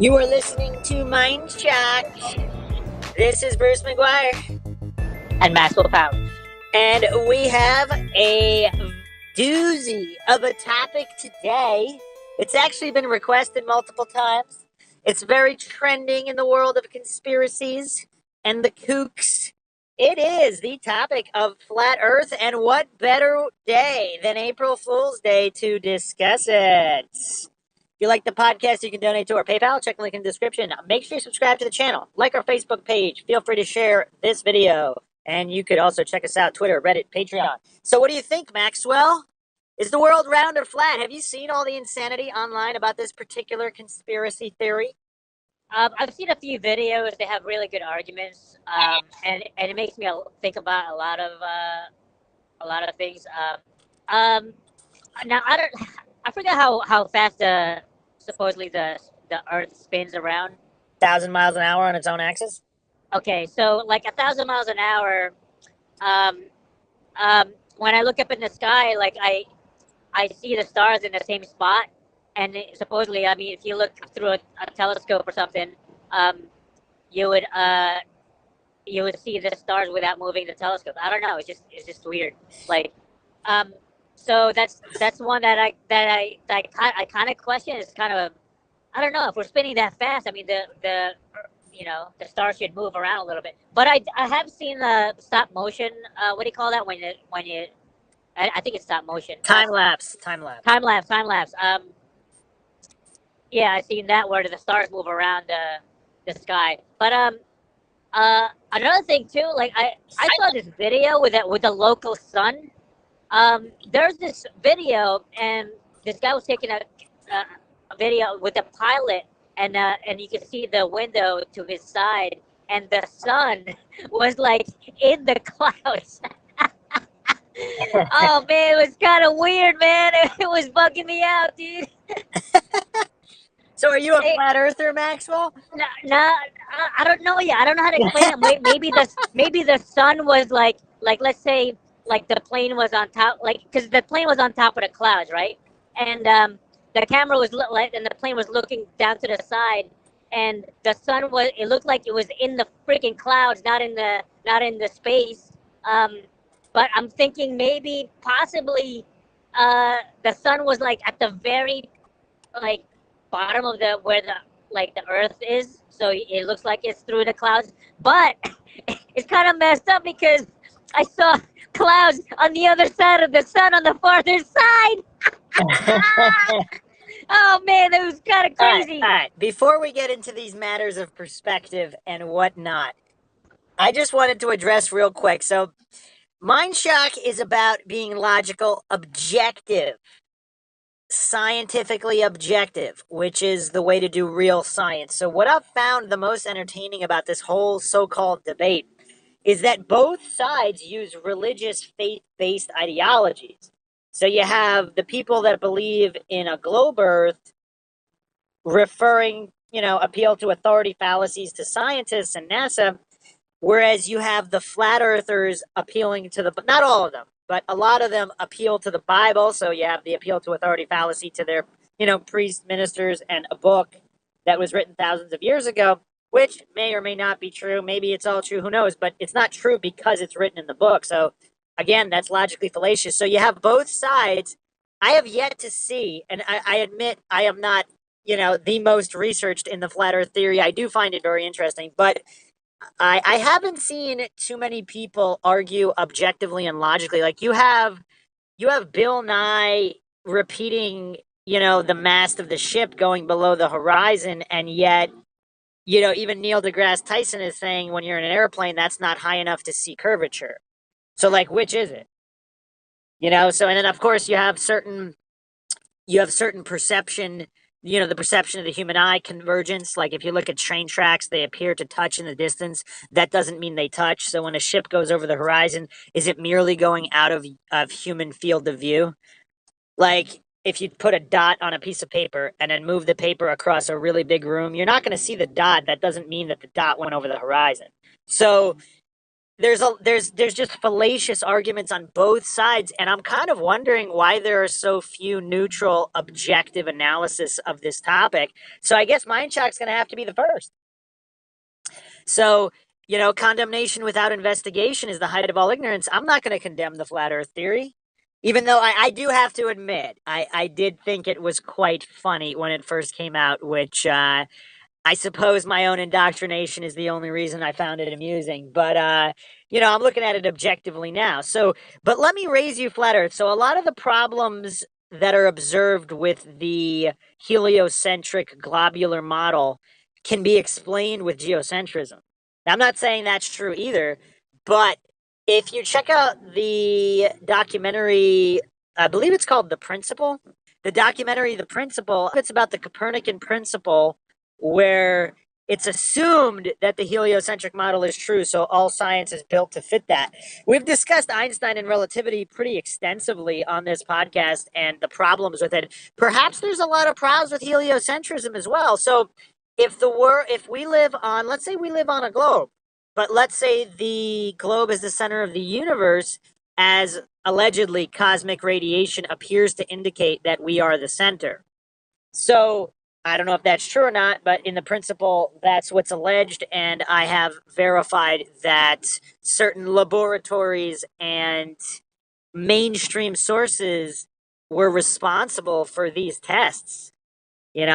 You are listening to MINDSHOCK. This is Bruce McGuire. And Maxwell Power. And we have a doozy of a topic today. It's actually been requested multiple times. It's very trending in the world of conspiracies and the kooks. It is the topic of flat Earth, and what better day than April Fool's Day to discuss it? If you like the podcast, you can donate to our PayPal. Check the link in the description. Make sure you subscribe to the channel. Like our Facebook page. Feel free to share this video. And you could also check us out, Twitter, Reddit, Patreon. So what do you think, Maxwell? Is the world round or flat? Have you seen all the insanity online about this particular conspiracy theory? I've seen a few videos. They have really good arguments, and it makes me think about a lot of things. Now I forget how fast supposedly the Earth spins around. 1,000 miles an hour on its own axis? Okay, so like 1,000 miles an hour. When I look up in the sky, like I see the stars in the same spot, and supposedly, I mean, if you look through a telescope or something, you would see the stars without moving the telescope. I don't know. It's just weird. Like, so that's one that I kind of question. It's kind of, I don't know if we're spinning that fast. I mean, the stars should move around a little bit. But I have seen stop motion. What do you call that when you I think it's stop motion. Time lapse. Time lapse. Yeah, I've seen that where the stars move around the sky. But another thing too, like I saw this video with the local sun. There's this video, and this guy was taking a video with a pilot, and you can see the window to his side, and the sun was like in the clouds. Oh man, it was kind of weird, man. It was bugging me out, dude. So are you a flat earther, Maxwell? No, I don't know yet. I don't know how to explain it. Maybe the sun was like let's say like the plane was on top, like because the plane was on top of the clouds, right? And the camera was and the plane was looking down to the side, and the sun was. It looked like it was in the freaking clouds, not in the space. But I'm thinking maybe possibly the sun was like at the very like bottom of where the earth is, so it looks like it's through the clouds, but it's kind of messed up because I saw clouds on the other side of the sun on the farther side. Oh man, it was kind of crazy. All right. Before we get into these matters of perspective and whatnot, I just wanted to address real quick. So MindShock is about being logical, objective, scientifically objective, which is the way to do real science. So what I've found the most entertaining about this whole so-called debate is that both sides use religious faith-based ideologies. So you have the people that believe in a globe earth appeal to authority fallacies to scientists and NASA, whereas you have the flat earthers appealing to not all of them, but a lot of them appeal to the Bible. So you have the appeal to authority fallacy to their, priests, ministers, and a book that was written thousands of years ago, which may or may not be true. Maybe it's all true, who knows? But it's not true because it's written in the book. So again, that's logically fallacious. So you have both sides. I have yet to see, and I admit I am not, the most researched in the flat earth theory. I do find it very interesting, but I haven't seen too many people argue objectively and logically. Like you have Bill Nye repeating, the mast of the ship going below the horizon, and yet, even Neil deGrasse Tyson is saying when you're in an airplane, that's not high enough to see curvature. So like, which is it? So and then of course you have certain perception, the perception of the human eye convergence. Like if you look at train tracks, they appear to touch in the distance. That doesn't mean they touch. So when a ship goes over the horizon, is it merely going out of human field of view? Like if you put a dot on a piece of paper and then move the paper across a really big room, you're not going to see the dot. That doesn't mean that the dot went over the horizon. So there's just fallacious arguments on both sides, and I'm kind of wondering why there are so few neutral, objective analysis of this topic. So I guess MindShock's going to have to be the first. So, condemnation without investigation is the height of all ignorance. I'm not going to condemn the flat Earth theory, even though I do have to admit I did think it was quite funny when it first came out, which I suppose my own indoctrination is the only reason I found it amusing. But, I'm looking at it objectively now. So, but let me raise you flat Earth. So, a lot of the problems that are observed with the heliocentric globular model can be explained with geocentrism. Now, I'm not saying that's true either, but if you check out the documentary, I believe it's called The Principle. The documentary, The Principle, it's about the Copernican principle where it's assumed that the heliocentric model is true, so all science is built to fit that. We've discussed Einstein and relativity pretty extensively on this podcast and the problems with it. Perhaps there's a lot of problems with heliocentrism as well. So if we live on, let's say we live on a globe, but let's say the globe is the center of the universe, as allegedly cosmic radiation appears to indicate that we are the center. So I don't know if that's true or not, but in the principle, that's what's alleged. And I have verified that certain laboratories and mainstream sources were responsible for these tests.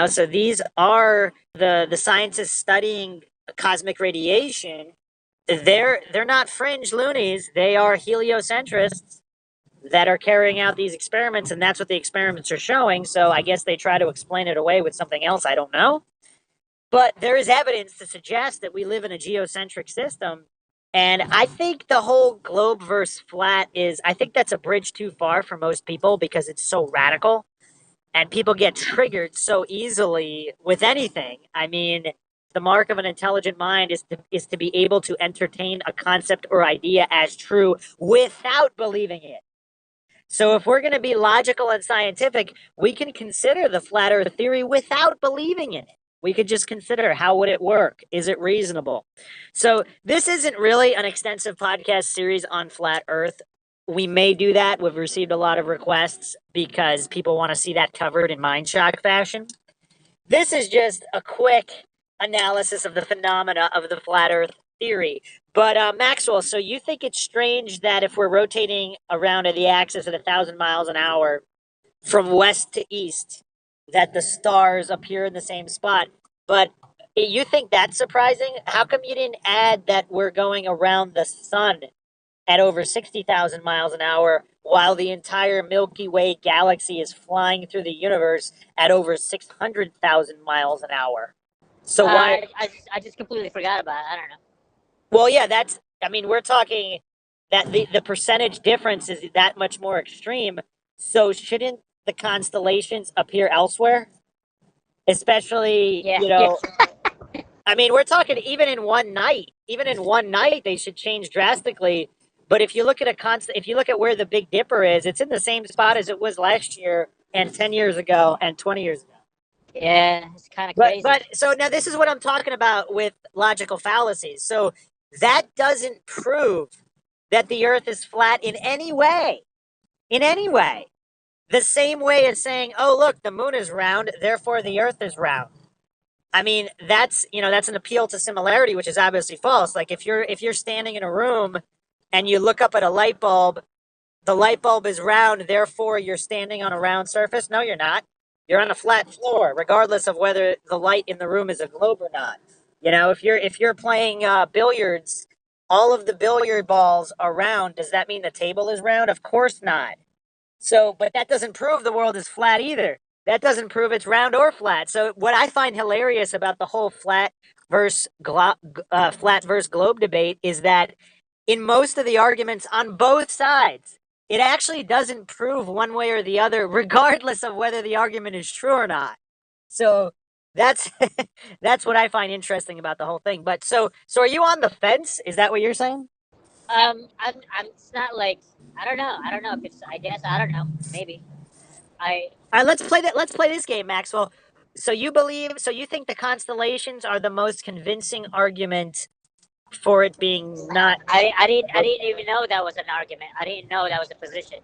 So these are the scientists studying cosmic radiation. They're not fringe loonies. They are heliocentrists that are carrying out these experiments, and that's what the experiments are showing. So I guess they try to explain it away with something else. I don't know. But there is evidence to suggest that we live in a geocentric system. And I think the whole globe versus flat I think that's a bridge too far for most people because it's so radical. And people get triggered so easily with anything. I mean, the mark of an intelligent mind is to be able to entertain a concept or idea as true without believing it. So if we're going to be logical and scientific, we can consider the flat Earth theory without believing in it. We could just consider how would it work? Is it reasonable? So this isn't really an extensive podcast series on flat Earth. We may do that. We've received a lot of requests because people want to see that covered in MindShock fashion. This is just a quick analysis of the phenomena of the flat Earth theory. But Maxwell, so you think it's strange that if we're rotating around the axis at 1,000 miles an hour from west to east, that the stars appear in the same spot? But you think that's surprising? How come you didn't add that we're going around the sun at over 60,000 miles an hour while the entire Milky Way galaxy is flying through the universe at over 600,000 miles an hour? So why? I just completely forgot about it. I don't know. Well, yeah, we're talking that the percentage difference is that much more extreme. So shouldn't the constellations appear elsewhere? Especially, Yeah. we're talking even in one night. Even in one night, they should change drastically. But if you look at if you look at where the Big Dipper is, it's in the same spot as it was last year and 10 years ago and 20 years ago. Yeah, it's kind of crazy. But so now this is what I'm talking about with logical fallacies. So that doesn't prove that the Earth is flat in any way. In any way. The same way as saying, "Oh, look, the moon is round, therefore the Earth is round." I mean, that's an appeal to similarity, which is obviously false. Like if you're standing in a room and you look up at a light bulb, the light bulb is round, therefore you're standing on a round surface. No, you're not. You're on a flat floor, regardless of whether the light in the room is a globe or not. If you're playing billiards, all of the billiard balls are round. Does that mean the table is round? Of course not. So, but that doesn't prove the world is flat either. That doesn't prove it's round or flat. So, what I find hilarious about the whole flat versus globe debate is that in most of the arguments on both sides, it actually doesn't prove one way or the other, regardless of whether the argument is true or not. So that's that's what I find interesting about the whole thing. But so are you on the fence? Is that what you're saying? I'm. It's not like I don't know. I don't know if it's. I guess I don't know. Maybe. All right, let's play that. Let's play this game, Maxwell. So you think the constellations are the most convincing argument for it being not. I didn't even know that was an argument. I didn't know that was a position.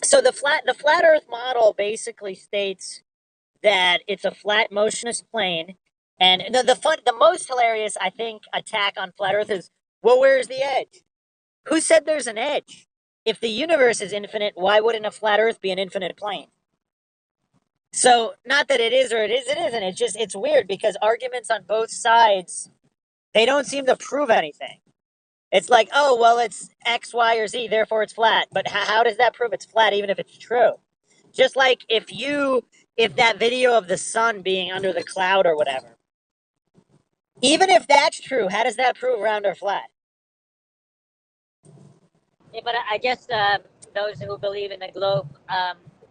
So the flat Earth model basically states that it's a flat, motionless plane. And the most hilarious, I think, attack on flat Earth is, well, where's the edge? Who said there's an edge? If the universe is infinite, why wouldn't a flat Earth be an infinite plane? So, not that it is or it isn't. It's just it's weird because arguments on both sides, they don't seem to prove anything. It's like, oh well, it's X, Y, or Z, therefore it's flat. But how does that prove it's flat, even if it's true? Just like if that video of the sun being under the cloud or whatever, even if that's true, how does that prove round or flat? Yeah, but I guess those who believe in the globe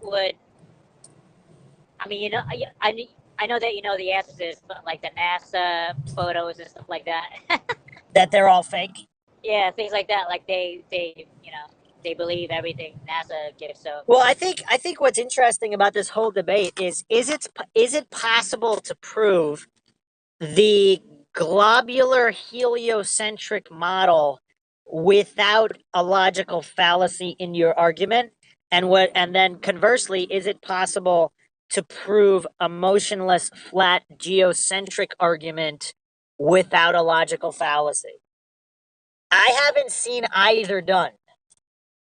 would. I mean, I know that you know the answers, is like the NASA photos and stuff like that. That they're all fake. Yeah, things like that. Like they you know they believe everything NASA gives. So Well, I think what's interesting about this whole debate is it possible to prove the globular heliocentric model without a logical fallacy in your argument? And then conversely, is it possible to prove a motionless flat geocentric argument without a logical fallacy? I haven't seen either done.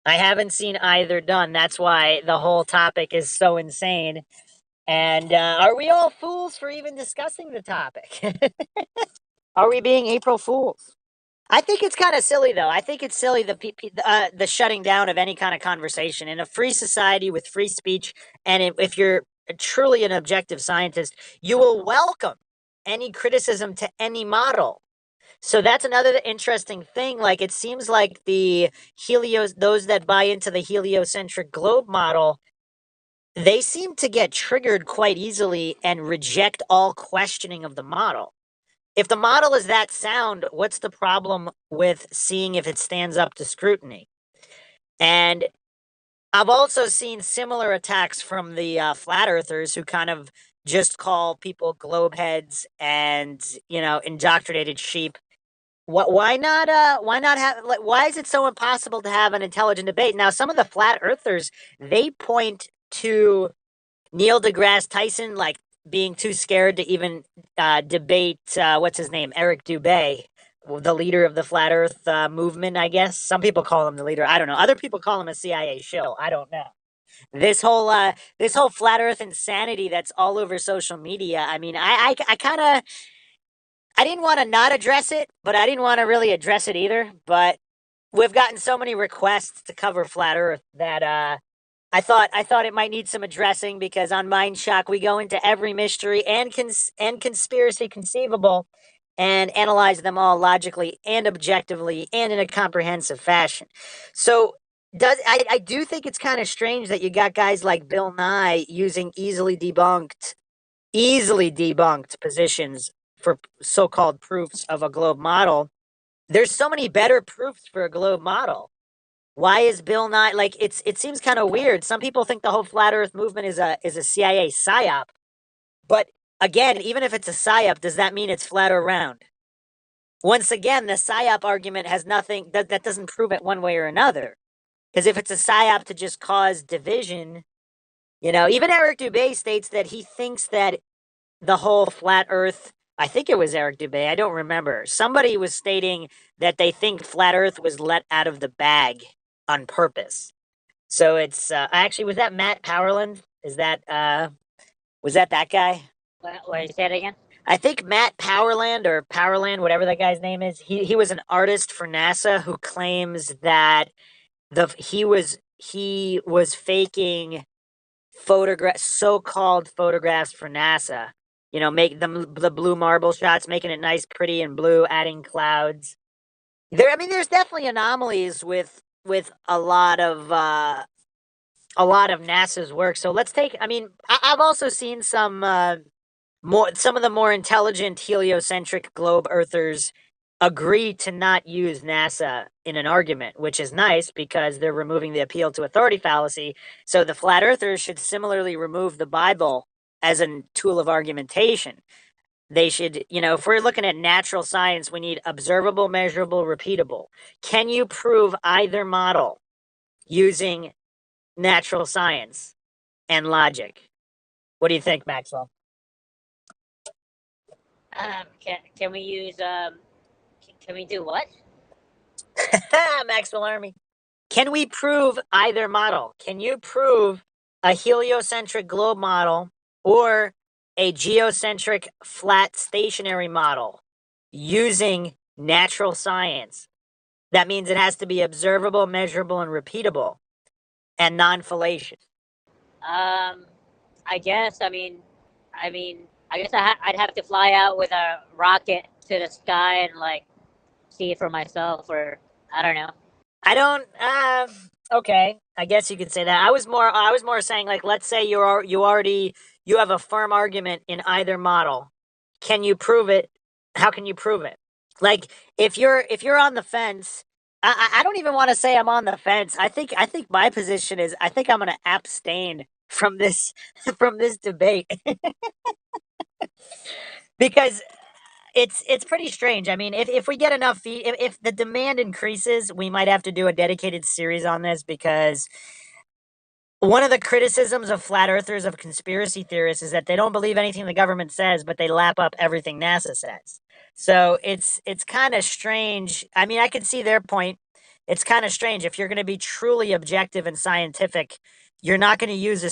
I haven't seen either done. That's why the whole topic is so insane. And are we all fools for even discussing the topic? Are we being April Fools? I think it's kind of silly, though. I think it's silly the shutting down of any kind of conversation in a free society with free speech. And if you're truly an objective scientist, you will welcome any criticism to any model. So that's another interesting thing. Like it seems like those that buy into the heliocentric globe model, they seem to get triggered quite easily and reject all questioning of the model. If the model is that sound, what's the problem with seeing if it stands up to scrutiny? And I've also seen similar attacks from the flat earthers who kind of just call people globe heads and, indoctrinated sheep. Why not? Why not have? Like, why is it so impossible to have an intelligent debate? Now, some of the flat earthers they point to Neil deGrasse Tyson like being too scared to even debate what's his name, Eric Dubay, the leader of the flat Earth movement. I guess some people call him the leader. I don't know. Other people call him a CIA shill. I don't know. This whole flat Earth insanity that's all over social media. I mean, I kind of I didn't want to not address it, but I didn't want to really address it either. But we've gotten so many requests to cover flat Earth that I thought it might need some addressing because on MindShock we go into every mystery and conspiracy conceivable and analyze them all logically and objectively and in a comprehensive fashion. So I do think it's kind of strange that you got guys like Bill Nye using easily debunked positions for so-called proofs of a globe model. There's so many better proofs for a globe model. Why is Bill Nye like it seems kind of weird. Some people think the whole flat earth movement is a CIA psyop. But again, even if it's a psyop, does that mean it's flat or round? Once again, the psyop argument has nothing that doesn't prove it one way or another. Because if it's a psyop to just cause division, even Eric Dubay states that he thinks that the whole flat earth, I think it was Eric Dubay, I don't remember. Somebody was stating that they think flat earth was let out of the bag on purpose. So it's actually, was that Matt Powerland? Was that guy? what you said again? I think Matt Powerland or Powerland, whatever that guy's name is. He was an artist for NASA who claims that he was faking so-called photographs for NASA. Make them the blue marble shots, making it nice, pretty, and blue, adding clouds. I mean, there's definitely anomalies with a lot of NASA's work. So let's take. I mean, I've also seen some of the more intelligent heliocentric globe earthers agree to not use NASA in an argument, which is nice because they're removing the appeal to authority fallacy. So the flat earthers should similarly remove the Bible as a tool of argumentation. they should, if we're looking at natural science, we need observable, measurable, repeatable. Can you prove either model using natural science and logic? What do you think, Maxwell? Can we use can we do what? Maxwell Army. Can we prove either model? Can you prove a heliocentric globe model or a geocentric flat stationary model using natural science? That means it has to be observable, measurable, and repeatable and non-fallacious. Um, I guess. I guess I'd have to fly out with a rocket to the sky and like see it for myself, or I don't know. I don't. Okay, I guess you could say that. I was more saying like, let's say you have a firm argument in either model. Can you prove it? How can you prove it? Like, if you're on the fence, I don't even want to say I'm on the fence. I think my position is I think I'm going to abstain from this from this debate because it's pretty strange. I mean, if we get enough if the demand increases, we might have to do a dedicated series on this because one of the criticisms of flat earthers, of conspiracy theorists, is that they don't believe anything the government says, but they lap up everything NASA says. So it's kind of strange. I mean, I can see their point. It's kind of strange if you're going to be truly objective and scientific. You're not going to use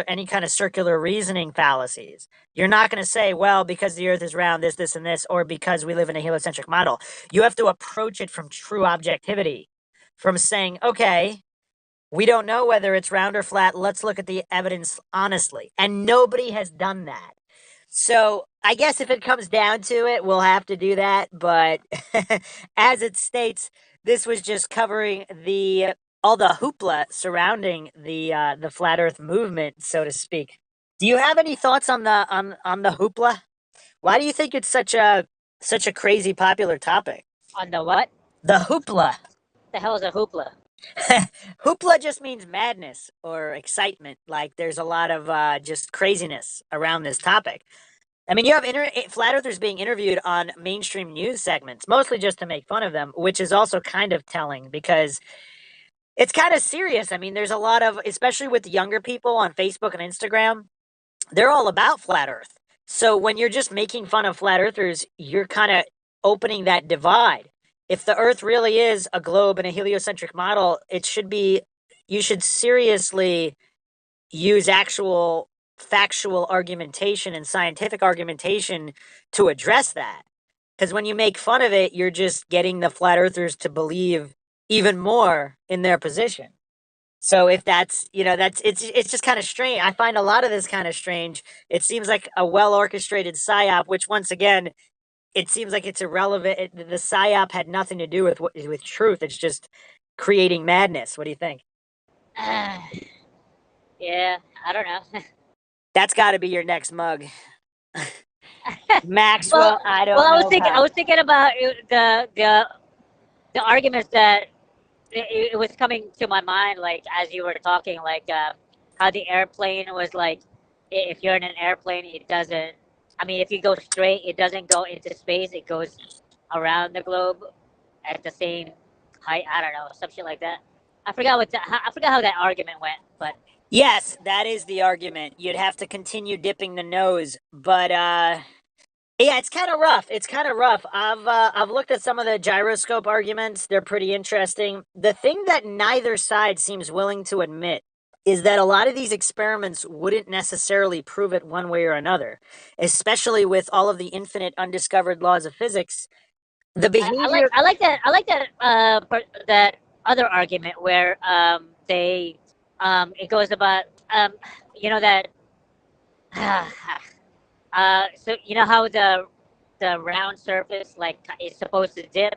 any kind of circular reasoning fallacies. You're not going to say, well, because the Earth is round, this, and this, or because we live in a heliocentric model. You have to approach it from true objectivity, from saying, okay, we don't know whether it's round or flat. Let's look at the evidence honestly. And nobody has done that. So I guess if it comes down to it, we'll have to do that. But as it states, this was just covering the all the hoopla surrounding the flat Earth movement, so to speak. Do you have any thoughts on the hoopla? Why do you think it's such a crazy popular topic? On the what? The hoopla. The hell is a hoopla? Hoopla just means madness or excitement. Like there's a lot of just craziness around this topic. I mean, you have flat earthers being interviewed on mainstream news segments, mostly just to make fun of them, which is also kind of telling because it's kind of serious. I mean, there's a lot of, especially with younger people on Facebook and Instagram, they're all about flat Earth. So when you're just making fun of flat earthers, you're kind of opening that divide. If the Earth really is a globe and a heliocentric model, you should seriously use actual factual argumentation and scientific argumentation to address that. Because when you make fun of it, you're just getting the flat earthers to believe even more in their position. So if that's, that's it's just kind of strange. I find a lot of this kind of strange. It seems like a well orchestrated psyop, which once again, it seems like it's irrelevant. The psyop had nothing to do with truth. It's just creating madness. What do you think? Yeah, I don't know. That's got to be your next mug, Maxwell. Well, I don't well, know. I was thinking about the arguments that it was coming to my mind, like as you were talking, like how the airplane was like, if you're in an airplane, it doesn't. I mean, if you go straight, it doesn't go into space. It goes around the globe at the same height. I don't know, some shit like that. I forgot how that argument went, but Yes, that is the argument. You'd have to continue dipping the nose, but yeah, it's kind of rough. It's kind of rough. I've looked at some of the gyroscope arguments. They're pretty interesting. The thing that neither side seems willing to admit is that a lot of these experiments wouldn't necessarily prove it one way or another, especially with all of the infinite undiscovered laws of physics. The behavior. I like that that other argument where they it goes about you know that so you know how the round surface like is supposed to dip,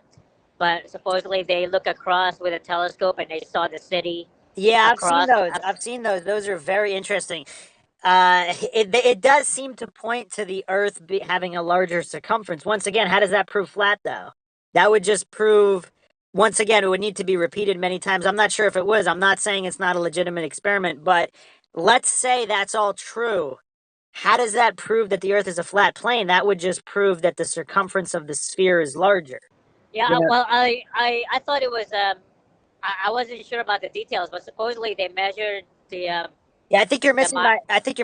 but supposedly they look across with a telescope and they saw the city Yeah, I've seen across. those. I've seen those. Those are very interesting. It does seem to point to the Earth having a larger circumference. Once again, how does that prove flat, though? That would just prove, once again, it would need to be repeated many times. I'm not sure if it was. I'm not saying it's not a legitimate experiment, but let's say that's all true. how does that prove that the Earth is a flat plane? That would just prove that the circumference of the sphere is larger. Yeah, You know? well, I thought it was I wasn't sure about the details, but supposedly they measured Yeah, I think you're the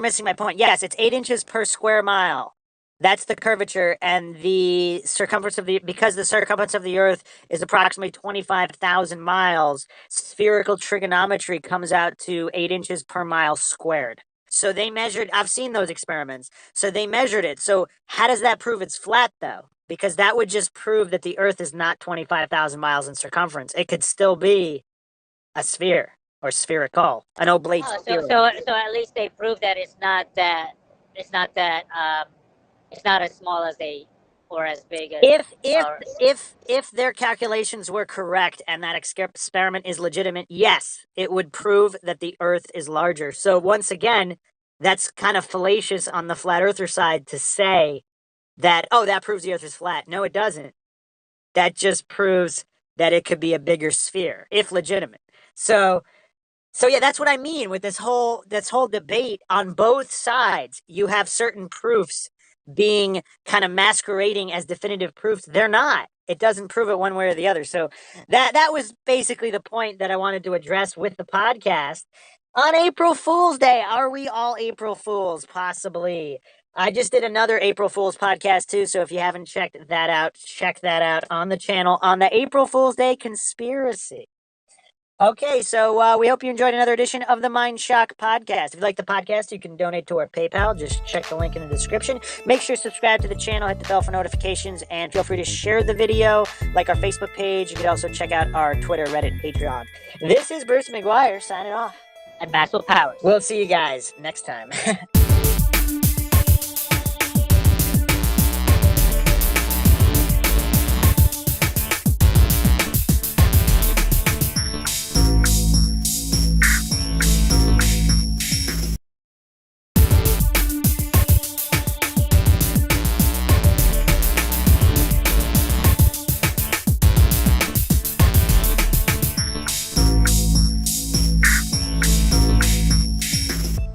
missing my point. Yes, it's 8 inches per square mile. That's the curvature, and the circumference of the because the circumference of the Earth is approximately 25,000 miles. Spherical trigonometry comes out to 8 inches per mile squared. So they measured. I've seen those experiments. So they measured it. So how does that prove it's flat though? Because that would just prove that the Earth is not 25,000 miles in circumference. It could still be a sphere or spherical, an oblate oh, sphere. so at least they proved that it's not that it's not as small as they or as big as If if or if their calculations were correct and that experiment is legitimate, yes, it would prove that the Earth is larger. So once again, that's kind of fallacious on the flat earther side to say that, oh, that proves the Earth is flat. No, it doesn't. That just proves that it could be a bigger sphere if legitimate. So yeah, that's what I mean with this whole debate on both sides. You have certain proofs being kind of masquerading as definitive proofs. They're not. It doesn't prove it one way or the other. So that was basically the point that I wanted to address with the podcast. On April Fool's Day, are we all April Fools? Possibly. I just did another April Fool's podcast too, so if you haven't checked that out, check that out on the channel on the April Fool's Day conspiracy. Okay, so we hope you enjoyed another edition of the MindShock podcast. If you like the podcast, you can donate to our PayPal. Just check the link in the description. Make sure to subscribe to the channel, hit the bell for notifications, and feel free to share the video, like our Facebook page. You can also check out our Twitter, Reddit, Patreon. This is Bruce McGuire signing off. and Maxwell Powers. We'll see you guys next time.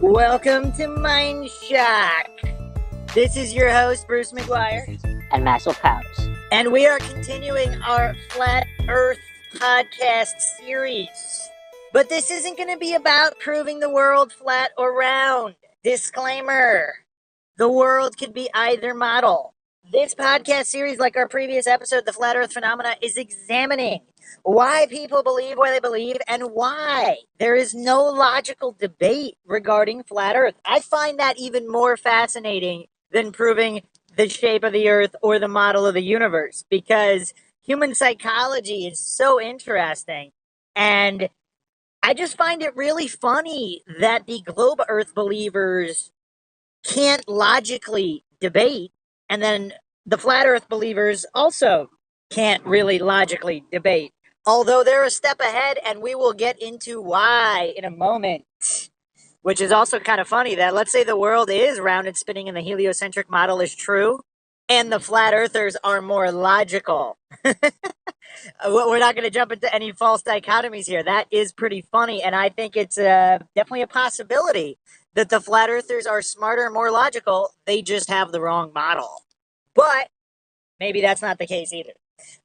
Welcome to MindShock. This is your host, Bruce McGuire. and Maxwell Powers. And we are continuing our Flat Earth podcast series. But this isn't going to be about proving the world flat or round. Disclaimer. The world could be either model. This podcast series, like our previous episode, The Flat Earth Phenomena, is examining why people believe what they believe and why there is no logical debate regarding flat Earth. I find that even more fascinating than proving the shape of the Earth or the model of the universe, because human psychology is so interesting. And I just find it really funny that the globe Earth believers can't logically debate, and then the flat Earth believers also can't really logically debate. Although they're a step ahead, and we will get into why in a moment. Which is also kind of funny that, let's say the world is round and spinning and the heliocentric model is true, and the flat earthers are more logical. We're not going to jump into any false dichotomies here. That is pretty funny, and I think it's definitely a possibility that the flat earthers are smarter and more logical. They just have the wrong model. But maybe that's not the case either.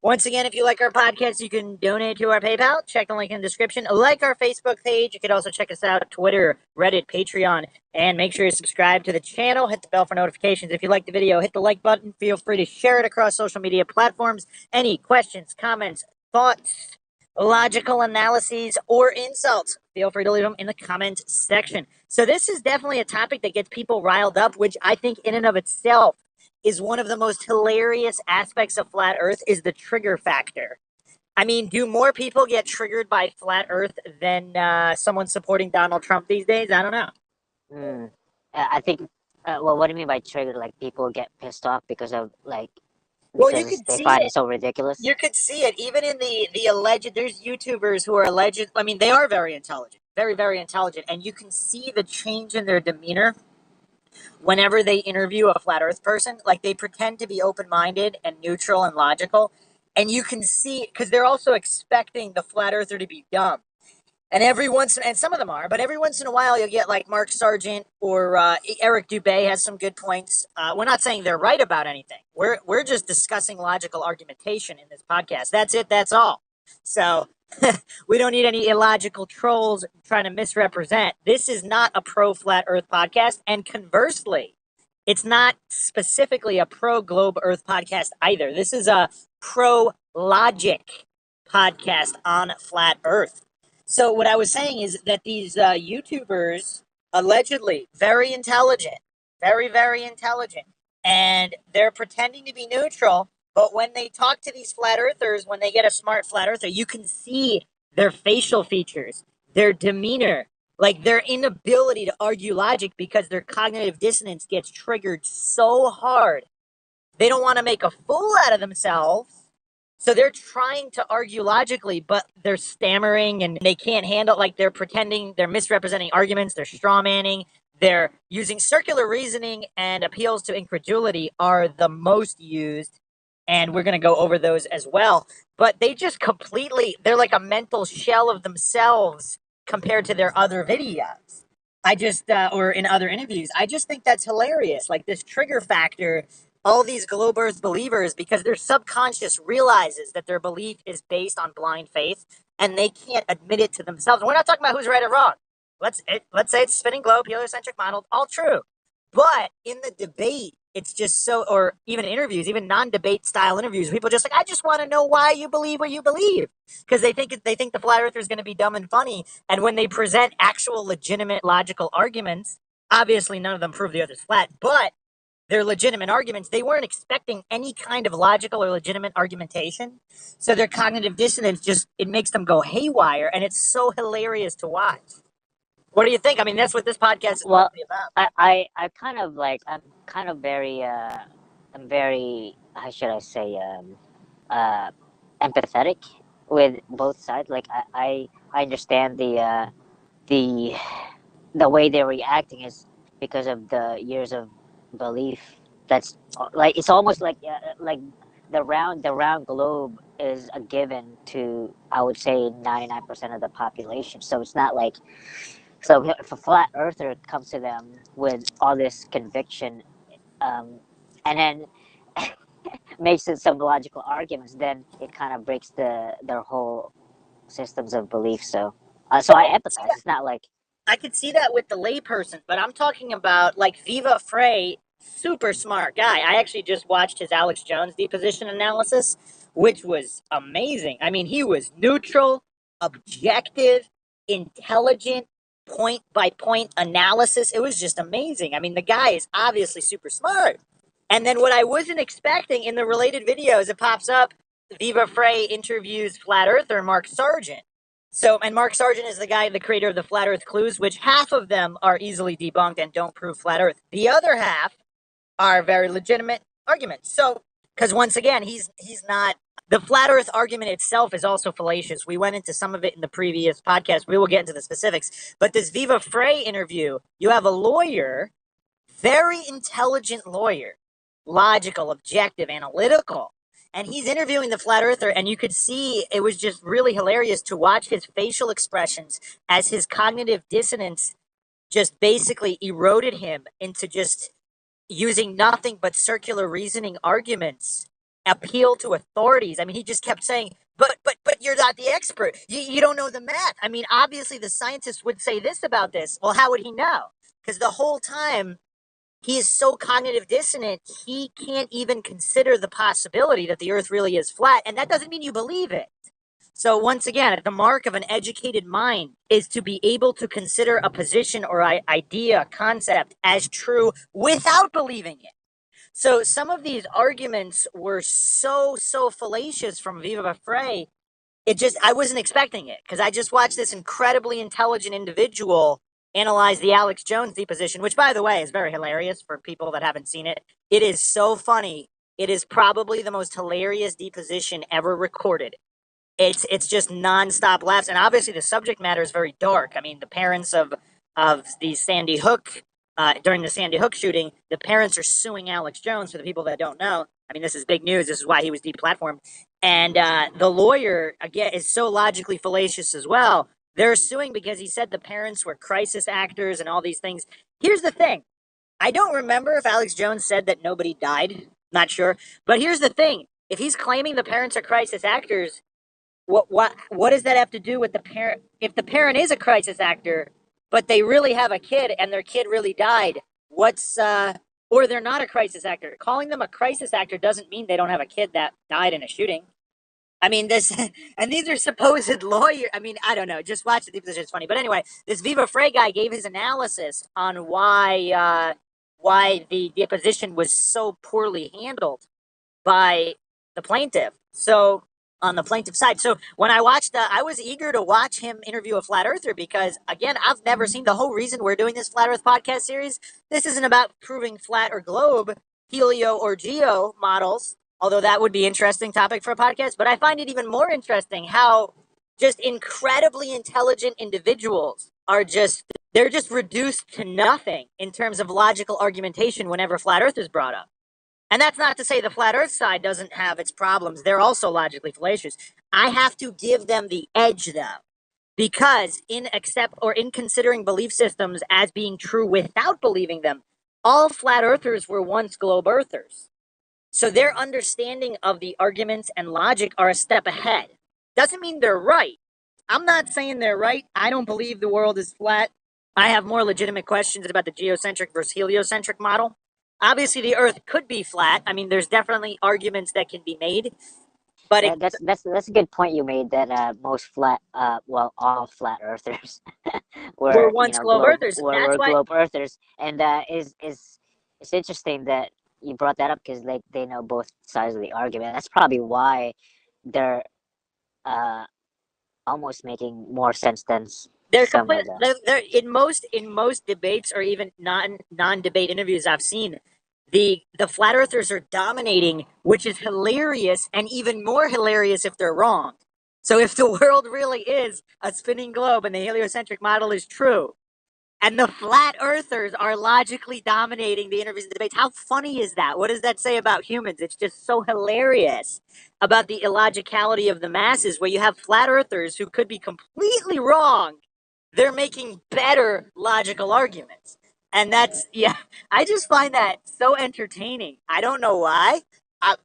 Once again, if you like our podcast, you can donate to our PayPal. Check the link in the description. Like our Facebook page. You can also check us out on Twitter, Reddit, Patreon, and make sure you subscribe to the channel. Hit the bell for notifications. If you like the video, hit the like button. Feel free to share it across social media platforms. Any questions, comments, thoughts, logical analyses, or insults, feel free to leave them in the comment section. So this is definitely a topic that gets people riled up, which I think in and of itself is one of the most hilarious aspects of flat Earth, is the trigger factor. I mean, do more people get triggered by flat Earth than someone supporting Donald Trump these days? I don't know. I think. Well, what do you mean by triggered? Like people get pissed off because of Well, you because could they see find it. it so ridiculous. You could see it even in the alleged. There's YouTubers who are alleged. I mean, they are very intelligent, very, very intelligent, and you can see the change in their demeanor whenever they interview a flat earth person. Like, they pretend to be open-minded and neutral and logical, and you can see, because they're also expecting the flat earther to be dumb. And some of them are, but every once in a while you'll get like Mark Sargent or Eric Dubay has some good points. We're not saying they're right about anything. We're just discussing logical argumentation in this podcast. That's it. That's all. So we don't need any illogical trolls trying to misrepresent. This is not a pro flat Earth podcast, and conversely, it's not specifically a pro globe Earth podcast either. This is a pro logic podcast on flat Earth. So what I was saying is that these YouTubers allegedly very intelligent, very very intelligent, and they're pretending to be neutral. But when they talk to these flat earthers, when they get a smart flat earther, you can see their facial features, their demeanor, like their inability to argue logic because their cognitive dissonance gets triggered so hard. They don't want to make a fool out of themselves. So they're trying to argue logically, but they're stammering and they can't handle, like they're pretending, they're misrepresenting arguments, they're straw manning, they're using circular reasoning, and appeals to incredulity are the most used. And we're going to go over those as well. But they just completely, they're like a mental shell of themselves compared to their other videos. Or in other interviews, I just think that's hilarious. Like this trigger factor, all these globe earth believers, because their subconscious realizes that their belief is based on blind faith and they can't admit it to themselves. And we're not talking about who's right or wrong. Let's say it's spinning globe, heliocentric model, all true. But in the debate, it's just so, or even interviews, even non-debate style interviews, people just like, I just want to know why you believe what you believe, because they think the flat earther is going to be dumb and funny. And when they present actual legitimate logical arguments, obviously none of them prove the other's flat, but they're legitimate arguments. They weren't expecting any kind of logical or legitimate argumentation, so their cognitive dissonance just, it makes them go haywire, and it's so hilarious to watch. What do you think? I mean, that's what this podcast is Well, mostly about. I kind of like, I'm kind of very I'm very, how should I say, uh empathetic with both sides. Like I understand the the way they're reacting is because of the years of belief. That's like, it's almost like the round globe is a given to, I would say, 99% of the population. So it's not like, so if a flat earther comes to them with all this conviction, and then makes it some logical arguments, then it kind of breaks their whole systems of belief. So I empathize. It's not like, I could see that with the layperson, but I'm talking about like Viva Frey, super smart guy. I actually just watched his Alex Jones deposition analysis, which was amazing. I mean, he was neutral, objective, intelligent, point by point analysis. It was just amazing. I mean, the guy is obviously super smart. And then what I wasn't expecting in the related videos, it pops up Viva Frey interviews flat earther Mark Sargent. So, and Mark Sargent is the guy, the creator of the Flat Earth Clues, which half of them are easily debunked and don't prove flat Earth. The other half are very legitimate arguments. So, because once again, he's not, the flat Earth argument itself is also fallacious. We went into some of it in the previous podcast. We will get into the specifics. But this Viva Frey interview, you have a lawyer, very intelligent lawyer, logical, objective, analytical, and he's interviewing the flat earther, and you could see it was just really hilarious to watch his facial expressions as his cognitive dissonance just basically eroded him into just using nothing but circular reasoning arguments, appeal to authorities. I mean, he just kept saying, but you're not the expert. You don't know the math. I mean, obviously the scientist would say this about this. Well, how would he know? Because the whole time he is so cognitive dissonant, he can't even consider the possibility that the earth really is flat. And that doesn't mean you believe it. So once again, the mark of an educated mind is to be able to consider a position or idea, concept as true without believing it. So some of these arguments were so fallacious from Viva Frey. I wasn't expecting it, because I just watched this incredibly intelligent individual analyze the Alex Jones deposition, which, by the way, is very hilarious for people that haven't seen it. It is so funny. It is probably the most hilarious deposition ever recorded. It's just nonstop laughs, and obviously the subject matter is very dark. I mean, the parents of the Sandy Hook, during the Sandy Hook shooting, the parents are suing Alex Jones. For the people that don't know, I mean, this is big news. This is why he was deplatformed. And the lawyer, again, is so logically fallacious as well. They're suing because he said the parents were crisis actors and all these things. Here's the thing. I don't remember if Alex Jones said that nobody died. Not sure. But here's the thing. If he's claiming the parents are crisis actors, what does that have to do with the parent? If the parent is a crisis actor, but they really have a kid and their kid really died, or they're not a crisis actor. Calling them a crisis actor doesn't mean they don't have a kid that died in a shooting. I mean, this, and these are supposed lawyers. I mean, I don't know. Just watch it. This is just funny. But anyway, this Viva Frey guy gave his analysis on why the deposition was so poorly handled by the plaintiff. So on the plaintiff side. So when I watched, I was eager to watch him interview a flat earther because, again, I've never seen the whole reason we're doing this flat Earth podcast series. This isn't about proving flat or globe, helio or geo models, although that would be interesting topic for a podcast. But I find it even more interesting how just incredibly intelligent individuals are they're just reduced to nothing in terms of logical argumentation whenever flat Earth is brought up. And that's not to say the flat Earth side doesn't have its problems. They're also logically fallacious. I have to give them the edge, though, because in considering belief systems as being true without believing them, all flat Earthers were once globe Earthers. So their understanding of the arguments and logic are a step ahead. Doesn't mean they're right. I'm not saying they're right. I don't believe the world is flat. I have more legitimate questions about the geocentric versus heliocentric model. Obviously, the Earth could be flat. I mean, there's definitely arguments that can be made, but That's a good point you made that most all flat earthers we're were once globe Earthers. That's were why globe earthers, and is it's interesting that you brought that up because they know both sides of the argument. That's probably why they're uh almost making more sense than they're some complete. of them. They're in most debates or even non-debate interviews I've seen. The flat earthers are dominating, which is hilarious, and even more hilarious if they're wrong. So if the world really is a spinning globe and the heliocentric model is true, and the flat earthers are logically dominating the interviews and debates. How funny is that? What does that say about humans? It's just so hilarious about the illogicality of the masses where you have flat earthers who could be completely wrong. They're making better logical arguments. And yeah, I just find that so entertaining. I don't know why.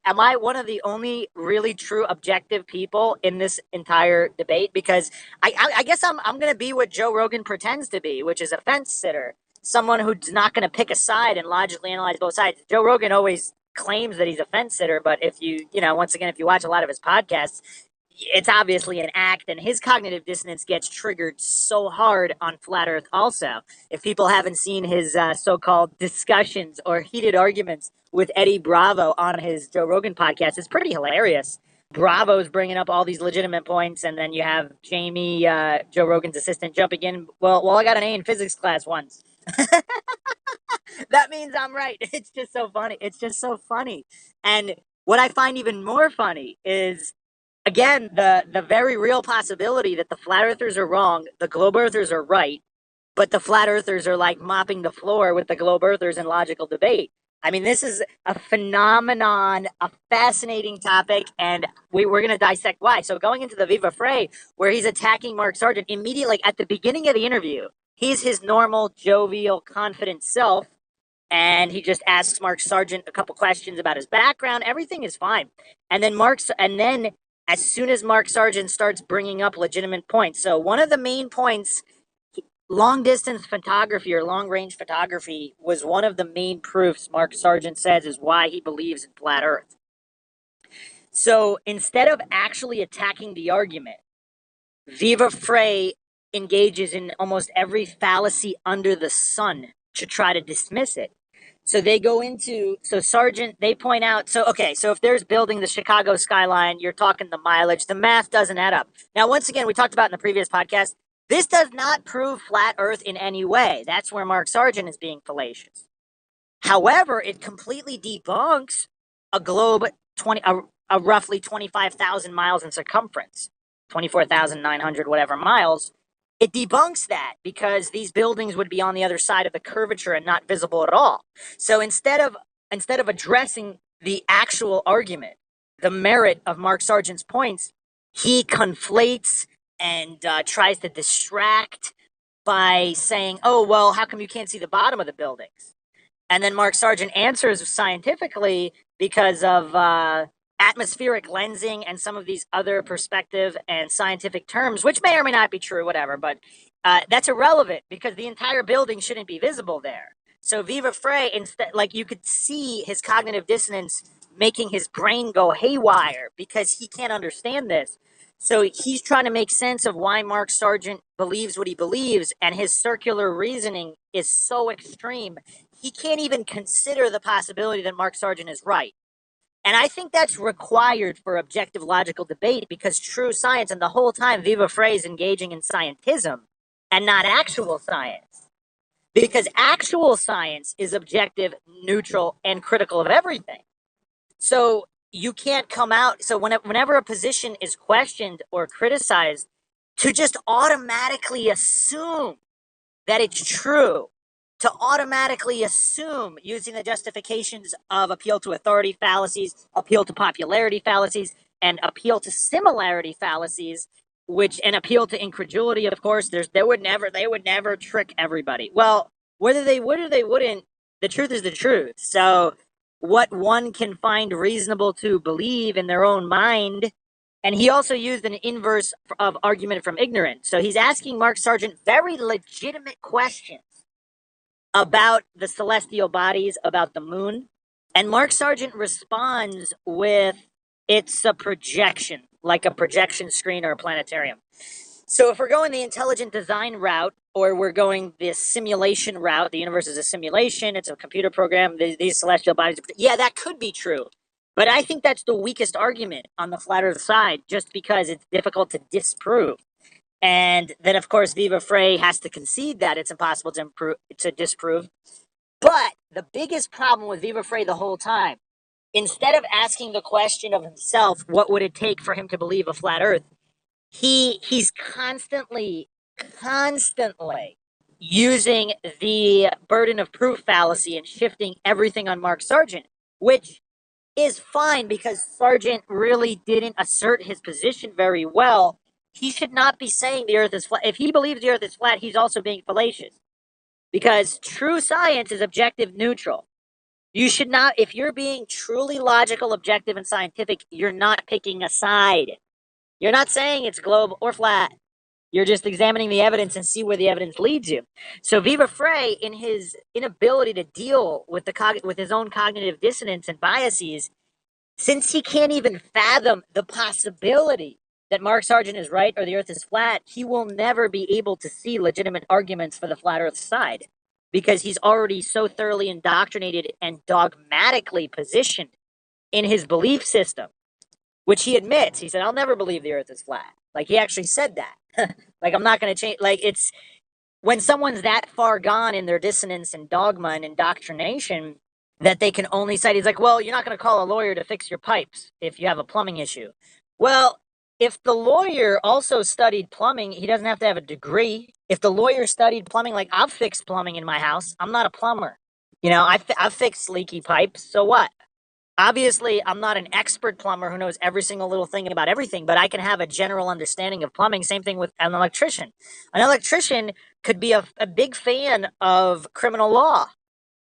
Am I one of the only really true objective people in this entire debate? Because I guess I'm going to be what Joe Rogan pretends to be, which is a fence sitter, someone who's not going to pick a side and logically analyze both sides. Joe Rogan always claims that he's a fence sitter, but if once again, if you watch a lot of his podcasts, it's obviously an act, and his cognitive dissonance gets triggered so hard on flat Earth. Also, if people haven't seen his so-called discussions or heated arguments with Eddie Bravo on his Joe Rogan podcast, it's pretty hilarious. Bravo's bringing up all these legitimate points, and then you have Jamie, Joe Rogan's assistant, jumping in. Well, I got an A in physics class once. That means I'm right. It's just so funny. It's just so funny. And what I find even more funny is, again, the very real possibility that the flat earthers are wrong, the globe earthers are right, but the flat earthers are like mopping the floor with the globe earthers in logical debate. I mean, this is a phenomenon, a fascinating topic, and we're going to dissect why. So going into the Viva Frey, where he's attacking Mark Sargent, immediately at the beginning of the interview, he's his normal, jovial, confident self, and he just asks Mark Sargent a couple questions about his background. Everything is fine. And then as soon as Mark Sargent starts bringing up legitimate points. So one of the main points, long distance photography or long range photography was one of the main proofs Mark Sargent says is why he believes in flat Earth. So instead of actually attacking the argument, Viva Frey engages in almost every fallacy under the sun to try to dismiss it. So they Sargent, they point out, so if there's building the Chicago skyline, you're talking the mileage, the math doesn't add up. Now, once again, we talked about in the previous podcast, this does not prove flat Earth in any way. That's where Mark Sargent is being fallacious. However, it completely debunks a globe a roughly 25,000 miles in circumference, 24,900 whatever miles. It debunks that because these buildings would be on the other side of the curvature and not visible at all. So instead of addressing the actual argument, the merit of Mark Sargent's points, he conflates tries to distract by saying, "Oh, well, how come you can't see the bottom of the buildings?" And then Mark Sargent answers scientifically because of atmospheric lensing and some of these other perspective and scientific terms, which may or may not be true, whatever, but that's irrelevant because the entire building shouldn't be visible there. So Viva Frey, instead, like you could see his cognitive dissonance making his brain go haywire because he can't understand this. So he's trying to make sense of why Mark Sargent believes what he believes, and his circular reasoning is so extreme he can't even consider the possibility that Mark Sargent is right. And I think that's required for objective logical debate because true science, and the whole time Viva Frey is engaging in scientism and not actual science. Because actual science is objective, neutral, and critical of everything. So you can't come out. So whenever a position is questioned or criticized, to just automatically assume that it's true, to automatically assume using the justifications of appeal to authority fallacies, appeal to popularity fallacies, and appeal to similarity fallacies, which and appeal to incredulity, of course, they would never trick everybody. Well, whether they would or they wouldn't, the truth is the truth. So what one can find reasonable to believe in their own mind. And he also used an inverse of argument from ignorance. So he's asking Mark Sargent very legitimate questions about the celestial bodies, about the moon. And Mark Sargent responds with, it's a projection, like a projection screen or a planetarium. So if we're going the intelligent design route, or we're going the simulation route, the universe is a simulation, it's a computer program, these celestial bodies, yeah, that could be true. But I think that's the weakest argument on the flat earth side, just because it's difficult to disprove. And then, of course, Viva Frey has to concede that it's impossible to disprove. But the biggest problem with Viva Frey the whole time, instead of asking the question of himself, what would it take for him to believe a flat earth, he's constantly using the burden of proof fallacy and shifting everything on Mark Sargent, which is fine because Sargent really didn't assert his position very well. He should not be saying the earth is flat. If he believes the earth is flat, he's also being fallacious because true science is objective neutral. You should not, if you're being truly logical, objective, and scientific, you're not picking a side. You're not saying it's globe or flat. You're just examining the evidence and see where the evidence leads you. So Viva Frey, in his inability to deal with with his own cognitive dissonance and biases, since he can't even fathom the possibility that Mark Sargent is right or the earth is flat, he will never be able to see legitimate arguments for the flat earth side because he's already so thoroughly indoctrinated and dogmatically positioned in his belief system, which he admits. He said, I'll never believe the earth is flat. Like, he actually said that. Like, I'm not going to change. Like, it's when someone's that far gone in their dissonance and dogma and indoctrination that they can only cite. He's like, well, you're not going to call a lawyer to fix your pipes if you have a plumbing issue. Well, if the lawyer also studied plumbing, he doesn't have to have a degree. If the lawyer studied plumbing, like I've fixed plumbing in my house, I'm not a plumber. You know, I've fixed leaky pipes. So what? Obviously, I'm not an expert plumber who knows every single little thing about everything, but I can have a general understanding of plumbing. Same thing with an electrician. An electrician could be a big fan of criminal law.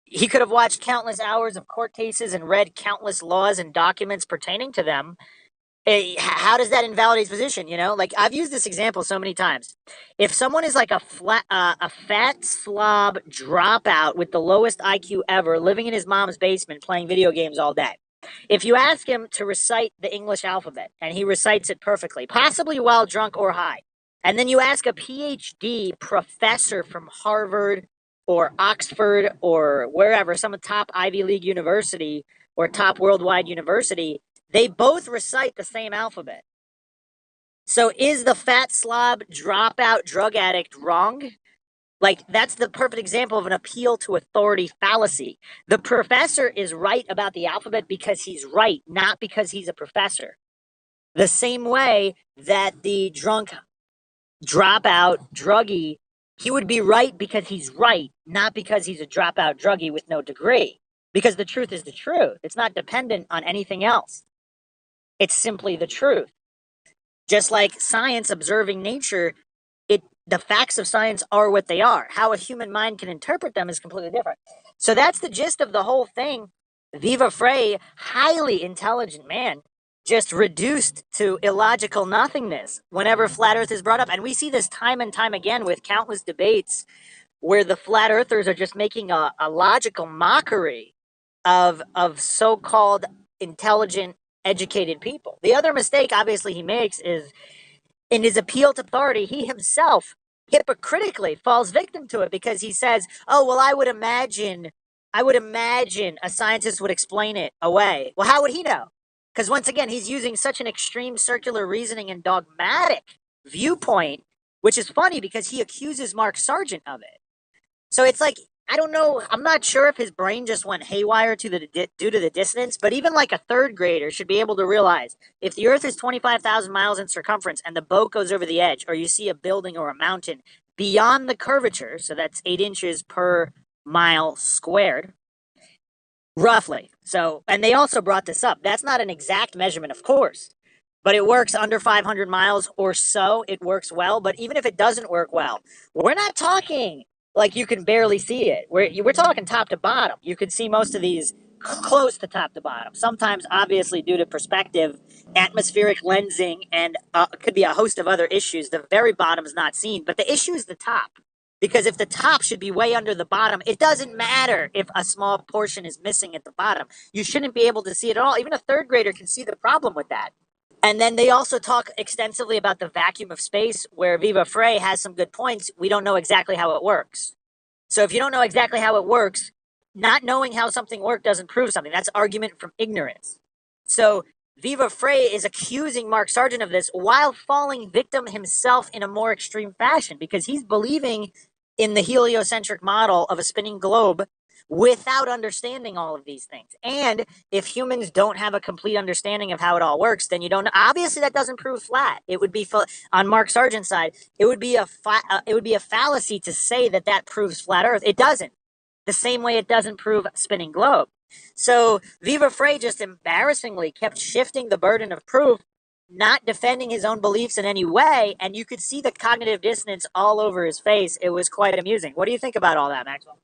He could have watched countless hours of court cases and read countless laws and documents pertaining to them. How does that invalidate his position? You know, like I've used this example so many times. If someone is like a fat slob dropout with the lowest IQ ever, living in his mom's basement playing video games all day, if you ask him to recite the English alphabet and he recites it perfectly, possibly while drunk or high, and then you ask a PhD professor from Harvard or Oxford or wherever, some top Ivy League university or top worldwide university, they both recite the same alphabet. So is the fat slob dropout drug addict wrong? Like, that's the perfect example of an appeal to authority fallacy. The professor is right about the alphabet because he's right, not because he's a professor. The same way that the drunk dropout druggie, he would be right because he's right, not because he's a dropout druggie with no degree. Because the truth is the truth. It's not dependent on anything else. It's simply the truth. Just like science observing nature, the facts of science are what they are. How a human mind can interpret them is completely different. So that's the gist of the whole thing. Viva Frey, highly intelligent man, just reduced to illogical nothingness whenever flat Earth is brought up. And we see this time and time again with countless debates where the flat earthers are just making a logical mockery of so-called intelligent, educated people. The other mistake, obviously, he makes is in his appeal to authority, he himself hypocritically falls victim to it because he says, "Oh, well, I would imagine a scientist would explain it away." Well, how would he know? Because once again, he's using such an extreme circular reasoning and dogmatic viewpoint, which is funny because he accuses Mark Sargent of it. So it's like I don't know. I'm not sure if his brain just went haywire due to the dissonance. But even like a third grader should be able to realize if the Earth is 25,000 miles in circumference and the boat goes over the edge, or you see a building or a mountain beyond the curvature, so that's 8 inches per mile squared, roughly. So, and they also brought this up. That's not an exact measurement, of course, but it works under 500 miles or so. It works well. But even if it doesn't work well, we're not talking like you can barely see it. We're talking top to bottom. You can see most of these close to top to bottom. Sometimes, obviously, due to perspective, atmospheric lensing, and could be a host of other issues. The very bottom is not seen, but the issue is the top. Because if the top should be way under the bottom, it doesn't matter if a small portion is missing at the bottom. You shouldn't be able to see it at all. Even a third grader can see the problem with that. And then they also talk extensively about the vacuum of space, where Viva Frey has some good points. We don't know exactly how it works. So if you don't know exactly how it works, not knowing how something works doesn't prove something. That's argument from ignorance. So Viva Frey is accusing Mark Sargent of this while falling victim himself in a more extreme fashion because he's believing in the heliocentric model of a spinning globe without understanding all of these things. And if humans don't have a complete understanding of how it all works, then you don't. Obviously, that doesn't prove flat. It would be on Mark Sargent's side. It would be a fallacy to say that that proves flat Earth. It doesn't. The same way it doesn't prove spinning globe. So Viva Frey just embarrassingly kept shifting the burden of proof, not defending his own beliefs in any way, and you could see the cognitive dissonance all over his face. It was quite amusing. What do you think about all that, Maxwell?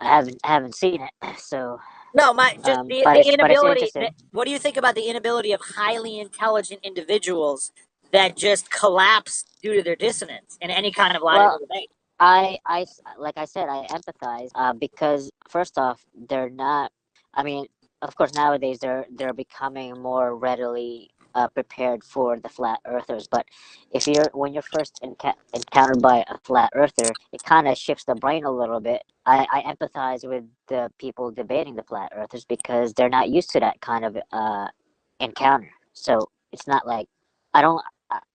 I haven't seen it, so No, my just but the it's inability. interesting. What do you think about the inability of highly intelligent individuals that just collapse due to their dissonance in any kind of logical Well, debate? like I said, I empathize because first off, they're not. I mean, of course, nowadays they're becoming more readily prepared for the flat earthers. But if you're when you're first encountered by a flat earther, it kind of shifts the brain a little bit. I empathize with the people debating the flat earthers because they're not used to that kind of encounter. So it's not like I don't.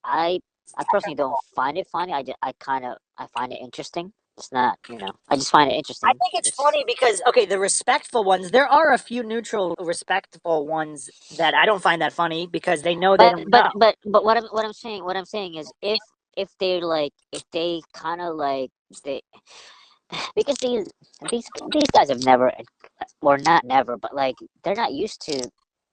I I personally don't find it funny. I find it interesting. It's not, I just find it I interesting. think it's It's funny because okay, the respectful ones. There are a few neutral, respectful ones that I don't find that funny because they know they but don't but know. but but what I'm saying is if they like if they kind of like they because these guys have never or not never but like they're not used to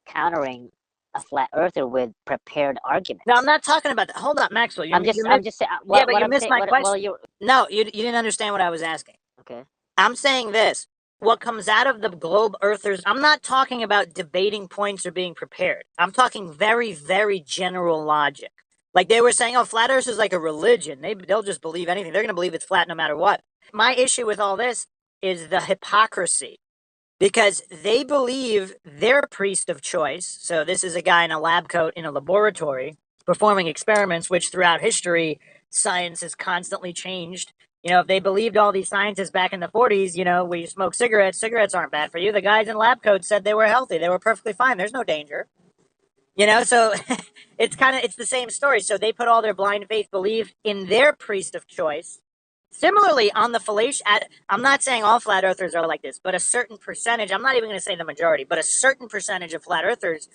countering a flat earther with prepared No, I'm arguments. not talking about that. Hold on, Maxwell. I'm just saying Yeah, what but what you I'm missed saying my what well question. you're No, you didn't understand what I was asking. okay. I'm saying this. What comes out of the globe earthers, I'm not talking about debating points or being prepared. I'm talking very, very general logic. Like they were saying, oh, flat earth is like a religion. They'll just believe anything. They're going to believe it's flat no matter what. My issue with all this is the hypocrisy because they believe their priest of choice. So this is a guy in a lab coat in a laboratory performing experiments, which throughout history, science has constantly changed. If they believed all these scientists back in the 40s, where you smoke cigarettes, cigarettes aren't bad for you. The guys in lab coats said they were healthy. They were perfectly fine. There's no danger. So it's the same story. So they put all their blind faith belief in their priest of choice. Similarly, on the fallacious, I'm not saying all flat earthers are like this, but a certain percentage, I'm not even going to say the majority, but a certain percentage of flat earthers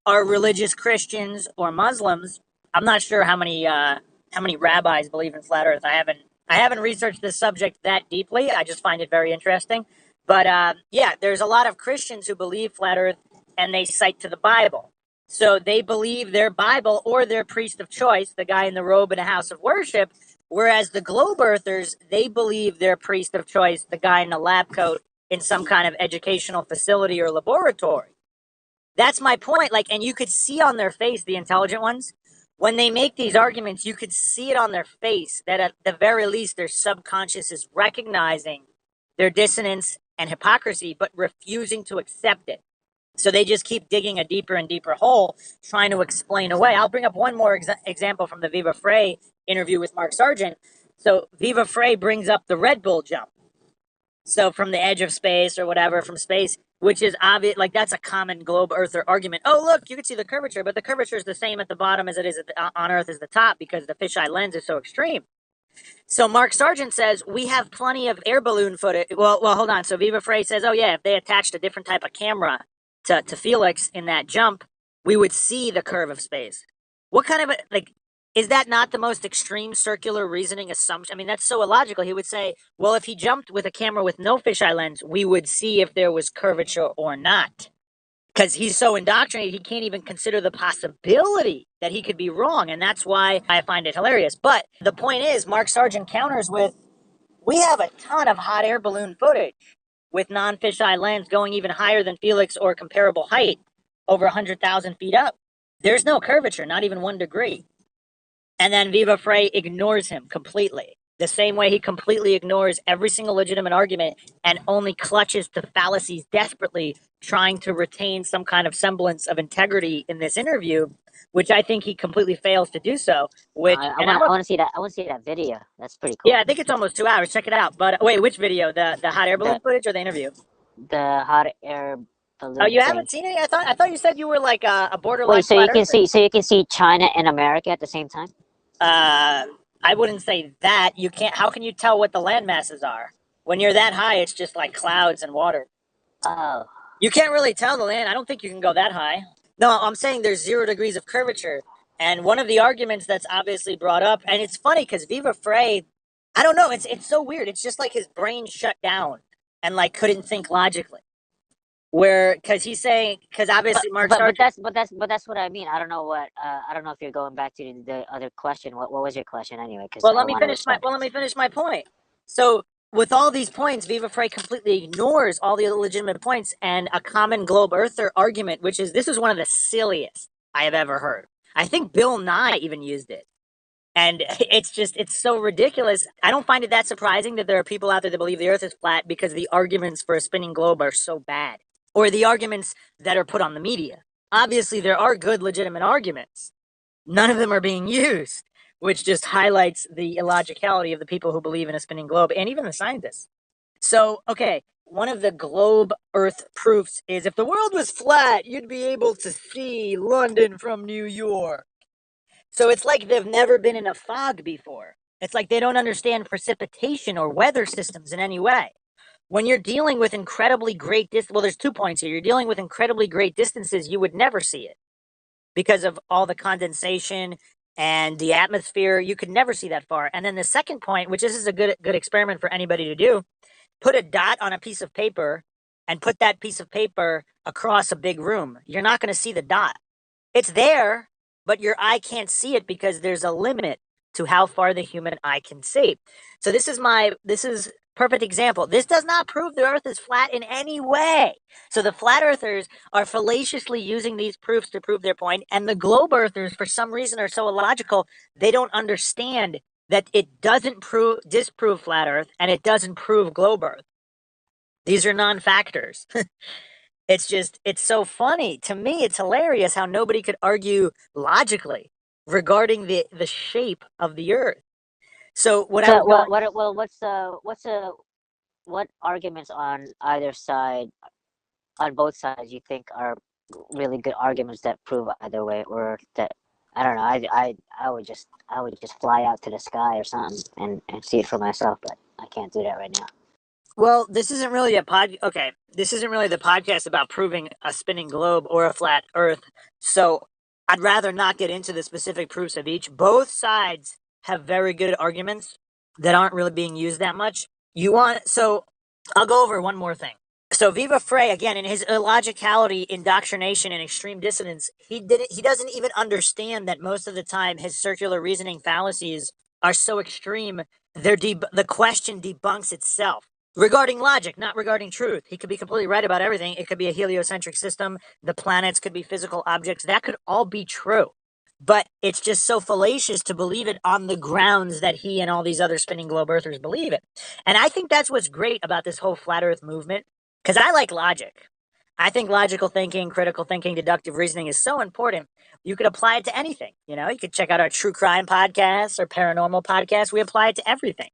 are religious Christians or Muslims. I'm not sure how many rabbis believe in flat Earth. I haven't researched this subject that deeply. I just find it very interesting. But yeah, there's a lot of Christians who believe flat Earth, and they cite to the Bible. So they believe their Bible or their priest of choice, the guy in the robe in a house of worship, whereas the globe earthers, they believe their priest of choice, the guy in a lab coat in some kind of educational facility or laboratory. That's my point. Like, and you could see on their face, the intelligent ones, when they make these arguments, you could see it on their face that at the very least their subconscious is recognizing their dissonance and hypocrisy, but refusing to accept it. So they just keep digging a deeper and deeper hole, trying to explain away. I'll bring up one more example from the Viva Frey interview with Mark Sargent. So Viva Frey brings up the Red Bull jump. So from the edge of space or whatever, from space, which is obvious, like that's a common globe earther argument. Oh, look, you can see the curvature, but the curvature is the same at the bottom as it is on Earth as the top because the fisheye lens is so extreme. So Mark Sargent says we have plenty of air balloon footage. Well, hold on. So Viva Frey says, oh yeah, if they attached a different type of camera to Felix in that jump, we would see the curve of space. What kind of like is that not the most extreme circular reasoning assumption? I mean, that's so illogical. He would say, well, if he jumped with a camera with no fisheye lens, we would see if there was curvature or not. Because he's so indoctrinated, he can't even consider the possibility that he could be wrong. And that's why I find it hilarious. But the point is, Mark Sargent counters with, we have a ton of hot air balloon footage with non-fisheye lens going even higher than Felix or comparable height, over 100,000 feet up. There's no curvature, not even 1 degree. And then Viva Frey ignores him completely. The same way he completely ignores every single legitimate argument and only clutches to fallacies desperately, trying to retain some kind of semblance of integrity in this interview, which I think he completely fails to do so. Which I want to see that. I want to see that video. That's pretty cool. Yeah, I think it's almost 2 hours. Check it out. But wait, which video? The hot air balloon footage or the interview? The hot air balloon. Oh, you thing. haven't seen it? I thought you said you were like a borderline. Wait, so you can see China and America at the same time? I wouldn't say that. You can't. How can you tell what the land masses are when you're that high? It's just like clouds and water. Oh, You can't really tell the land. I don't think you can go that high. No, I'm saying there's 0 degrees of curvature. And one of the arguments that's obviously brought up, and it's funny because Viva Frey, I don't know, it's so weird. It's just like his brain shut down and like couldn't think logically. Where because he's saying because obviously Mark Sargent, but that's what I mean. I don't know what I don't know if you're going back to the other question. What was your question anyway? well, let me finish my point. So with all these points, Viva Frey completely ignores all the legitimate points and a common globe earther argument, which is this is one of the silliest I have ever heard. I think Bill Nye even used it. And it's so ridiculous. I don't find it that surprising that there are people out there that believe the earth is flat because the arguments for a spinning globe are so bad. Or the arguments that are put on the media. Obviously, there are good, legitimate arguments. None of them are being used, which just highlights the illogicality of the people who believe in a spinning globe and even the scientists. So, okay, one of the globe Earth proofs is if the world was flat, you'd be able to see London from New York. So it's like they've never been in a fog before. It's like they don't understand precipitation or weather systems in any way. When you're dealing with incredibly great well, there's 2 points here. You're dealing with incredibly great distances, you would never see it because of all the condensation and the atmosphere. You could never see that far. And then the second point, which this is a good experiment for anybody to do, put a dot on a piece of paper and put that piece of paper across a big room. You're not going to see the dot. It's there, but your eye can't see it because there's a limit to how far the human eye can see. So this is perfect example. This does not prove the earth is flat in any way. So the flat earthers are fallaciously using these proofs to prove their point, and the globe earthers, for some reason, are so illogical, they don't understand that it doesn't disprove flat earth, and it doesn't prove globe earth. These are non-factors. It's so funny. To me, it's hilarious how nobody could argue logically regarding the shape of the earth. So what arguments on either side, on both sides, you think are really good arguments that prove either way, or that I don't know. I would just fly out to the sky or something and see it for myself, but I can't do that right now. Well, this isn't really this isn't really the podcast about proving a spinning globe or a flat earth. So I'd rather not get into the specific proofs of each. Both sides have very good arguments that aren't really being used that much. So I'll go over one more thing. So Viva Frey, again, in his illogicality, indoctrination, and extreme dissonance, he doesn't even understand that most of the time his circular reasoning fallacies are so extreme. The question debunks itself regarding logic, not regarding truth. He could be completely right about everything. It could be a heliocentric system. The planets could be physical objects. That could all be true. But it's just so fallacious to believe it on the grounds that he and all these other spinning globe earthers believe it. And I think that's what's great about this whole flat earth movement, because I like logic. I think logical thinking, critical thinking, deductive reasoning is so important. You could apply it to anything. You could check out our true crime podcasts or paranormal podcasts. We apply it to everything.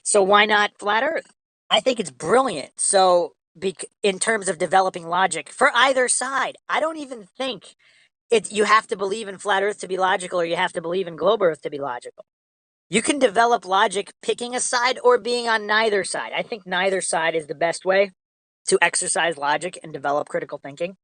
So why not flat earth? I think it's brilliant. So in terms of developing logic for either side, I don't even think you have to believe in flat earth to be logical, or you have to believe in globe earth to be logical. You can develop logic picking a side or being on neither side. I think neither side is the best way to exercise logic and develop critical thinking.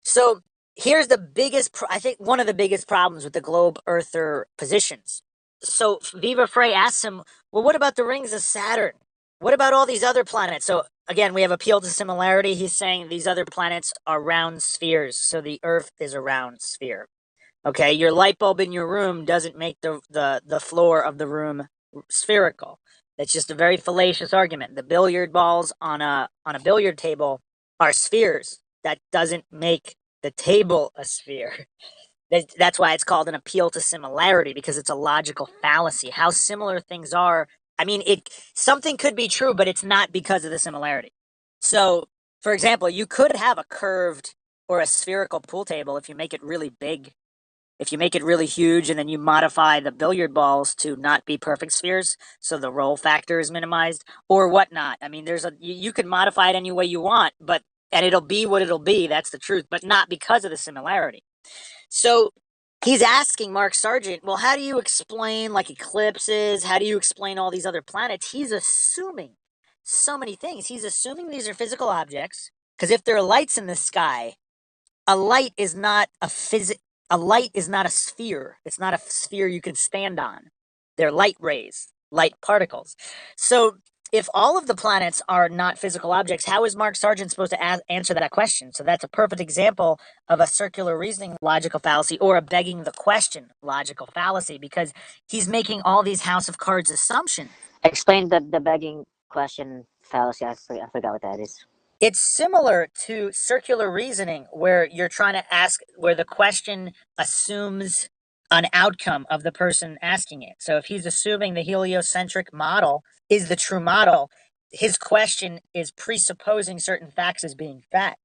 So here's the biggest, I think one of the biggest problems with the globe earther positions. So Viva Frey asks him, well, what about the rings of Saturn? What about all these other planets? So again, we have appeal to similarity. He's saying these other planets are round spheres. So the Earth is a round sphere. Okay, your light bulb in your room doesn't make the floor of the room spherical. That's just a very fallacious argument. The billiard balls on a billiard table are spheres. That doesn't make the table a sphere. That's why it's called an appeal to similarity, because it's a logical fallacy. How similar things are. I mean, something could be true, but it's not because of the similarity. So, for example, you could have a curved or a spherical pool table if you make it really big. If you make it really huge and then you modify the billiard balls to not be perfect spheres, so the roll factor is minimized or whatnot. I mean, you can modify it any way you want, and it'll be what it'll be. That's the truth, but not because of the similarity. So he's asking Mark Sargent, well, how do you explain like eclipses? How do you explain all these other planets? He's assuming so many things. He's assuming these are physical objects, because if there are lights in the sky, a light is not a sphere. It's not a sphere you can stand on. They're light rays, light particles. So if all of the planets are not physical objects, how is Mark Sargent supposed to answer that question? So that's a perfect example of a circular reasoning logical fallacy, or a begging the question logical fallacy, because he's making all these house of cards assumptions. Explain the begging question fallacy. I forgot what that is. It's similar to circular reasoning, where you're trying to ask, where the question assumes an outcome of the person asking it. So if he's assuming the heliocentric model is the true model, his question is presupposing certain facts as being fact.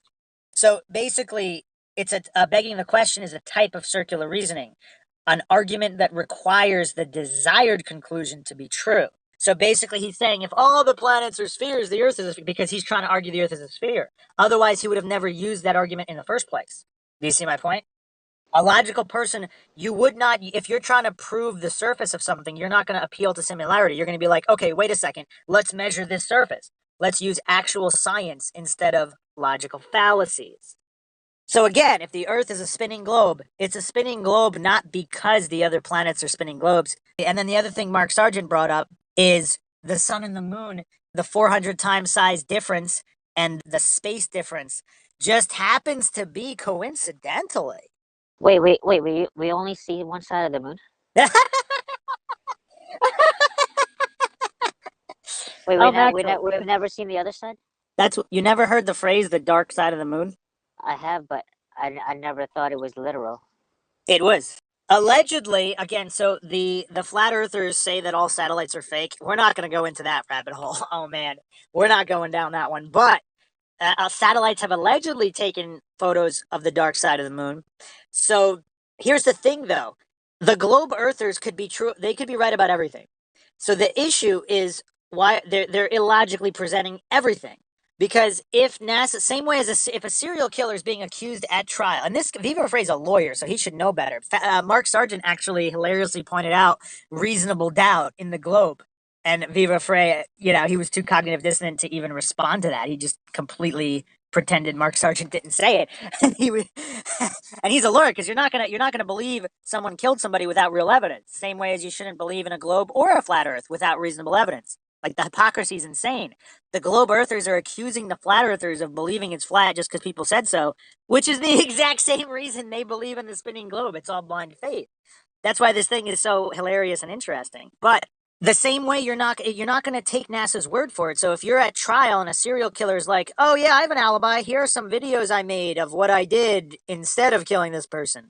So basically, it's a begging the question is a type of circular reasoning, an argument that requires the desired conclusion to be true. So basically, he's saying if all the planets are spheres, the Earth is a sphere, because he's trying to argue the Earth is a sphere. Otherwise, he would have never used that argument in the first place. Do you see my point? A logical person, you would not, if you're trying to prove the surface of something, you're not going to appeal to similarity. You're going to be like, okay, wait a second, let's measure this surface. Let's use actual science instead of logical fallacies. So again, if the Earth is a spinning globe, it's a spinning globe not because the other planets are spinning globes. And then the other thing Mark Sargent brought up is the sun and the moon, the 400 times size difference and the space difference just happens to be coincidentally. Wait. We only see one side of the moon. We've never seen the other side. You never heard the phrase "the dark side of the moon"? I have, but I never thought it was literal. It was. Allegedly, again, so the flat earthers say that all satellites are fake. We're not going to go into that rabbit hole. Oh man, we're not going down that one. But satellites have allegedly taken photos of the dark side of the moon. So here's the thing, though: the globe earthers could be true. They could be right about everything. So the issue is why they're illogically presenting everything. Because if NASA, same way as if a serial killer is being accused at trial, and this Viva Frey's a lawyer, so he should know better. Mark Sargent actually hilariously pointed out reasonable doubt in the Globe, and Viva Frey, he was too cognitive dissonant to even respond to that. He just completely pretended Mark Sargent didn't say it, and and he's a lawyer, because you're not gonna believe someone killed somebody without real evidence. Same way as you shouldn't believe in a globe or a flat Earth without reasonable evidence. Like, the hypocrisy is insane. The globe earthers are accusing the flat earthers of believing it's flat just because people said so, which is the exact same reason they believe in the spinning globe. It's all blind faith. That's why this thing is so hilarious and interesting. But the same way you're not going to take NASA's word for it. So if you're at trial and a serial killer is like, "Oh yeah, I have an alibi. Here are some videos I made of what I did instead of killing this person."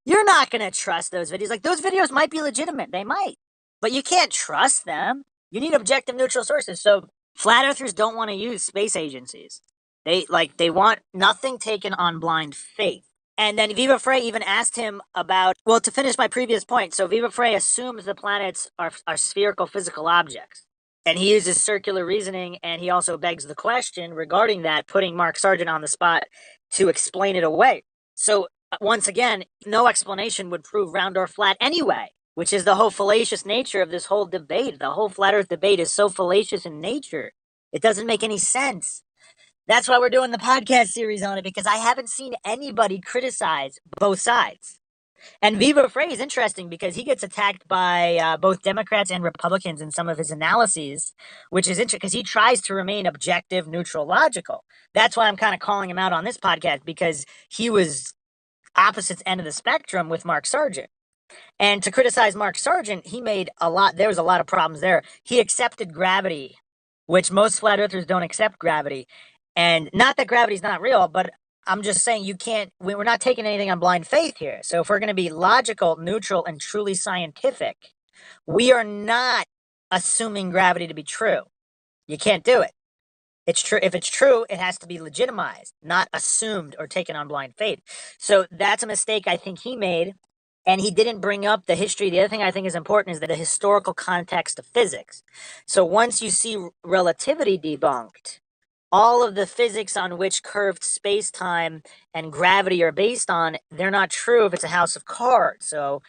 You're not going to trust those videos. Like, those videos might be legitimate. They might. But you can't trust them. You need objective neutral sources. So flat earthers don't want to use space agencies. They want nothing taken on blind faith. And then Viva Frey even asked him about, well, to finish my previous point, so Viva Frey assumes the planets are spherical physical objects. And he uses circular reasoning, and he also begs the question regarding that, putting Mark Sargent on the spot to explain it away. So, once again, no explanation would prove round or flat anyway, which is the whole fallacious nature of this whole debate. The whole flat earth debate is so fallacious in nature. It doesn't make any sense. That's why we're doing the podcast series on it, because I haven't seen anybody criticize both sides. And Viva Frey is interesting because he gets attacked by both Democrats and Republicans in some of his analyses, which is interesting because he tries to remain objective, neutral, logical. That's why I'm kind of calling him out on this podcast, because he was opposite end of the spectrum with Mark Sargent. And to criticize Mark Sargent, there was a lot of problems there. He accepted gravity, which most flat earthers don't accept gravity. And not that gravity's not real, but I'm just saying we're not taking anything on blind faith here. So if we're going to be logical, neutral, and truly scientific, we are not assuming gravity to be true. You can't do it. It's true. If it's true, it has to be legitimized, not assumed or taken on blind faith. So that's a mistake I think he made. And he didn't bring up the history. The other thing I think is important is the historical context of physics. So once you see relativity debunked, all of the physics on which curved space-time and gravity are based on, they're not true if it's a house of cards. So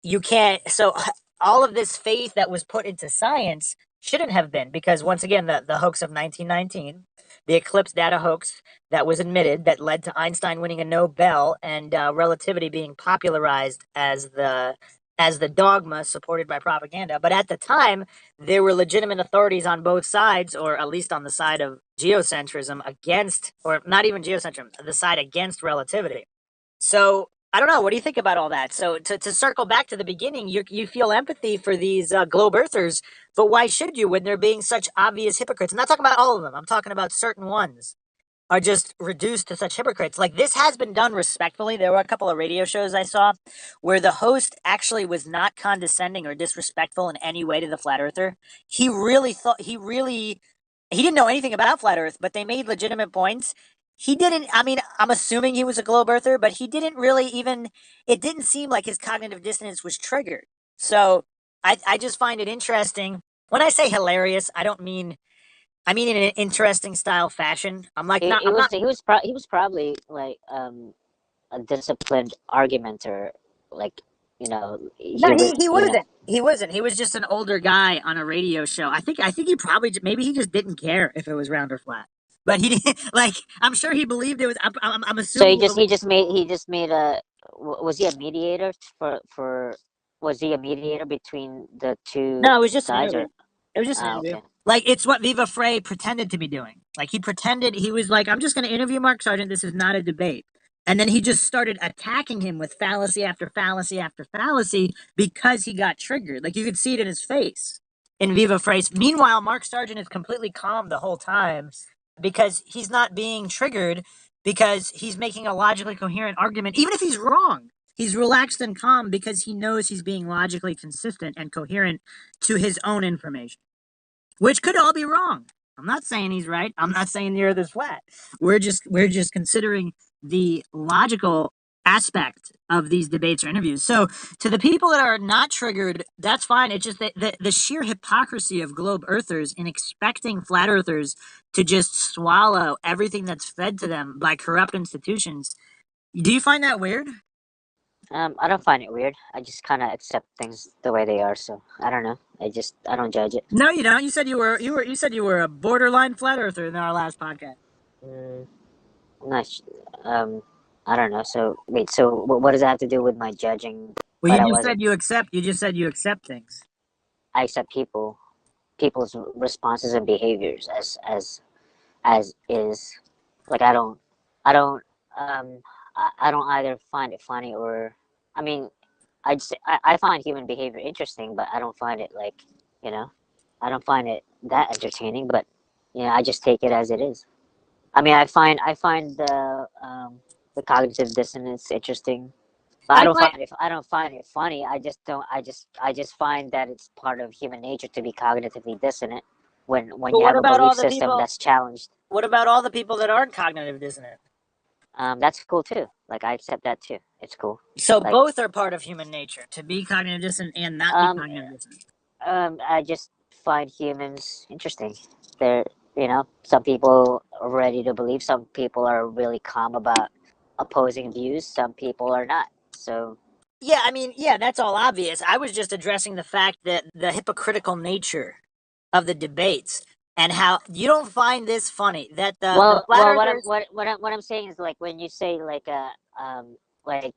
you can't, so all of this faith that was put into science shouldn't have been, because once again, the hoax of 1919, the eclipse data hoax that was admitted that led to Einstein winning a Nobel and relativity being popularized as the dogma supported by propaganda. But at the time, there were legitimate authorities on both sides, or at least on the side of geocentrism against, or not even geocentrism, the side against relativity. So I don't know. What do you think about all that? So to circle back to the beginning, you feel empathy for these globe earthers, but why should you when they're being such obvious hypocrites? I'm not talking about all of them. I'm talking about certain ones are just reduced to such hypocrites. Like, this has been done respectfully. There were a couple of radio shows I saw where the host actually was not condescending or disrespectful in any way to the flat earther. He didn't know anything about flat earth, but they made legitimate points. He didn't, I mean, I'm assuming he was a globe earther, but he didn't really even, it didn't seem like his cognitive dissonance was triggered. So I just find it interesting. When I say hilarious, I mean in an interesting style fashion. I'm like, not, He I'm was not, he was probably like a disciplined argumenter, like no, he was he wasn't. He wasn't. He was just an older guy on a radio show. I think he probably, maybe he just didn't care if it was round or flat. But he didn't, like, I'm sure he believed it was, I'm So assuming he believed. he just made a was he a mediator for was he a mediator between the two No, it was just an sides interview. or It was just an interview. okay. Like, it's what Viva Frey pretended to be doing. Like, he pretended, he was like, "I'm just going to interview Mark Sargent. This is not a debate." And then he just started attacking him with fallacy after fallacy after fallacy because he got triggered. Like, you could see it in his face in Viva Frey's. Meanwhile, Mark Sargent is completely calm the whole time because he's not being triggered, because he's making a logically coherent argument, even if he's wrong. He's relaxed and calm because he knows he's being logically consistent and coherent to his own information, which could all be wrong. I'm not saying he's right. I'm not saying the earth is flat. We're just considering the logical aspect of these debates or interviews. So to the people that are not triggered, that's fine. It's just that the sheer hypocrisy of globe earthers in expecting flat earthers to just swallow everything that's fed to them by corrupt institutions. Do you find that weird? I don't find it weird. I just kind of accept things the way they are. So I don't know. I don't judge it. No, you don't. You said you were a borderline flat earther in our last podcast. Mm, I'm not. Um, I don't know. So wait. So what does that have to do with my judging? Well, But you I just wasn't. said you accept. You just said you accept things. I accept people. people's responses and behaviors as is. Like I don't um I don't either find it funny or I mean I find human behavior interesting, but I don't find it like, you know, I don't find it that entertaining, but I just take it as it is. I mean, I find the cognitive dissonance interesting, but I find. I don't find it funny. I just don't. I just find that it's part of human nature to be cognitively dissonant when But you what have a about all belief the system people? that's challenged. What about all the people that aren't cognitive dissonant? That's cool too. Like I accept that too. It's cool. So Like both are part of human nature, to be cognitive dissonant and not be um cognitive dissonant. I just find humans interesting. They're some people are ready to believe. Some people are really calm about opposing views. Some people are not. So Yeah, I mean, yeah, that's all obvious. I was just addressing the fact that the hypocritical nature of the debates and how you don't find this funny that the flat well, earthers. what I'm saying is like when you say like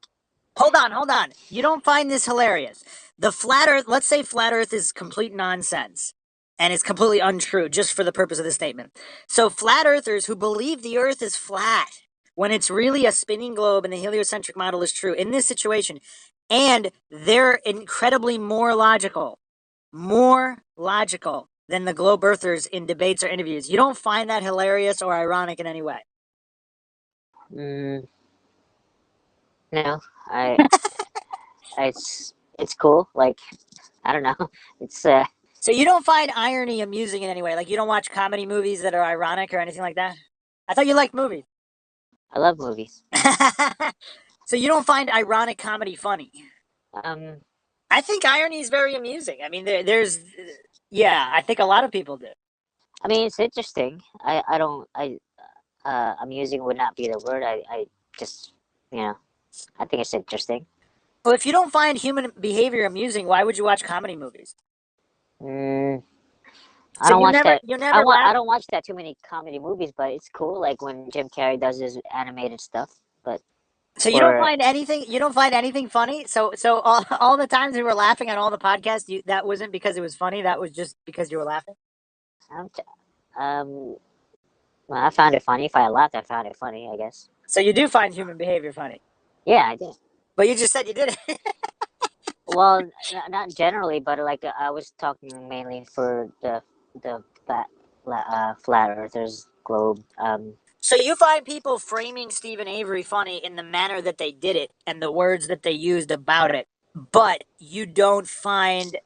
Hold on. You don't find this hilarious. The flat earth, let's say flat earth is complete nonsense and is completely untrue just for the purpose of this statement. So flat earthers who believe the earth is flat when it's really a spinning globe and the heliocentric model is true in this situation, and they're incredibly more logical than the globe earthers in debates or interviews. You don't find that hilarious or ironic in any way. mm, no, I it's cool. Like I don't know. It's So you don't find irony amusing in any way? Like you don't watch comedy movies that are ironic or anything like that? I thought you liked movies. I love movies. So you don't find ironic comedy funny? Um, I think irony is very amusing. I mean, yeah, I think a lot of people do. I mean it's interesting. I don't amusing would not be the word. I just you know I think it's interesting. Well, if you don't find human behavior amusing, why would you watch comedy movies? Mm, I So don't watch that. you never laugh. I don't watch that too many comedy movies, but it's cool. Like when Jim Carrey does his animated stuff. But So or you don't find anything funny. So all the times we were laughing on all the podcasts, that wasn't because it was funny. That was just because you were laughing. um, um, well, I found it funny. If I laughed, I found it funny. I guess. So you do find human behavior funny, Yeah, I did. but you just said you didn't. Well, not generally, but like I was talking mainly for the flat earthers globe. So you find people framing Stephen Avery funny in the manner that they did it and the words that they used about it, but you don't find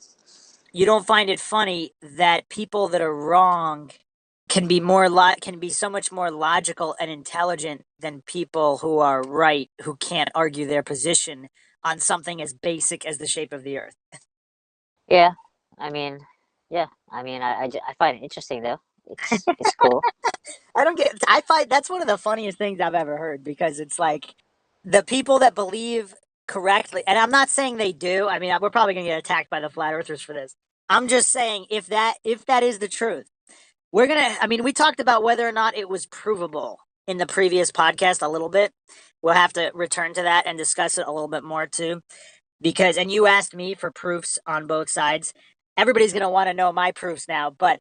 it funny that people that are wrong can be so much more logical and intelligent than people who are right who can't argue their position on something as basic as the shape of the earth. Yeah, I mean, yeah, I mean, I find it interesting though. It's cool. I find that's one of the funniest things I've ever heard because it's like the people that believe correctly, and I'm not saying they do. I mean, we're probably going to get attacked by the flat earthers for this. I'm just saying if that is the truth, I mean, we talked about whether or not it was provable in the previous podcast a little bit. We'll have to return to that and discuss it a little bit more too because and you asked me for proofs on both sides. Everybody's going to want to know my proofs now, but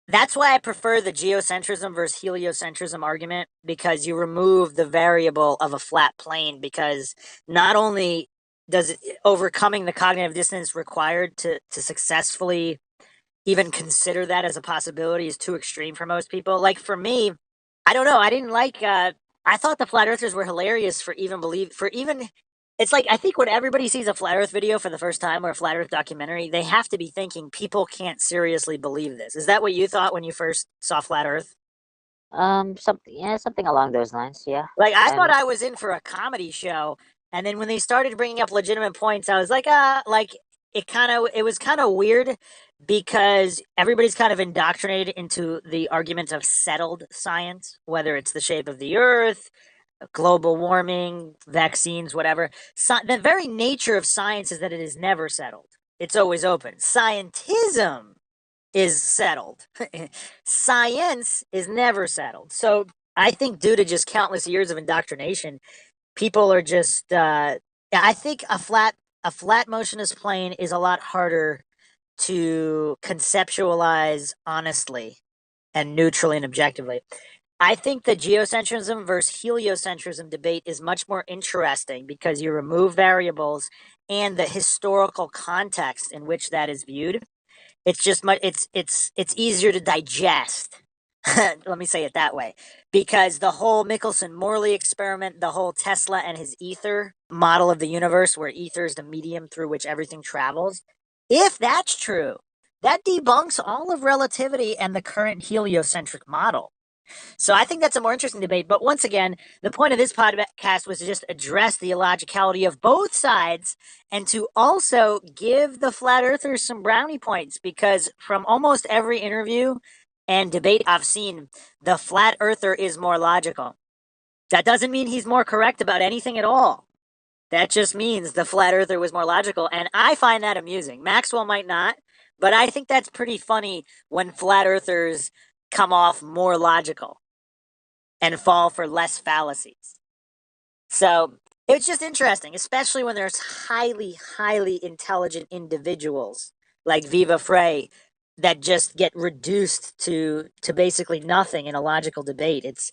that's why I prefer the geocentrism versus heliocentrism argument because you remove the variable of a flat plane because not only does overcoming the cognitive dissonance required to successfully even consider that as a possibility is too extreme for most people. Like for me, I don't know. I didn't like. I thought the flat earthers were hilarious for even. It's like I think when everybody sees a flat Earth video for the first time or a flat Earth documentary, they have to be thinking people can't seriously believe this. Is that what you thought when you first saw flat Earth? Something along those lines. Yeah. Like I thought And I was in for a comedy show, and then when they started bringing up legitimate points, I was like it was kind of weird because everybody's kind of indoctrinated into the argument of settled science, whether it's the shape of the Earth, global warming, vaccines, whatever. The very nature of science is that it is never settled. It's always open. Scientism is settled. Science is never settled. So I think due to just countless years of indoctrination, people are just I think a flat motionless plane is a lot harder to conceptualize honestly and neutrally and objectively. I think the geocentrism versus heliocentrism debate is much more interesting because you remove variables and the historical context in which that is viewed. It's just much it's easier to digest. Let me say it that way. Because the whole Michelson-Morley experiment, the whole Tesla and his ether model of the universe, where ether is the medium through which everything travels, if that's true, that debunks all of relativity and the current heliocentric model. So I think that's a more interesting debate. But once again, the point of this podcast was to just address the illogicality of both sides and to also give the flat earthers some brownie points, because from almost every interview and debate I've seen, the flat earther is more logical. That doesn't mean he's more correct about anything at all. That just means the flat earther was more logical. And I find that amusing. Maxwell might not, but I think that's pretty funny when flat earthers come off more logical and fall for less fallacies. So it's just interesting, especially when there's highly, highly intelligent individuals like Viva Frey that just get reduced to basically nothing in a logical debate. It's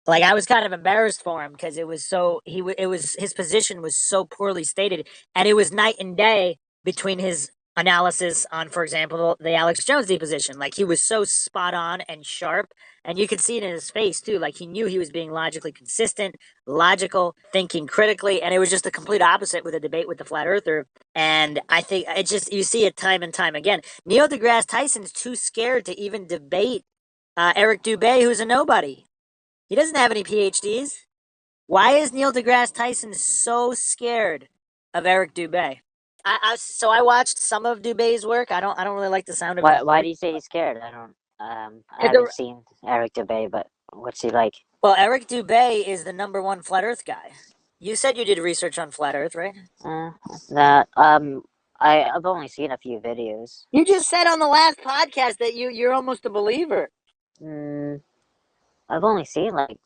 like I was kind of embarrassed for him because it was so his position was so poorly stated, and it was night and day between his analysis on, for example, the Alex Jones deposition. Like he was so spot on and sharp, and you could see it in his face too. Like he knew he was being logically consistent, logical, thinking critically, and it was just the complete opposite with a debate with the flat earther. And I think it just you see it time and time again. Neil deGrasse Tyson's too scared to even debate Eric Dubay, who's a nobody. He doesn't have any PhDs. Why is Neil deGrasse Tyson so scared of Eric Dubay? So I watched some of Dubay's work. I don't really like the sound of it. Why do you say he's scared? I haven't seen Eric Dubay, but what's he like? Well, Eric Dubay is the #1 flat Earth guy. You said you did research on flat Earth, right? I've only seen a few videos. You just said on the last podcast that you're almost a believer. I've only seen like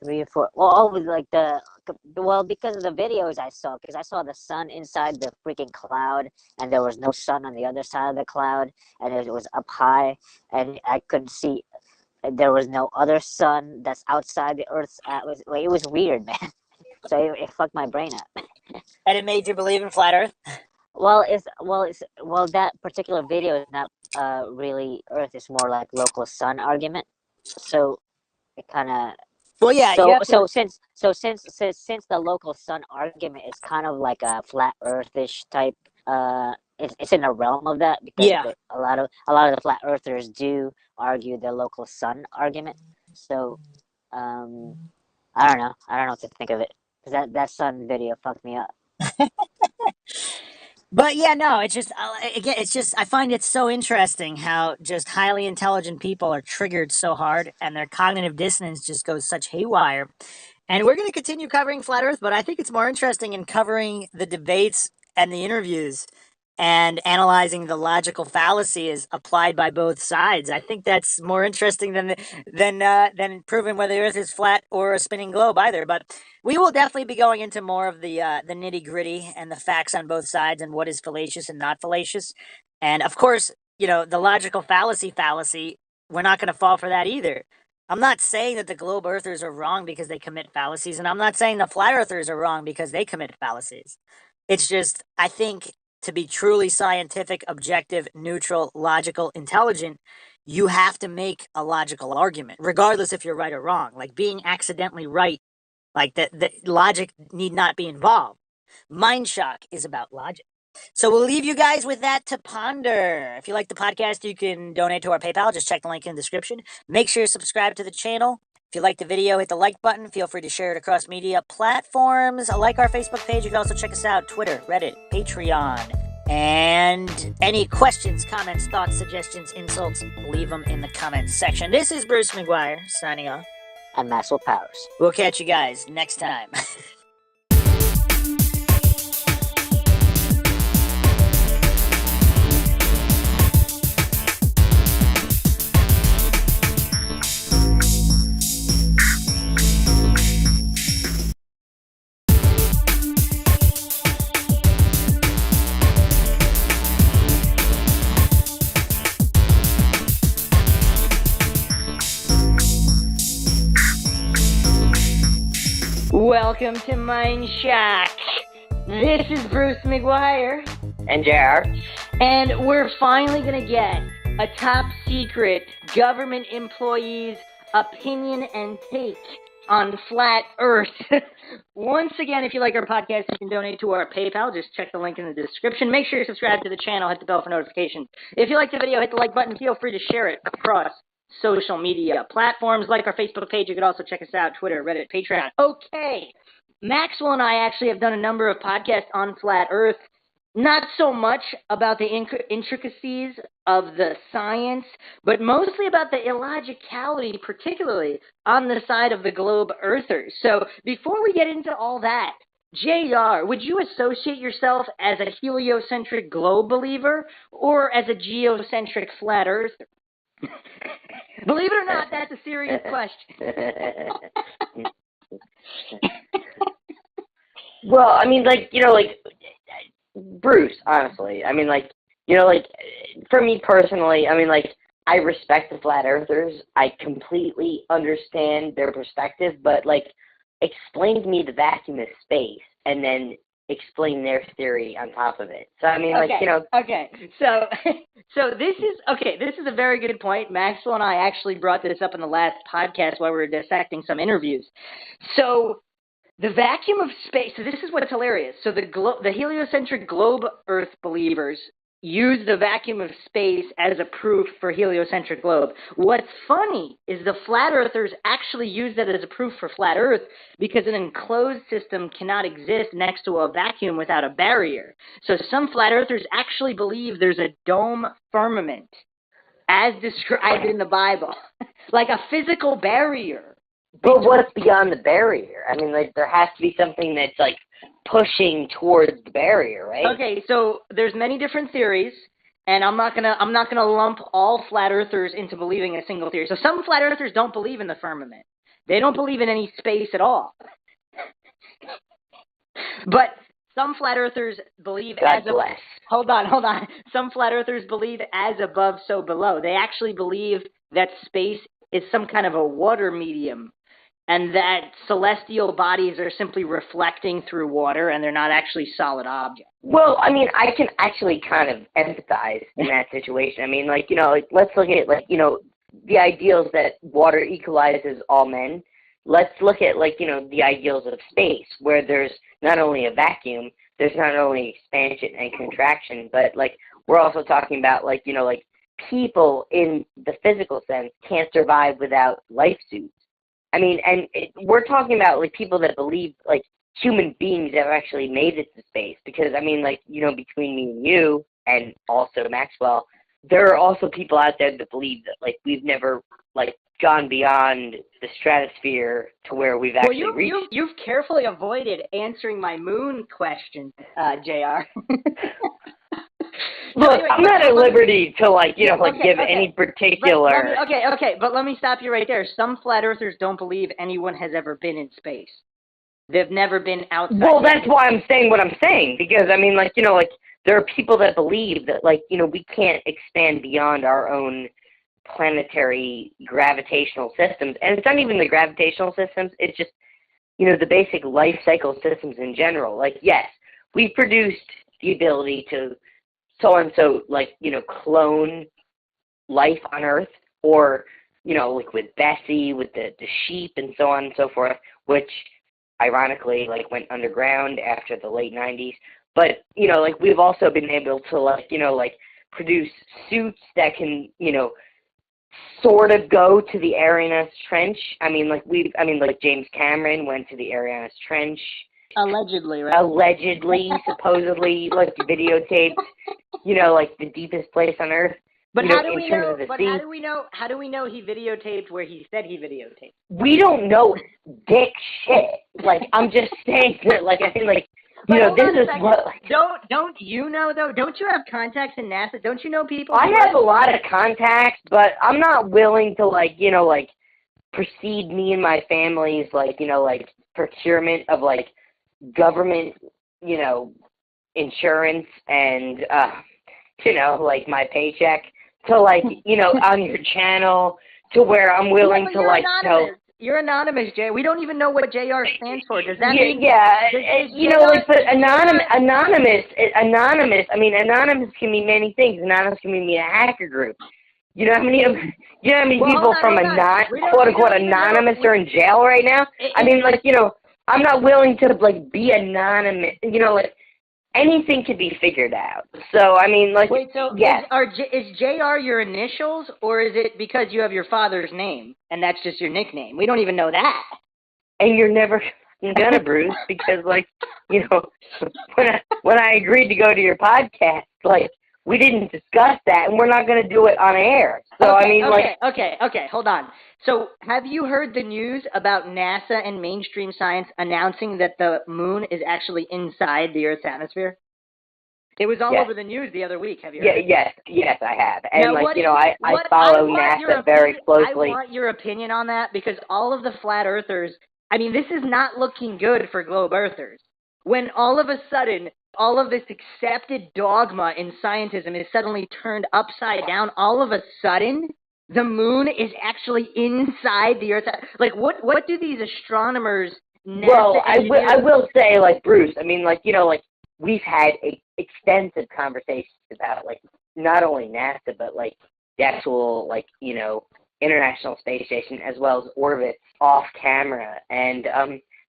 3 or 4. Well, because of the videos I saw, because I saw the sun inside the freaking cloud, and there was no sun on the other side of the cloud, and it was up high, and I couldn't see. There was no other sun that's outside the Earth's atmosphere. It was weird, man. So it fucked my brain up. And it made you believe in flat Earth? Well, that particular video is not really Earth. It's more like local sun argument. So it kind of. Well, yeah. Since the local sun argument is kind of like a flat Earthish type, it's in the realm of that, because a lot of the flat earthers do argue the local sun argument. So, I don't know what to think of it, because that sun video fucked me up. But yeah, no, it's just, again, I find it so interesting how just highly intelligent people are triggered so hard and their cognitive dissonance just goes such haywire. And we're going to continue covering Flat Earth, but I think it's more interesting in covering the debates and the interviews and analyzing the logical fallacies applied by both sides. I think that's more interesting than proving whether the Earth is flat or a spinning globe either. But we will definitely be going into more of the nitty gritty and the facts on both sides and what is fallacious and not fallacious. And of course, the logical fallacy, we're not going to fall for that either. I'm not saying that the globe earthers are wrong because they commit fallacies, and I'm not saying the flat earthers are wrong because they commit fallacies. It's just, I think, to be truly scientific, objective, neutral, logical, intelligent, you have to make a logical argument, regardless if you're right or wrong. Like being accidentally right, like the logic need not be involved. MINDSHOCK is about logic. So we'll leave you guys with that to ponder. If you like the podcast, you can donate to our PayPal. Just check the link in the description. Make sure you subscribe to the channel. If you like the video, hit the like button. Feel free to share it across media platforms. Like our Facebook page. You can also check us out, Twitter, Reddit, Patreon. And any questions, comments, thoughts, suggestions, insults, leave them in the comments section. This is Bruce McGuire, signing off. And Maxwell Powers. We'll catch you guys next time. welcome to MINDSHOCK. This is Bruce McGuire. And JR. And we're finally going to get a top secret government employee's opinion and take on flat Earth. Once again, if you like our podcast, you can donate to our PayPal. Just check the link in the description. Make sure you subscribe to the channel. Hit the bell for notifications. If you like the video, hit the like button. Feel free to share it across social media platforms like our Facebook page. You could also check us out, Twitter, Reddit, Patreon. Okay, Maxwell and I actually have done a number of podcasts on flat Earth. Not so much about the intricacies of the science, but mostly about the illogicality, particularly on the side of the globe earthers. So before we get into all that, JR, would you associate yourself as a heliocentric globe believer or as a geocentric flat earther? Believe it or not, that's a serious question. Well, I mean, like, you know, like, Bruce, honestly, I mean, like, you know, like, for me personally, I mean, like, I respect the flat earthers. I completely understand their perspective, but, like, explain to me the vacuum of space and then explain their theory on top of it. So, I mean, like, you know. Okay, so this is a very good point. Maxwell and I actually brought this up in the last podcast while we were dissecting some interviews. So the vacuum of space, so this is what's hilarious. So the heliocentric globe Earth believers use the vacuum of space as a proof for heliocentric globe. What's funny is the flat earthers actually use that as a proof for flat Earth because an enclosed system cannot exist next to a vacuum without a barrier. So some flat earthers actually believe there's a dome firmament as described in the Bible, like a physical barrier. But what's beyond the barrier? I mean, like, there has to be something that's, like, pushing towards the barrier, right? Okay, so there's many different theories, and I'm not gonna lump all flat earthers into believing a single theory. So some flat earthers don't believe in the firmament. They don't believe in any space at all. But some flat earthers believe Hold on. Some flat earthers believe as above, so below. They actually believe that space is some kind of a water medium, and that celestial bodies are simply reflecting through water, and they're not actually solid objects. Well, I mean, I can actually kind of empathize in that situation. I mean, like, you know, like, let's look at, like, you know, the ideals that water equalizes all men. Let's look at, like, you know, the ideals of space, where there's not only a vacuum, there's not only expansion and contraction, but, like, we're also talking about, like, you know, like, people in the physical sense can't survive without life suits. I mean, and we're talking about, like, people that believe, like, human beings have actually made it to space. Because, I mean, like, you know, between me and you, and also Maxwell, there are also people out there that believe that, like, we've never, like, gone beyond the stratosphere to where we've actually reached. You've carefully avoided answering my moon question, JR. Look, anyway, I'm not at liberty to, like, you know, like, give any particular... But let me stop you right there. Some flat earthers don't believe anyone has ever been in space. They've never been outside. Well, that's why I'm saying what I'm saying, because, I mean, like, you know, like, there are people that believe that, like, you know, we can't expand beyond our own planetary gravitational systems. And it's not even the gravitational systems, it's just, you know, the basic life cycle systems in general. Like, yes, we've produced the ability to so-and-so, like, you know, clone life on Earth, or, you know, like with Bessie, with the sheep and so on and so forth, which ironically, like, went underground after the late 90s. But, you know, like, we've also been able to, like, you know, like, produce suits that can, you know, sort of go to the Arianas Trench. I mean, like, James Cameron went to the Arianas Trench. Allegedly, right? Allegedly, supposedly, like, videotaped, you know, like, the deepest place on Earth. But how do we know? How do we know he videotaped where he said he videotaped? We don't know dick shit. Like, I'm just saying that, like, I think, like, you know, this is what... Like, don't you know, though? Don't you have contacts in NASA? Don't you know people? I have a lot of contacts, but I'm not willing to, like, you know, like, precede me and my family's, like, you know, like, procurement of, like, government, you know, insurance and, you know, like, my paycheck to, like, you know, on your channel to where I'm willing to, like, tell... You're anonymous, Jay. We don't even know what JR stands for. Does that mean? But anonymous. I mean, anonymous can mean many things. Anonymous can mean a hacker group. You know how many people from quote unquote anonymous are in jail right now? I mean, I'm not willing to be anonymous. Anything could be figured out. So I mean, wait. So yes. Is JR your initials, or is it because you have your father's name and that's just your nickname? We don't even know that. And you're never gonna, Bruce, because when I agreed to go to your podcast, we didn't discuss that, and we're not gonna do it on air. So okay, hold on. So have you heard the news about NASA and mainstream science announcing that the moon is actually inside the Earth's atmosphere? It was all over the news the other week. Have you heard? Yes, I have. And now, I follow NASA very closely. I want your opinion on that, because all of the flat earthers, I mean, this is not looking good for globe earthers. When all of a sudden, all of this accepted dogma in scientism is suddenly turned upside down, all of a sudden, the moon is actually inside the Earth. What do these astronomers? Well, I will say, Bruce. I mean, we've had extensive conversations about not only NASA but the actual International Space Station as well as orbit off camera. And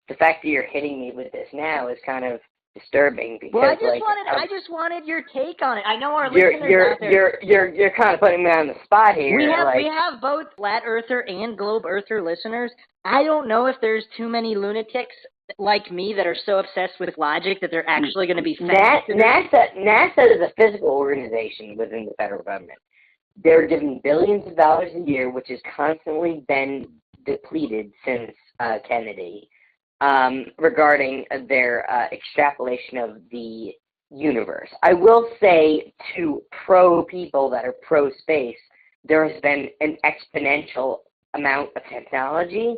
the fact that you're hitting me with this now is kind of disturbing, because I just wanted your take on it. I know our listeners out there. You're kind of putting me on the spot here. We have both flat earther and globe earther listeners. I don't know if there's too many lunatics like me that are so obsessed with logic that they're actually going to be NASA is a physical organization within the federal government. They're given billions of dollars a year, which has constantly been depleted since Kennedy. Regarding their extrapolation of the universe. I will say, to people that are pro-space, there has been an exponential amount of technology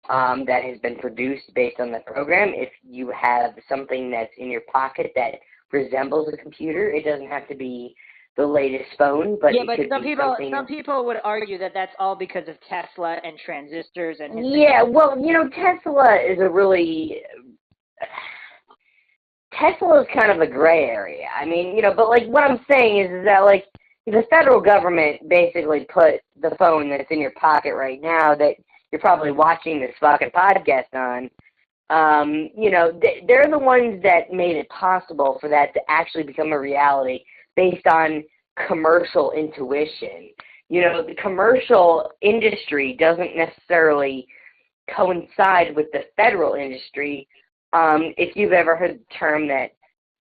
that has been produced based on the program. If you have something that's in your pocket that resembles a computer, it doesn't have to be the latest phone, but some people would argue that that's all because of Tesla and transistors and Tesla is Tesla is kind of a gray area. I mean, but what I'm saying is that the federal government basically put the phone that's in your pocket right now that you're probably watching this fucking podcast on. They're the ones that made it possible for that to actually become a reality based on commercial intuition. The commercial industry doesn't necessarily coincide with the federal industry. If you've ever heard the term that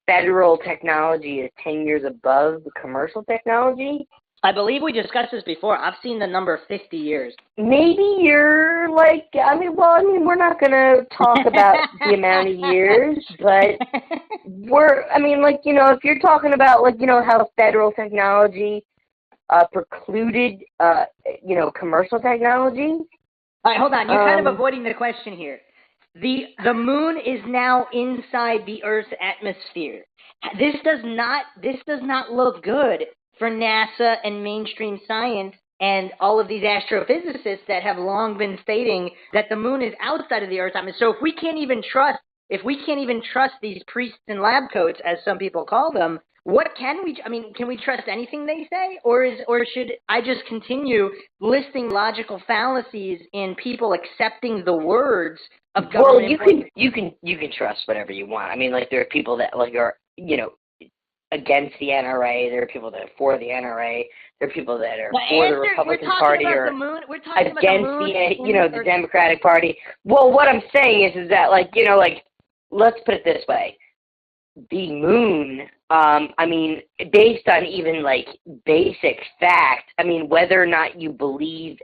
federal technology is 10 years above the commercial technology. I believe we discussed this before. I've seen the number 50 years. Maybe you're we're not going to talk about the amount of years, but if you're talking about, how federal technology precluded, commercial technology. All right, hold on. You're kind of avoiding the question here. The moon is now inside the Earth's atmosphere. This does not look good for NASA and mainstream science and all of these astrophysicists that have long been stating that the moon is outside of the Earth's atmosphere. So if we can't even trust these priests in lab coats, as some people call them, can we trust anything they say, or should I just continue listing logical fallacies in people accepting the words of government? Well, you can trust whatever you want. I mean, there are people that are against the NRA. There are people that are for the NRA. There are people that are for the Republican Party or against the Democratic Party. Well, what I'm saying is that let's put it this way: the moon. Based on even basic fact. Whether or not you believe.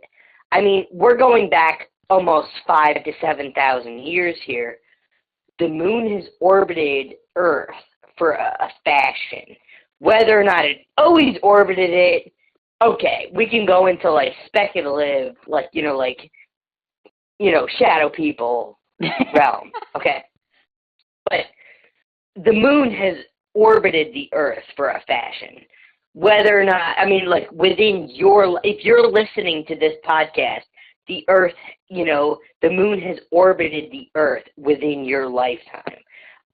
We're going back almost 5,000 to 7,000 years here. The moon has orbited Earth for a fashion. Whether or not it always orbited it, okay, we can go into speculative, shadow people realm, okay? But the moon has orbited the Earth for a fashion. Whether or not, if you're listening to this podcast, the Earth, the moon has orbited the Earth within your lifetime.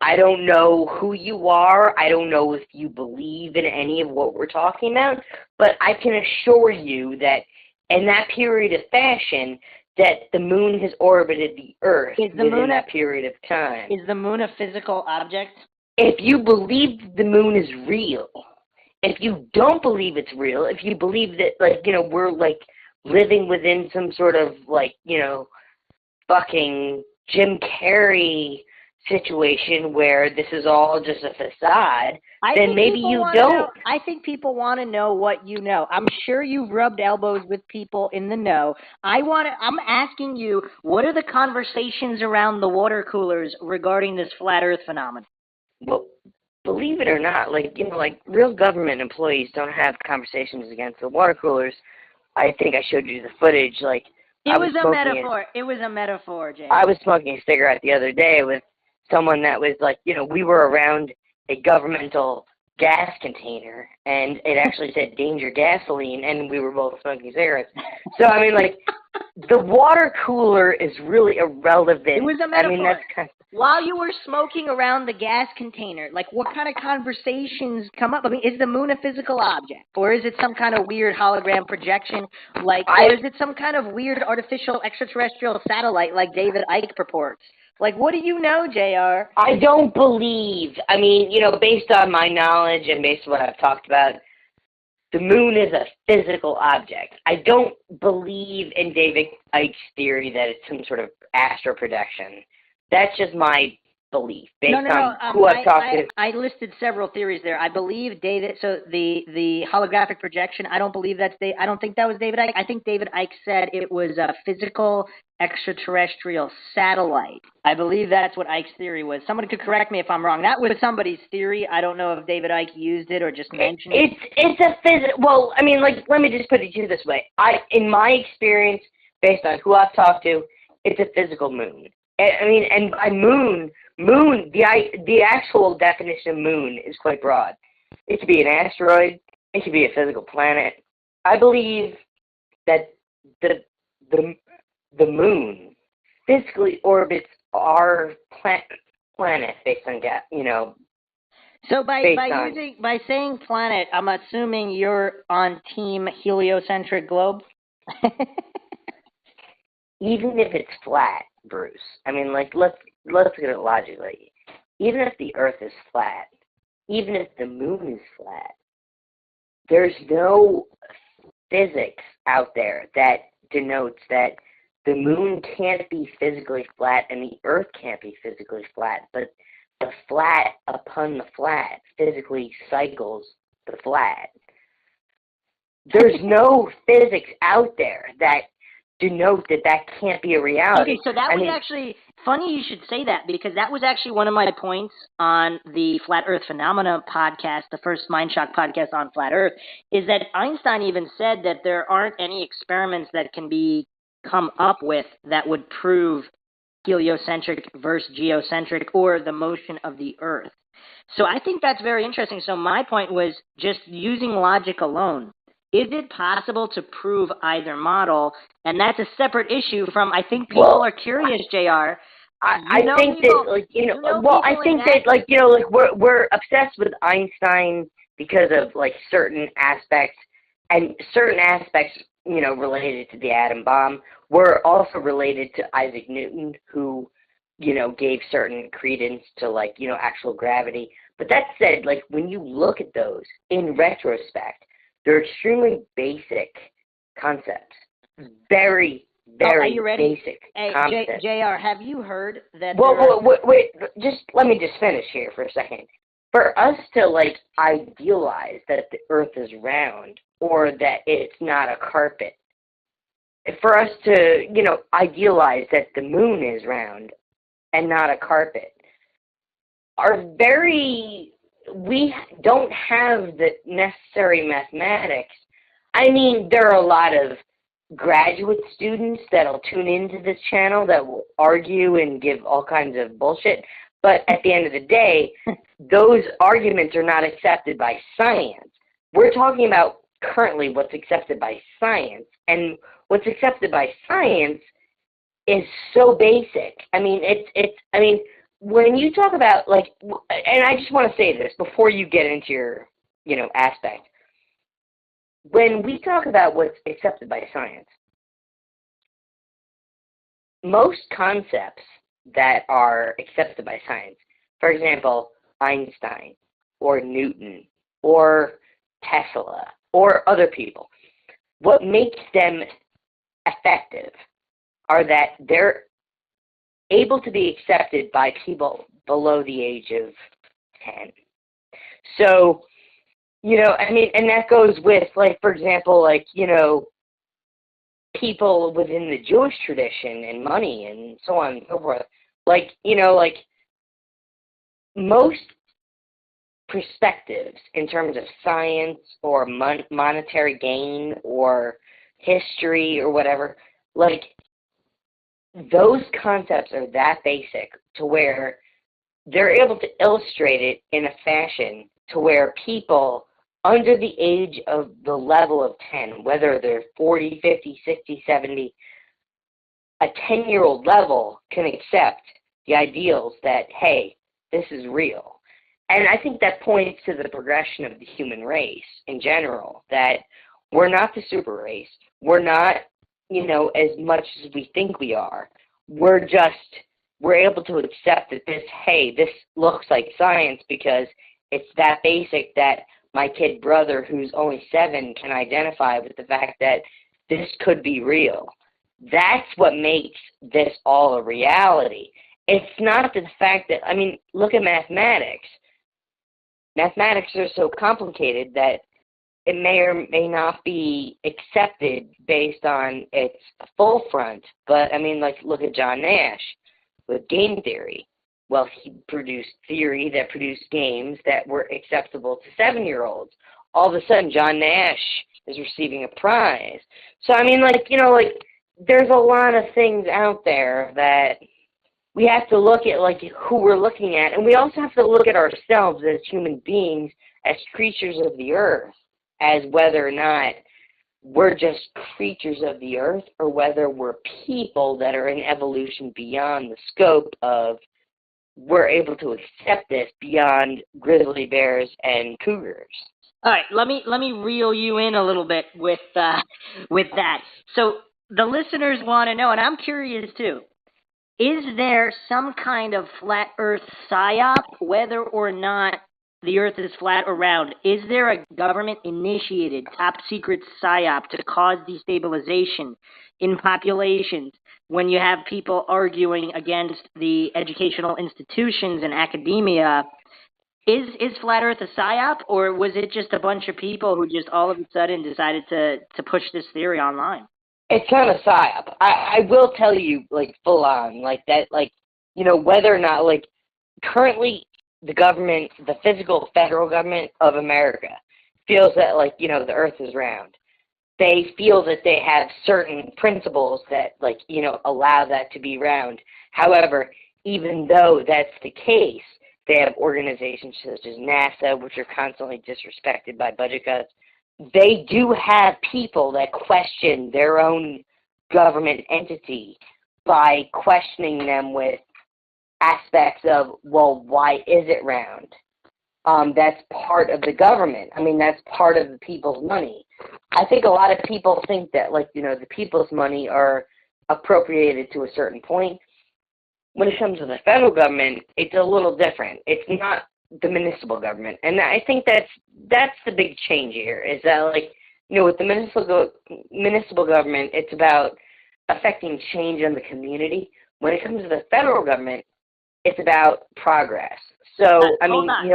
I don't know who you are. I don't know if you believe in any of what we're talking about, but I can assure you that in that period of fashion, that the moon has orbited the Earth within that period of time. Is the moon a physical object? If you believe the moon is real, if you don't believe it's real, if you believe that, we're, living within some sort of, fucking Jim Carrey situation where this is all just a facade, then maybe you don't. I think people want to know what you know. I'm sure you've rubbed elbows with people in the know. I'm asking you, what are the conversations around the water coolers regarding this flat Earth phenomenon? Well, believe it or not, real government employees don't have conversations against the water coolers. I think I showed you the footage. It was a metaphor. It was a metaphor, Jay. I was smoking a cigarette the other day with someone that was we were around a governmental gas container, and it actually said danger gasoline, and we were both smoking cigarettes. So, the water cooler is really irrelevant. It was a metaphor. That's kind of... While you were smoking around the gas container, what kind of conversations come up? Is the moon a physical object? Or is it some kind of weird hologram projection? Or is it some kind of weird artificial extraterrestrial satellite like David Icke purports? What do you know, JR? I don't believe, based on my knowledge and based on what I've talked about, the moon is a physical object. I don't believe in David Icke's theory that it's some sort of astral projection. That's just my belief based on who I've talked to. I listed several theories there. I believe the holographic projection, I don't believe I don't think that was David Icke. I think David Icke said it was a physical extraterrestrial satellite. I believe that's what Icke's theory was. Someone could correct me if I'm wrong. That was somebody's theory. I don't know if David Icke used it or just mentioned it. It's a well, let me just put it to you this way. In my experience, based on who I've talked to, it's a physical moon. And by moon, the actual definition of moon is quite broad. It could be an asteroid. It could be a physical planet. I believe that the moon physically orbits our planet based on So by saying planet, I'm assuming you're on team heliocentric globe. Even if it's flat, Bruce. Let's look at it logically. Even if the Earth is flat, even if the moon is flat, there's no physics out there that denotes that the moon can't be physically flat and the Earth can't be physically flat, but the flat upon the flat physically cycles the flat. There's no physics out there that denote that can't be a reality. Okay, so that was actually funny you should say that, because that was actually one of my points on the Flat Earth Phenomena podcast, the first MINDSHOCK podcast on Flat Earth, is that Einstein even said that there aren't any experiments that can be come up with that would prove heliocentric versus geocentric or the motion of the Earth. So I think that's very interesting. So my point was just using logic alone. Is it possible to prove either model? And that's a separate issue from, I think people are curious, JR. I think that we're obsessed with Einstein because of certain aspects, and certain aspects, related to the atom bomb were also related to Isaac Newton, who, gave certain credence to actual gravity. But that said, when you look at those in retrospect, they're extremely basic concepts. Very, very basic concepts. JR, have you heard that... Wait, let me just finish here for a second. For us to, idealize that the Earth is round or that it's not a carpet, for us to, idealize that the moon is round and not a carpet, we don't have the necessary mathematics. There are a lot of graduate students that'll tune into this channel that will argue and give all kinds of bullshit, but at the end of the day, those arguments are not accepted by science. We're talking about currently what's accepted by science, and what's accepted by science is so basic. I mean, I mean, when you talk about, like, and I just want to say this before you get into your, aspect. When we talk about what's accepted by science, most concepts that are accepted by science, for example, Einstein or Newton or Tesla or other people, what makes them effective are that they're able to be accepted by people below the age of 10. So, I mean, and that goes with, like, for example, like, people within the Jewish tradition and money and so on and so forth. Like, like most perspectives in terms of science or monetary gain or history or whatever, like, those concepts are that basic to where they're able to illustrate it in a fashion to where people under the age of the level of 10, whether they're 40, 50, 60, 70, a 10-year-old level can accept the ideals that, hey, this is real. And I think that points to the progression of the human race in general, that we're not the super race. We're not, as much as we think we are. We're able to accept that this looks like science because it's that basic that my kid brother, who's only 7, can identify with the fact that this could be real. That's what makes this all a reality. It's not the fact that, I mean, look at mathematics. Mathematics are so complicated that it may or may not be accepted based on its full front. But, I mean, like, look at John Nash with game theory. Well, he produced theory that produced games that were acceptable to 7-year-olds. All of a sudden, John Nash is receiving a prize. So, I mean, like, there's a lot of things out there that we have to look at, like, who we're looking at. And we also have to look at ourselves as human beings, as creatures of the earth, as whether or not we're just creatures of the earth or whether we're people that are in evolution beyond the scope of we're able to accept this beyond grizzly bears and cougars. All right, let me reel you in a little bit with that. So the listeners want to know, and I'm curious too, is there some kind of flat Earth psyop, whether or not the Earth is flat or round? Is there a government-initiated, top-secret psyop to cause destabilization in populations when you have people arguing against the educational institutions and academia? Is flat Earth a psyop, or was it just a bunch of people who just all of a sudden decided to push this theory online? It's not a psyop. I will tell you, like, full on, like, that, like, whether or not, like, currently the government, the physical federal government of America feels that, like, the earth is round. They feel that they have certain principles that, like, allow that to be round. However, even though that's the case, they have organizations such as NASA, which are constantly disrespected by budget cuts. They do have people that question their own government entity by questioning them with aspects of, well, why is it round? That's part of the government. I mean, that's part of the people's money. I think a lot of people think that, like, the people's money are appropriated to a certain point. When it comes to the federal government, it's a little different. It's not the municipal government. And I think that's the big change here, is that, like, with the municipal government, it's about affecting change in the community. When it comes to the federal government, it's about progress. So, hold on.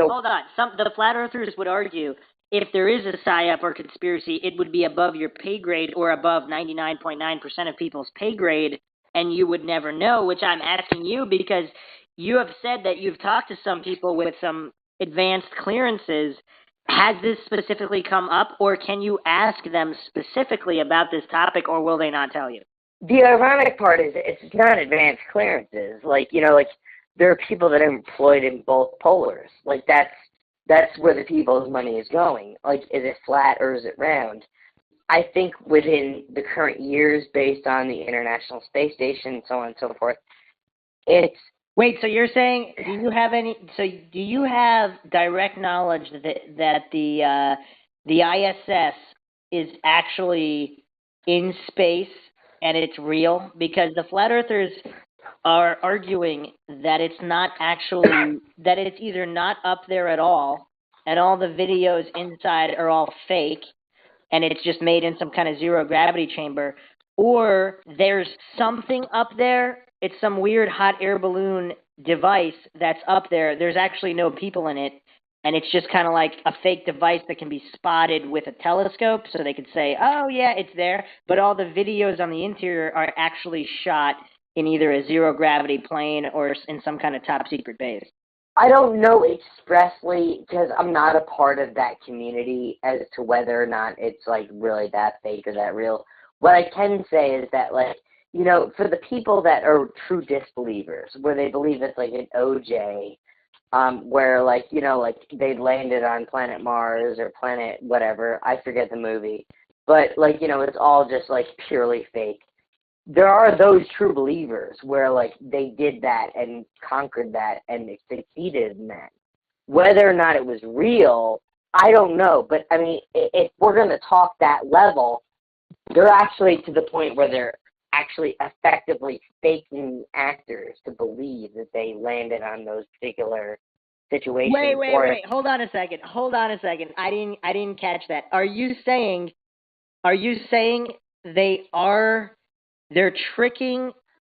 The flat earthers would argue if there is a psyop or conspiracy, it would be above your pay grade or above 99.9% of people's pay grade, and you would never know, which I'm asking you because you have said that you've talked to some people with some advanced clearances. Has this specifically come up, or can you ask them specifically about this topic, or will they not tell you? The ironic part is it's not advanced clearances. Like, like, there are people that are employed in both polars. Like, that's where the people's money is going. Like, is it flat or is it round? I think within the current years, based on the International Space Station and so on and so forth, it's... Wait, so you're saying, do you have direct knowledge that the ISS is actually in space and it's real? Because the flat earthers are arguing that it's not actually, that it's either not up there at all, and all the videos inside are all fake, and it's just made in some kind of zero gravity chamber, or there's something up there. It's some weird hot air balloon device that's up there. There's actually no people in it, and it's just kind of like a fake device that can be spotted with a telescope, so they could say, oh yeah, it's there, but all the videos on the interior are actually shot in either a zero gravity plane or in some kind of top secret base. I don't know expressly, because I'm not a part of that community, as to whether or not it's, like, really that fake or that real. What I can say is that, like, you know, for the people that are true disbelievers, where they believe it's like an OJ, where, like, you know, like, they landed on planet Mars or planet whatever, I forget the movie, but, like, you know, it's all just, like, purely fake. There are those true believers where, like, they did that and conquered that and succeeded in that. Whether or not it was real, I don't know. But, I mean, if we're going to talk that level, they're actually to the point where they're actually effectively faking actors to believe that they landed on those particular situations. Wait. Hold on a second. I didn't catch that. Are you saying they're tricking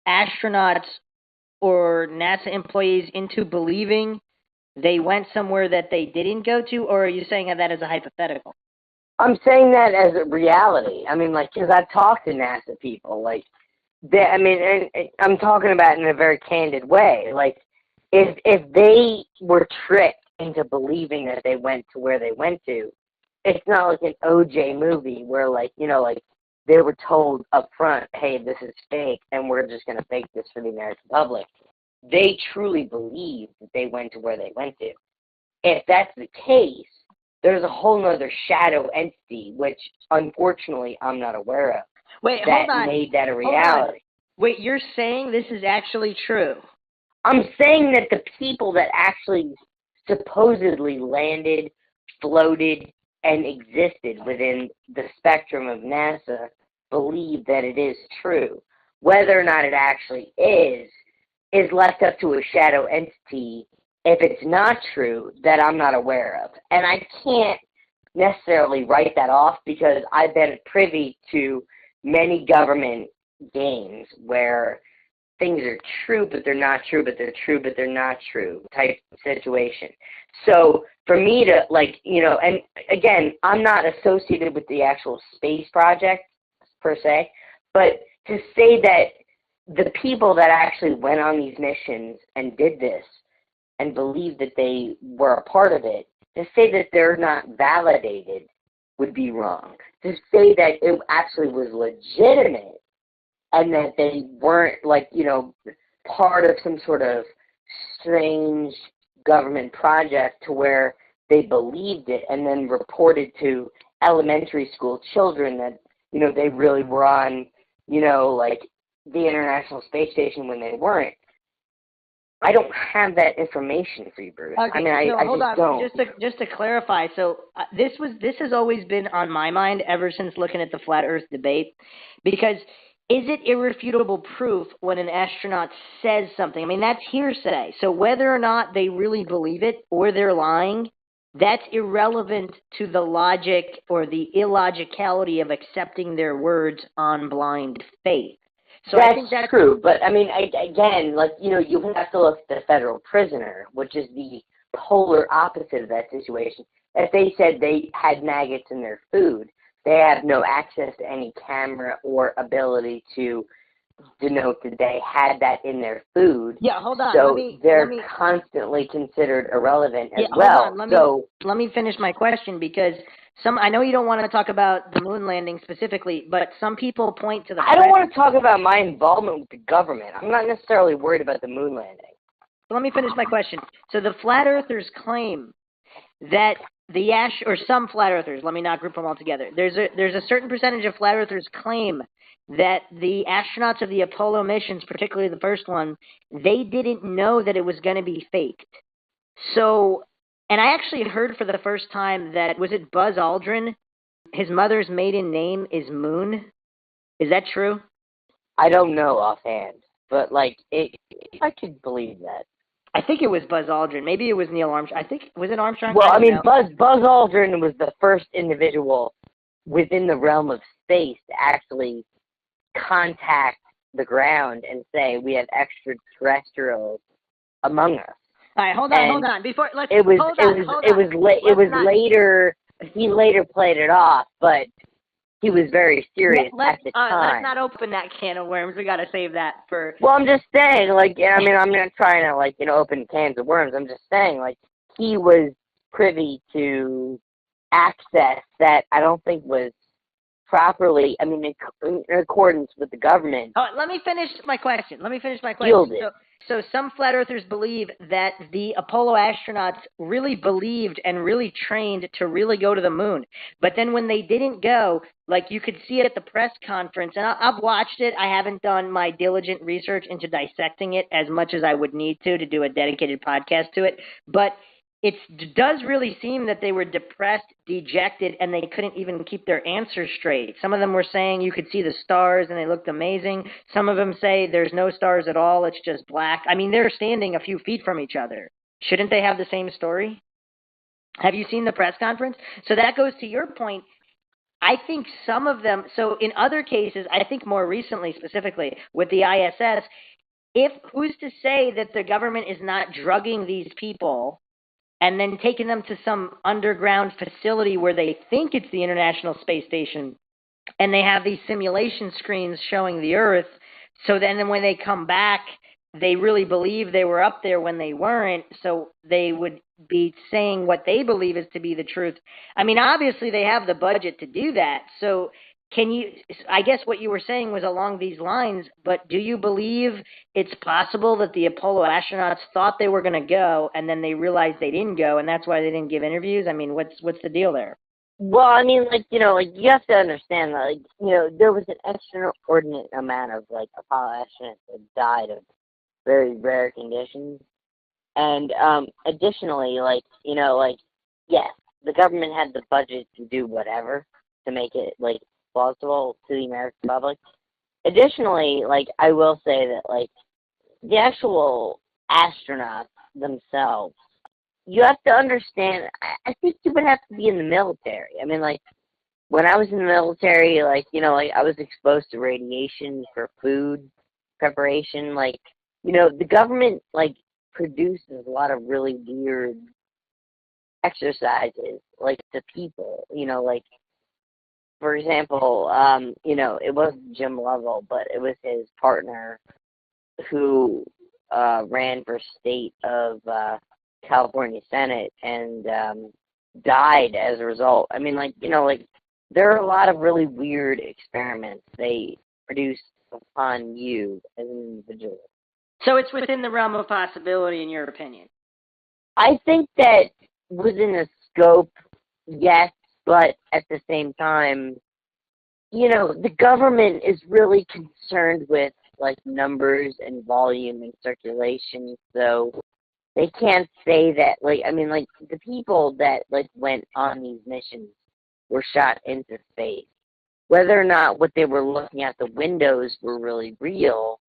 astronauts or NASA employees into believing they went somewhere that they didn't go to, or are you saying that as a hypothetical? I'm saying that as a reality. I mean, like, because I've talked to NASA people. Like, and I'm talking about it in a very candid way. Like, if they were tricked into believing that they went to where they went to, it's not like an OJ movie where, like, you know, like, they were told up front, hey, this is fake, and we're just going to fake this for the American public. They truly believe that they went to where they went to. If that's the case, there's a whole nother shadow entity, which, unfortunately, I'm not aware of, that made that a reality. Wait, you're saying this is actually true? I'm saying that the people that actually supposedly landed, floated, and existed within the spectrum of NASA believe that it is true. Whether or not it actually is left up to a shadow entity, if it's not true, that I'm not aware of. And I can't necessarily write that off because I've been privy to many government games where things are true, but they're not true, but they're true, but they're not true type situation. So for me to, like, you know, and again, I'm not associated with the actual space project per se, but to say that the people that actually went on these missions and did this and believed that they were a part of it, to say that they're not validated would be wrong. To say that it actually was legitimate and that they weren't, like, you know, part of some sort of strange government project to where they believed it and then reported to elementary school children that, you know, they really were on, you know, like, the International Space Station when they weren't. I don't have that information for you, Bruce. Okay, I mean, I just don't. Just to clarify, so this has always been on my mind ever since looking at the flat Earth debate, because is it irrefutable proof when an astronaut says something? I mean, that's hearsay. So whether or not they really believe it or they're lying, that's irrelevant to the logic or the illogicality of accepting their words on blind faith. So that's, I think that's true, but I mean, again, like, you know, you have to look at the federal prisoner, which is the polar opposite of that situation. If they said they had maggots in their food, they have no access to any camera or ability to denote that they had that in their food. Yeah, hold on. So they're constantly considered irrelevant as well. Hold on. Let me finish my question, because I know you don't want to talk about the moon landing specifically, but some people point to the I don't want to talk about my involvement with the government. I'm not necessarily worried about the moon landing. Let me finish my question. So the flat earthers claim that the or some flat earthers, let me not group them all together. There's a certain percentage of flat earthers claim that the astronauts of the Apollo missions, particularly the first one, they didn't know that it was going to be faked. So, and I actually heard for the first time that, was it Buzz Aldrin? His mother's maiden name is Moon. Is that true? I don't know offhand, but like I could believe that. I think it was Buzz Aldrin. Maybe it was Neil Armstrong. I think, was it Armstrong? Well, I mean, know. Buzz Aldrin was the first individual within the realm of space to actually contact the ground and say we have extraterrestrials among us. All right, hold on. Before later. He later played it off, but he was very serious at the time. Let's not open that can of worms. We got to save that for. Well, I'm just saying, like, I mean, I'm not trying to, like, open cans of worms. I'm just saying, like, he was privy to access that I don't think was properly, I mean, in accordance with the government. Oh, let me finish my question. So some flat earthers believe that the Apollo astronauts really believed and really trained to really go to the moon. But then when they didn't go, like you could see it at the press conference, and I've watched it. I haven't done my diligent research into dissecting it as much as I would need to do a dedicated podcast to it. But it does really seem that they were depressed, dejected, and they couldn't even keep their answers straight. Some of them were saying you could see the stars and they looked amazing. Some of them say there's no stars at all, it's just black. I mean, they're standing a few feet from each other. Shouldn't they have the same story? Have you seen the press conference? So that goes to your point. I think some of them, so in other cases, I think more recently specifically with the ISS, who's to say that the government is not drugging these people and then taking them to some underground facility where they think it's the International Space Station, and they have these simulation screens showing the Earth, so then when they come back, they really believe they were up there when they weren't, so they would be saying what they believe is to be the truth. I mean, obviously they have the budget to do that, so I guess what you were saying was along these lines, but do you believe it's possible that the Apollo astronauts thought they were going to go and then they realized they didn't go and that's why they didn't give interviews? I mean, what's the deal there? Well, I mean, like, you have to understand that, like, there was an extraordinary amount of, like, Apollo astronauts that died of very rare conditions. And additionally, like, yes, the government had the budget to do whatever to make it, like, plausible to the American public. Additionally, like, I will say that, like, the actual astronauts themselves, you have to understand, I think you would have to be in the military. I mean, like, when I was in the military, like, I was exposed to radiation for food preparation. Like, the government, like, produces a lot of really weird exercises, like, to people, like, for example, it wasn't Jim Lovell, but it was his partner who ran for state of California Senate and died as a result. I mean, like, there are a lot of really weird experiments they produce upon you as an individual. So it's within the realm of possibility, in your opinion? I think that within the scope, yes. But at the same time, the government is really concerned with, like, numbers and volume and circulation. So they can't say that, like, I mean, like, the people that, like, went on these missions were shot into space. Whether or not what they were looking at the windows were really real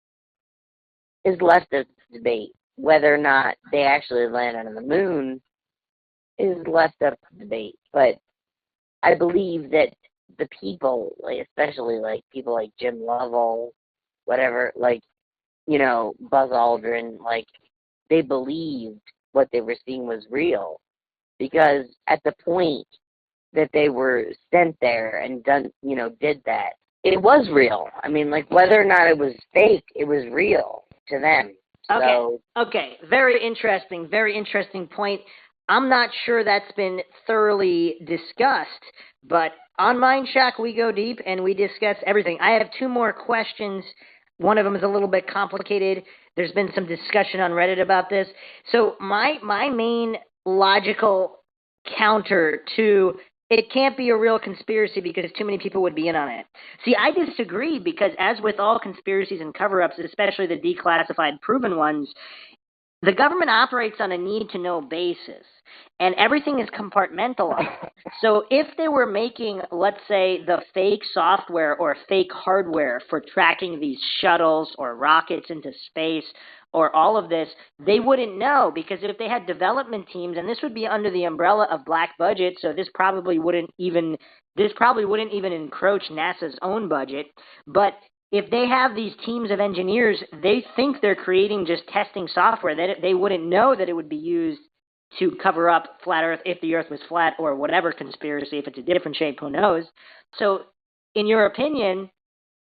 is left up to debate. Whether or not they actually landed on the moon is left up to debate. But I believe that the people, like, especially, like, people like Jim Lovell, whatever, like, Buzz Aldrin, like, they believed what they were seeing was real. Because at the point that they were sent there and did that, it was real. I mean, like, whether or not it was fake, it was real to them. Okay. Very interesting point. I'm not sure that's been thoroughly discussed, but on MindShock, we go deep and we discuss everything. I have two more questions. One of them is a little bit complicated. There's been some discussion on Reddit about this. So my main logical counter to it can't be a real conspiracy because too many people would be in on it. See, I disagree because as with all conspiracies and cover-ups, especially the declassified proven ones, the government operates on a need-to-know basis, and everything is compartmentalized. So if they were making, let's say, the fake software or fake hardware for tracking these shuttles or rockets into space or all of this, they wouldn't know because if they had development teams, and this would be under the umbrella of black budget, so this probably wouldn't even encroach NASA's own budget, but if they have these teams of engineers, they think they're creating just testing software. They wouldn't know that it would be used to cover up flat Earth if the Earth was flat or whatever conspiracy. If it's a different shape, who knows? So, in your opinion,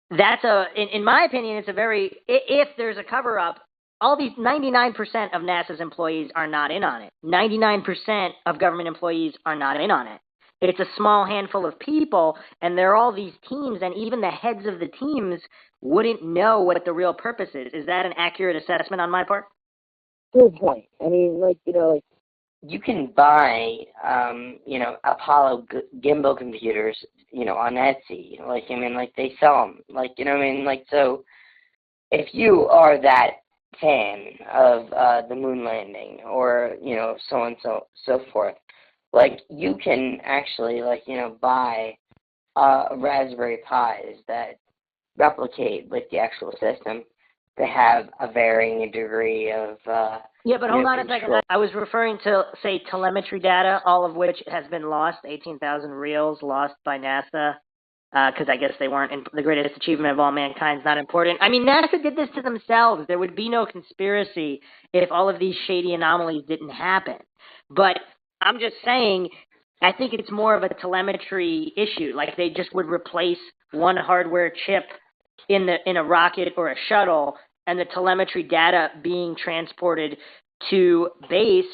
in my opinion, it's a very, if there's a cover up, all these 99% of NASA's employees are not in on it. 99% of government employees are not in on it. It's a small handful of people, and there are all these teams, and even the heads of the teams wouldn't know what the real purpose is. Is that an accurate assessment on my part? Good point. I mean, you can buy, Apollo gimbal computers, on Etsy. They sell them. So if you are that fan of the moon landing or, so on and so forth, you can actually, buy Raspberry Pis that replicate the actual system. They have a varying degree of yeah, but hold on a second. I was referring to, say, telemetry data, all of which has been lost, 18,000 reels lost by NASA, because I guess they weren't the greatest achievement of all mankind is not important. I mean, NASA did this to themselves. There would be no conspiracy if all of these shady anomalies didn't happen. But I'm just saying, I think it's more of a telemetry issue. Like they just would replace one hardware chip in a rocket or a shuttle, and the telemetry data being transported to base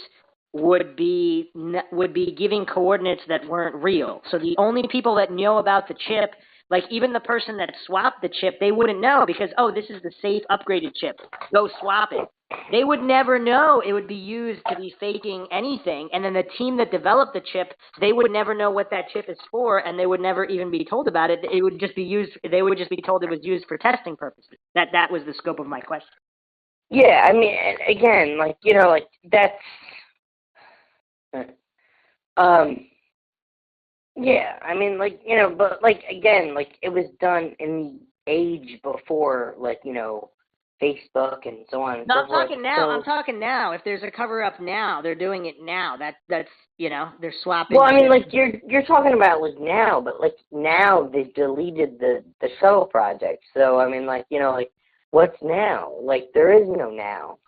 would be giving coordinates that weren't real. So the only people that know about the chip, like even the person that swapped the chip, they wouldn't know because, oh, this is the safe upgraded chip. Go swap it. They would never know it would be used to be faking anything. And then the team that developed the chip, they would never know what that chip is for, and they would never even be told about it. It would just be used. They would just be told it was used for testing purposes. That was the scope of my question. Yeah, I mean, again, that's, yeah, I mean, but again, it was done in the age before, Facebook and so on and no, so I'm forth. talking now. So, I'm talking now. If there's a cover up now, they're doing it now. That's they're swapping. Well, I mean, you're talking about now, but now they've deleted the shuttle project. So I mean, what's now? There is no now.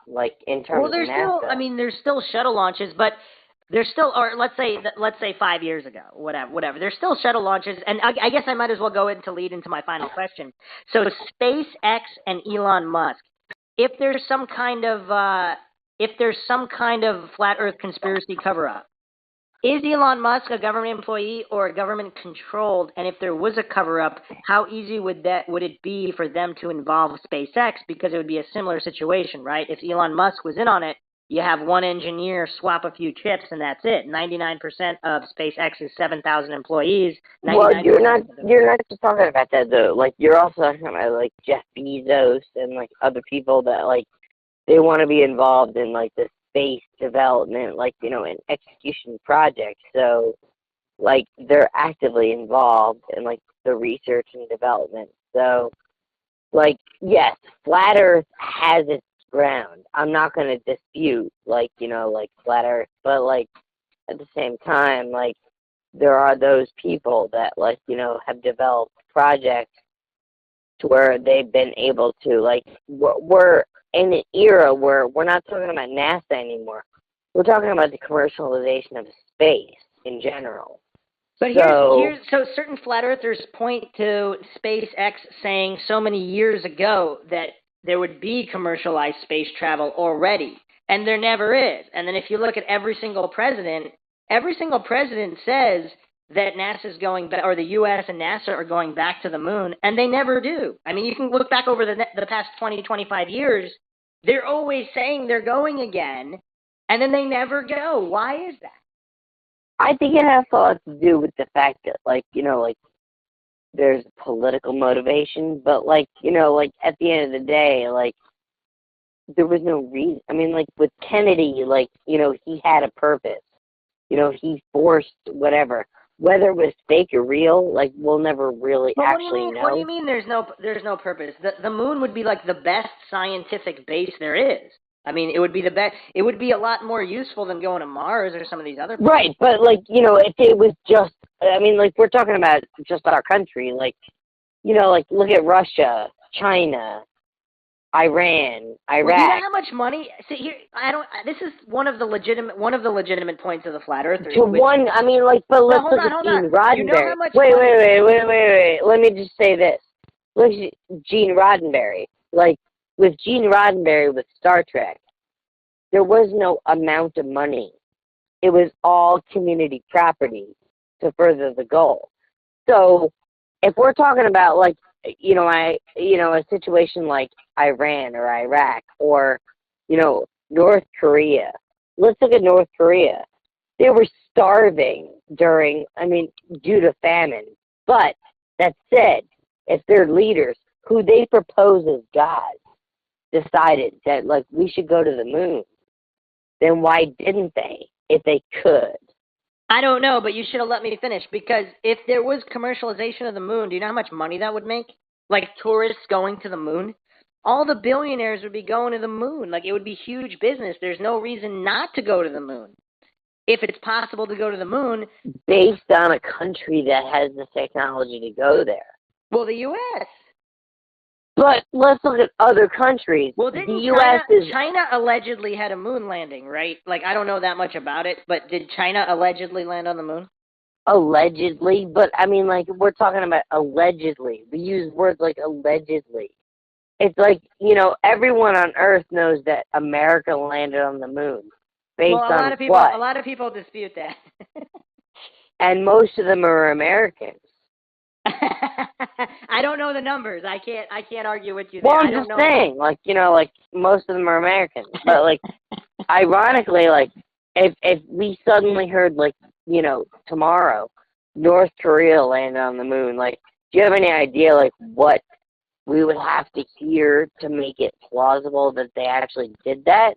In terms well, there's of NASA. still. I mean, there's still shuttle launches, but there's still, or let's say 5 years ago, whatever. There's still shuttle launches, and I guess I might as well go into lead into my final question. So SpaceX and Elon Musk, if there's some kind of flat Earth conspiracy cover up, is Elon Musk a government employee or a government controlled? And if there was a cover up, how easy would it be for them to involve SpaceX? Because it would be a similar situation, right? If Elon Musk was in on it, you have one engineer swap a few chips, and that's it. 99% of SpaceX's 7,000 employees. Well, you're not just talking about that though. You're also talking about Jeff Bezos and other people that they want to be involved in the space development, and execution projects. So they're actively involved in the research and development. So yes, flat Earth has its ground. I'm not going to dispute flat Earth, but at the same time there are those people that have developed projects to where they've been able to we're in an era where we're not talking about NASA anymore. We're talking about the commercialization of space in general. But so certain flat earthers point to SpaceX saying so many years ago that there would be commercialized space travel already, and there never is. And then if you look at every single president says that NASA's going back, or the U.S. and NASA are going back to the moon, and they never do. I mean, you can look back over the past 20, 25 years. They're always saying they're going again, and then they never go. Why is that? I think it has a lot to do with the fact that, like, like, there's political motivation, but, like, like, at the end of the day, like, there was no reason. I mean, like, with Kennedy, like, he had a purpose. He forced whatever. Whether it was fake or real, like, we'll never really But actually know. What do you mean? There's no purpose. The moon would be like the best scientific base there is. I mean, it would be the best. It would be a lot more useful than going to Mars or some of these other places. Right, but, like, if it was just, I mean, like, we're talking about just our country, like, like, look at Russia, China, Iran, Iraq. Well, do you know how much money? See, here, I don't. This is one of the legitimate points of the flat earthers. I mean, like, but let's look at Gene Roddenberry. You know how much wait. Let me just say this. Look at Gene Roddenberry. Like, with Gene Roddenberry with Star Trek, there was no amount of money. It was all community property to further the goal. So, if we're talking about, like, a situation like Iran or Iraq or, North Korea. Let's look at North Korea. They were starving due to famine. But that said, if their leaders, who they propose as gods, decided that, like, we should go to the moon, then why didn't they, if they could? I don't know, but you should have let me finish, because if there was commercialization of the moon, do you know how much money that would make? Like, tourists going to the moon? All the billionaires would be going to the moon. Like, it would be huge business. There's no reason not to go to the moon. If it's possible to go to the moon. Based on a country that has the technology to go there. Well, the U.S. But let's look at other countries. Well, the U.S. China allegedly had a moon landing, right? Like, I don't know that much about it, but did China allegedly land on the moon? Allegedly, but I mean, like, we're talking about allegedly. We use words like allegedly. It's like, everyone on Earth knows that America landed on the moon. Based on what? A lot of people dispute that. And most of them are Americans. I don't know the numbers. I can't argue with you. Well, I'm just saying, like, like, most of them are Americans. But, like, ironically, like, if we suddenly heard, like, tomorrow, North Korea landed on the moon, like, do you have any idea, like, what we would have to hear to make it plausible that they actually did that?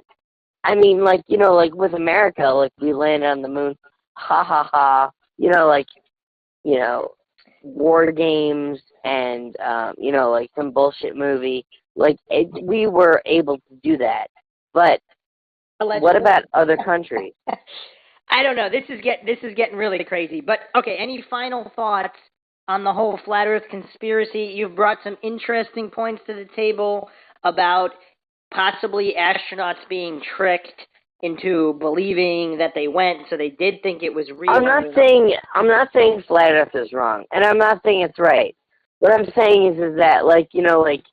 I mean, like, like, with America, like, we landed on the moon, ha ha ha, like, war games and, like, some bullshit movie. Like, we were able to do that. But allegedly. What about other countries? I don't know. This is getting really crazy. But, okay, any final thoughts on the whole flat Earth conspiracy? You've brought some interesting points to the table about possibly astronauts being tricked into believing that they went, so they did think it was real. I'm not saying flat Earth is wrong, and I'm not saying it's right. What I'm saying is that, like, like,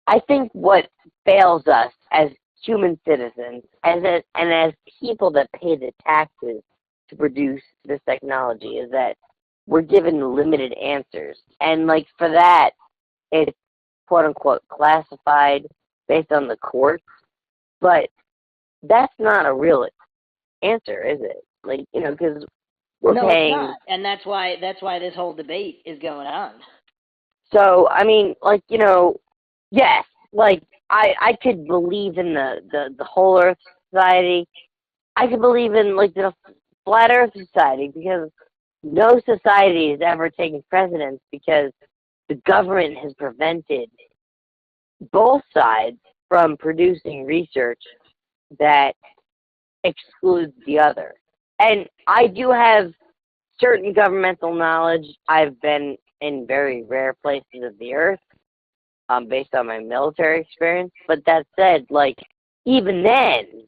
I think what fails us as human citizens, and as people that pay the taxes to produce this technology, is that we're given limited answers, and, like, for that, it's quote unquote classified based on the courts, but that's not a real answer, is it? Like, because we're paying. No, it's not. And that's why this whole debate is going on. So, I mean, like, yes, like, I could believe in the whole Earth Society. I could believe in, like, the Flat Earth Society, because no society has ever taken precedence, because the government has prevented both sides from producing research that excludes the other. And I do have certain governmental knowledge. I've been in very rare places of the earth, based on my military experience. But that said, like, even then,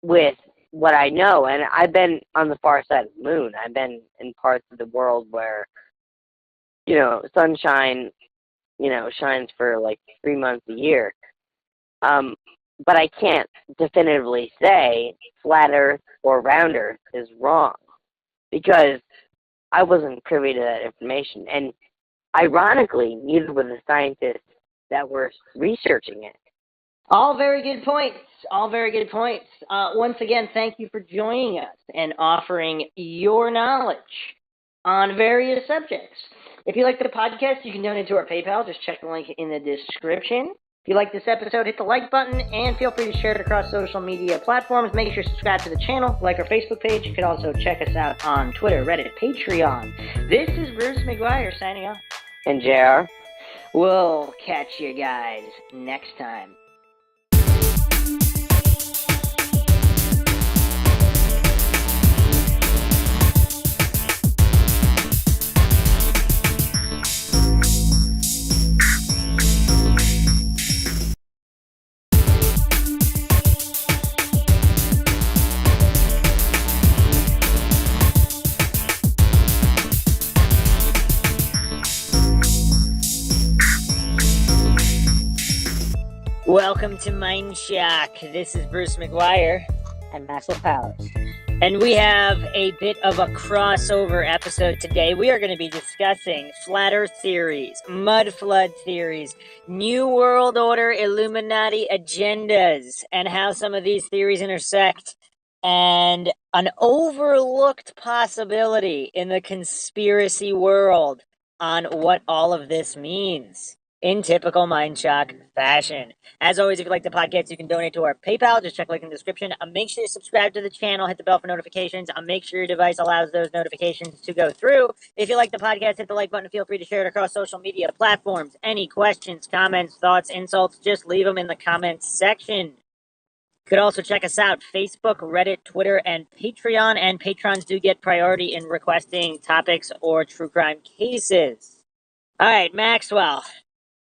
with what I know, and I've been on the far side of the moon. I've been in parts of the world where, sunshine, shines for like 3 months a year. But I can't definitively say flat Earth or round Earth is wrong, because I wasn't privy to that information. And ironically, neither were the scientists that were researching it. All very good points. All very good points. Once again, thank you for joining us and offering your knowledge on various subjects. If you like the podcast, you can donate to our PayPal. Just check the link in the description. If you like this episode, hit the like button and feel free to share it across social media platforms. Make sure to subscribe to the channel, like our Facebook page. You can also check us out on Twitter, Reddit, Patreon. This is Bruce McGuire signing off. And JR? We'll catch you guys next time. Welcome to MINDSHOCK. This is Bruce McGuire. And Maxwell Powers. And we have a bit of a crossover episode today. We are going to be discussing flat earth theories, mud flood theories, New World Order Illuminati agendas, and how some of these theories intersect, and an overlooked possibility in the conspiracy world on what all of this means in typical MINDSHOCK fashion. As always, if you like the podcast, you can donate to our PayPal. Just check the link in the description. Make sure you subscribe to the channel. Hit the bell for notifications. Make sure your device allows those notifications to go through. If you like the podcast, hit the like button. Feel free to share it across social media platforms. Any questions, comments, thoughts, insults, just leave them in the comments section. You could also check us out, Facebook, Reddit, Twitter, and Patreon. And patrons do get priority in requesting topics or true crime cases. All right, Maxwell.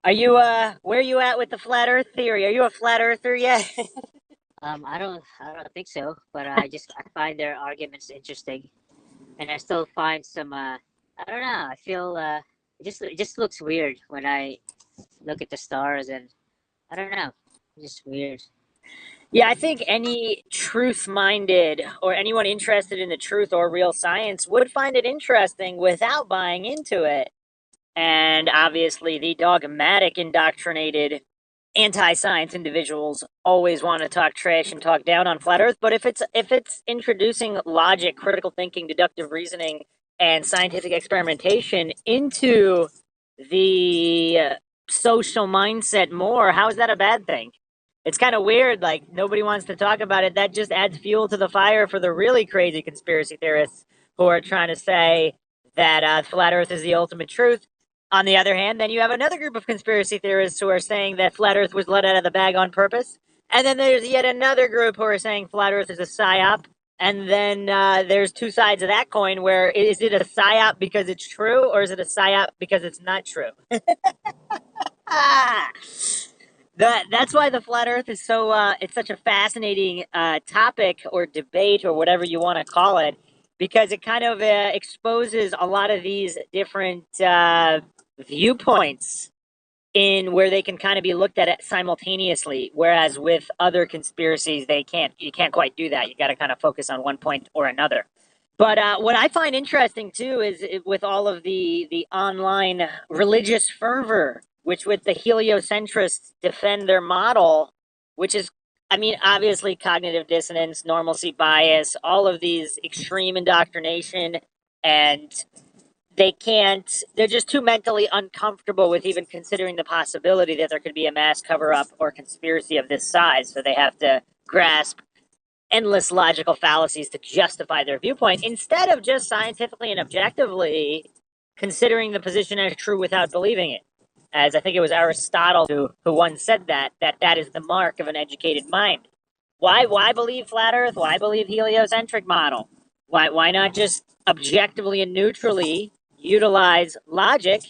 Are you, where are you at with the flat earth theory? Are you a flat earther yet? I don't think so, but I find their arguments interesting, and I still find some, I don't know, I feel, it just looks weird when I look at the stars, and I don't know, it's just weird. Yeah, I think any truth-minded or anyone interested in the truth or real science would find it interesting without buying into it. And obviously, the dogmatic, indoctrinated, anti-science individuals always want to talk trash and talk down on flat Earth. But if it's introducing logic, critical thinking, deductive reasoning, and scientific experimentation into the social mindset more, how is that a bad thing? It's kind of weird. Like, nobody wants to talk about it. That just adds fuel to the fire for the really crazy conspiracy theorists who are trying to say that flat Earth is the ultimate truth. On the other hand, then you have another group of conspiracy theorists who are saying that flat Earth was let out of the bag on purpose. And then there's yet another group who are saying flat Earth is a psyop. And then there's two sides of that coin where is it a psyop because it's true or is it a psyop because it's not true? That's why the flat Earth is so, it's such a fascinating topic or debate or whatever you want to call it, because it kind of exposes a lot of these different viewpoints in where they can kind of be looked at it simultaneously, whereas with other conspiracies you can't quite do that. You got to kind of focus on one point or another. But what I find interesting too is with all of the online religious fervor, which with the heliocentrists defend their model, which is, I mean, obviously cognitive dissonance, normalcy bias, all of these extreme indoctrination, and they're just too mentally uncomfortable with even considering the possibility that there could be a mass cover-up or conspiracy of this size. So they have to grasp endless logical fallacies to justify their viewpoint instead of just scientifically and objectively considering the position as true without believing it. As I think it was Aristotle who once said that is the mark of an educated mind. Why believe flat Earth? Why believe heliocentric model? Why not just objectively and neutrally utilize logic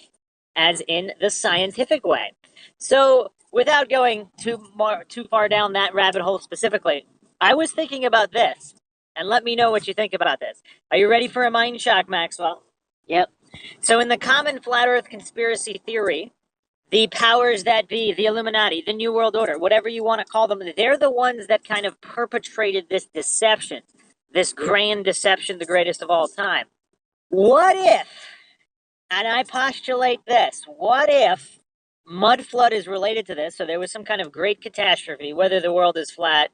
as in the scientific way? So without going too far down that rabbit hole specifically, I was thinking about this, and let me know what you think about this. Are you ready for a mind shock, Maxwell? Yep. So in the common flat Earth conspiracy theory, the powers that be, the Illuminati, the New World Order, whatever you want to call them, they're the ones that kind of perpetrated this deception, this grand deception, the greatest of all time. What if, and I postulate this, what if mud flood is related to this. So there was some kind of great catastrophe, whether the world is flat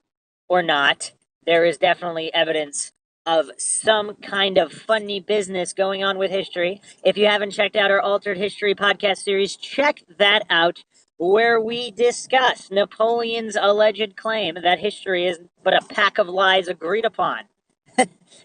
or not. There is definitely evidence of some kind of funny business going on with history. If you haven't checked out our Altered History podcast series, check that out, where we discuss Napoleon's alleged claim that history is but a pack of lies agreed upon.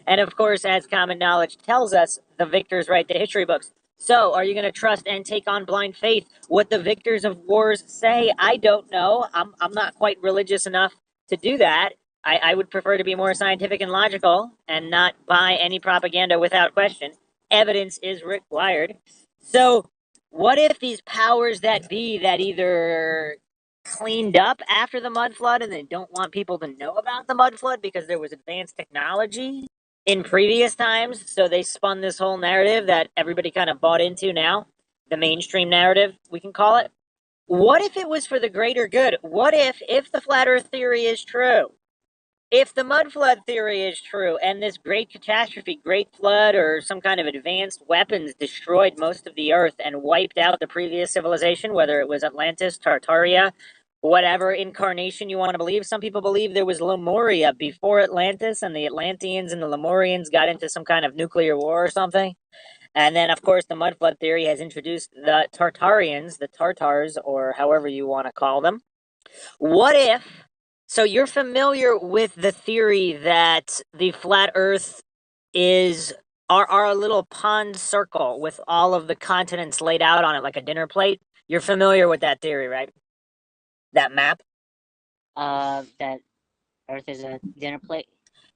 And of course, as common knowledge tells us, the victors write the history books. So, are you going to trust and take on blind faith what the victors of wars say? I don't know. I'm not quite religious enough to do that. I would prefer to be more scientific and logical and not buy any propaganda without question. Evidence is required. So, what if these powers that be that either cleaned up after the mud flood and they don't want people to know about the mud flood because there was advanced technology in previous times, so they spun this whole narrative that everybody kind of bought into now, the mainstream narrative, we can call it. What if it was for the greater good? What if the flat earth theory is true? If the mud flood theory is true and this great catastrophe, great flood, or some kind of advanced weapons destroyed most of the earth and wiped out the previous civilization, whether it was Atlantis, Tartaria, whatever incarnation you want to believe. Some people believe there was Lemuria before Atlantis and the Atlanteans and the Lemurians got into some kind of nuclear war or something. And then, of course, the mud flood theory has introduced the Tartarians, the Tartars, or however you want to call them. What if? So you're familiar with the theory that the flat Earth is our little pond circle with all of the continents laid out on it like a dinner plate? You're familiar with that theory, right? That map? That Earth is a dinner plate.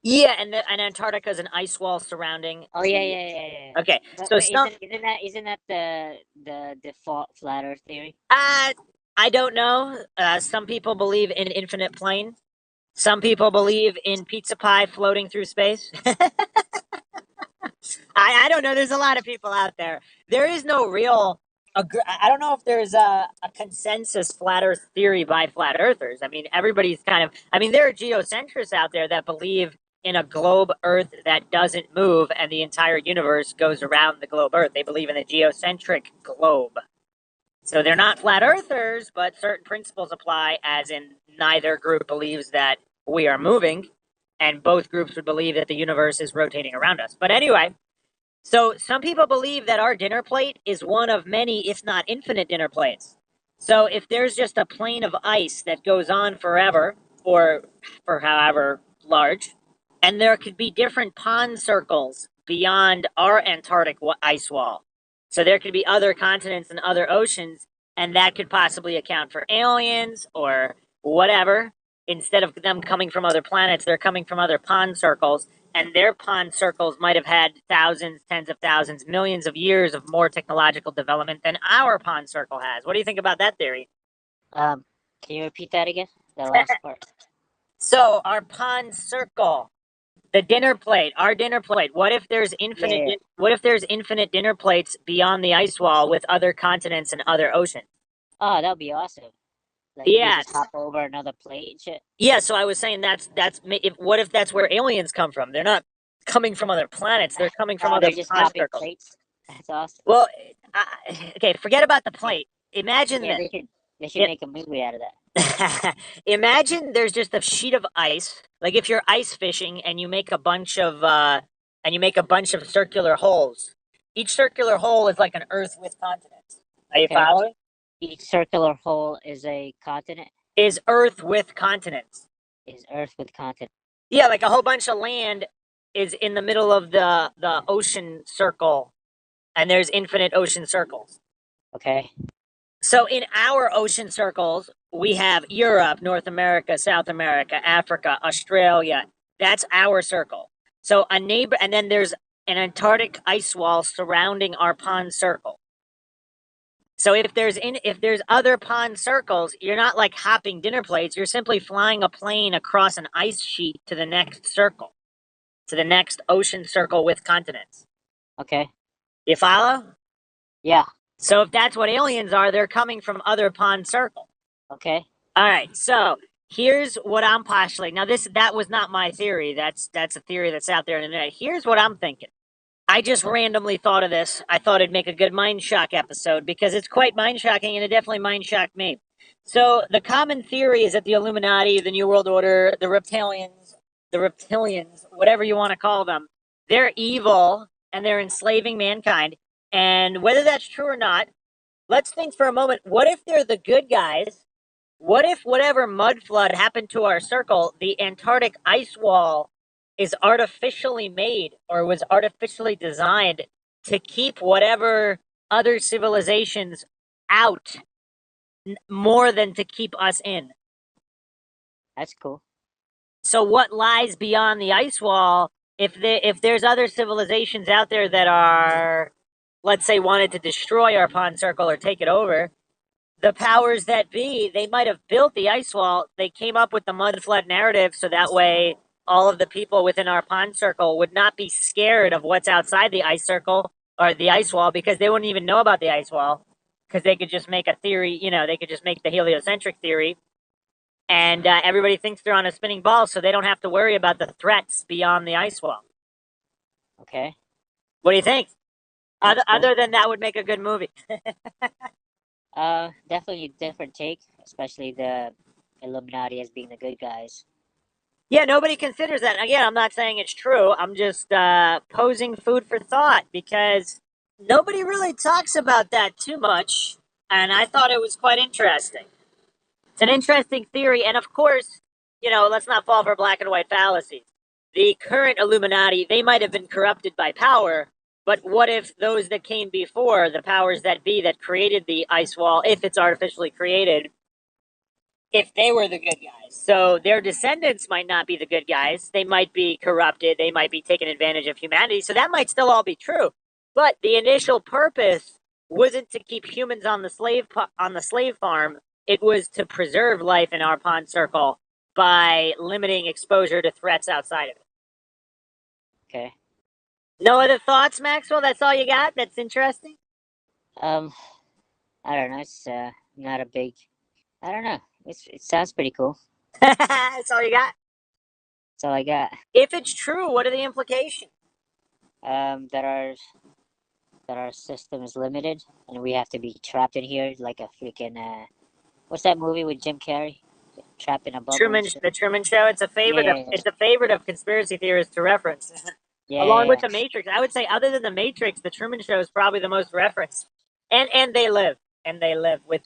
Yeah, and Antarctica is an ice wall surrounding. Oh yeah. Okay, But, so but some isn't that the default flat Earth theory? I don't know. Some people believe in infinite plane. Some people believe in pizza pie floating through space. I don't know. There's a lot of people out there. There is no real. I don't know if there's a consensus flat Earth theory by flat Earthers. I mean, everybody's kind of. I mean, there are geocentrists out there that believe in a globe Earth that doesn't move, and the entire universe goes around the globe Earth. They believe in a geocentric globe. So they're not flat earthers, but certain principles apply, as in neither group believes that we are moving, and both groups would believe that the universe is rotating around us. But anyway, so some people believe that our dinner plate is one of many, if not infinite, dinner plates. So if there's just a plane of ice that goes on forever, or for however large, and there could be different pond circles beyond our Antarctic ice wall. So there could be other continents and other oceans, and that could possibly account for aliens or whatever. Instead of them coming from other planets, they're coming from other pond circles, and their pond circles might have had thousands, tens of thousands, millions of years of more technological development than our pond circle has. What do you think about that theory? Can you repeat that again? The last part. So our pond circle, the dinner plate, our dinner plate. What if there's infinite? Yeah. What if there's infinite dinner plates beyond the ice wall with other continents and other oceans? Oh, that'd be awesome. Like you Yeah, just hop over another plate and shit. yeah. So I was saying what if that's where aliens come from? They're not coming from other planets. They're coming from other They're just pond hopping circles. plates. That's awesome. Well, okay. Forget about the plate. Imagine Yeah, this. they should make a movie out of that. Imagine there's just a sheet of ice. Like if you're ice fishing and you make a bunch of circular holes. Each circular hole is like an Earth with continents. Are you Okay. following? Each circular hole is a continent. Is Earth with continents? Is Earth with continent? Yeah, like a whole bunch of land is in the middle of the ocean circle, and there's infinite ocean circles. Okay. So in our ocean circles, we have Europe, North America, South America, Africa, Australia. That's our circle. So a neighbor, and then there's an Antarctic ice wall surrounding our pond circle. So if there's other pond circles, you're not like hopping dinner plates. You're simply flying a plane across an ice sheet to the next circle, to the next ocean circle with continents. Okay. You follow? Yeah. So if that's what aliens are, they're coming from other pond circles. Okay. All right, so here's what I'm postulating. Now, that was not my theory. That's a theory that's out there in the internet. Here's what I'm thinking. I just randomly thought of this. I thought it'd make a good mind shock episode because it's quite mind shocking and it definitely mind shocked me. So the common theory is that the Illuminati, the New World Order, the reptilians, whatever you want to call them, they're evil and they're enslaving mankind. And whether that's true or not, let's think for a moment. What if they're the good guys? What if whatever mud flood happened to our circle, the Antarctic ice wall is artificially made or was artificially designed to keep whatever other civilizations out more than to keep us in? That's cool. So what lies beyond the ice wall? If there's other civilizations out there that are, let's say, wanted to destroy our pond circle or take it over, the powers that be, they might have built the ice wall. They came up with the mud flood narrative so that way all of the people within our pond circle would not be scared of what's outside the ice circle or the ice wall because they wouldn't even know about the ice wall because they could just make a theory, they could just make the heliocentric theory and everybody thinks they're on a spinning ball so they don't have to worry about the threats beyond the ice wall. Okay. What do you think? That's cool. Other than that would make a good movie. Definitely a different take, especially the Illuminati as being the good guys. Yeah, nobody considers that. Again, I'm not saying it's true. I'm just posing food for thought because nobody really talks about that too much, and I thought it was quite interesting. It's an interesting theory, and of course, let's not fall for black and white fallacies. The current Illuminati, they might have been corrupted by power, but what if those that came before, the powers that be that created the ice wall, if it's artificially created, if they were the good guys. So their descendants might not be the good guys. They might be corrupted. They might be taking advantage of humanity. So that might still all be true. But the initial purpose wasn't to keep humans on the slave farm. It was to preserve life in our pond circle by limiting exposure to threats outside of it. Okay. No other thoughts, Maxwell? That's all you got? That's interesting? I don't know. It's not a big. I don't know. It sounds pretty cool. That's all you got? That's all I got. If it's true, what are the implications? That our system is limited and we have to be trapped in here like a freaking what's that movie with Jim Carrey? Trapped in a bubble and shit. The Truman Show. It's a favorite of Yeah, it's a favorite of conspiracy theorists to reference, yeah, along with yeah. the Matrix. I would say, other than the Matrix, the Truman Show is probably the most referenced. And they live with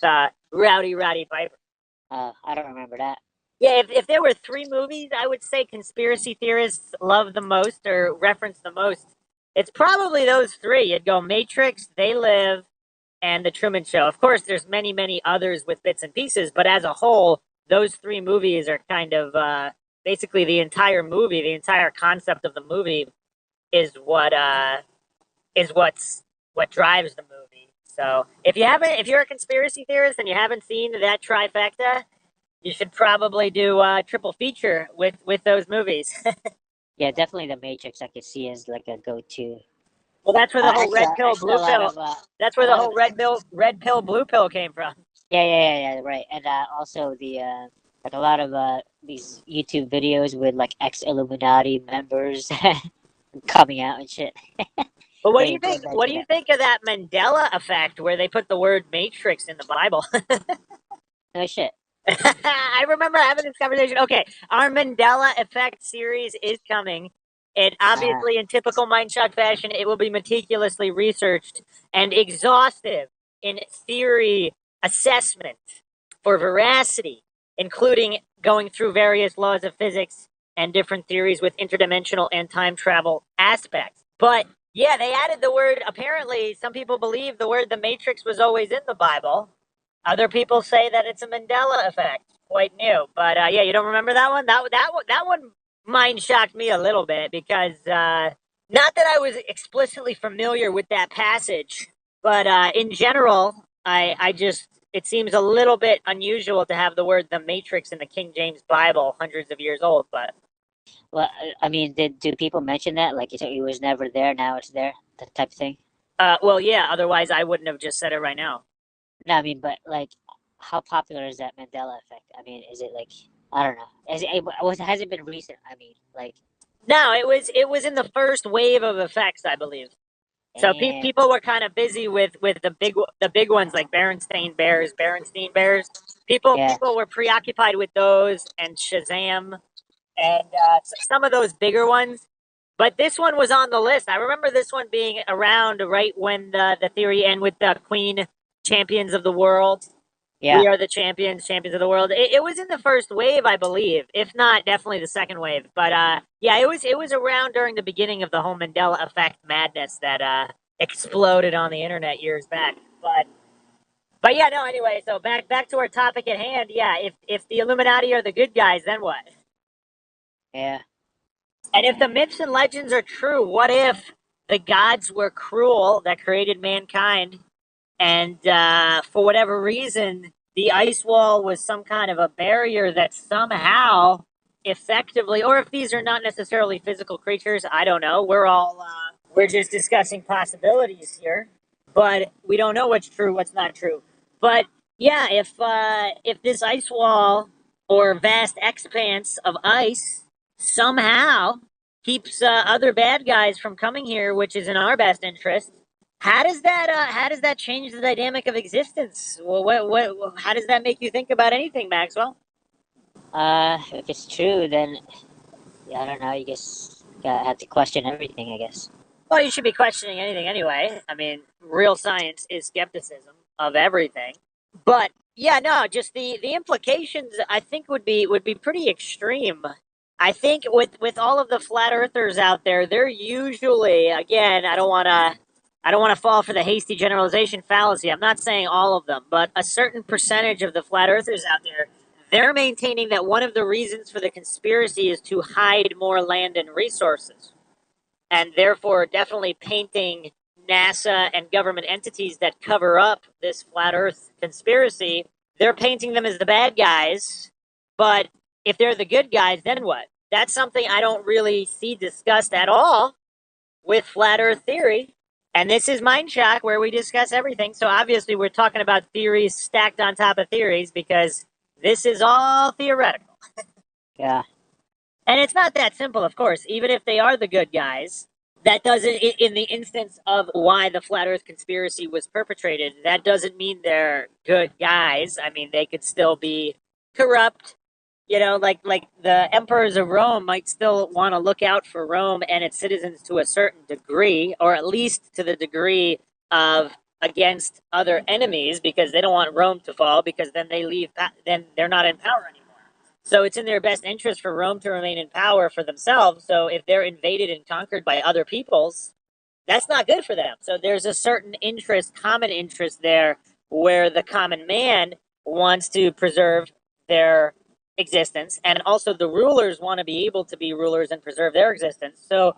Rowdy Roddy Piper. I don't remember that. Yeah, if there were three movies, I would say conspiracy theorists love the most or reference the most. It's probably those three. You'd go Matrix, They Live, and The Truman Show. Of course, there's many, many others with bits and pieces, but as a whole, those three movies are kind of basically the entire movie. The entire concept of the movie is what drives the movie. So if you're a conspiracy theorist and you haven't seen that trifecta, you should probably do a triple feature with those movies. Yeah, definitely the Matrix I could see as like a go-to. Well, that's where the whole red pill, Actually, blue pill. That's where a the lot of whole red pill, blue pill came from. yeah, right. And also the like a lot of these YouTube videos with like ex-Illuminati members coming out and shit. But what do They you they think? What do mention you it. think of that Mandela effect, where they put the word Matrix in the Bible? No shit. I remember having this conversation. Okay, our Mandela Effect series is coming. It Uh, obviously, in typical Mindshock fashion, it will be meticulously researched and exhaustive in theory assessment for veracity, including going through various laws of physics and different theories with interdimensional and time travel aspects. But yeah, they added the word. Apparently, some people believe the word the Matrix was always in the Bible. Other people say that it's a Mandela effect, quite new. But yeah, you don't remember that one? That one mind shocked me a little bit because not that I was explicitly familiar with that passage, but in general, I just it seems a little bit unusual to have the word the Matrix in the King James Bible, hundreds of years old. But well, I mean, do people mention that? Like, it was never there, now it's there, that type of thing? well, yeah. Otherwise, I wouldn't have just said it right now. No, I mean, but like, how popular is that Mandela effect? I mean, is it like, I don't know. Has it been recent? I mean, like, No, it was in the first wave of effects, I believe. So And people were kind of busy with the big ones like Berenstain Bears. yeah, People were preoccupied with those and Shazam and some of those bigger ones. But this one was on the list. I remember this one being around right when the theory and with the Queen champions of the world. yeah. We are the champions, champions of the world. It was in the first wave, I believe. If not, definitely the second wave. But yeah, it was around during the beginning of the whole Mandela effect madness that exploded on the internet years back. But yeah, no. Anyway, so back to our topic at hand. Yeah, if the Illuminati are the good guys, then what? Yeah. And if the myths and legends are true, what if the gods were cruel that created mankind, and for whatever reason, the ice wall was some kind of a barrier that somehow effectively, or if these are not necessarily physical creatures, I don't know. We're just discussing possibilities here, but we don't know what's true, what's not true. But yeah, if this ice wall or vast expanse of ice somehow keeps other bad guys from coming here, which is in our best interest, how does that change the dynamic of existence? Well, how does that make you think about anything, Maxwell? If it's true, then yeah, I don't know. You guess have to question everything, I guess. Well, you should be questioning anything anyway. I mean, real science is skepticism of everything. But yeah, no, just the implications I think would be pretty extreme. I think with all of the flat earthers out there, they're usually, again, I don't want to fall for the hasty generalization fallacy. I'm not saying all of them, but a certain percentage of the flat earthers out there, they're maintaining that one of the reasons for the conspiracy is to hide more land and resources, and therefore definitely painting NASA and government entities that cover up this flat Earth conspiracy. They're painting them as the bad guys, but if they're the good guys, then what? That's something I don't really see discussed at all with flat Earth theory. And this is MindShock, where we discuss everything. So obviously, we're talking about theories stacked on top of theories because this is all theoretical. Yeah. And it's not that simple, of course. Even if they are the good guys, that doesn't, in the instance of why the flat Earth conspiracy was perpetrated, that doesn't mean they're good guys. I mean, they could still be corrupt. Like the emperors of Rome might still want to look out for Rome and its citizens to a certain degree, or at least to the degree of against other enemies, because they don't want Rome to fall, because then then they're not in power anymore. So it's in their best interest for Rome to remain in power for themselves. So if they're invaded and conquered by other peoples, that's not good for them. So there's a certain interest, common interest there, where the common man wants to preserve their existence, and also the rulers want to be able to be rulers and preserve their existence. So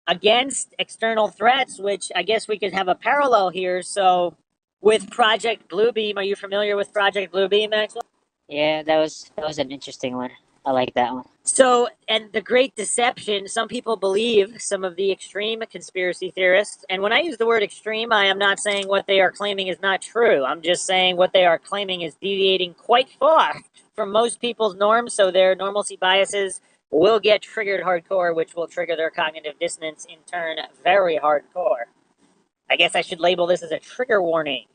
against external threats, which I guess we could have a parallel here. So with Project Bluebeam, are you familiar with Project Bluebeam, Maxwell? Yeah, that was an interesting one. I like that one. So, and the Great Deception, some people believe, some of the extreme conspiracy theorists, and when I use the word extreme, I am not saying what they are claiming is not true. I'm just saying what they are claiming is deviating quite far from most people's norms, so their normalcy biases will get triggered hardcore, which will trigger their cognitive dissonance in turn very hardcore. I guess I should label this as a trigger warning.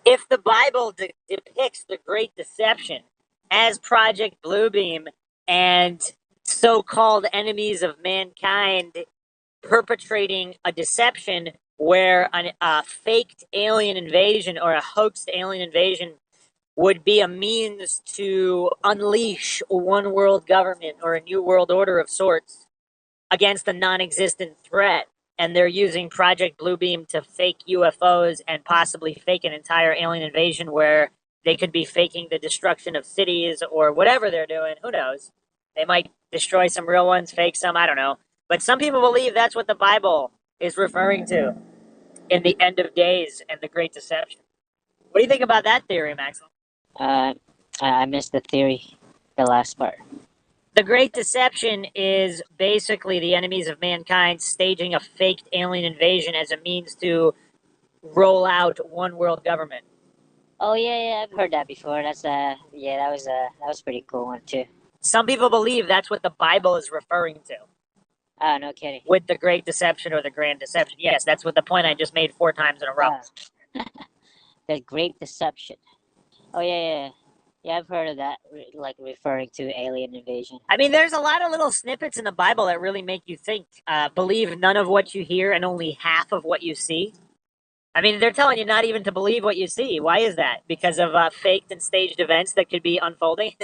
If the Bible depicts the Great Deception as Project Bluebeam and so called enemies of mankind perpetrating a deception where a faked alien invasion or a hoaxed alien invasion would be a means to unleash a one world government or a new world order of sorts against a non-existent threat, and they're using Project Bluebeam to fake UFOs and possibly fake an entire alien invasion where they could be faking the destruction of cities or whatever they're doing. Who knows? They might destroy some real ones, fake some. I don't know. But some people believe that's what the Bible is referring to in the end of days and the Great Deception. What do you think about that theory, Maxwell? Uh, I missed the theory, the last part. The Great Deception is basically the enemies of mankind staging a faked alien invasion as a means to roll out one world government. Oh yeah, yeah, I've heard that before. That's yeah, that was a pretty cool one too. Some people believe that's what the Bible is referring to Oh, no kidding. with the Great Deception or the Grand Deception. Yes, that's what the point I just made 4 times in a row. The Great Deception. Oh yeah. Yeah, I've heard of that, like referring to alien invasion. I mean, there's a lot of little snippets in the Bible that really make you think. Believe none of what you hear and only half of what you see. I mean, they're telling you not even to believe what you see. Why is that? Because of faked and staged events that could be unfolding?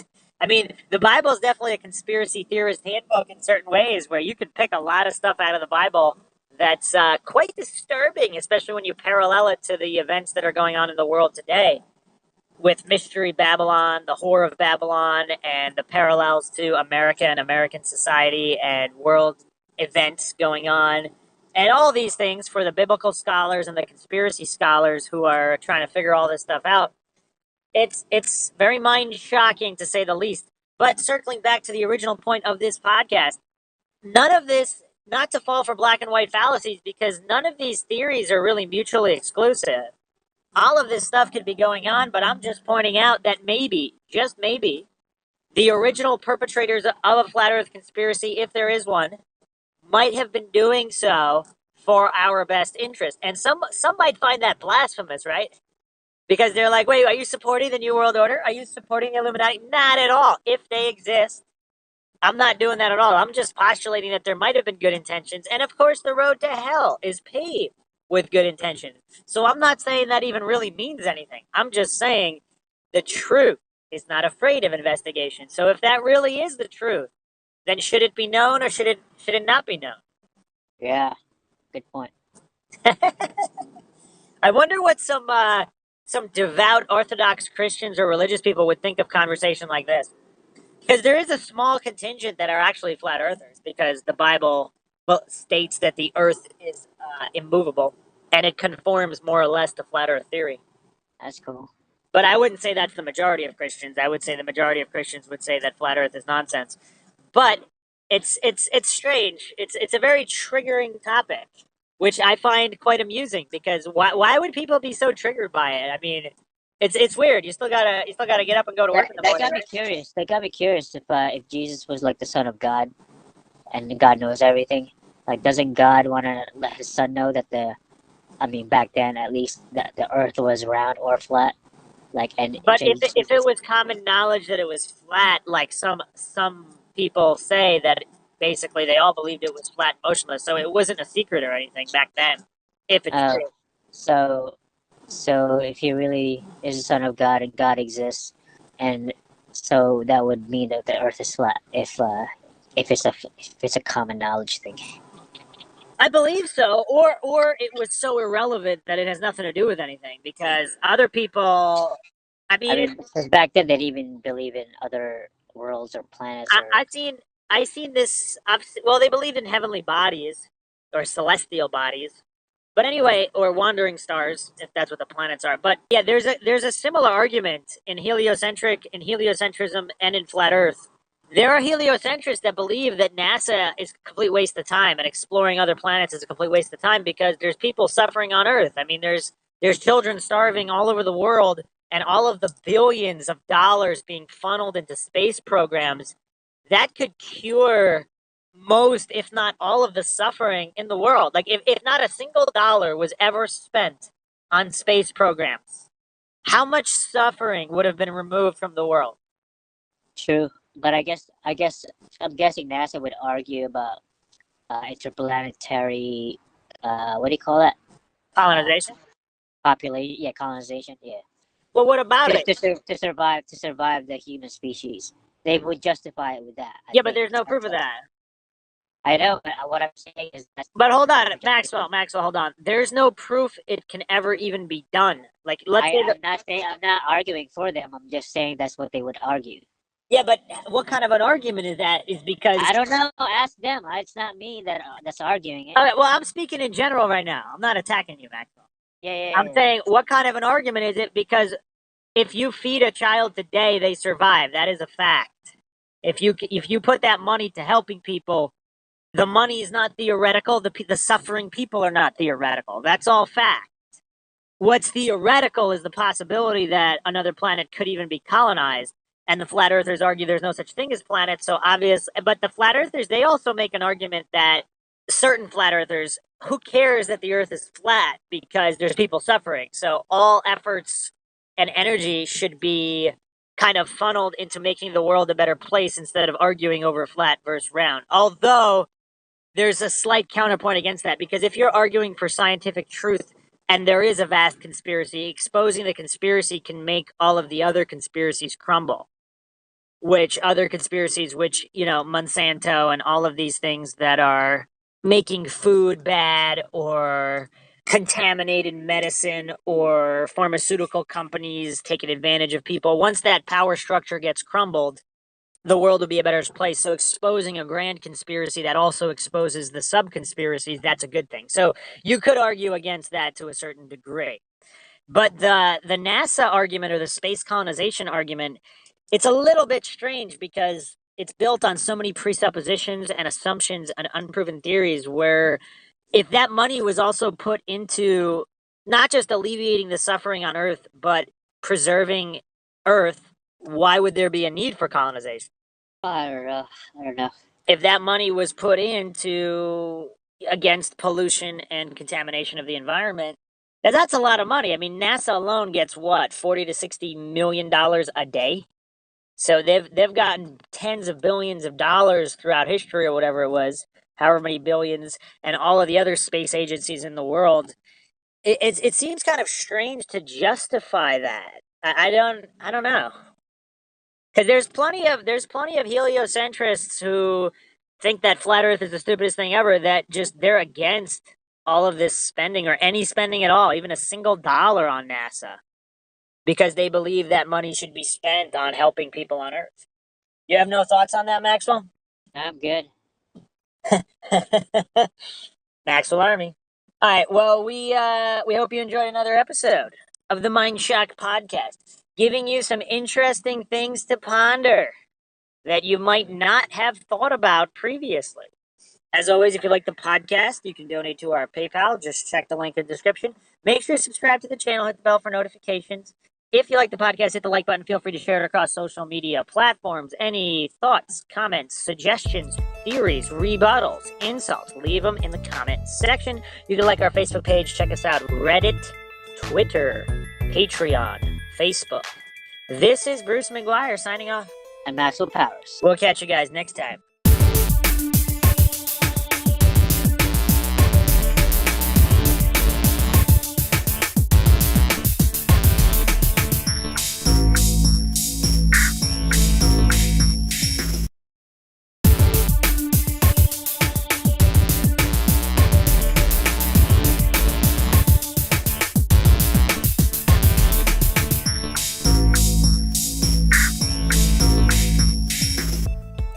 I mean, the Bible is definitely a conspiracy theorist handbook in certain ways where you could pick a lot of stuff out of the Bible that's quite disturbing, especially when you parallel it to the events that are going on in the world today with Mystery Babylon, the Whore of Babylon, and the parallels to America and American society and world events going on. And all these things for the biblical scholars and the conspiracy scholars who are trying to figure all this stuff out. It's very mind shocking to say the least. But circling back to the original point of this podcast, none of this, not to fall for black and white fallacies, because none of these theories are really mutually exclusive. All of this stuff could be going on, but I'm just pointing out that maybe, just maybe, the original perpetrators of a flat earth conspiracy, if there is one, might have been doing so for our best interest. And some might find that blasphemous, right? Because they're like, wait, are you supporting the New World Order? Are you supporting the Illuminati? Not at all. If they exist, I'm not doing that at all. I'm just postulating that there might have been good intentions. And of course, the road to hell is paved with good intentions. So I'm not saying that even really means anything. I'm just saying the truth is not afraid of investigation. So if that really is the truth, then should it be known or should it not be known? Yeah, good point. I wonder what some devout Orthodox Christians or religious people would think of conversation like this. Because there is a small contingent that are actually flat earthers, because the Bible states that the earth is immovable and it conforms more or less to flat earth theory. That's cool. But I wouldn't say that's the majority of Christians. I would say the majority of Christians would say that flat earth is nonsense. But it's strange. It's a very triggering topic, which I find quite amusing, because why would people be so triggered by it? I mean, it's weird. You still gotta get up and go to work in the That morning. got me curious. That got me curious if Jesus was like the Son of God, and God knows everything. Like, doesn't God want to let his son know that back then at least, that the earth was round or flat? Like, and But if it was common knowledge that it was flat, like some people say that basically they all believed it was flat, motionless, so it wasn't a secret or anything back then. If it's true, so if he really is the Son of God and God exists, and so that would mean that the earth is flat if it's a common knowledge thing. I believe so. Or it was so irrelevant that it has nothing to do with anything, because other people. I mean, Because back then they didn't even believe in other worlds or planets. I seen this. Well, they believed in heavenly bodies or celestial bodies, but anyway, or wandering stars, if that's what the planets are. But yeah, there's a similar argument in heliocentrism, and in flat Earth. There are heliocentrists that believe that NASA is a complete waste of time, and exploring other planets is a complete waste of time, because there's people suffering on Earth. I mean, there's children starving all over the world, and all of the billions of dollars being funneled into space programs that could cure most, if not all, of the suffering in the world. Like, if not a single dollar was ever spent on space programs, how much suffering would have been removed from the world? True, but I guess I'm guessing NASA would argue about interplanetary, what do you call that? Colonization? Population, yeah, colonization, yeah. Well, what about To, it? to survive the human species, they would justify it with that. I Yeah, but think. there's no proof of that. I know, but what I'm saying is that's. But hold on, Maxwell, hold on. There's no proof it can ever even be done. Like, let's say that. I'm not arguing for them. I'm just saying that's what they would argue. Yeah, but what kind of an argument is that? Is because I don't know. Ask them. It's not me that's arguing it. all right, well, I'm speaking in general right now. I'm not attacking you, Maxwell. Yeah. I'm saying, what kind of an argument is it? Because if you feed a child today, they survive. That is a fact. If you put that money to helping people, the money is not theoretical. The suffering people are not theoretical. That's all fact. What's theoretical is the possibility that another planet could even be colonized, And the flat earthers argue there's no such thing as planets. So obvious, but the flat earthers, they also make an argument that certain flat earthers, who cares that the earth is flat because there's people suffering. So all efforts and energy should be kind of funneled into making the world a better place instead of arguing over flat versus round. Although there's a slight counterpoint against that, because if you're arguing for scientific truth and there is a vast conspiracy, exposing the conspiracy can make all of the other conspiracies crumble. Which other conspiracies, which, Monsanto and all of these things that are making food bad or contaminated medicine or pharmaceutical companies taking advantage of people, once that power structure gets crumbled, the world will be a better place. So exposing a grand conspiracy that also exposes the sub-conspiracies, that's a good thing. So you could argue against that to a certain degree. But the NASA argument or the space colonization argument, it's a little bit strange because it's built on so many presuppositions and assumptions and unproven theories, where if that money was also put into not just alleviating the suffering on Earth, but preserving Earth, why would there be a need for colonization? I don't know. If that money was put into against pollution and contamination of the environment, that's a lot of money. I mean, NASA alone gets what, $40 to $60 million a day? So they've gotten tens of billions of dollars throughout history, or whatever it was, however many billions, and all of the other space agencies in the world. It seems kind of strange to justify that. I don't know, because there's plenty of heliocentrists who think that flat Earth is the stupidest thing ever. That just they're against all of this spending or any spending at all, even a single dollar on NASA, because they believe that money should be spent on helping people on Earth. You have no thoughts on that, Maxwell? I'm good. Maxwell Army. All right. Well, we hope you enjoyed another episode of the MindShock podcast, giving you some interesting things to ponder that you might not have thought about previously. As always, if you like the podcast, you can donate to our PayPal. Just check the link in the description. Make sure to subscribe to the channel, hit the bell for notifications. If you like the podcast, hit the like button. Feel free to share it across social media platforms. Any thoughts, comments, suggestions, theories, rebuttals, insults, leave them in the comment section. You can like our Facebook page. Check us out. Reddit, Twitter, Patreon, Facebook. This is Bruce McGuire signing off. And Maxwell Powers. We'll catch you guys next time.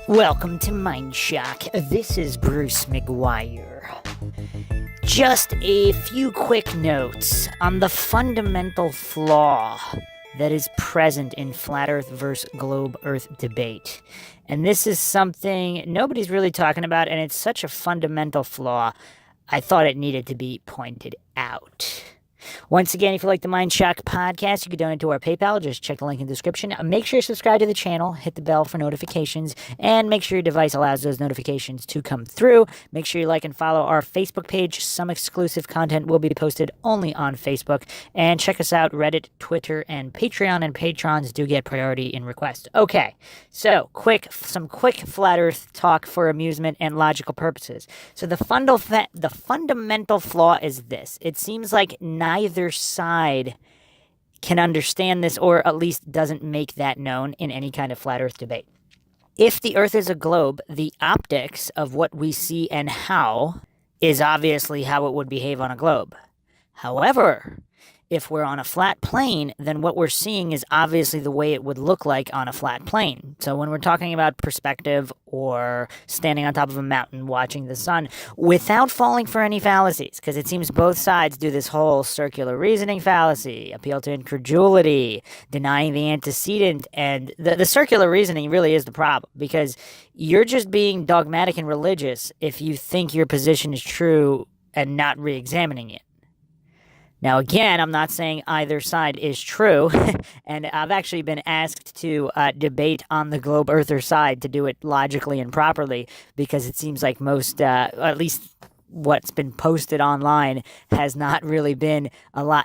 Welcome to MindShock. This is Bruce McGuire. Just a few quick notes on the fundamental flaw that is present in flat Earth versus globe Earth debate. And this is something nobody's really talking about, and it's such a fundamental flaw, I thought it needed to be pointed out. Once again, if you like the MindShock podcast, you can donate to our PayPal. Just check the link in the description. Make sure you subscribe to the channel, hit the bell for notifications, and make sure your device allows those notifications to come through. Make sure you like and follow our Facebook page. Some exclusive content will be posted only on Facebook. And check us out, Reddit, Twitter, and Patreon. And patrons do get priority in request. Okay, so some quick flat Earth talk for amusement and logical purposes. So the fundamental flaw is this. It seems like neither side can understand this, or at least doesn't make that known in any kind of flat Earth debate. If the Earth is a globe, the optics of what we see and how is obviously how it would behave on a globe. However, if we're on a flat plane, then what we're seeing is obviously the way it would look like on a flat plane. So when we're talking about perspective or standing on top of a mountain watching the sun, without falling for any fallacies, because it seems both sides do this whole circular reasoning fallacy, appeal to incredulity, denying the antecedent, and the circular reasoning really is the problem, because you're just being dogmatic and religious if you think your position is true and not re-examining it. Now, again, I'm not saying either side is true, and I've actually been asked to debate on the globe earther side to do it logically and properly, because it seems like most, at least what's been posted online, has not really been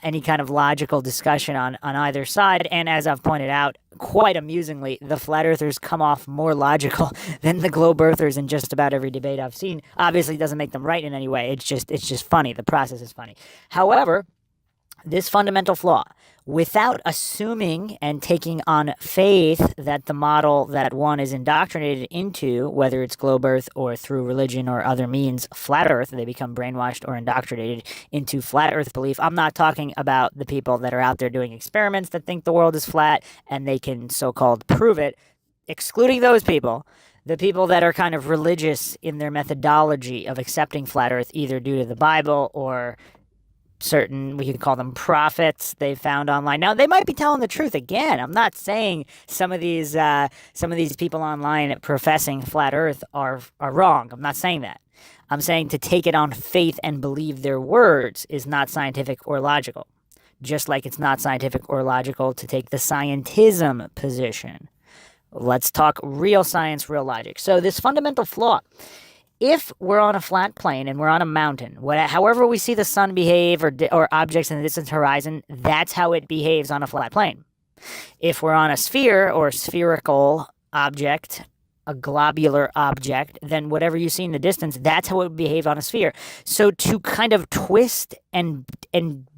any kind of logical discussion on either side. And as I've pointed out, quite amusingly, the flat earthers come off more logical than the globe earthers in just about every debate I've seen. Obviously, it doesn't make them right in any way. It's just funny. The process is funny. However, this fundamental flaw, without assuming and taking on faith that the model that one is indoctrinated into, whether it's globe earth or through religion or other means, flat earth, they become brainwashed or indoctrinated into flat earth belief. I'm not talking about the people that are out there doing experiments that think the world is flat and they can so-called prove it. Excluding those people, the people that are kind of religious in their methodology of accepting flat earth, either due to the Bible or certain, we could call them prophets they found online. Now, they might be telling the truth. Again, I'm not saying some of these people online professing flat earth are wrong. I'm not saying that. I'm saying to take it on faith and believe their words is not scientific or logical. Just like it's not scientific or logical to take the scientism position. Let's talk real science, real logic. So this fundamental flaw, if we're on a flat plane and we're on a mountain, however we see the sun behave or objects in the distant horizon, that's how it behaves on a flat plane. If we're on a sphere or spherical object, a globular object, then whatever you see in the distance, that's how it would behave on a sphere. So to kind of twist and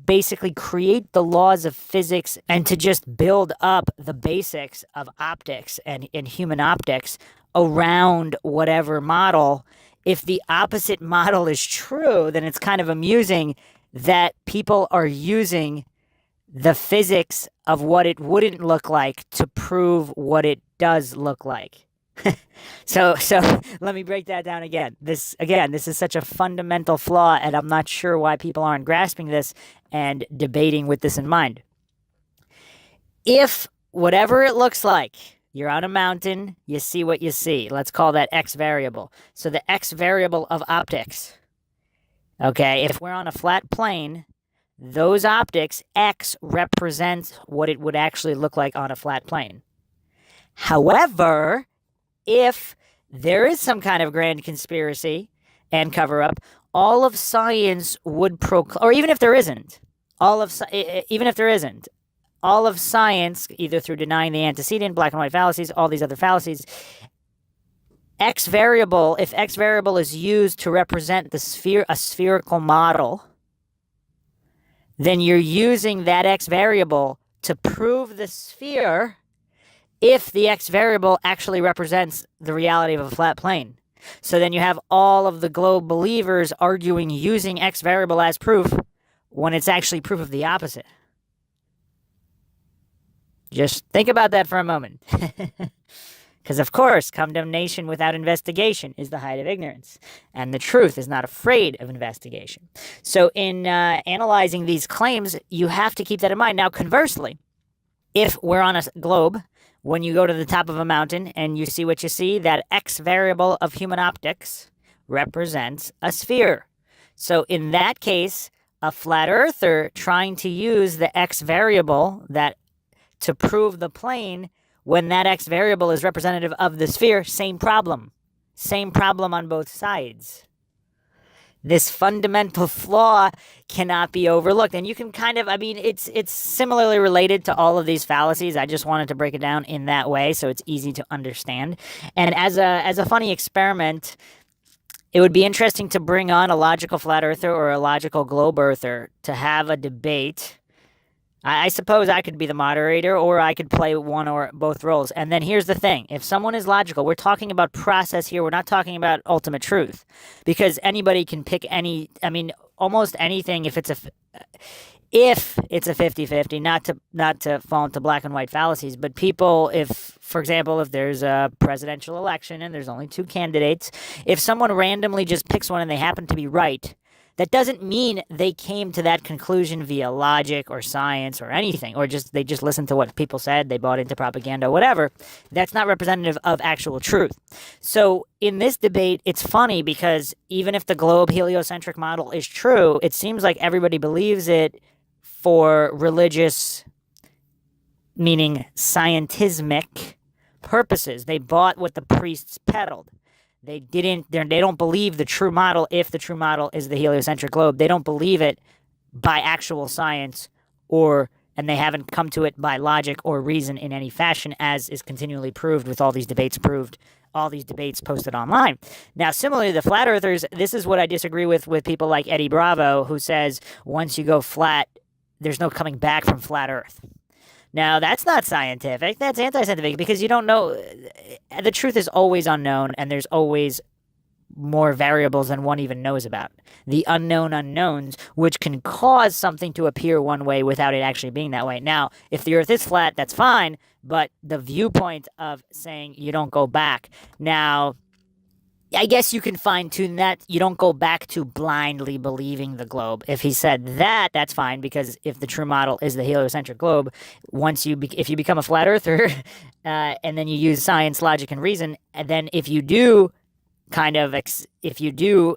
basically create the laws of physics and to just build up the basics of optics and human optics around whatever model, if the opposite model is true, then it's kind of amusing that people are using the physics of what it wouldn't look like to prove what it does look like. So let me break that down again. This is such a fundamental flaw, and I'm not sure why people aren't grasping this and debating with this in mind. If whatever it looks like, you're on a mountain, you see what you see. Let's call that X variable. So the X variable of optics, okay, if we're on a flat plane, those optics, X represents what it would actually look like on a flat plane. However, if there is some kind of grand conspiracy and cover-up, all of science would proclaim, or even if there isn't, all of science, either through denying the antecedent, black and white fallacies, all these other fallacies, if X variable is used to represent a spherical model, then you're using that X variable to prove the sphere if the X variable actually represents the reality of a flat plane. So then you have all of the globe believers arguing using X variable as proof when it's actually proof of the opposite. Just think about that for a moment. Because, of course, condemnation without investigation is the height of ignorance. And the truth is not afraid of investigation. So in analyzing these claims, you have to keep that in mind. Now, conversely, if we're on a globe, when you go to the top of a mountain and you see what you see, that X variable of human optics represents a sphere. So in that case, a flat earther trying to use the X variable to prove the plane, when that X variable is representative of the sphere, same problem. Same problem on both sides. This fundamental flaw cannot be overlooked. And you can it's similarly related to all of these fallacies. I just wanted to break it down in that way so it's easy to understand. And as a funny experiment, it would be interesting to bring on a logical flat earther or a logical globe earther to have a debate. I suppose I could be the moderator, or I could play one or both roles. And then here's the thing. If someone is logical, we're talking about process here. We're not talking about ultimate truth. Because anybody can pick almost anything if it's a 50-50, not to fall into black and white fallacies. But people, for example, if there's a presidential election and there's only two candidates, if someone randomly just picks one and they happen to be right, that doesn't mean they came to that conclusion via logic or science or anything, or they just listened to what people said, they bought into propaganda, whatever. That's not representative of actual truth. So in this debate, it's funny because even if the globe heliocentric model is true, it seems like everybody believes it for religious, meaning scientismic purposes. They bought what the priests peddled. They don't believe the true model. If the true model is the heliocentric globe, they don't believe it by actual science, and they haven't come to it by logic or reason in any fashion, as is continually proved with all these debates posted online. Now, similarly, the flat earthers, this is what I disagree with people like Eddie Bravo, who says once you go flat, there's no coming back from flat earth. Now, that's not scientific. That's anti-scientific, because you don't know. The truth is always unknown, and there's always more variables than one even knows about. The unknown unknowns, which can cause something to appear one way without it actually being that way. Now, if the earth is flat, that's fine, but the viewpoint of saying you don't go back. Now, I guess you can fine-tune that. You don't go back to blindly believing the globe. If he said that, that's fine, because if the true model is the heliocentric globe, if you become a flat earther, and then you use science, logic, and reason, and then if you do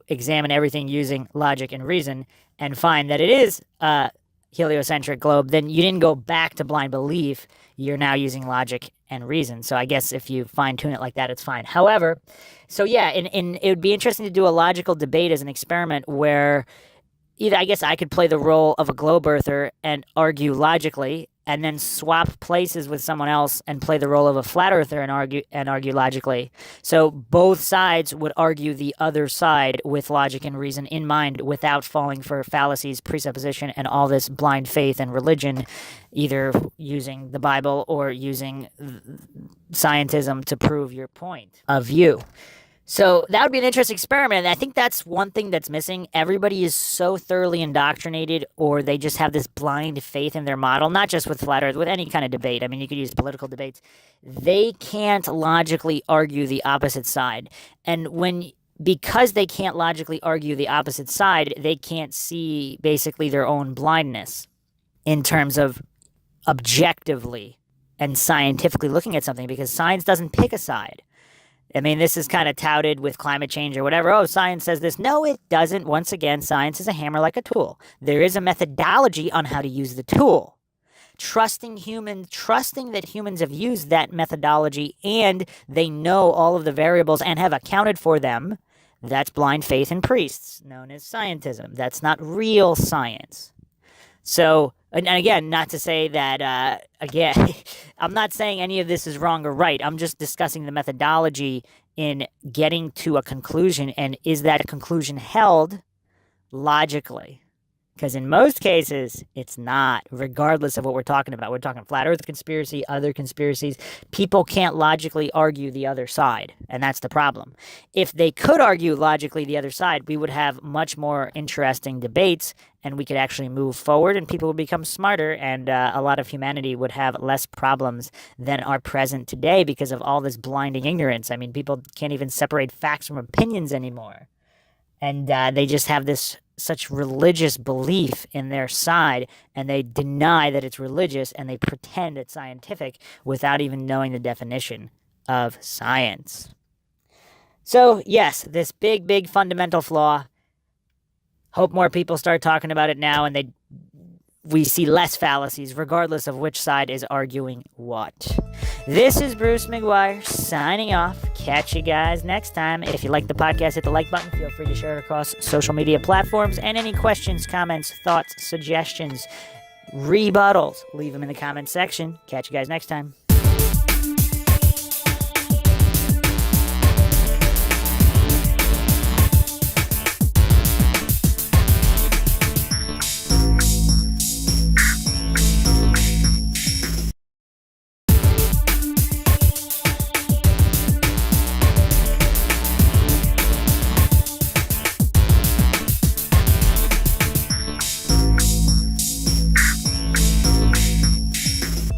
examine everything using logic and reason and find that it is a heliocentric globe, then you didn't go back to blind belief. You're now using logic and reason. So I guess if you fine-tune it like that, it's fine. However, so yeah, it would be interesting to do a logical debate as an experiment where either, I guess, I could play the role of a globe earther and argue logically, and then swap places with someone else and play the role of a flat earther and argue logically. So both sides would argue the other side with logic and reason in mind, without falling for fallacies, presupposition, and all this blind faith and religion, either using the Bible or using scientism to prove your point of view. So that would be an interesting experiment. And I think that's one thing that's missing. Everybody is so thoroughly indoctrinated, or they just have this blind faith in their model, not just with flat earth, with any kind of debate. I mean, you could use political debates. They can't logically argue the opposite side. And because they can't logically argue the opposite side, they can't see basically their own blindness in terms of objectively and scientifically looking at something, because science doesn't pick a side. I mean, this is kind of touted with climate change or whatever. Oh, science says this. No, it doesn't. Once again, science is a hammer like a tool. There is a methodology on how to use the tool. Trusting that humans have used that methodology and they know all of the variables and have accounted for them, that's blind faith in priests, known as scientism. That's not real science. So, and again, not to say that, I'm not saying any of this is wrong or right. I'm just discussing the methodology in getting to a conclusion, and is that conclusion held logically? Because in most cases, it's not, regardless of what we're talking about. We're talking flat earth conspiracy, other conspiracies. People can't logically argue the other side, and that's the problem. If they could argue logically the other side, we would have much more interesting debates, and we could actually move forward, and people would become smarter, and a lot of humanity would have less problems than are present today because of all this blinding ignorance. I mean, people can't even separate facts from opinions anymore. And they just have such religious belief in their side, and they deny that it's religious, and they pretend it's scientific without even knowing the definition of science. So, yes, this big, big fundamental flaw. Hope more people start talking about it now, and we see less fallacies, regardless of which side is arguing what. This is Bruce McGuire signing off. Catch you guys next time. If you like the podcast, hit the like button. Feel free to share it across social media platforms. And any questions, comments, thoughts, suggestions, rebuttals, leave them in the comments section. Catch you guys next time.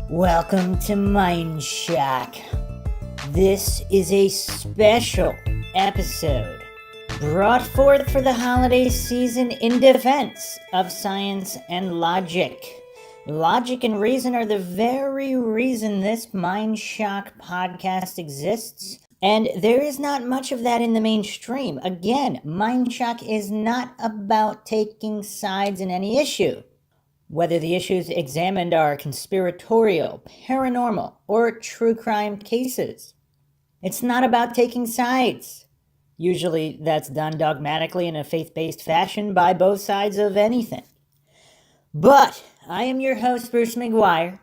Welcome to MINDSHOCK. This is a special episode brought forth for the holiday season in defense of science and logic. Logic and reason are the very reason this MINDSHOCK podcast exists, and there is not much of that in the mainstream. Again, MINDSHOCK is not about taking sides in any issue. Whether the issues examined are conspiratorial, paranormal, or true crime cases. It's not about taking sides. Usually that's done dogmatically in a faith-based fashion by both sides of anything. But I am your host, Bruce McGuire,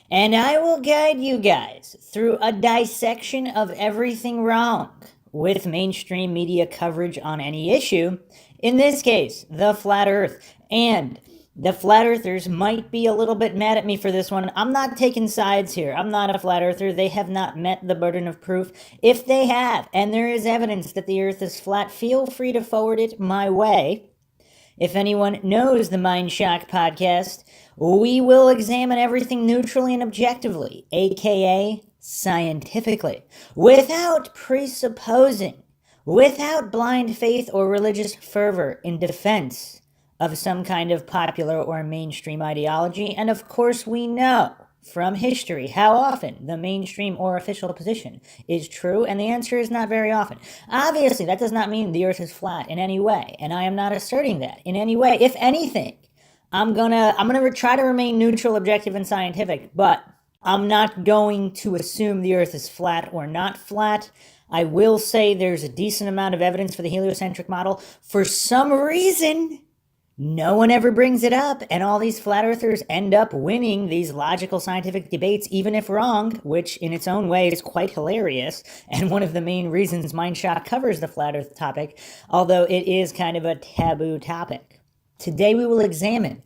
and I will guide you guys through a dissection of everything wrong with mainstream media coverage on any issue, in this case, the flat earth. And the flat earthers might be a little bit mad at me for this one. I'm not taking sides here. I'm not a flat earther. They have not met the burden of proof. If they have, and there is evidence that the earth is flat, feel free to forward it my way. If anyone knows the MindShock podcast, we will examine everything neutrally and objectively, aka scientifically, without presupposing, without blind faith or religious fervor in defense of some kind of popular or mainstream ideology. And of course, we know from history how often the mainstream or official position is true, and the answer is not very often. Obviously, that does not mean the earth is flat in any way, and I am not asserting that in any way. If anything, I'm gonna try to remain neutral, objective, and scientific, but I'm not going to assume the earth is flat or not flat. I will say there's a decent amount of evidence for the heliocentric model. For some reason, no one ever brings it up, and all these flat earthers end up winning these logical scientific debates, even if wrong, which in its own way is quite hilarious, and one of the main reasons MindShock covers the flat earth topic, although it is kind of a taboo topic. Today we will examine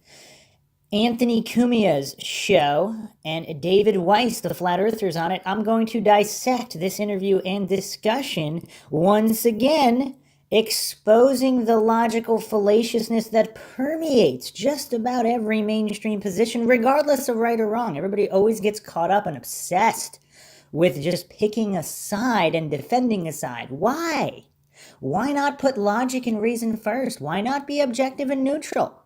Anthony Cumia's show and David Weiss, the flat earthers on it. I'm going to dissect this interview and discussion once again, exposing the logical fallaciousness that permeates just about every mainstream position, regardless of right or wrong. Everybody always gets caught up and obsessed with just picking a side and defending a side. Why? Why not put logic and reason first? Why not be objective and neutral?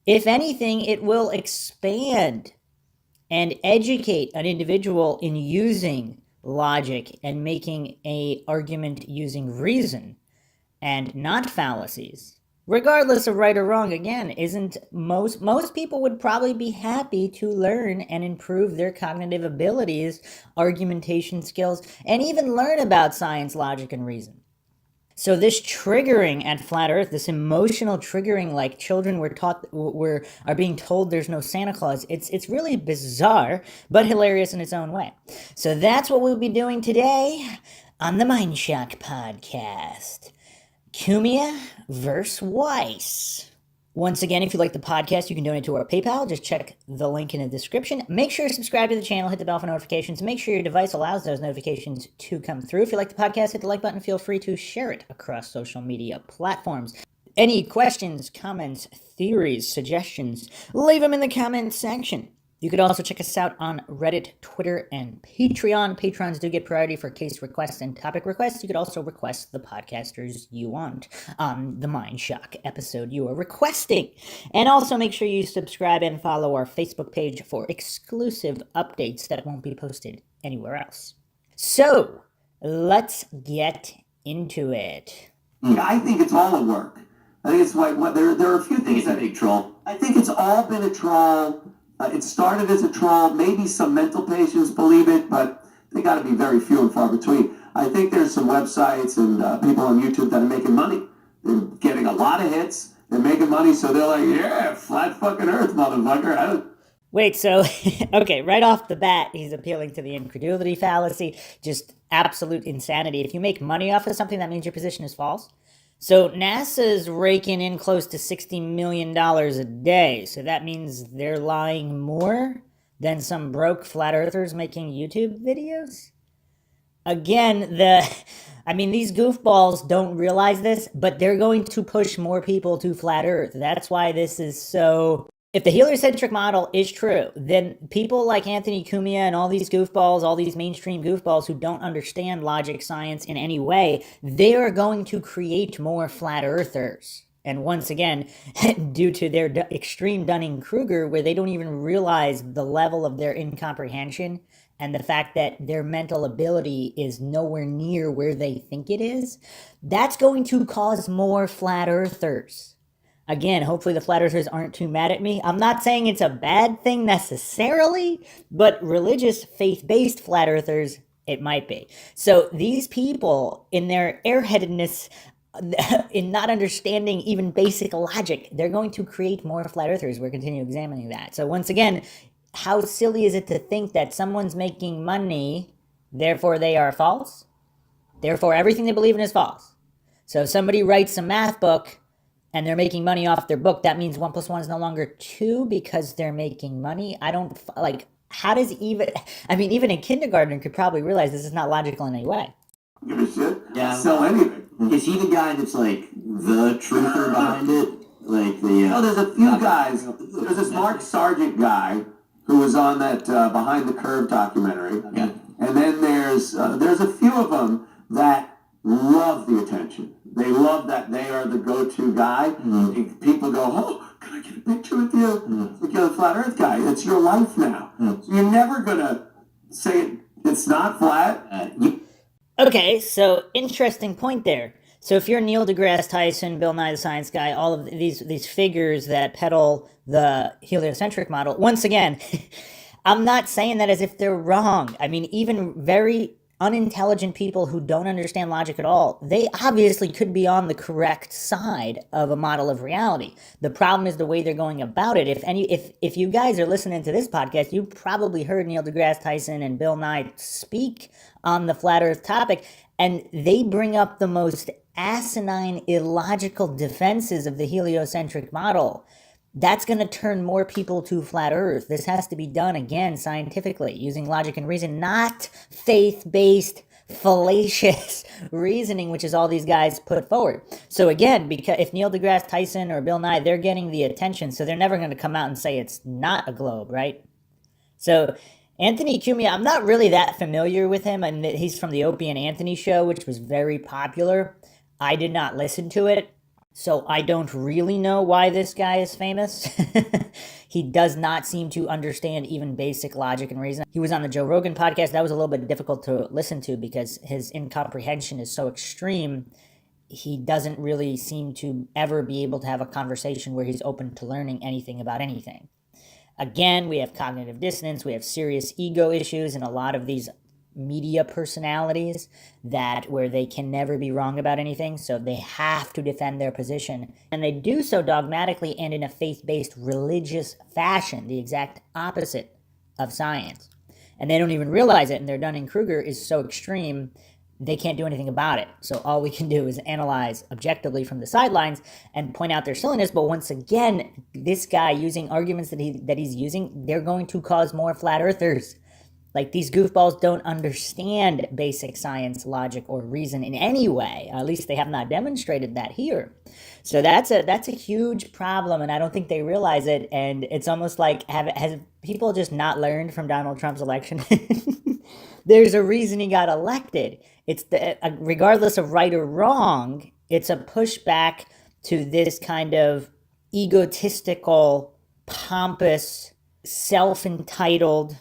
If anything, it will expand and educate an individual in using logic and making an argument using reason and not fallacies. Regardless of right or wrong, again, isn't most people would probably be happy to learn and improve their cognitive abilities, argumentation skills, and even learn about science, logic, and reason. So this triggering at Flat Earth, this emotional triggering, like children are being told there's no Santa Claus, it's really bizarre, but hilarious in its own way. So that's what we'll be doing today on the MindShock podcast. Cumia versus Weiss. Once again, if you like the podcast, you can donate to our PayPal. Just check the link in the description. Make sure to subscribe to the channel, hit the bell for notifications. Make sure your device allows those notifications to come through. If you like the podcast, hit the like button. Feel free to share it across social media platforms. Any questions, comments, theories, suggestions, leave them in the comments section. You could also check us out on Reddit, Twitter, and Patreon. Patrons do get priority for case requests and topic requests. You could also request the podcasters you want on the MindShock episode you are requesting. And also make sure you subscribe and follow our Facebook page for exclusive updates that won't be posted anywhere else. So, let's get into it. I think it's all a work. I think it's like there are a few things that big troll. I think it's all been a troll. It started as a troll. Maybe some mental patients believe it, but they got to be very few and far between. I think there's some websites and people on YouTube that are making money. They're getting a lot of hits. They're making money, so they're like, yeah, flat fucking earth, motherfucker. Wait, so, okay, right off the bat, he's appealing to the incredulity fallacy, just absolute insanity. If you make money off of something, that means your position is false. So NASA's raking in close to $60 million a day. So that means they're lying more than some broke flat earthers making YouTube videos? Again, these goofballs don't realize this, but they're going to push more people to flat earth. That's why this is so... If the heliocentric model is true, then people like Anthony Cumia and all these goofballs, all these mainstream goofballs who don't understand logic, science in any way, they are going to create more flat earthers. And once again, due to their extreme Dunning-Kruger, where they don't even realize the level of their incomprehension and the fact that their mental ability is nowhere near where they think it is, that's going to cause more flat earthers. Again, hopefully the flat earthers aren't too mad at me. I'm not saying it's a bad thing necessarily, but religious, faith-based flat earthers, it might be. So these people, in their airheadedness, in not understanding even basic logic, they're going to create more flat earthers. We're continuing examining that. So once again, how silly is it to think that someone's making money, therefore they are false? Therefore everything they believe in is false. So if somebody writes a math book and they're making money off their book, that means 1 + 1 is no longer 2 because they're making money. I don't, like, how does even, I mean, even a kindergartner could probably realize this is not logical in any way. Give a shit. Yeah. Sell anything. Is he the guy that's like the truther behind it? Like the. No, there's a few guys. There's this Mark Sargent guy who was on that Behind the Curve documentary. Okay. And then there's a few of them that love the attention. They love that they are the go-to guy. Mm-hmm. People go, oh, can I get a picture with you? Like, you're the flat Earth guy. It's your life now. So you're never gonna say it's not flat. Okay, so interesting point there. So if you're Neil deGrasse Tyson, Bill Nye the Science Guy, all of these figures that peddle the heliocentric model, once again, I'm not saying that as if they're wrong. I mean, even very unintelligent people who don't understand logic at all, they obviously could be on the correct side of a model of reality. The problem is the way they're going about it. If you guys are listening to this podcast, you probably heard Neil deGrasse Tyson and Bill Nye speak on the flat earth topic, and they bring up the most asinine, illogical defenses of the heliocentric model. That's going to turn more people to flat earth. This has to be done, again, scientifically, using logic and reason, not faith-based, fallacious reasoning, which is all these guys put forward. So again, because if Neil deGrasse Tyson or Bill Nye, they're getting the attention, so they're never going to come out and say it's not a globe, right? So Anthony Cumia, I'm not really that familiar with him, and he's from the Opie and Anthony show, which was very popular. I did not listen to it. So I don't really know why this guy is famous. He does not seem to understand even basic logic and reason. He was on the Joe Rogan podcast. That was a little bit difficult to listen to because his incomprehension is so extreme. He doesn't really seem to ever be able to have a conversation where he's open to learning anything about anything. Again, we have cognitive dissonance. We have serious ego issues in a lot of these media personalities where they can never be wrong about anything, so they have to defend their position, and they do so dogmatically and in a faith-based religious fashion, the exact opposite of science, and they don't even realize it, and their Dunning-Kruger is so extreme they can't do anything about it. So all we can do is analyze objectively from the sidelines and point out their silliness. But once again, this guy using arguments that he's using, they're going to cause more flat earthers. Like, these goofballs don't understand basic science, logic, or reason in any way. At least they have not demonstrated that here. So that's a huge problem, and I don't think they realize it. And it's almost like, has people just not learned from Donald Trump's election? There's a reason he got elected. It's regardless of right or wrong, it's a pushback to this kind of egotistical, pompous, self-entitled,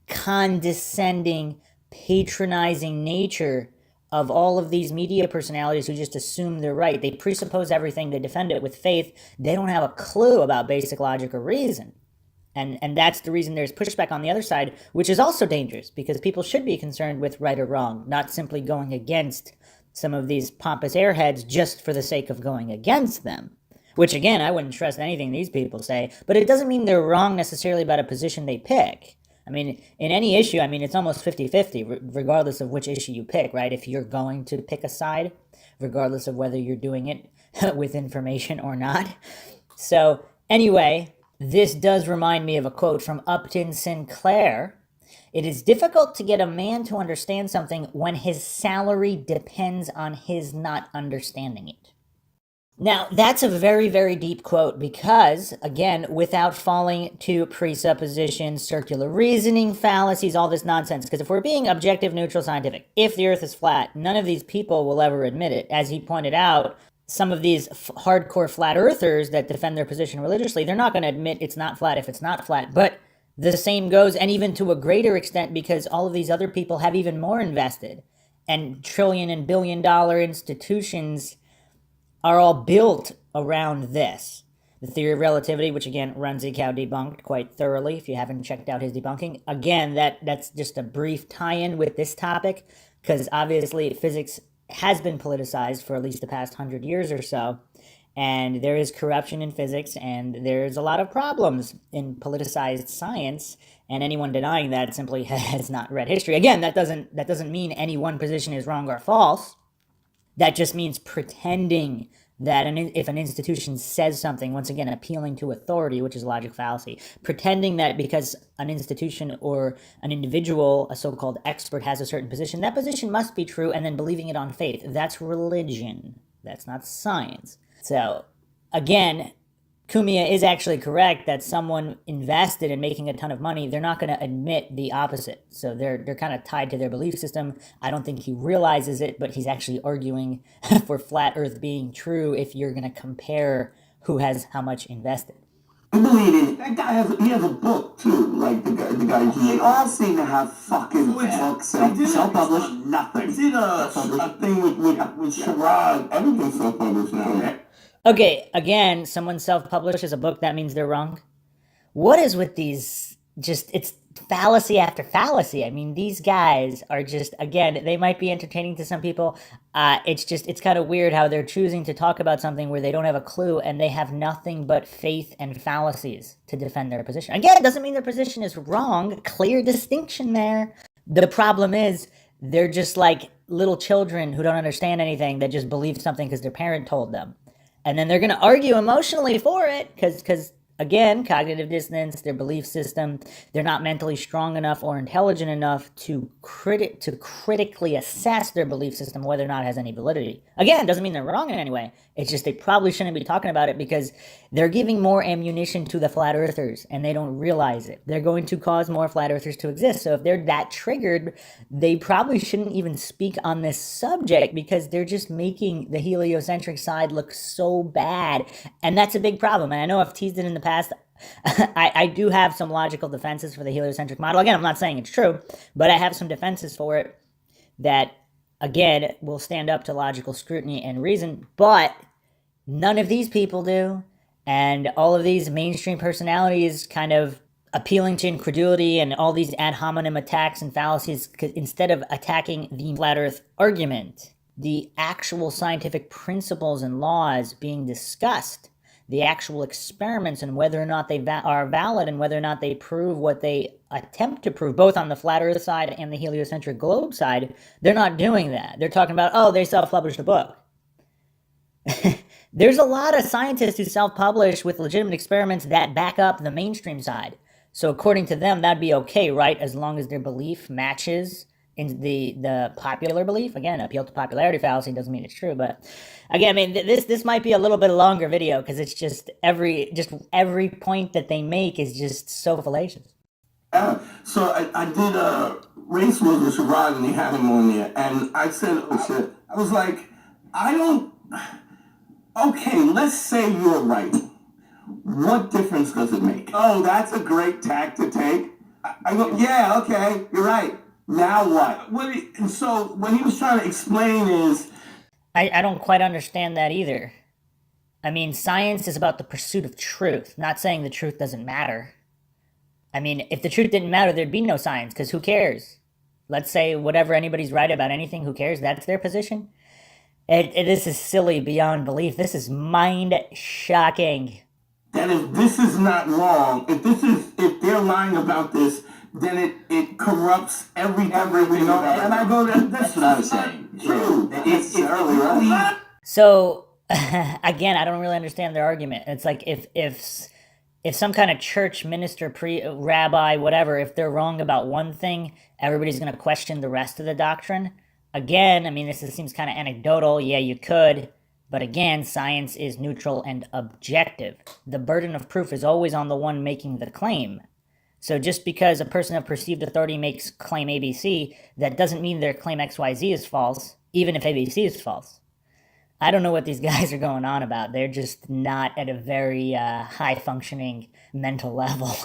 condescending, patronizing nature of all of these media personalities who just assume they're right. They presuppose everything, they defend it with faith. They don't have a clue about basic logic or reason. And that's the reason there's pushback on the other side, which is also dangerous, because people should be concerned with right or wrong, not simply going against some of these pompous airheads just for the sake of going against them. Which, again, I wouldn't trust anything these people say, but it doesn't mean they're wrong necessarily about a position they pick. I mean, in any issue, I mean, it's almost 50-50, regardless of which issue you pick, right? If you're going to pick a side, regardless of whether you're doing it with information or not. So, anyway, this does remind me of a quote from Upton Sinclair. It is difficult to get a man to understand something when his salary depends on his not understanding it. Now, that's a very, very deep quote because, again, without falling to presuppositions, circular reasoning, fallacies, all this nonsense, because if we're being objective, neutral, scientific, if the earth is flat, none of these people will ever admit it. As he pointed out, some of these hardcore flat earthers that defend their position religiously, they're not going to admit it's not flat if it's not flat. But the same goes, and even to a greater extent, because all of these other people have even more invested. And trillion and billion dollar institutions are all built around this. The theory of relativity, which again Runzikow debunked quite thoroughly. If you haven't checked out his debunking, again that's just a brief tie-in with this topic, because obviously physics has been politicized for at least the past 100 years or so, and there is corruption in physics, and there's a lot of problems in politicized science. And anyone denying that simply has not read history. Again, that doesn't mean any one position is wrong or false. That just means pretending that if an institution says something, once again, appealing to authority, which is a logic fallacy, pretending that because an institution or an individual, a so-called expert, has a certain position, that position must be true, and then believing it on faith. That's religion. That's not science. So, again, Kumia is actually correct that someone invested in making a ton of money, they're not going to admit the opposite. So they're kind of tied to their belief system. I don't think he realizes it, but he's actually arguing for flat Earth being true if you're going to compare who has how much invested. I believe in that guy. He has a book too. Like the guy. They all seem to have fucking books. Self-published. Nothing. He did a thing with Sherrod. Everything's self-published now. Okay, again, someone self-publishes a book, that means they're wrong. What is with these, it's fallacy after fallacy. I mean, these guys are just, again, they might be entertaining to some people. It's kind of weird how they're choosing to talk about something where they don't have a clue and they have nothing but faith and fallacies to defend their position. Again, it doesn't mean their position is wrong. Clear distinction there. The problem is they're just like little children who don't understand anything, that just believe something because their parent told them. And then they're going to argue emotionally for it because, again, cognitive dissonance, their belief system, they're not mentally strong enough or intelligent enough to critically assess their belief system, whether or not it has any validity. Again, doesn't mean they're wrong in any way. It's just they probably shouldn't be talking about it because they're giving more ammunition to the flat earthers and they don't realize it. They're going to cause more flat earthers to exist. So if they're that triggered, they probably shouldn't even speak on this subject because they're just making the heliocentric side look so bad. And that's a big problem. And I know I've teased it in the past. I do have some logical defenses for the heliocentric model. Again, I'm not saying it's true, but I have some defenses for it that, again, will stand up to logical scrutiny and reason, but none of these people do. And all of these mainstream personalities kind of appealing to incredulity and all these ad hominem attacks and fallacies, instead of attacking the flat earth argument, the actual scientific principles and laws being discussed, the actual experiments and whether or not they are valid and whether or not they prove what they attempt to prove, both on the flat earth side and the heliocentric globe side, they're not doing that. They're talking about, oh, they self-published a book. There's a lot of scientists who self-publish with legitimate experiments that back up the mainstream side. So according to them, that'd be okay, right? As long as their belief matches in the popular belief. Again, appeal to popularity fallacy doesn't mean it's true, but again, I mean, this might be a little bit longer video because it's just every point that they make is just so fallacious. So I did a race wars with Sherrod and they had him on there, and I said, oh shit, I was like, okay, let's say you're right. What difference does it make? Oh, that's a great tack to take. I go, yeah, okay, you're right. Now what? And so what he was trying to explain is... I don't quite understand that either. I mean, science is about the pursuit of truth, not saying the truth doesn't matter. I mean, if the truth didn't matter, there'd be no science, because who cares? Let's say whatever anybody's right about anything, who cares? That's their position. This is silly beyond belief. This is mind-shocking. That if this is not wrong, if they're lying about this, then it corrupts everything we know. And I go, that's what I was saying. True. It's early, right? So, again, I don't really understand their argument. It's like if some kind of church minister, rabbi, whatever, if they're wrong about one thing, everybody's going to question the rest of the doctrine. Again, I mean, this seems kind of anecdotal. Yeah, you could. But again, science is neutral and objective. The burden of proof is always on the one making the claim. So just because a person of perceived authority makes claim ABC, that doesn't mean their claim XYZ is false, even if ABC is false. I don't know what these guys are going on about. They're just not at a very high-functioning mental level.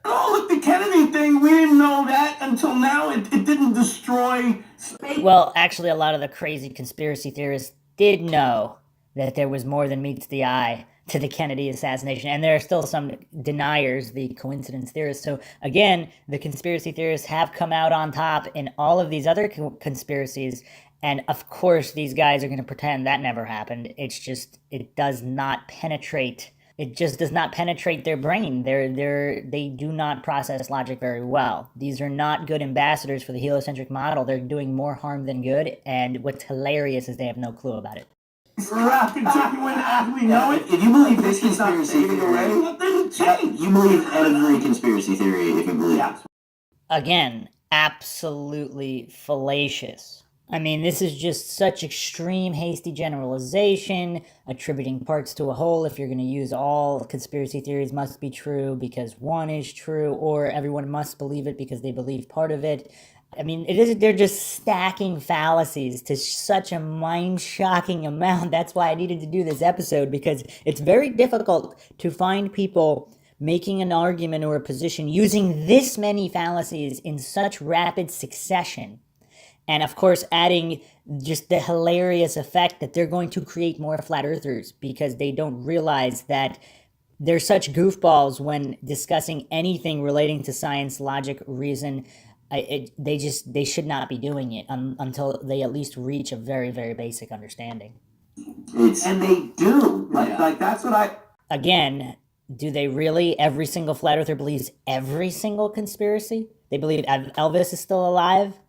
Oh, look, the Kennedy thing, we didn't know that until now. It didn't destroy space. Well, actually, a lot of the crazy conspiracy theorists did know that there was more than meets the eye to the Kennedy assassination. And there are still some deniers, the coincidence theorists. So again, the conspiracy theorists have come out on top in all of these other conspiracies. And of course, these guys are going to pretend that never happened. It's just, it does not penetrate. It just does not penetrate their brain. They do not process logic very well. These are not good ambassadors for the heliocentric model. They're doing more harm than good. And what's hilarious is they have no clue about it. We know it. If you believe this It's not conspiracy fading theory, away. It doesn't change. you believe every conspiracy theory if you believe it. Again, absolutely fallacious. I mean, this is just such extreme, hasty generalization, attributing parts to a whole. If you're going to use all conspiracy theories must be true because one is true, or everyone must believe it because they believe part of it. I mean, they're just stacking fallacies to such a mind-shocking amount. That's why I needed to do this episode, because it's very difficult to find people making an argument or a position using this many fallacies in such rapid succession. And of course, adding just the hilarious effect that they're going to create more flat earthers because they don't realize that they're such goofballs when discussing anything relating to science, logic, reason. They should not be doing it until they at least reach a very, very basic understanding. And they do. Like that's what I... Again, do they really? Every single flat earther believes every single conspiracy? They believe Elvis is still alive?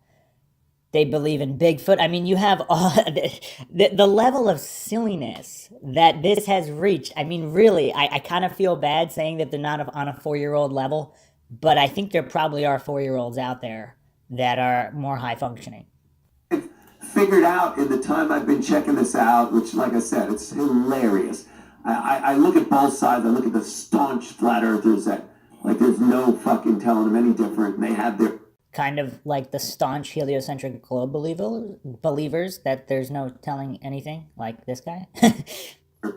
They believe in Bigfoot. I mean, you have all the level of silliness that this has reached. I mean, really, I kind of feel bad saying that they're not on a 4-year-old level, but I think there probably are 4-year-olds out there that are more high functioning. Figured out in the time I've been checking this out, which, like I said, it's hilarious. I look at both sides. I look at the staunch flat earthers that, like, there's no fucking telling them any different. And they have their... Kind of like the staunch heliocentric globe believers that there's no telling anything, like this guy.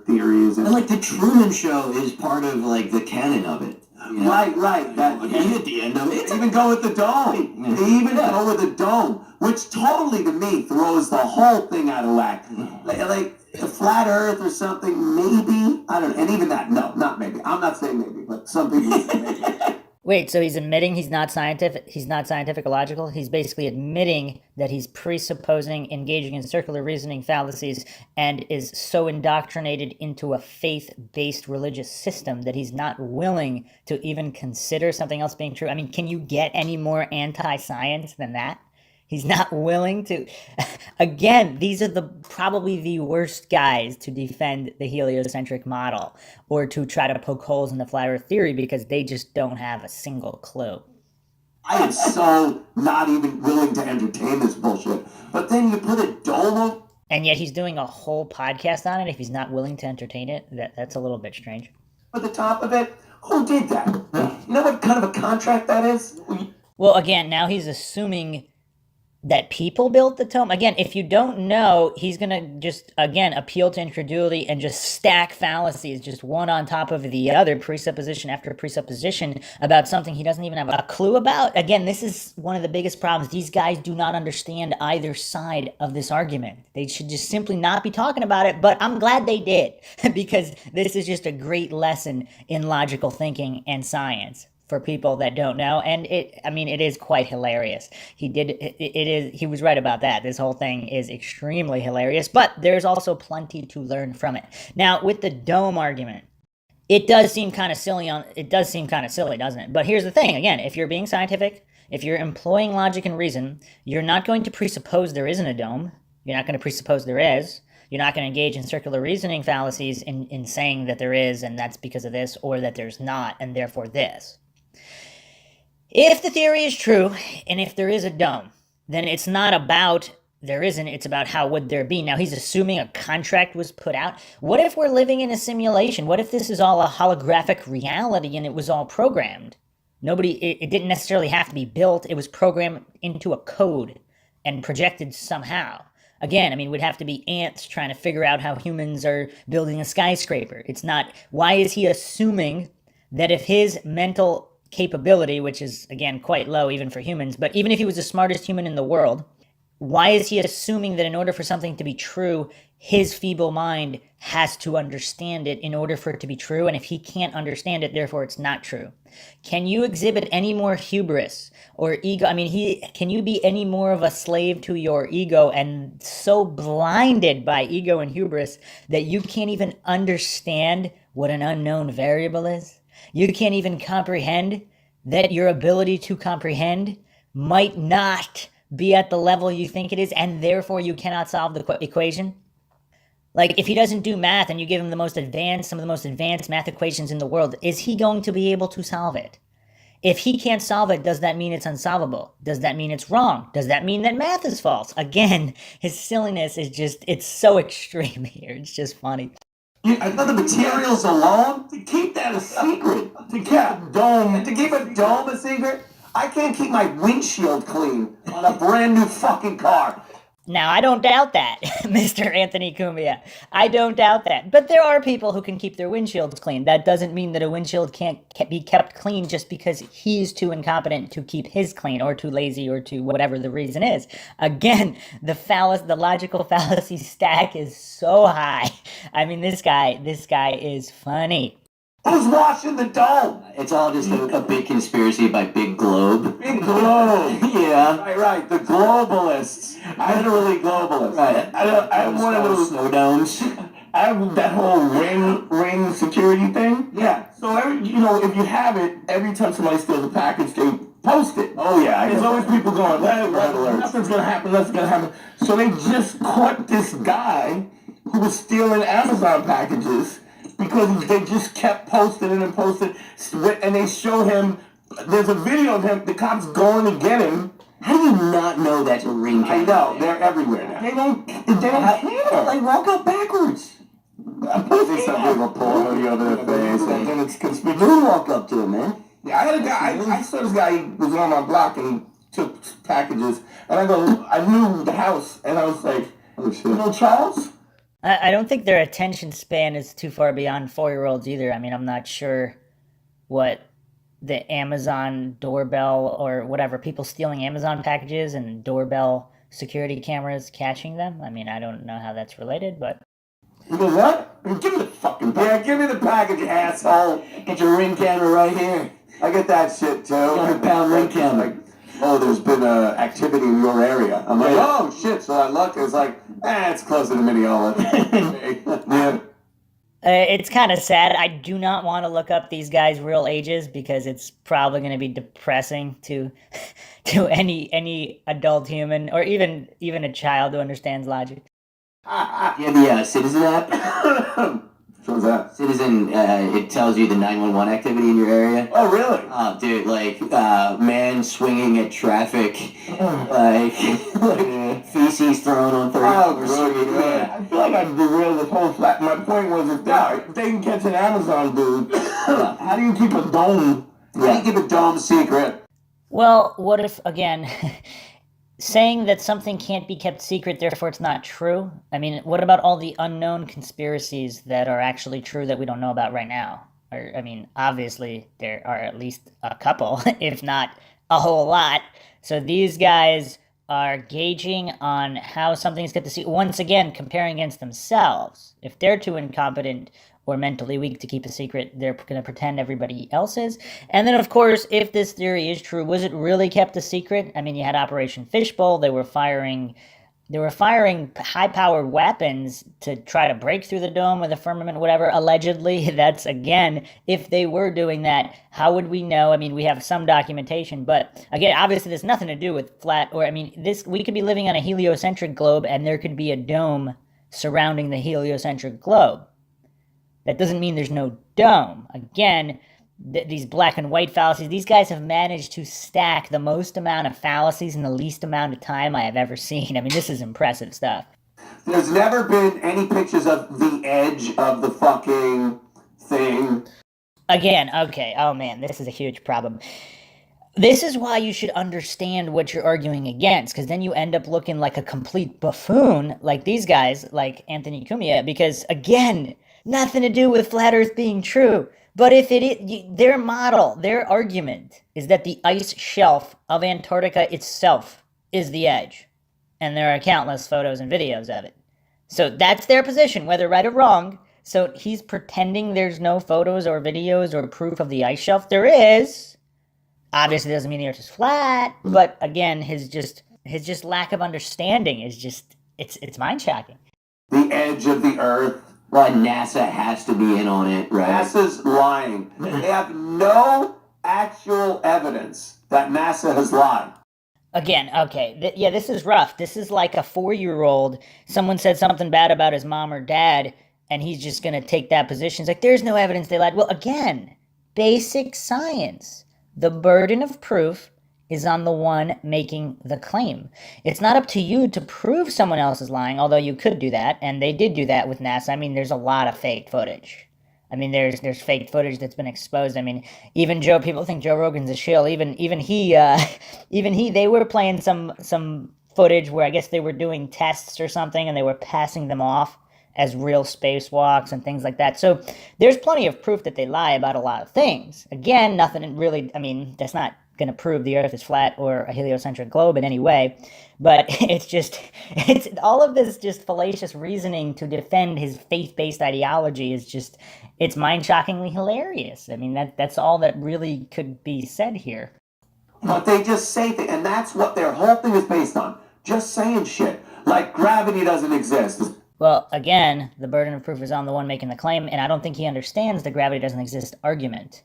theories. And like the Truman Show is part of like the canon of it. You know? Right. That, and at the end of it, they even go with the dome. They even go with the dome, which totally, to me, throws the whole thing out of whack. Like a flat Earth or something, maybe. I don't know. And even that, no, not maybe. I'm not saying maybe, but some people say maybe. Wait, so he's admitting he's not scientific or logical? He's basically admitting that he's presupposing, engaging in circular reasoning fallacies, and is so indoctrinated into a faith-based religious system that he's not willing to even consider something else being true. I mean, can you get any more anti-science than that? He's not willing to. Again, these are probably the worst guys to defend the heliocentric model or to try to poke holes in the flat earth theory because they just don't have a single clue. I am so not even willing to entertain this bullshit. But then you put a dome on... And yet he's doing a whole podcast on it if he's not willing to entertain it. That's a little bit strange. At the top of it, who did that? You know what kind of a contract that is? Well, again, now he's assuming that people built the dome. Again, if you don't know, he's going to just, again, appeal to incredulity and just stack fallacies, just one on top of the other, presupposition after presupposition about something he doesn't even have a clue about. Again, this is one of the biggest problems. These guys do not understand either side of this argument. They should just simply not be talking about it, but I'm glad they did because this is just a great lesson in logical thinking and science for people that don't know. And it is quite hilarious. He was right about that. This whole thing is extremely hilarious, but there's also plenty to learn from it. Now, with the dome argument, it does seem kind of silly, doesn't it? But here's the thing, again, if you're being scientific, if you're employing logic and reason, you're not going to presuppose there isn't a dome. You're not going to presuppose there is. You're not going to engage in circular reasoning fallacies in saying that there is and that's because of this, or that there's not and therefore this. If the theory is true, and if there is a dome, then it's not about there isn't, it's about how would there be. Now, he's assuming a contract was put out. What if we're living in a simulation? What if this is all a holographic reality and it was all programmed? It didn't necessarily have to be built. It was programmed into a code and projected somehow. Again, I mean, we'd have to be ants trying to figure out how humans are building a skyscraper. It's not, why is he assuming that if his mental capability, which is, again, quite low even for humans, but even if he was the smartest human in the world, Why is he assuming that in order for something to be true, his feeble mind has to understand it in order for it to be true? And if he can't understand it, therefore it's not true. Can you exhibit any more hubris or ego? I mean, can you be any more of a slave to your ego and so blinded by ego and hubris that you can't even understand what an unknown variable is? You can't even comprehend that your ability to comprehend might not be at the level you think it is, and therefore you cannot solve the equation? Like, if he doesn't do math and you give him some of the most advanced math equations in the world, is he going to be able to solve it? If he can't solve it, does that mean it's unsolvable? Does that mean it's wrong? Does that mean that math is false? Again, his silliness is just, it's so extreme here. It's just funny. I thought the materials alone, to keep that a secret, to keep a dome a secret, I can't keep my windshield clean on a brand new fucking car. Now, I don't doubt that, Mr. Anthony Cumia. I don't doubt that. But there are people who can keep their windshields clean. That doesn't mean that a windshield can't be kept clean just because he's too incompetent to keep his clean, or too lazy, or too whatever the reason is. Again, the logical fallacy stack is so high. I mean, this guy is funny. Who's washing the dome? It's all just a big conspiracy by Big Globe. Big Globe. Yeah. Right. The globalists. Literally globalists. Right. I have one of those snow domes. I have that whole ring security thing. Yeah. So if you have it, every time somebody steals a package, they post it. Oh yeah. There's always people going, Red alerts. nothing's gonna happen. So they just caught this guy who was stealing Amazon packages because they just kept posting it and posting, and they show him. There's a video of him. The cops going to get him. How do you not know that's a ring camera? I know. They're everywhere now. They don't care. Like, walk out backwards. I think some people pull a hoodie over their face. And it's conspicuous. You walk up to him, man. Yeah, I had a guy. I saw this guy. He was on my block and he took packages. And I knew the house, and I was like, Oh shit. "You know Charles?" I don't think their attention span is too far beyond 4-year-olds either. I mean, I'm not sure what the Amazon doorbell or whatever, people stealing Amazon packages and doorbell security cameras catching them. I mean, I don't know how that's related, but... He goes, "What? Give me the fucking package." Yeah, give me the package, asshole. Get your ring camera right here. I get that shit too. 100-pound ring camera. Oh, there's been activity in your area. I'm like, oh shit. So I look, it's like, it's closer to Mineola. Yeah. It's kind of sad. I do not want to look up these guys' real ages because it's probably going to be depressing to any adult human, or even a child who understands logic. Yeah, the Citizen app. What's that? Citizen, it tells you the 911 activity in your area. Oh, really? Oh, dude, like, man swinging at traffic, like feces thrown on 34th Street. Yeah. I feel like I derailed this whole flat. My point was, if they can catch an Amazon dude, how do you keep a dome? How do you keep a dome secret? Well, what if, again, saying that something can't be kept secret, therefore it's not true? I mean, what about all the unknown conspiracies that are actually true that we don't know about right now? Or, I mean, obviously there are at least a couple, if not a whole lot. So these guys are gauging on how something's kept secret. Once again, comparing against themselves. If they're too incompetent or mentally weak to keep a secret, they're going to pretend everybody else is. And then, of course, if this theory is true, was it really kept a secret? I mean, you had Operation Fishbowl. They were firing high-powered weapons to try to break through the dome or the firmament, whatever, allegedly. That's, again, if they were doing that, how would we know? I mean, we have some documentation, but, again, obviously there's nothing to do with flat, or, I mean, we could be living on a heliocentric globe, and there could be a dome surrounding the heliocentric globe. That doesn't mean there's no dome. Again, these black and white fallacies, these guys have managed to stack the most amount of fallacies in the least amount of time I have ever seen. I mean, this is impressive stuff. There's never been any pictures of the edge of the fucking thing. Again, okay, oh man, this is a huge problem. This is why you should understand what you're arguing against, because then you end up looking like a complete buffoon, like these guys, like Anthony Cumia, because, again, nothing to do with flat Earth being true. But if it is, their model, their argument is that the ice shelf of Antarctica itself is the edge. and there are countless photos and videos of it. So that's their position, whether right or wrong. So he's pretending there's no photos or videos or proof of the ice shelf. There is. Obviously, doesn't mean the Earth is flat, but again, his lack of understanding is just it's mind shocking. The edge of the Earth. Well, NASA has to be in on it, right? NASA's lying. They have no actual evidence that NASA has lied. Again, okay, yeah, this is rough. This is like a 4-year-old. Someone said something bad about his mom or dad, and he's just going to take that position. It's like, there's no evidence they lied. Well, again, basic science. The burden of proof is on the one making the claim. It's not up to you to prove someone else is lying, although you could do that, and they did do that with NASA. I mean, there's a lot of fake footage. I mean, there's fake footage that's been exposed. I mean, even people think Joe Rogan's a shill. Even he, they were playing some footage where I guess they were doing tests or something, and they were passing them off as real spacewalks and things like that. So there's plenty of proof that they lie about a lot of things. Again, nothing really, I mean, that's not going to prove the Earth is flat or a heliocentric globe in any way, but it's all of this just fallacious reasoning to defend his faith-based ideology is just, it's mind-shockingly hilarious. I mean, that's all that really could be said here. But they just say things, and that's what their whole thing is based on. Just saying shit. Like gravity doesn't exist. Well, again, the burden of proof is on the one making the claim, and I don't think he understands the gravity doesn't exist argument.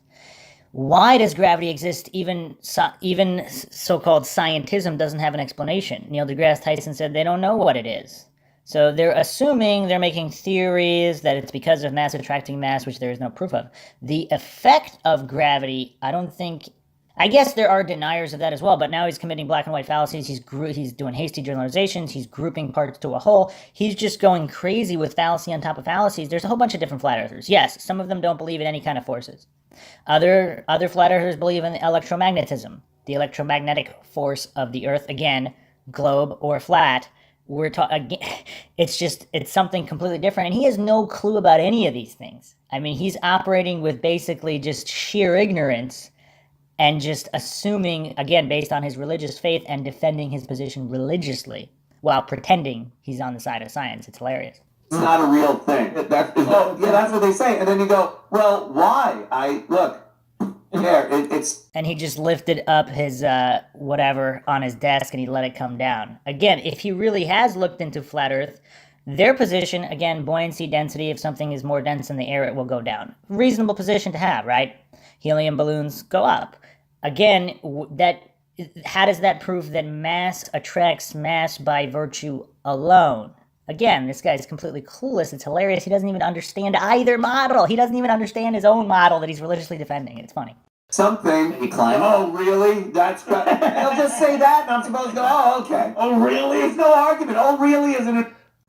Why does gravity exist? Even so-called scientism doesn't have an explanation. Neil deGrasse Tyson said they don't know what it is. So they're assuming, they're making theories that it's because of mass attracting mass, which there is no proof of. The effect of gravity, I guess there are deniers of that as well, but now he's committing black and white fallacies. He's doing hasty generalizations. He's grouping parts to a whole. He's just going crazy with fallacy on top of fallacies. There's a whole bunch of different flat earthers. Yes, some of them don't believe in any kind of forces. Other flat earthers believe in electromagnetism, the electromagnetic force of the Earth. Again, globe or flat. It's something completely different, and he has no clue about any of these things. I mean, he's operating with basically just sheer ignorance. And just assuming, again, based on his religious faith and defending his position religiously while pretending he's on the side of science. It's hilarious. It's not a real thing. That's what they say. And then you go, well, why? It's... And he just lifted up his whatever on his desk and he let it come down. Again, if he really has looked into flat Earth, their position, again, buoyancy density, if something is more dense in the air, it will go down. Reasonable position to have, right? Helium balloons go up. Again, how does that prove that mass attracts mass by virtue alone? Again, this guy's completely clueless. It's hilarious. He doesn't even understand either model. He doesn't even understand his own model that he's religiously defending. It's funny. Something. You climb. Oh, really? That's good. They'll just say that, and I'm supposed to go, oh, okay. Oh, really? There's no argument. Oh, really? Isn't it?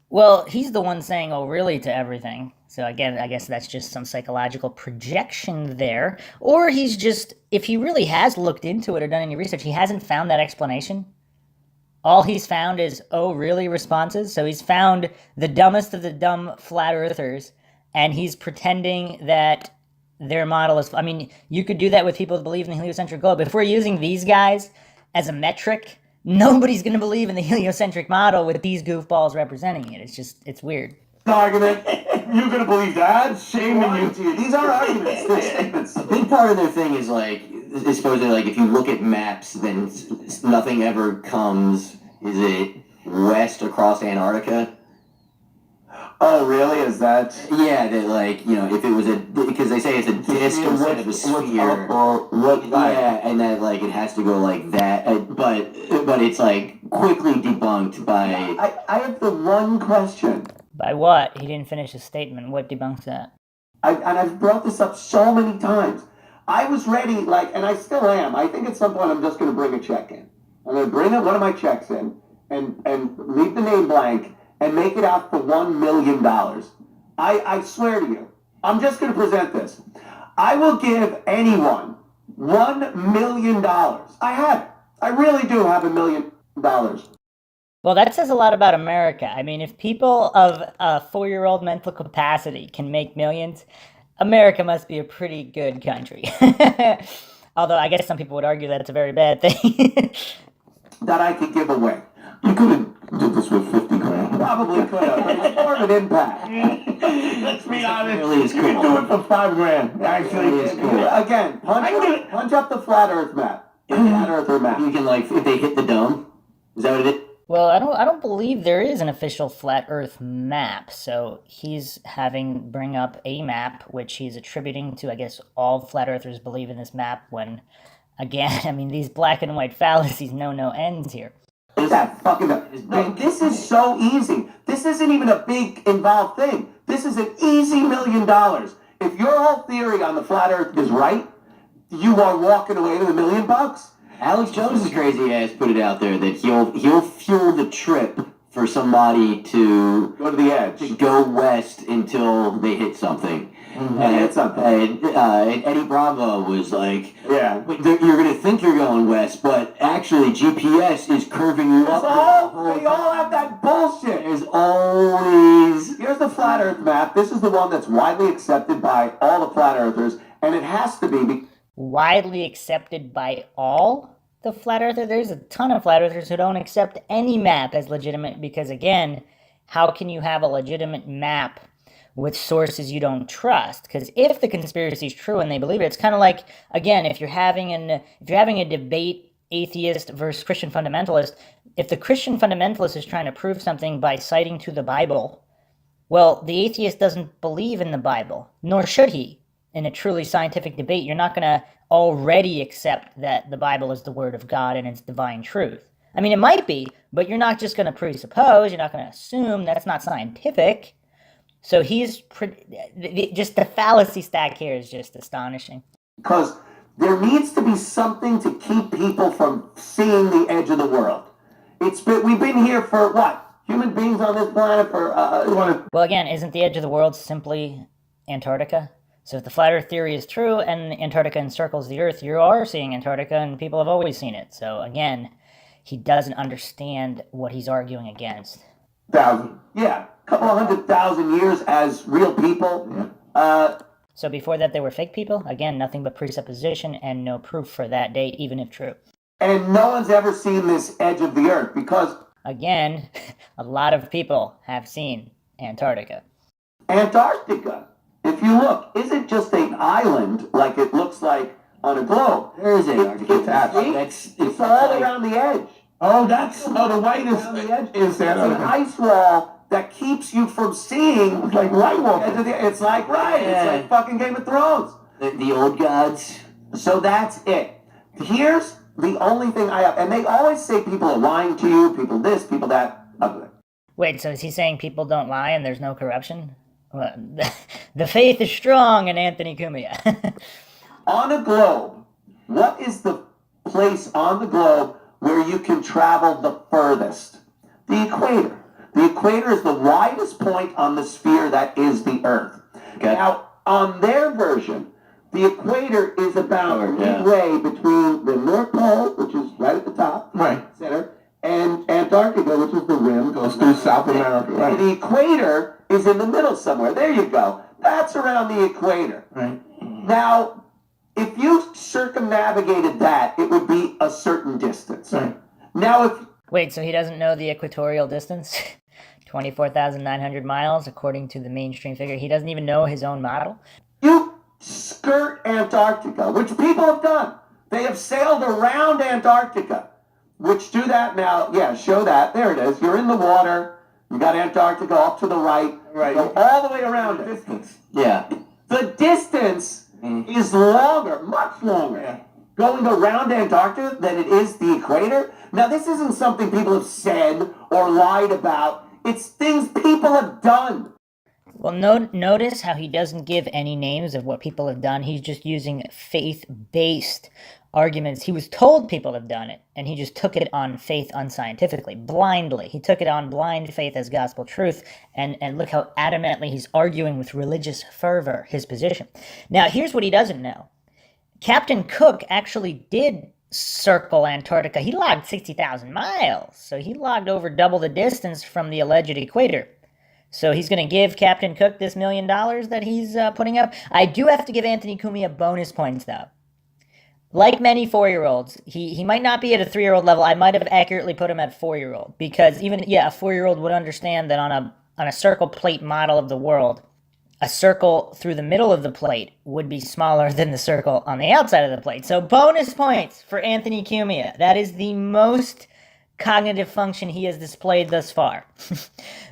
Well, he's the one saying, oh, really, to everything. So again, I guess that's just some psychological projection there. Or he's just, if he really has looked into it or done any research, he hasn't found that explanation. All he's found is, oh, really responses. So he's found the dumbest of the dumb flat earthers, and he's pretending that their model is, I mean, you could do that with people that believe in the heliocentric globe. If we're using these guys as a metric, nobody's going to believe in the heliocentric model with these goofballs representing it. It's weird. Argument. You're going to believe that? Shaming you. These are arguments. They're statements. A big part of their thing is supposedly if you look at maps, then nothing ever comes. Is it west across Antarctica? Oh, really? Is that? Yeah, that if it was because they say it's a disc instead of a sphere. Yeah, and that it has to go like that. But it's quickly debunked by. I have the one question. By what? He didn't finish his statement. What debunks that? I've brought this up so many times. I was ready, and I still am. I think at some point I'm just going to bring a check in. I'm going to bring one of my checks in and leave the name blank and make it out for $1 million. I swear to you. I'm just going to present this. I will give anyone $1 million. I have it. I really do have $1 million. Well, that says a lot about America. I mean, if people of a 4-year-old mental capacity can make millions, America must be a pretty good country. Although I guess some people would argue that it's a very bad thing. That I could give away. You could have did this with 50 grand. Probably could have, but it's more of an impact. Let's be honest. really is You can cool. do it for 5 grand. Actually, Really is cool. Again, punch up the flat Earth map. Flat Earther map. You can, like, if they hit the dome, is that what it is? Well, I don't believe there is an official flat Earth map. So he's having bring up a map which he's attributing to, I guess, all flat earthers believe in this map when, again, I mean, these black and white fallacies know no ends here. Is that fucking no, this is so easy. This isn't even a big involved thing. This is an easy $1 million. If your whole theory on the flat Earth is right, you are walking away with $1 million. Alex Jones's crazy ass put it out there that he'll fuel the trip for somebody to Go to the edge. go west until they hit something. Hit something. And Eddie Bravo was like, Yeah. "Wait, you're going to think you're going west, but actually GPS is curving you up." They all have that bullshit. There's always... Here's the flat Earth map. This is the one that's widely accepted by all the flat earthers, and it has to be. Widely accepted by all the flat earthers? There's a ton of flat earthers who don't accept any map as legitimate because, again, how can you have a legitimate map with sources you don't trust? Because if the conspiracy is true and they believe it, it's kind of like, again, if you're having a debate, atheist versus Christian fundamentalist, if the Christian fundamentalist is trying to prove something by citing to the Bible, well, the atheist doesn't believe in the Bible, nor should he. In a truly scientific debate, you're not going to already accept that the Bible is the word of God and it's divine truth. I mean, it might be, but you're not just going to presuppose, you're not going to assume. That's not scientific. So just the fallacy stack here is just astonishing. Because there needs to be something to keep people from seeing the edge of the world. We've been here for what? Human beings on this planet for... Well, again, isn't the edge of the world simply Antarctica? So if the flat Earth theory is true and Antarctica encircles the Earth, you are seeing Antarctica and people have always seen it. So again, he doesn't understand what he's arguing against. Yeah, a couple of 100,000 years as real people. So before that, they were fake people? Again, nothing but presupposition and no proof for that date, even if true. And no one's ever seen this edge of the Earth because... Again, a lot of people have seen Antarctica. Antarctica, if you look, isn't just an island like it looks like on a globe. There is Antarctica. It's all around the edge. Oh, the white is It's an ice wall that keeps you from seeing. It's like White Walker. It's like, right, Yeah. it's like fucking Game of Thrones. The old gods. So that's it. Here's the only thing I have, and they always say people are lying to you, people this, people that. Wait, so is he saying people don't lie and there's no corruption? Well, the faith is strong in Anthony Cumia. On a globe, what is the place on the globe where you can travel the furthest? The equator. The equator is the widest point on the sphere that is the Earth. Okay. Now, on their version, the equator is about midway between the North Pole, which is right at the top, center, and Antarctica, which is the rim. Goes through South America, right. The equator is in the middle somewhere. There you go. That's around the equator. Right. Now, if you circumnavigated that, it would be a certain distance. Right. Now, if Wait, so he doesn't know the equatorial distance? 24,900 miles, according to the mainstream figure. He doesn't even know his own model? you skirt Antarctica, which people have done, they have sailed around Antarctica, which do that now. Yeah, show that. There it is. You're in the water. You got Antarctica off to the right. Right. Go all the way around it. Distance. Yeah. The distance is longer, much longer, Yeah. going around Antarctica than it is the equator. Now, this isn't something people have said or lied about. It's things people have done. Well, notice how he doesn't give any names of what people have done. He's just using faith-based arguments. He was told people have done it, and he just took it on faith unscientifically, blindly. He took it on blind faith as gospel truth, and look how adamantly he's arguing with religious fervor his position. Now, here's what he doesn't know. Captain Cook actually did circle Antarctica. He logged 60,000 miles, so he logged over double the distance from the alleged equator. So he's going to give Captain Cook this $1 million that he's putting up. I do have to give Anthony Cumia bonus points, though. like many 4-year-olds, he might not be at a 3-year-old level. I might have accurately put him at 4-year-old, because even a 4-year-old would understand that on a circle plate model of the world, a circle through the middle of the plate would be smaller than the circle on the outside of the plate. So bonus points for Anthony Cumia. That is the most cognitive function he has displayed thus far.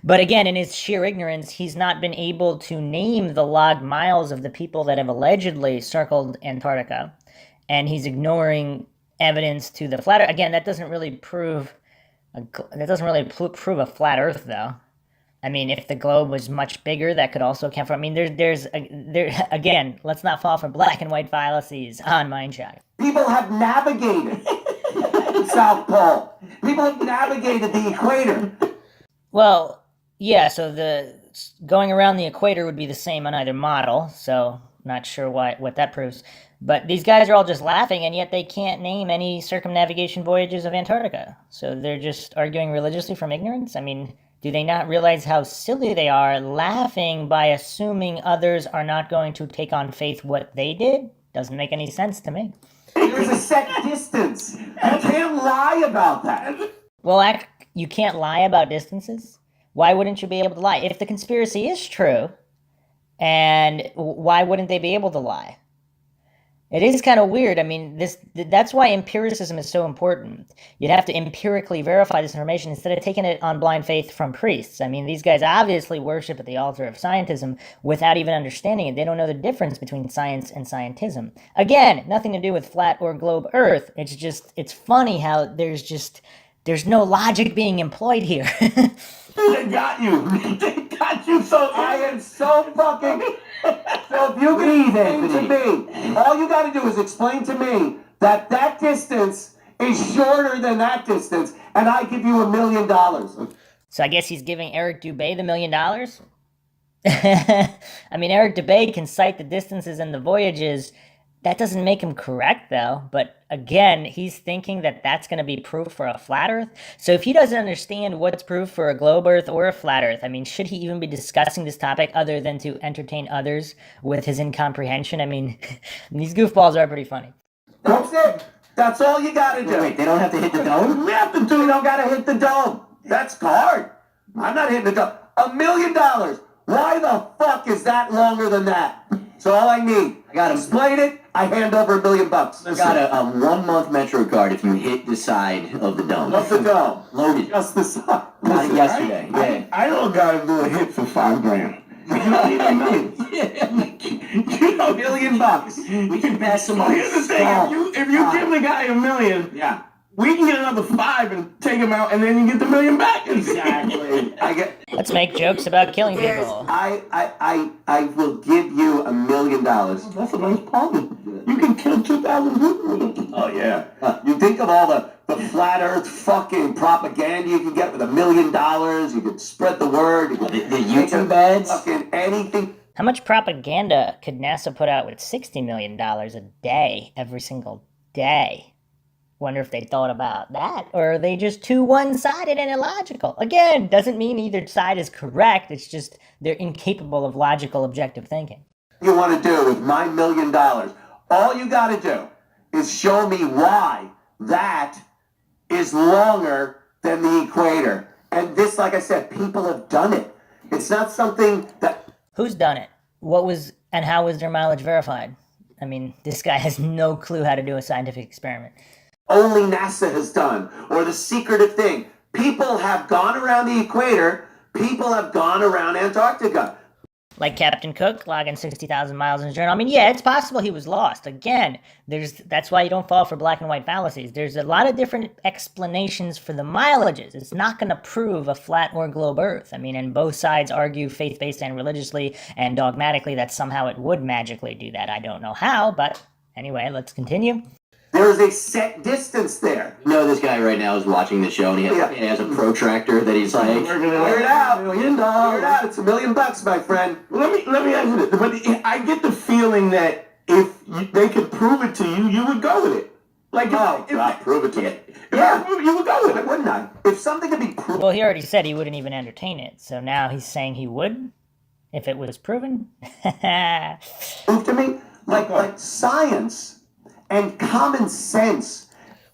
But again, in his sheer ignorance, he's not been able to name the logged miles of the people that have allegedly circled Antarctica, and he's ignoring evidence to the flat Earth. Again, that doesn't really prove a flat Earth, though. I mean, if the globe was much bigger, that could also account for. I mean, again, let's not fall for black and white fallacies on MINDSHOCK. People have navigated the South Pole. People have navigated the equator. Well, yeah, so the going around the equator would be the same on either model, so not sure what that proves. But these guys are all just laughing, and yet they can't name any circumnavigation voyages of Antarctica. So they're just arguing religiously from ignorance? I mean, do they not realize how silly they are, laughing by assuming others are not going to take on faith what they did? Doesn't make any sense to me. There's a set distance. You can't lie about that. Well, you can't lie about distances? Why wouldn't you be able to lie? If the conspiracy is true, and why wouldn't they be able to lie? It is kind of weird. I mean, that's why empiricism is so important. You'd have to empirically verify this information instead of taking it on blind faith from priests. I mean, these guys obviously worship at the altar of scientism without even understanding it. They don't know the difference between science and scientism. Again, nothing to do with flat or globe Earth. It's funny how there's no logic being employed here. They got you. They got you so. I am so fucking. So if you can explain to me, all you got to do is explain to me that distance is shorter than that distance, and I give you $1 million. So I guess he's giving Eric Dubé the $1 million? I mean, Eric Dubé can cite the distances and the voyages. That doesn't make him correct, though. But again, he's thinking that that's going to be proof for a flat Earth. So if he doesn't understand what's proof for a globe Earth or a flat Earth, I mean, should he even be discussing this topic other than to entertain others with his incomprehension? I mean, these goofballs are pretty funny. That's it. That's all you got to do. Wait, they don't have to hit the dome? We have to do. You don't got to hit the dome. That's hard. I'm not hitting the dome. $1 million. Why the fuck is that longer than that? That's all I need. I got to explain it. I hand over $1 million. I got a 1-month Metro card if you hit the side of the dome. What's the dome? Loaded. Just the side. Got it yesterday. Yeah. I don't gotta do a hit for $5,000. You don't need $1 million. You know, $1 million. We can pass some here's the thing: if you give the guy $1 million, Yeah. we can get another 5 and take him out, and then you get the $1 million back. Exactly. Let's make jokes about killing people. I will give you $1 million. That's a nice party. You can kill 2,000 people. Oh yeah. You think of all the flat Earth fucking propaganda you can get with $1 million. You could spread the word. You could The YouTube ads. fucking anything. How much propaganda could NASA put out with $60 million a day, every single day? Wonder if they thought about that, or are they just too one-sided and illogical? Again, doesn't mean either side is correct. It's just they're incapable of logical, objective thinking. You want to do with my $1 million? All you got to do is show me why that is longer than the equator. And this, like I said, people have done it. It's not something that. Who's done it? What was and how was their mileage verified? I mean, this guy has no clue how to do a scientific experiment. Only NASA has done, or the secretive thing. People have gone around the equator. People have gone around Antarctica. Like Captain Cook logging 60,000 miles in his journal. I mean, yeah, it's possible he was lost. Again, that's why you don't fall for black and white fallacies. There's a lot of different explanations for the mileages. It's not going to prove a flat or globe Earth. I mean, and both sides argue faith-based and religiously and dogmatically that somehow it would magically do that. I don't know how, but anyway, let's continue. There is a set distance there. You know, this guy right now is watching the show, and he has a protractor that he's like, Figure it out. $1 million. Figure it out. It's $1 million, my friend. Let me ask you this. But I get the feeling that if they could prove it to you, you would go with it. Like, prove it to me. Yeah, you would go with it, wouldn't I? If something could be proven. Well, he already said he wouldn't even entertain it, so now he's saying he would if it was proven. Prove to me, like science And common sense.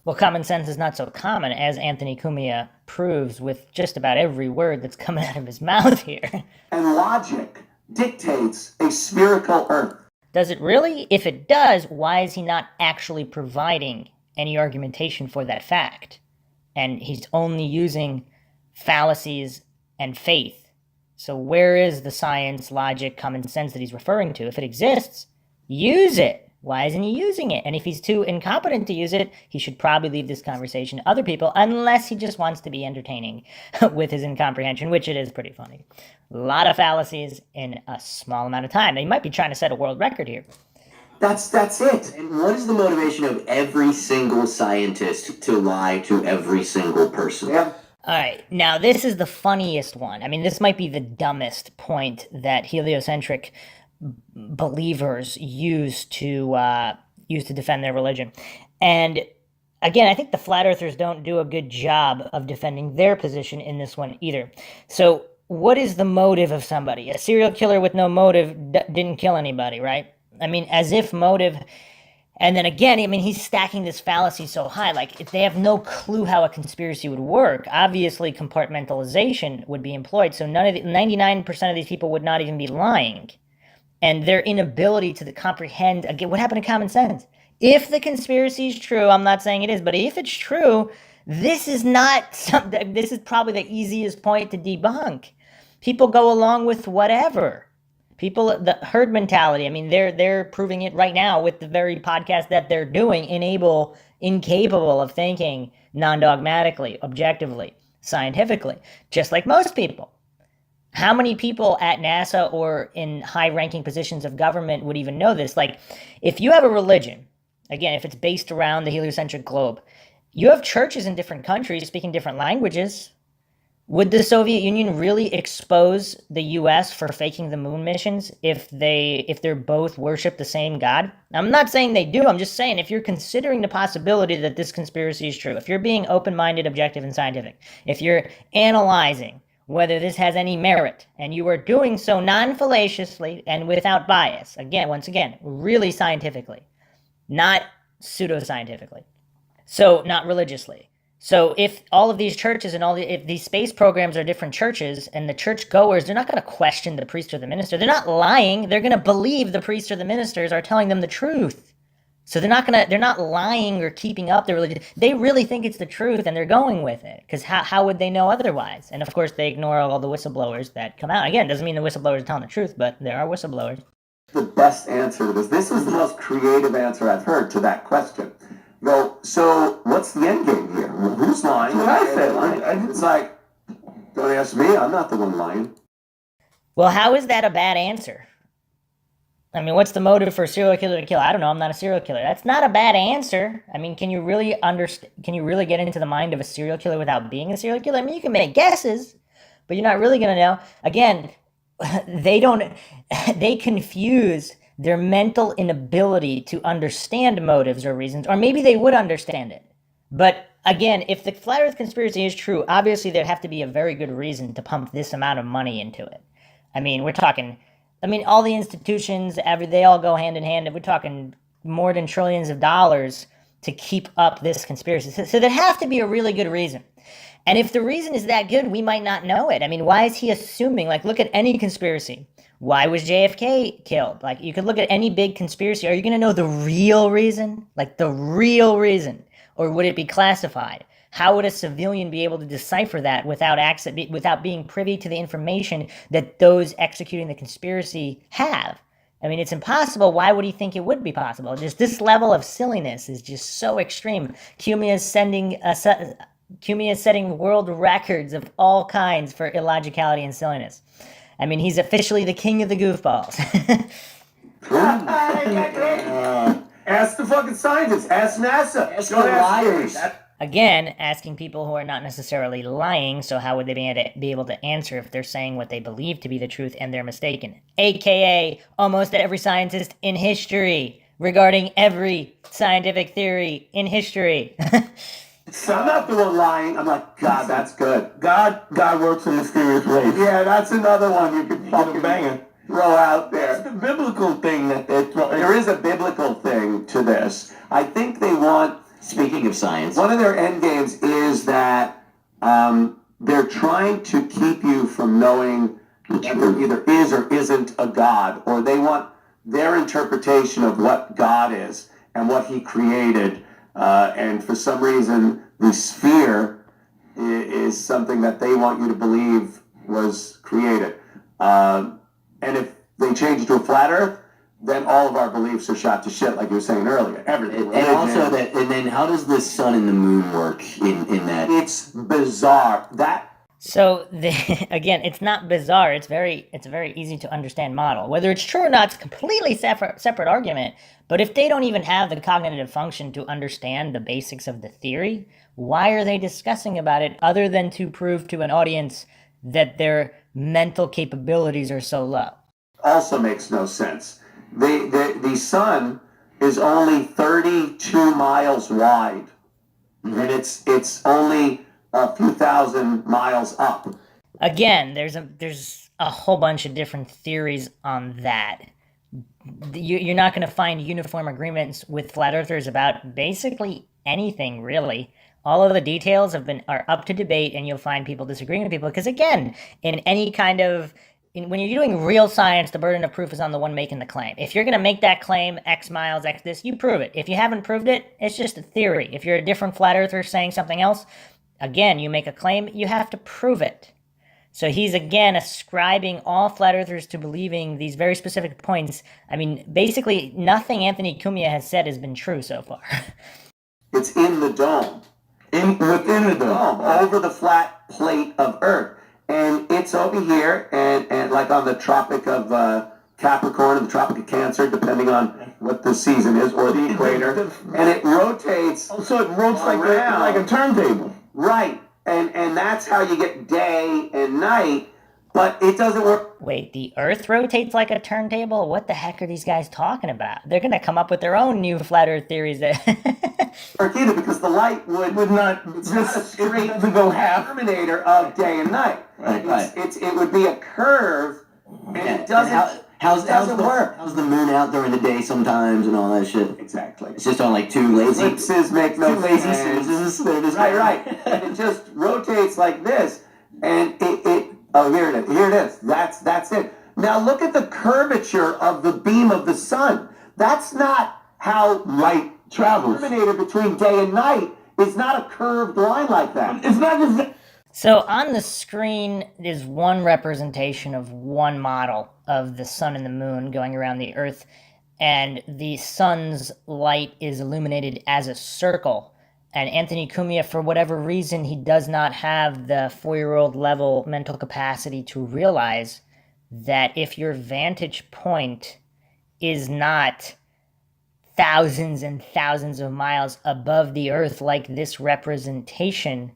Well, common sense is not so common, as Anthony Cumia proves with just about every word that's coming out of his mouth here. And logic dictates a spherical Earth. Does it really? If it does, why is he not actually providing any argumentation for that fact? And he's only using fallacies and faith. So where is the science, logic, common sense that he's referring to? If it exists, use it. Why isn't he using it? And if he's too incompetent to use it, he should probably leave this conversation to other people, unless he just wants to be entertaining with his incomprehension, which it is pretty funny. A lot of fallacies in a small amount of time. He might be trying to set a world record here. That's it. And what is the motivation of every single scientist to lie to every single person? Yeah. All right, now this is the funniest one. I mean, this might be the dumbest point that heliocentric believers use to defend their religion. And again, I think the flat earthers don't do a good job of defending their position in this one either. So what is the motive of somebody? A serial killer with no motive didn't kill anybody, right? I mean, as if motive... And then again, I mean, he's stacking this fallacy so high. Like, if they have no clue how a conspiracy would work, obviously compartmentalization would be employed. So 99% of these people would not even be lying. And their inability to comprehend, again, what happened to common sense? If the conspiracy is true, I'm not saying it is, but if it's true, this is probably the easiest point to debunk. People go along with whatever. People, the herd mentality, I mean, they're proving it right now with the very podcast that they're doing, incapable of thinking non-dogmatically, objectively, scientifically, just like most people. How many people at NASA or in high-ranking positions of government would even know this? Like, if you have a religion, again, if it's based around the heliocentric globe, you have churches in different countries speaking different languages. Would the Soviet Union really expose the U.S. for faking the moon missions if they're both worship the same God? I'm not saying they do. I'm just saying if you're considering the possibility that this conspiracy is true, if you're being open-minded, objective, and scientific, if you're analyzing whether this has any merit, and you are doing so non-fallaciously and without bias, once again, really scientifically, not pseudoscientifically, so not religiously. So if all of these churches and if these space programs are different churches, and the church goers, they're not going to question the priest or the minister. They're not lying. They're going to believe the priest or the ministers are telling them the truth. So they're not lying or keeping up their religion. They really think it's the truth, and they're going with it. Because how would they know otherwise? And of course, they ignore all the whistleblowers that come out. Again, doesn't mean the whistleblowers are telling the truth, but there are whistleblowers. The best answer to this. This is the most creative answer I've heard to that question. Go, so what's the end game here? Who's lying? What I said. It's like, don't ask me, I'm not the one lying. Well, how is that a bad answer? I mean, what's the motive for a serial killer to kill? I don't know, I'm not a serial killer. That's not a bad answer. I mean, can you really get into the mind of a serial killer without being a serial killer? I mean, you can make guesses, but you're not really going to know. Again, they confuse their mental inability to understand motives or reasons, or maybe they would understand it. But again, if the flat earth conspiracy is true, obviously there'd have to be a very good reason to pump this amount of money into it. I mean, all the institutions, they all go hand in hand. We're talking more than trillions of dollars to keep up this conspiracy. So there'd have to be a really good reason. And if the reason is that good, we might not know it. I mean, why is he assuming, like, look at any conspiracy. Why was JFK killed? Like, you could look at any big conspiracy. Are you going to know the real reason? Like, the real reason? Or would it be classified? How would a civilian be able to decipher that without being privy to the information that those executing the conspiracy have? I mean, it's impossible. Why would he think it would be possible? Just this level of silliness is just so extreme. Cumia is setting world records of all kinds for illogicality and silliness. I mean, he's officially the king of the goofballs. Ask the fucking scientists. Ask NASA. Ask the liars. Again, asking people who are not necessarily lying, so how would they be able to answer if they're saying what they believe to be the truth and they're mistaken? AKA, almost every scientist in history, regarding every scientific theory in history. So I'm not the one lying. I'm like, God, that's good. God works in mysterious ways. Yeah, that's another one you could fucking banging. throw out there. It's the biblical thing that they're throwing. There is a biblical thing to this. I think they want, Speaking of science, one of their end games is that they're trying to keep you from knowing that there either is or isn't a God, or they want their interpretation of what God is and what he created. And for some reason, the sphere is something that they want you to believe was created. And if they change it to a flat earth, then all of our beliefs are shot to shit, like you were saying earlier. Everything. and also that, and then how does the sun and the moon work in that? It's bizarre. So again, it's not bizarre. It's a very easy to understand model. Whether it's true or not, it's a completely separate argument. But if they don't even have the cognitive function to understand the basics of the theory, why are they discussing about it other than to prove to an audience that their mental capabilities are so low? Also makes no sense. The sun is only 32 miles wide, and it's only a few thousand miles up. Again, there's a whole bunch of different theories on that. You're not going to find uniform agreements with flat earthers about basically anything, really. All of the details are up to debate, and you'll find people disagreeing with people because, again, in any kind of when you're doing real science, the burden of proof is on the one making the claim. If you're going to make that claim, X miles, X this, you prove it. If you haven't proved it, it's just a theory. If you're a different flat earther saying something else, again, you make a claim, you have to prove it. So he's, again, ascribing all flat earthers to believing these very specific points. I mean, basically, nothing Anthony Cumia has said has been true so far. It's in the dome. Within the dome, over the flat plate of Earth. And it's over here, and like on the Tropic of Capricorn and the Tropic of Cancer, depending on what the season is, or the equator. And it rotates. So it rotates like a turntable. Right. And that's how you get day and night, but it doesn't work. Wait, the Earth rotates like a turntable? What the heck are these guys talking about? They're going to come up with their own new flat Earth theories that... Or either because the light would not, it's not a straight go half terminator of day and night. Right. It would be a curve, and it doesn't. How's doesn't work. How's the moon out during the day sometimes and all that shit? Exactly. It's just on like two lazy Ellipses make no lazy sense. senses. Right. And it just rotates like this, and oh, here it is. That's it. Now look at the curvature of the beam of the sun. That's not how light travels. The terminator between day and night is not a curved line like that. It's not just that. So on the screen is one representation of one model of the sun and the moon going around the Earth, and the sun's light is illuminated as a circle. And Anthony Cumia, for whatever reason, he does not have the 4-year-old level mental capacity to realize that if your vantage point is not thousands and thousands of miles above the Earth like this representation,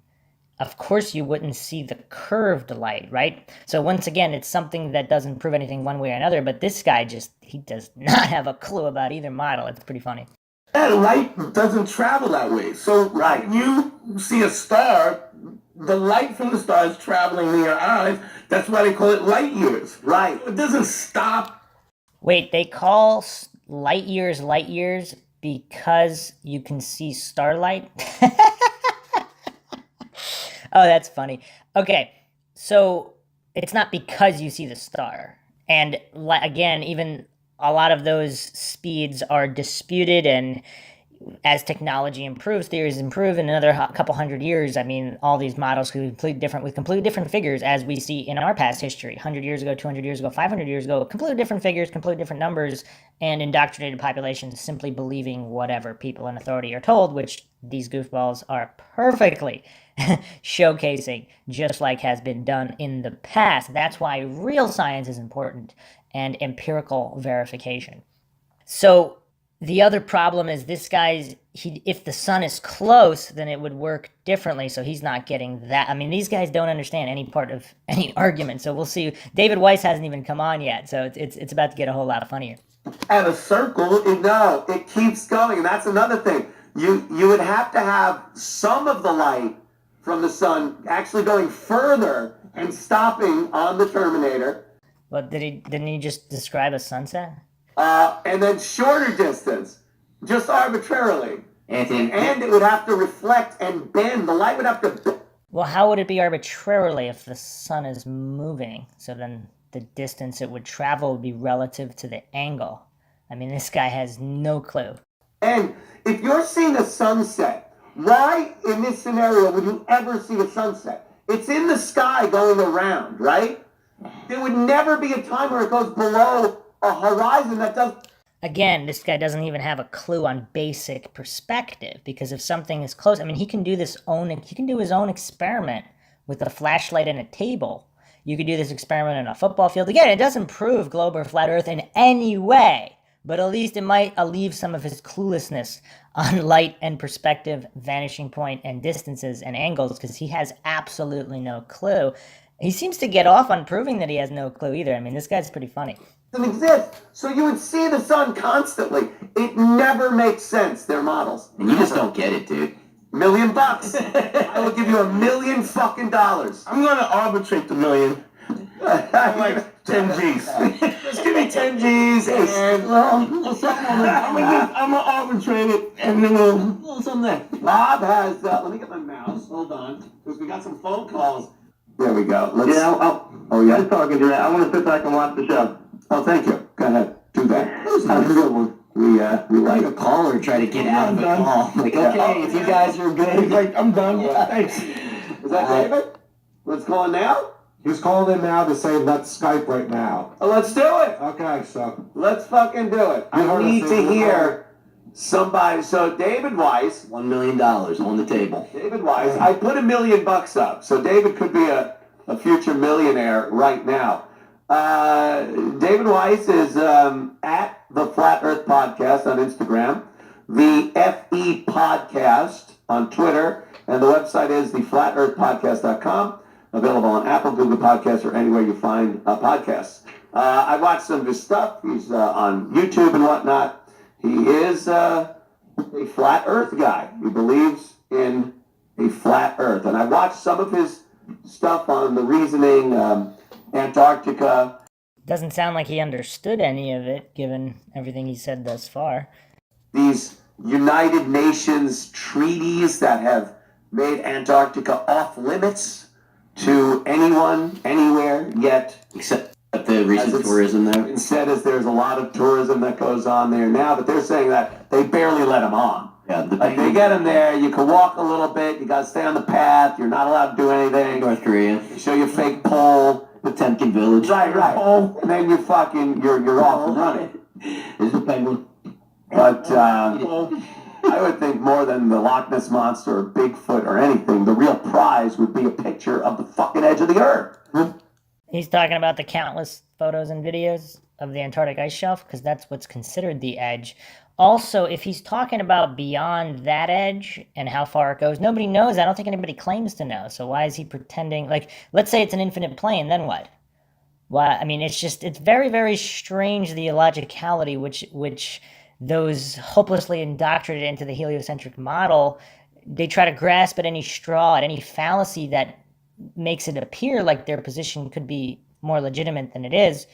of course you wouldn't see the curved light, right? So once again, it's something that doesn't prove anything one way or another, but this guy he does not have a clue about either model. It's pretty funny. That light doesn't travel that way. So when you see a star, the light from the star is traveling near your eyes. That's why they call it light years. Right. It doesn't stop. Wait, they call light years because you can see starlight? Oh, that's funny. Okay, so it's not because you see the star. And again, even a lot of those speeds are disputed, and as technology improves, theories improve, in another couple hundred years, I mean, all these models could be completely different figures, as we see in our past history. 100 years ago, 200 years ago, 500 years ago, completely different figures, completely different numbers, and indoctrinated populations simply believing whatever people in authority are told, which these goofballs are perfectly showcasing, just like has been done in the past. That's why real science is important, and empirical verification. So the other problem is this guy's, if the sun is close, then it would work differently, so he's not getting that. I mean, these guys don't understand any part of any argument, so we'll see. David Weiss hasn't even come on yet, so it's about to get a whole lot funnier. At a circle, it keeps going, and that's another thing. You would have to have some of the light from the sun actually going further and stopping on the terminator. But didn't he just describe a sunset? And then shorter distance, just arbitrarily. Anthony, And it would have to reflect and bend. The light would have to. Well, how would it be arbitrarily if the sun is moving? So then the distance it would travel would be relative to the angle. I mean, this guy has no clue. And if you're seeing a sunset, why in this scenario would you ever see a sunset? It's in the sky going around, right? There would never be a time where it goes below a horizon that does. Again, this guy doesn't even have a clue on basic perspective, because if something is close, I mean, he can do his own experiment with a flashlight and a table. You could do this experiment in a football field. Again, it doesn't prove globe or flat earth in any way, but at least it might alleviate some of his cluelessness on light and perspective, vanishing point and distances and angles, because he has absolutely no clue. He seems to get off on proving that he has no clue either. I mean, this guy's pretty funny. Doesn't exist. So you would see the sun constantly. It never makes sense, their models. and you just don't get it, dude. $1 million. I will give you $1 million fucking dollars. I'm gonna arbitrate the million. I'm like 10 G's. Just give me 10 G's and I'm gonna arbitrate it, and then we'll something there. Bob has. Let me get my mouse. Hold on, because we got some phone calls. There we go. Let's. Yeah, Oh yeah. I was talking to you. I want to sit back and watch the show. Oh, thank you. Go ahead. Do that. Have a good one. We Like like. a caller try to get out of the done. call. Like, okay, if you guys are He's good. like, I'm done. Thanks. Is that David? Let's call in now. He's calling in now to say let's Skype right now. Let's do it. Okay, so Let's fucking do it. You I heard need us to say we're hear somebody. So David Weiss. $1 million on the table. David Weiss. I put $1 million up, so David could be a future millionaire right now. David Weiss is at the Flat Earth Podcast on Instagram, the FE Podcast on Twitter, and the website is theflatearthpodcast.com. Available on Apple, Google Podcasts, or anywhere you find podcasts. I watched some of his stuff. He's on YouTube and whatnot. He is a flat Earth guy. He believes in a flat Earth, and I watched some of his stuff on the reasoning, Antarctica. Doesn't sound like he understood any of it, given everything he said thus far. These United Nations treaties that have made Antarctica off limits to anyone, anywhere, yet. Except the recent tourism there. Instead, as there's a lot of tourism that goes on there now, but they're saying that they barely let them on. Yeah, Like they get them there, you can walk a little bit, you gotta stay on the path, you're not allowed to do anything. North Korea. Show your fake pole. Potemkin Village. Right. And then you fucking, you're off and running. There's the penguin. But I would think more than the Loch Ness Monster or Bigfoot or anything, the real prize would be a picture of the fucking edge of the earth. He's talking about the countless photos and videos of the Antarctic ice shelf, because that's what's considered the edge. Also, if he's talking about beyond that edge and how far it goes, nobody knows. I don't think anybody claims to know. So why is he pretending? Like, let's say it's an infinite plane, then what? Why? I mean, it's very, very strange, the illogicality which those hopelessly indoctrinated into the heliocentric model, they try to grasp at any straw, at any fallacy that makes it appear like their position could be more legitimate than it is.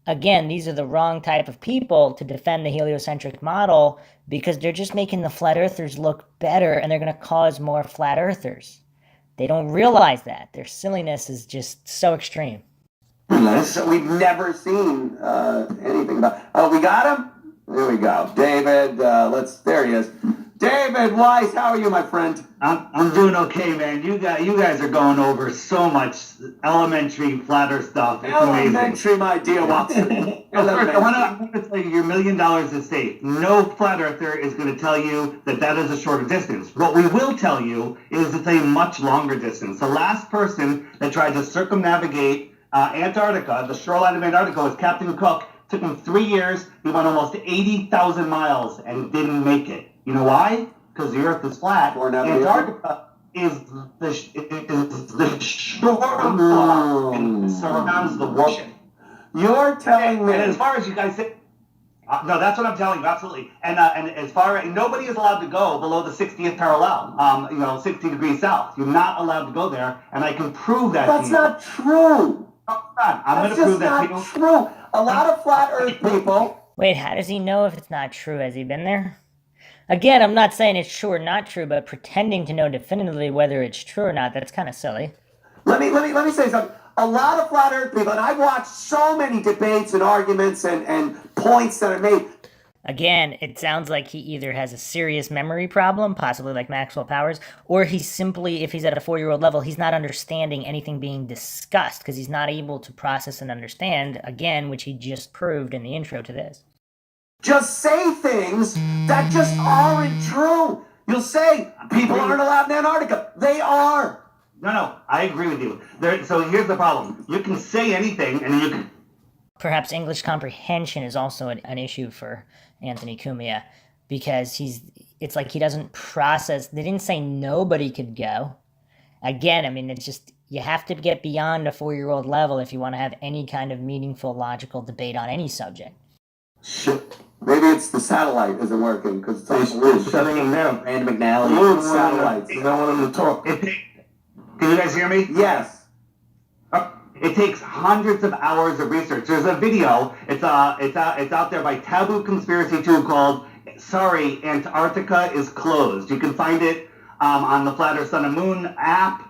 Again, these are the wrong type of people to defend the heliocentric model, because they're just making the flat earthers look better, and they're going to cause more flat earthers. They don't realize that. Their silliness is just so extreme. So we've never seen anything about. Oh, we got him? There we go. David, there he is. David Weiss, how are you, my friend? I'm doing okay, man. You guys are going over so much elementary flat earth stuff. It's amazing. Elementary, my dear Watson. First, I want to tell you, your $1 million is safe. No flat earther is going to tell you that is a shorter distance. What we will tell you is it's a much longer distance. The last person that tried to circumnavigate Antarctica, the shoreline of Antarctica, was Captain Cook. Took him 3 years. He went almost 80,000 miles and didn't make it. You know why? Because the Earth is flat. Antarctica is the shore and surrounds the world. You're telling me. And as far as you guys say, no, that's what I'm telling you, absolutely. And as far as nobody is allowed to go below the 60th parallel, 60 degrees south. You're not allowed to go there, and I can prove that. That's not true. I'm going That's to prove just that not people. true. A lot of flat Earth people. Wait, how does he know if it's not true? Has he been there? Again, I'm not saying it's true or not true, but pretending to know definitively whether it's true or not, that's kind of silly. Let me say something. A lot of flat Earth people, and I've watched so many debates and arguments and points that are made. Again, it sounds like he either has a serious memory problem, possibly like Maxwell Powers, or he's simply, if he's at a 4-year-old level, he's not understanding anything being discussed because he's not able to process and understand, again, which he just proved in the intro to this. Just say things that just aren't true. You'll say people aren't allowed in Antarctica. They are. No, I agree with you. So here's the problem. You can say anything, and you can. Perhaps English comprehension is also an issue for Anthony Cumia because it's like he doesn't process. They didn't say nobody could go. Again, I mean, it's just, you have to get beyond a 4-year-old level if you want to have any kind of meaningful, logical debate on any subject. Shit. Maybe it's the satellite isn't working because it's shutting him down. Rand McNally. Move satellites. I don't want him to talk. Can you guys hear me? Yes. It takes hundreds of hours of research. There's a video. It's out there by Taboo Conspiracy 2 called "Sorry, Antarctica is Closed." You can find it on the Flat Earth Sun and Moon app.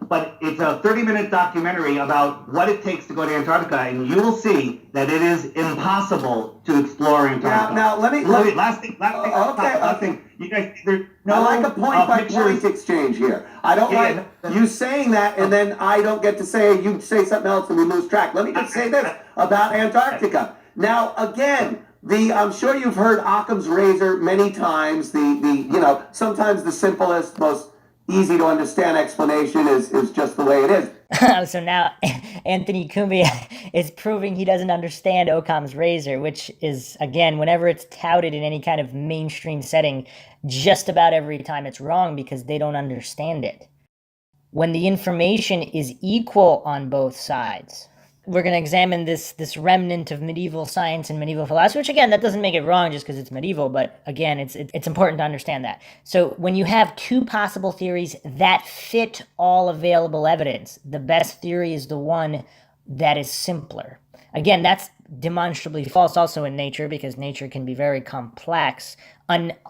But it's a 30-minute documentary about what it takes to go to Antarctica, and you will see that it is impossible to explore Antarctica. Now let me last thing. Okay. You guys, there's no. I like a point by pictures. point exchange here. I don't like you saying that, and then I don't get to say you say something else and we lose track. Let me just say this about Antarctica. Now, again, I'm sure you've heard Occam's razor many times. Sometimes the simplest, most easy to understand explanation is just the way it is. So now Anthony Cumia is proving he doesn't understand Occam's razor, which is, again, whenever it's touted in any kind of mainstream setting, just about every time it's wrong because they don't understand it. When the information is equal on both sides, we're going to examine this remnant of medieval science and medieval philosophy, which, again, that doesn't make it wrong just because it's medieval, but again, it's important to understand that. So when you have two possible theories that fit all available evidence, the best theory is the one that is simpler. Again, that's demonstrably false also in nature because nature can be very complex,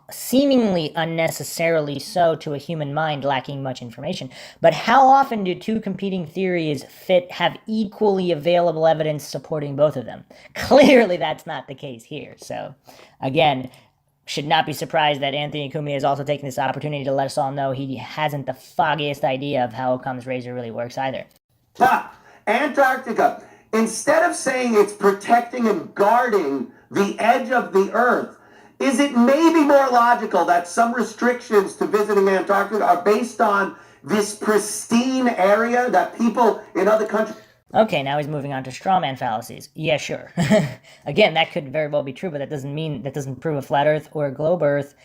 seemingly unnecessarily so to a human mind lacking much information. But how often do two competing theories have equally available evidence supporting both of them? Clearly that's not the case here. So again, should not be surprised that Anthony Cumia is also taking this opportunity to let us all know he hasn't the foggiest idea of how Occam's razor really works either. Antarctica. Instead of saying it's protecting and guarding the edge of the Earth, is it maybe more logical that some restrictions to visiting Antarctica are based on this pristine area that people in other countries... Okay, now he's moving on to strawman fallacies. Yeah, sure. Again, that could very well be true, but that doesn't prove a flat Earth or a globe Earth.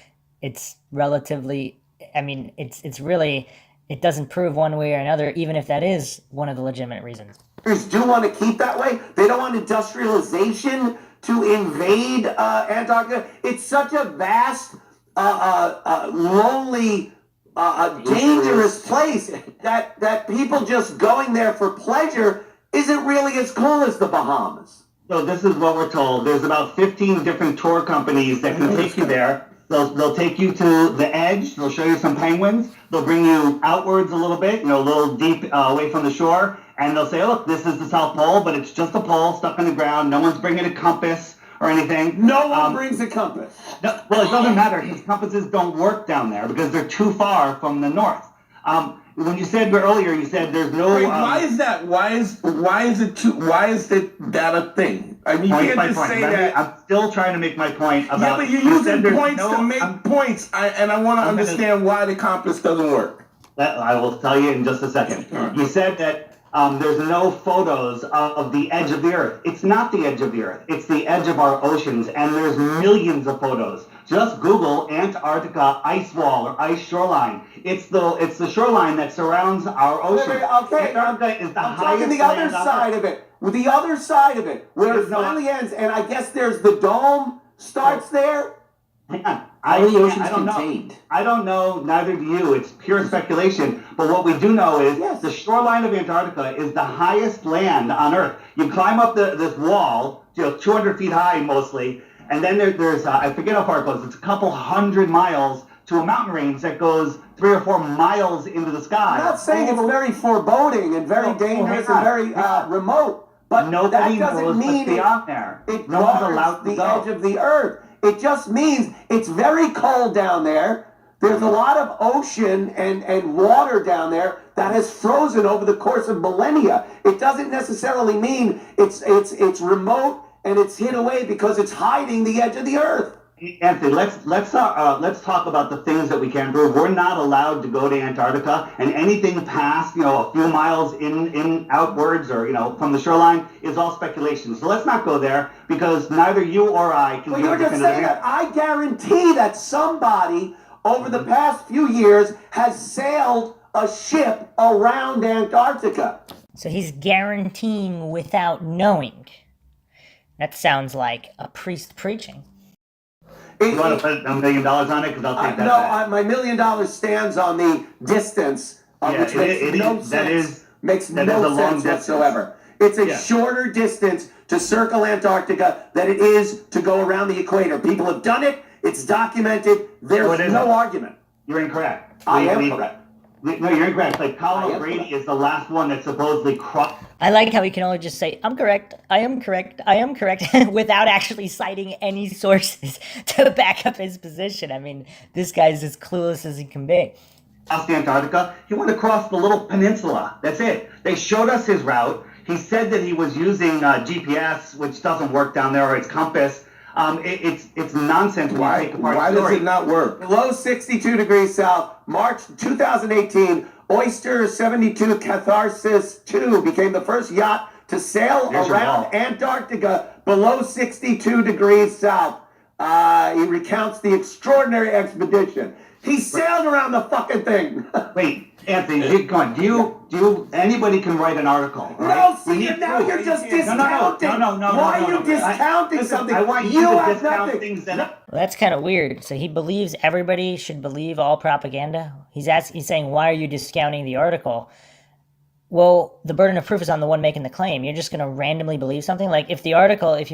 It's relatively, it doesn't prove one way or another, even if that is one of the legitimate reasons. Do want to keep that way. They don't want industrialization to invade Antarctica. It's such a vast, lonely, dangerous place that people just going there for pleasure isn't really as cool as the Bahamas. So this is what we're told. There's about 15 different tour companies that can take you there. They'll take you to the edge. They'll show you some penguins. They'll bring you outwards a little bit, a little deep away from the shore. And they'll say, look, this is the South Pole, but it's just a pole stuck in the ground. No one's bringing a compass or anything. No one brings a compass. No, well, it doesn't matter. His compasses don't work down there because they're too far from the north. When you said earlier, you said there's no... Wait, why is that? Why is that a thing? I mean, you can't just say that. I'm still trying to make my point about... Yeah, but you're using points to make points, and I want to understand why the compass doesn't work. I will tell you in just a second. Right. You said that there's no photos of the edge of the Earth. It's not the edge of the Earth. It's the edge of our oceans, and there's millions of photos. Just Google Antarctica ice wall or ice shoreline. It's the shoreline that surrounds our ocean. Okay, Antarctica is the I'm highest talking the other land on side Earth. of it. With the other side of it, where it finally ends, and I guess there's the dome starts there. Hang on. How are the oceans I don't contained? know. I don't know. Neither do you. It's pure speculation. But what we do know is the shoreline of Antarctica is the highest land on Earth. You climb up this wall, 200 feet high mostly, and then there's I forget how far it goes. It's a couple hundred miles to a mountain range that goes 3 or 4 miles into the sky. I'm not saying it's very foreboding and very dangerous and very remote, but nobody that doesn't knows mean what's beyond there. it No one's allowed guards to the go. edge of the earth. It just means it's very cold down there. There's a lot of ocean and water down there that has frozen over the course of millennia. It doesn't necessarily mean it's remote and it's hid away because it's hiding the edge of the earth. Anthony, let's talk about the things that we can prove. We're not allowed to go to Antarctica, and anything past a few miles in outwards or from the shoreline is all speculation. So let's not go there because neither you or I can. Well, you're just saying that. I guarantee that somebody over the past few years has sailed a ship around Antarctica. So he's guaranteeing without knowing. That sounds like a priest preaching. You want to put $1 million on it? Because I'll take that back. My $1 million stands on the distance, which makes no sense. Makes no sense whatsoever. It's a shorter distance to circle Antarctica than it is to go around the equator. People have done it. It's documented. There's no argument. You're incorrect. I am correct. No, you're incorrect. Like Colin O'Grady is the last one that supposedly crossed. I like how he can only just say, I'm correct, I am correct, I am correct, without actually citing any sources to back up his position. I mean, this guy's as clueless as he can be. Across Antarctica, he went across the little peninsula. That's it. They showed us his route. He said that he was using GPS, which doesn't work down there, or his compass. It's nonsense. Why does it not work? Below 62 degrees south, March 2018, Oyster 72 Catharsis 2 became the first yacht to sail around Antarctica below 62 degrees south. He recounts the extraordinary expedition. He sailed around the fucking thing. Wait, Anthony, do you, anybody can write an article, right? No, see, now you're just discounting. No. Why are you discounting something? I want you to discount things that... Well, that's kind of weird. So he believes everybody should believe all propaganda? He's saying, why are you discounting the article? Well, the burden of proof is on the one making the claim. You're just going to randomly believe something? Like, if you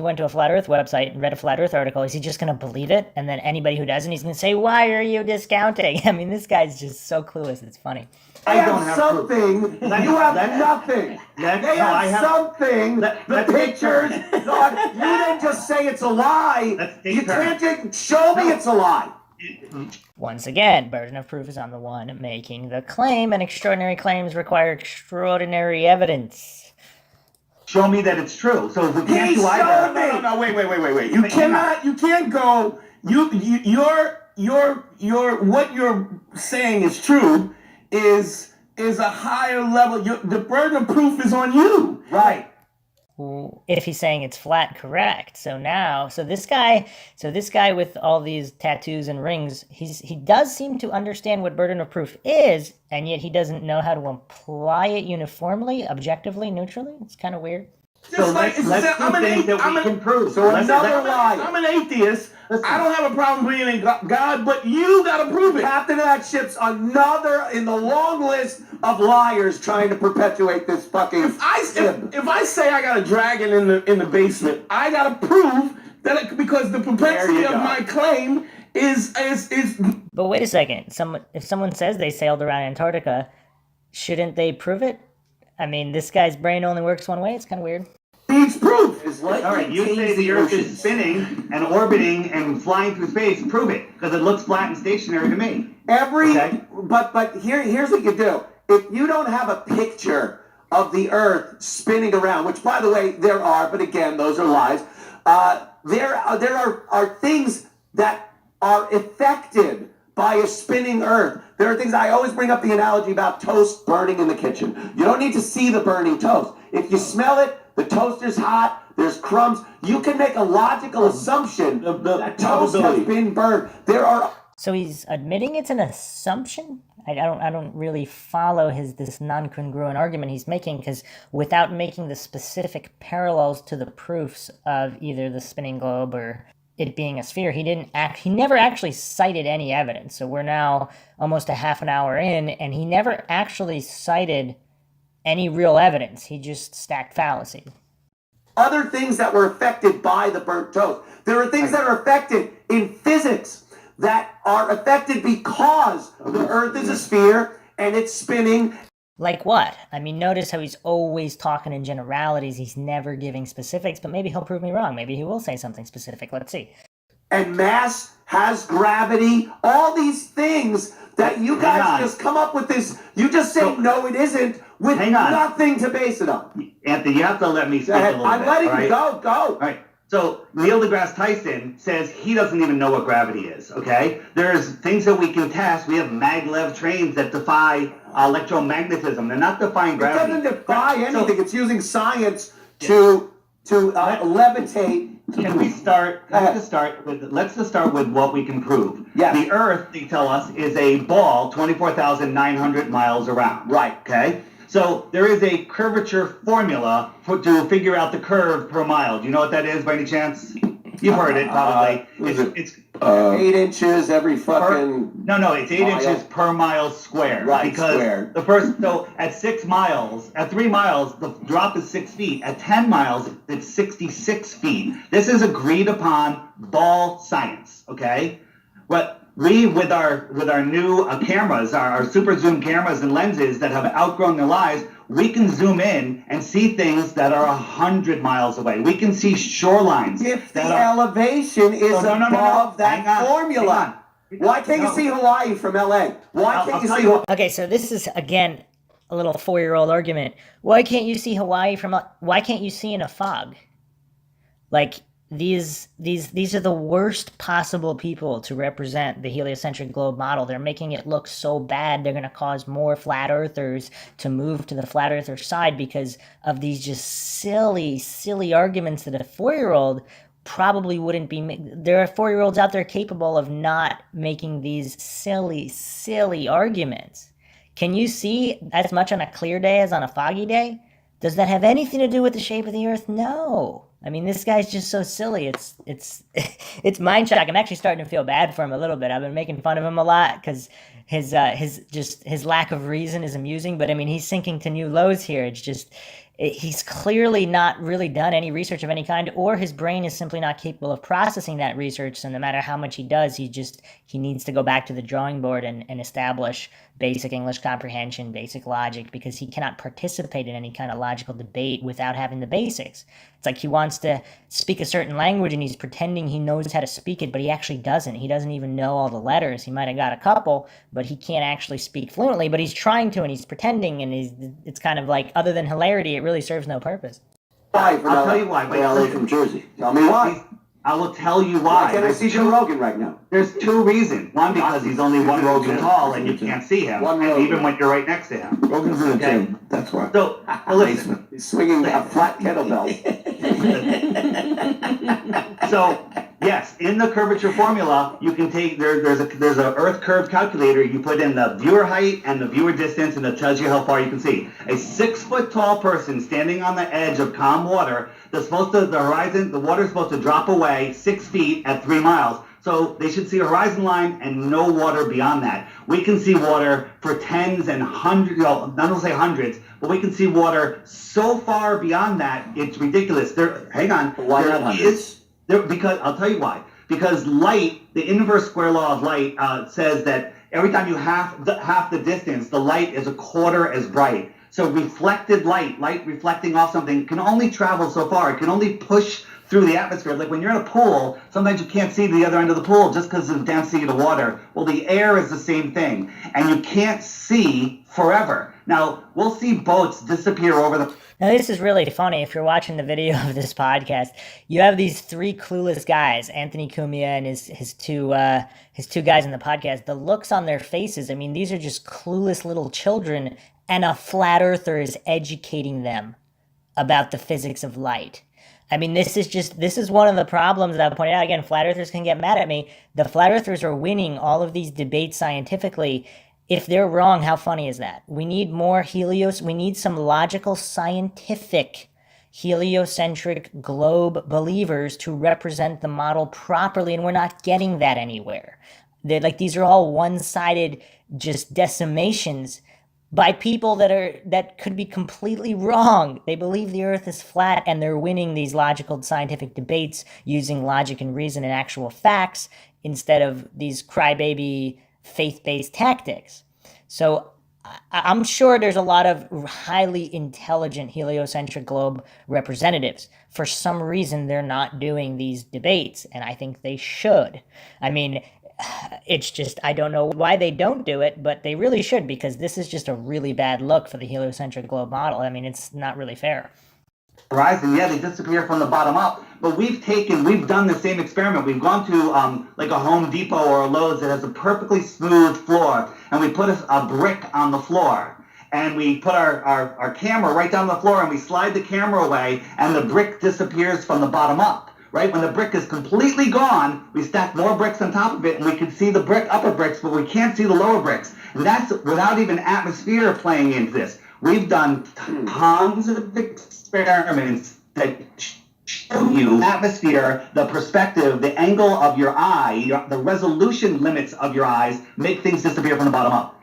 went to a Flat Earth website and read a Flat Earth article, is he just going to believe it? And then anybody who doesn't, he's going to say, why are you discounting? I mean, this guy's just so clueless. It's funny. I don't have something. You have nothing. They have something. The pictures. You didn't just say it's a lie. You can't just show me it's a lie. Once again, burden of proof is on the one making the claim, and extraordinary claims require extraordinary evidence. Show me that it's true. So if we can't do either... No, wait. You can't go... What you're saying is true is a higher level. The burden of proof is on you. Right. If he's saying it's flat, correct. So this guy with all these tattoos and rings, he does seem to understand what burden of proof is, and yet he doesn't know how to apply it uniformly, objectively, neutrally. It's kind of weird. So let's do things that we can prove. So another lie. I'm an atheist. I don't have a problem believing in God, but you gotta prove it. Captain of that ship's another in the long list of liars trying to perpetuate this fucking. If I say I got a dragon in the basement, I gotta prove that because the propensity of my claim is. But wait a second. If someone says they sailed around Antarctica, shouldn't they prove it? I mean, this guy's brain only works one way. It's kind of weird. Needs proof. All right, you say the Earth is spinning and orbiting and flying through space. Prove it, because it looks flat and stationary to me. But here's what you do. If you don't have a picture of the Earth spinning around, which by the way there are, but again those are lies. There are things that are affected by a spinning Earth. There are things, I always bring up the analogy about toast burning in the kitchen. You don't need to see the burning toast. If you smell it, the toaster's hot, there's crumbs, you can make a logical assumption that toast has been burned. So he's admitting it's an assumption? I don't really follow this non-congruent argument he's making, because without making the specific parallels to the proofs of either the spinning globe or it being a sphere. He never actually cited any evidence. So we're now almost a half an hour in, and he never actually cited any real evidence. He just stacked fallacy. Other things that were affected by the burnt toast. There are things that are affected in physics that are affected because the Earth is a sphere and it's spinning. Like what? I mean, notice how he's always talking in generalities. He's never giving specifics, but maybe he'll prove me wrong. Maybe he will say something specific. Let's see. And mass has gravity. All these things that you guys just come up with this. You just say, no, it isn't, with nothing to base it on. Anthony, you have to let me speak a little bit. I'm letting you go. All right. So Neil deGrasse Tyson says he doesn't even know what gravity is, okay? There's things that we can test. We have maglev trains that defy electromagnetism. They're not defying gravity. It doesn't defy anything. It's using science to levitate. Can we start? Let's just start with what we can prove. Yes. The Earth, they tell us, is a ball 24,900 miles around. Right. Okay. So there is a curvature formula to figure out the curve per mile. Do you know what that is, by any chance? You've heard it probably. It's 8 inches every fucking. No, it's 8 mile. inches per mile squared. Right, because squared. So at 6 miles, at 3 miles, the drop is 6 feet. At 10 miles, it's 66 feet. This is agreed upon ball science. Okay, but we, with our new cameras, our super zoom cameras and lenses that have outgrown their lives, we can zoom in and see things that are 100 miles away. We can see shorelines. If the elevation is above that formula. Why can't you see Hawaii from LA? Why can't you see Hawaii? Okay, so this is, again, a little 4-year-old argument. Why can't you see Hawaii why can't you see in a fog? Like, these are the worst possible people to represent the heliocentric globe model. They're making it look so bad. They're going to cause more flat earthers to move to the flat earther side because of these just silly arguments that a 4-year-old probably wouldn't be. There are 4-year-olds out there capable of not making these silly arguments. Can you see as much on a clear day as on a foggy day? Does that have anything to do with the shape of the Earth? No. I mean, this guy's just so silly. It's mind shock. I'm actually starting to feel bad for him a little bit. I've been making fun of him a lot because his lack of reason is amusing. But I mean, he's sinking to new lows here. It's just he's clearly not really done any research of any kind, or his brain is simply not capable of processing that research. So no matter how much he does, he needs to go back to the drawing board and establish basic English comprehension, basic logic, because he cannot participate in any kind of logical debate without having the basics. It's like he wants to speak a certain language and he's pretending he knows how to speak it, but he actually doesn't. He doesn't even know all the letters. He might have got a couple, but he can't actually speak fluently, but he's trying to and he's pretending, and it's kind of like, other than hilarity, it really serves no purpose. I'll tell you why. LA from Jersey. Tell me why. I will tell you why. Why can't I see Joe Rogan right now? There's 2 reasons. One, because he's only 1 Rogan tall and you can't see him, even when you're right next to him. Rogan's in the gym. That's why. So, listen. He's swinging a flat kettlebell. So, yes, in the curvature formula, you can take there's a Earth curve calculator. You put in the viewer height and the viewer distance, and it tells you how far you can see. A 6-foot tall person standing on the edge of calm water, the water's supposed to drop away 6 feet at 3 miles. So they should see a horizon line and no water beyond that. We can see water for tens and hundreds, I don't say hundreds, but we can see water so far beyond that, it's ridiculous. Hang on. Why not hundreds? Because I'll tell you why. Because light, the inverse square law of light says that every time you half the distance, the light is a quarter as bright. So reflected light reflecting off something, can only travel so far. It can only push through the atmosphere. Like when you're in a pool, sometimes you can't see the other end of the pool just because of the density of the water. Well, the air is the same thing, and you can't see forever. Now, we'll see boats disappear over the... Now, this is really funny. If you're watching the video of this podcast, you have these 3 clueless guys, Anthony Cumia and his two guys in the podcast. The looks on their faces, I mean, these are just clueless little children, and a flat earther is educating them about the physics of light. I mean, this is one of the problems that I pointed out. Again, flat earthers can get mad at me. The flat earthers are winning all of these debates scientifically. If they're wrong, how funny is that? We need more Helios. We need some logical, scientific heliocentric globe believers to represent the model properly, and we're not getting that anywhere. These are all one-sided just decimations by people that could be completely wrong. They believe the earth is flat, and they're winning these logical scientific debates using logic and reason and actual facts instead of these crybaby faith-based tactics. So I'm sure there's a lot of highly intelligent heliocentric globe representatives. For some reason, they're not doing these debates, and I think they should. I mean, it's just, I don't know why they don't do it, but they really should, because this is just a really bad look for the heliocentric globe model. I mean, it's not really fair. Horizon, yeah, they disappear from the bottom up. But we've done the same experiment. We've gone to like a Home Depot or a Lowe's that has a perfectly smooth floor, and we put a brick on the floor. And we put our camera right down the floor, and we slide the camera away, and the brick disappears from the bottom up. Right? When the brick is completely gone, we stack more bricks on top of it, and we can see the upper bricks, but we can't see the lower bricks. And that's without even atmosphere playing into this. We've done tons of experiments that show you atmosphere, the perspective, the angle of your eye, the resolution limits of your eyes make things disappear from the bottom up.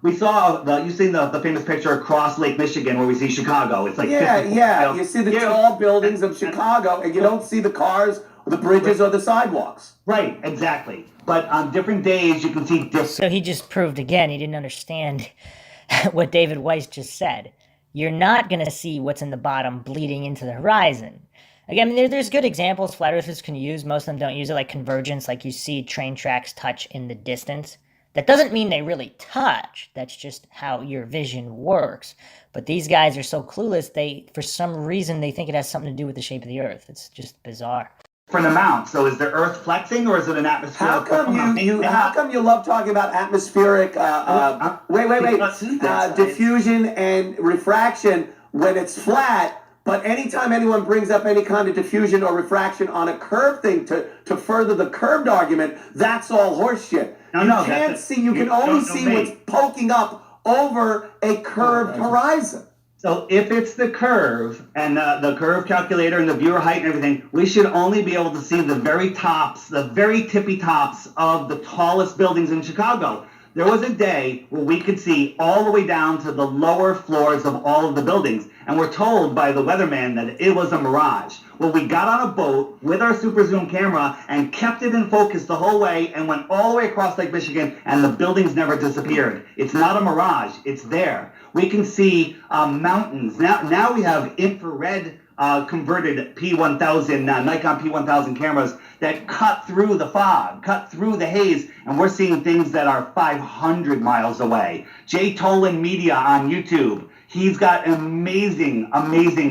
We saw you've seen the famous picture across Lake Michigan where we see Chicago. It's like you see the tall buildings of Chicago, and you don't see the cars, or the bridges, or the sidewalks. Right, exactly. But on different days, you can see different. So he just proved again he didn't understand what David Weiss just said. You're not going to see what's in the bottom bleeding into the horizon. Again, there's good examples flat earthers can use. Most of them don't use it, like convergence, like you see train tracks touch in the distance. That doesn't mean they really touch. That's just how your vision works. But these guys are so clueless, for some reason, they think it has something to do with the shape of the earth. It's just bizarre. Different amount. So is the earth flexing, or is it an atmospheric? How come you love talking about atmospheric, diffusion and refraction when it's flat? But anytime anyone brings up any kind of diffusion or refraction on a curved thing to further the curved argument, that's all horseshit. You can only see what's poking up over a curved horizon. So if it's the curve and the curve calculator and the viewer height and everything, we should only be able to see the very tops, the very tippy tops of the tallest buildings in Chicago. There was a day where we could see all the way down to the lower floors of all of the buildings, and we're told by the weatherman that it was a mirage. Well, we got on a boat with our super zoom camera and kept it in focus the whole way and went all the way across Lake Michigan, and the buildings never disappeared. It's not a mirage. It's there. We can see mountains. Now we have infrared converted P1000, Nikon P1000 cameras that cut through the fog, cut through the haze, and we're seeing things that are 500 miles away. Jay Tolan Media on YouTube, he's got amazing,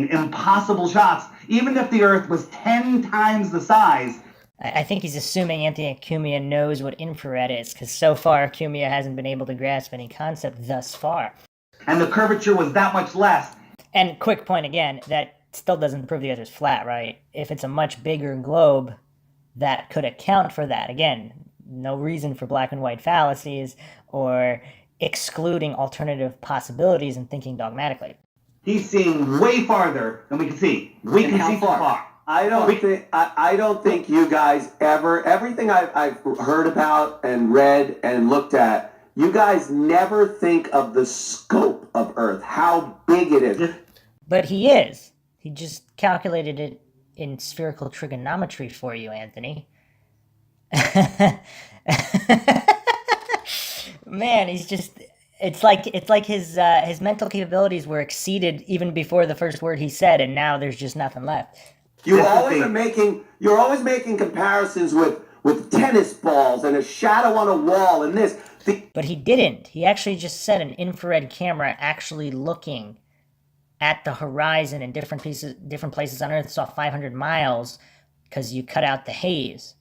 impossible shots. Even if the Earth was 10 times the size. I think he's assuming Anthony Cumia knows what infrared is, because so far Cumia hasn't been able to grasp any concept thus far. And the curvature was that much less. And quick point again, that still doesn't prove the Earth is flat, right? If it's a much bigger globe, that could account for that. Again, no reason for black and white fallacies or excluding alternative possibilities and thinking dogmatically. He's seeing way farther than we can see. We can see far. I don't think you guys ever, everything I've heard about and read and looked at, you guys never think of the scope of Earth, how big it is. But he is. He just calculated it in spherical trigonometry for you, Anthony. Man, he's just... It's like his mental capabilities were exceeded even before the first word he said, and now there's just nothing left. You're always making comparisons with tennis balls and a shadow on a wall and this. But he didn't. He actually just said an infrared camera actually looking at the horizon in different places on Earth saw 500 miles because you cut out the haze.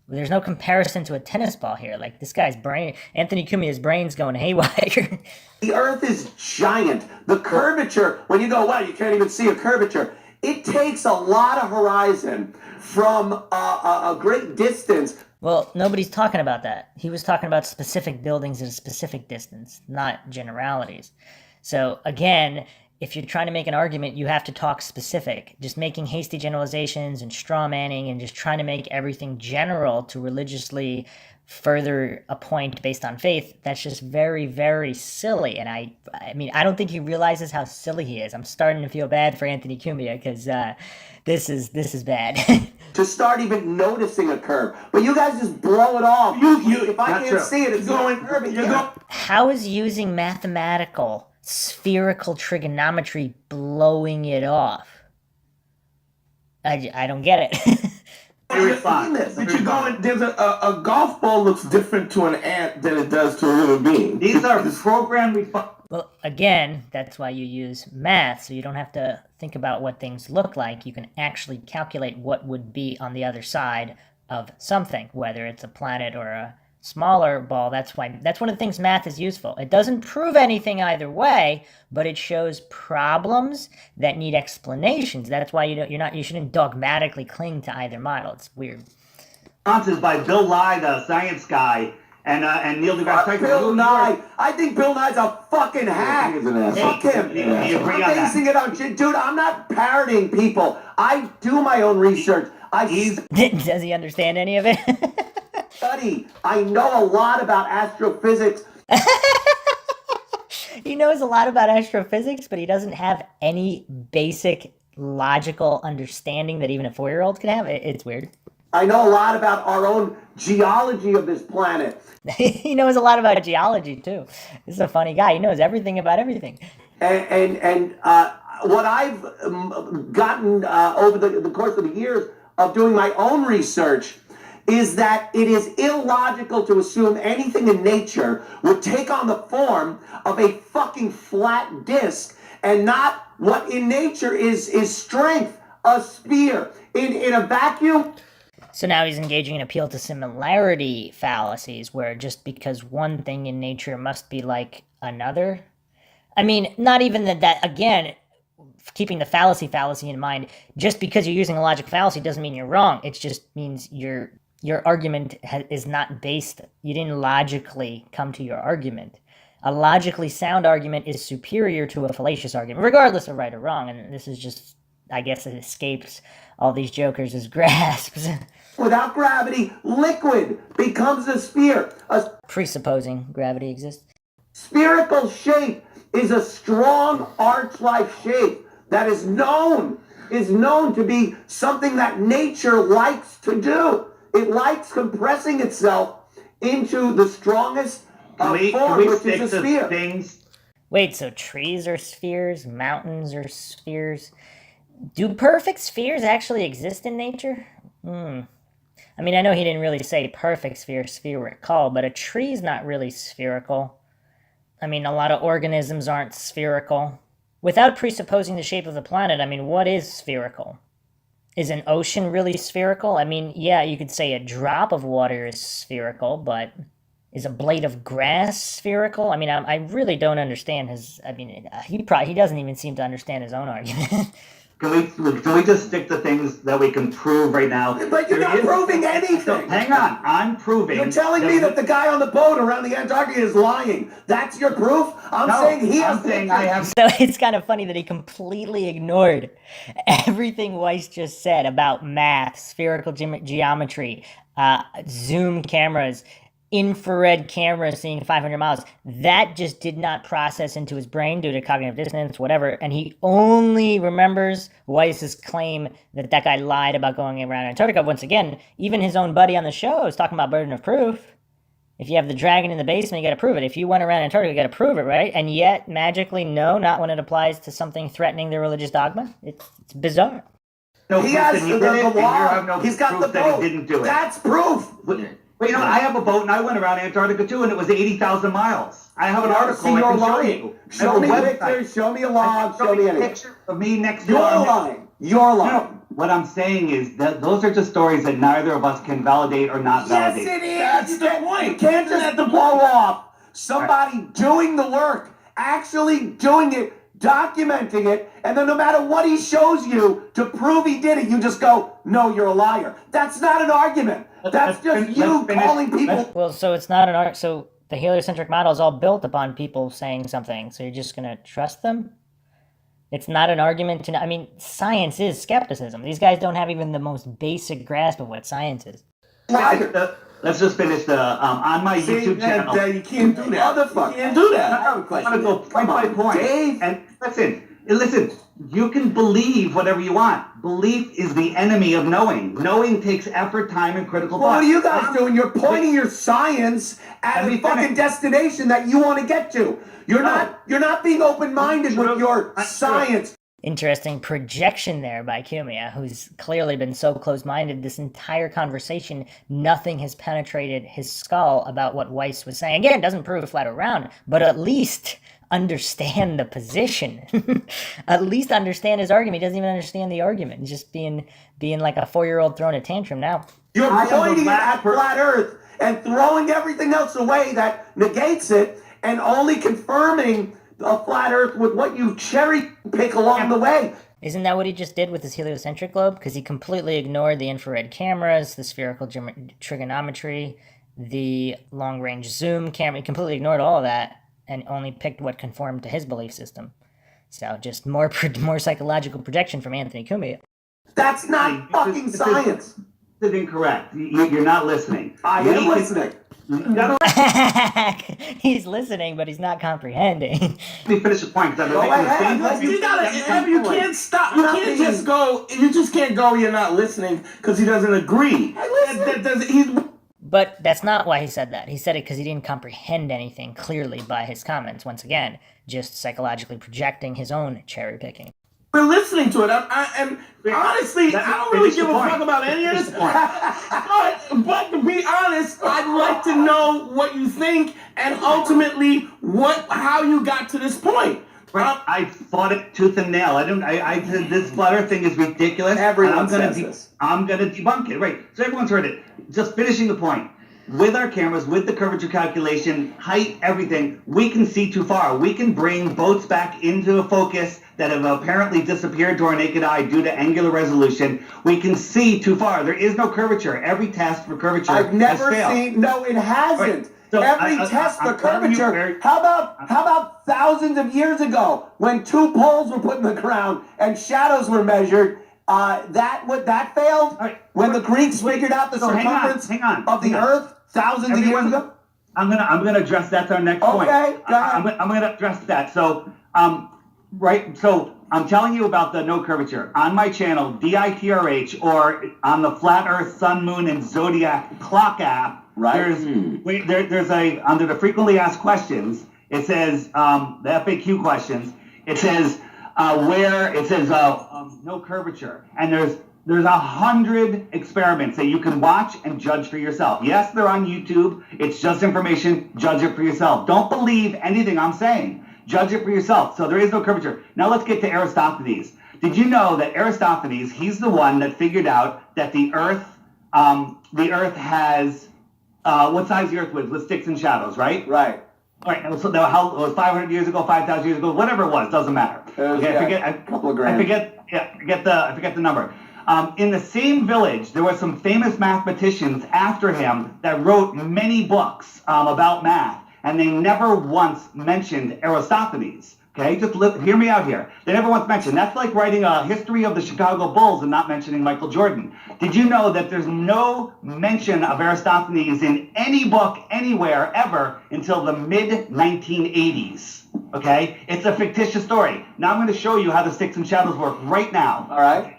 There's no comparison to a tennis ball here. Like, this guy's brain, Anthony Cumia's brain's going haywire. The Earth is giant. The curvature, when you go, wow, you can't even see a curvature. It takes a lot of horizon from a great distance. Well, nobody's talking about that. He was talking about specific buildings at a specific distance, not generalities. So, again, if you're trying to make an argument, you have to talk specific. Just making hasty generalizations and straw manning and just trying to make everything general to religiously further a point based on faith, that's just very, very silly. And I mean, I don't think he realizes how silly he is. I'm starting to feel bad for Anthony Cumia because this is bad. To start even noticing a curve, but you guys just blow it off. If I can't see it, it's going curve. How is using mathematical spherical trigonometry blowing it off? I don't get it. But you're going, there's a golf ball looks different to an ant than it does to a human being. These are programmed. Well, again, that's why you use math, so you don't have to think about what things look like. You can actually calculate what would be on the other side of something, whether it's a planet or a smaller ball. That's one of the things math is useful. It doesn't prove anything either way, but it shows problems that need explanations. That's why you shouldn't dogmatically cling to either model. It's weird. Responses by Bill Nye, the science guy, and Neil deGrasse Tyson. Bill Nye. I think Bill Nye's a fucking hack. Fuck him. You agree on basing it on shit. Dude, I'm not parroting people. I do my own research. Does he understand any of it? Study. I know a lot about astrophysics. He knows a lot about astrophysics, but he doesn't have any basic logical understanding that even a 4-year-old can have. It's weird. I know a lot about our own geology of this planet. He knows a lot about geology too. This is a funny guy. He knows everything about everything. And what I've gotten over the course of the years of doing my own research is that it is illogical to assume anything in nature would take on the form of a fucking flat disc and not what in nature is strength, a sphere. In a vacuum. So now he's engaging in appeal to similarity fallacies, where just because one thing in nature must be like another. I mean, not even that again, keeping the fallacy in mind, just because you're using a logical fallacy doesn't mean you're wrong. It just means your argument is not based. You didn't logically come to your argument. A logically sound argument is superior to a fallacious argument, regardless of right or wrong. And this is just, I guess, it escapes all these jokers' grasps. Without gravity, liquid becomes a sphere. Presupposing gravity exists. Spherical shape is a strong arch-like shape that is known to be something that nature likes to do. It likes compressing itself into the strongest form, which is a sphere. Wait, so trees are spheres, mountains are spheres. Do perfect spheres actually exist in nature? I mean, I know he didn't really say perfect sphere spherical, but a tree's not really spherical. I mean, a lot of organisms aren't spherical. Without presupposing the shape of the planet, I mean, what is spherical? Is an ocean really spherical? I mean, yeah, you could say a drop of water is spherical, but is a blade of grass spherical? I mean, I really don't understand he doesn't even seem to understand his own argument. Can we just stick to things that we can prove right now? But you're not proving anything. So, hang on, I'm proving. You're telling me that the guy on the boat around the Antarctica is lying. That's your proof? I'm saying I have. So it's kind of funny that he completely ignored everything Weiss just said about math, spherical geometry, zoom cameras, infrared camera seeing 500 miles. That just did not process into his brain due to cognitive dissonance, whatever. And he only remembers Weiss's claim that guy lied about going around Antarctica. Once again, even his own buddy on the show is talking about burden of proof. If you have the dragon in the basement, you got to prove it. If you went around Antarctica, you got to prove it, right? And yet, magically, no, not when it applies to something threatening their religious dogma. It's bizarre. No, he has the law. He's got the boat. He didn't do it. That's proof. But you know, I have a boat and I went around Antarctica too, and it was 80,000 miles. I have an article I can show you. Show me pictures, show me a log, show me anything. Picture of me next door. You're lying. No, what I'm saying is that those are just stories that neither of us can validate or not validate. Yes, it is. That's the point. You can't just blow off somebody doing the work, actually doing it, documenting it, and then no matter what he shows you to prove he did it, you just go, no, you're a liar. That's not an argument. That's just you calling people. Well, so it's not an art. So the heliocentric model is all built upon people saying something. So you're just going to trust them? It's not an argument to. I mean, science is skepticism. These guys don't have even the most basic grasp of what science is. Let's just finish the on my YouTube channel. You can't do that. Motherfucker. You can't do that. I'm gonna go point by point. Dave. And listen. You can believe whatever you want. Belief is the enemy of knowing. Knowing takes effort, time, and critical thought. What are you guys doing? You're pointing your science at a fucking finish. destination that you want to get to. You're not being open-minded with your science. Interesting projection there by Kumia, who's clearly been so close-minded this entire conversation. Nothing has penetrated his skull about what Weiss was saying. Again, it doesn't prove flat around, but at least understand the position. At least understand his argument. He doesn't even understand the argument. He's just being like a 4-year-old throwing a tantrum now. You're pointing it at flat Earth and throwing everything else away that negates it and only confirming a flat Earth with what you cherry pick along the way. Isn't that what he just did with his heliocentric globe? Because he completely ignored the infrared cameras, the spherical trigonometry, the long-range zoom camera. He completely ignored all of that and only picked what conformed to his belief system. So just more psychological projection from Anthony Cumia. That's not fucking science. This is incorrect. You're not listening. I am listening. He's listening, but he's not comprehending. Let me finish the point because I've been making the same You gotta, you can't stop. You can't just go. You just can't go. You're not listening because he doesn't agree. But that's not why he said that. He said it because he didn't comprehend anything clearly by his comments. Once again, just psychologically projecting his own cherry picking. We're listening to it, and honestly, I don't really give a fuck about any of this. But to be honest, I'd like to know what you think and ultimately how you got to this point. Right. I fought it tooth and nail. I said this flat Earth thing is ridiculous. Everyone says this. I'm gonna debunk it. Right. So everyone's heard it. Just finishing the point. With our cameras, with the curvature calculation, height, everything, we can see too far. We can bring boats back into a focus that have apparently disappeared to our naked eye due to angular resolution. We can see too far. There is no curvature. Every test for curvature I've never has failed. seen. No, it hasn't. Right. So Every test for curvature. How about thousands of years ago when 2 poles were put in the ground and shadows were measured? That failed when the Greeks figured out the circumference of the Earth thousands of years ago. I'm gonna address that to our next point. Okay, go ahead. I'm gonna address that. So So I'm telling you about the no curvature on my channel, DITRH, or on the Flat Earth, Sun, Moon, and Zodiac Clock app. Right. There's under the frequently asked questions. It says the FAQ questions. It says no curvature, and there's 100 experiments that you can watch and judge for yourself. Yes, they're on YouTube. It's just information. Judge it for yourself. Don't believe anything I'm saying. Judge it for yourself. So there is no curvature. Now let's get to Aristophanes. Did you know that Aristophanes, he's the one that figured out that the Earth has what size the Earth was with sticks and shadows, right? Right. All right. So how it was 500 years ago, 5,000 years ago, whatever it was, doesn't matter. Okay, a couple of grand. I forget the number. In the same village, there were some famous mathematicians after him that wrote many books about math, and they never once mentioned Aristophanes. Okay, just hear me out here. They never once mentioned. That's like writing a history of the Chicago Bulls and not mentioning Michael Jordan. Did you know that there's no mention of Aristophanes in any book anywhere ever until the mid-1980s? Okay, it's a fictitious story. Now I'm going to show you how the sticks and shadows work right now. All right.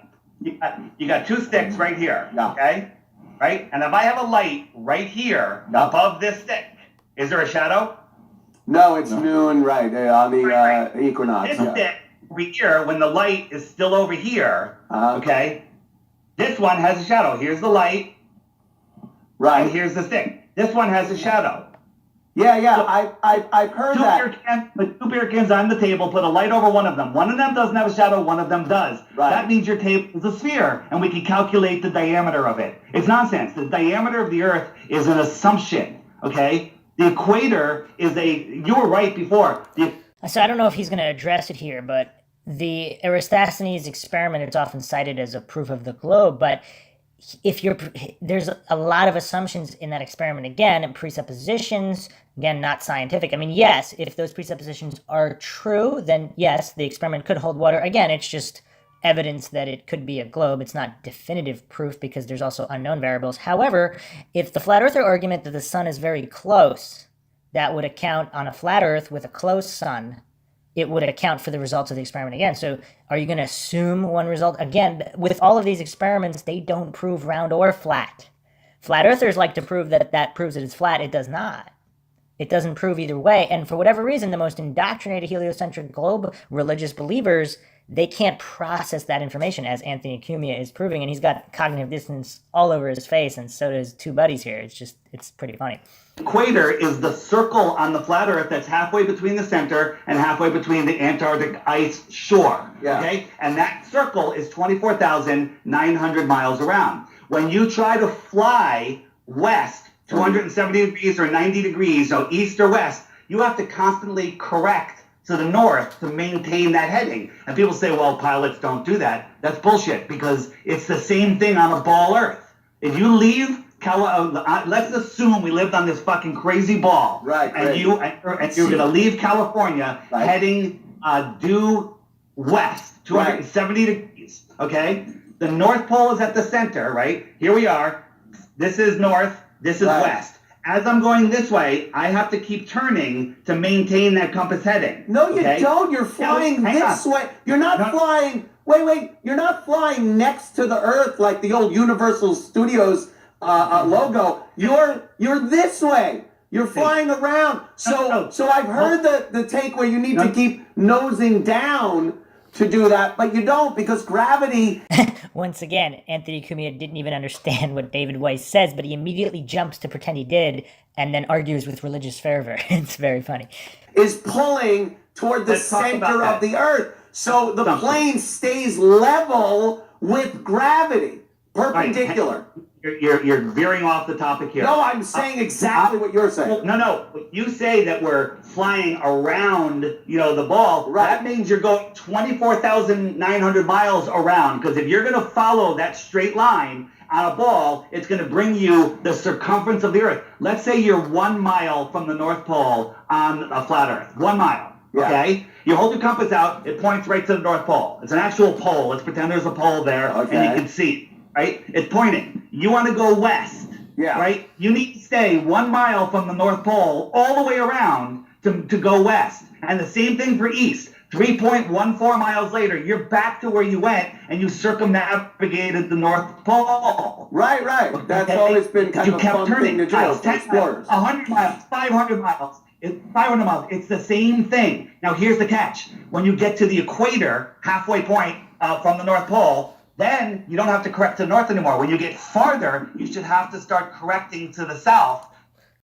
You got 2 sticks right here. Okay, right? And if I have a light right here above this stick, is there a shadow? No, it's noon, right, on the equinox. This stick over here, when the light is still over here, okay, this one has a shadow. Here's the light, right, and here's the stick. This one has a shadow. Yeah, so I've heard that. Put 2 beer cans on the table, put a light over one of them. One of them doesn't have a shadow, one of them does. Right. That means your table is a sphere, and we can calculate the diameter of it. It's nonsense. The diameter of the Earth is an assumption, okay? The equator is you were right before. So I don't know if he's going to address it here, but the Eratosthenes experiment is often cited as a proof of the globe, but if you're there's a lot of assumptions in that experiment, again, and presuppositions, again, not scientific. I mean, yes, if those presuppositions are true, then yes, the experiment could hold water. Again, it's just evidence that it could be a globe. It's not definitive proof because there's also unknown variables. However, if the flat earther argument that the sun is very close, that would account on a flat earth with a close sun, it would account for the results of the experiment again. So are you going to assume one result? Again, with all of these experiments, they don't prove round or flat. Flat earthers like to prove that that proves that it's flat. It does not. It doesn't prove either way. And for whatever reason, the most indoctrinated heliocentric globe religious believers, they can't process that information, as Anthony Cumia is proving. And he's got cognitive dissonance all over his face, and so does two buddies here. It's pretty funny. Equator is the circle on the flat Earth that's halfway between the center and halfway between the Antarctic ice shore. Yeah. Okay? And that circle is 24,900 miles around. When you try to fly west, 270 degrees or 90 degrees, so east or west, you have to constantly correct to the north to maintain that heading. And people say, well, pilots don't do that. That's bullshit, because it's the same thing on a ball Earth. If you leave let's assume we lived on this fucking crazy ball, Right, and crazy. you're going to leave California Right. heading due west, 270 degrees. Okay, the North Pole is at the center, right? Here we are. This is north. This is Right. west. As I'm going this way, I have to keep turning to maintain that compass heading. No, you okay? don't. You're flying hang this on. way. You're not No. flying. Wait. You're not flying next to the Earth like the old Universal Studios logo. You're this way. You're flying around. So I've heard the take where you need to keep nosing down to do that, but you don't, because gravity. Once again, Anthony Cumia didn't even understand what David Weiss says, but he immediately jumps to pretend he did and then argues with religious fervor. It's very funny. Is pulling toward the Let's talk about center that. of the Earth. So the plane stays level with gravity, perpendicular. You're veering off the topic here. No, I'm saying exactly what you're saying. No. You say that we're flying around, the ball. Right. That means you're going 24,900 miles around. Because if you're going to follow that straight line on a ball, it's going to bring you the circumference of the Earth. Let's say you're 1 mile from the North Pole on a flat Earth. 1 mile. Yeah. Okay? You hold your compass out, it points right to the North Pole. It's an actual pole. Let's pretend there's a pole there, Okay. and you can see it. Right? It's pointing. You want to go west. Yeah. Right? You need to stay 1 mile from the North Pole all the way around to go west. And the same thing for east. 3.14 miles later, you're back to where you went, and you circumnavigated the North Pole. Right. That's Okay? always been kind You of a kept fun turning. thing to do Guys, for 10 explorers. miles, 100 miles, 500 miles. 500 miles. It's the same thing. Now, here's the catch. When you get to the equator, halfway point from the North Pole, then you don't have to correct to the north anymore. When you get farther, you should have to start correcting to the south.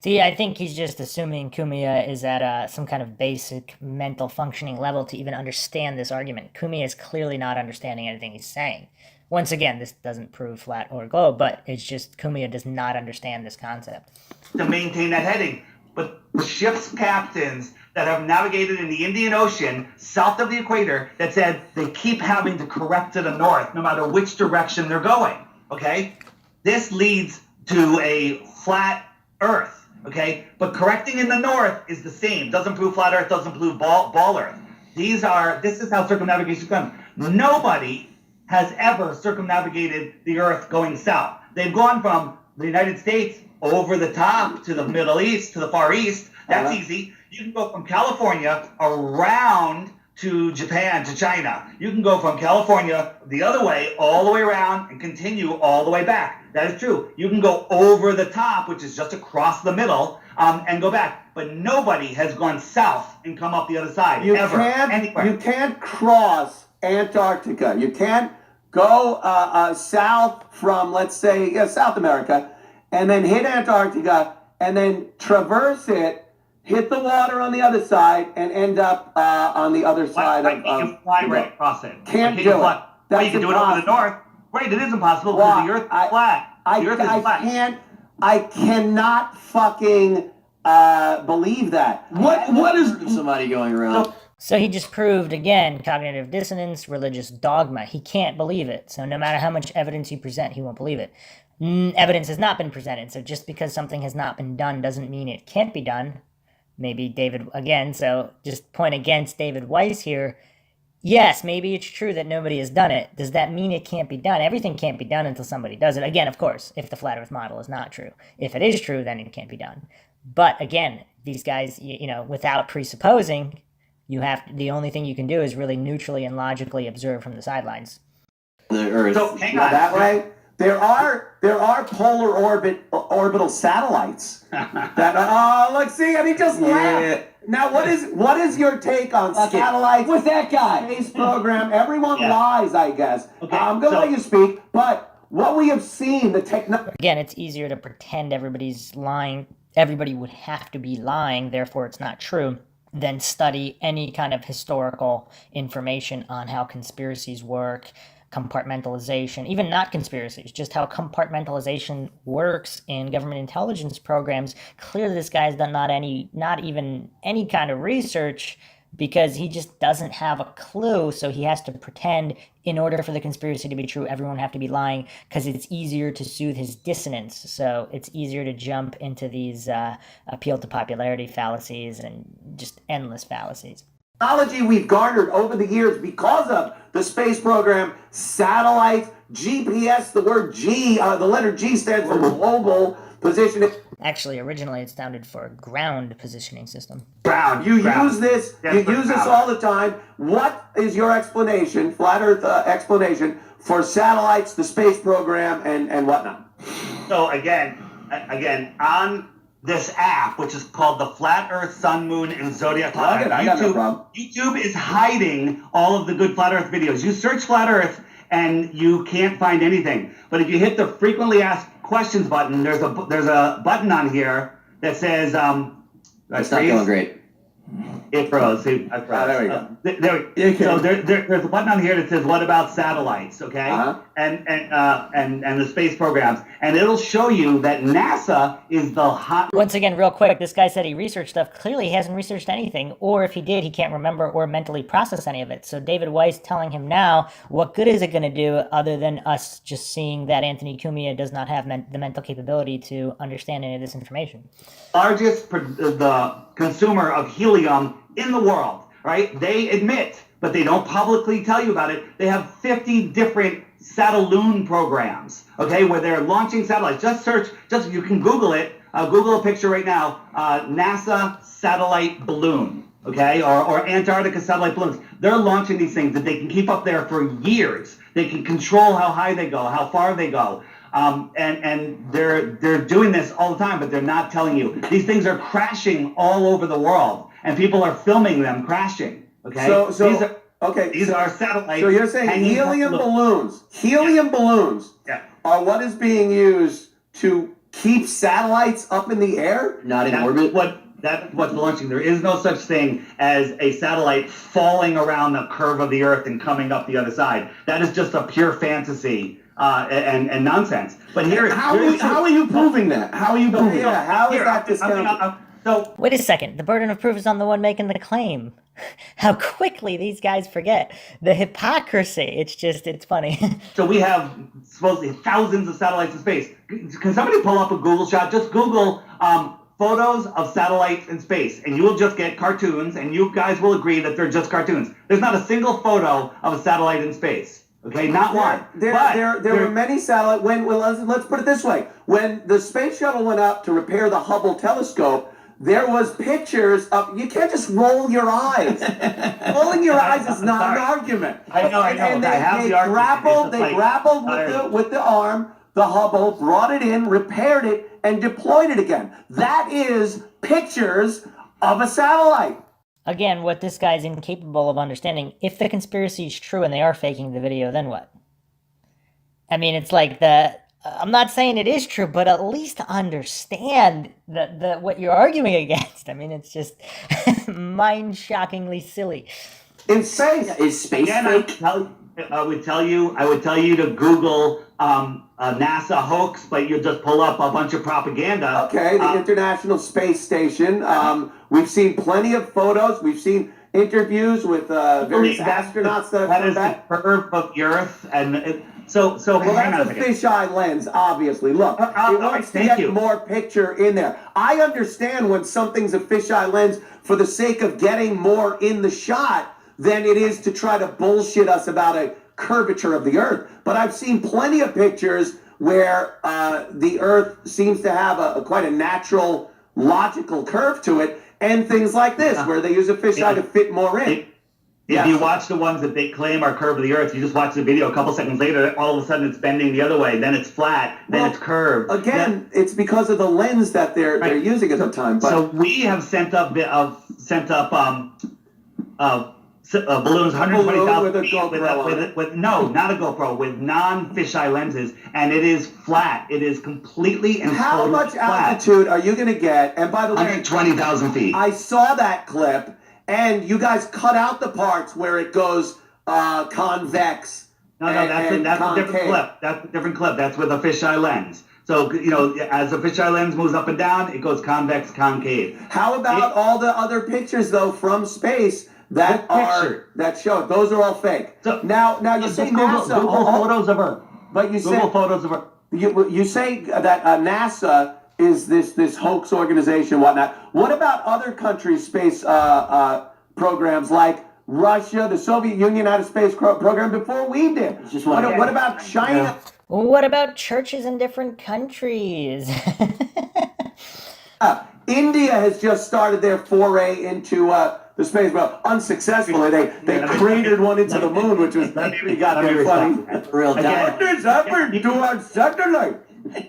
See, I think he's just assuming Cumia is at some kind of basic mental functioning level to even understand this argument. Cumia is clearly not understanding anything he's saying. Once again, this doesn't prove flat or globe, but it's just Cumia does not understand this concept. To maintain that heading. But ship's captains that have navigated in the Indian Ocean south of the equator that said they keep having to correct to the north no matter which direction they're going. Okay? This leads to a flat Earth. Okay? But correcting in the north is the same. Doesn't prove flat Earth, doesn't prove ball Earth. This is how circumnavigation comes. Nobody has ever circumnavigated the Earth going south. They've gone from the United States over the top to the Middle East, to the Far East. That's easy. You can go from California around to Japan, to China. You can go from California the other way, all the way around, and continue all the way back. That is true. You can go over the top, which is just across the middle, and go back. But nobody has gone south and come up the other side, anywhere. You can't cross Antarctica. You can't go south from, let's say, South America, and then hit Antarctica, and then traverse it, hit the water on the other side, and end up on the other side You can fly right across it. Can't Okay, do you it. fly. Well, you can do it over the impossible. north. Right, it is impossible Why? because the Earth is flat. The Earth is flat. I cannot fucking believe that. What is somebody going around? So he just proved, again, cognitive dissonance, religious dogma. He can't believe it. So no matter how much evidence you present, he won't believe it. Evidence has not been presented. So just because something has not been done doesn't mean it can't be done. Maybe David, again, so just point against David Weiss here. Yes, maybe it's true that nobody has done it. Does that mean it can't be done? Everything can't be done until somebody does it. Again, of course, if the flat earth model is not true. If it is true, then it can't be done. But again, these guys, without presupposing, the only thing you can do is really neutrally and logically observe from the sidelines. The Earth. So hang on. That way, there are polar orbital satellites that look, see, and he just laughed. Now, what is your take on satellites? With that guy. Space program. Everyone lies, I guess. Okay, I'm going to let you speak, but what we have seen, the technology. Again, it's easier to pretend everybody's lying. Everybody would have to be lying, therefore it's not true, than study any kind of historical information on how conspiracies work, compartmentalization, even not conspiracies, just how compartmentalization works in government intelligence programs. Clearly this guy's done not even any kind of research, because he just doesn't have a clue. So he has to pretend in order for the conspiracy to be true, everyone would have to be lying, because it's easier to soothe his dissonance. So it's easier to jump into these appeal to popularity fallacies and just endless fallacies. Technology we've garnered over the years because of the space program, satellites, GPS, the word G, the letter G stands for global positioning. Actually, originally it stood for ground positioning system. Ground. You use this all the time. What is your explanation, flat earth explanation, for satellites, the space program, and whatnot? So again, on this app, which is called the Flat Earth, Sun, Moon, and Zodiac Clock, I got no problem. YouTube is hiding all of the good Flat Earth videos. You search Flat Earth and you can't find anything. But if you hit the frequently asked questions button, there's a button on here that says It's not going great. It froze. I froze. There we go. So there's a button on here that says, "What about satellites?" Okay, and the space programs, and it'll show you that NASA is the hot. Once again, real quick, this guy said he researched stuff. Clearly, he hasn't researched anything, or if he did, he can't remember or mentally process any of it. So David Weiss telling him now, what good is it going to do other than us just seeing that Anthony Cumia does not have the mental capability to understand any of this information? Largest the consumer of helium in the world, right? They admit, but they don't publicly tell you about it. They have 50 different Satelloon programs, okay, where they're launching satellites. You can Google it. Google a picture right now, NASA satellite balloon, okay, or Antarctica satellite balloons. They're launching these things that they can keep up there for years. They can control how high they go, how far they go. And they're doing this all the time, but they're not telling you. These things are crashing all over the world, and people are filming them crashing. Okay, these are satellites. So you're saying helium balloons are what is being used to keep satellites up in the air? Not in orbit? That's what's launching. There is no such thing as a satellite falling around the curve of the Earth and coming up the other side. That is just a pure fantasy. And nonsense. But how are you proving that? How are you proving that? How is that discounted? So wait a second. The burden of proof is on the one making the claim. How quickly these guys forget the hypocrisy. It's funny. So we have supposedly thousands of satellites in space. Can somebody pull up a Google shot? Just Google photos of satellites in space, and you will just get cartoons, and you guys will agree that they're just cartoons. There's not a single photo of a satellite in space. Okay, not one. There were many satellites. Let's put it this way: when the space shuttle went up to repair the Hubble telescope, there was pictures of. You can't just roll your eyes. Rolling your eyes is not an argument. I know. And they grappled with the arm. The Hubble brought it in, repaired it, and deployed it again. That is pictures of a satellite. Again, what this guy's incapable of understanding, if the conspiracy is true and they are faking the video, then what? I mean, it's like I'm not saying it is true, but at least understand what you're arguing against. I mean, it's just mind-shockingly silly. In space, is space fake? I would tell you to Google NASA hoax, but you just pull up a bunch of propaganda. Okay, the International Space Station. We've seen plenty of photos. We've seen interviews with various astronauts that have that come is back? the curve of the Earth, and so Well, hang on a that's a second. fisheye lens, obviously. Look, it wants to get more picture in there. I understand when something's a fisheye lens for the sake of getting more in the shot than it is to try to bullshit us about a curvature of the Earth. But I've seen plenty of pictures where the Earth seems to have quite a natural, logical curve to it, and things like this, where they use a fisheye to fit more in. If you watch the ones that they claim are curved of the Earth, you just watch the video a couple seconds later, all of a sudden it's bending the other way, then it's flat, then it's curved. Again, it's because of the lens that they're using at the time. But so we have sent up balloons 120,000 feet with no, not a GoPro, with non-fisheye lenses, and it is flat. It is completely and how totally much flat. altitude are you going to get? And by the way, 120,000 feet. I saw that clip. And you guys cut out the parts where it goes convex. No, that's a different clip. That's a different clip. That's with a fisheye lens. So, as the fisheye lens moves up and down, it goes convex, concave. How about all the other pictures, though, from space that show it? Those are all fake. So now you say NASA. Google photos of Earth. But you say Google photos of Earth. You say that NASA is this hoax organization, whatnot. What about other countries' space programs like Russia, the Soviet Union had a space program before we did? What about China? Well, what about churches in different countries? India has just started their foray into the space, well, unsuccessfully. They cratered one into the moon, which was pretty goddamn funny. Real died. What does effort do on satellite?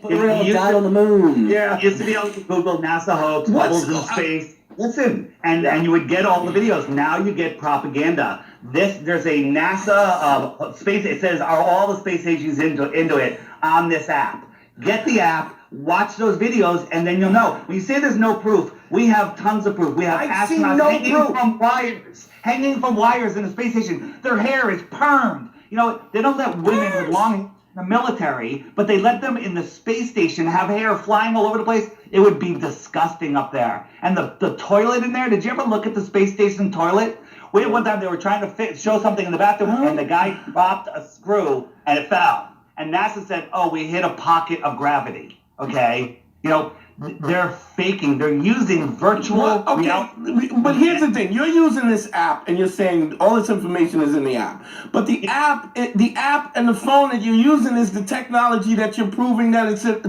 Real died on the moon. Yeah. You used to be able to Google NASA hoax, bubbles in space. Listen, and you would get all the videos. Now you get propaganda. There's a NASA space. It says are all the space agencies into it on this app. Get the app. Watch those videos, and then you'll know. When you say there's no proof, we have tons of proof. We have astronauts hanging from wires in the space station. Their hair is permed. They don't let women with long hair in the military, but they let them in the space station have hair flying all over the place. It would be disgusting up there. And the toilet in there, did you ever look at the space station toilet? We had one time they were trying to show something in the bathroom, and the guy dropped a screw, and it fell. And NASA said, oh, we hit a pocket of gravity. Okay, they're faking. They're using virtual reality. But here's the thing: you're using this app, and you're saying all this information is in the app. But the app and the phone that you're using is the technology that you're proving that it's a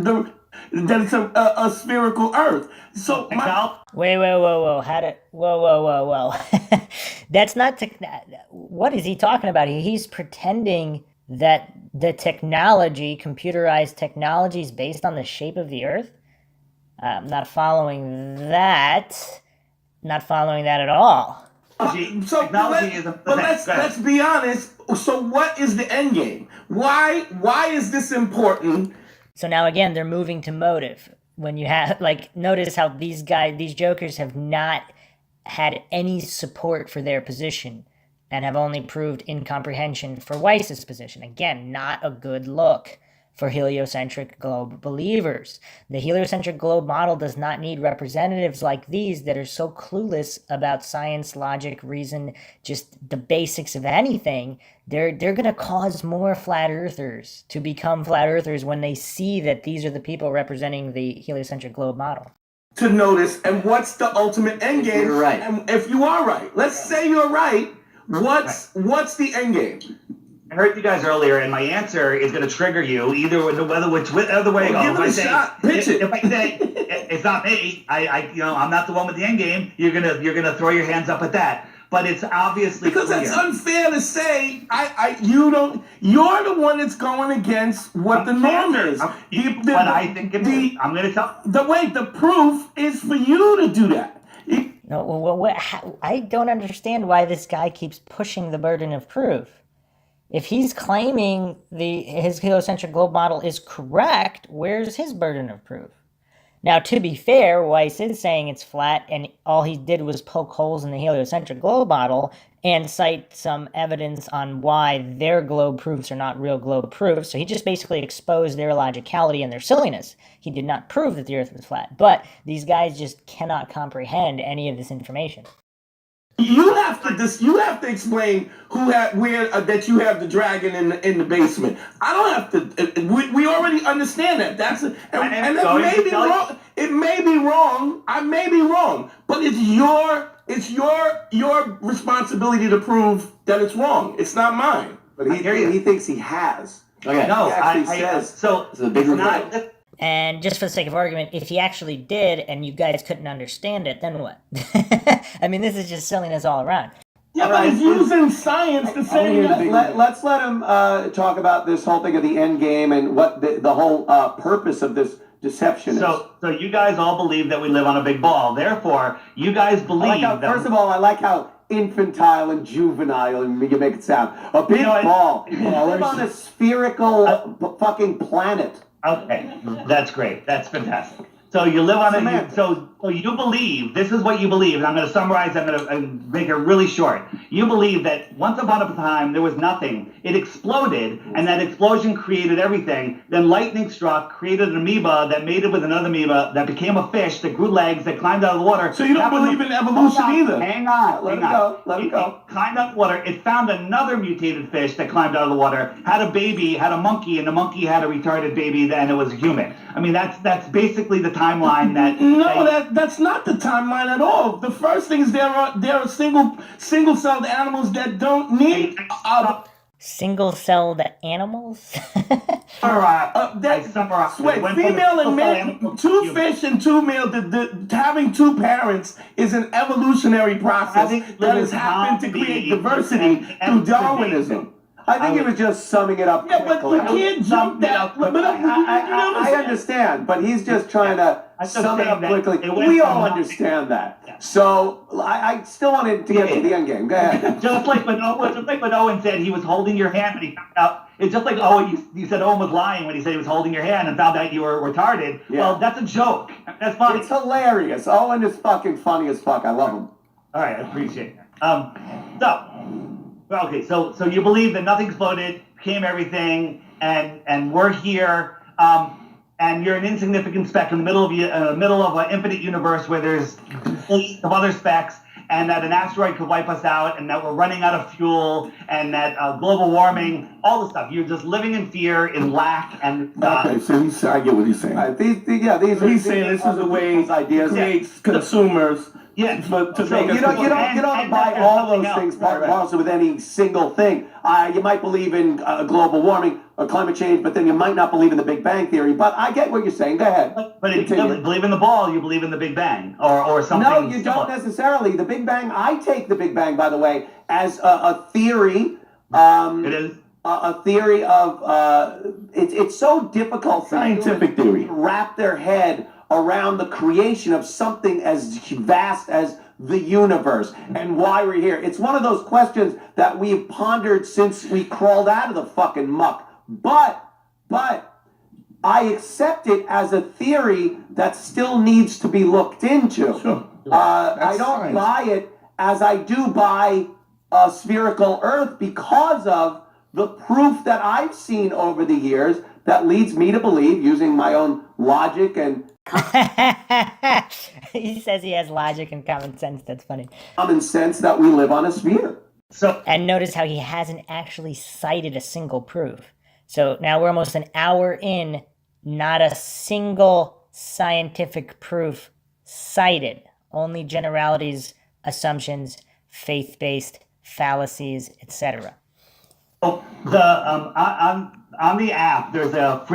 spherical Earth. So Wait, whoa. That's not what is he talking about? He's pretending that the technology, computerized technology, is based on the shape of the Earth. I'm not following that. Not following that at all. Let's be honest. So what is the end game? Why is this important? So now again, they're moving to motive. When you have, notice how these jokers have not had any support for their position and have only proved incomprehension for Weiss's position. Again, not a good look for heliocentric globe believers. The heliocentric globe model does not need representatives like these that are so clueless about science, logic, reason, just the basics of anything. They're going to cause more flat earthers to become flat earthers when they see that these are the people representing the heliocentric globe model. To notice, and what's the ultimate end game? You're right. And if you are right, let's say you're right. What's the end game? I heard you guys earlier, and my answer is going to trigger you either which other way it goes. Give it a shot. Pitch it. If I say it's not me, I'm not the one with the end game. You're gonna throw your hands up at that. But it's obviously because clear. That's unfair to say. You don't. You're the one that's going against what the norm is. But I think I'm going to tell. The proof is for you to do that. No, I don't understand why this guy keeps pushing the burden of proof. If he's claiming his heliocentric globe model is correct, where's his burden of proof? Now, to be fair, Weiss is saying it's flat, and all he did was poke holes in the heliocentric globe model and cite some evidence on why their globe proofs are not real globe proofs. So he just basically exposed their illogicality and their silliness. He did not prove that the Earth was flat. But these guys just cannot comprehend any of this information. You have to explain that you have the dragon in the basement. I don't have to. We already understand that. And that may be wrong. It may be wrong. I may be wrong, but it's your responsibility to prove that it's wrong. It's not mine. But he thinks he has. Okay. No, He actually says so it's a big reveal. And just for the sake of argument, if he actually did and you guys couldn't understand it, then what? I mean, this is just silliness all around. Yeah, but it's using science to say that. Let's let him talk about this whole thing of the end game and what the whole purpose of this deception is. So you guys all believe that we live on a big ball. Therefore, you guys believe First of all, I like how infantile and juvenile and you make it sound. A big ball. You live on a spherical fucking planet. Okay, that's great. That's fantastic. So you live on so you believe, this is what you believe, and I'm going to summarize, I'm going to make it really short. You believe that once upon a time there was nothing. It exploded, and that explosion created everything. Then lightning struck, created an amoeba that mated with another amoeba that became a fish that grew legs that climbed out of the water. So you don't believe in evolution either? Hang on. Let him go. It climbed out of the water. It found another mutated fish that climbed out of the water, had a baby, had a monkey, and the monkey had a retarded baby, then it was a human. I mean, that's basically the timeline that... No, that's not the timeline at all. The first thing is there are single-celled animals that don't need... Single-celled animals? Wait, female and male, two fish and two male, having two parents is an evolutionary process that has happened to create diversity through Darwinism. I think he was just summing it up quickly. Yeah, but you can't jump that. I understand, but he's just trying to sum it up quickly. We all understand that. So I still wanted to get to the end game. Go ahead. Just like when Owen said he was holding your hand, and he found out. It's just like you said Owen was lying when he said he was holding your hand and found out you were retarded. Yeah. Well, that's a joke. That's funny. It's hilarious. Owen is fucking funny as fuck. I love him. All right, I appreciate that. So you believe that nothing exploded, became everything, and we're here, and you're an insignificant speck in the middle of an infinite universe where there's billions of other specks, and that an asteroid could wipe us out, and that we're running out of fuel, and that global warming, all the stuff. You're just living in fear, in lack, and... Okay, so I get what he's saying. He's saying this is a way to create consumers... Yeah, you don't buy all those things also with any single thing. You might believe in global warming or climate change, but then you might not believe in the Big Bang Theory. But I get what you're saying. Go ahead. But if you don't believe in the ball, you believe in the Big Bang or something. No, you don't necessarily. The Big Bang, I take the Big Bang, by the way, as a theory. It is. A theory of it's so difficult for scientific theory to wrap their head around the creation of something as vast as the universe and why we're here. It's one of those questions that we've pondered since we crawled out of the fucking muck. But I accept it as a theory that still needs to be looked into. Sure. I don't buy it as I do buy a spherical Earth because of the proof that I've seen over the years that leads me to believe, using my own logic and... He says he has logic and common sense. That's funny. Common sense that we live on a sphere. And notice how he hasn't actually cited a single proof. So now we're almost an hour in, not a single scientific proof cited. Only generalities, assumptions, faith-based fallacies, etc. On the app, there's a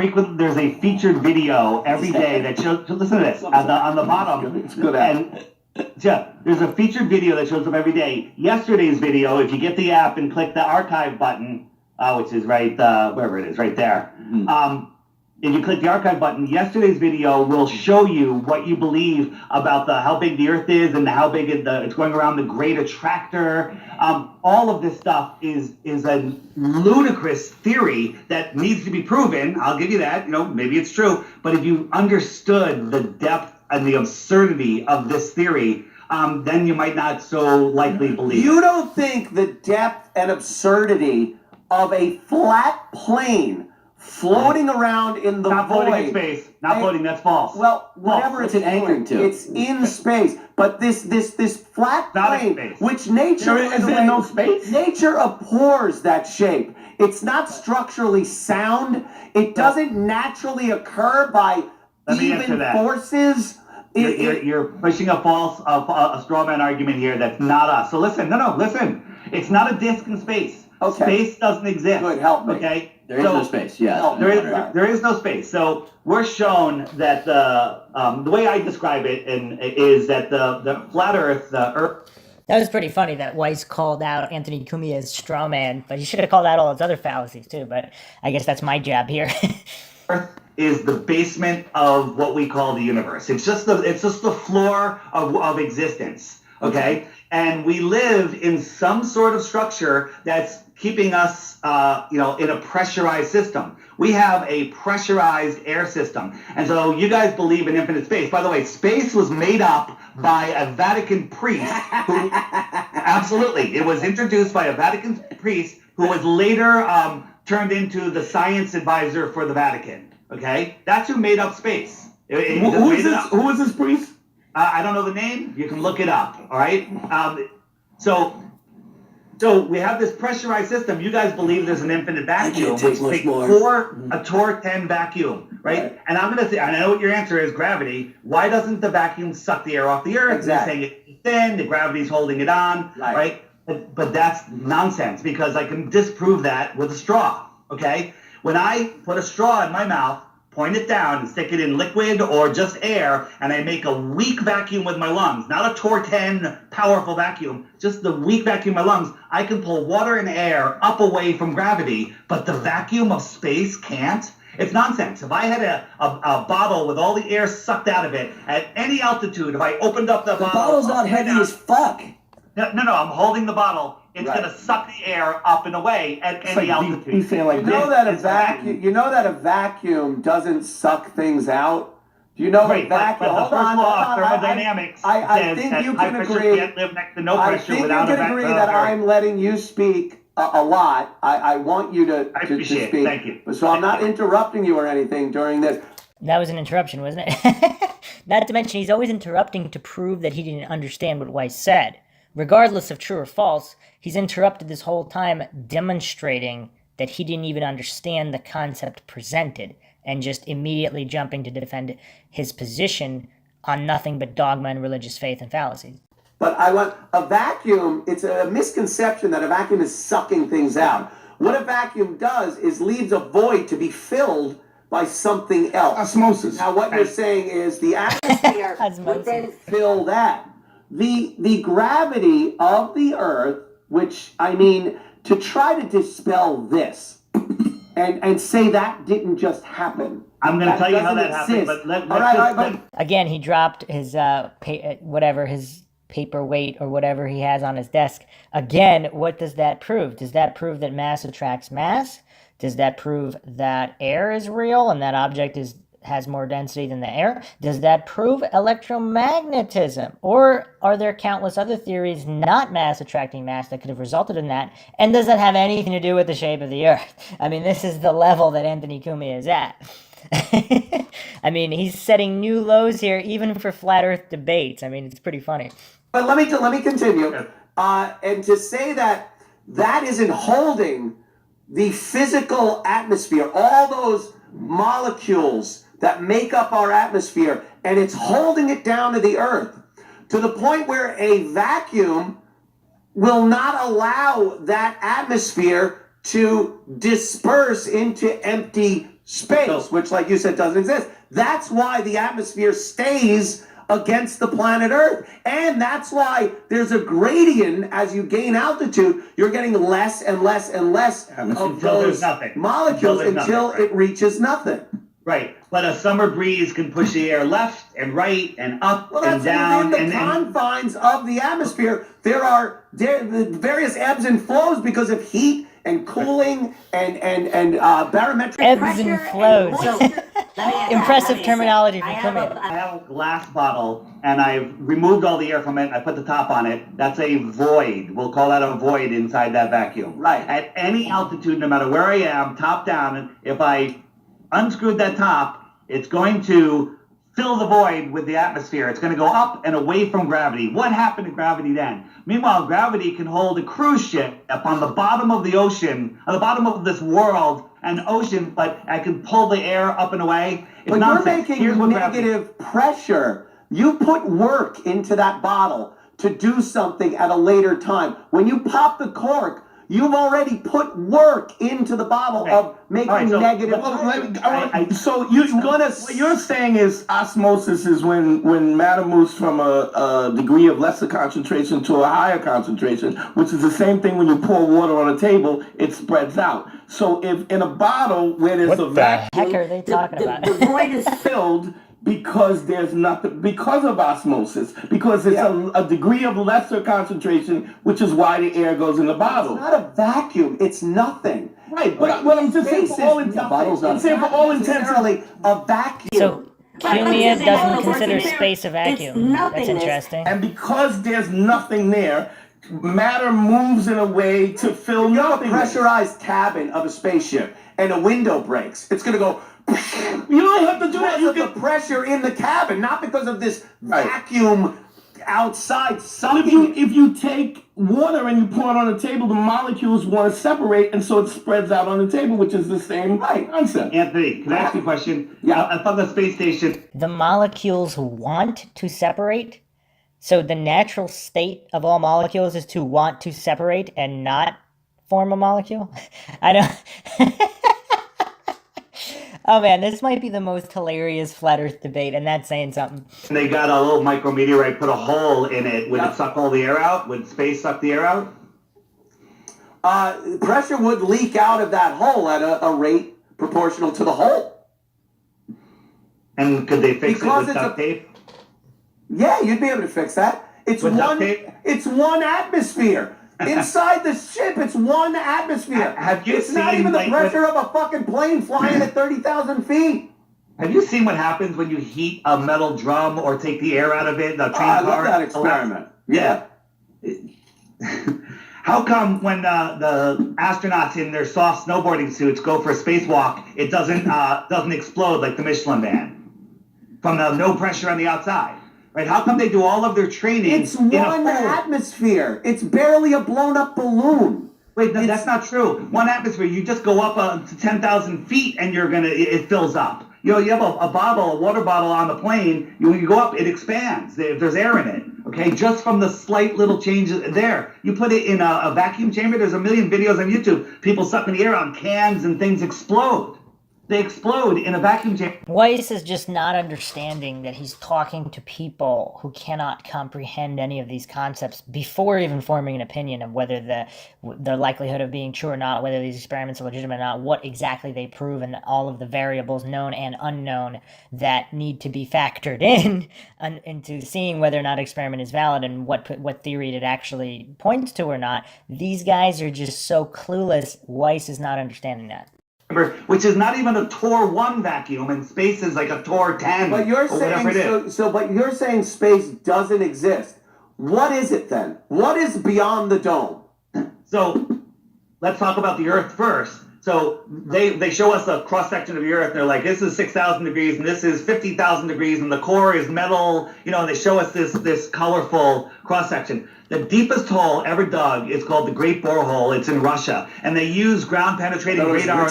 featured video every day that shows. So listen to this on the bottom. It's good app. And there's a featured video that shows up every day. Yesterday's video, if you get the app and click the archive button, which is right wherever it is, right there. Mm-hmm. If you click the archive button, yesterday's video will show you what you believe about how big the Earth is and how big it's going around the Great Attractor. All of this stuff is a ludicrous theory that needs to be proven. I'll give you that. Maybe it's true. But if you understood the depth and the absurdity of this theory, then you might not so likely believe You don't think the depth and absurdity of a flat plane floating around in the Not void. floating in space. Not floating. That's false. Well, whatever What's it anchored to? it's in space. But this flat Not in plane, space. which nature Is there no space? Nature abhors that shape. It's not structurally sound. It doesn't naturally occur by Let me answer even that. forces. You're pushing a straw man argument here that's not us. So listen, listen. It's not a disk in space. Okay. Space doesn't exist. Good, help me. Okay. There is no space. Yeah. There is no space. So we're shown that the way I describe it is that the flat Earth, the Earth. That was pretty funny that Weiss called out Anthony Cumia's straw man, but he should have called out all his other fallacies too. But I guess that's my job here. Earth is the basement of what we call the universe. It's just the floor of existence. Okay? And we live in some sort of structure that's keeping us in a pressurized system. We have a pressurized air system. And so you guys believe in infinite space. By the way, space was made up by a Vatican priest who absolutely, it was introduced by a Vatican priest who was later turned into the science advisor for the Vatican. Okay? That's who made up space. Who is this priest? I don't know the name. You can look it up. All right. So we have this pressurized system. You guys believe there's an infinite vacuum. I can't take much more. A torque 10 vacuum, right? And I'm gonna say, I know what your answer is: gravity. Why doesn't the vacuum suck the air off the Earth? Exactly. You're saying it's thin. The gravity's holding it on, right? But that's nonsense because I can disprove that with a straw. Okay. When I put a straw in my mouth, point it down and stick it in liquid or just air, and I make a weak vacuum with my lungs, not a torque 10 powerful vacuum, just the weak vacuum in my lungs, I can pull water and air up away from gravity, but the vacuum of space can't. It's nonsense. If I had a bottle with all the air sucked out of it at any altitude, if I opened up the bottle... The bottle's not heavy as fuck. No, I'm holding the bottle. It's going to suck the air up and away at any altitude. He's saying like You know that a vacuum doesn't suck things out. Do you know Right, a vacuum? but the first law of thermodynamics I says think that you high can pressure agree. can't live next to no I pressure think you without can agree that I'm letting you speak a lot. I want you to appreciate it. speak. Thank you. So I'm not interrupting you or anything during this. That was an interruption, wasn't it? Not to mention, he's always interrupting to prove that he didn't understand what Weiss said. Regardless of true or false, he's interrupted this whole time demonstrating that he didn't even understand the concept presented and just immediately jumping to defend his position on nothing but dogma and religious faith and fallacies. But I want a vacuum. It's a misconception that a vacuum is sucking things out. What a vacuum does is leaves a void to be filled by something else. Osmosis. Now, what you're saying is the atmosphere would then fill that. The gravity of the Earth, which, I mean, to try to dispel this and say that didn't just happen. I'm going to tell you how that happened, but let's Again, he dropped his his paperweight or whatever he has on his desk. Again, what does that prove? Does that prove that mass attracts mass? Does that prove that air is real and that object has more density than the air? Does that prove electromagnetism? Or are there countless other theories not mass attracting mass that could have resulted in that? And does that have anything to do with the shape of the Earth? I mean, this is the level that Anthony Cumia is at. I mean, he's setting new lows here, even for flat Earth debates. I mean, it's pretty funny. But let me continue. And to say that isn't holding the physical atmosphere, all those molecules that make up our atmosphere, and it's holding it down to the Earth, to the point where a vacuum will not allow that atmosphere to disperse into empty space, which, like you said, doesn't exist. That's why the atmosphere stays against the planet Earth. And that's why there's a gradient as you gain altitude. You're getting less and less and less of those molecules until it reaches nothing. Right, but a summer breeze can push the air left and right and up and down. Within the confines of the atmosphere, there are various ebbs and flows because of heat and cooling and barometric ebbs pressure and flows. Impressive terminology from I Kumian. have a glass bottle, and I've removed all the air from it. I put the top on it. That's a void. We'll call that a void inside that vacuum. Right. At any altitude, no matter where I am, top down, if I unscrewed that top, it's going to fill the void with the atmosphere. It's going to go up and away from gravity. What happened to gravity then? Meanwhile, gravity can hold a cruise ship up on the bottom of the ocean, on the bottom of this world, an ocean, but I can pull the air up and away. It's But nonsense. you're Here's making what gravity- negative pressure. You put work into that bottle to do something at a later time. When you pop the cork, you've already put work into the bottle Okay. of making All right, so- negative Well, pressure. so what you're saying is osmosis is when matter moves from a degree of lesser concentration to a higher concentration, which is the same thing when you pour water on a table, it spreads out. So if in a bottle where there's What a the vacuum, heck are they talking about? the void is filled because there's nothing, because of osmosis, because it's a degree of lesser concentration, which is why the air goes in the bottle. It's not a vacuum. It's nothing. Right, but I'm just saying for all intents, I'm saying for all intents, necessarily a vacuum. So Kumian doesn't consider space a vacuum. That's interesting. and because there's nothing there, matter moves in a way to fill you have a nothing. pressurized cabin of a spaceship and a window breaks. It's going to go. You don't have to do that. Because You of the can. pressure in the cabin, not because of this vacuum outside If sucking. if you take water and you pour it on the table, the molecules want to separate, and so it spreads out on the table, which is the same concept. Anthony, can I ask you a question? Yeah. I thought the space station. The molecules want to separate. So the natural state of all molecules is to want to separate and not form a molecule. I don't. Oh man, this might be the most hilarious flat Earth debate, and that's saying something. They got a little micrometeorite, put a hole in it. Would it suck all the air out? Would space suck the air out? Pressure would leak out of that hole at a rate proportional to the hole. And could they fix Because it with it's duct tape? Yeah, you'd be able to fix that. It's With duct one. tape? It's one atmosphere. Inside the ship, it's one atmosphere. Have you it's not seen, even the like, pressure of a fucking plane flying at 30,000 feet. Have you seen what happens when you heat a metal drum or take the air out of it? The train I car? love that experiment. Yeah. How come when the astronauts in their soft snowboarding suits go for a spacewalk, it doesn't explode like the Michelin Man from the no pressure on the outside? Right? How come they do all of their training It's in a one pool? atmosphere. It's barely a blown up balloon. Wait, no, that's not true. One atmosphere, you just go up to 10,000 feet and it fills up. You know, you have a water bottle on the plane, when you go up, it expands if there's air in it, okay? Just from the slight little changes there. You put it in a vacuum chamber, there's a million videos on YouTube, people sucking the air out, cans and things explode. They explode in a vacuum chamber. Weiss is just not understanding that he's talking to people who cannot comprehend any of these concepts before even forming an opinion of whether the likelihood of being true or not, whether these experiments are legitimate or not, what exactly they prove, and all of the variables known and unknown that need to be factored in into seeing whether or not experiment is valid and what theory it actually points to or not. These guys are just so clueless. Weiss is not understanding that. Which is not even a Tor 1 vacuum, and space is like a Tor 10 But you're or whatever it is. saying but you're saying space doesn't exist. What is it then? What is beyond the dome? So let's talk about the Earth first. So they show us a cross section of the Earth. They're like, this is 6,000 degrees, and this is 50,000 degrees, and the core is metal. You know, and they show us this colorful cross section. The deepest hole ever dug is called the Great Borehole. It's in Russia, and they use ground penetrating radar.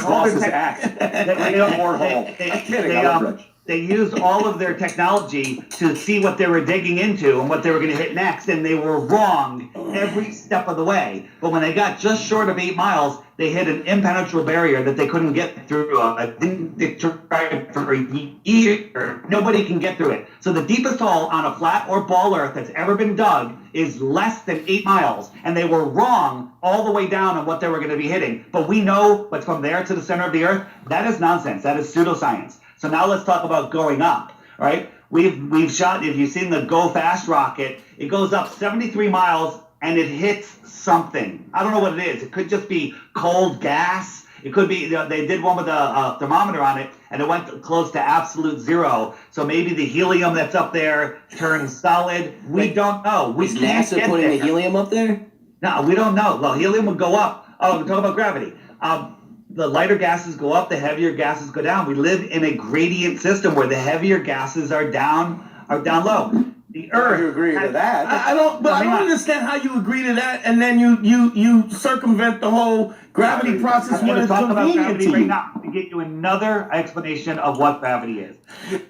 They used all of their technology to see what they were digging into and what they were going to hit next, and they were wrong every step of the way. But when they got just short of 8 miles, they hit an impenetrable barrier that they couldn't get through. They tried for a year. Nobody can get through it. So the deepest hole on a flat or ball Earth that's ever been dug is less than 8 miles, and they were wrong all the way down on what they were going to be hitting. But we know what's from there to the center of the Earth. That is nonsense. That is pseudoscience. So now let's talk about going up, right? We've shot, if you've seen the Go Fast rocket, it goes up 73 miles and it hits something. I don't know what it is. It could just be cold gas. It could be, they did one with a thermometer on it, and it went close to absolute zero. So maybe the helium that's up there turns solid. We don't know. We Is can't NASA get putting there. the helium up there? No, we don't know. Well, helium would go up. Oh, we're talking about gravity. The lighter gases go up, the heavier gases go down. We live in a gradient system where the heavier gases are down low. The Earth. You agree to that? I don't understand how you agree to that, and then you circumvent the whole gravity process I'm when going to it's talk about convenient gravity to right you. now to get you another explanation of what gravity is.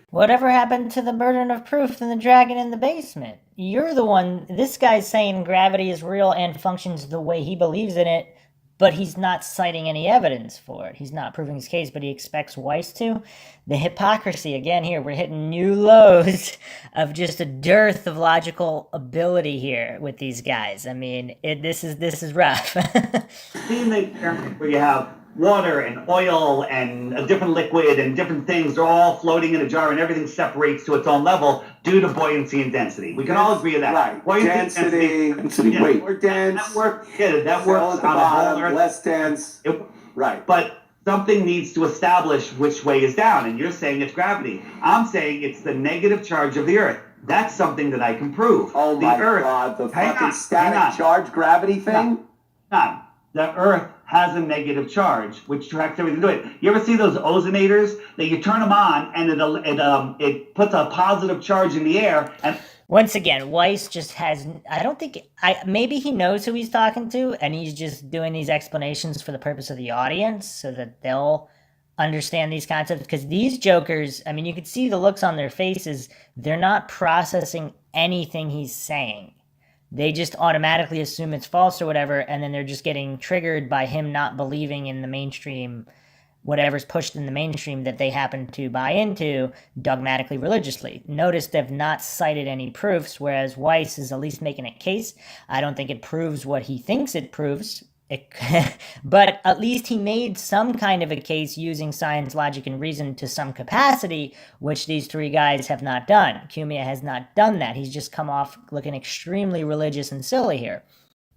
Whatever happened to the burden of proof in the dragon in the basement? You're the one, this guy's saying gravity is real and functions the way he believes in it, but he's not citing any evidence for it. He's not proving his case, but he expects Weiss to. The hypocrisy, again, here, we're hitting new lows of just a dearth of logical ability here with these guys. I mean, this is rough. Seen the experiment where you have water and oil and a different liquid and different things, they're all floating in a jar and everything separates to its own level due to buoyancy and density. We can all agree with that. Right. Buoyancy, Density, yeah. weight. More dense. That works on Cell the at the whole bottom, Earth. less dense. Right. But something needs to establish which way is down, and you're saying it's gravity. I'm saying it's the negative charge of the Earth. That's something that I can prove. Oh the my Earth, God, the hang fucking on. static charge gravity thing? Hang on. The Earth has a negative charge, which tracks everything to it. You ever see those ozonators that you turn them on and it puts a positive charge in the air and Once again, Weiss just has, maybe he knows who he's talking to and he's just doing these explanations for the purpose of the audience so that they'll understand these concepts. Because these jokers, I mean, you can see the looks on their faces. They're not processing anything he's saying. They just automatically assume it's false or whatever, and then they're just getting triggered by him not believing in the mainstream, whatever's pushed in the mainstream that they happen to buy into dogmatically religiously. Notice they've not cited any proofs, whereas Weiss is at least making a case. I don't think it proves what he thinks it proves. But at least he made some kind of a case using science, logic, and reason to some capacity, which these three guys have not done. Cumia has not done that. He's just come off looking extremely religious and silly here.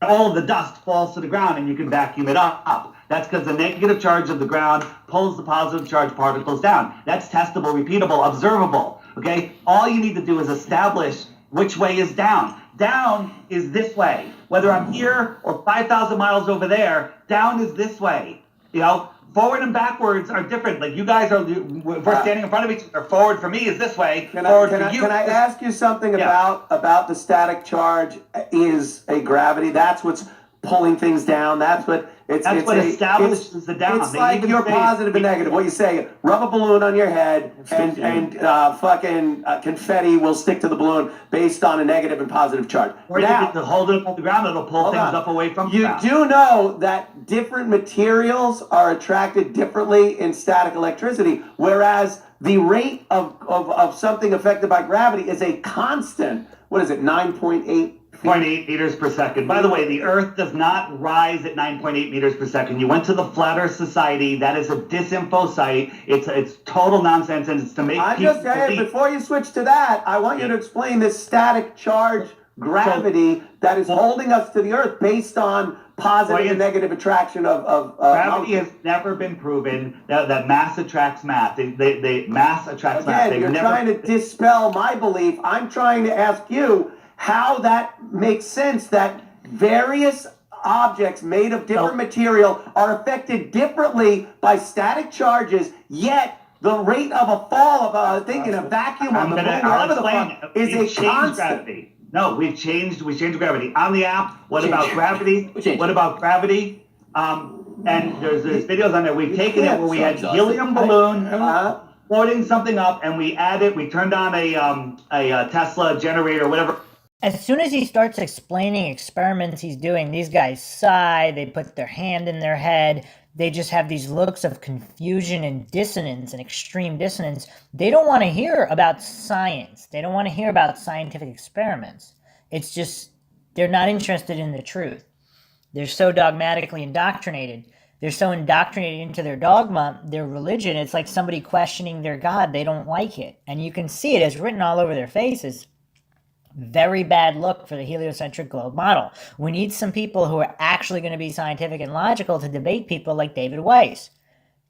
all of the dust falls to the ground and you can vacuum it up. That's because the negative charge of the ground pulls the positive charge particles down. That's testable, repeatable, observable. Okay? All you need to do is establish which way is down. Down is this way. Whether I'm here or 5,000 miles over there, down is this way. You know, forward and backwards are different. Like you guys are, if we're standing in front of each other, forward for me is this way. Can I ask you something about the static charge is a gravity? That's what's pulling things down. That's what establishes the down. It's like your positive and negative. What you say, rub a balloon on your head and fucking confetti will stick to the balloon based on a negative and positive charge. Or now, you get to hold it up on the ground, it'll pull things up away from the ground. You do know that different materials are attracted differently in static electricity, whereas the rate of something affected by gravity is a constant. What is it, 9.8? 0.8 meters per second. By the way, the Earth does not rise at 9.8 meters per second. You went to the Flat Earth Society. That is a disinfo site. It's total nonsense, and it's to make I'm people just saying, before you switch to that, I want you to explain this static charge gravity that is holding us to the Earth based on positive and negative attraction of gravity has never been proven that mass attracts mass. Mass attracts mass. Again, you're trying to dispel my belief. I'm trying to ask you how that makes sense that various objects made of different material are affected differently by static charges, yet the rate of a fall of a thing in a vacuum on the moon, whatever the fuck, is a constant. Gravity. No, we changed gravity. On the app, what about gravity? What about gravity? And there's videos on there. We've taken it where we had helium balloon floating something up, and we turned on a Tesla generator, whatever. As soon as he starts explaining experiments he's doing, these guys sigh, they put their hand in their head, they just have these looks of confusion and dissonance and extreme dissonance. They don't want to hear about science. They don't want to hear about scientific experiments. It's just, they're not interested in the truth. They're so dogmatically indoctrinated. They're so indoctrinated into their dogma, their religion. It's like somebody questioning their God. They don't like it. And you can see it. It's written all over their faces. Very bad look for the heliocentric globe model. We need some people who are actually going to be scientific and logical to debate people like David Weiss.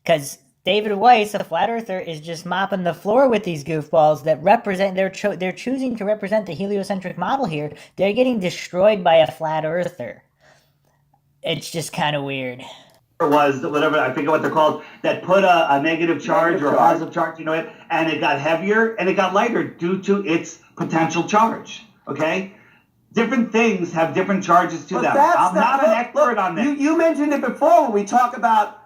Because David Weiss, a flat earther, is just mopping the floor with these goofballs that represent, they're choosing to represent the heliocentric model here. They're getting destroyed by a flat earther. It's just kind of weird. Was whatever, I forget what they're called, that put a negative charge or a positive charge, and it got heavier and it got lighter due to its potential charge. Okay? Different things have different charges to them. I'm not an expert on this. You mentioned it before when we talk about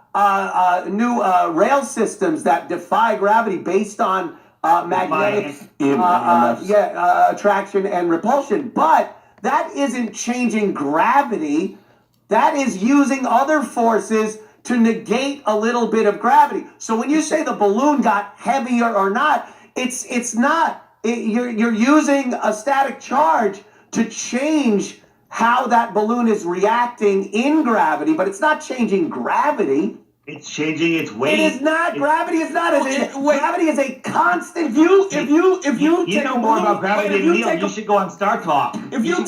new rail systems that defy gravity based on magnetic attraction and repulsion. But that isn't changing gravity. That is using other forces to negate a little bit of gravity. So when you say the balloon got heavier or not, it's not. You're using a static charge to change how that balloon is reacting in gravity, but it's not changing gravity. It's changing its weight. It is not. Gravity is not. Gravity is a constant. If you know more about gravity than Neil, you should go on Star Talk. If you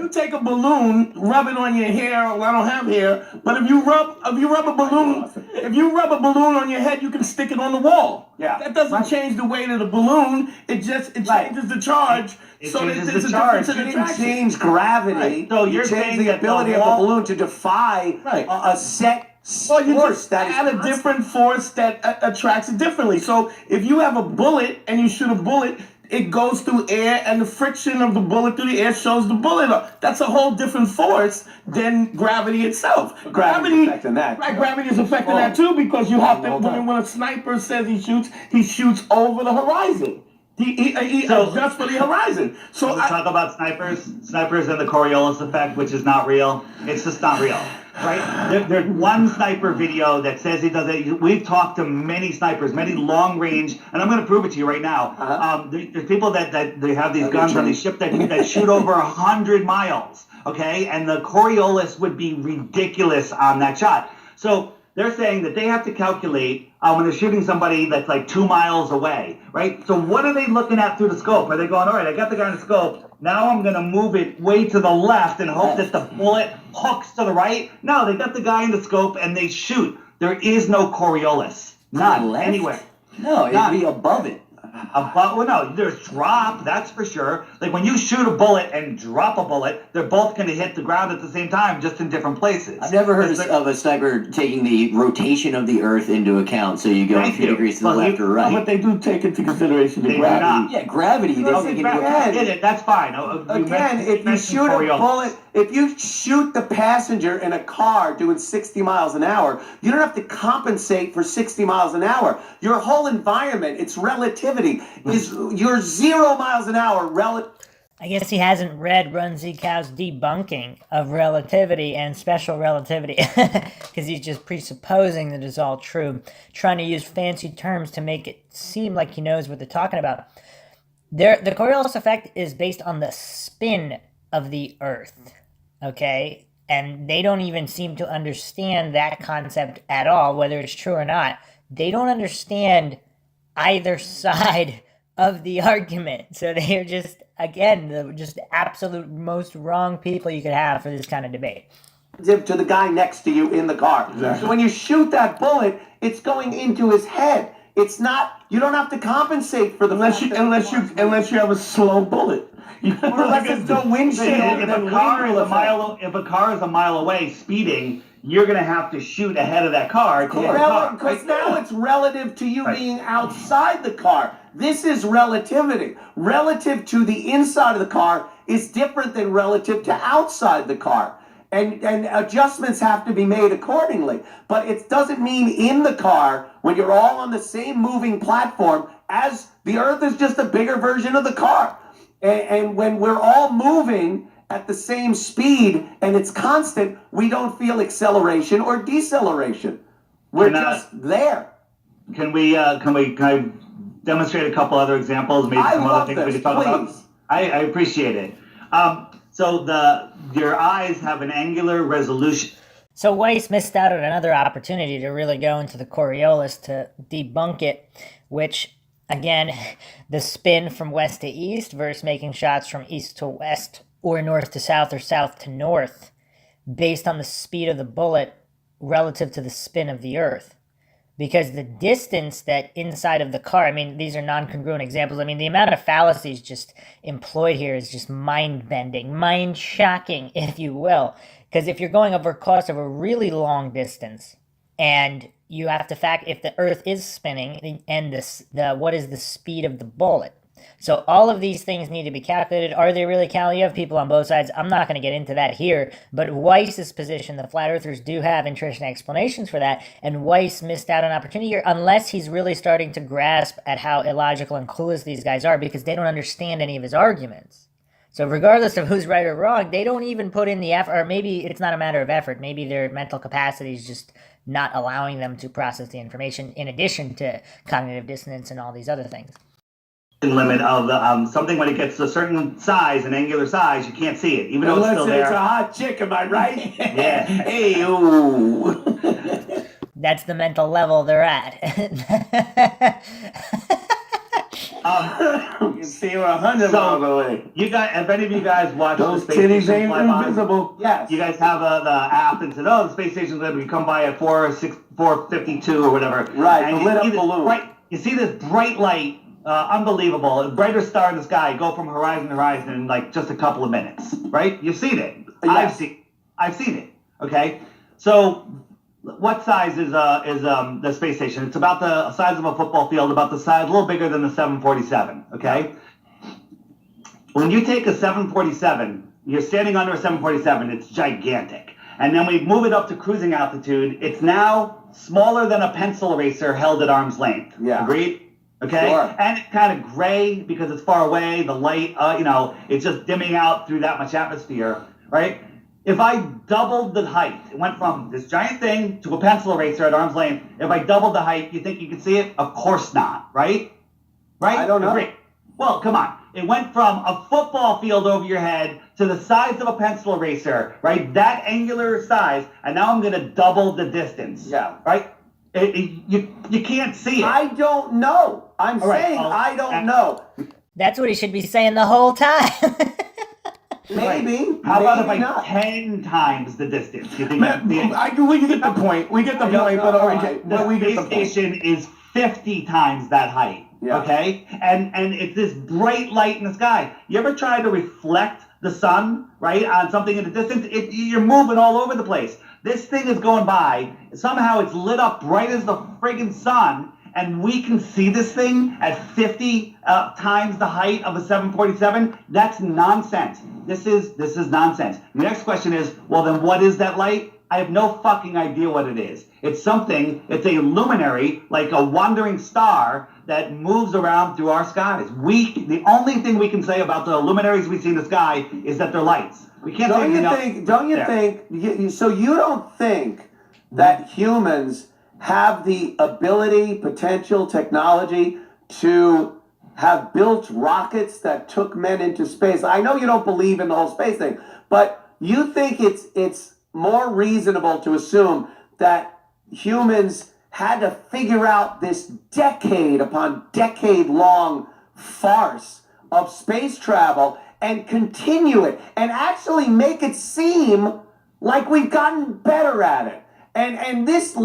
take a balloon, rub it on your hair. Well, I don't have hair, but if you rub a balloon on your head, you can stick it on the wall. Yeah. That doesn't change the weight of the balloon. It changes the charge. It so changes there's the a charge. difference in You didn't attraction. change gravity. Right. So you're change saying the that ability of the balloon to defy a set Well, you force just that is add a constant. different force that attracts it differently. So if you have a bullet and you shoot a bullet, it goes through air, and the friction of the bullet through the air shows the bullet up. That's a whole different force than gravity itself. Gravity's affecting that. Right, gravity is affecting that too, because you have to. When a sniper says he shoots over the horizon. He adjusts for the horizon. So we talk about snipers and the Coriolis effect, which is not real. It's just not real, right? There's one sniper video that says he does it. We've talked to many snipers, many long range, and I'm going to prove it to you right now. There's people that they have these guns on these ships that shoot over 100 miles, okay? And the Coriolis would be ridiculous on that shot. So they're saying that they have to calculate when they're shooting somebody that's like 2 miles away, right? So what are they looking at through the scope? Are they going, all right, I got the guy in the scope. Now I'm going to move it way to the left and hope that the bullet hooks to the right? No, they got the guy in the scope and they shoot. There is no Coriolis. None, anywhere. No, it'd be above it. Well, no, there's drop, that's for sure. Like when you shoot a bullet and drop a bullet, they're both going to hit the ground at the same time, just in different places. I've never heard of a sniper taking the rotation of the Earth into account, so you go a few degrees to the left or right. But they do take into consideration the gravity. Not. Yeah, gravity. They take into account. That's fine. Again, if you shoot a bullet, if you shoot the passenger in a car doing 60 miles an hour, you don't have to compensate for 60 miles an hour. Your whole environment, it's relativity, is you're 0 miles an hour relative. I guess he hasn't read Run Zcow's debunking of relativity and special relativity because he's just presupposing that it's all true, trying to use fancy terms to make it seem like he knows what they're talking about. The Coriolis effect is based on the spin of the Earth, okay? And they don't even seem to understand that concept at all, whether it's true or not. They don't understand either side of the argument. So they are just, again, the absolute most wrong people you could have for this kind of debate. To the guy next to you in the car. Exactly. So when you shoot that bullet, it's going into his head. It's not. You don't have to compensate for the unless you have a slow bullet. Unless there's no windshield. If a car is a mile away speeding, you're going to have to shoot ahead of that car. Because now it's relative to you being outside the car. This is relativity. Relative to the inside of the car is different than relative to outside the car. And adjustments have to be made accordingly. But it doesn't mean in the car, when you're all on the same moving platform, as the Earth is just a bigger version of the car. And when we're all moving at the same speed and it's constant, we don't feel acceleration or deceleration. We're just there. Can I demonstrate a couple other examples? Maybe some other things we can talk about. I appreciate it. So your eyes have an angular resolution. So Weiss missed out on another opportunity to really go into the Coriolis to debunk it, which Again, the spin from west to east versus making shots from east to west or north to south or south to north based on the speed of the bullet relative to the spin of the earth. Because the distance that inside of the car, I mean, these are non-congruent examples. I mean, the amount of fallacies just employed here is just mind-bending, mind-shocking, if you will. Because if you're going over a course of a really long distance, and you have to fact if the earth is spinning, and the what is the speed of the bullet. So all of these things need to be calculated. Are they really calculated? You have people on both sides. I'm not going to get into that here. But Weiss's position, the flat earthers do have interesting explanations for that. And Weiss missed out on opportunity here unless he's really starting to grasp at how illogical and clueless these guys are because they don't understand any of his arguments. So regardless of who's right or wrong, they don't even put in the effort. Or maybe it's not a matter of effort. Maybe their mental capacity is just not allowing them to process the information in addition to cognitive dissonance and all these other things. Limit of the something when it gets to a certain size, an angular size, you can't see it, even though it's still there. Unless it's a hot chick, am I right? Yeah. Hey, ooh. That's the mental level they're at. You can see we're 100 miles away. You guys, if any of you guys watch Those the space titties station ain't fly by, invisible. Yes. you guys have the app and said, oh, the space station's going to come by at 4:52 or whatever. Right, and the lit up see this balloon. you see this bright light, unbelievable, a brighter star in the sky go from horizon to horizon in like just a couple of minutes, right? You've seen it. Yes. I've seen it. Okay, so what size is the space station? It's about the size of a football field, about the size, a little bigger than the 747. Okay, when you take a 747, you're standing under a 747. It's gigantic, and then we move it up to cruising altitude. It's now smaller than a pencil eraser held at arm's length. Yeah. Agreed? Okay? Sure. And it's kind of gray because it's far away. The light, it's just dimming out through that much atmosphere, right? If I doubled the height, it went from this giant thing to a pencil eraser at arm's length. If I doubled the height, you think you could see it? Of course not, right? Right? I don't know. Agreed. Well, come on. It went from a football field over your head to the size of a pencil eraser, right? That angular size, and now I'm going to double the distance. Yeah. Right? You can't see it. I don't know. I'm All right, saying I don't know. That's what he should be saying the whole time. Maybe. How about if maybe I not. 10 times the distance? You think We get the point. We get the point, but okay. the But we get space the point. station is 50 times that height. Yeah. Okay? And it's this bright light in the sky. You ever try to reflect the sun, right, on something in the distance? You're moving all over the place. This thing is going by. Somehow it's lit up bright as the friggin' sun, and we can see this thing at 50 times the height of a 747. That's nonsense. This is nonsense. The next question is, well, then what is that light? I have no fucking idea what it is. It's a luminary, like a wandering star that moves around through our skies. The only thing we can say about the luminaries we see in the sky is that they're lights. We can't say anything else. Don't you think, so you don't think that humans have the ability, potential, technology to have built rockets that took men into space? I know you don't believe in the whole space thing, but you think it's more reasonable to assume that humans had to figure out this decade upon decade long farce of space travel and continue it and actually make it seem like we've gotten better at it. And this...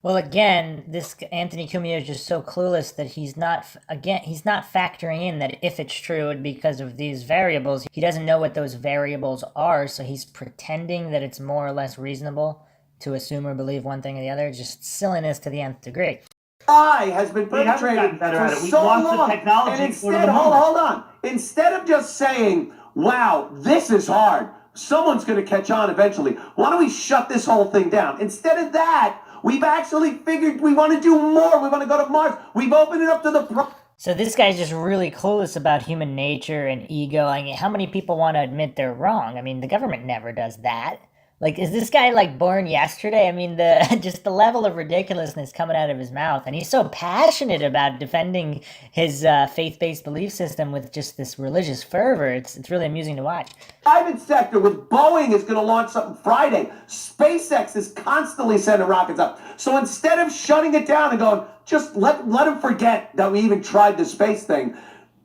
Well, again, this Anthony Cumia is just so clueless that he's not factoring in that if it's true because of these variables, he doesn't know what those variables are, so he's pretending that it's more or less reasonable to assume or believe one thing or the other. Just silliness to the nth degree. Has been We haven't gotten perpetrated better for at it. We've so lost the long. technology And for the instead, moment. hold on. Instead of just saying, wow, this is hard, someone's going to catch on eventually, why don't we shut this whole thing down? Instead of that, we've actually figured we want to do more. We want to go to Mars. We've opened it up to the... So this guy's just really clueless about human nature and ego. I mean, how many people want to admit they're wrong? I mean, the government never does that. Like, is this guy like born yesterday? I mean, the just the level of ridiculousness coming out of his mouth, and he's so passionate about defending his faith-based belief system with just this religious fervor. It's really amusing to watch. Private sector with Boeing is going to launch something Friday. SpaceX is constantly sending rockets up. So instead of shutting it down and going, just let them forget that we even tried the space thing,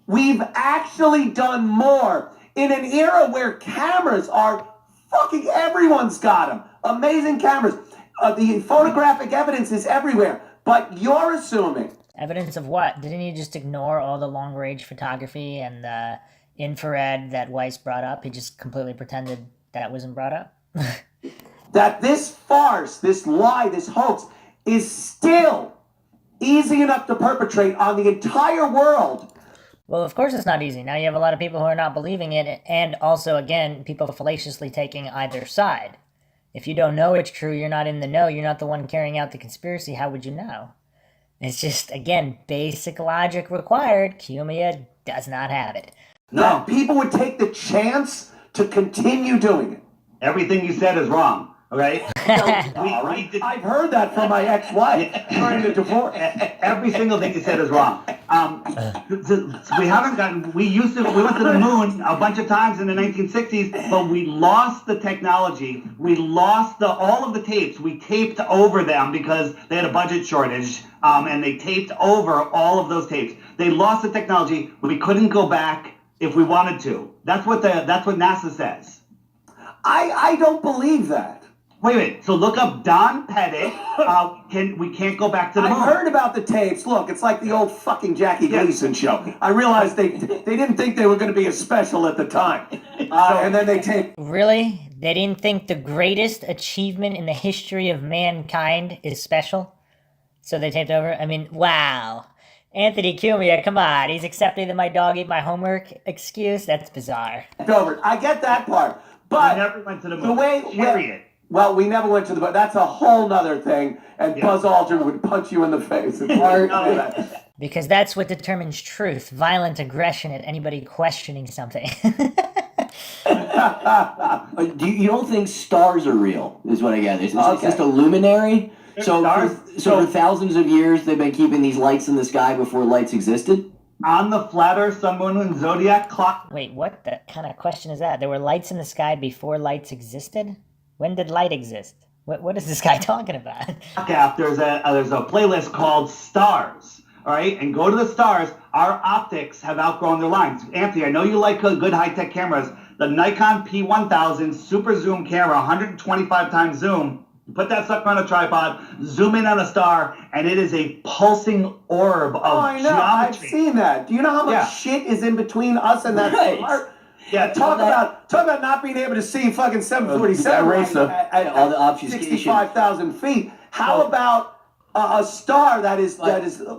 we've actually done more in an era where cameras are fucking everyone's got them. Amazing cameras. The photographic evidence is everywhere. But you're assuming. Evidence of what? Didn't you just ignore all the long-range photography and the infrared that Weiss brought up? He just completely pretended that wasn't brought up? That this farce, this lie, this hoax is still easy enough to perpetrate on the entire world. Well, of course it's not easy. Now you have a lot of people who are not believing it, and also, again, people fallaciously taking either side. If you don't know it's true, you're not in the know, you're not the one carrying out the conspiracy, how would you know? It's just, again, basic logic required. Cumia does not have it. No. That people would take the chance to continue doing it. Everything you said is wrong. Okay? I've heard that from my ex-wife during the divorce. Every single thing you said is wrong. We haven't gotten. We went to the moon a bunch of times in the 1960s, but we lost the technology. We lost all of the tapes. We taped over them because they had a budget shortage, and they taped over all of those tapes. They lost the technology. We couldn't go back if we wanted to. That's what NASA says. I don't believe that. Wait. So look up Don Pettit. We can't go back to the moon. I heard about the tapes. Look, it's like the old fucking Jackie Gleason show. I realized they didn't think they were going to be as special at the time. And then they taped. Really? They didn't think the greatest achievement in the history of mankind is special? So they taped over? I mean, wow. Anthony Cumia, come on. He's accepting the my dog ate my homework excuse? That's bizarre. Over. I get that part. But we never went to the moon. Period. Well, we never went to the moon. That's a whole nother thing. And Buzz Aldrin would punch you in the face. Because that's what determines truth. Violent aggression at anybody questioning something. You don't think stars are real, is what I gather. It's just a luminary? So for thousands of years, they've been keeping these lights in the sky before lights existed? On the flat Earth, sun, moon, and zodiac clock. Wait, what the kind of question is that? There were lights in the sky before lights existed? When did light exist? What is this guy talking about? There's a playlist called Stars. All right, and go to the stars. Our optics have outgrown their lines. Anthony, I know you like good high-tech cameras. The Nikon P1000 super zoom camera, 125 times zoom. You put that sucker on a tripod, zoom in on a star, and it is a pulsing orb of geometry. I've seen that. Do you know how much shit is in between us and that star? Yeah, talk about not being able to see fucking 747 at all the obfuscation. 65,000 feet. How about a star that is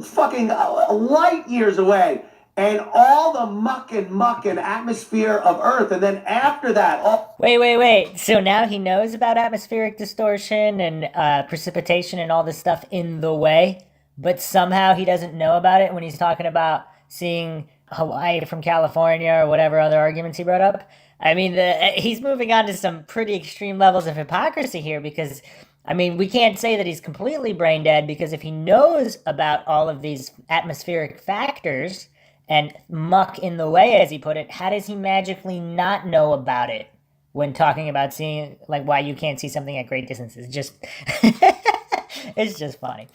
fucking light years away, and all the muck and atmosphere of Earth, and then after that, Wait. So now he knows about atmospheric distortion and precipitation and all this stuff in the way, but somehow he doesn't know about it when he's talking about seeing Hawaii from California or whatever other arguments he brought up. I mean, he's moving on to some pretty extreme levels of hypocrisy here because, I mean, we can't say that he's completely brain dead because if he knows about all of these atmospheric factors and muck in the way, as he put it, how does he magically not know about it when talking about seeing, like, why you can't see something at great distances? Just, it's just funny.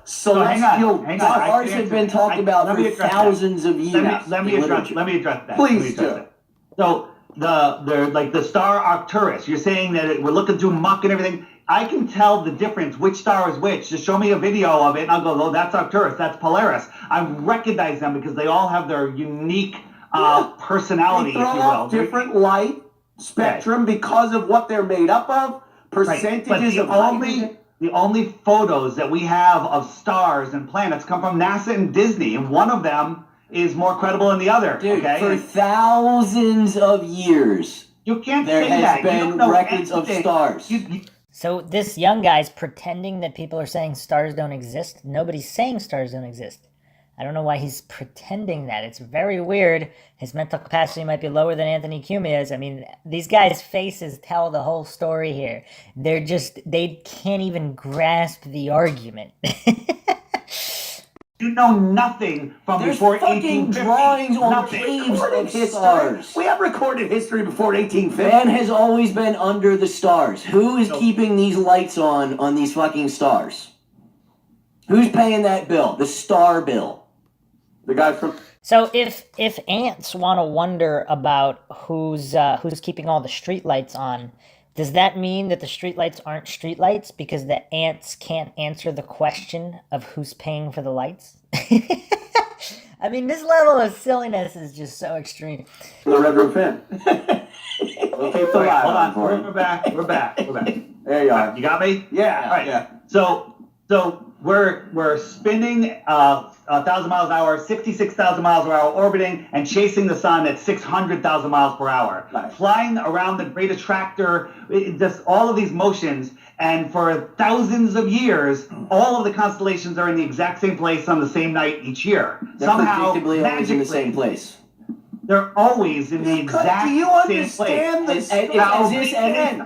So hang on. Stars have been talked about for thousands of years. Let me address that. Please do. So the star Arcturus, you're saying that we're looking through muck and everything. I can tell the difference, which star is which. Just show me a video of it, and I'll go, oh, that's Arcturus, that's Polaris. I recognize them because they all have their unique personality, they throw off different light spectrum because of what they're made up of, percentages of hydrogen. The only photos that we have of stars and planets come from NASA and Disney, and one of them is more credible than the other. Dude, okay? for thousands of years, you can't there say that. has been records of stars. So this young guy's pretending that people are saying stars don't exist. Nobody's saying stars don't exist. I don't know why he's pretending that. It's very weird. His mental capacity might be lower than Anthony Cumia's. I mean, these guys' faces tell the whole story here. They can't even grasp the argument. You know nothing from There's before fucking 1850. drawings on Nothing. caves Recorded of history. stars. We have recorded history before 1850. Man has always been under the stars. Who is keeping these lights on these fucking stars? Who's paying that bill? The star bill. The guy from... So if ants want to wonder about who's keeping all the streetlights on, does that mean that the streetlights aren't streetlights because the ants can't answer the question of who's paying for the lights? I mean, this level of silliness is just so extreme. The Red Room Fan. We'll keep the light Hold on. for you. We're back. There you are. You got me? Yeah. All right. Yeah. So we're spinning 1,000 miles an hour, 66,000 miles per hour, orbiting and chasing the sun at 600,000 miles per hour, Nice. flying around the great attractor, just all of these motions. And for thousands of years, all of the constellations are in the exact same place on the same night each year. They're Somehow, predictably always in the same magically, place. they're always in the exact Do you same place. understand the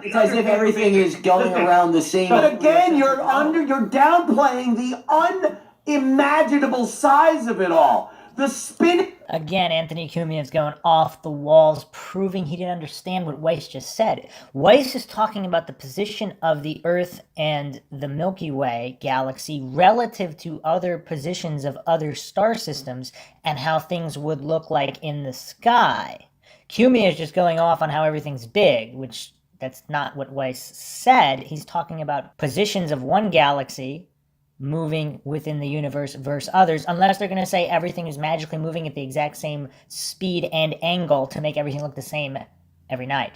It's as if everything is going around the same. But again, you're downplaying the unimaginable size of it all. The spinning. Again, Anthony Cumia is going off the walls, proving he didn't understand what Weiss just said. Weiss is talking about the position of the Earth and the Milky Way galaxy relative to other positions of other star systems and how things would look like in the sky. Cumia is just going off on how everything's big, which that's not what Weiss said. He's talking about positions of one galaxy moving within the universe versus others, unless they're going to say everything is magically moving at the exact same speed and angle to make everything look the same every night.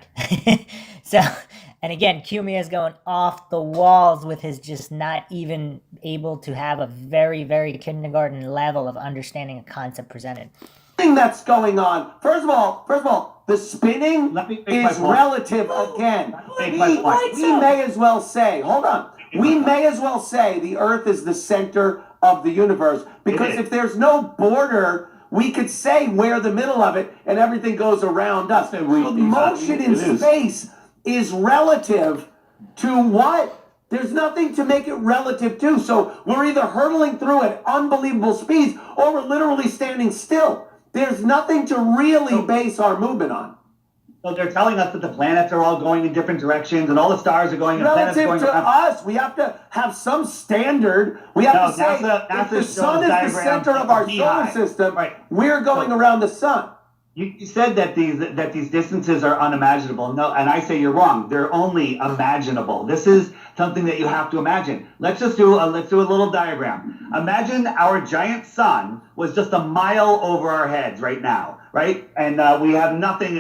So, and again, Cumia is going off the walls with his just not even able to have a very, very kindergarten level of understanding a concept presented. That's going on. First of all, the spinning Let me make my is point. relative again. Make my point. We may as well say, hold on. We may as well say the Earth is the center of the universe because It is. if there's no border, we could say we're the middle of it and everything goes around us. So motion in space is relative to what? There's nothing to make it relative to. So we're either hurtling through at unbelievable speeds or we're literally standing still. There's nothing to really base our movement on. So they're telling us that the planets are all going in different directions and all the stars are going and the planets are Relative going to around. us, we have to have some standard. We have No, to say NASA if the shows sun is the diagrams center of of our the solar beehive. system, Right. we're going around the sun. You said that these distances are unimaginable. No, and I say you're wrong. They're only imaginable. This is something that you have to imagine. Let's do a little diagram. Imagine our giant sun was just a mile over our heads right now, right? And we have nothing.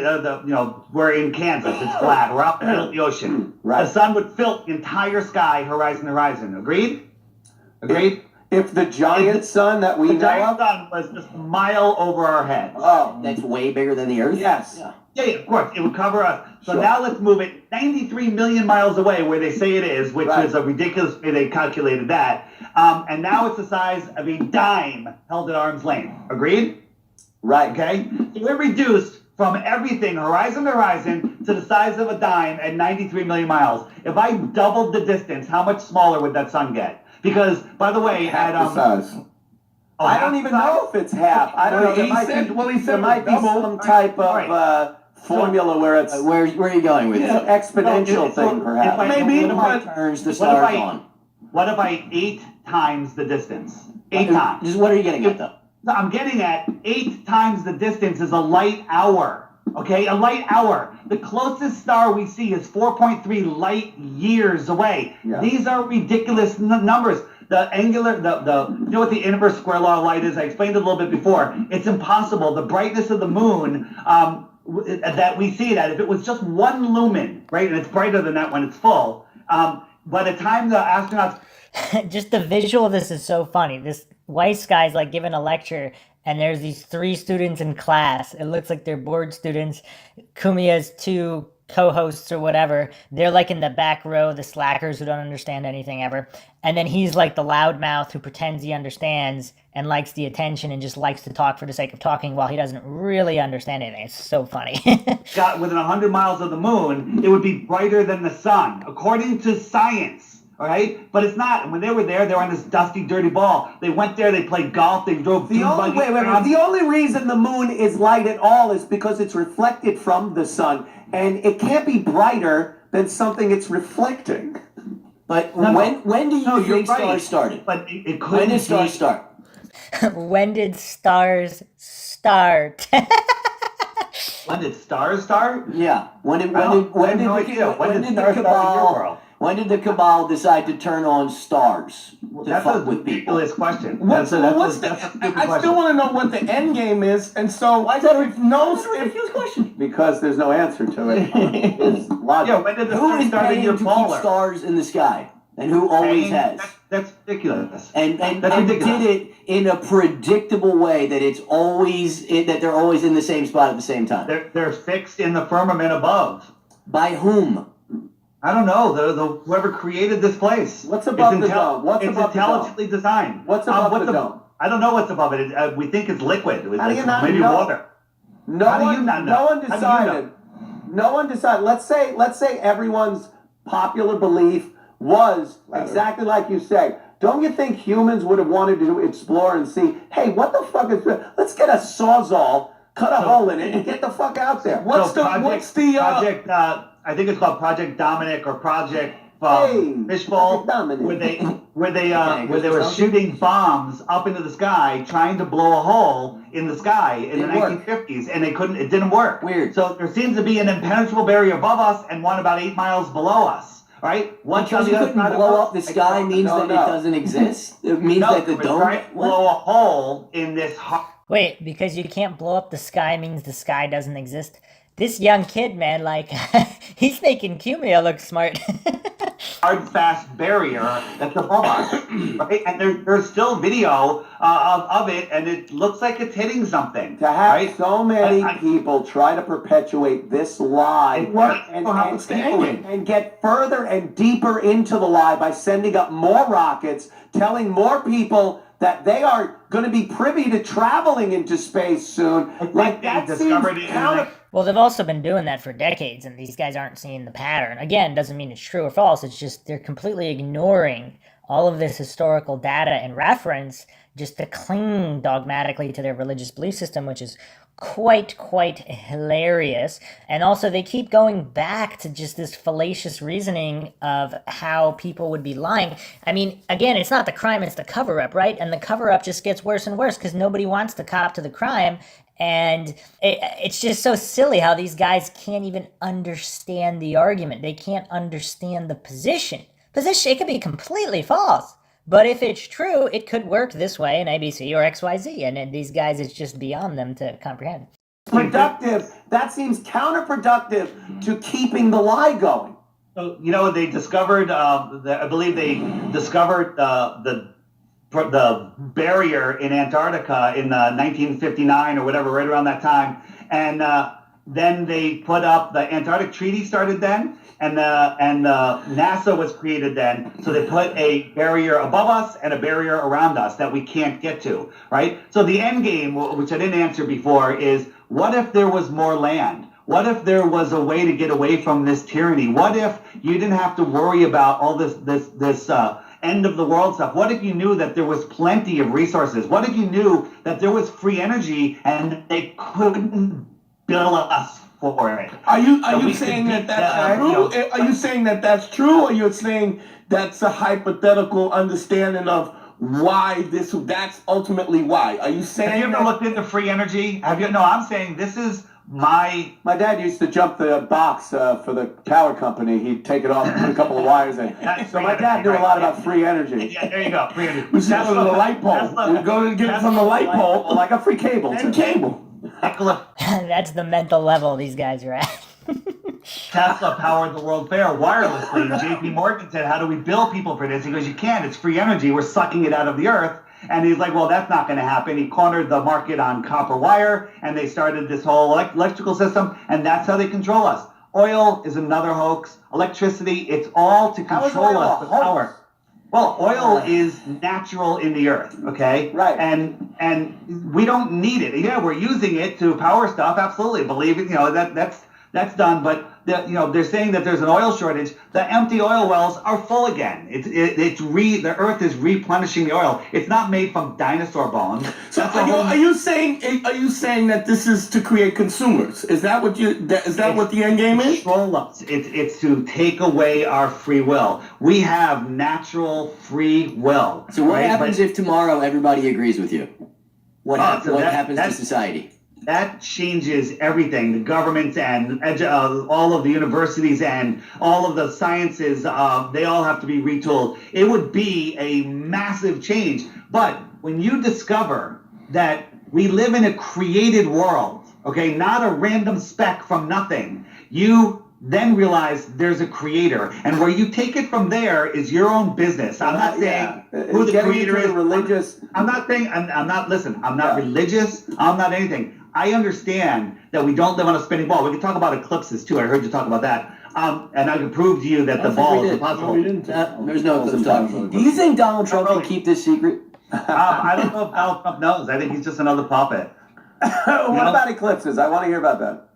We're in Kansas. It's flat. We're out in the middle of the ocean. Right. The sun would fill the entire sky, horizon to horizon. Agreed? Agreed. If the giant sun that we The know giant of, sun was just a mile over our heads. oh, That's way bigger than the Earth? yes. Yeah, of course, it would cover us. So Sure. now let's move it 93 million miles away where they say it is, which Right. is a ridiculous way they calculated that. And now it's the size of a dime held at arm's length. Agreed? Right. Okay? So we're reduced from everything, horizon to horizon, to the size of a dime at 93 million miles. If I doubled the distance, how much smaller would that sun get? Because, by the way, Half at the size. I half don't the even size? know if it's half. I don't know. There might be some type of Right. formula where it's Where are you going with an it? exponential thing, perhaps. Maybe, What turns the What if stars I- on? What if I 8 times the distance? 8 times. Just what are you getting at, though? I'm getting at 8 times the distance is a light hour. Okay, a light hour. The closest star we see is 4.3 light years away. Yeah. These are ridiculous numbers. The angular, you know what the inverse square law of light is? I explained it a little bit before. It's impossible. The brightness of the moon that we see it at, if it was just 1 lumen, right, and it's brighter than that when it's full, by the time the astronauts Just the visual of this is so funny. This Weiss guy's like giving a lecture, and there's these 3 students in class. It looks like they're board students. Kumia's 2 co-hosts or whatever, they're like in the back row, the slackers who don't understand anything ever. And then he's like the loudmouth who pretends he understands and likes the attention and just likes to talk for the sake of talking while he doesn't really understand anything. It's so funny. Got within 100 miles of the moon, it would be brighter than the sun, according to science. All right, but it's not. And when they were there, they were on this dusty, dirty ball. They went there, they played golf, they drove. The only reason the moon is light at all is because it's reflected from the sun, and it can't be brighter than something it's reflecting. But when do you think stars started? But it could. When did stars start? When did stars start? When did stars start? Yeah. When did the cabal? When did the cabal decide to turn on stars to That's fuck a with people? ridiculous question. I still want to know what the end game is, and so why is that a ridiculous question? Because there's no answer to it. It's logic. Yeah, when did the Who stars is start in paying your to keep baller? stars in the sky, and who always has? That's ridiculous. And That's ridiculous. did it in a predictable way that it's always that they're always in the same spot at the same time. They're fixed in the firmament above. By whom? I don't know. The whoever created this place. What's above the dome? What's it's above the dome? intelligently designed. What's above the dome? I don't know what's above it. We think it's liquid. How do you not maybe know? water. No do you not know? one How do you decided. No one decided. Let's say everyone's popular belief was exactly like you say. Don't you think humans would have wanted to explore and see, hey, what the fuck is this? Let's get a sawzall, cut a hole in it, and get the fuck out there. Project? I think it's called Project Dominic or Project Fishbowl, where they were shooting bombs up into the sky, trying to blow a hole in the sky in the 1950s, and they couldn't. It didn't work. Weird. So there seems to be an impenetrable barrier above us and one about 8 miles below us. Right? Because you couldn't blow up the sky means that it doesn't exist. It means that the dome. Trying to blow a hole in this. Wait, because you can't blow up the sky means the sky doesn't exist? This young kid, man, like, he's making Cumia look smart. Hard, fast barrier that's above us, right? And there's still video of it, and it looks like it's hitting something. To have so many people try to perpetuate this lie and get further and deeper into the lie by sending up more rockets, telling more people that they are going to be privy to traveling into space soon. Like that seems Well, they've also been doing that for decades, and these guys aren't seeing the pattern. Again, doesn't mean it's true or false. It's just they're completely ignoring all of this historical data and reference just to cling dogmatically to their religious belief system, which is quite hilarious. And also they keep going back to just this fallacious reasoning of how people would be lying. I mean, again, it's not the crime, it's the cover-up, right? And the cover-up just gets worse and worse because nobody wants to cop to the crime. And it's just so silly how these guys can't even understand the argument. They can't understand the position. It could be completely false. But if it's true, it could work this way in ABC or XYZ. And these guys, it's just beyond them to comprehend. Productive. That seems counterproductive to keeping the lie going. So, they discovered, I believe they discovered the barrier in Antarctica in 1959 or whatever, right around that time. And then they put up the Antarctic Treaty started then. And NASA was created then, so they put a barrier above us and a barrier around us that we can't get to, right? So the end game, which I didn't answer before, is what if there was more land? What if there was a way to get away from this tyranny? What if you didn't have to worry about all this end of the world stuff? What if you knew that there was plenty of resources? What if you knew that there was free energy and they couldn't bill us for it? Are you saying that that's true? Are you saying that that's true, or you're saying that's a hypothetical understanding of why that's ultimately why? Are you saying? Have you ever looked into free energy? No, I'm saying this is my dad used to jump the box for the power company. He'd take it off and put a couple of wires in. So my dad knew a lot about free energy. Yeah, there you go. Free energy. We should go to the light pole. We go to get it from the light pole, like a free cable. And cable. That's the mental level these guys are at. Tesla powered the World Fair wirelessly. And JP Morgan said, how do we bill people for this? He goes, you can't. It's free energy. We're sucking it out of the earth. And he's like, well, that's not going to happen. He cornered the market on copper wire, and they started this whole electrical system, and that's how they control us. Oil is another hoax. Electricity, it's all to How is control oil us a with hoax? power. Well, oil is natural in the earth, okay? Right. And we don't need it. Yeah, we're using it to power stuff. Absolutely, believe it. That's done. But they're saying that there's an oil shortage. The empty oil wells are full again. The earth is replenishing the oil. It's not made from dinosaur bones. So are you saying that this is to create consumers? Is that what what the end game is? Control us. It's to take away our free will. We have natural free will. So what right? happens if tomorrow everybody agrees with you? What happens to society? That changes everything. The government and all of the universities and all of the sciences, they all have to be retooled. It would be a massive change. But when you discover that we live in a created world, okay, not a random speck from nothing, you then realize there's a creator. And where you take it from there is your own business. I'm not saying who the creator is. Religious. I'm not saying, I'm not religious. I'm not anything. I understand that we don't live on a spinning ball. We can talk about eclipses too. I heard you talk about that. And I can prove to you that the ball is impossible. There's no eclipse talking. Do you think Donald Trump will keep this secret? I don't know if Donald Trump knows. I think he's just another puppet. What about eclipses? I want to hear about that.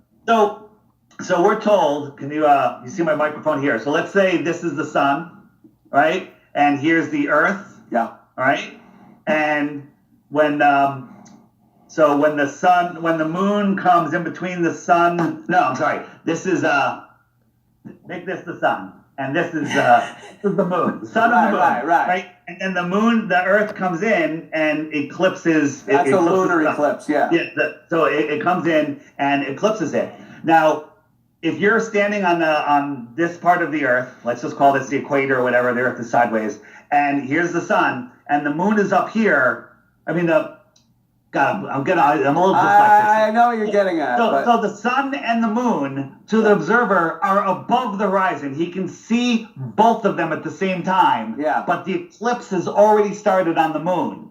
So we're told, can you see my microphone here? So let's say this is the sun, right? And here's the earth. Yeah. All right. And when the moon comes in between the sun, no, I'm sorry. This is make this the sun. And this is the moon. The sun and the moon. Right. And then the earth comes in and eclipses. That's a lunar eclipse, yeah. So it comes in and eclipses it. Now, if you're standing on this part of the earth, let's just call this the equator or whatever, the earth is sideways, and here's the sun, and the moon is up here. I mean, I'm a little dyslexic. I know what you're getting at. So the sun and the moon, to the observer, are above the horizon. He can see both of them at the same time. Yeah. But the eclipse has already started on the moon.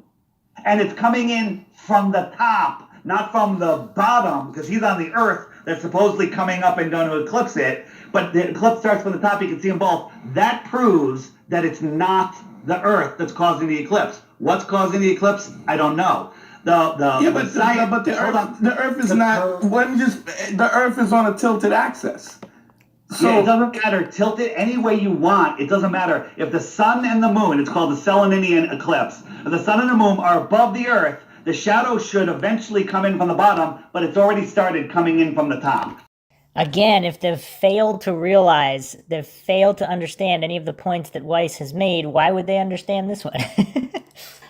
And it's coming in from the top, not from the bottom, because he's on the earth that's supposedly coming up and going to eclipse it. But the eclipse starts from the top. You can see them both. That proves that it's not the earth that's causing the eclipse. What's causing the eclipse? I don't know. The earth is not. The earth is on a tilted axis. So it doesn't matter. Tilt it any way you want. It doesn't matter. If the sun and the moon, it's called the Selenian eclipse. If the sun and the moon are above the earth, the shadow should eventually come in from the bottom, but it's already started coming in from the top. Again, if they've failed to realize, they've failed to understand any of the points that Weiss has made, why would they understand this one?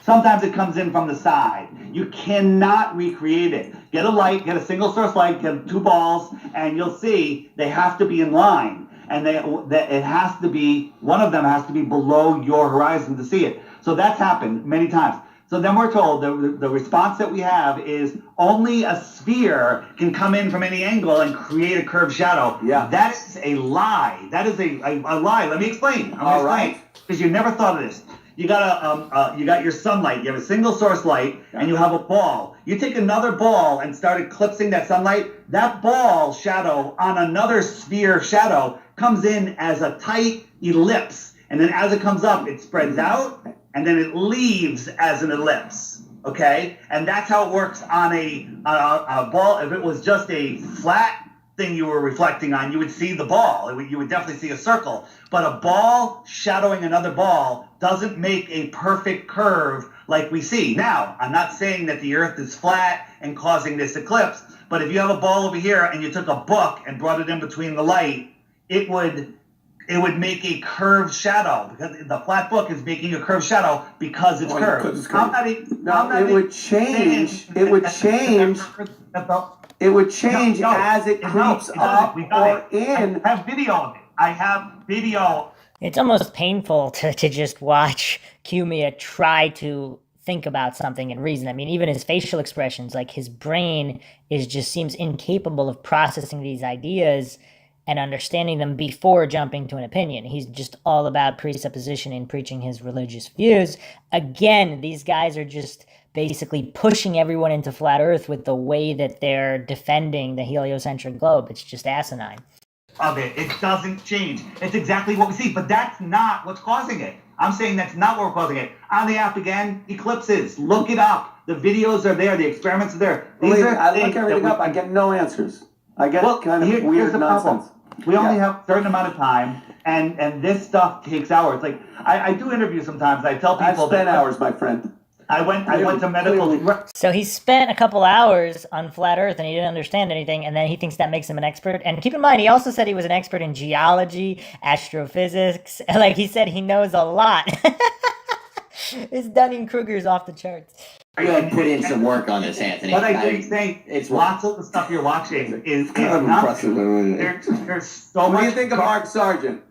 Sometimes it comes in from the side. You cannot recreate it. Get a light, get a single source light, get 2 balls, and you'll see they have to be in line. And it has to be, one of them has to be below your horizon to see it. So that's happened many times. So then we're told the response that we have is only a sphere can come in from any angle and create a curved shadow. Yeah. That is a lie. That is a lie. Let me explain. All right. Because you never thought of this. You got you got your sunlight. You have a single source light, and you have a ball. You take another ball and start eclipsing that sunlight. That ball shadow on another sphere shadow comes in as a tight ellipse, and then as it comes up, it spreads out, and then it leaves as an ellipse. Okay, and that's how it works on a ball. If it was just a flat thing you were reflecting on, you would see the ball. You would definitely see a circle. But a ball shadowing another ball doesn't make a perfect curve like we see. Now, I'm not saying that the earth is flat and causing this eclipse, but if you have a ball over here and you took a book and brought it in between the light, it would make a curved shadow, because the flat book is making a curved shadow because it's curved. It would change. It would change. It would change as it creeps up or in. I have video of it. I have video. It's almost painful to just watch Cumia try to think about something and reason. I mean, even his facial expressions, like his brain seems incapable of processing these ideas and understanding them before jumping to an opinion. He's just all about presupposition and preaching his religious views. Again, these guys are just basically pushing everyone into flat Earth with the way that they're defending the heliocentric globe. It's just asinine. of it. It doesn't change. It's exactly what we see, but that's not what's causing it. I'm saying that's not what we're causing it. On the app again, eclipses. Look it up. The videos are there. The experiments are there. I look everything up. I get no answers. I get kind of weird nonsense. We only have a certain amount of time, and this stuff takes hours. Like I do interviews sometimes. I tell people I've spent hours, my friend. I went to medical. So he spent a couple hours on flat Earth and he didn't understand anything, and then he thinks that makes him an expert. And keep in mind, he also said he was an expert in geology, astrophysics. Like he said, he knows a lot. His Dunning-Kruger's off the charts. You had put in some work on this, Anthony. What I did say, it's lots of the stuff you're watching is kind of not. impressive. There's so much. What do you think of Mark Sargent?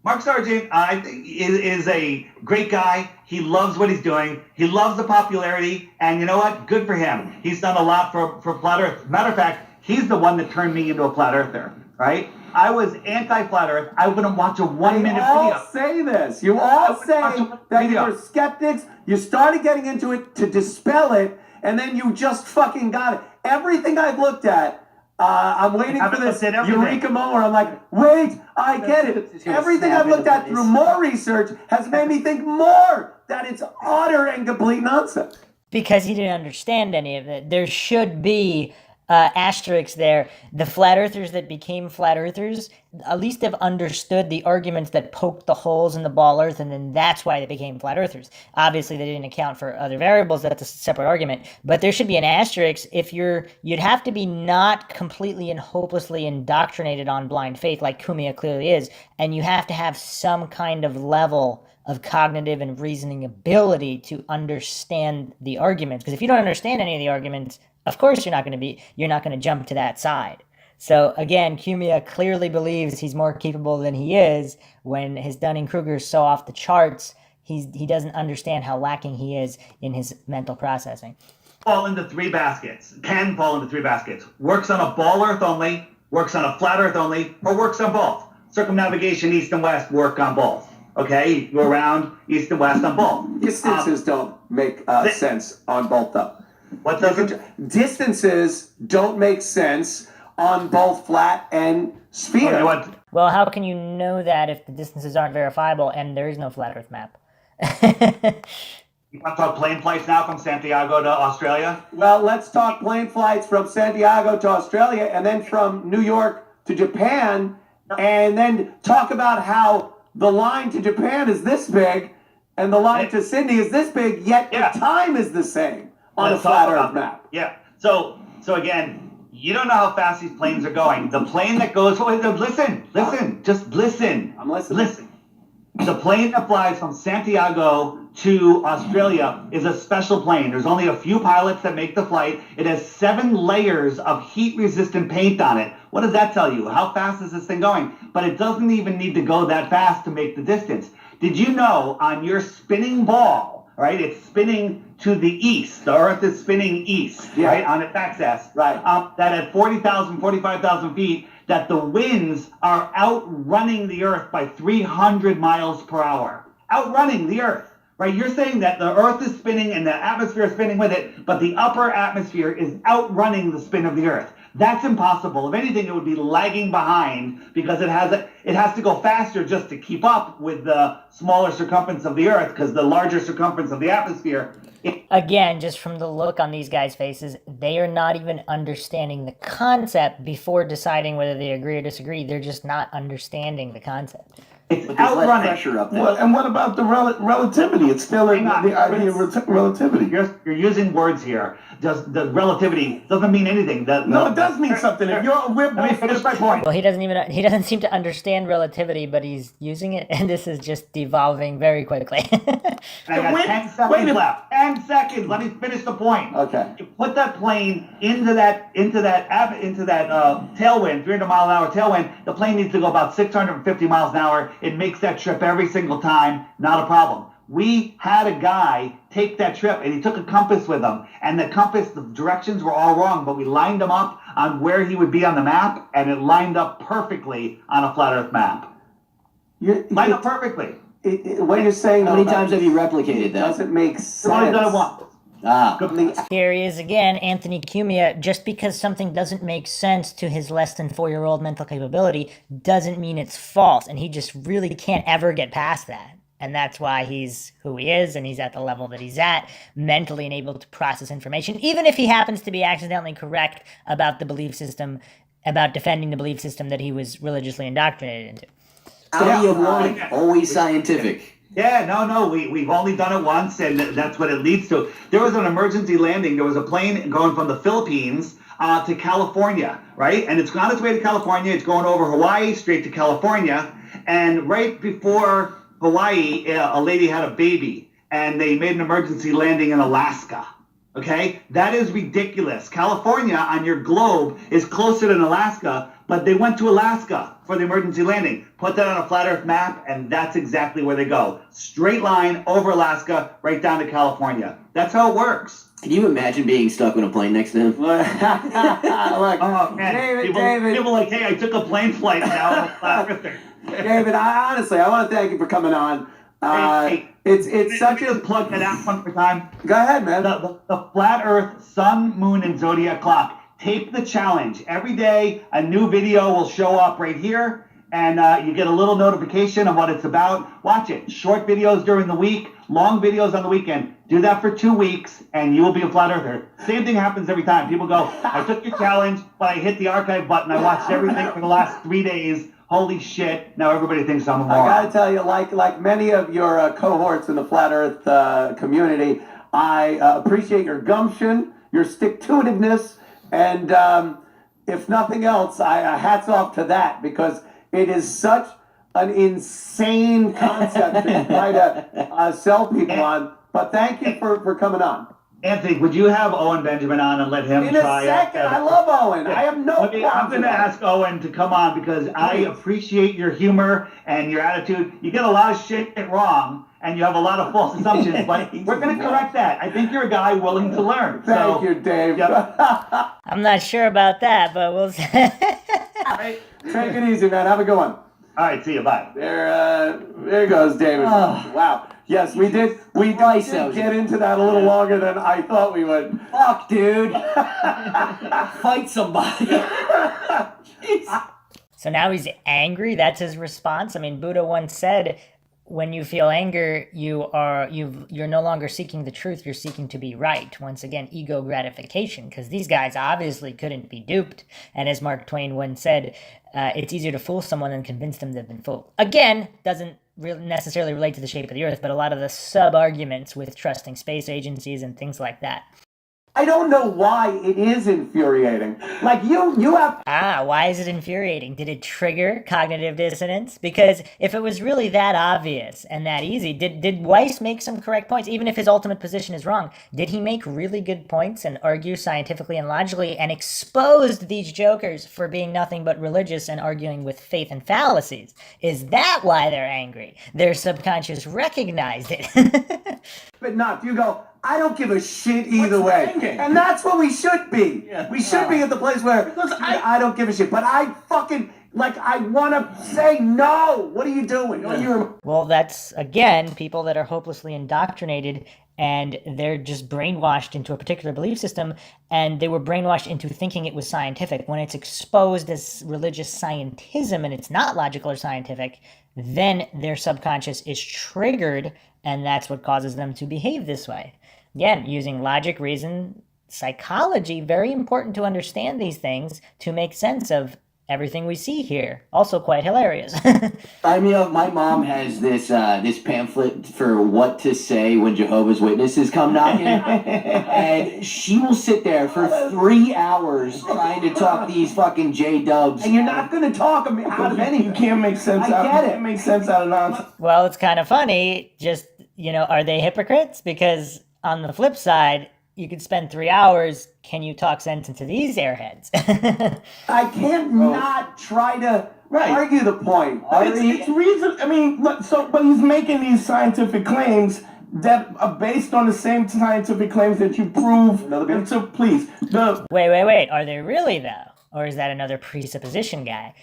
Mark Sargent, I think, is a great guy. He loves what he's doing. He loves the popularity, and you know what? Good for him. He's done a lot for flat Earth. Matter of fact, he's the one that turned me into a flat earther, right? I was anti-flat Earth. I wouldn't watch a 1 minute video. You all say this. You all say that you're skeptics. You started getting into it to dispel it, and then you just fucking got it. Everything I've looked at, I'm waiting for this eureka moment where I'm like, wait, I get it. Everything I've looked at through more research has made me think more that it's utter and complete nonsense. Because he didn't understand any of it. There should be asterisks there. The flat earthers that became flat earthers at least have understood the arguments that poked the holes in the ball earth, and then that's why they became flat earthers. Obviously, they didn't account for other variables. That's a separate argument. But there should be an asterisk if you'd have to be not completely and hopelessly indoctrinated on blind faith like Kumia clearly is, and you have to have some kind of level of cognitive and reasoning ability to understand the arguments. Because if you don't understand any of the arguments, of course you're not going to jump to that side. So again, Kumia clearly believes he's more capable than he is when his Dunning-Kruger is so off the charts. He doesn't understand how lacking he is in his mental processing. Fall into three baskets. Can fall into three baskets. Works on a ball Earth only, works on a flat Earth only, or works on both. Circumnavigation east and west work on both. Okay, you go around east and west on both. Distances don't make sense on both though. What doesn't? Distances don't make sense on both flat and sphere. Okay, well, how can you know that if the distances aren't verifiable and there is no flat Earth map? You want to talk plane flights now from Santiago to Australia? Well, let's talk plane flights from Santiago to Australia and then from New York to Japan, and then talk about how the line to Japan is this big and the line to Sydney is this big, yet the time is the same on a flat Earth map. Yeah. So again, you don't know how fast these planes are going. The plane that goes, listen, just listen. I'm listening. Listen. The plane that flies from Santiago to Australia is a special plane. There's only a few pilots that make the flight. It has 7 layers of heat-resistant paint on it. What does that tell you? How fast is this thing going? But it doesn't even need to go that fast to make the distance. Did you know on your spinning ball, right, it's spinning to the east. The Earth is spinning east, right, on its axis. Right. That at 40,000, 45,000 feet, that the winds are outrunning the Earth by 300 miles per hour. Outrunning the Earth, right? You're saying that the Earth is spinning and the atmosphere is spinning with it, but the upper atmosphere is outrunning the spin of the Earth. That's impossible. If anything, it would be lagging behind because it has to go faster just to keep up with the smaller circumference of the Earth, because the larger circumference of the atmosphere. Again, just from the look on these guys' faces, they are not even understanding the concept before deciding whether they agree or disagree. They're just not understanding the concept. It's But there's less outrunning. pressure up there. Well, and what about the relativity? It's still in Hang on. the idea of relativity. You're using words here. Just the relativity doesn't mean anything. No, it does mean something. If we're Let me both finish my point. Well, he doesn't seem to understand relativity, but he's using it, and this is just devolving very quickly. And I got 10 seconds left. 10 seconds. Let me finish the point. Okay. You put that plane into that tailwind, 300 mile an hour tailwind. The plane needs to go about 650 miles an hour. It makes that trip every single time. Not a problem. We had a guy take that trip, and he took a compass with him, and the directions were all wrong, but we lined him up on where he would be on the map, and it lined up perfectly on a flat Earth map. Lined up perfectly. What you're saying, How many times have you replicated that? doesn't make I've only done it sense. once. Here he is again, Anthony Cumia. Just because something doesn't make sense to his less than 4-year-old mental capability doesn't mean it's false. And he just really can't ever get past that. And that's why he's who he is, and he's at the level that he's at, mentally and able to process information, even if he happens to be accidentally correct about the belief system, about defending the belief system that he was religiously indoctrinated into. Study of one, always scientific. Yeah, no, we've only done it once, and that's what it leads to. There was an emergency landing. There was a plane going from the Philippines to California, right? And it's on its way to California. It's going over Hawaii, straight to California. And right before Hawaii, a lady had a baby, and they made an emergency landing in Alaska. Okay? That is ridiculous. California on your globe is closer than Alaska, but they went to Alaska for the emergency landing. Put that on a flat earth map, and that's exactly where they go. Straight line over Alaska, right down to California. That's how it works. Can you imagine being stuck on a plane next to him? Look, Oh, man. David. People like, hey, I took a plane flight now. I'm a flat earther. David, I honestly want to thank you for coming on. It's such a plug that out one more time. Go ahead, man. The flat Earth Sun, Moon, and Zodiac clock. Take the challenge. Every day, a new video will show up right here, and you get a little notification of what it's about. Watch it. Short videos during the week, long videos on the weekend. Do that for 2 weeks, and you will be a flat earther. Same thing happens every time. People go, I took your challenge, but I hit the archive button. I watched everything for the last 3 days. Holy shit, now everybody thinks I'm a moron. I gotta tell you, like many of your cohorts in the Flat Earth community, I appreciate your gumption, your stick-to-itiveness, and if nothing else, hats off to that, because it is such an insane concept to try to sell people on. But thank you for coming on. Anthony, would you have Owen Benjamin on and let him try? In a second, I love Owen. I have no problem. I'm going to ask Owen to come on because I appreciate your humor and your attitude. You get a lot of shit wrong, and you have a lot of false assumptions, but we're going to correct that. I think you're a guy willing to learn. Thank you, Dave. Yep. I'm not sure about that, but we'll see. Right. Take it easy, man. Have a good one. All right, see you. Bye. There goes David. Wow. Yes, we did get into that a little longer than I thought we would. Fuck, dude. Fight somebody. So now he's angry. That's his response. I mean, Buddha once said, when you feel anger, you're no longer seeking the truth. You're seeking to be right. Once again, ego gratification, because these guys obviously couldn't be duped. And as Mark Twain once said, it's easier to fool someone than convince them they've been fooled. Again, doesn't necessarily relate to the shape of the earth, but a lot of the sub-arguments with trusting space agencies and things like that. I don't know why it is infuriating. Like you have. Why is it infuriating? Did it trigger cognitive dissonance? Because if it was really that obvious and that easy, did Weiss make some correct points? Even if his ultimate position is wrong, did he make really good points and argue scientifically and logically and exposed these jokers for being nothing but religious and arguing with faith and fallacies? Is that why they're angry? Their subconscious recognized it. But not. You go, I don't give a shit either way. And that's what we should be. Yeah. We should be at the place where I don't give a shit. But I fucking, I want to say no. What are you doing? Yeah. Well, that's, again, people that are hopelessly indoctrinated and they're just brainwashed into a particular belief system, and they were brainwashed into thinking it was scientific. When it's exposed as religious scientism and it's not logical or scientific, then their subconscious is triggered, and that's what causes them to behave this way. Again, using logic, reason, psychology, very important to understand these things to make sense of everything we see here. Also quite hilarious. I mean, my mom has this pamphlet for what to say when Jehovah's Witnesses come knocking, and she will sit there for 3 hours trying to talk these fucking J-dubs. And you're not going to talk out of anything. You can't make sense out of it. You can't make sense out of nonsense. Well, it's kind of funny. Just, are they hypocrites? Because on the flip side, you could spend 3 hours. Can you talk sense into these airheads? I can't not try to argue the point. It's reason. I mean, but he's making these scientific claims that are based on the same scientific claims that you prove. So please, Wait. Are they really though, or is that another presupposition guy?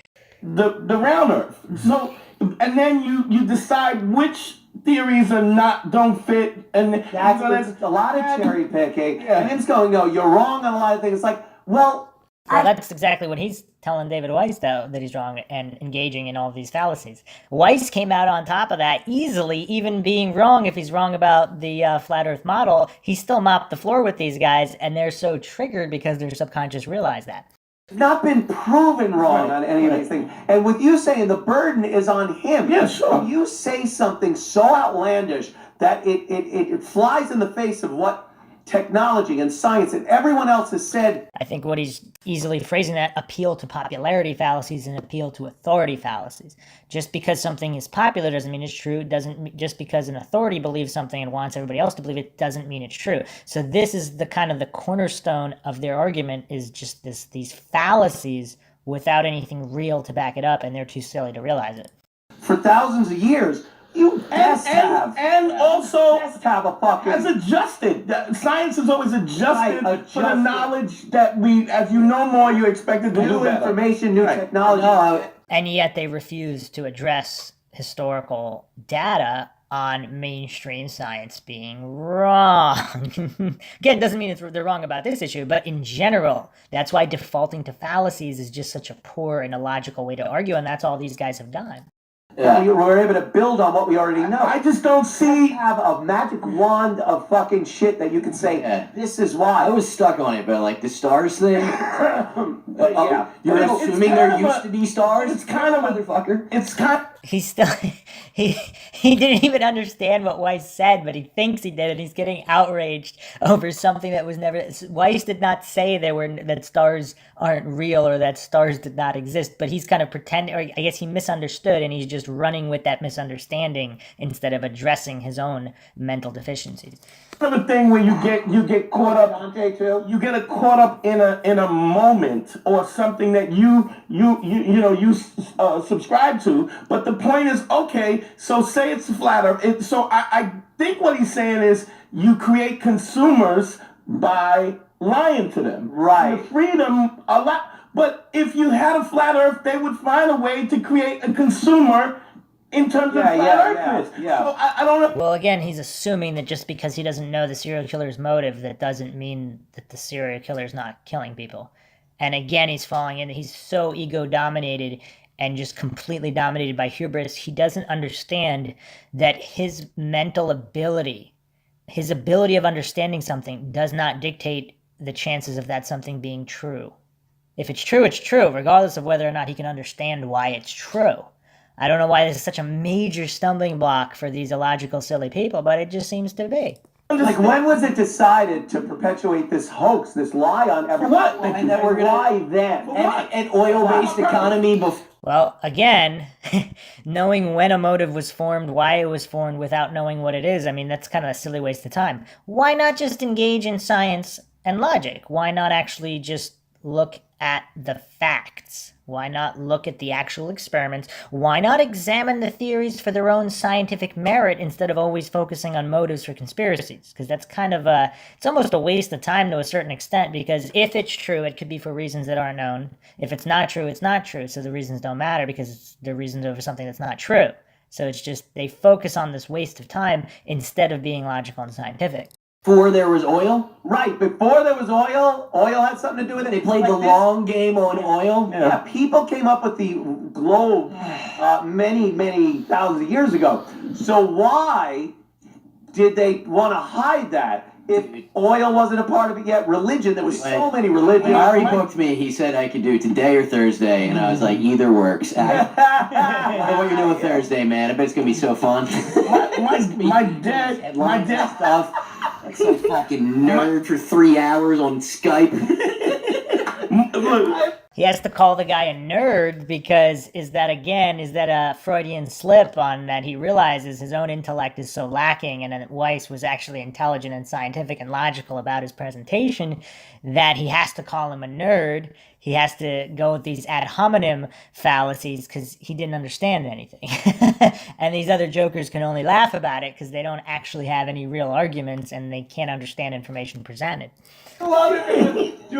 The round Earth. So, and then you decide which theories don't fit, and That's a lot of cherry picking. Yeah. And it's going, no, you're wrong on a lot of things. It's like, well, that's exactly what he's telling David Weiss, though, that he's wrong and engaging in all these fallacies. Weiss came out on top of that easily, even being wrong. If he's wrong about the flat Earth model, he still mopped the floor with these guys, and they're so triggered because their subconscious realize that. Not been proven wrong on any of these things. And with you saying the burden is on him. Yeah, sure. When you say something so outlandish that it flies in the face of what technology and science and everyone else has said. I think what he's easily phrasing that appeal to popularity fallacies and appeal to authority fallacies. Just because something is popular doesn't mean it's true. It doesn't just because an authority believes something and wants everybody else to believe it doesn't mean it's true. So this is the kind of the cornerstone of their argument is just these fallacies without anything real to back it up, and they're too silly to realize it. For thousands of years, you best have. And also, best have a fucking. Has adjusted. Science has always adjusted for the knowledge that we, as you know more, you're expected to do New better. information, new technology. And yet they refuse to address historical data on mainstream science being wrong. Again, doesn't mean they're wrong about this issue, but in general, that's why defaulting to fallacies is just such a poor and illogical way to argue, and that's all these guys have done. Yeah. We're able to build on what we already know. I just don't see. Have a magic wand of fucking shit that you can say, this is why. I was stuck on it, but like the stars thing. Yeah. You're assuming there used to be stars? It's kind of motherfucker. It's kind. He's still he didn't even understand what Weiss said, but he thinks he did, and he's getting outraged over something that was never. Weiss did not say that stars aren't real or that stars did not exist, but he's kind of pretending, or I guess he misunderstood, and he's just running with that misunderstanding instead of addressing his own mental deficiencies. Kind of a thing where you get caught up. Dante too. You get caught up in a moment or something that you subscribe to. But the point is, okay, so say it's a flat Earth. So I think what he's saying is you create consumers by lying to them. Right. The freedom a lot. But if you had a flat Earth, they would find a way to create a consumer in terms of flat Earthness. Yeah. So I don't know. Well, again, he's assuming that just because he doesn't know the serial killer's motive, that doesn't mean that the serial killer's not killing people. And again, he's falling in. He's so ego-dominated and just completely dominated by hubris. He doesn't understand that his mental ability, his ability of understanding something does not dictate the chances of that something being true. If it's true, it's true, regardless of whether or not he can understand why it's true. I don't know why this is such a major stumbling block for these illogical, silly people, but it just seems to be. Like, when was it decided to perpetuate this hoax, this lie on everyone? What? And that we're why then? An oil-based economy before. Well, again, knowing when a motive was formed, why it was formed, without knowing what it is, I mean, that's kind of a silly waste of time. Why not just engage in science and logic? Why not actually just look at the facts? Why not look at the actual experiments? Why not examine the theories for their own scientific merit instead of always focusing on motives for conspiracies? Because that's kind of it's almost a waste of time to a certain extent, because if it's true, it could be for reasons that aren't known. If it's not true, it's not true. So the reasons don't matter because they're reasons over something that's not true. So it's just they focus on this waste of time instead of being logical and scientific. Before there was oil? Right, before there was oil had something to do with it. They played the long game on oil? Yeah, people came up with the globe many thousands of years ago. So why did they want to hide that? If oil wasn't a part of it yet, religion, there was so many religions. Larry booked me, he said I could do today or Thursday, and I was like, either works. I don't know what you're doing Thursday, man. I bet it's going to be so fun. My dad stuff. Like some fucking nerd for 3 hours on Skype. Look, He has to call the guy a nerd because is that a Freudian slip on that he realizes his own intellect is so lacking, and that Weiss was actually intelligent and scientific and logical about his presentation, that he has to call him a nerd. He has to go with these ad hominem fallacies because he didn't understand anything. And these other jokers can only laugh about it because they don't actually have any real arguments and they can't understand information presented. Dude,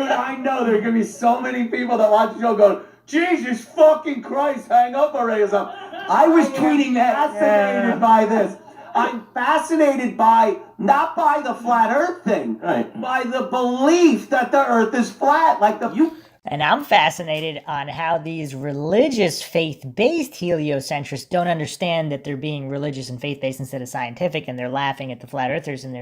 I know there are going to be so many people that watch the show going, Jesus fucking Christ, hang up already or something. I was tweeting that. Fascinated by this. I'm fascinated by, not by the flat earth thing, Right. by the belief that the earth is flat. Like And I'm fascinated on how these religious, faith-based heliocentrists don't understand that they're being religious and faith-based instead of scientific, and they're laughing at the flat earthers, and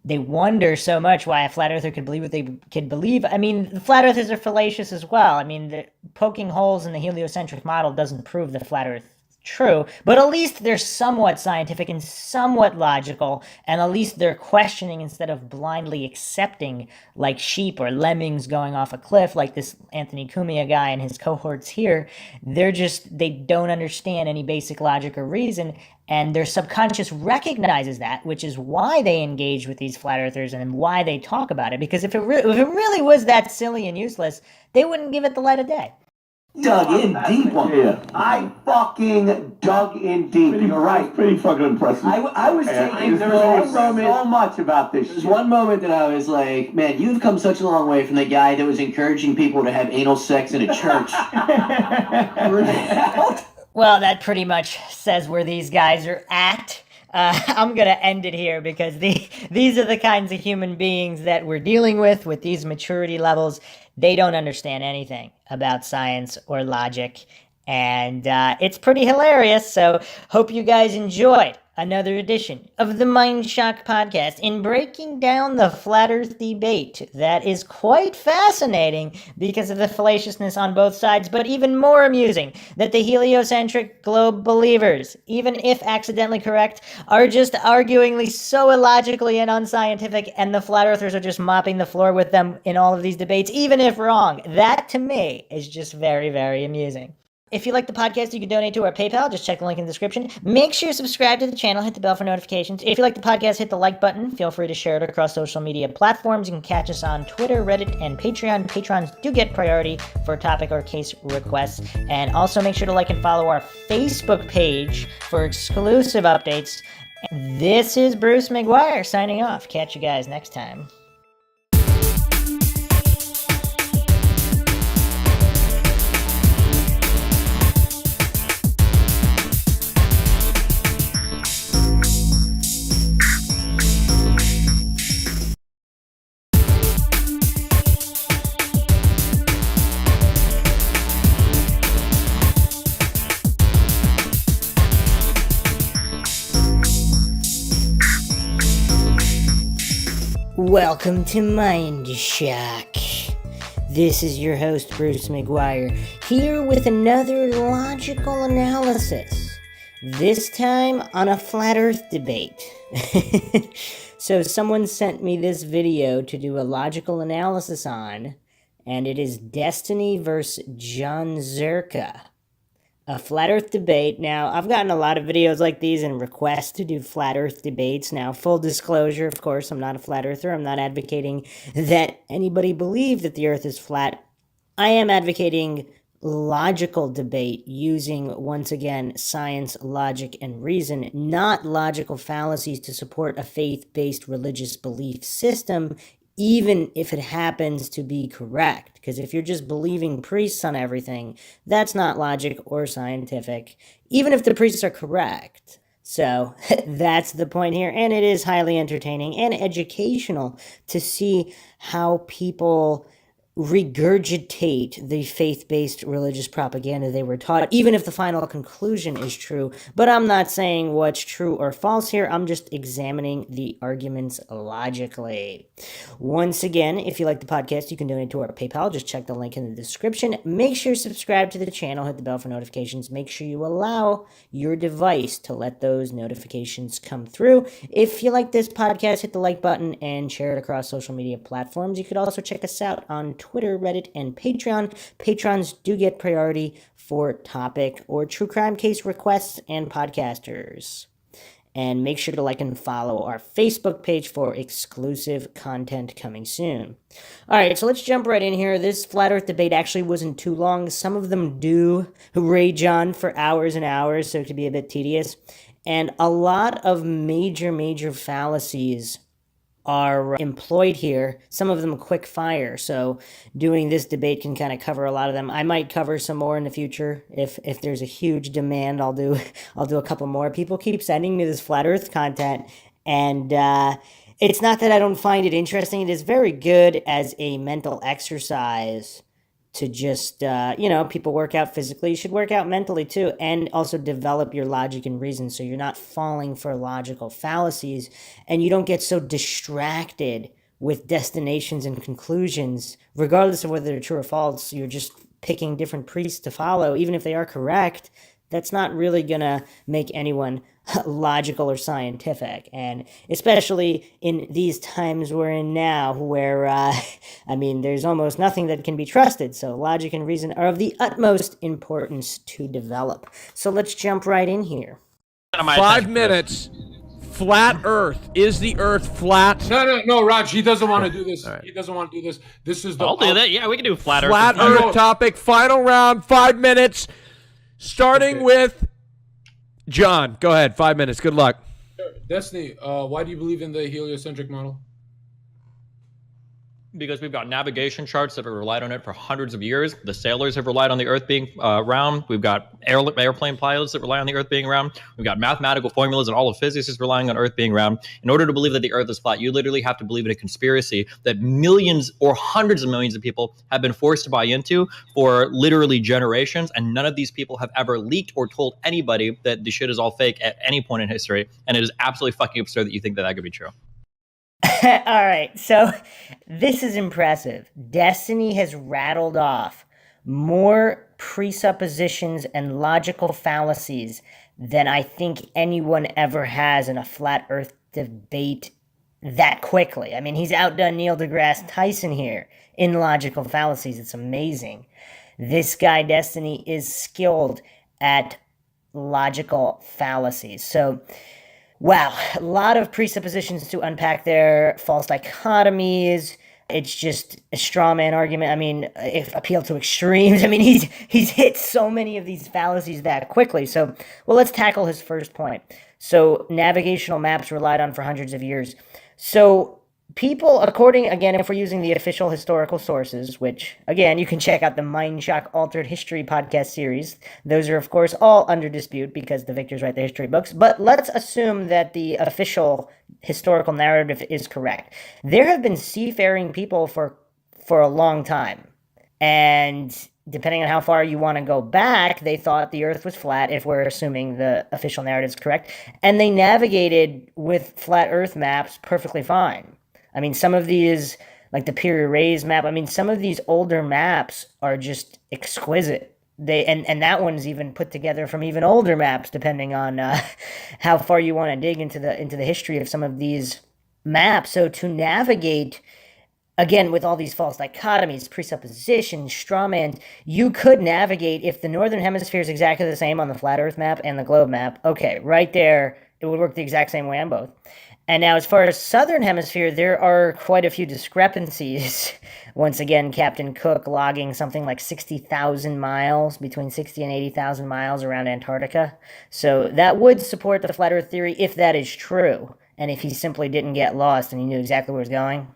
they wonder so much why a flat earther could believe what they could believe. I mean, the flat earthers are fallacious as well. I mean, poking holes in the heliocentric model doesn't prove the flat earth true, but at least they're somewhat scientific and somewhat logical, and at least they're questioning instead of blindly accepting like sheep or lemmings going off a cliff like this Anthony Cumia guy and his cohorts here. They don't understand any basic logic or reason, and their subconscious recognizes that, which is why they engage with these flat earthers and why they talk about it, because if it really was that silly and useless, they wouldn't give it the light of day. Dug in deep on Yeah. I fucking dug in deep. You're right. Pretty fucking impressive. I was taking There one was moment. so much about this There's shit. one moment that I was like, man, you've come such a long way from the guy that was encouraging people to have anal sex in a church. Well, that pretty much says where these guys are at. I'm going to end it here because these are the kinds of human beings that we're dealing with these maturity levels. They don't understand anything about science or logic, and it's pretty hilarious. So hope you guys enjoyed another edition of the MindShock podcast in breaking down the flat earth debate. That is quite fascinating because of the fallaciousness on both sides, but even more amusing that the heliocentric globe believers, even if accidentally correct, are just arguingly so illogically and unscientific, and the flat earthers are just mopping the floor with them in all of these debates, even if wrong. That, to me, is just very, very amusing. If you like the podcast, you can donate to our PayPal. Just check the link in the description. Make sure you subscribe to the channel. Hit the bell for notifications. If you like the podcast, hit the like button. Feel free to share it across social media platforms. You can catch us on Twitter, Reddit, and Patreon. Patrons do get priority for topic or case requests. And also make sure to like and follow our Facebook page for exclusive updates. This is Bruce McGuire signing off. Catch you guys next time. Welcome to MindShock. This is your host, Bruce McGuire, here with another logical analysis. This time on a flat earth debate. So someone sent me this video to do a logical analysis on, and it is Destiny versus John Zerka. A flat earth debate. Now, I've gotten a lot of videos like these and requests to do flat earth debates. Now, full disclosure, of course, I'm not a flat earther. I'm not advocating that anybody believe that the earth is flat. I am advocating logical debate using, once again, science, logic, and reason, not logical fallacies to support a faith-based religious belief system, even if it happens to be correct. Because if you're just believing priests on everything, that's not logic or scientific, even if the priests are correct. So that's the point here, and it is highly entertaining and educational to see how people regurgitate the faith-based religious propaganda they were taught, even if the final conclusion is true. But I'm not saying what's true or false here. I'm just examining the arguments logically. Once again, if you like the podcast, you can donate to our PayPal. Just check the link in the description. Make sure you subscribe to the channel. Hit the bell for notifications. Make sure you allow your device to let those notifications come through. If you like this podcast, hit the like button and share it across social media platforms. You could also check us out on Twitter, Reddit, and Patreon. Patrons do get priority for topic or true crime case requests and podcasters. And make sure to like and follow our Facebook page for exclusive content coming soon. All right, so let's jump right in here. This flat earth debate actually wasn't too long. Some of them do rage on for hours and hours, so it could be a bit tedious. And a lot of major fallacies are employed here, some of them quick fire. So doing this debate can kind of cover a lot of them. I might cover some more in the future. If there's a huge demand, I'll do a couple more. People keep sending me this flat earth content, and it's not that I don't find it interesting. It is very good as a mental exercise to just, people work out physically. You should work out mentally too, and also develop your logic and reason so you're not falling for logical fallacies and you don't get so distracted with destinations and conclusions, regardless of whether they're true or false. You're just picking different priests to follow, even if they are correct. That's not really gonna make anyone logical or scientific, and especially in these times we're in now where there's almost nothing that can be trusted, so logic and reason are of the utmost importance to develop. So let's jump right in here. 5 minutes. Flat Earth. Is the Earth flat? No, Raj. He doesn't want to do this. Right. He doesn't want to do this. This is the. I'll do that. Yeah, we can do flat Earth. Flat Earth topic. Final round. 5 minutes. Starting with John. Go ahead. 5 minutes. Good luck. Destiny. Why do you believe in the heliocentric model? Because we've got navigation charts that have relied on it for hundreds of years. The sailors have relied on the Earth being round. We've got airplane pilots that rely on the Earth being round. We've got mathematical formulas, and all of physics is relying on Earth being round. In order to believe that the Earth is flat, you literally have to believe in a conspiracy that millions or hundreds of millions of people have been forced to buy into for literally generations, and none of these people have ever leaked or told anybody that the shit is all fake at any point in history. And it is absolutely fucking absurd that you think that that could be true. All right, so this is impressive. Destiny has rattled off more presuppositions and logical fallacies than I think anyone ever has in a flat earth debate that quickly. I mean, he's outdone Neil deGrasse Tyson here in logical fallacies. It's amazing. This guy, Destiny, is skilled at logical fallacies. So, wow, a lot of presuppositions to unpack there, false dichotomies. It's just a straw man argument. I mean, if appeal to extremes. I mean, he's hit so many of these fallacies that quickly. So, well, let's tackle his first point. So, navigational maps relied on for hundreds of years. So, people, according, again, if we're using the official historical sources, which, again, you can check out the MINDSHOCK Altered History podcast series. Those are, of course, all under dispute because the victors write the history books. But let's assume that the official historical narrative is correct. There have been seafaring people for a long time. And depending on how far you want to go back, they thought the Earth was flat, if we're assuming the official narrative is correct. And they navigated with flat Earth maps perfectly fine. I mean, some of these, like the Piri Reis map, I mean, some of these older maps are just exquisite. And that one's even put together from even older maps, depending on how far you want to dig into the history of some of these maps. So to navigate, again, with all these false dichotomies, presuppositions, straw man, you could navigate if the Northern Hemisphere is exactly the same on the flat Earth map and the globe map. Okay, right there, it would work the exact same way on both. And now, as far as Southern Hemisphere, there are quite a few discrepancies. Once again, Captain Cook logging something like 60,000 miles, between 60 and 80,000 miles around Antarctica. So that would support the flat Earth theory if that is true, and if he simply didn't get lost and he knew exactly where he was going.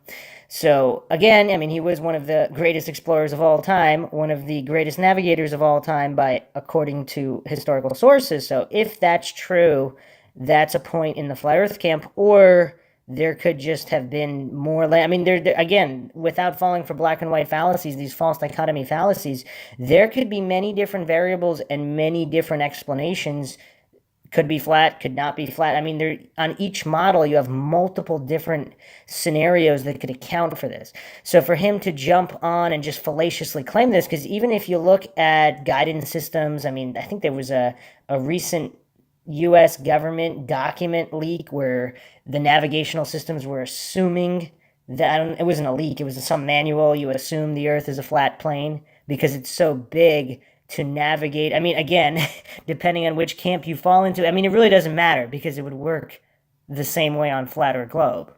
So, again, I mean, he was one of the greatest explorers of all time, one of the greatest navigators of all time, according to historical sources. So if that's true, that's a point in the flat Earth camp, or there could just have been more land. I mean, there again, without falling for black and white fallacies, these false dichotomy fallacies, there could be many different variables and many different explanations. Could be flat, could not be flat. I mean, on each model, you have multiple different scenarios that could account for this. So for him to jump on and just fallaciously claim this, because even if you look at guidance systems, I mean, I think there was a recent U.S. government document leak where the navigational systems were assuming that, it wasn't a leak, it was some manual, you would assume the Earth is a flat plane because it's so big to navigate. I mean, again, depending on which camp you fall into, I mean, it really doesn't matter because it would work the same way on flat or globe.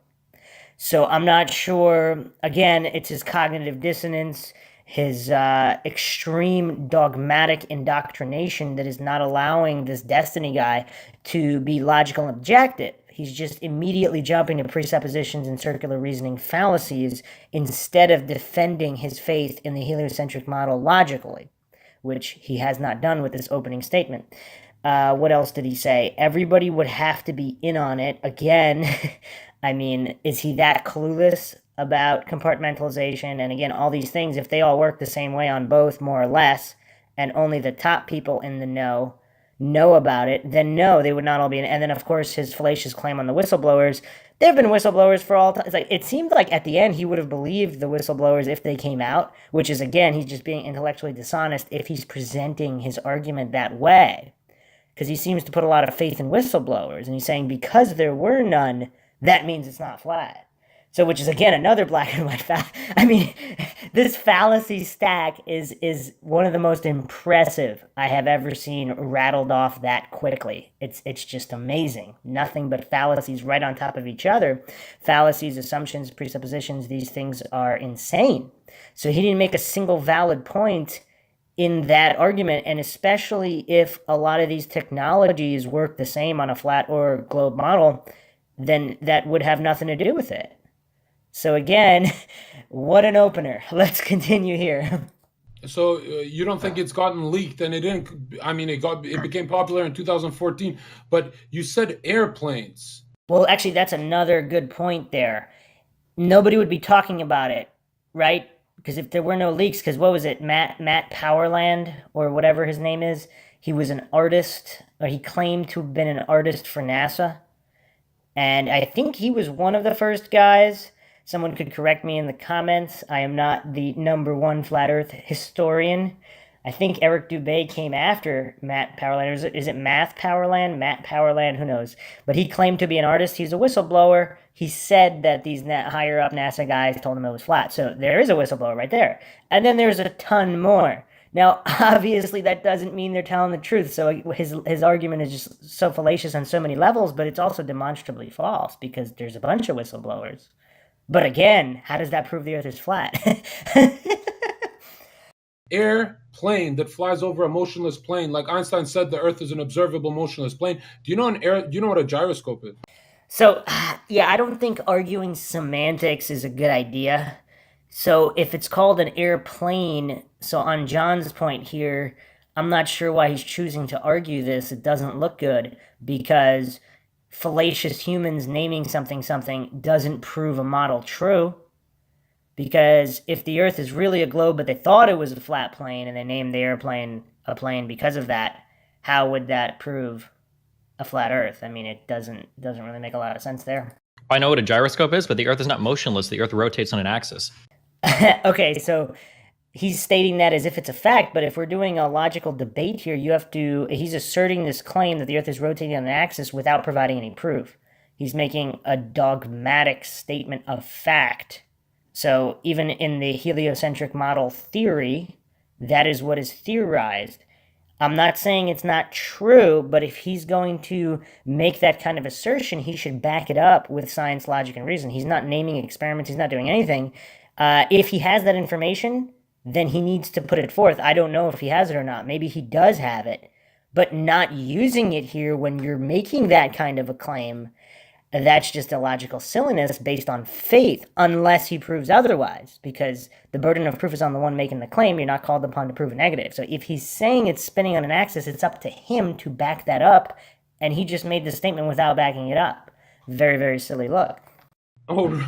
So I'm not sure, again, it's his cognitive dissonance, his extreme dogmatic indoctrination that is not allowing this Destiny guy to be logical and objective. He's just immediately jumping to presuppositions and circular reasoning fallacies instead of defending his faith in the heliocentric model logically, which he has not done with this opening statement. What else did he say? Everybody would have to be in on it. Again, I mean, is he that clueless about compartmentalization? And again, all these things, if they all work the same way on both, more or less, and only the top people in the know about it, then no, they would not all be in. And then, of course, his fallacious claim on the whistleblowers. There have been whistleblowers for all time. It's like, it seemed like at the end he would have believed the whistleblowers if they came out, which is, again, he's just being intellectually dishonest if he's presenting his argument that way. Because he seems to put a lot of faith in whistleblowers, and he's saying because there were none, that means it's not flat. So, which is, again, another black and white fact. I mean, this fallacy stack is one of the most impressive I have ever seen rattled off that quickly. It's just amazing. Nothing but fallacies right on top of each other. Fallacies, assumptions, presuppositions, these things are insane. So he didn't make a single valid point in that argument, and especially if a lot of these technologies work the same on a flat or globe model, then that would have nothing to do with it. So again, what an opener. Let's continue here. So you don't think it's gotten leaked, and it didn't? I mean, it became popular in 2014, but you said airplanes. Well, actually, that's another good point there. Nobody would be talking about it, right? Because if there were no leaks, because what was it, Matt Powerland, or whatever his name is, he was an artist, or he claimed to have been an artist for NASA. And I think he was one of the first guys. Someone could correct me in the comments. I am not the #1 flat earth historian. I think Eric Dubé came after Matt Powerland. Is it Math Powerland? Matt Powerland? Who knows? But he claimed to be an artist. He's a whistleblower. He said that these higher up NASA guys told him it was flat. So there is a whistleblower right there. And then there's a ton more. Now, obviously, that doesn't mean they're telling the truth. So his argument is just so fallacious on so many levels, but it's also demonstrably false because there's a bunch of whistleblowers. But again, how does that prove the Earth is flat? Airplane that flies over a motionless plane, like Einstein said, the Earth is an observable motionless plane. Do you know what a gyroscope is? So, yeah, I don't think arguing semantics is a good idea. So if it's called an airplane, so on John's point here, I'm not sure why he's choosing to argue this. It doesn't look good because fallacious humans naming something doesn't prove a model true. Because if the Earth is really a globe, but they thought it was a flat plane and they named the airplane a plane because of that, how would that prove a flat Earth? I mean, it doesn't really make a lot of sense there. I know what a gyroscope is, but the Earth is not motionless. The Earth rotates on an axis. Okay, so he's stating that as if it's a fact, but if we're doing a logical debate here, he's asserting this claim that the Earth is rotating on an axis without providing any proof. He's making a dogmatic statement of fact. So even in the heliocentric model theory, that is what is theorized. I'm not saying it's not true, but if he's going to make that kind of assertion, he should back it up with science, logic, and reason. He's not naming experiments. He's not doing anything. If he has that information, then he needs to put it forth. I don't know if he has it or not. Maybe he does have it, but not using it here when you're making that kind of a claim, that's just illogical silliness based on faith, unless he proves otherwise, because the burden of proof is on the one making the claim. You're not called upon to prove a negative. So if he's saying it's spinning on an axis, it's up to him to back that up, and he just made the statement without backing it up. Very, very silly look. Oh,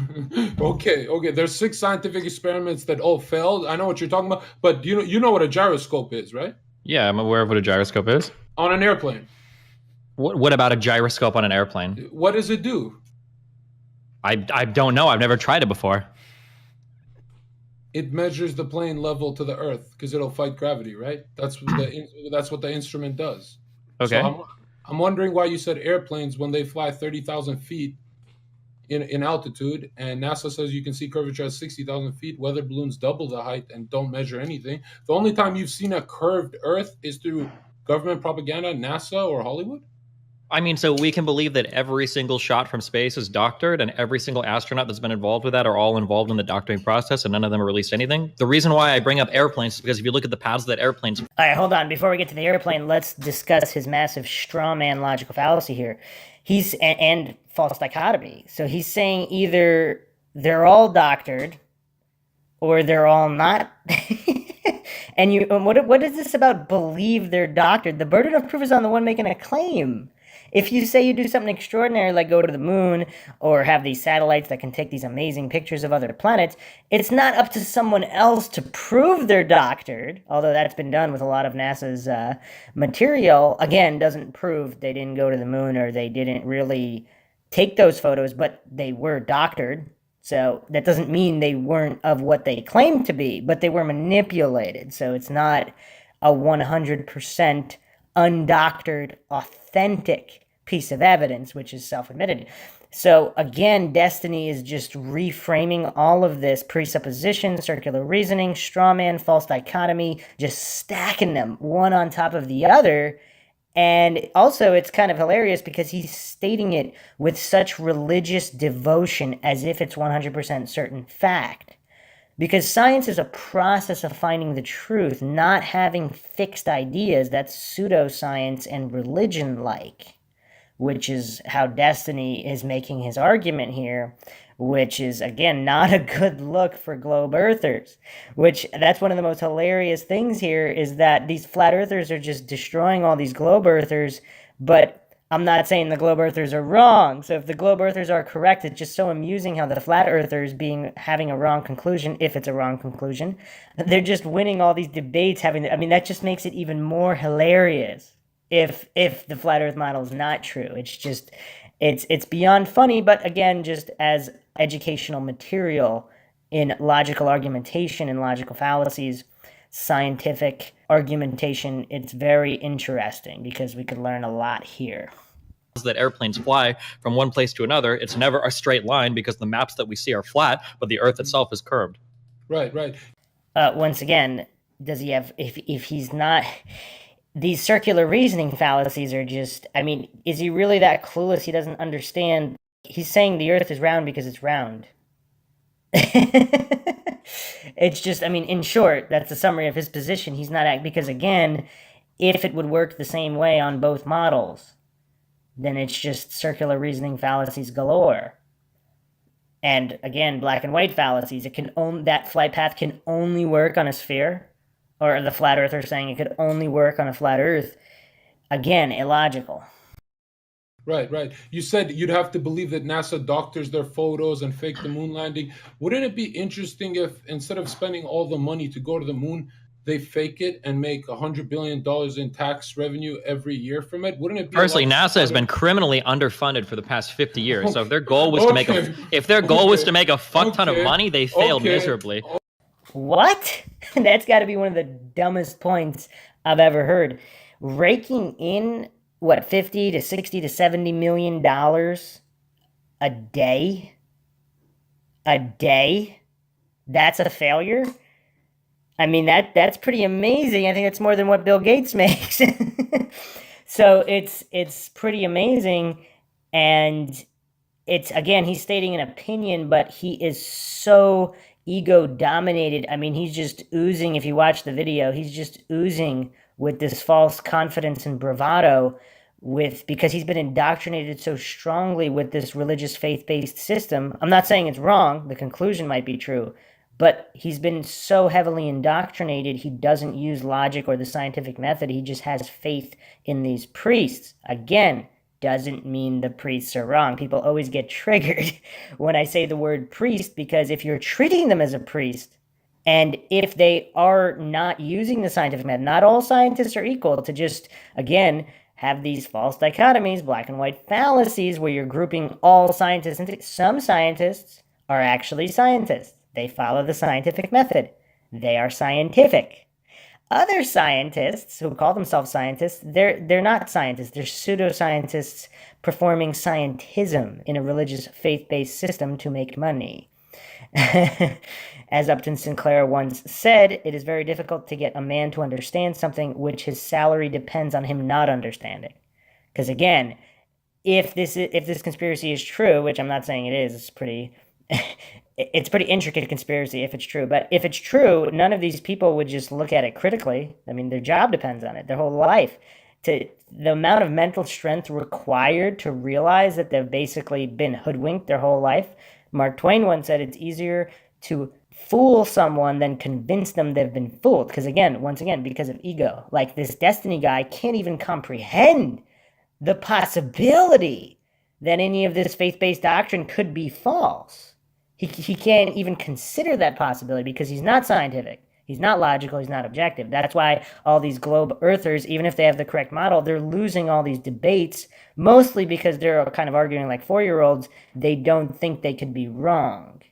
okay. There's 6 scientific experiments that all failed. I know what you're talking about, but you know what a gyroscope is, right? Yeah, I'm aware of what a gyroscope is. On an airplane. What about a gyroscope on an airplane? What does it do? I don't know. I've never tried it before. It measures the plane level to the Earth because it'll fight gravity, right? That's what the instrument does. Okay. So I'm wondering why you said airplanes when they fly 30,000 feet in altitude, and NASA says you can see curvature at 60,000 feet. Weather balloons double the height and don't measure anything. The only time you've seen a curved Earth is through government propaganda, NASA, or Hollywood? I mean, so we can believe that every single shot from space is doctored, and every single astronaut that's been involved with that are all involved in the doctoring process, and none of them released anything. The reason why I bring up airplanes is because if you look at the paths that airplanes... All right, hold on. Before we get to the airplane, let's discuss his massive straw man logical fallacy here. and false dichotomy. So he's saying either they're all doctored or they're all not. And what is this about believe they're doctored? The burden of proof is on the one making a claim. If you say you do something extraordinary like go to the moon or have these satellites that can take these amazing pictures of other planets, it's not up to someone else to prove they're doctored, although that's been done with a lot of NASA's material. Again, doesn't prove they didn't go to the moon or they didn't really take those photos, but they were doctored. So that doesn't mean they weren't of what they claimed to be, but they were manipulated. So it's not a 100% undoctored, authentic piece of evidence, which is self-admitted. So again, Destiny is just reframing all of this presupposition, circular reasoning, straw man, false dichotomy, just stacking them one on top of the other. And also, it's kind of hilarious because he's stating it with such religious devotion as if it's 100% certain fact. Because science is a process of finding the truth, not having fixed ideas. That's pseudoscience and religion-like, which is how Destiny is making his argument here, which is, again, not a good look for globe earthers. Which, that's one of the most hilarious things here, is that these flat earthers are just destroying all these globe earthers, but I'm not saying the globe earthers are wrong. So if the globe earthers are correct, it's just so amusing how the flat earthers having a wrong conclusion, if it's a wrong conclusion, they're just winning all these debates. That just makes it even more hilarious if the flat earth model is not true. It's just, it's beyond funny, but again, just as educational material in logical argumentation and logical fallacies, scientific argumentation, it's very interesting because we could learn a lot here. That airplanes fly from one place to another, it's never a straight line because the maps that we see are flat, but the Earth itself is curved. Right. Once again, does he have, if he's not, these circular reasoning fallacies are just, is he really that clueless he doesn't understand? He's saying the Earth is round because it's round. It's just, in short, that's the summary of his position. He's not, because again, if it would work the same way on both models, then it's just circular reasoning fallacies galore. And again, black and white fallacies. That flight path can only work on a sphere, or the flat earther saying it could only work on a flat Earth. Again, illogical. Right. You said you'd have to believe that NASA doctors their photos and fake the moon landing. Wouldn't it be interesting if instead of spending all the money to go to the moon, they fake it and make $100 billion in tax revenue every year from it? Wouldn't it be? Personally, NASA has been criminally underfunded for the past 50 years. So if their goal was to make a fuck ton of money, they failed miserably. What? That's got to be one of the dumbest points I've ever heard. Raking in what, 50 to 60 to 70 million dollars a day? A day? That's a failure? That's pretty amazing. I think it's more than what Bill Gates makes. So it's pretty amazing. And it's, again, he's stating an opinion, but he is so ego dominated. He's just oozing. If you watch the video, he's just oozing with this false confidence and bravado because he's been indoctrinated so strongly with this religious faith-based system. I'm not saying it's wrong. The conclusion might be true. But he's been so heavily indoctrinated, he doesn't use logic or the scientific method. He just has faith in these priests. Again, doesn't mean the priests are wrong. People always get triggered when I say the word priest, because if you're treating them as a priest, and if they are not using the scientific method, not all scientists are equal, to just, again, have these false dichotomies, black and white fallacies, where you're grouping all scientists into. Some scientists are actually scientists. They follow the scientific method. They are scientific. Other scientists who call themselves scientists, they're not scientists. They're pseudoscientists performing scientism in a religious faith-based system to make money. As Upton Sinclair once said, it is very difficult to get a man to understand something which his salary depends on him not understanding. Because again, if this conspiracy is true, which I'm not saying it is, it's pretty intricate conspiracy if it's true. But if it's true, none of these people would just look at it critically. Their job depends on it, their whole life. the amount of mental strength required to realize that they've basically been hoodwinked their whole life. Mark Twain once said it's easier to fool someone than convince them they've been fooled. Because once again, because of ego. Like this Destiny guy can't even comprehend the possibility that any of this faith-based doctrine could be false. He can't even consider that possibility because he's not scientific. He's not logical. He's not objective. That's why all these globe earthers, even if they have the correct model, they're losing all these debates, mostly because they're kind of arguing like 4-year-olds. They don't think they could be wrong,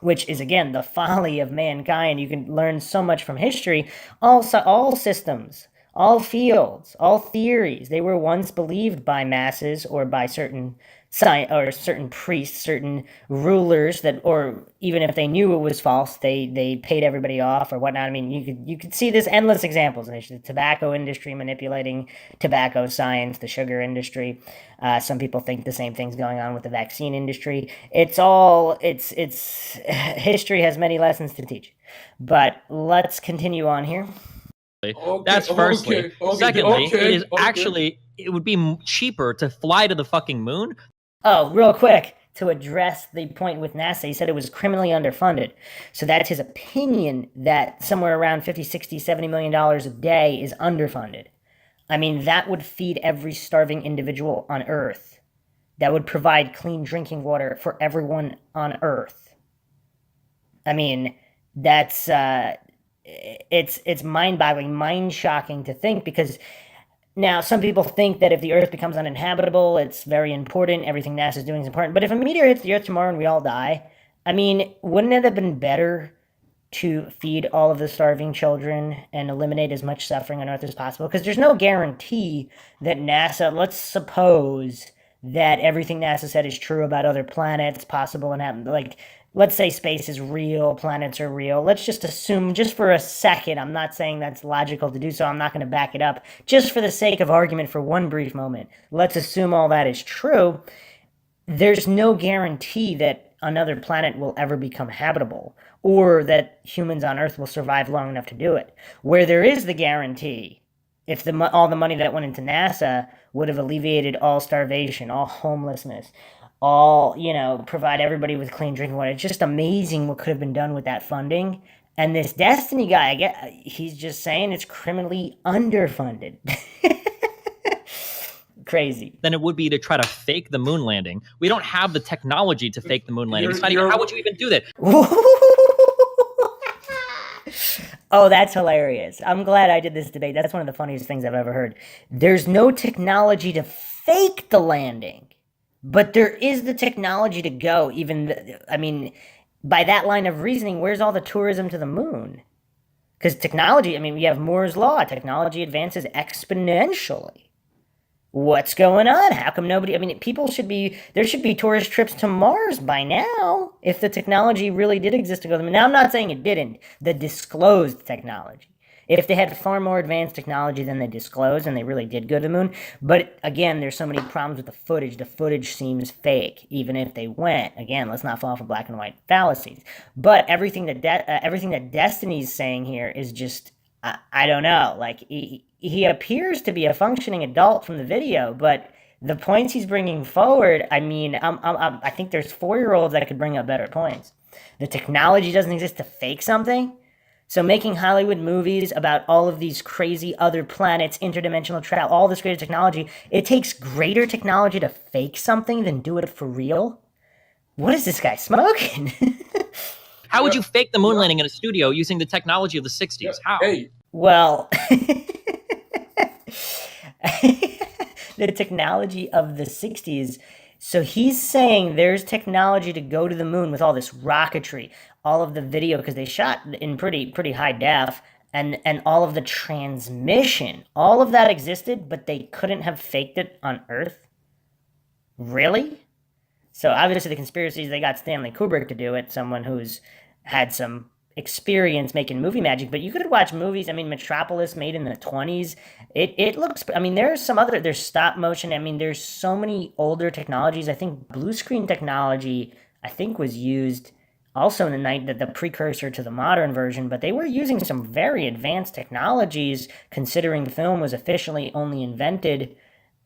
which is, again, the folly of mankind. You can learn so much from history. All systems, all fields, all theories, they were once believed by masses or by certain priests, certain rulers that, or even if they knew it was false, they paid everybody off or whatnot. I mean, you could see this endless examples. The tobacco industry manipulating tobacco science, the sugar industry. Some people think the same thing's going on with the vaccine industry. It's history has many lessons to teach. But let's continue on here. That's firstly. Secondly, it would be cheaper to fly to the fucking moon. Oh, real quick, to address the point with NASA, he said it was criminally underfunded. So that's his opinion that somewhere around $50, $60, $70 million a day is underfunded. I mean, that would feed every starving individual on Earth. That would provide clean drinking water for everyone on Earth. I mean, that's it's mind-boggling, mind-shocking to think, because now some people think that if the Earth becomes uninhabitable, it's very important, everything NASA's doing is important. But if a meteor hits the Earth tomorrow and we all die, I mean, wouldn't it have been better to feed all of the starving children and eliminate as much suffering on Earth as possible? Because there's no guarantee that NASA, let's suppose that everything NASA said is true about other planets possible and happen. Like, let's say space is real, planets are real. Let's just assume, just for a second, I'm not saying that's logical to do so, I'm not going to back it up, just for the sake of argument for one brief moment, let's assume all that is true. There's no guarantee that another planet will ever become habitable, or that humans on Earth will survive long enough to do it. Where there is the guarantee, if all the money that went into NASA would have alleviated all starvation, all homelessness, all, provide everybody with clean drinking water. It's just amazing what could have been done with that funding. And this Destiny guy, he's just saying it's criminally underfunded. Crazy. Than it would be to try to fake the moon landing. We don't have the technology to fake the moon landing. How would you even do that? Oh, that's hilarious. I'm glad I did this debate. That's one of the funniest things I've ever heard. There's no technology to fake the landing. But there is the technology to go, by that line of reasoning, where's all the tourism to the moon? Because technology, we have Moore's Law. Technology advances exponentially. What's going on? How come nobody, there should be tourist trips to Mars by now, if the technology really did exist to go to the moon. Now, I'm not saying it didn't, the disclosed technology. If they had far more advanced technology than they disclosed and they really did go to the moon. But again, there's so many problems with the footage. The footage seems fake, even if they went. Again, let's not fall for black and white fallacies. But everything that Destiny's saying here is just, I don't know. Like, he appears to be a functioning adult from the video, but the points he's bringing forward, I think there's 4-year-olds that could bring up better points. The technology doesn't exist to fake something. So making Hollywood movies about all of these crazy other planets, interdimensional travel, all this greater technology, it takes greater technology to fake something than do it for real? What is this guy smoking? How would you fake the moon landing in a studio using the technology of the 60s? How? Hey. Well, the technology of the 60s. So he's saying there's technology to go to the moon with all this rocketry, all of the video, because they shot in pretty high def, and all of the transmission, all of that existed, but they couldn't have faked it on Earth? Really? So obviously the conspiracies, they got Stanley Kubrick to do it, someone who's had some experience making movie magic, but you could watch movies, Metropolis made in the 20s, it looks, there's stop motion, there's so many older technologies. I think blue screen technology, was used also in the precursor to the modern version, but they were using some very advanced technologies considering film was officially only invented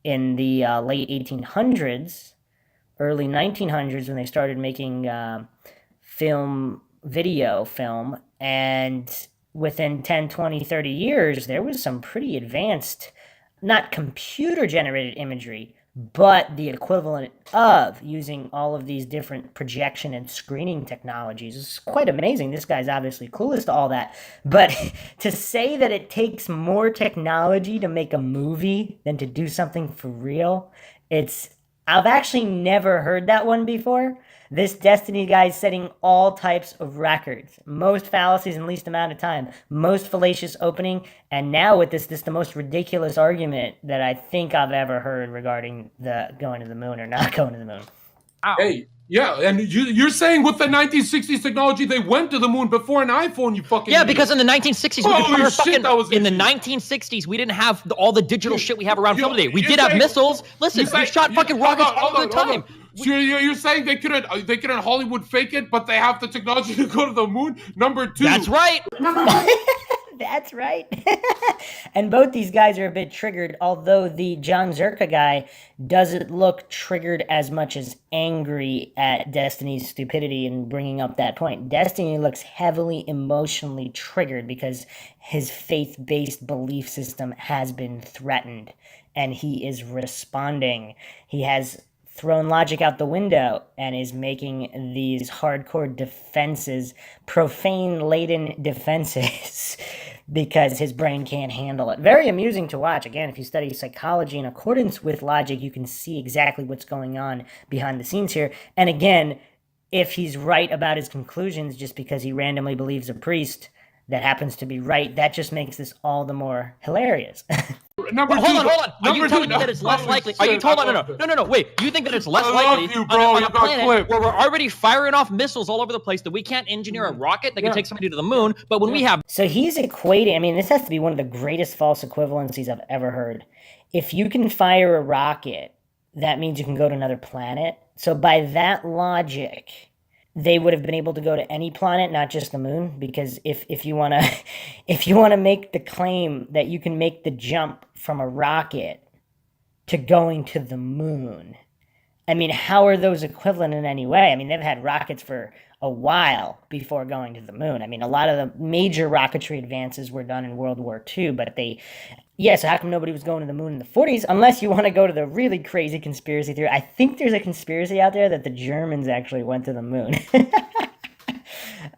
in the late 1800s, early 1900s when they started making video film, and within 10, 20, 30 years, there was some pretty advanced, not computer-generated imagery, but the equivalent of using all of these different projection and screening technologies. It's quite amazing. This guy's obviously clueless to all that. But to say that it takes more technology to make a movie than to do something for real, I've actually never heard that one before. This Destiny guy is setting all types of records. Most fallacies in least amount of time. Most fallacious opening. And now with this the most ridiculous argument that I think I've ever heard regarding the going to the moon or not going to the moon. Hey, yeah, and you're saying with the 1960s technology, they went to the moon before an iPhone, you fucking Yeah, idiot. because in the 1960s, we Holy could shit, that was in the easy. 1960s, we didn't have all the digital shit we have around film today. We you're did have saying- missiles. Listen, we shot fucking rockets all the time. So you're saying they couldn't Hollywood fake it, but they have the technology to go to the moon? Number 2. That's right. That's right. And both these guys are a bit triggered, although the John Zerka guy doesn't look triggered as much as angry at Destiny's stupidity and bringing up that point. Destiny looks heavily emotionally triggered because his faith-based belief system has been threatened, and he is responding. He has thrown logic out the window and is making these hardcore defenses, profane-laden defenses, because his brain can't handle it. Very amusing to watch. Again, if you study psychology in accordance with logic, you can see exactly what's going on behind the scenes here. And again, if he's right about his conclusions just because he randomly believes a priest that happens to be right, that just makes this all the more hilarious. Number Hold on. Are you number telling two- me that it's less Holy likely? shit, Are you told I no. love it. Wait, you think that it's less I love likely you, bro. on You a got planet clipped. where we're already firing off missiles all over the place that we can't engineer a rocket that can take somebody to the moon, but when we have So he's equating, I mean, this has to be one of the greatest false equivalencies I've ever heard. If you can fire a rocket, that means you can go to another planet. So by that logic, they would have been able to go to any planet, not just the moon, because if you want to make the claim that you can make the jump from a rocket to going to the moon, I mean, how are those equivalent in any way? I mean, they've had rockets for a while before going to the moon. I mean, a lot of the major rocketry advances were done in World War II, but so how come nobody was going to the moon in the 40s? Unless you want to go to the really crazy conspiracy theory. I think there's a conspiracy out there that the Germans actually went to the moon.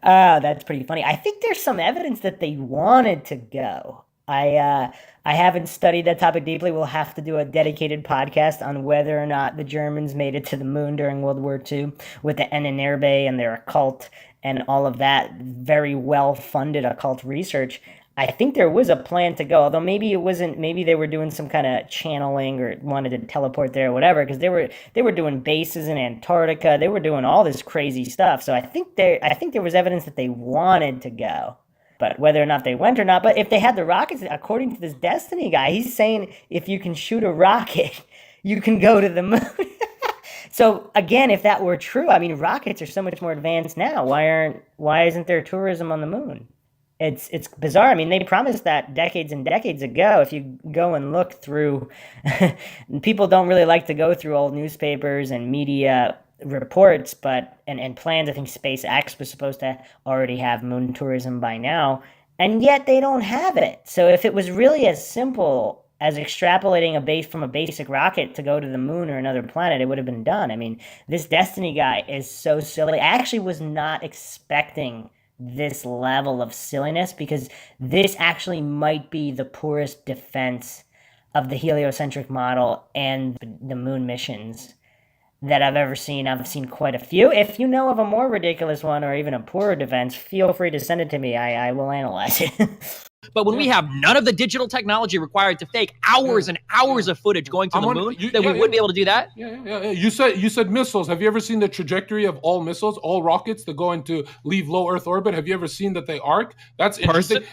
That's pretty funny. I think there's some evidence that they wanted to go. I haven't studied that topic deeply. We'll have to do a dedicated podcast on whether or not the Germans made it to the moon during World War II with the Ehrenberg and their occult and all of that very well-funded occult research. I think there was a plan to go, although maybe it wasn't. Maybe they were doing some kind of channeling or wanted to teleport there or whatever, because they were doing bases in Antarctica. They were doing all this crazy stuff. So I think there was evidence that they wanted to go, but whether or not they went or not. But if they had the rockets, according to this Destiny guy, he's saying if you can shoot a rocket, you can go to the moon. So again, if that were true, I mean, rockets are so much more advanced now. Why isn't there tourism on the moon? It's bizarre. I mean, they promised that decades and decades ago. If you go and look through, people don't really like to go through old newspapers and media reports, and plans. I think SpaceX was supposed to already have moon tourism by now, and yet they don't have it. So if it was really as simple as extrapolating from a basic rocket to go to the moon or another planet, it would have been done. I mean, this Destiny guy is so silly. I actually was not expecting this level of silliness, because this actually might be the poorest defense of the heliocentric model and the moon missions that I've ever seen. I've seen quite a few. If you know of a more ridiculous one or even a poorer defense, feel free to send it to me. I will analyze it. But when we have none of the digital technology required to fake hours and hours of footage going to the moon, we wouldn't be able to do that. Yeah. You said missiles. Have you ever seen the trajectory of all missiles, all rockets that go into leave low Earth orbit? Have you ever seen that they arc? That's interesting.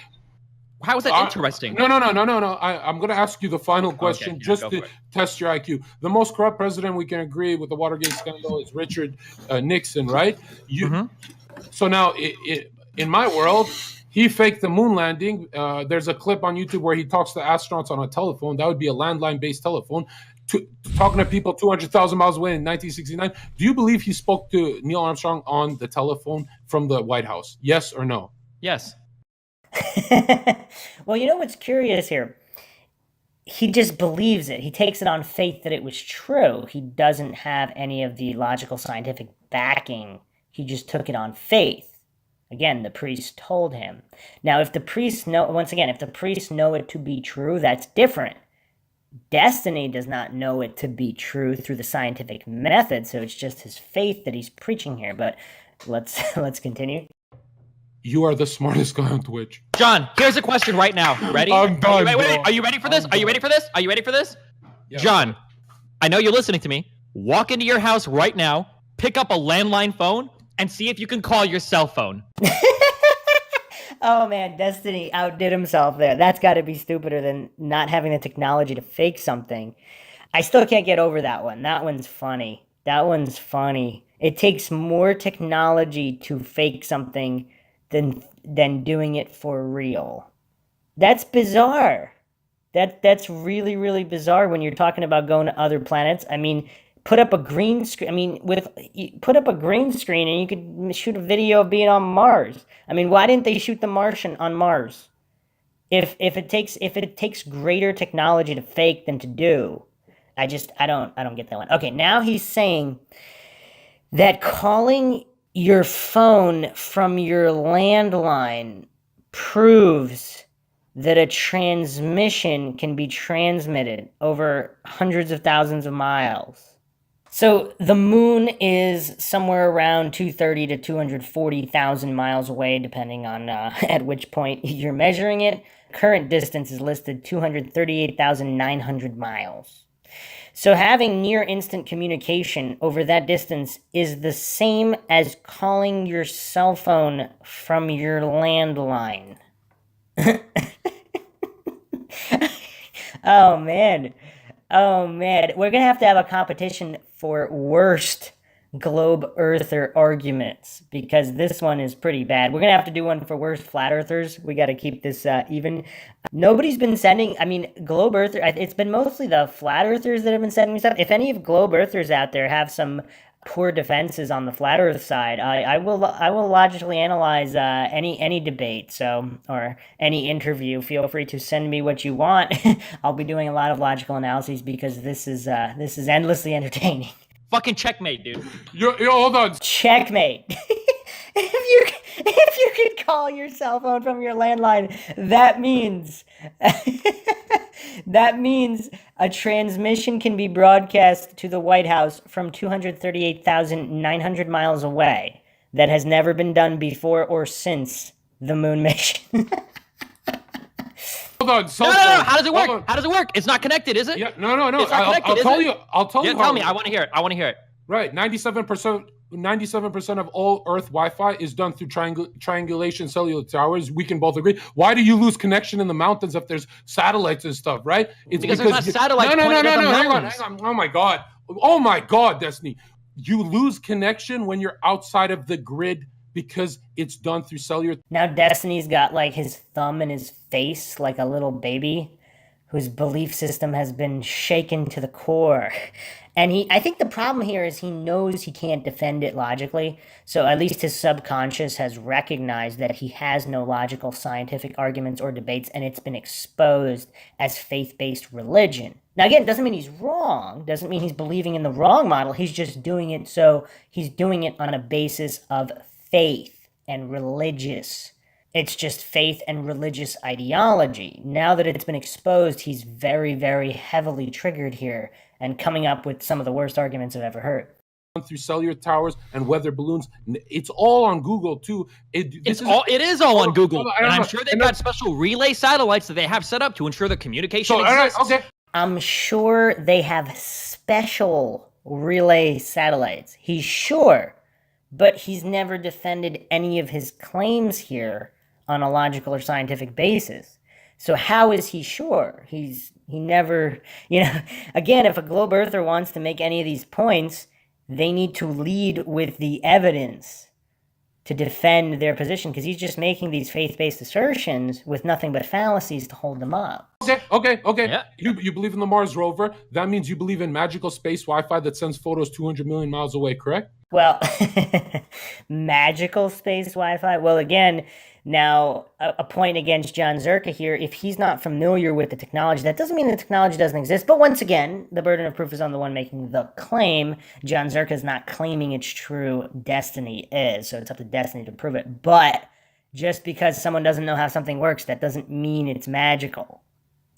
How is that interesting? No. I'm going to ask you the final question to test your IQ. The most corrupt president, we can agree with the Watergate scandal, is Richard Nixon, right? So now, in my world, he faked the moon landing. There's a clip on YouTube where he talks to astronauts on a telephone. That would be a landline-based telephone. Talking to people 200,000 miles away in 1969. Do you believe he spoke to Neil Armstrong on the telephone from the White House? Yes or no? Yes. Well, you know what's curious here? He just believes it. He takes it on faith that it was true. He doesn't have any of the logical scientific backing. He just took it on faith. Again, the priest told him. Now, if the priests know, once again, if the priests know it to be true, that's different. Destiny does not know it to be true through the scientific method, so it's just his faith that he's preaching here. But let's continue. You are the smartest guy on Twitch. John, here's a question right now. Ready? I'm done, wait. bro. Are you ready for this? Are you ready for this? Are you ready for this? Yeah. John, I know you're listening to me. Walk into your house right now, pick up a landline phone, and see if you can call your cell phone. Oh man, Destiny outdid himself there. That's got to be stupider than not having the technology to fake something. I still can't get over that one. That one's funny. It takes more technology to fake something than doing it for real. That's bizarre. That's really, really bizarre when you're talking about going to other planets. I mean, put up a green screen. I mean, put up a green screen and you could shoot a video of being on Mars. I mean, why didn't they shoot the Martian on Mars? If it takes greater technology to fake than to do, I don't get that one. Okay, now he's saying that calling your phone from your landline proves that a transmission can be transmitted over hundreds of thousands of miles. So the moon is somewhere around 230 to 240,000 miles away, depending on at which point you're measuring it. Current distance is listed 238,900 miles. So having near instant communication over that distance is the same as calling your cell phone from your landline. Oh man. We're gonna have a competition for worst globe earther arguments, because this one is pretty bad. We're gonna have to do one for worst flat earthers. We got to keep this even. Nobody's been sending, I mean, globe earther, it's been mostly the flat earthers that have been sending me stuff. If any of globe earthers out there have some poor defenses on the flat earth side, I will logically analyze any debate, or any interview. Feel free to send me what you want. I'll be doing a lot of logical analyses, because this is endlessly entertaining. Fucking checkmate, dude. Yo, hold on. Checkmate. If you can call your cell phone from your landline, that means a transmission can be broadcast to the White House from 238,900 miles away. That has never been done before or since the moon mission. Hold on. No. How does it work? How does it work? It's not connected, is it? Yeah. No. It's not connected, I'll tell you. Tell me. I want to hear it. Right. 97% of all Earth Wi-Fi is done through triangulation cellular towers. We can both agree. Why do you lose connection in the mountains if there's satellites and stuff? Right? It's because there's not satellites. No. Hang on. Oh my God, Destiny. You lose connection when you're outside of the grid, because it's done through cellular. Now Destiny's got like his thumb in his face like a little baby whose belief system has been shaken to the core. And I think the problem here is he knows he can't defend it logically. So at least his subconscious has recognized that he has no logical scientific arguments or debates, and it's been exposed as faith-based religion. Now again, it doesn't mean he's wrong, doesn't mean he's believing in the wrong model. He's just doing it he's doing it on a basis of faith and religious. It's just faith and religious ideology. Now that it's been exposed, he's very, very heavily triggered here and coming up with some of the worst arguments I've ever heard. Through cellular towers and weather balloons. It's all on Google too. It is all on Google. And I'm sure they've got special relay satellites that they have set up to ensure the communication exists. Okay. I'm sure they have special relay satellites. He's sure, but he's never defended any of his claims here on a logical or scientific basis. So how is he sure? He never, again, if a globe earther wants to make any of these points, they need to lead with the evidence to defend their position, because he's just making these faith-based assertions with nothing but fallacies to hold them up. Okay. Yeah. You believe in the Mars rover. That means you believe in magical space Wi-Fi that sends photos 200 million miles away, correct? Well, magical space Wi-Fi. Well, again, now a point against John Zerka here. If he's not familiar with the technology, that doesn't mean the technology doesn't exist. But once again, the burden of proof is on the one making the claim. John Zerka is not claiming it's true. Destiny is. So it's up to Destiny to prove it. But just because someone doesn't know how something works, that doesn't mean it's magical.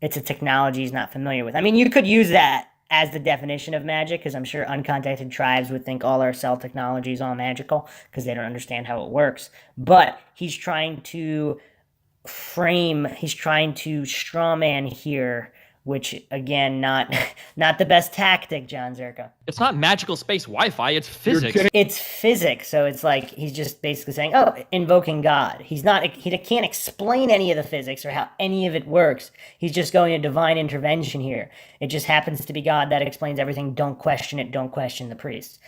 It's a technology he's not familiar with. I mean, you could use that as the definition of magic, because I'm sure uncontacted tribes would think all our cell technology is all magical because they don't understand how it works. But he's trying to straw man here, which again, not the best tactic, John Zerka. It's not magical space Wi-Fi. It's physics. It's physics, so it's like he's just basically saying, "Oh, invoking God." He can't explain any of the physics or how any of it works. He's just going to divine intervention here. It just happens to be God that explains everything. Don't question it. Don't question the priest.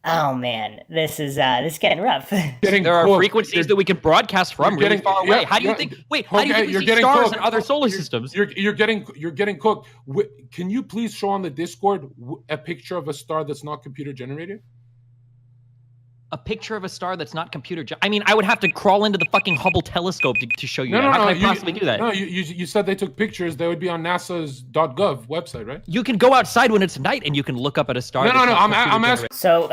Oh man, this is getting rough. There are frequencies that we can broadcast from really far away. How do you think? Wait, how do you think we see stars in other solar systems? You're getting cooked. Can you please show on the Discord a picture of a star that's not computer generated? A picture of a star that's not I mean, I would have to crawl into the fucking Hubble telescope to show you that. How can I possibly do that? No, you said they took pictures. They would be on NASA's .gov website, right? You can go outside when it's night and you can look up at a star. No. I'm asking. So,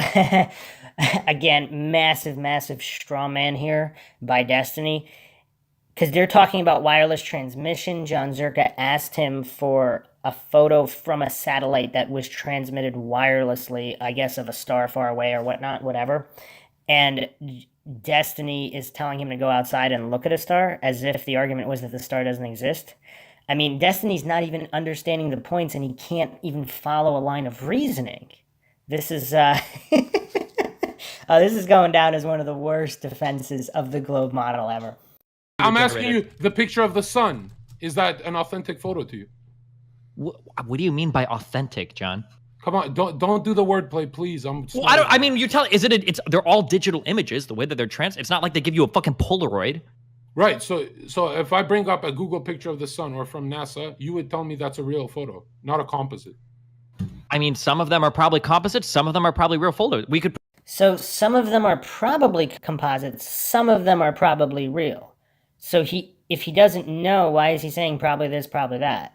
again, massive straw man here by Destiny, because they're talking about wireless transmission. John Zerka asked him for a photo from a satellite that was transmitted wirelessly, I guess, of a star far away or whatnot, whatever. And Destiny is telling him to go outside and look at a star, as if the argument was that the star doesn't exist. I mean, Destiny's not even understanding the points, and he can't even follow a line of reasoning. This is this is going down as one of the worst defenses of the globe model ever. I'm asking you, the picture of the sun, is that an authentic photo to you? What do you mean by authentic, John? Come on, don't do the wordplay, please. They're all digital images. The way that they're it's not like they give you a fucking Polaroid. Right. So if I bring up a Google picture of the sun or from NASA, you would tell me that's a real photo, not a composite. I mean, some of them are probably composites. Some of them are probably real photos. So some of them are probably composites. Some of them are probably real. So if he doesn't know, why is he saying probably this, probably that?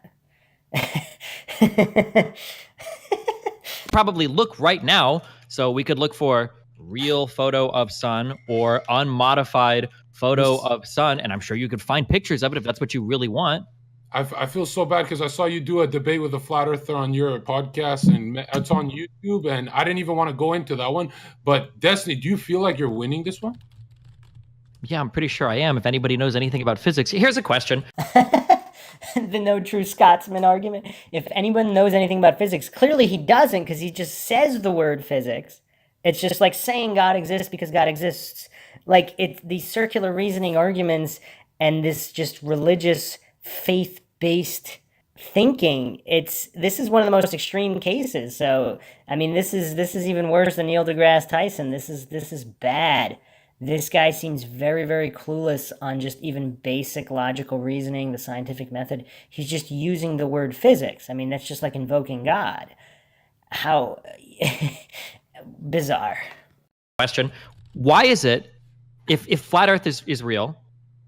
Probably look right now. So we could look for real photo of sun or unmodified photo of sun. And I'm sure you could find pictures of it if that's what you really want. I feel so bad because I saw you do a debate with a flat earther on your podcast, and it's on YouTube, and I didn't even want to go into that one. But Destiny, do you feel like you're winning this one? Yeah, I'm pretty sure I am. If anybody knows anything about physics, here's a question. The no true Scotsman argument. If anyone knows anything about physics, clearly he doesn't, because he just says the word physics. It's just like saying God exists because God exists. Like, it's these circular reasoning arguments and this just religious, faith-based thinking. This is one of the most extreme cases. So, I mean, this is even worse than Neil deGrasse Tyson. This is bad. This guy seems very, very clueless on just even basic logical reasoning, the scientific method. He's just using the word physics. I mean, that's just like invoking God. How bizarre. Question. Why is it, if flat Earth is real,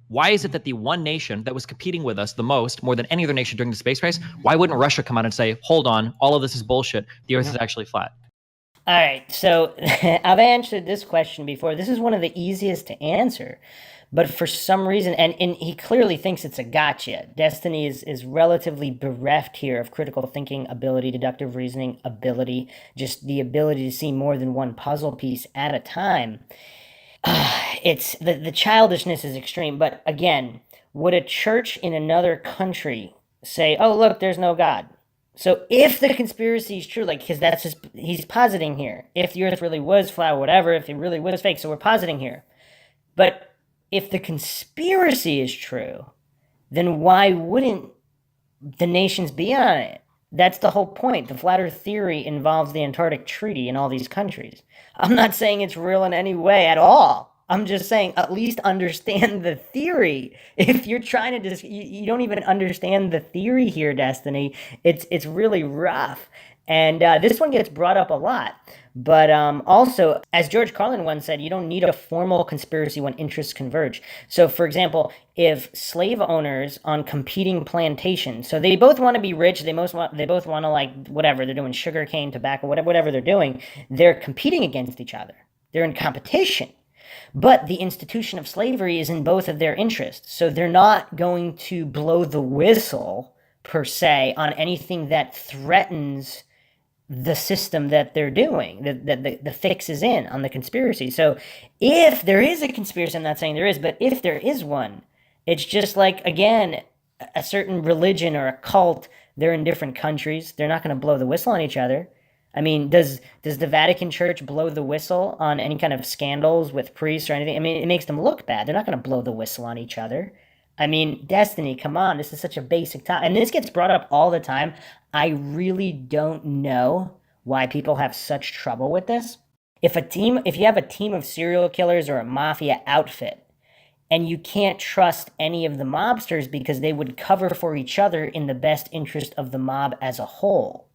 why is it that the one nation that was competing with us the most, more than any other nation during the space race, why wouldn't Russia come out and say, hold on, all of this is bullshit, the Earth is actually flat? All right, so I've answered this question before. This is one of the easiest to answer, but for some reason, and he clearly thinks it's a gotcha. Destiny is relatively bereft here of critical thinking ability, deductive reasoning ability, just the ability to see more than one puzzle piece at a time. It's the childishness is extreme, but again, would a church in another country say, oh, look, there's no God? So if the conspiracy is true, like, because that's just, he's positing here, if the Earth really was flat or whatever, if it really was fake, so we're positing here. But if the conspiracy is true, then why wouldn't the nations be on it? That's the whole point. The flat Earth theory involves the Antarctic Treaty in all these countries. I'm not saying it's real in any way at all. I'm just saying, at least understand the theory. If you're trying to you don't even understand the theory here, Destiny. It's really rough. And this one gets brought up a lot. But also, as George Carlin once said, you don't need a formal conspiracy when interests converge. So, for example, if slave owners on competing plantations, so they both want to be rich, they both want to, like, whatever they're doing, sugarcane, tobacco, whatever they're doing, they're competing against each other. They're in competition. But the institution of slavery is in both of their interests. So they're not going to blow the whistle, per se, on anything that threatens the system that they're doing, the fix is in on the conspiracy. So if there is a conspiracy, I'm not saying there is, but if there is one, it's just like, again, a certain religion or a cult, they're in different countries. They're not going to blow the whistle on each other. I mean, does the Vatican Church blow the whistle on any kind of scandals with priests or anything? I mean, it makes them look bad. They're not going to blow the whistle on each other. I mean, Destiny, come on. This is such a basic topic. And this gets brought up all the time. I really don't know why people have such trouble with this. If you have a team of serial killers or a mafia outfit, and you can't trust any of the mobsters because they would cover for each other in the best interest of the mob as a whole.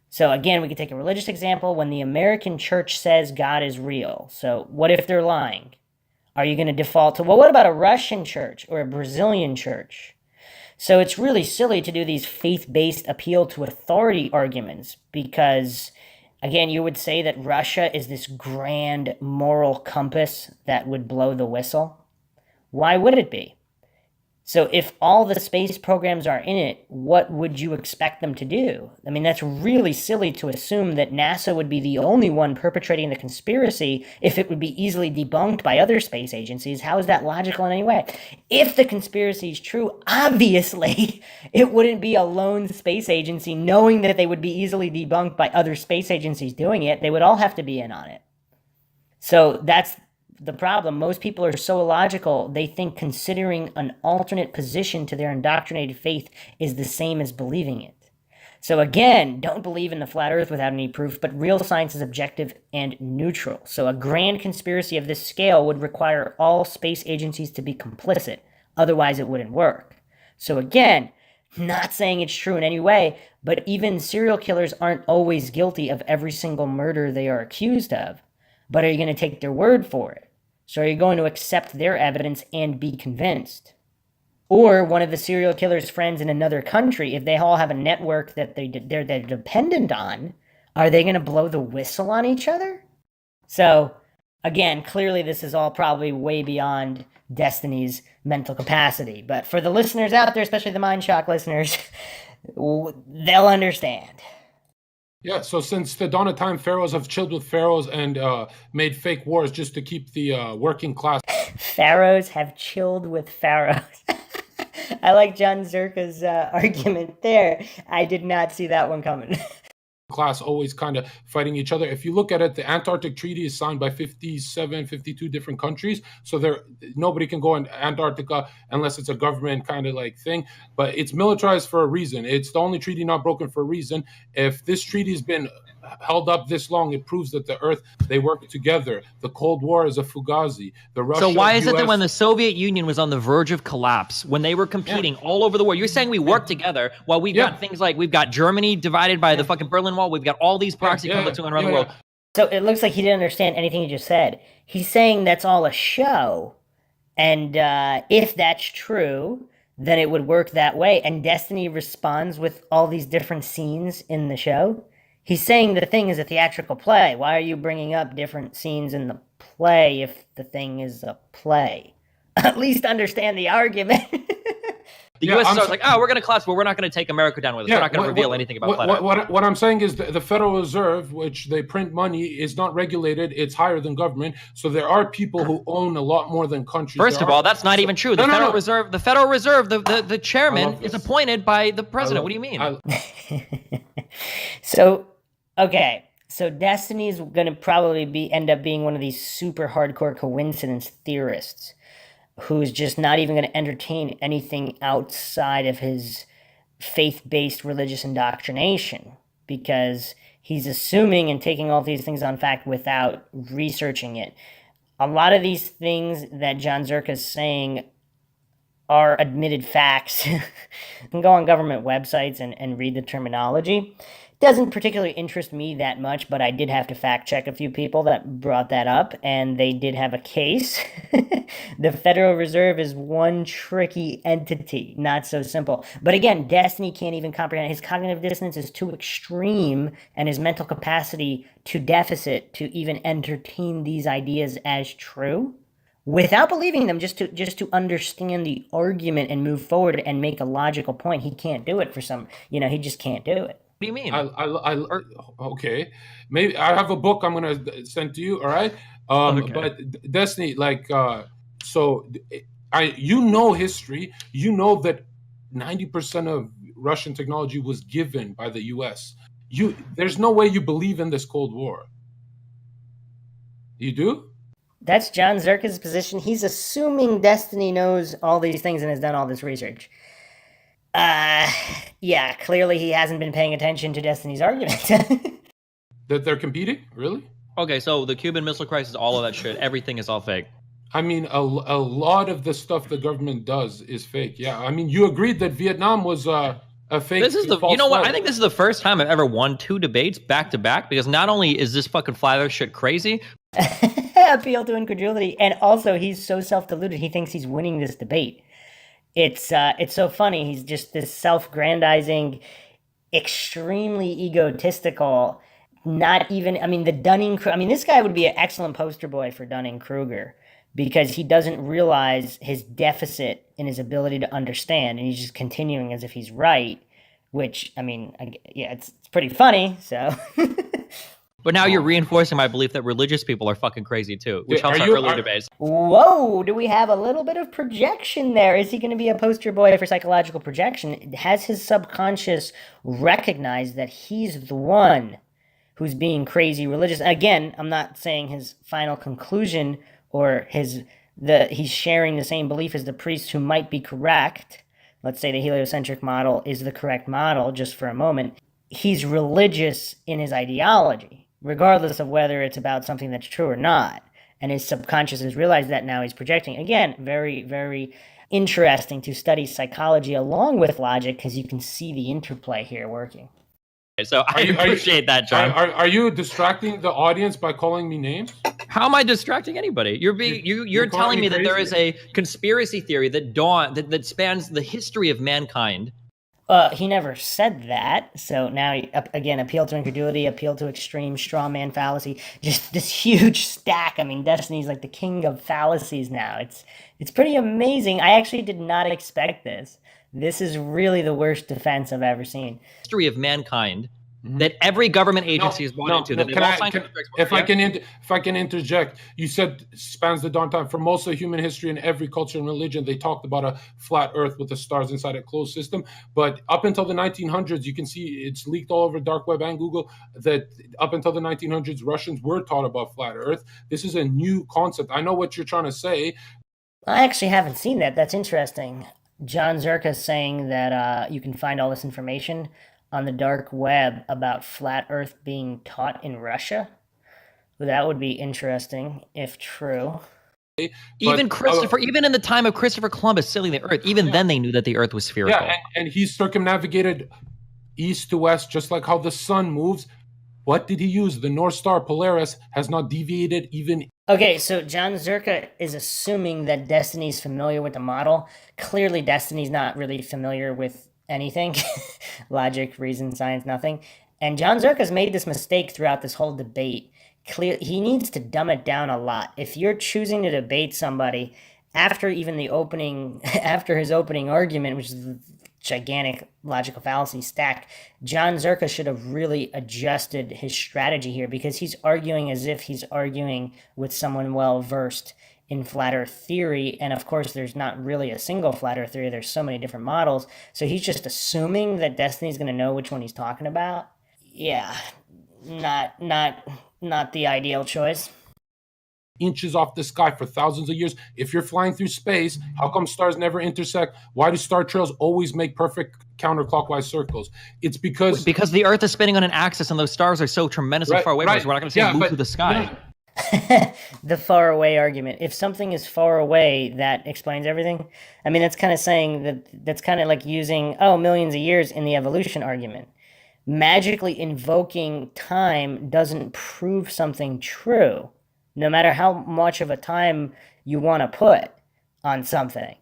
So again, we could take a religious example. When the American church says God is real, so what if they're lying? Are you going to default to, well, what about a Russian church or a Brazilian church? So it's really silly to do these faith-based appeal to authority arguments because, again, you would say that Russia is this grand moral compass that would blow the whistle. Why would it be? So if all the space programs are in it, what would you expect them to do? I mean, that's really silly to assume that NASA would be the only one perpetrating the conspiracy if it would be easily debunked by other space agencies. How is that logical in any way? If the conspiracy is true, obviously, it wouldn't be a lone space agency knowing that they would be easily debunked by other space agencies doing it. They would all have to be in on it. So that's the problem. Most people are so illogical, they think considering an alternate position to their indoctrinated faith is the same as believing it. So again, don't believe in the flat earth without any proof, but real science is objective and neutral. So a grand conspiracy of this scale would require all space agencies to be complicit. Otherwise, it wouldn't work. So again, not saying it's true in any way, but even serial killers aren't always guilty of every single murder they are accused of. But are you going to take their word for it? So are you going to accept their evidence and be convinced? Or one of the serial killer's friends in another country, if they all have a network that they're dependent on, are they going to blow the whistle on each other? So, again, clearly this is all probably way beyond Destiny's mental capacity. But for the listeners out there, especially the MindShock listeners, they'll understand. Yeah, so since the dawn of time, pharaohs have chilled with pharaohs and made fake wars just to keep the working class. Pharaohs have chilled with pharaohs. I like John Zerka's argument there. I did not see that one coming. Class always kind of fighting each other. If you look at it, the Antarctic Treaty is signed by 57, 52 different countries. So nobody can go in Antarctica unless it's a government kind of like thing. But it's militarized for a reason. It's the only treaty not broken for a reason. If this treaty has been held up this long, it proves that the Earth, they work together. The Cold War is a fugazi. So why is it that when the Soviet Union was on the verge of collapse, when they were competing all over the world, you're saying we work together while we've got things like, we've got Germany divided by the fucking Berlin Wall, we've got all these proxy conflicts going around the world. So it looks like he didn't understand anything he just said. He's saying that's all a show. And if that's true, then it would work that way. And Destiny responds with all these different scenes in the show. He's saying the thing is a theatrical play. Why are you bringing up different scenes in the play if the thing is a play? At least understand the argument. The U.S. starts like, we're going to collapse, but we're not going to take America down with us. We're not going to reveal anything about flat Earth. What I'm saying is the Federal Reserve, which they print money, is not regulated. It's higher than government. So there are people who own a lot more than countries. First of all, that's not even true. The Federal Reserve, the chairman is appointed by the president. What do you mean? So Destiny's going to probably end up being one of these super hardcore coincidence theorists who's just not even going to entertain anything outside of his faith-based religious indoctrination because he's assuming and taking all these things on fact without researching it. a lot of these things that John Zerka is saying are admitted facts. You can go on government websites and read the terminology. Doesn't particularly interest me that much, but I did have to fact check a few people that brought that up, and they did have a case. The Federal Reserve is one tricky entity, not so simple. But again, Destiny can't even comprehend. His cognitive dissonance is too extreme, and his mental capacity too deficit to even entertain these ideas as true without believing them, just to understand the argument and move forward and make a logical point. He can't do it for some, he just can't do it. What do you mean? Okay, maybe I have a book I'm gonna send to you. All right, Okay. But Destiny, history. You know that 90% of Russian technology was given by the U.S. There's no way you believe in this Cold War. You do? That's John Zerka's position. He's assuming Destiny knows all these things and has done all this research. Yeah, clearly he hasn't been paying attention to Destiny's argument. That they're competing? Really? Okay, so the Cuban Missile Crisis, all of that shit, everything is all fake. I mean, a lot of the stuff the government does is fake. Yeah, I mean, you agreed that Vietnam was a fake. This is you know what? I think this is the first time I've ever won 2 debates back to back, because not only is this fucking flat earth shit crazy, appeal to incredulity, and also he's so self-deluded he thinks he's winning this debate. It's so funny. He's just this self-grandizing, extremely egotistical, not even, the Dunning-Kruger, this guy would be an excellent poster boy for Dunning-Kruger, because he doesn't realize his deficit in his ability to understand, and he's just continuing as if he's right, which, it's pretty funny, so... But now you're reinforcing my belief that religious people are fucking crazy too, which helps our earlier debates. Whoa, do we have a little bit of projection there? Is he going to be a poster boy for psychological projection? Has his subconscious recognized that he's the one who's being crazy religious? Again, I'm not saying his final conclusion or he's sharing the same belief as the priest who might be correct. Let's say the heliocentric model is the correct model, just for a moment. He's religious in his ideology, regardless of whether it's about something that's true or not. And his subconscious has realized that now he's projecting. Again, very, very interesting to study psychology along with logic, because you can see the interplay here working. So I appreciate that, John. Are you distracting the audience by calling me names? How am I distracting anybody? You're telling me that there is a conspiracy theory that spans the history of mankind. He never said that. So now, again, appeal to incredulity, appeal to extreme straw man fallacy, just this huge stack. Destiny's like the king of fallacies now. It's pretty amazing. I actually did not expect this. This is really the worst defense I've ever seen. History of mankind that every government agency is bought into. If I can interject, you said spans the dawn of time. For most of human history and every culture and religion, they talked about a flat Earth with the stars inside a closed system. But up until the 1900s, you can see it's leaked all over dark web and Google that up until the 1900s, Russians were taught about flat Earth. This is a new concept. I know what you're trying to say. I actually haven't seen that. That's interesting. John Zerka is saying that you can find all this information on the dark web about flat Earth being taught in Russia. Well, that would be interesting if true. Even in the time of Christopher Columbus sailing the Earth, then they knew that the Earth was spherical. Yeah, and he circumnavigated east to west, just like how the sun moves. What did he use? The North Star Polaris has not deviated even. Okay, so John Zerka is assuming that Destiny's familiar with the model. Clearly, Destiny's not really familiar with anything. Logic, reason, science, nothing. And John Zerka's made this mistake throughout this whole debate. He needs to dumb it down a lot. If you're choosing to debate somebody after his opening argument, which is a gigantic logical fallacy stack, John Zerka should have really adjusted his strategy here, because he's arguing as if he's arguing with someone well-versed in flat Earth theory, and of course there's not really a single flat Earth theory. There's so many different models, so he's just assuming that Destiny's going to know which one he's talking about. Yeah, not the ideal choice. Inches off the sky for thousands of years. If you're flying through space, how come stars never intersect? Why do star trails always make perfect counterclockwise circles? It's because the Earth is spinning on an axis, and those stars are so tremendously far away from us. We're not going to see them move through the sky. The far away argument. If something is far away, that explains everything. I mean, that's kind of saying that's kind of like using, oh, millions of years in the evolution argument. Magically invoking time doesn't prove something true, no matter how much of a time you want to put on something.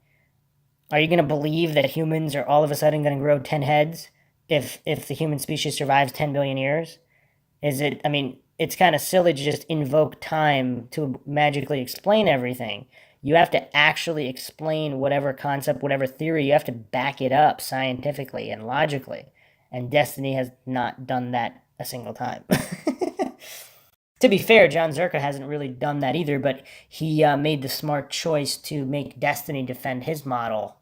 Are you going to believe that humans are all of a sudden going to grow 10 heads if the human species survives 10 billion years? Is it, I mean, it's kind of silly to just invoke time to magically explain everything. You have to actually explain whatever concept, whatever theory, you have to back it up scientifically and logically. And Destiny has not done that a single time. To be fair, John Zerka hasn't really done that either, but he made the smart choice to make Destiny defend his model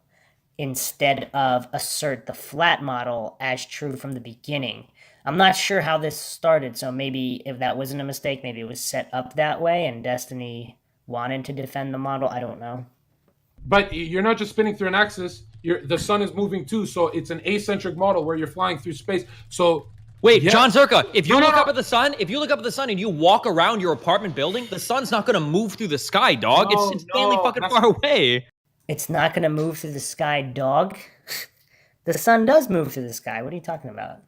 instead of assert the flat model as true from the beginning. I'm not sure how this started, so maybe if that wasn't a mistake, maybe it was set up that way and Destiny wanted to defend the model. I don't know. But you're not just spinning through an axis. The sun is moving too, so it's an acentric model where you're flying through space. So wait, yeah. John Zerka, if you look up at the sun, and you walk around your apartment building, the sun's not gonna move through the sky, dog. It's insanely fucking far away. It's not gonna move through the sky, dog. The sun does move through the sky. What are you talking about?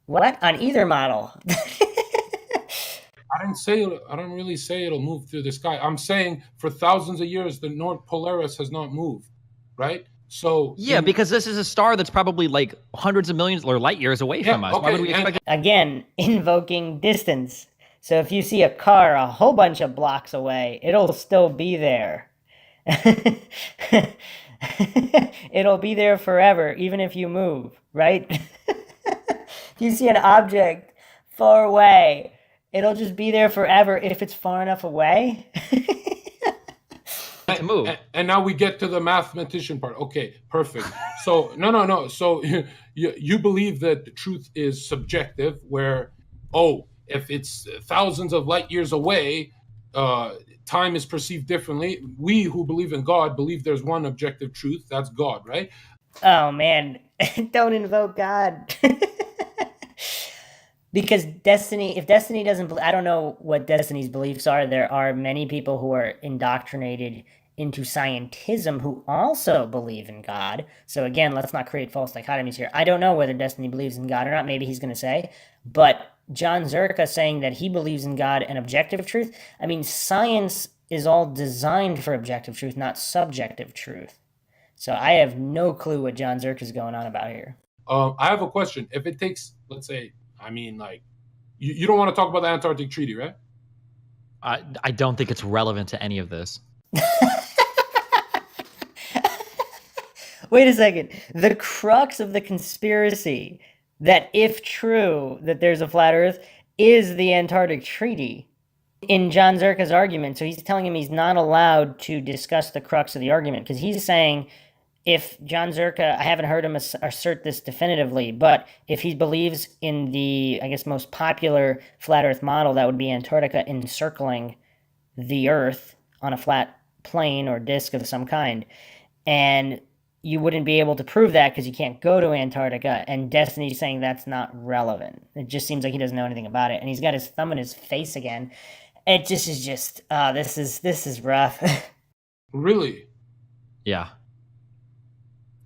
What? On either model? I don't really say it'll move through the sky. I'm saying for thousands of years, the North Polaris has not moved, right? So yeah, because this is a star that's probably like hundreds of millions or light years away from us. Okay, Why would we expect it? Again, invoking distance. So if you see a car a whole bunch of blocks away, it'll still be there. It'll be there forever, even if you move, right? If you see an object far away, it'll just be there forever if it's far enough away. To move. And now we get to the mathematician part. Okay, perfect. So no. So you believe that the truth is subjective, where if it's thousands of light years away, time is perceived differently. We who believe in God believe there's one objective truth. That's God, right? Oh man, don't invoke God. Because if Destiny doesn't, I don't know what Destiny's beliefs are. There are many people who are indoctrinated into scientism who also believe in God. So again, let's not create false dichotomies here. I don't know whether Destiny believes in God or not. Maybe he's going to say. But John Zerka saying that he believes in God and objective truth. I mean, science is all designed for objective truth, not subjective truth. So I have no clue what John Zerka is going on about here. I have a question. If it takes, let's say, I mean, like, you don't want to talk about the Antarctic Treaty, right? I don't think it's relevant to any of this. Wait a second. The crux of the conspiracy that, if true, that there's a flat Earth, is the Antarctic Treaty in John Zerka's argument. So he's telling him he's not allowed to discuss the crux of the argument because he's saying, if John Zerka, I haven't heard him assert this definitively, but if he believes in the, I guess, most popular flat Earth model, that would be Antarctica encircling the Earth on a flat plane or disk of some kind. And you wouldn't be able to prove that because you can't go to Antarctica, and Destiny's saying that's not relevant. It just seems like he doesn't know anything about it, and he's got his thumb in his face again. It just is just, this is rough. Really? Yeah.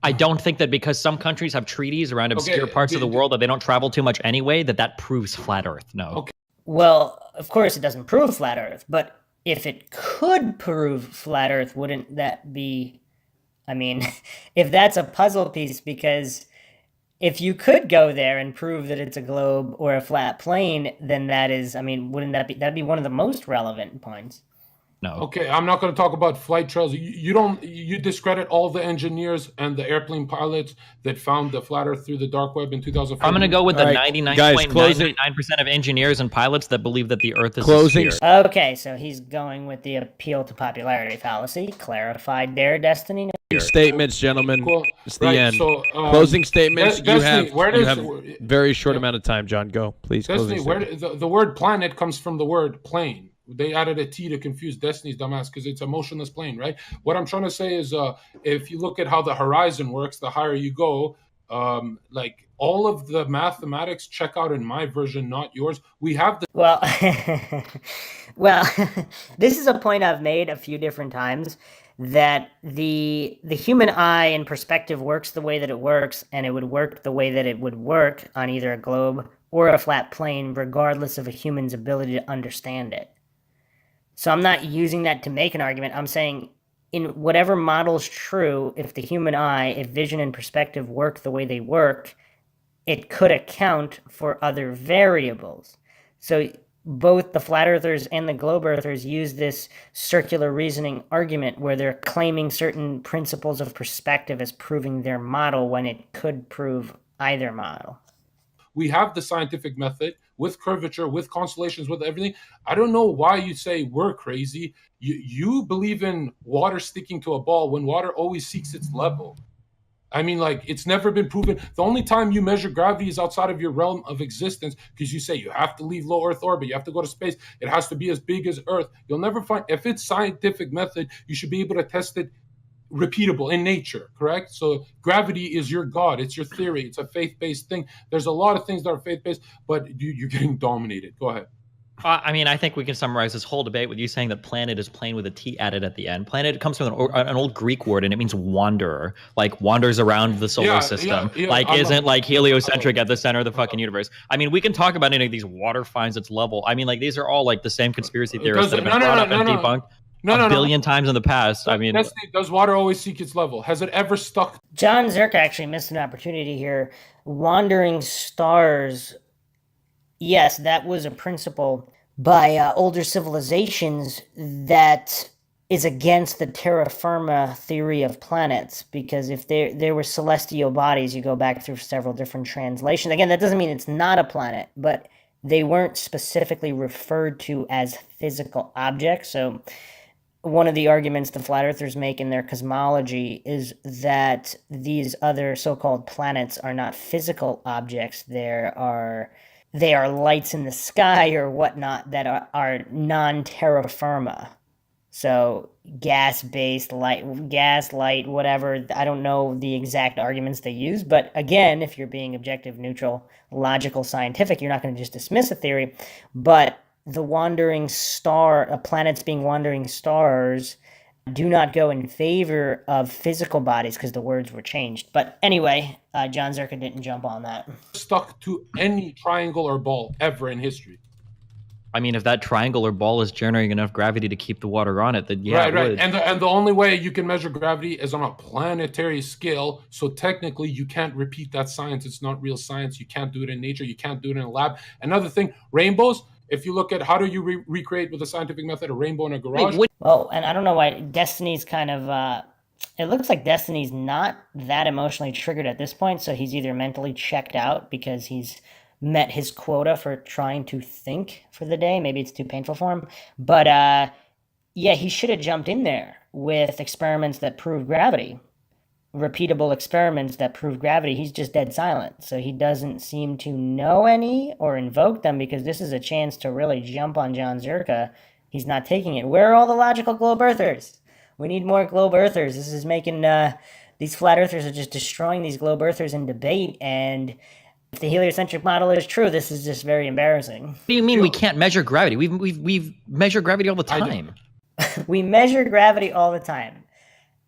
I don't think that because some countries have treaties around obscure parts of the world that they don't travel too much anyway, that proves flat Earth. No. Okay. Well, of course it doesn't prove flat Earth, but if it could prove flat Earth, wouldn't that be... I mean, if that's a puzzle piece, because if you could go there and prove that it's a globe or a flat plane, then that is, I mean, that'd be one of the most relevant points. No. Okay, I'm not going to talk about flight trails. You discredit all the engineers and the airplane pilots that found the flat Earth through the dark web in 2004. I'm going to go with the 99.99% of engineers and pilots that believe that the Earth is a sphere. Okay, so he's going with the appeal to popularity fallacy. Clarified their Destiny. Statements, gentlemen. Cool. It's the end. So, closing statements. You have very short amount of time, John. Go, please. Destiny, the word planet comes from the word plane. They added a T to confuse Destiny's dumbass because it's a motionless plane, right? What I'm trying to say is if you look at how the horizon works, the higher you go, like all of the mathematics check out in my version, not yours. We have the... Well, Well, this is a point I've made a few different times, that the human eye and perspective works the way that it works, and it would work the way that it would work on either a globe or a flat plane, regardless of a human's ability to understand it. So I'm not using that to make an argument. I'm saying in whatever model's true, if the human eye, if vision and perspective work the way they work, it could account for other variables. So both the flat earthers and the globe earthers use this circular reasoning argument where they're claiming certain principles of perspective as proving their model when it could prove either model. We have the scientific method with curvature, with constellations, with everything. I don't know why you say we're crazy. You believe in water sticking to a ball when water always seeks its level. I mean, like, it's never been proven. The only time you measure gravity is outside of your realm of existence, because you say you have to leave low Earth orbit, you have to go to space, it has to be as big as Earth. You'll never find, if it's scientific method, you should be able to test it repeatable in nature, correct? So gravity is your God, it's your theory, it's a faith-based thing. There's a lot of things that are faith-based, but you're getting dominated. Go ahead. I mean, I think we can summarize this whole debate with you saying that planet is plain with a T added at the end. Planet comes from an old Greek word, and it means wanderer, like wanders around the solar system, like isn't like heliocentric at the center of the fucking universe. I mean, we can talk about any of these water finds its level. I mean, like, these are all like the same conspiracy theorists that have been brought up and debunked a billion times in the past. I mean, does water always seek its level? Has it ever stuck? John Zerk actually missed an opportunity here. Wandering stars, yes, that was a principle by older civilizations that is against the terra firma theory of planets, because if there were celestial bodies, you go back through several different translations. Again, that doesn't mean it's not a planet, but they weren't specifically referred to as physical objects. So one of the arguments the flat earthers make in their cosmology is that these other so-called planets are not physical objects. They are lights in the sky or whatnot that are non-terra firma. So gas-based light, gas, light, whatever. I don't know the exact arguments they use, but again, if you're being objective, neutral, logical, scientific, you're not going to just dismiss a theory. But the wandering star, planets being wandering stars, do not go in favor of physical bodies because the words were changed. But anyway, John Zerka didn't jump on that. Stuck to any triangle or ball ever in history. I mean, if that triangle or ball is generating enough gravity to keep the water on it, then yeah, right. And the only way you can measure gravity is on a planetary scale. So technically, you can't repeat that science. It's not real science. You can't do it in nature. You can't do it in a lab. Another thing, rainbows. If you look at how do you recreate with a scientific method a rainbow in a garage? Well, and I don't know why Destiny's kind of, it looks like Destiny's not that emotionally triggered at this point, so he's either mentally checked out because he's met his quota for trying to think for the day. Maybe it's too painful for him. But yeah, he should have jumped in there with experiments that prove gravity. Repeatable experiments that prove gravity. He's just dead silent. So he doesn't seem to know any or invoke them, because this is a chance to really jump on John Zerka. He's not taking it. Where are all the logical globe earthers? We need more globe earthers. This is making, these flat earthers are just destroying these globe earthers in debate. And if the heliocentric model is true, this is just very embarrassing. What do you mean we can't measure gravity? We've measured gravity all the time. We measure gravity all the time.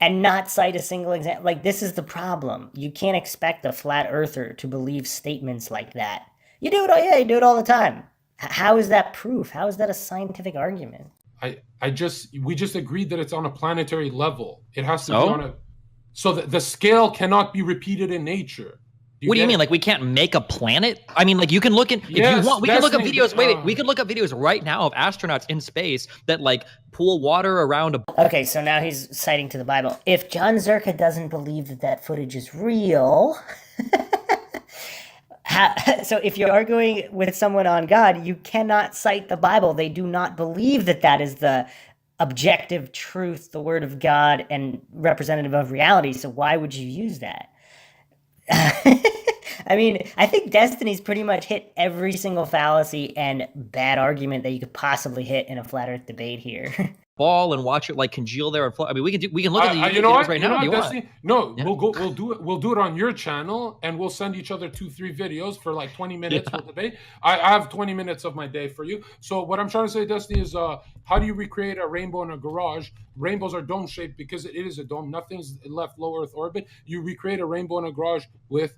And not cite a single example. Like, this is the problem. You can't expect a flat earther to believe statements like that. You do it, you do it all the time. How is that proof? How is that a scientific argument? We just agreed that it's on a planetary level. It has to be on a, so that the scale cannot be repeated in nature. What do you mean? Like, we can't make a planet? I mean, like, you can look at, if you want, we can look up videos. Wait, we can look up videos right now of astronauts in space that, like, pool water around a. Okay, so now he's citing to the Bible. If John Zerka doesn't believe that that footage is real, so if you're arguing with someone on God, you cannot cite the Bible. They do not believe that that is the objective truth, the word of God, and representative of reality. So why would you use that? I mean, I think Destiny's pretty much hit every single fallacy and bad argument that you could possibly hit in a flat earth debate here. ball and watch it like congeal there and float. I mean, we can look at the you know videos what? right You now know if you what, want. Destiny? No, Yeah. we'll do it on your channel, and we'll send each other 2-3 videos for like 20 minutes. We'll debate. I have 20 minutes of my day for you. So what I'm trying to say, Destiny, is how do you recreate a rainbow in a garage? Rainbows are dome shaped because it is a dome. Nothing's left low Earth orbit. You recreate a rainbow in a garage with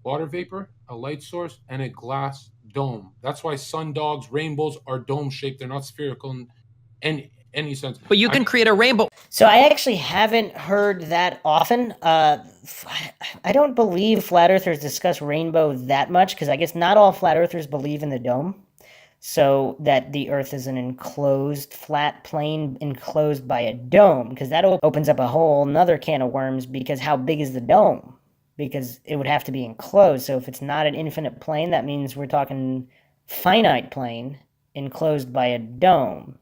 water vapor, a light source, and a glass dome. That's why sundogs, rainbows are dome shaped. They're not spherical in any sense. But you can create a rainbow. So I actually haven't heard that often. I don't believe flat earthers discuss rainbow that much because I guess not all flat earthers believe in the dome. So that the earth is an enclosed flat plane enclosed by a dome, because that opens up a whole another can of worms, because how big is the dome? Because it would have to be enclosed. So if it's not an infinite plane, that means we're talking finite plane enclosed by a dome.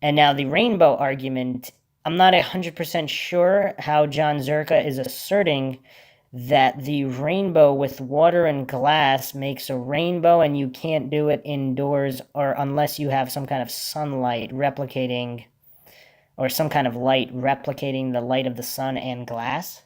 And now the rainbow argument, I'm not 100% sure how John Zerka is asserting that the rainbow with water and glass makes a rainbow, and you can't do it indoors or unless you have some kind of sunlight replicating, or some kind of light replicating the light of the sun and glass.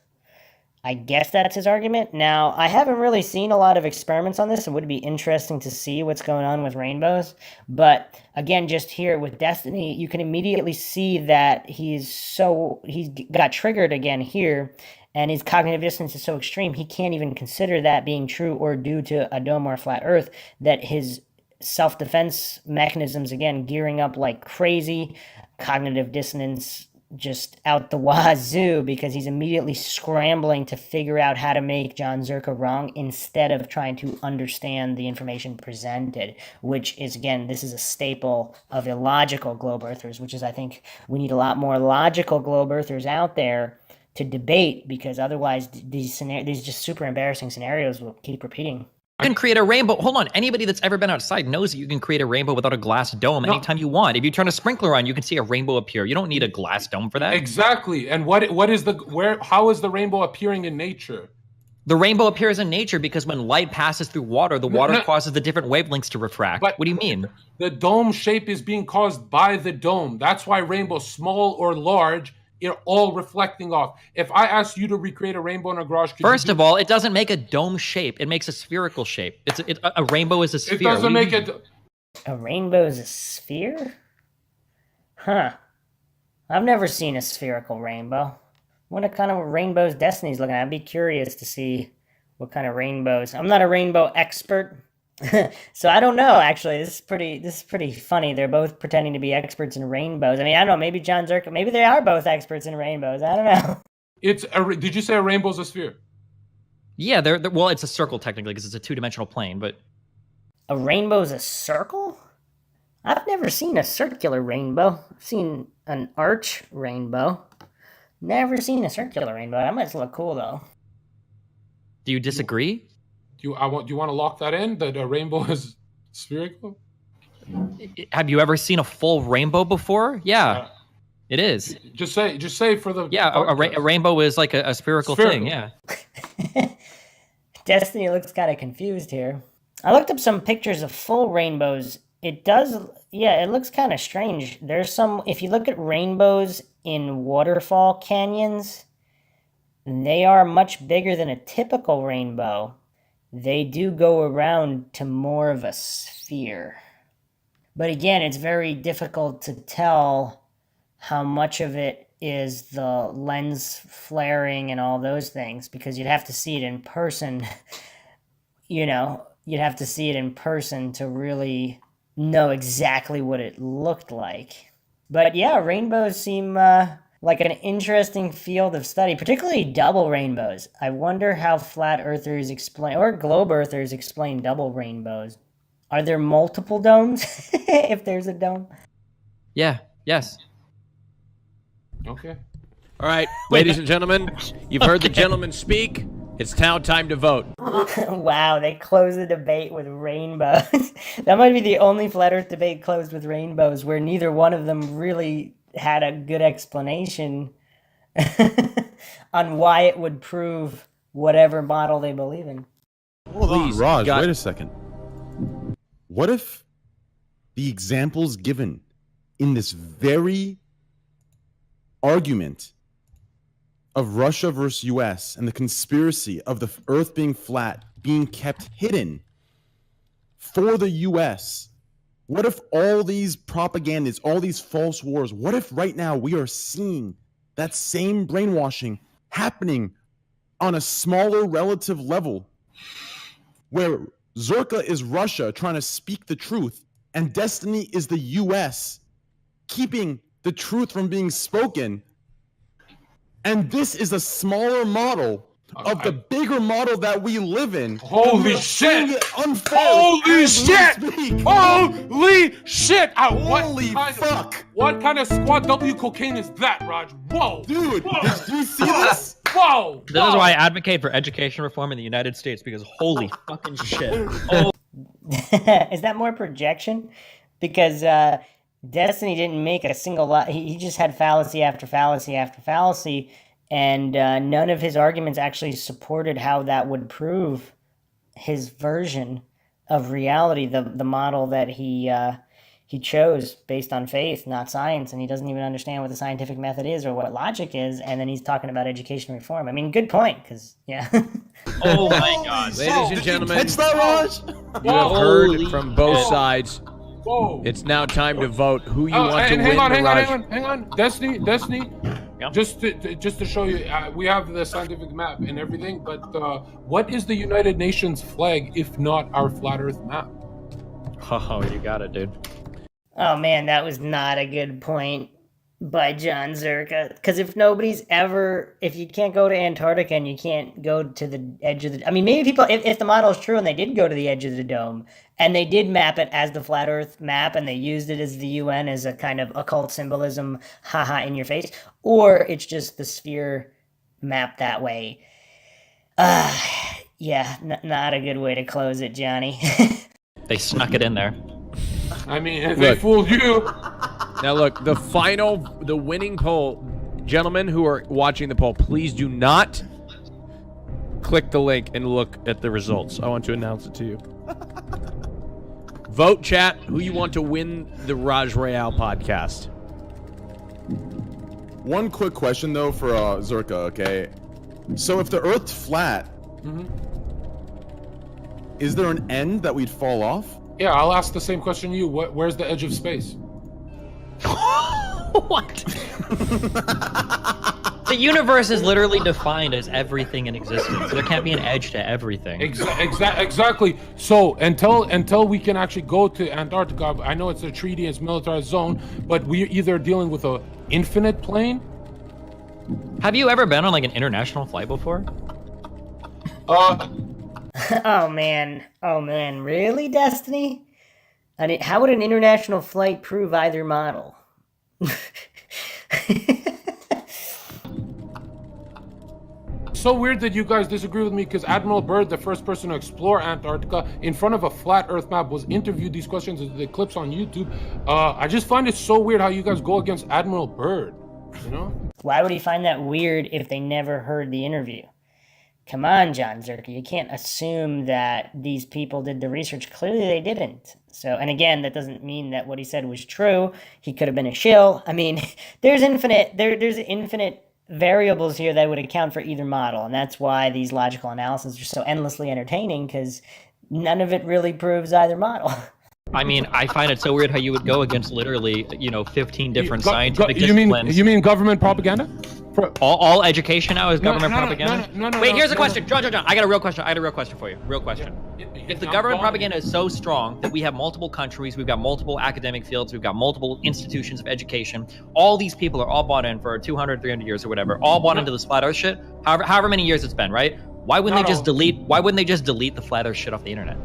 I guess that's his argument. Now, I haven't really seen a lot of experiments on this. It would be interesting to see what's going on with rainbows. But again, just here with Destiny, you can immediately see that he's got triggered again here, and his cognitive dissonance is so extreme, he can't even consider that being true or due to a dome or a flat earth, that his self-defense mechanisms, again, gearing up like crazy, cognitive dissonance just out the wazoo, because he's immediately scrambling to figure out how to make John Zerka wrong instead of trying to understand the information presented, which is, again, this is a staple of illogical globe earthers, which is, I think we need a lot more logical globe earthers out there to debate, because otherwise these just super embarrassing scenarios will keep repeating. You can create a rainbow. Hold on. Anybody that's ever been outside knows that you can create a rainbow without a glass dome anytime you want. If you turn a sprinkler on, you can see a rainbow appear. You don't need a glass dome for that. Exactly. And how is the rainbow appearing in nature? The rainbow appears in nature because when light passes through water, the water causes the different wavelengths to refract. What do you mean? The dome shape is being caused by the dome. That's why rainbows, small or large, are all reflecting off. If I asked you to recreate a rainbow in a garage, first of all, it doesn't make a dome shape. It makes a spherical shape. A rainbow is a sphere. It doesn't make it. A rainbow is a sphere? Huh. I've never seen a spherical rainbow. What kind of rainbows Destiny's looking at? I'd be curious to see what kind of rainbows. I'm not a rainbow expert, so I don't know, actually. This is pretty funny. They're both pretending to be experts in rainbows. I mean, I don't know, maybe John Zerka, maybe they are both experts in rainbows. I don't know. Did you say a rainbow's a sphere? Yeah, well, it's a circle technically because it's a two-dimensional plane, but... A rainbow's a circle? I've never seen a circular rainbow. I've seen an arch rainbow. Never seen a circular rainbow. That must look cool, though. Do you disagree? Do you want to lock that in, that a rainbow is spherical? Have you ever seen a full rainbow before? Yeah, it is. Just say for the... Yeah, a rainbow is like a spherical thing, yeah. Destiny looks kind of confused here. I looked up some pictures of full rainbows. It looks kind of strange. There's some, if you look at rainbows in waterfall canyons, they are much bigger than a typical rainbow. They do go around to more of a sphere. But again, it's very difficult to tell how much of it is the lens flaring and all those things, because you'd have to see it in person. You'd have to see it in person to really know exactly what it looked like. But yeah, rainbows seem like an interesting field of study, particularly double rainbows. I wonder how flat earthers explain, or globe earthers explain, double rainbows. Are there multiple domes if there's a dome? Yeah, yes. Okay. All right, ladies and gentlemen, you've heard the gentleman speak. It's now time to vote. Wow, they closed the debate with rainbows. That might be the only flat earth debate closed with rainbows where neither one of them really had a good explanation on why it would prove whatever model they believe in. Hold on, Raj, wait a second. What if the examples given in this very argument of Russia versus US and the conspiracy of the Earth being flat being kept hidden for the US, what if all these propagandas, all these false wars, what if right now we are seeing that same brainwashing happening on a smaller relative level, where Zerka is Russia trying to speak the truth and Destiny is the US keeping the truth from being spoken? And this is a smaller model of the bigger model that we live in. Holy shit! Holy shit! Holy shit! Holy fuck! What kind of squad W cocaine is that, Raj? Whoa! Dude, did you see this? Whoa! This is why I advocate for education reform in the United States, because holy fucking shit. Oh. Is that more projection? Because Destiny didn't make a single lie. He just had fallacy after fallacy after fallacy, and none of his arguments actually supported how that would prove his version of reality, the model that he chose based on faith, not science, and he doesn't even understand what the scientific method is or what logic is, and then he's talking about education reform. I mean, good point, because, yeah. Oh my God. Ladies and gentlemen, Catch that, Raj? you have heard Holy from both shit. sides. Whoa! It's now time to vote who you want to and win the Raj. hang on. Destiny. Yeah. Just to show you, we have the scientific map and everything, but what is the United Nations flag if not our flat Earth map? Oh, you got it, dude. Oh man, that was not a good point by John Zerka. Because if you can't go to Antarctica and you can't go to the edge of the, I mean, maybe people, if the model is true and they did go to the edge of the dome and they did map it as the flat Earth map and they used it as the UN as a kind of occult symbolism, haha, in your face, or it's just the sphere map that way. Yeah, not a good way to close it, Johnny. They snuck it in there. I mean, they fooled you. Now look, the winning poll, gentlemen who are watching the poll, please do not click the link and look at the results. I want to announce it to you. Vote, chat, who you want to win the Raj Royale podcast. One quick question though for Zerka, okay? So if the Earth's flat, is there an end that we'd fall off? Yeah, I'll ask the same question to you. Where's the edge of space? What? The universe is literally defined as everything in existence. There can't be an edge to everything. Exactly. So until we can actually go to Antarctica, I know it's a treaty, it's militarized zone, but we're either dealing with a infinite plane. Have you ever been on like an international flight before? Oh man, really, Destiny? I mean, how would an international flight prove either model? So weird that you guys disagree with me, because Admiral Byrd, the first person to explore Antarctica in front of a flat Earth map, was interviewed. These questions, the clips on YouTube. I just find it so weird how you guys go against Admiral Byrd. You know? Why would he find that weird if they never heard the interview? Come on, John Zerka, you can't assume that these people did the research. Clearly they didn't. So, and again, that doesn't mean that what he said was true. He could have been a shill. I mean, there's infinite variables here that would account for either model, and that's why these logical analyses are so endlessly entertaining, because none of it really proves either model. I mean, I find it so weird how you would go against literally, 15 different scientific disciplines. You mean government propaganda? All education now is government propaganda? No, Wait, here's a question. John, I got a real question for you. Real question. If the government propaganda is so strong that we have multiple countries, we've got multiple academic fields, we've got multiple institutions of education, all these people are all bought in for 200, 300 years or whatever, all bought into this flat earth shit, however many years it's been, right? Why wouldn't they just delete the flat earth shit off the internet?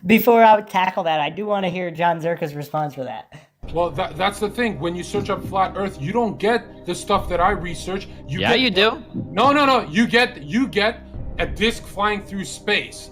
Before I would tackle that, I do want to hear John Zerka's response for that. Well, that's the thing. When you search up flat Earth, you don't get the stuff that I research. You do. No. You get a disc flying through space.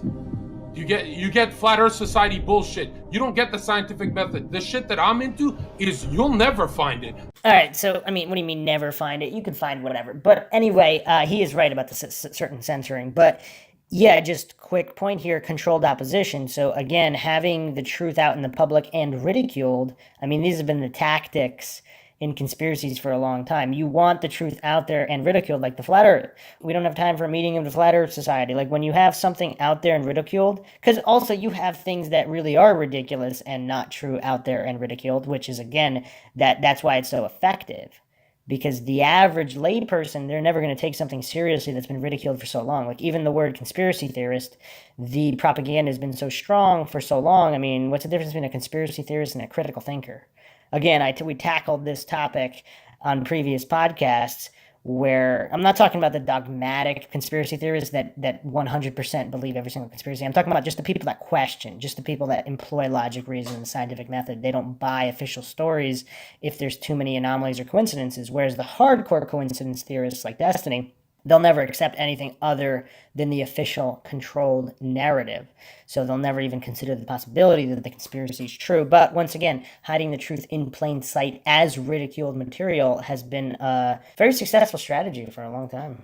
You get flat Earth Society bullshit. You don't get the scientific method. The shit that I'm into is you'll never find it. All right, so, I mean, what do you mean never find it? You can find whatever. But anyway, he is right about the certain censoring. But Yeah, just quick point here, controlled opposition. So again, having the truth out in the public and ridiculed, I mean, these have been the tactics in conspiracies for a long time. You want the truth out there and ridiculed, like the flat earth. We don't have time for a meeting of the flat earth society. Like when you have something out there and ridiculed, because also you have things that really are ridiculous and not true out there and ridiculed, which is again, that's why it's so effective. Because the average layperson, they're never going to take something seriously that's been ridiculed for so long. Like even the word conspiracy theorist, the propaganda has been so strong for so long. I mean, what's the difference between a conspiracy theorist and a critical thinker? Again, we tackled this topic on previous podcasts where I'm not talking about the dogmatic conspiracy theorists that 100% believe every single conspiracy. I'm talking about just the people that question, just the people that employ logic, reason, and scientific method. They don't buy official stories if there's too many anomalies or coincidences, whereas the hardcore coincidence theorists like Destiny, they'll never accept anything other than the official controlled narrative. So they'll never even consider the possibility that the conspiracy is true. But once again, hiding the truth in plain sight as ridiculed material has been a very successful strategy for a long time.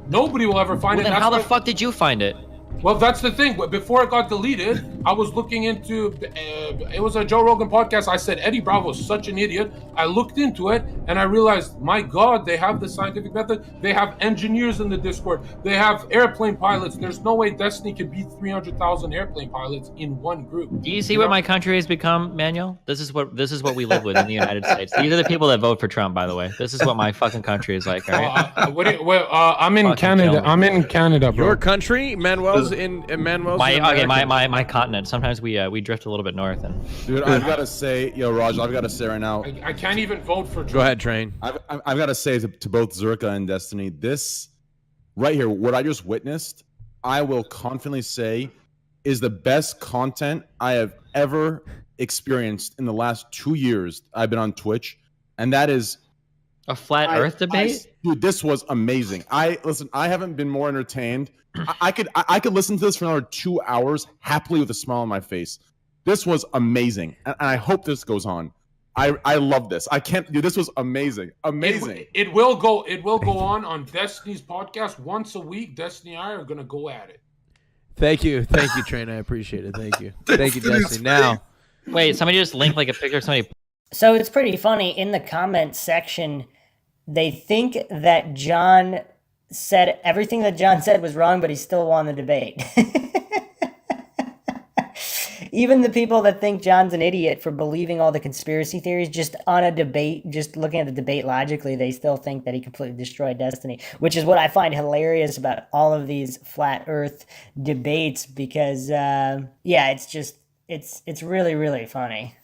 Nobody will ever find Well, it. then how the fuck did you find it? Well, that's the thing. Before it got deleted, I was looking into, it was a Joe Rogan podcast. I said, Eddie Bravo's such an idiot. I looked into it and I realized, my God, they have the scientific method. They have engineers in the Discord. They have airplane pilots. There's no way Destiny can beat 300,000 airplane pilots in one group. Do you see what my country has become, Manuel? This is what we live with in the United States. These are the people that vote for Trump, by the way. This is what my fucking country is like, all right? I'm in Canada. I'm in Canada, bro. Your country, Manuel's my continent. Sometimes we drift a little bit north. And Dude, I've got to say, Raj, I've got to say right now. I can't even vote for Trump. Go ahead, Train. I've got to say to both Zerka and Destiny, this right here, what I just witnessed, I will confidently say is the best content I have ever experienced in the last 2 years I've been on Twitch, and that is a flat Earth debate. Dude, this was amazing. I haven't been more entertained. I could listen to this for another 2 hours happily with a smile on my face. This was amazing, and I hope this goes on. I love this. I can't. Dude, this was amazing. Amazing. It will go on Destiny's podcast once a week. Destiny and I are gonna go at it. Thank you, Train. I appreciate it. Thank you, Destiny. Now, wait, somebody just linked like a picture of somebody. So it's pretty funny in the comment section. They think that John said everything that John said was wrong, but he still won the debate. Even the people that think John's an idiot for believing all the conspiracy theories, just on a debate, just looking at the debate logically, they still think that he completely destroyed Destiny, which is what I find hilarious about all of these flat Earth debates, because, it's really, really funny.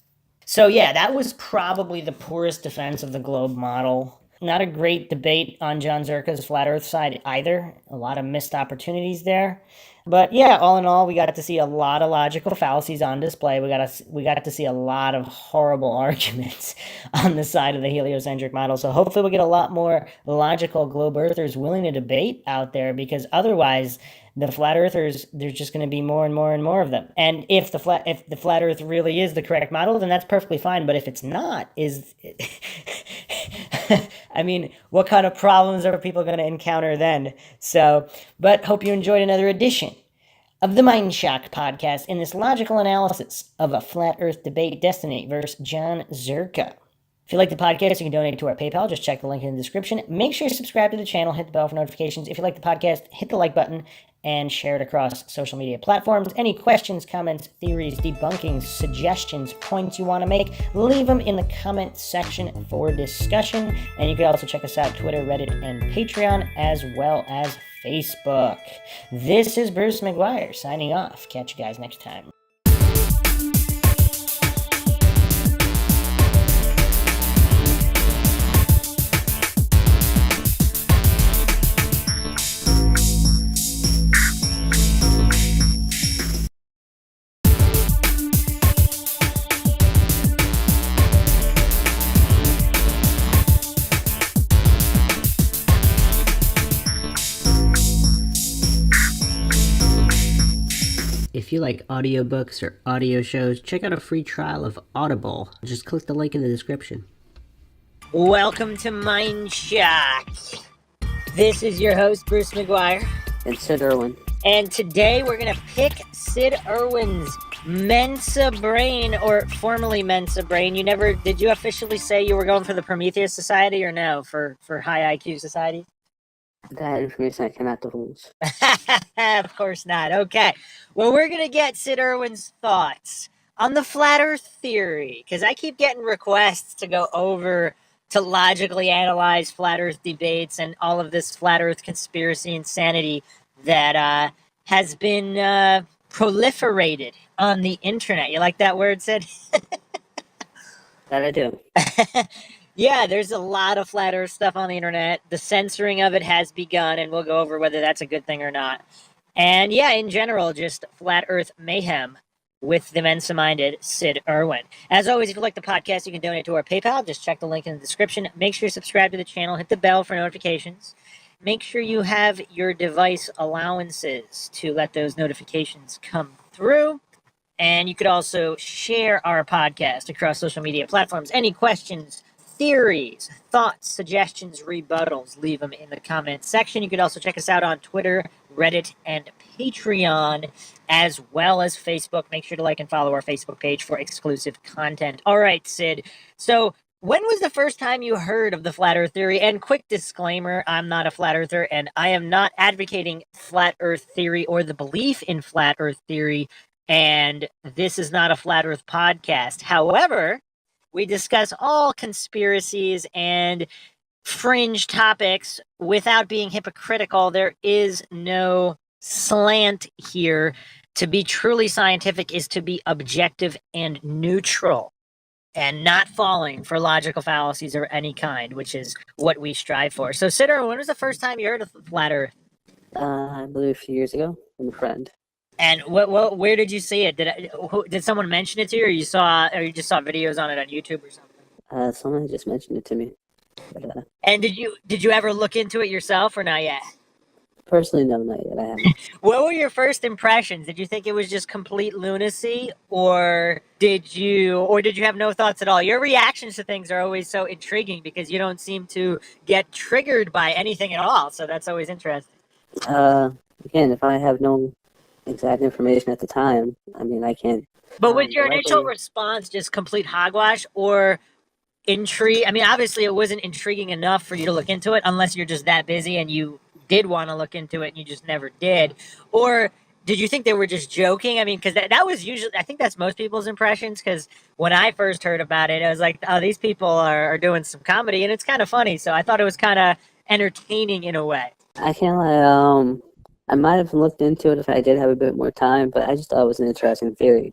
So yeah, that was probably the poorest defense of the globe model. Not a great debate on John Zerka's flat Earth side either. A lot of missed opportunities there. But yeah, all in all, we got to see a lot of logical fallacies on display. We got to see a lot of horrible arguments on the side of the heliocentric model. So hopefully we'll get a lot more logical globe earthers willing to debate out there, because otherwise the flat earthers, there's just going to be more and more and more of them. And if the flat earth really is the correct model, then that's perfectly fine. But if it's not, I mean, what kind of problems are people going to encounter then? So, but hope you enjoyed another edition of the MINDSHOCK podcast in this logical analysis of a flat earth debate, Destiny versus John Zerka. If you like the podcast, you can donate to our PayPal. Just check the link in the description. Make sure you subscribe to the channel, hit the bell for notifications. If you like the podcast, hit the like button and share it across social media platforms. Any questions, comments, theories, debunkings, suggestions, points you want to make, leave them in the comment section for discussion. And you can also check us out Twitter, Reddit, and Patreon, as well as Facebook. This is Bruce McGuire signing off. Catch you guys next time. If you like audiobooks or audio shows, check out a free trial of Audible. Just click the link in the description. Welcome to MINDSHOCK. This is your host, Bruce McGuire. And Sid Irwin. And today we're going to pick Sid Irwin's Mensa Brain, or formerly Mensa Brain. Did you officially say you were going for the Prometheus Society or no, for high IQ society? That information I cannot divulge. Of course not. Okay. Well, we're going to get Sid Irwin's thoughts on the flat earth theory, because I keep getting requests to go over to logically analyze flat earth debates and all of this flat earth conspiracy insanity that has been proliferated on the internet. You like that word, Sid? That I do. Yeah, there's a lot of flat earth stuff on the internet. The censoring of it has begun, and we'll go over whether that's a good thing or not. And yeah, in general, just flat earth mayhem with the Mensa-minded Sid Irwin. As always, if you like the podcast, you can donate to our PayPal. Just check the link in the description. Make sure you subscribe to the channel. Hit the bell for notifications. Make sure you have your device allowances to let those notifications come through. And you could also share our podcast across social media platforms. Any questions, theories, thoughts, suggestions, rebuttals, leave them in the comments section. You could also check us out on Twitter, Reddit, and Patreon, as well as Facebook. Make sure to like and follow our Facebook page for exclusive content. All right, Sid. So when was the first time you heard of the flat earth theory? And quick disclaimer, I'm not a flat earther, and I am not advocating flat earth theory or the belief in flat earth theory. And this is not a flat earth podcast. However, we discuss all conspiracies and fringe topics without being hypocritical. There is no slant here. To be truly scientific is to be objective and neutral and not falling for logical fallacies of any kind, which is what we strive for. So, Sitter, when was the first time you heard of flat earth? I believe a few years ago from a friend. And where did you see it? Did someone mention it to you, or you just saw videos on it on YouTube or something? Someone just mentioned it to me. But, and did you ever look into it yourself, or not yet? Personally, no, not yet. I haven't. What were your first impressions? Did you think it was just complete lunacy, or did you have no thoughts at all? Your reactions to things are always so intriguing because you don't seem to get triggered by anything at all. So that's always interesting. Again, if I have no exact information at the time, I mean, I can't. But was your initial response just complete hogwash, or intrigue? I mean, obviously it wasn't intriguing enough for you to look into it unless you're just that busy and you did want to look into it and you just never did. Or did you think they were just joking? I mean, because that was usually, I think that's most people's impressions, because when I first heard about it, I was like, oh, these people are doing some comedy, and it's kind of funny. So I thought it was kind of entertaining in a way. I can't lie. I might have looked into it if I did have a bit more time, but I just thought it was an interesting theory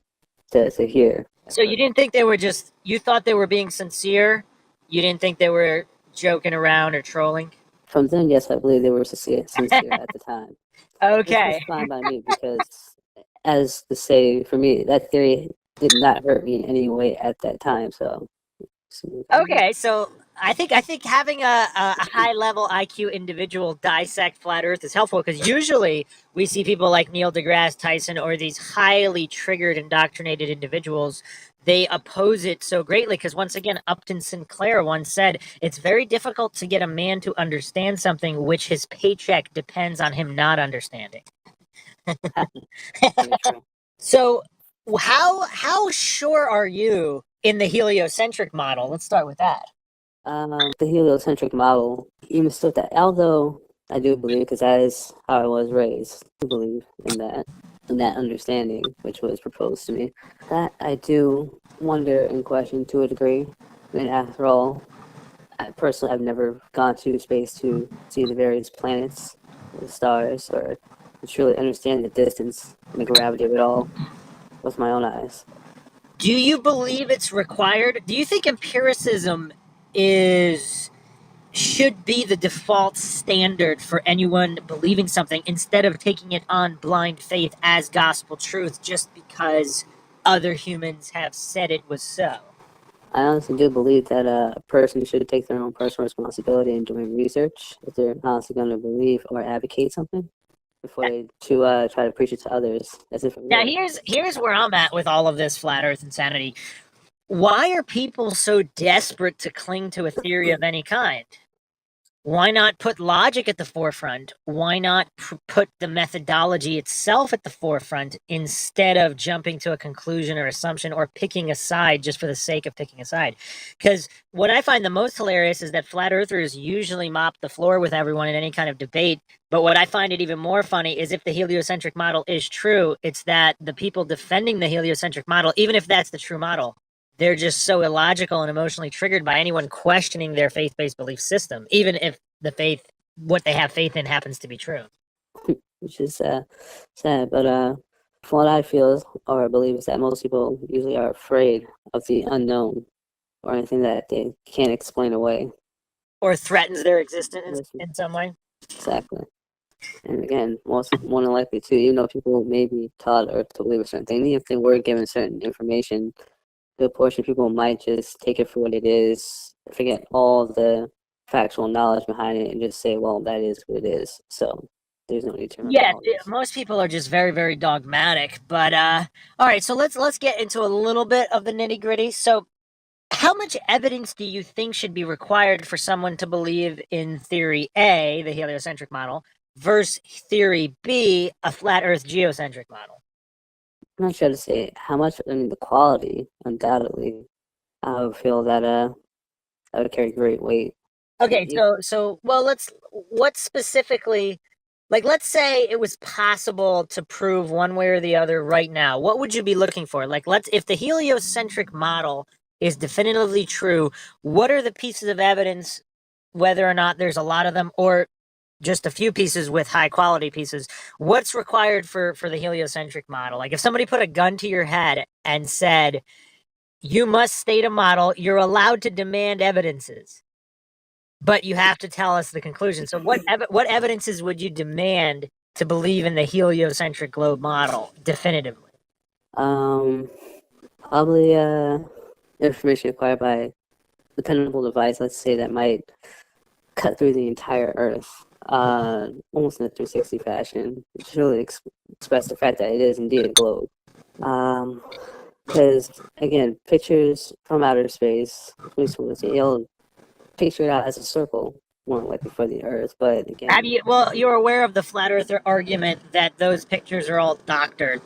to hear. So you didn't think they were just, you thought they were being sincere? You didn't think they were joking around or trolling? From then, yes, I believe they were sincere at the time. Okay. It's fine by me because, as to say, for me, that theory did not hurt me in any way at that time. So. Okay, so I think having a high level IQ individual dissect flat Earth is helpful, because usually we see people like Neil deGrasse Tyson or these highly triggered, indoctrinated individuals. They oppose it so greatly because, once again, Upton Sinclair once said, it's very difficult to get a man to understand something which his paycheck depends on him not understanding. So how sure are you in the heliocentric model? Let's start with that. The heliocentric model, even still that, although I do believe, because that is how I was raised, to believe in that understanding, which was proposed to me. That I do wonder and question to a degree. I mean, after all, personally, I've never gone to space to see the various planets, the stars, or to truly understand the distance and the gravity of it all with my own eyes. Do you believe it's required? Do you think empiricism should be the default standard for anyone believing something, instead of taking it on blind faith as gospel truth just because other humans have said it was so? I honestly do believe that a person should take their own personal responsibility in doing research if they're honestly going to believe or advocate something, before they try to preach it to others as if it Now, here's where I'm at with all of this flat earth insanity. Why are people so desperate to cling to a theory of any kind? Why not put logic at the forefront? Why not put the methodology itself at the forefront instead of jumping to a conclusion or assumption or picking a side just for the sake of picking a side? Because what I find the most hilarious is that flat earthers usually mop the floor with everyone in any kind of debate. But what I find it even more funny is if the heliocentric model is true, it's that the people defending the heliocentric model, even if that's the true model, they're just so illogical and emotionally triggered by anyone questioning their faith-based belief system, even if what they have faith in happens to be true. Which is sad, but from what I feel or believe is that most people usually are afraid of the unknown or anything that they can't explain away. Or threatens their existence in some way. Exactly. And again, more than likely too, even though people may be taught or to believe a certain thing, even if they were given certain information, the portion of people might just take it for what it is, forget all the factual knowledge behind it, and just say, well, that is what it is. So there's no need to remember. Yeah, most people are just very, very dogmatic. But all right, so let's get into a little bit of the nitty-gritty. So how much evidence do you think should be required for someone to believe in theory A, the heliocentric model, versus theory B, a flat Earth geocentric model? I'm not sure to say how much. I mean, the quality, undoubtedly, I would feel that that would carry great weight. Okay, so well, what specifically, like, let's say it was possible to prove one way or the other right now. What would you be looking for? Like, if the heliocentric model is definitively true, what are the pieces of evidence, whether or not there's a lot of them or just a few pieces with high quality pieces, what's required for the heliocentric model? Like, if somebody put a gun to your head and said, you must state a model, you're allowed to demand evidences, but you have to tell us the conclusion. So what evidences would you demand to believe in the heliocentric globe model definitively? Probably information acquired by a dependable device, let's say, that might cut through the entire Earth, almost in a 360 fashion, which really express the fact that it is indeed a globe. Because again, pictures from outer space, it'll picture it out as a circle, more likely for the Earth. But again, you're aware of the flat earther argument that those pictures are all doctored.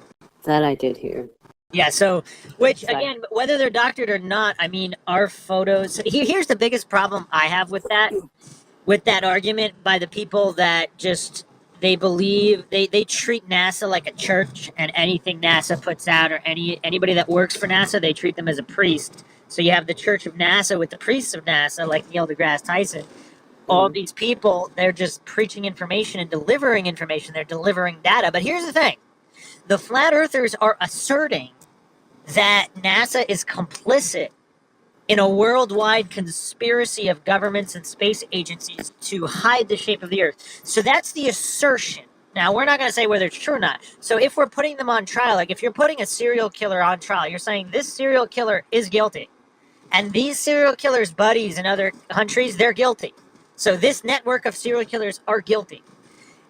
That I did hear. Yeah, so, which, again, whether they're doctored or not, I mean, our photos, here's the biggest problem I have with that argument by the people that just, they believe, they treat NASA like a church, and anything NASA puts out, or anybody that works for NASA, they treat them as a priest. So you have the Church of NASA with the priests of NASA, like Neil deGrasse Tyson. All these people, they're just preaching information and delivering information. They're delivering data. But here's the thing. The flat earthers are asserting that NASA is complicit in a worldwide conspiracy of governments and space agencies to hide the shape of the Earth. So that's the assertion. Now, we're not going to say whether it's true or not. So if we're putting them on trial, like if you're putting a serial killer on trial, you're saying this serial killer is guilty. And these serial killers' buddies in other countries, they're guilty. So this network of serial killers are guilty.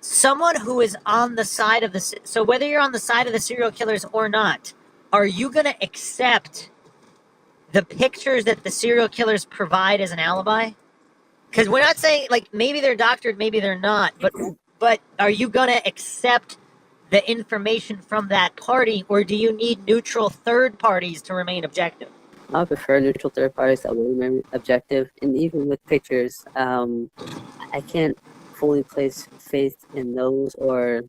Someone who is on the side of so whether you're on the side of the serial killers or not, are you going to accept the pictures that the serial killers provide as an alibi? Because we're not saying, like, maybe they're doctored, maybe they're not, but are you going to accept the information from that party, or do you need neutral third parties to remain objective? I prefer neutral third parties that will remain objective, and even with pictures, I can't fully place faith in those or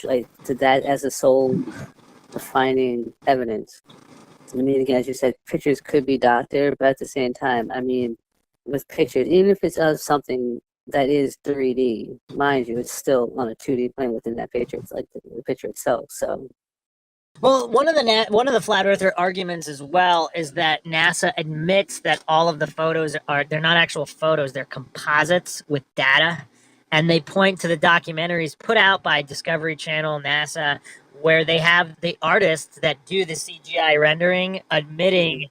like to that as a sole defining evidence. I mean, again, as you said, pictures could be doctored, but at the same time, I mean, with pictures, even if it's of something that is 3D, mind you, it's still on a 2D plane within that picture. It's like the picture itself. So, well, one of the flat earther arguments as well is that NASA admits that all of the photos they're not actual photos, they're composites with data. And they point to the documentaries put out by Discovery Channel, NASA, where they have the artists that do the CGI rendering admitting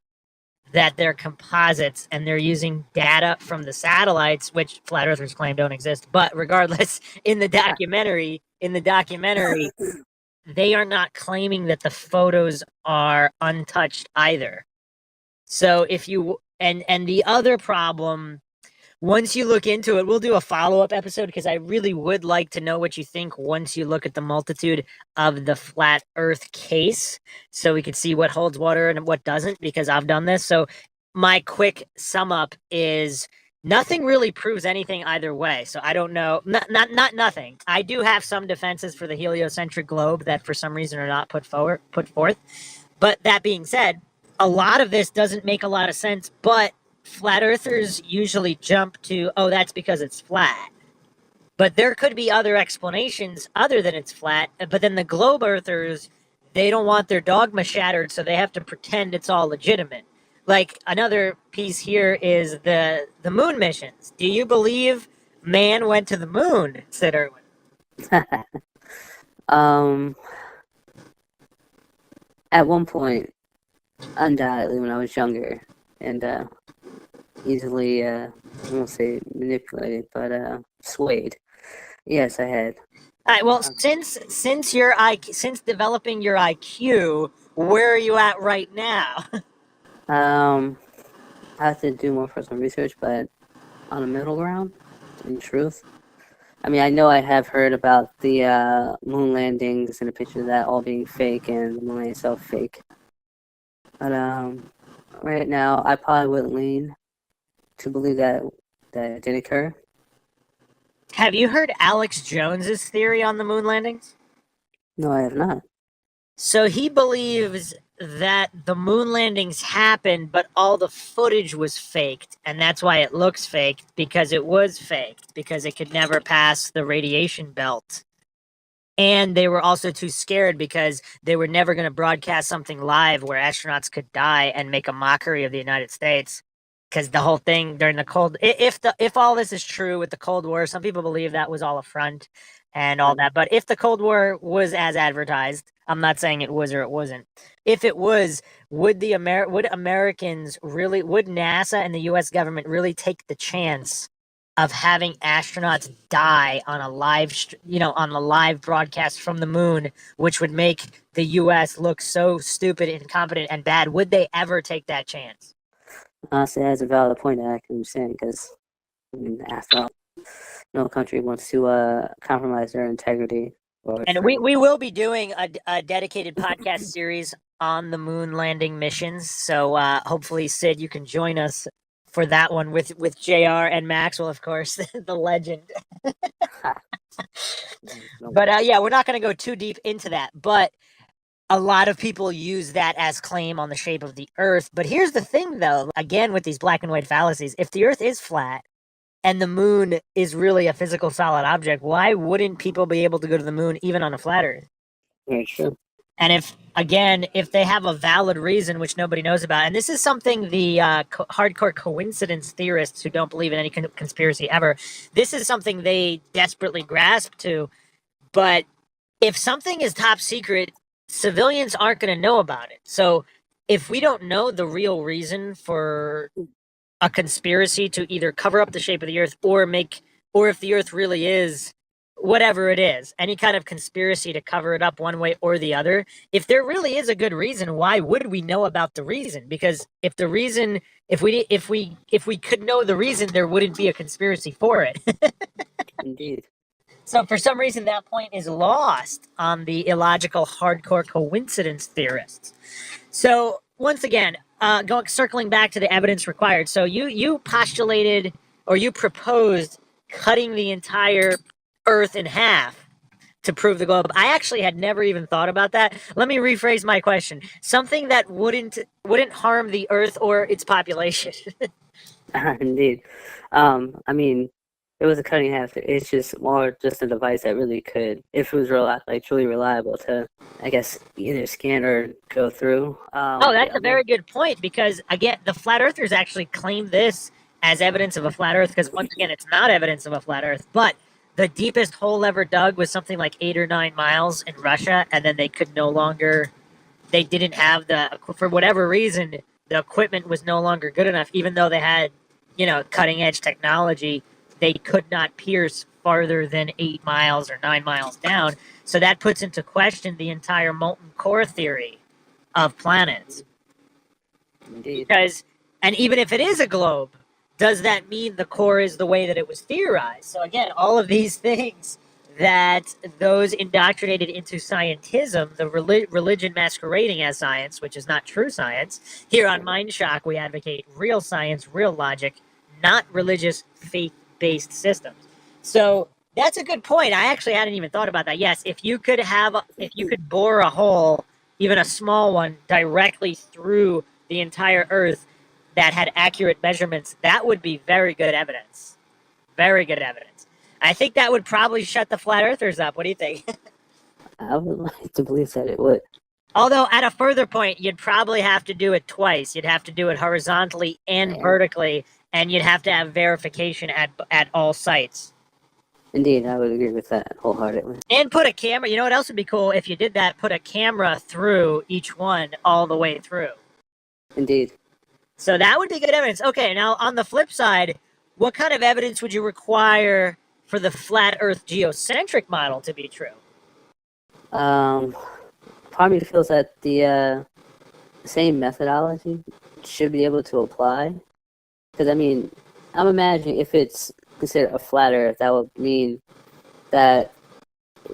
that they're composites and they're using data from the satellites, which flat earthers claim don't exist. But regardless, in the documentary, they are not claiming that the photos are untouched either. So if you and the other problem once you look into it, we'll do a follow-up episode because I really would like to know what you think once you look at the multitude of the flat Earth case, so we can see what holds water and what doesn't, because I've done this. So my quick sum up is nothing really proves anything either way. So I don't know. Not nothing. I do have some defenses for the heliocentric globe that for some reason are not put forth. But that being said, a lot of this doesn't make a lot of sense, but flat earthers usually jump to, oh, that's because it's flat. But there could be other explanations other than it's flat. But then the globe earthers, they don't want their dogma shattered, so they have to pretend it's all legitimate. Like another piece here is the moon missions. Do you believe man went to the moon, Sid Irwin? At one point, undoubtedly, when I was younger, and easily, I won't say manipulated, but swayed. Yes, I had. All right. Well, since developing your IQ, where are you at right now? I have to do more personal research, but on a middle ground, in truth. I mean, I know I have heard about the moon landings and the picture of that all being fake and the moon landing itself fake. But right now, I probably would lean to believe that it did occur. Have you heard Alex Jones's theory on the moon landings? No, I have not. So he believes that the moon landings happened, but all the footage was faked, and that's why it looks fake, because it was faked, because it could never pass the radiation belt. And they were also too scared because they were never going to broadcast something live where astronauts could die and make a mockery of the United States. Because the whole thing during the Cold, if all this is true with the Cold War, some people believe that was all a front and all that. But if the Cold War was as advertised, I'm not saying it was or it wasn't. If it was, would Americans really, would NASA and the U.S. government really take the chance of having astronauts die on a live broadcast from the moon, which would make the U.S. look so stupid, incompetent, and bad? Would they ever take that chance? Honestly, that's a valid point that I can understand, because, I mean, after all, no country wants to compromise their integrity. And we will be doing a dedicated podcast series on the moon landing missions. So hopefully, Sid, you can join us for that one with JR and Maxwell, of course, the legend. But yeah, we're not going to go too deep into that. But a lot of people use that as claim on the shape of the Earth. But here's the thing, though, again, with these black and white fallacies, if the Earth is flat and the moon is really a physical solid object, why wouldn't people be able to go to the moon even on a flat Earth? Very true. And if they have a valid reason, which nobody knows about, and this is something the hardcore coincidence theorists who don't believe in any conspiracy ever, this is something they desperately grasp to. But if something is top secret, civilians aren't going to know about it. So if we don't know the real reason for a conspiracy to either cover up the shape of the Earth or if the Earth really is whatever it is, any kind of conspiracy to cover it up one way or the other, if there really is a good reason, why would we know about the reason? Because if we could know the reason, there wouldn't be a conspiracy for it. Indeed. So for some reason, that point is lost on the illogical hardcore coincidence theorists. So once again, circling back to the evidence required. So you postulated, or you proposed, cutting the entire Earth in half to prove the globe. I actually had never even thought about that. Let me rephrase my question. Something that wouldn't harm the Earth or its population. Indeed. I mean, it was a cutting half. It's just more just a device that really could, if it was truly reliable, to, I guess, either scan or go through. That's a very good point, because again, the flat earthers actually claim this as evidence of a flat Earth, because once again, it's not evidence of a flat Earth. But the deepest hole ever dug was something like 8 or 9 miles in Russia, and then they didn't have for whatever reason, the equipment was no longer good enough, even though they had, cutting edge technology. They could not pierce farther than 8 miles or 9 miles down. So that puts into question the entire molten core theory of planets. Indeed. And even if it is a globe, does that mean the core is the way that it was theorized? So again, all of these things that those indoctrinated into scientism, the religion masquerading as science, which is not true science. Here on MindShock, we advocate real science, real logic, not religious, faith-based systems. So that's a good point. I actually hadn't even thought about that. Yes, if you could bore a hole, even a small one, directly through the entire Earth that had accurate measurements, that would be very good evidence. Very good evidence. I think that would probably shut the flat earthers up. What do you think? I would like to believe that it would. Although at a further point, you'd probably have to do it twice. You'd have to do it horizontally and vertically, and you'd have to have verification at all sites. Indeed, I would agree with that wholeheartedly. And put a camera. You know what else would be cool if you did that? Put a camera through each one all the way through. Indeed. So that would be good evidence. Okay, now on the flip side, what kind of evidence would you require for the flat Earth geocentric model to be true? Part of me feels that the same methodology should be able to apply. Because, I mean, I'm imagining if it's considered a flat Earth, that would mean that,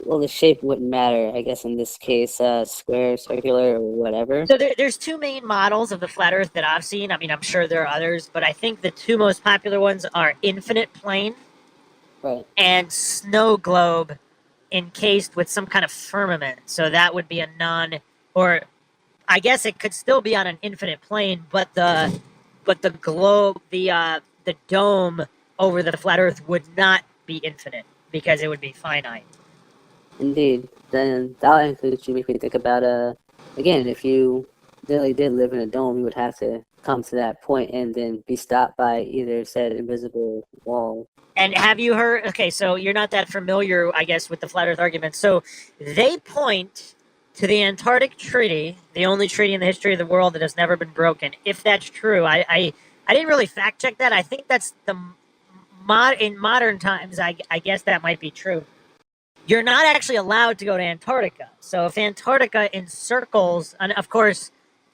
well, the shape wouldn't matter, I guess, in this case, square, circular, or whatever. So there's two main models of the flat Earth that I've seen. I mean, I'm sure there are others, but I think the two most popular ones are infinite plane and snow globe encased with some kind of firmament. So that would be a or I guess it could still be on an infinite plane, but the globe, the dome over the flat Earth would not be infinite because it would be finite. Indeed. Then that includes you make me think about again, if you really did live in a dome, you would have to come to that point and then be stopped by either said invisible wall. And have you heard? Okay, so you're not that familiar, I guess, with the flat Earth argument. So they point to the Antarctic Treaty, the only treaty in the history of the world that has never been broken. If that's true, I didn't really fact check that. I think that's in modern times. I guess that might be true. You're not actually allowed to go to Antarctica. So if Antarctica encircles, and of course,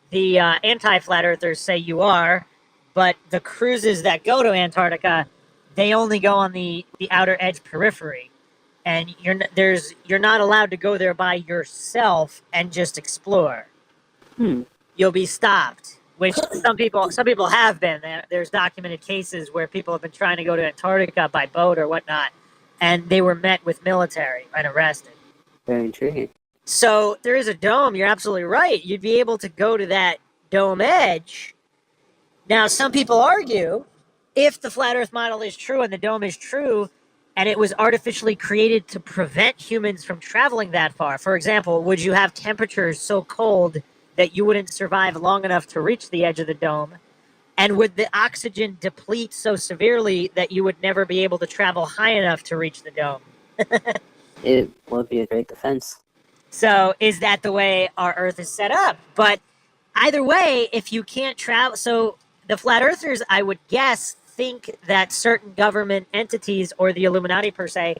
the anti-flat earthers say you are, but the cruises that go to Antarctica, they only go on the outer edge periphery, and you're not allowed to go there by yourself and just explore. You'll be stopped, which some people have been. There's documented cases where people have been trying to go to Antarctica by boat or whatnot, and they were met with military and arrested. Very intriguing. So there is a dome. You're absolutely right. You'd be able to go to that dome edge. Now, some people argue if the flat Earth model is true and the dome is true, and it was artificially created to prevent humans from traveling that far. For example, would you have temperatures so cold that you wouldn't survive long enough to reach the edge of the dome? And would the oxygen deplete so severely that you would never be able to travel high enough to reach the dome? It would be a great defense. So is that the way our Earth is set up? But either way, if you can't travel, so the flat earthers, I would guess, think that certain government entities or the Illuminati per se,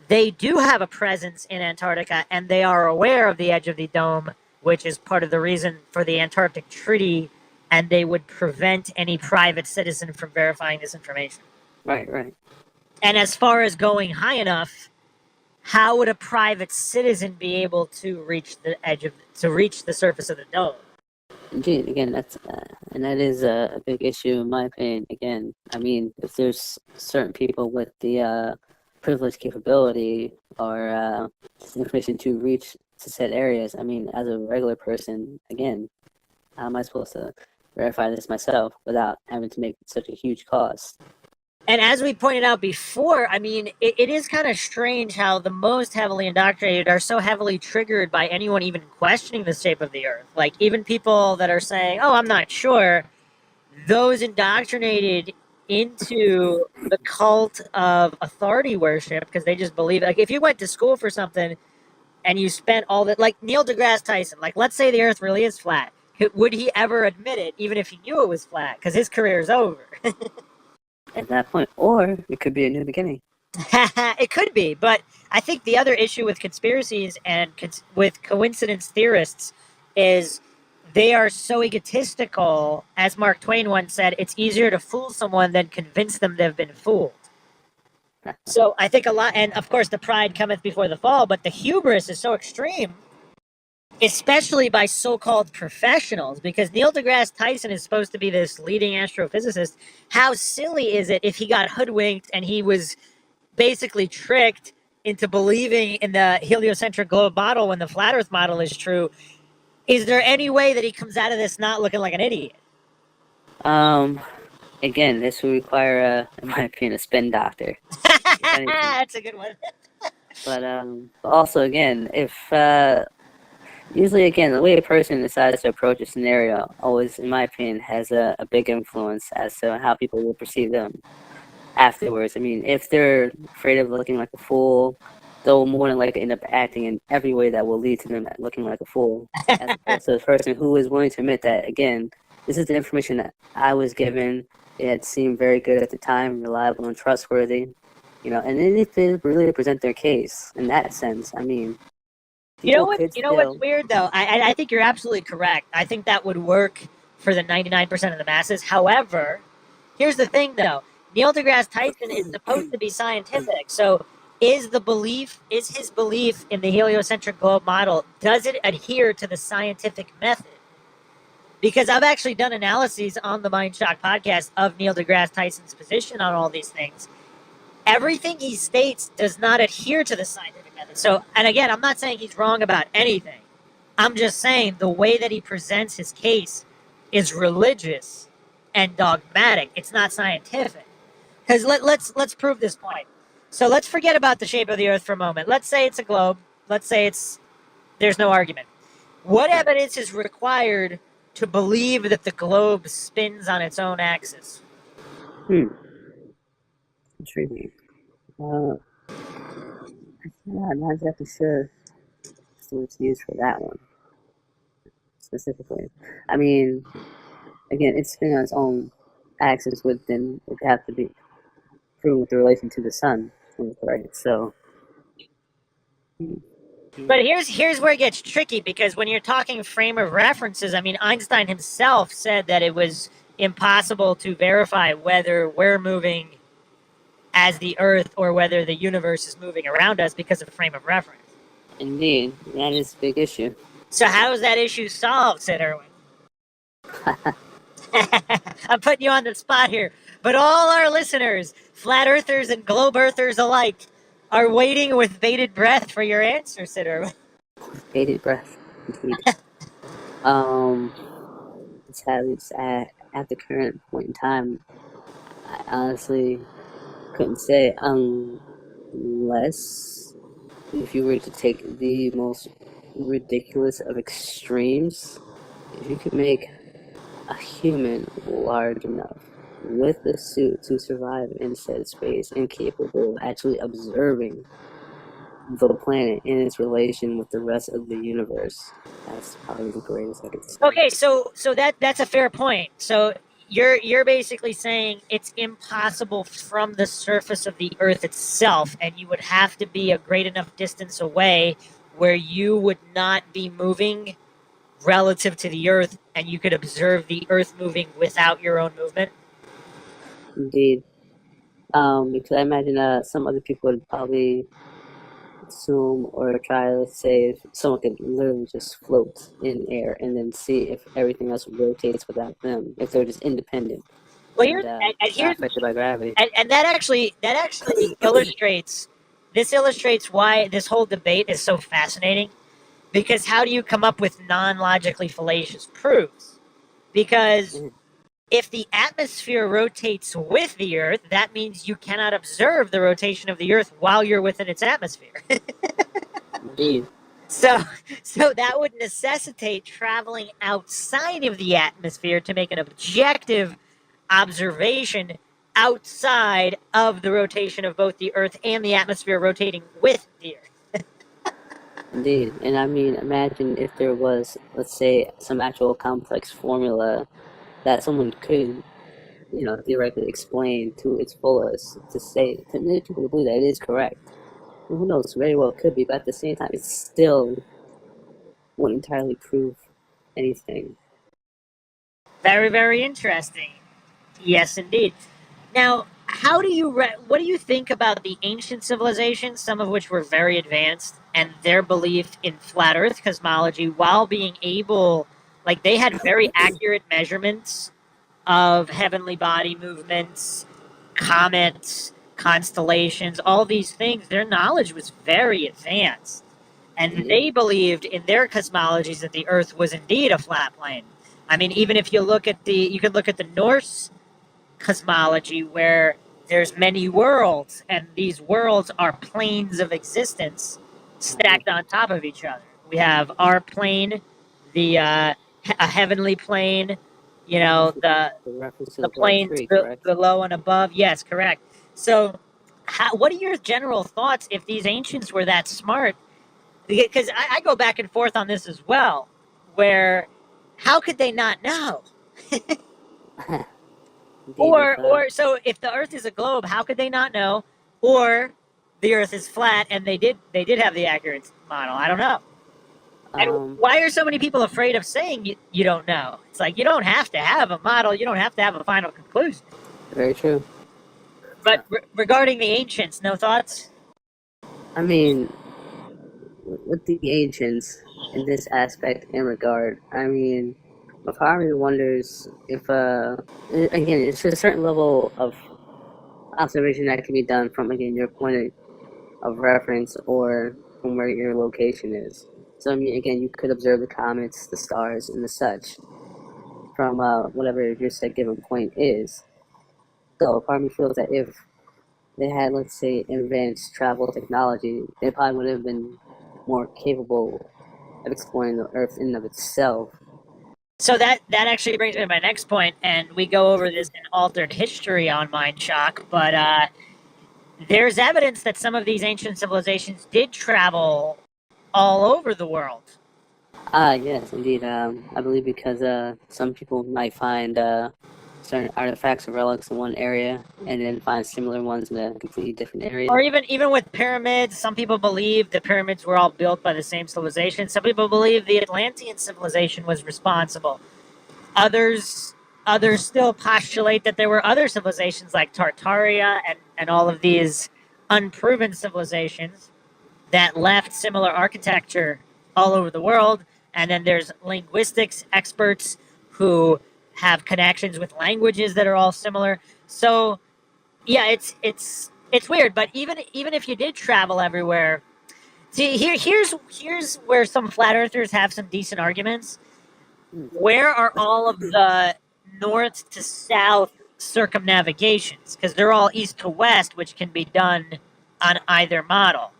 they do have a presence in Antarctica and they are aware of the edge of the dome, which is part of the reason for the Antarctic Treaty, and they would prevent any private citizen from verifying this information. Right, right. And as far as going high enough, how would a private citizen be able to reach the surface of the dome? Indeed, again, that is a big issue in my opinion. Again, I mean, if there's certain people with the privileged capability or information to reach to said areas, I mean, as a regular person, again, how am I supposed to verify this myself without having to make such a huge cost? And as we pointed out before, I mean, it is kind of strange how the most heavily indoctrinated are so heavily triggered by anyone even questioning the shape of the Earth. Like, even people that are saying, oh, I'm not sure, those indoctrinated into the cult of authority worship, because they just believe, like, if you went to school for something and you spent all that, like Neil deGrasse Tyson, like, let's say the Earth really is flat. Would he ever admit it, even if he knew it was flat? Because his career is over. At that point, or it could be a new beginning. It could be, but I think the other issue with conspiracies and with coincidence theorists is they are so egotistical, as Mark Twain once said, it's easier to fool someone than convince them they've been fooled. So I think a lot, and of course the pride cometh before the fall, but the hubris is so extreme, especially by so-called professionals, because Neil deGrasse Tyson is supposed to be this leading astrophysicist. How silly is it if he got hoodwinked and he was basically tricked into believing in the heliocentric globe model when the flat earth model is true? Is there any way that he comes out of this not looking like an idiot? Again, this would require, in my opinion, a spin doctor. That's a good one. But also, again, if usually, again, the way a person decides to approach a scenario always, in my opinion, has a big influence as to how people will perceive them afterwards. I mean, if they're afraid of looking like a fool, they'll more than likely end up acting in every way that will lead to them looking like a fool. As opposed to the person who is willing to admit that, again, this is the information that I was given. It seemed very good at the time, reliable and trustworthy. You know, and then if they really present their case in that sense, I mean, You know people what? could You know what's still. weird though? I think you're absolutely correct. I think that would work for the 99% of the masses. However, here's the thing though. Neil deGrasse Tyson is supposed to be scientific. So is his belief in the heliocentric globe model, does it adhere to the scientific method? Because I've actually done analyses on the MindShock podcast of Neil deGrasse Tyson's position on all these things. Everything he states does not adhere to the scientific method. So, and again, I'm not saying he's wrong about anything. I'm just saying the way that he presents his case is religious and dogmatic. It's not scientific. Because let's prove this point. So let's forget about the shape of the Earth for a moment. Let's say it's a globe. Let's say there's no argument. What evidence is required to believe that the globe spins on its own axis? Intriguing. I'm not exactly sure what's used for that one specifically. I mean, again, it's spinning on its own axis, within it would have to be proven with the relation to the sun, right? So. But here's where it gets tricky, because when you're talking frame of references, I mean, Einstein himself said that it was impossible to verify whether we're moving as the Earth or whether the universe is moving around us because of frame of reference. Indeed, that is a big issue. So how is that issue solved, said Erwin? I'm putting you on the spot here. But all our listeners, flat earthers and globe earthers alike, are waiting with bated breath for your answer, said Erwin. Bated breath, indeed. It's at the current point in time, I honestly couldn't say, unless if you were to take the most ridiculous of extremes, if you could make a human large enough with the suit to survive in said space and capable of actually observing the planet in its relation with the rest of the universe, that's probably the greatest I could say. Okay, so that's a fair point. So you're basically saying it's impossible from the surface of the Earth itself, and you would have to be a great enough distance away where you would not be moving relative to the Earth, and you could observe the Earth moving without your own movement. Indeed. Because I imagine some other people would probably assume or try to say if someone could literally just float in air and then see if everything else rotates without them, if they're just independent. Well, and not affected by gravity. And that actually illustrates why this whole debate is so fascinating. Because how do you come up with non-logically fallacious proofs? Because if the atmosphere rotates with the Earth, that means you cannot observe the rotation of the Earth while you're within its atmosphere. Indeed. So that would necessitate traveling outside of the atmosphere to make an objective observation outside of the rotation of both the Earth and the atmosphere rotating with the Earth. Indeed. And I mean, imagine if there was, let's say, some actual complex formula that someone could, theoretically explain to its fullest to say, to make people believe that it is correct. And who knows, very well it could be, but at the same time, it still won't entirely prove anything. Very, very interesting. Yes, indeed. Now, what do you think about the ancient civilizations, some of which were very advanced, and their belief in flat Earth cosmology, while being able, like, they had very accurate measurements of heavenly body movements, comets, constellations, all these things. Their knowledge was very advanced. And they believed in their cosmologies that the Earth was indeed a flat plane. I mean, even if you could look at the Norse cosmology where there's many worlds, and these worlds are planes of existence stacked on top of each other. We have our plane, a heavenly plane, The reference to the the Black planes Tree, correct? below and above. Yes, correct. So, what are your general thoughts if these ancients were that smart? Because I go back and forth on this as well, where how could they not know? Indeed, Or so if the Earth is a globe, how could they not know? Or the Earth is flat, and they did have the accurate model. I don't know. And why are so many people afraid of saying you don't know? It's like you don't have to have a model. You don't have to have a final conclusion. very true. But regarding the ancients, no thoughts? I mean, with the ancients in this aspect and regard, I mean, my part of me wonders if, again, it's a certain level of observation that can be done from, again, your point of reference or from where your location is. So, I mean, again, you could observe the comets, the stars, and the such from whatever your set given point is. So, part of me feels that if they had, let's say, advanced travel technology, they probably would have been more capable of exploring the Earth in and of itself. So that actually brings me to my next point, and we go over this in Altered History on MindShock, but there's evidence that some of these ancient civilizations did travel all over the world. Yes, indeed. I believe because some people might find certain artifacts or relics in one area and then find similar ones in a completely different area. Or even with pyramids, some people believe the pyramids were all built by the same civilization. Some people believe the Atlantean civilization was responsible. Others still postulate that there were other civilizations like Tartaria and all of these unproven civilizations that left similar architecture all over the world. And then there's linguistics experts who have connections with languages that are all similar. So yeah, it's weird. But even if you did travel everywhere, see here's where some flat earthers have some decent arguments. Where are all of the north to south circumnavigations? Because they're all east to west, which can be done on either model.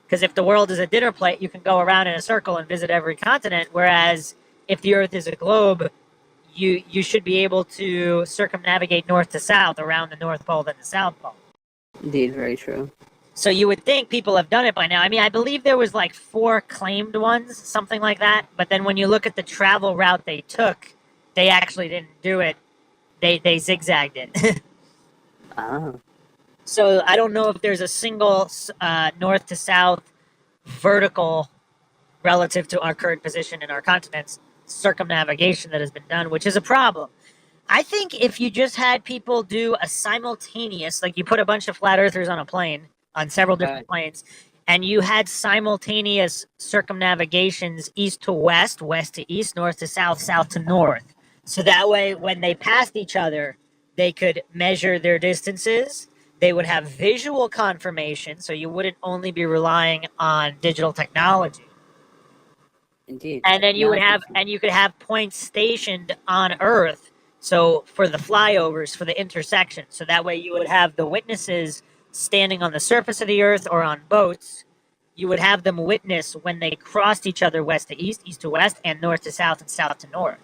Because if the world is a dinner plate, you can go around in a circle and visit every continent. Whereas if the Earth is a globe, you should be able to circumnavigate north to south around the North Pole and the South Pole. Indeed, very true. So you would think people have done it by now. I mean, I believe there was like 4 claimed ones, something like that. But then when you look at the travel route they took, they actually didn't do it. They zigzagged it. So I don't know if there's a single north to south vertical relative to our current position in our continents circumnavigation that has been done, which is a problem. I think if you just had people do a simultaneous, like you put a bunch of flat earthers on a plane, on several different planes, and you had simultaneous circumnavigations east to west, west to east, north to south, south to north. So that way, when they passed each other, they could measure their distances. They would have visual confirmation, so you wouldn't only be relying on digital technology. Indeed. And then you could have points stationed on Earth. So for the flyovers, for the intersections, so that way you would have the witnesses standing on the surface of the Earth or on boats. You would have them witness when they crossed each other west to east, east to west, and north to south, and south to north.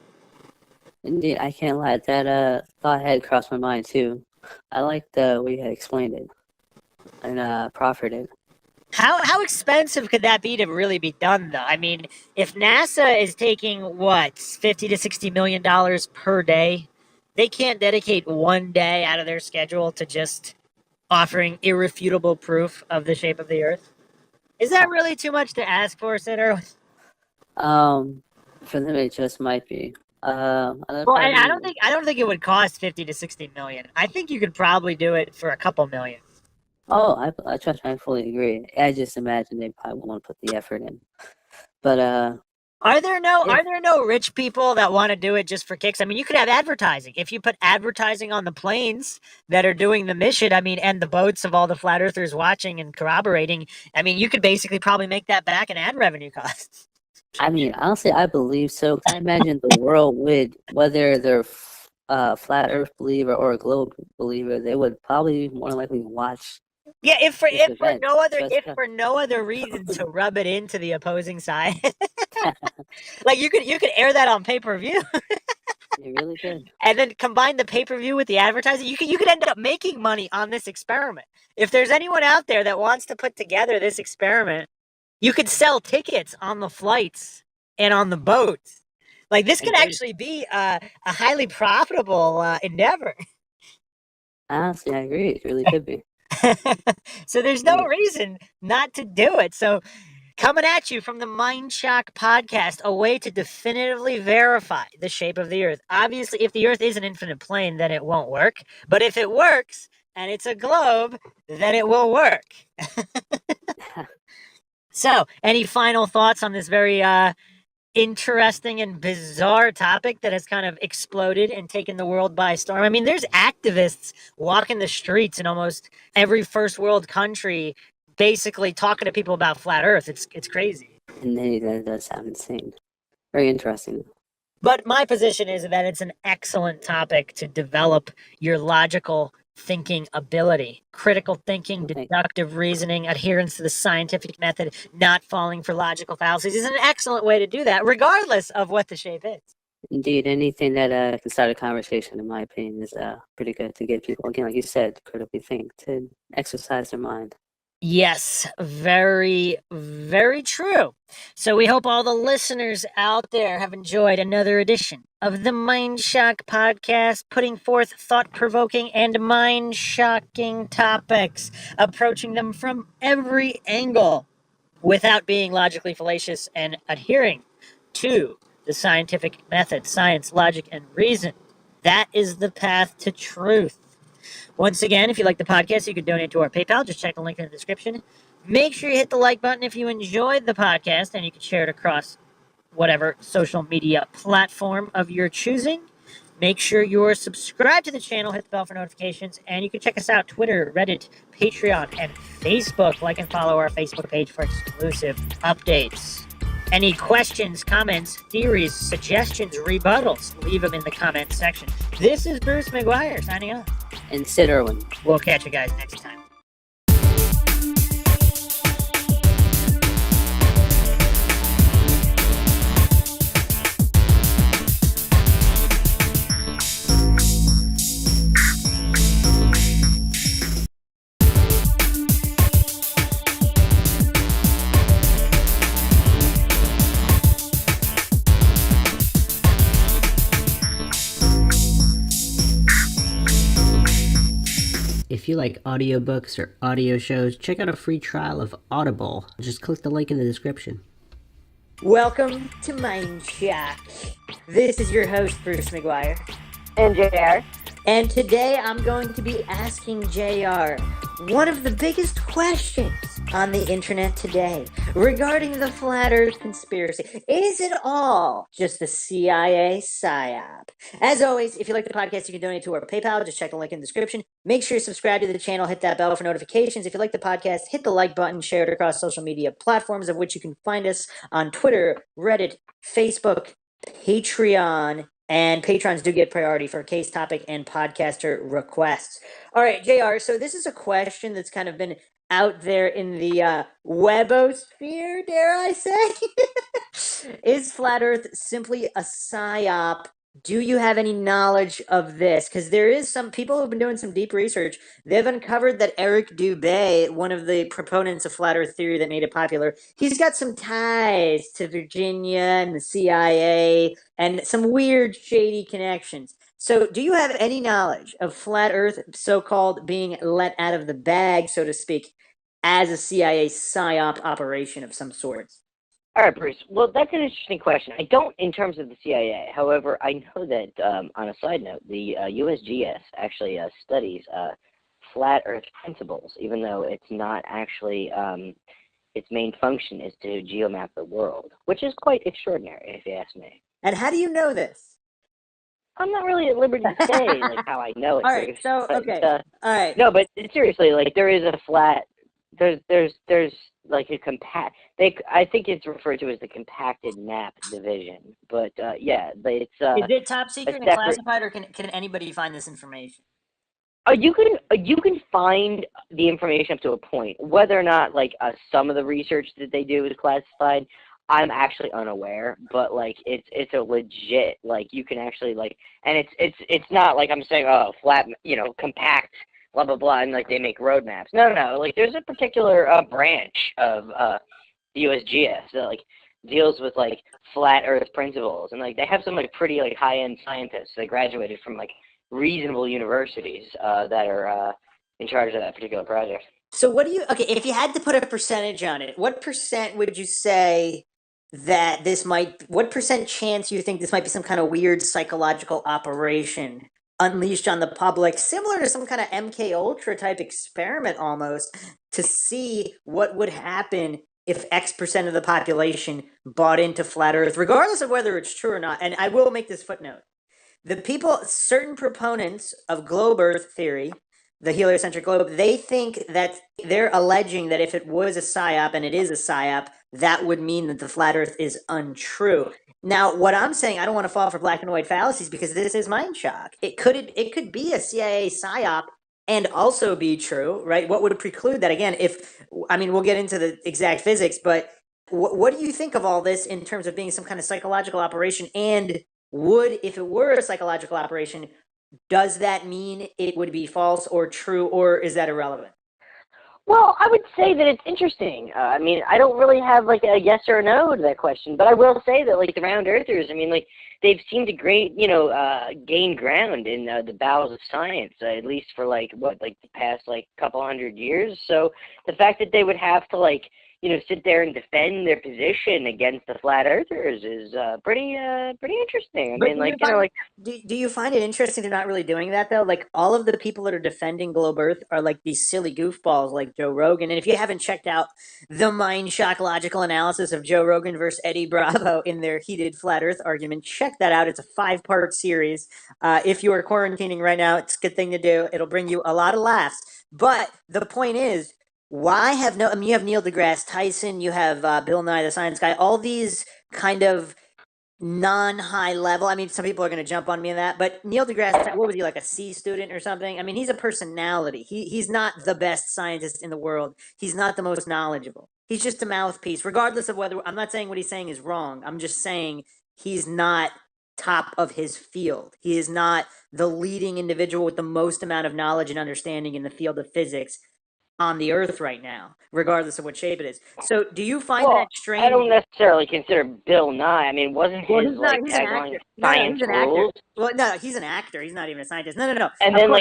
Indeed, I can't lie. That thought had crossed my mind too. I like the way you had explained it and proffered it. How expensive could that be to really be done, though? I mean, if NASA is taking what $50 to $60 million per day, they can't dedicate one day out of their schedule to just offering irrefutable proof of the shape of the Earth. Is that really too much to ask for, Sitter? For them, it just might be. I'd Well, and probably I don't think it would cost 50 to 60 million. I think you could probably do it for a couple million. Oh, I fully agree. I just imagine they probably won't put the effort in. But Are there no rich people that want to do it just for kicks? I mean, you could have advertising. If you put advertising on the planes that are doing the mission, I mean, and the boats of all the flat earthers watching and corroborating, I mean, you could basically probably make that back in ad revenue costs. I mean, honestly, I believe so. I imagine the world would, whether they're flat Earth believer or a globe believer, they would probably more likely watch. Yeah, if for just no other reason to rub it into the opposing side, like you could air that on pay-per-view. You really could. And then combine the pay-per-view with the advertising. You could end up making money on this experiment. If there's anyone out there that wants to put together this experiment, you could sell tickets on the flights and on the boats. Like this could actually be a highly profitable endeavor. Honestly, I agree. It really could be. So there's no reason not to do it. So coming at you from the MindShock podcast, a way to definitively verify the shape of the Earth. Obviously, if the Earth is an infinite plane, then it won't work. But if it works and it's a globe, then it will work. So, any final thoughts on this very interesting and bizarre topic that has kind of exploded and taken the world by storm? I mean, there's activists walking the streets in almost every first world country, basically talking to people about flat Earth. It's crazy. And that does sound insane. Very interesting. But my position is that it's an excellent topic to develop your logical thinking ability, critical thinking, deductive reasoning, adherence to the scientific method, not falling for logical fallacies is an excellent way to do that, regardless of what the shape is. Indeed, anything that can start a conversation, in my opinion, is pretty good to get people, again, like you said, critically think, to exercise their mind. Yes, very, very true. So we hope all the listeners out there have enjoyed another edition of the MindShock podcast, putting forth thought-provoking and mind-shocking topics, approaching them from every angle without being logically fallacious and adhering to the scientific method, science, logic, and reason. That is the path to truth. Once again, if you like the podcast, you can donate to our PayPal. Just check the link in the description. Make sure you hit the like button if you enjoyed the podcast, and you can share it across whatever social media platform of your choosing. Make sure you're subscribed to the channel, hit the bell for notifications, and you can check us out Twitter, Reddit, Patreon, and Facebook. Like and follow our Facebook page for exclusive updates. Any questions, comments, theories, suggestions, rebuttals, leave them in the comments section. This is Bruce McGuire signing off. And Sid Irwin. We'll catch you guys next time. If you like audiobooks or audio shows, check out a free trial of Audible. Just click the link in the description. Welcome to MindShock. This is your host, Bruce McGuire. And JR. And today I'm going to be asking JR one of the biggest questions on the internet today regarding the Flat Earth conspiracy. Is it all just a CIA psyop? As always, if you like the podcast, you can donate to our PayPal. Just check the link in the description. Make sure you subscribe to the channel, hit that bell for notifications. If you like the podcast, hit the like button, share it across social media platforms, of which you can find us on Twitter, Reddit, Facebook, Patreon, and patrons do get priority for case topic and podcaster requests. All right, JR, so this is a question that's kind of been out there in the webosphere, dare I say? Is Flat Earth simply a psyop? Do you have any knowledge of this? Because there is some people who've been doing some deep research. They've uncovered that Eric Dubay, one of the proponents of Flat Earth theory that made it popular, he's got some ties to Virginia and the CIA and some weird, shady connections. So do you have any knowledge of Flat Earth so-called being let out of the bag, so to speak, as a CIA psyop operation of some sort? All right, Bruce. Well, that's an interesting question. I don't in terms of the CIA. However, I know that on a side note, the USGS actually studies flat Earth principles, even though it's not actually its main function is to geomap the world, which is quite extraordinary, if you ask me. And how do you know this? I'm not really at liberty to say like how I know it. All right, Bruce, so but, okay, all right. No, but seriously, like there is a flat. There's like a compact. I think it's referred to as the compacted map division. But yeah, it's Is it top secret and separate. classified, or can anybody find this information? You can find the information up to a point. Whether or not like some of the research that they do is classified, I'm actually unaware. But like it's a legit, like you can actually like, and it's not like I'm saying, oh, flat, compact, blah blah blah, and like they make roadmaps. No. Like there's a particular branch of the USGS that like deals with like flat Earth principles, and like they have some like pretty like high end scientists that graduated from like reasonable universities that are in charge of that particular project. So if you had to put a percentage on it, what percent would you say that what percent chance you think this might be some kind of weird psychological operation unleashed on the public, similar to some kind of MK Ultra type experiment almost, to see what would happen if X percent of the population bought into flat Earth, regardless of whether it's true or not? And I will make this footnote. Certain proponents of globe Earth theory, the heliocentric globe, they think that they're alleging that if it was a psyop, and it is a psyop, that would mean that the flat Earth is untrue. Now, what I'm saying, I don't want to fall for black and white fallacies because this is MINDSHOCK. It could be a CIA psyop and also be true, right? What would preclude that? Again, we'll get into the exact physics, but what do you think of all this in terms of being some kind of psychological operation? And if it were a psychological operation, does that mean it would be false or true, or is that irrelevant? Well, I would say that it's interesting. I don't really have like a yes or a no to that question, but I will say that like the round earthers, they've seemed to gain ground in the bowels of science, at least for the past couple 100 years. So the fact that they would have to sit there and defend their position against the flat earthers is pretty interesting. Do you find it interesting they're not really doing that though? Like all of the people that are defending globe Earth are like these silly goofballs like Joe Rogan. And if you haven't checked out the MINDSHOCK logical analysis of Joe Rogan versus Eddie Bravo in their heated flat Earth argument, check that out. It's a 5-part series. If you are quarantining right now, it's a good thing to do. It'll bring you a lot of laughs. But the point is, you have Neil deGrasse Tyson, you have Bill Nye the Science Guy, all these kind of non-high level. Some people are going to jump on me in that, but Neil deGrasse, what was he, like a C student or something? He's a personality. He's not the best scientist in the world. He's not the most knowledgeable. He's just a mouthpiece, regardless of whether, I'm not saying what he's saying is wrong. I'm just saying he's not top of his field. He is not the leading individual with the most amount of knowledge and understanding in the field of physics on the Earth right now, regardless of what shape it is. So, do you find that strange? I don't necessarily consider Bill Nye. Wasn't his tagline "Science Rules"? Well, no, he's an actor. He's not even a scientist. No. And then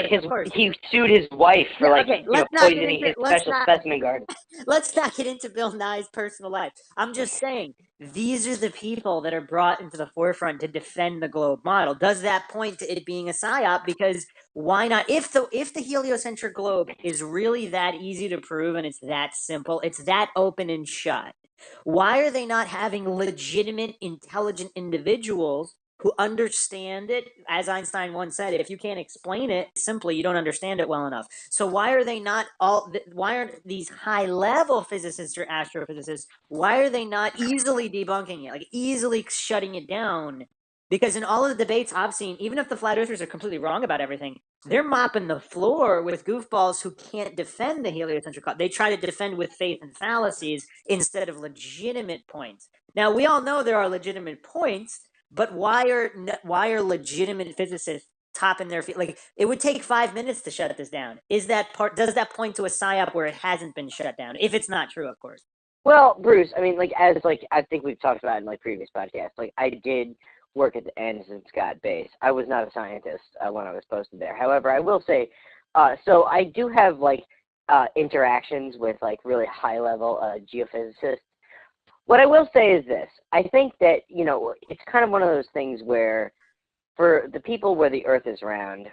he sued his wife for poisoning his special specimen garden. Let's not get into Bill Nye's personal life. I'm just saying these are the people that are brought into the forefront to defend the globe model. Does that point to it being a psyop? Because why not? If the heliocentric globe is really that easy to prove and it's that simple, it's that open and shut, why are they not having legitimate, intelligent individuals who understand it? As Einstein once said, if you can't explain it simply, you don't understand it well enough. So why aren't these high-level physicists or astrophysicists, why are they not easily debunking it, easily shutting it down? Because in all of the debates I've seen, even if the flat earthers are completely wrong about everything, they're mopping the floor with goofballs who can't defend the heliocentric cloud. They try to defend with faith and fallacies instead of legitimate points. Now, we all know there are legitimate points, but why are legitimate physicists topping their feet? It would take 5 minutes to shut this down. Does that point to a psyop where it hasn't been shut down? If it's not true, of course. Well, Bruce, I think we've talked about in previous podcasts, I did work at the Anderson Scott base. I was not a scientist when I was posted there. However, I will say, so I do have interactions with really high level geophysicists. What I will say is this. I think that, it's kind of one of those things where for the people where the earth is round,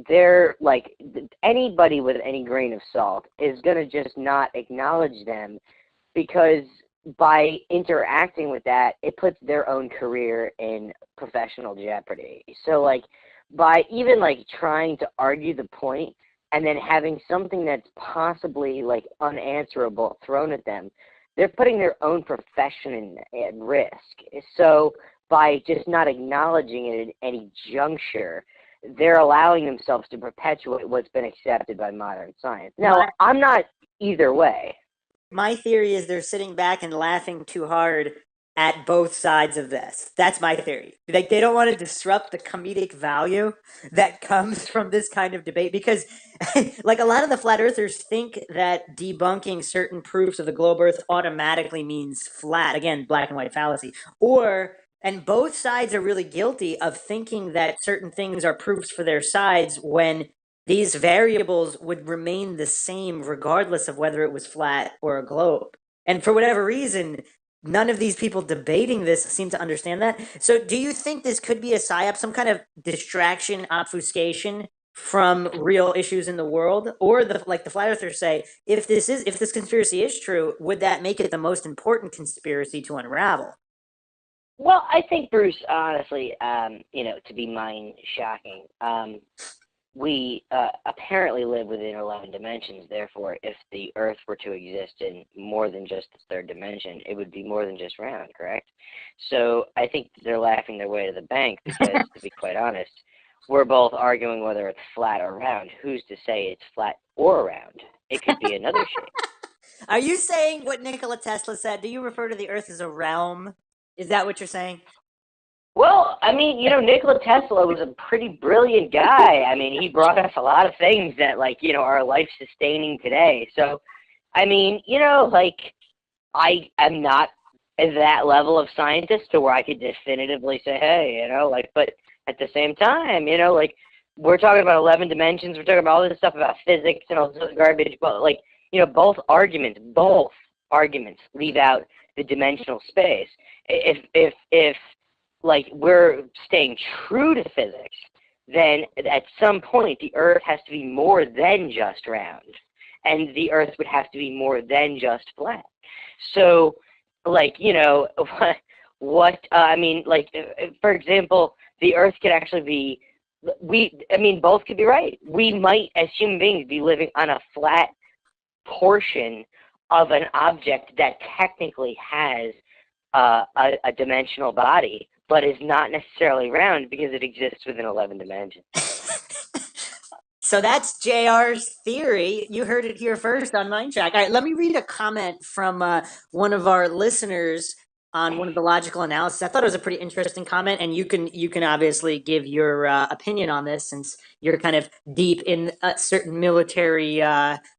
they're like, anybody with any grain of salt is going to just not acknowledge them, because by interacting with that, it puts their own career in professional jeopardy. So, like, by even, like, trying to argue the point and then having something that's possibly, like, unanswerable thrown at them, they're putting their own profession at risk. So by just not acknowledging it at any juncture, they're allowing themselves to perpetuate what's been accepted by modern science. Now, I'm not either way. My theory is they're sitting back and laughing too hard at both sides of this. That's my theory. Like, they don't want to disrupt the comedic value that comes from this kind of debate, because like, a lot of the flat earthers think that debunking certain proofs of the globe earth automatically means flat. Again, black and white fallacy. And both sides are really guilty of thinking that certain things are proofs for their sides when these variables would remain the same regardless of whether it was flat or a globe. And for whatever reason, none of these people debating this seem to understand that. So do you think this could be a psyop, some kind of distraction, obfuscation from real issues in the world? Or like the flat earthers say, if this conspiracy is true, would that make it the most important conspiracy to unravel? Well, I think, Bruce, honestly, to be mind-shocking, we apparently live within 11 dimensions. Therefore, if the Earth were to exist in more than just the third dimension, it would be more than just round, correct? So I think they're laughing their way to the bank because, to be quite honest, we're both arguing whether it's flat or round. Who's to say it's flat or round? It could be another shape. Are you saying what Nikola Tesla said? Do you refer to the Earth as a realm? Is that what you're saying? Well, I mean, Nikola Tesla was a pretty brilliant guy. I mean, he brought us a lot of things that, like, are life-sustaining today. So, I mean, I am not at that level of scientist to where I could definitively say, hey, but at the same time, we're talking about 11 dimensions. We're talking about all this stuff about physics and all this other garbage. But, both arguments leave out the dimensional space. If we're staying true to physics, then at some point the Earth has to be more than just round, and the Earth would have to be more than just flat. So, for example, the Earth could actually be, both could be right. We might, as human beings, be living on a flat portion of an object that technically has a dimensional body, but is not necessarily round because it exists within 11 dimensions. So that's JR's theory. You heard it here first on MindShock. All right, let me read a comment from one of our listeners on one of the logical analysis. I thought it was a pretty interesting comment, and you can obviously give your opinion on this since you're kind of deep in certain military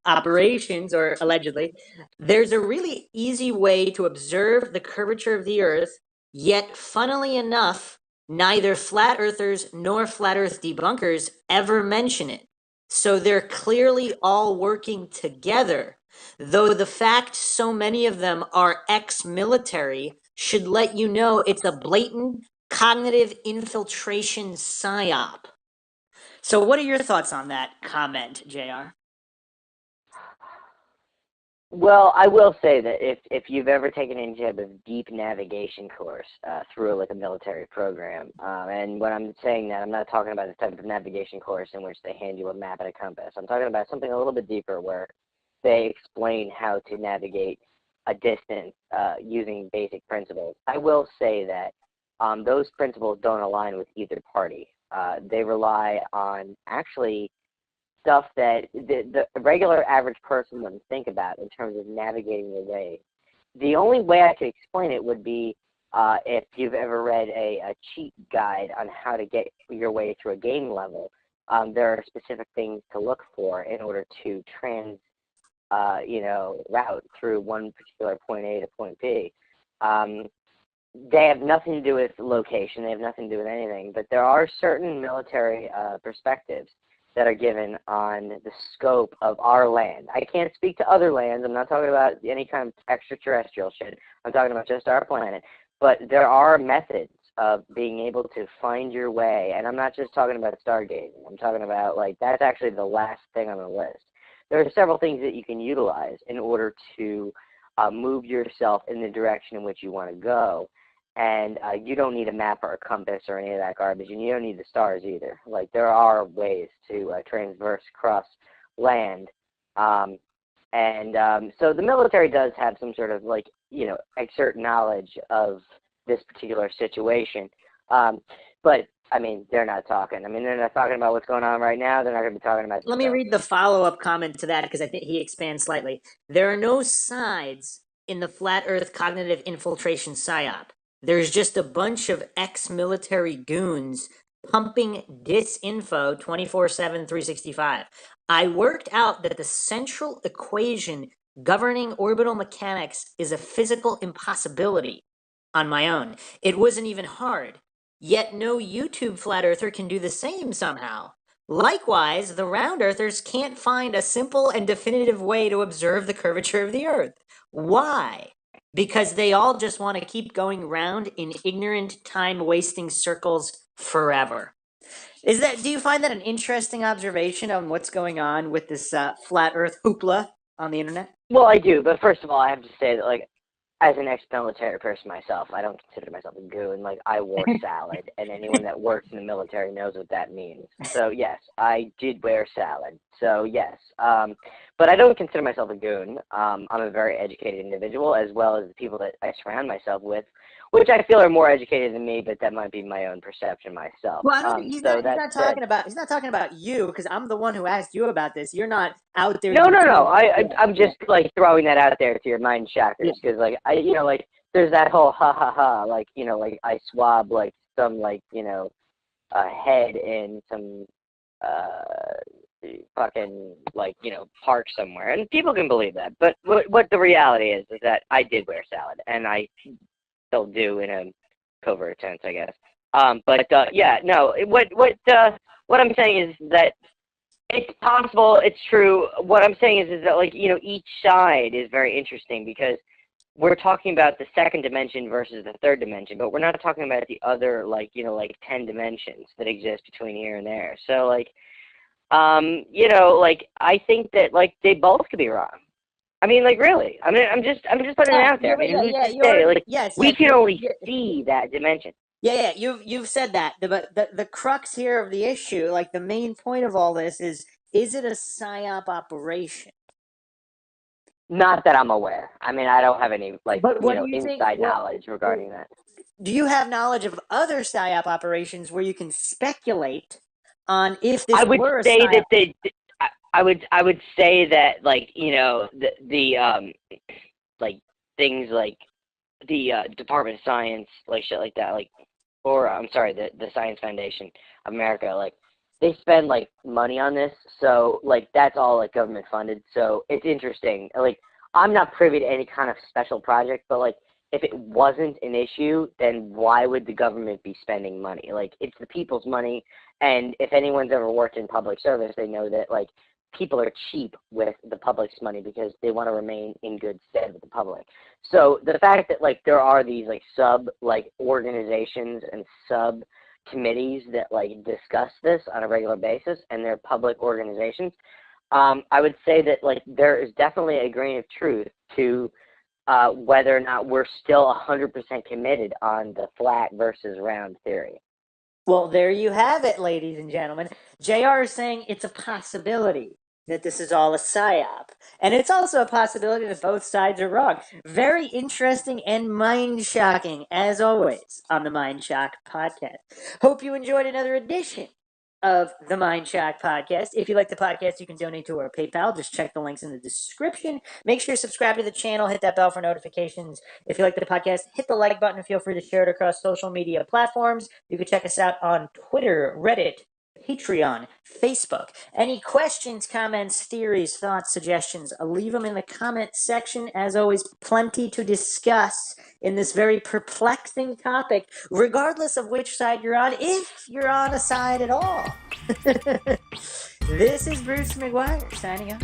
operations, or allegedly. There's a really easy way to observe the curvature of the Earth, yet funnily enough, neither flat earthers nor flat earth debunkers ever mention it. So they're clearly all working together, though the fact so many of them are ex-military should let you know it's a blatant cognitive infiltration psyop. So what are your thoughts on that comment, JR? Well, I will say that if you've ever taken any type of deep navigation course through a military program, and when I'm saying that, I'm not talking about the type of navigation course in which they hand you a map and a compass. I'm talking about something a little bit deeper where they explain how to navigate a distance using basic principles. I will say that those principles don't align with either party. They rely on actually stuff that the regular average person wouldn't think about in terms of navigating the way. The only way I could explain it would be if you've ever read a cheat guide on how to get your way through a game level. There are specific things to look for in order to route through one particular point A to point B. They have nothing to do with location. They have nothing to do with anything. But there are certain military perspectives that are given on the scope of our land. I can't speak to other lands. I'm not talking about any kind of extraterrestrial shit. I'm talking about just our planet. But there are methods of being able to find your way, and I'm not just talking about stargazing. I'm talking about, like, that's actually the last thing on the list. There are several things that you can utilize in order to move yourself in the direction in which you want to go. And you don't need a map or a compass or any of that garbage, and you don't need the stars either. Like, there are ways to transverse across land. So the military does have some sort of, like, you know, exert knowledge of this particular situation. But, I mean, they're not talking. I mean, they're not talking about what's going on right now. They're not going to be talking about Let me read the follow-up comment to that because I think he expands slightly. There are no sides in the flat earth cognitive infiltration psyop. There's just a bunch of ex-military goons pumping disinfo 24/7, 365. I worked out that the central equation governing orbital mechanics is a physical impossibility on my own. It wasn't even hard. Yet no YouTube flat earther can do the same somehow. Likewise, the round earthers can't find a simple and definitive way to observe the curvature of the earth. Why? Because they all just want to keep going round in ignorant, time-wasting circles forever. Do you find that an interesting observation on what's going on with this flat earth hoopla on the internet? Well, I do, but first of all, I have to say that, like, as an ex-military person myself, I don't consider myself a goon. Like, I wore salad, and anyone that works in the military knows what that means. So, yes, I did wear salad. So, yes. But I don't consider myself a goon. I'm a very educated individual, as well as the people that I surround myself with, which I feel are more educated than me, but that might be my own perception myself. Well, I don't think he's not talking about you, because I'm the one who asked you about this. You're not out there. No. I'm just, like, throwing that out there to your mind shockers, because, like, you know, like, there's that whole ha, like, you know, like, I swab, like, some, like, you know, head in some fucking, like, you know, park somewhere, and people can believe that. But what the reality is that I did wear salad, and I still do in a covert sense, I guess. Yeah, no. What I'm saying is that it's possible, it's true. What I'm saying is that, like, you know, each side is very interesting because we're talking about the second dimension versus the third dimension, but we're not talking about the other, like, you know, like 10 dimensions that exist between here and there. So, like, you know, like, I think that, like, they both could be wrong. I mean, like, really. I mean, I'm just putting it out there. I mean, who's to say? Like, we can only see that dimension. Yeah, you've said that. But the crux here of the issue, like the main point of all this is it a PSYOP operation? Not that I'm aware. I mean, I don't have any, like, inside knowledge regarding that. Do you have knowledge of other PSYOP operations where you can speculate on if this were a PSYOP? I would say that, like, you know, the like, things like the Department of Science, like, shit like that, like, or I'm sorry, the Science Foundation of America, like, they spend, like, money on this, so, like, that's all, like, government funded. So it's interesting. Like, I'm not privy to any kind of special project, but, like, if it wasn't an issue, then why would the government be spending money? Like, it's the people's money, and if anyone's ever worked in public service, they know that, like, people are cheap with the public's money because they want to remain in good stead with the public. So the fact that, like, there are these, like, organizations and committees that, like, discuss this on a regular basis, and they're public organizations, I would say that, like, there is definitely a grain of truth to whether or not we're still 100% committed on the flat versus round theory. Well, there you have it, ladies and gentlemen. JR is saying it's a possibility that this is all a PSYOP. And it's also a possibility that both sides are wrong. Very interesting and mind-shocking, as always, on the MindShock podcast. Hope you enjoyed another edition of the MindShock podcast. If you like the podcast, you can donate to our PayPal. Just check the links in the description. Make sure you subscribe to the channel. Hit that bell for notifications. If you like the podcast, hit the like button and feel free to share it across social media platforms. You can check us out on Twitter, Reddit, Patreon, Facebook. Any questions, comments, theories, thoughts, suggestions, leave them in the comment section. As always, plenty to discuss in this very perplexing topic, regardless of which side you're on, if you're on a side at all. This is Bruce McGuire signing off.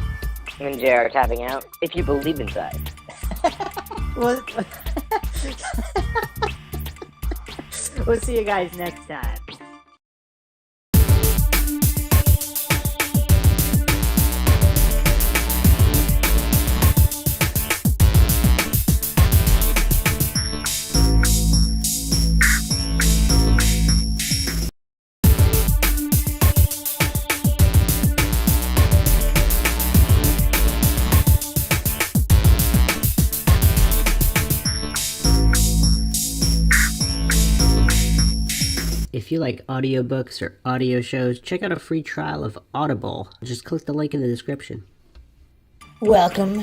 And JR tapping out. If you believe inside. We'll see you guys next time. If you like audiobooks or audio shows, check out a free trial of Audible. Just click the link in the description. Welcome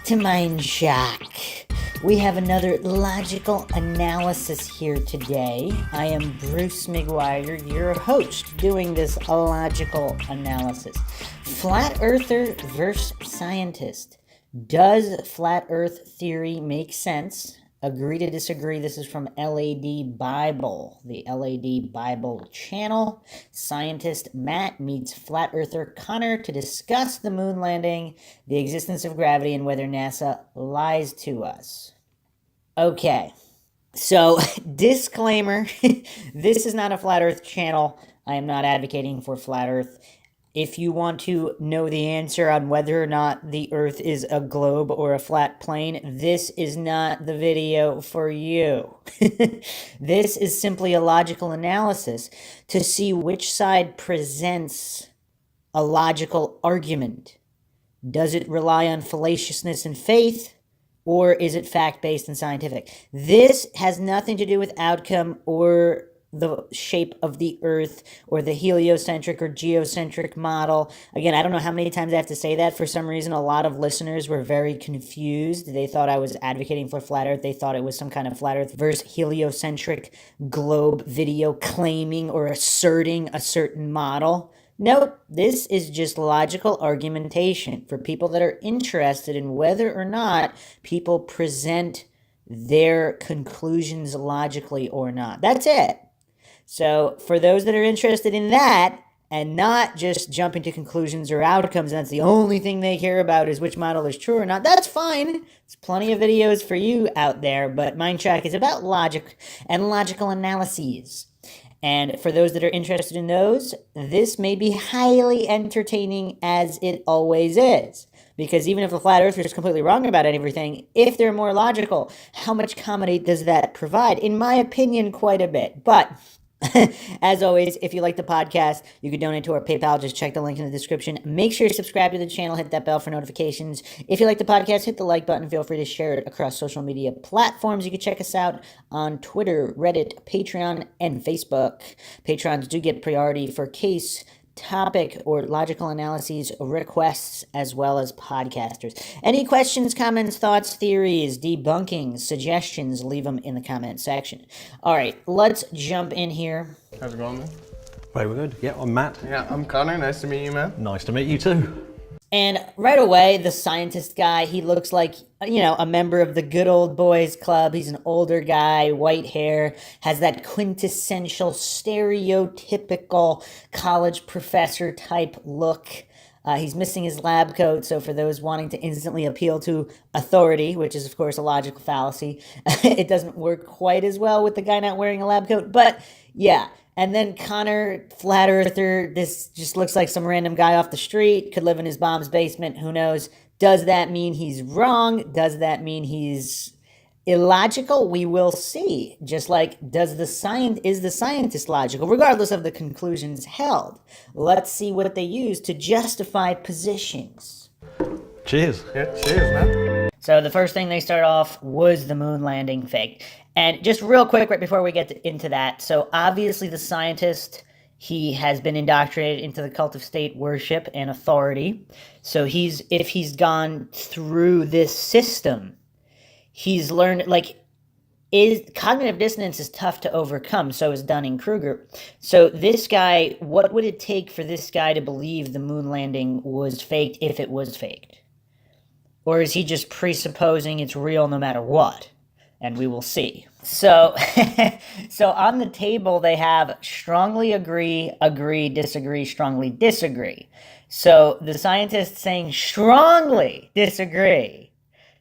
to MINDSHOCK. We have another logical analysis here today. I am Bruce McGuire, your host, doing this logical analysis. Flat Earther versus scientist. Does flat Earth theory make sense? Agree to disagree. This is from LAD Bible, the LAD Bible channel. Scientist Matt meets flat earther Connor to discuss the moon landing, the existence of gravity, and whether NASA lies to us. Okay, so disclaimer, this is not a flat earth channel. I am not advocating for flat earth. If you want to know the answer on whether or not the Earth is a globe or a flat plane, this is not the video for you. This is simply a logical analysis to see which side presents a logical argument. Does it rely on fallaciousness and faith, or is it fact-based and scientific? This has nothing to do with outcome or the shape of the Earth or the heliocentric or geocentric model. Again, I don't know how many times I have to say that. For some reason, a lot of listeners were very confused. They thought I was advocating for flat Earth. They thought it was some kind of flat Earth versus heliocentric globe video claiming or asserting a certain model. Nope, this is just logical argumentation for people that are interested in whether or not people present their conclusions logically or not. That's it. So for those that are interested in that and not just jumping to conclusions or outcomes, and that's the only thing they care about is which model is true or not, that's fine. There's plenty of videos for you out there, but MINDSHOCK is about logic and logical analyses. And for those that are interested in those, this may be highly entertaining as it always is. Because even if the flat earther is completely wrong about everything, if they're more logical, how much comedy does that provide? In my opinion, quite a bit. But as always, if you like the podcast, you can donate to our PayPal. Just check the link in the description. Make sure you subscribe to the channel. Hit that bell for notifications. If you like the podcast, hit the like button. Feel free to share it across social media platforms. You can check us out on Twitter, Reddit, Patreon, and Facebook. Patrons do get priority for case, topic, or logical analyses requests, as well as podcasters. Any questions, comments, thoughts, theories, debunkings, suggestions, leave them in the comment section. All right, let's jump in here. How's it going, man? Very good. Yeah, I'm Matt. Yeah, I'm Connor. Nice to meet you, man. Nice to meet you too. And right away, the scientist guy, he looks like, a member of the good old boys club. He's an older guy, white hair, has that quintessential, stereotypical college professor type look. He's missing his lab coat, so for those wanting to instantly appeal to authority, which is, of course, a logical fallacy, it doesn't work quite as well with the guy not wearing a lab coat. But, yeah. And then Connor, flat earther, this just looks like some random guy off the street, could live in his mom's basement, who knows. Does that mean he's wrong? Does that mean he's illogical? We will see. Just like, is the scientist logical, regardless of the conclusions held? Let's see what they use to justify positions. Cheers. Yeah, cheers, man. So the first thing they start off was the moon landing fake. And just real quick, right before we get into that, so obviously the scientist, he has been indoctrinated into the cult of state worship and authority. So if he's gone through this system, he's learned, cognitive dissonance is tough to overcome, so is Dunning-Kruger. So this guy, what would it take for this guy to believe the moon landing was faked if it was faked? Or is he just presupposing it's real no matter what? and we will see. So, so on the table they have strongly agree, agree, disagree, strongly disagree. So the scientists saying strongly disagree.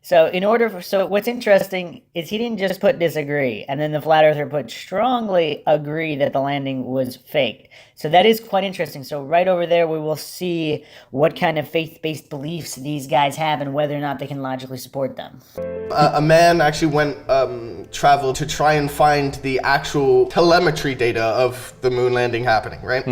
So what's interesting is he didn't just put disagree, and then the flat earther put strongly agree that the landing was faked. So that is quite interesting. So right over there, we will see what kind of faith-based beliefs these guys have and whether or not they can logically support them. A man actually traveled to try and find the actual telemetry data of the moon landing happening, right?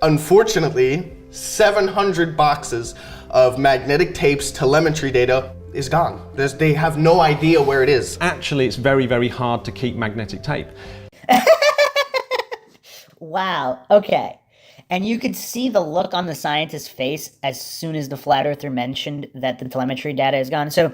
Unfortunately, 700 boxes of magnetic tapes telemetry data is gone. They have no idea where it is. Actually, it's very, very hard to keep magnetic tape. Wow, okay. And you could see the look on the scientist's face as soon as the flat earther mentioned that the telemetry data is gone. So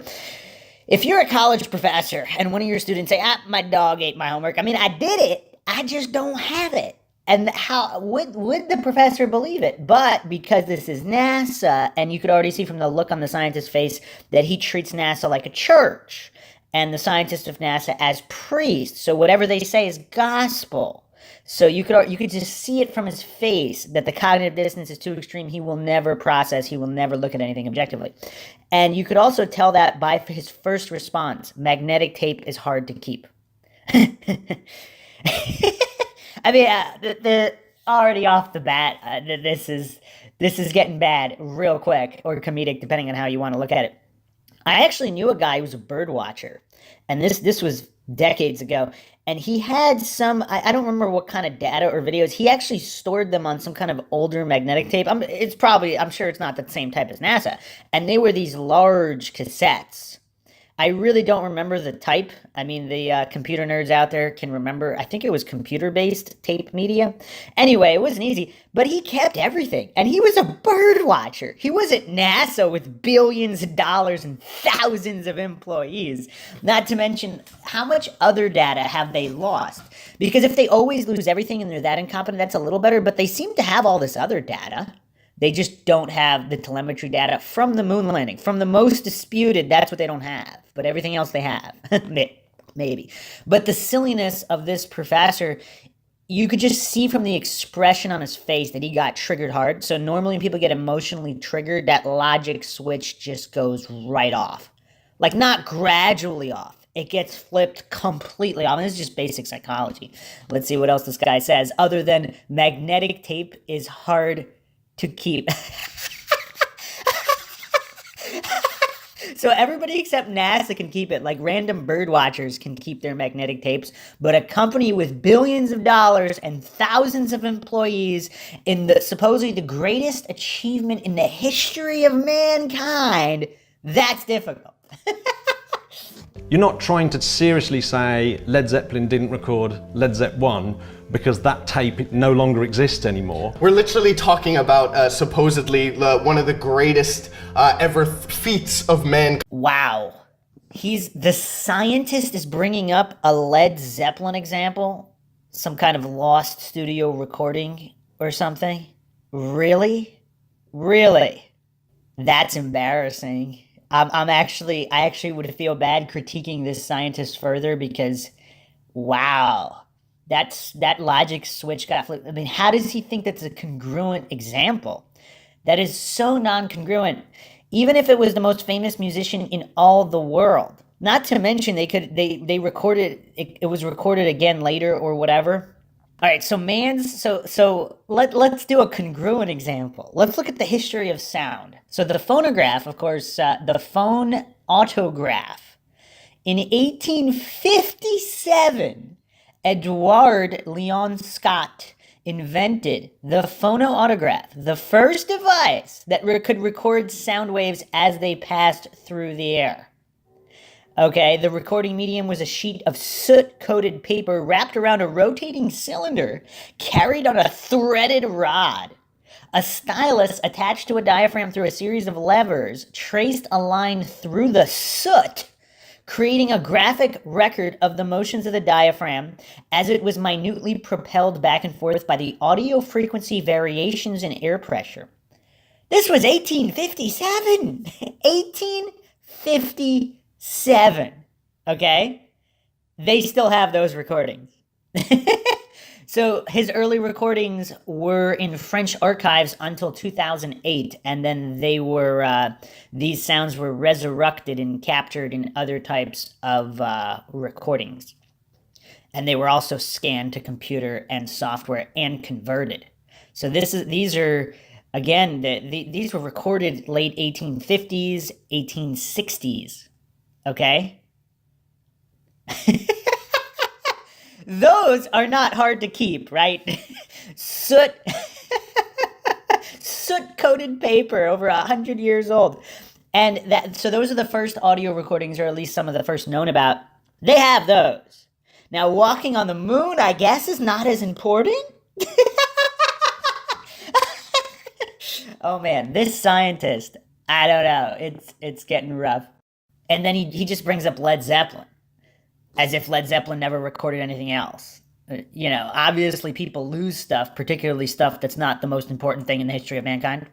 if you're a college professor and one of your students say, my dog ate my homework, I mean, I did it, I just don't have it. And how would the professor believe it? But because this is NASA, and you could already see from the look on the scientist's face that he treats NASA like a church, and the scientists of NASA as priests. So whatever they say is gospel. So you could just see it from his face that the cognitive dissonance is too extreme. He will never process. He will never look at anything objectively. And you could also tell that by his first response: magnetic tape is hard to keep. I mean, the already off the bat, this is getting bad real quick, or comedic, depending on how you want to look at it. I actually knew a guy who was a bird watcher, and this was decades ago, and he had some, I don't remember what kind of data or videos, he actually stored them on some kind of older magnetic tape. I'm sure it's not the same type as NASA, and they were these large cassettes. I really don't remember the type. I mean, the computer nerds out there can remember. I think it was computer-based tape media. Anyway, it wasn't easy, but he kept everything. And he was a bird watcher. He was at NASA with billions of dollars and thousands of employees. Not to mention, how much other data have they lost? Because if they always lose everything and they're that incompetent, that's a little better, but they seem to have all this other data. They just don't have the telemetry data from the moon landing. From the most disputed, that's what they don't have. But everything else they have. Maybe. But the silliness of this professor, you could just see from the expression on his face that he got triggered hard. So normally when people get emotionally triggered, that logic switch just goes right off. Like, not gradually off. It gets flipped completely off. And this is just basic psychology. Let's see what else this guy says. Other than magnetic tape is hard to keep. So everybody except NASA can keep it. Like random bird watchers can keep their magnetic tapes, but a company with billions of dollars and thousands of employees in the supposedly the greatest achievement in the history of mankind, that's difficult. You're not trying to seriously say Led Zeppelin didn't record Led Zepp 1 because that tape no longer exists anymore. We're literally talking about supposedly one of the greatest ever feats of man. Wow. The scientist is bringing up a Led Zeppelin example? Some kind of lost studio recording or something? Really? Really? That's embarrassing. I actually would feel bad critiquing this scientist further because, wow, that logic switch got flipped. I mean, how does he think that's a congruent example? That is so non-congruent. Even if it was the most famous musician in all the world, not to mention they recorded it was recorded again later or whatever. All right, so let's do a congruent example. Let's look at the history of sound. So the phonograph, of course, the phone autograph. In 1857, Edouard Leon Scott invented the phonoautograph, the first device that could record sound waves as they passed through the air. Okay, the recording medium was a sheet of soot-coated paper wrapped around a rotating cylinder carried on a threaded rod. A stylus attached to a diaphragm through a series of levers traced a line through the soot, creating a graphic record of the motions of the diaphragm as it was minutely propelled back and forth by the audio frequency variations in air pressure. This was 1857! 1857, okay? They still have those recordings. So his early recordings were in French archives until 2008, and then they were these sounds were resurrected and captured in other types of recordings, and they were also scanned to computer and software and converted. So these are again these were recorded late 1850s, 1860s. Okay. Those are not hard to keep, right? Soot coated paper over 100 years old. And so those are the first audio recordings, or at least some of the first known about. They have those. Now, walking on the moon, I guess, is not as important. Oh man, this scientist, I don't know. It's getting rough. And then he just brings up Led Zeppelin, as if Led Zeppelin never recorded anything else. You know, obviously people lose stuff, particularly stuff that's not the most important thing in the history of mankind.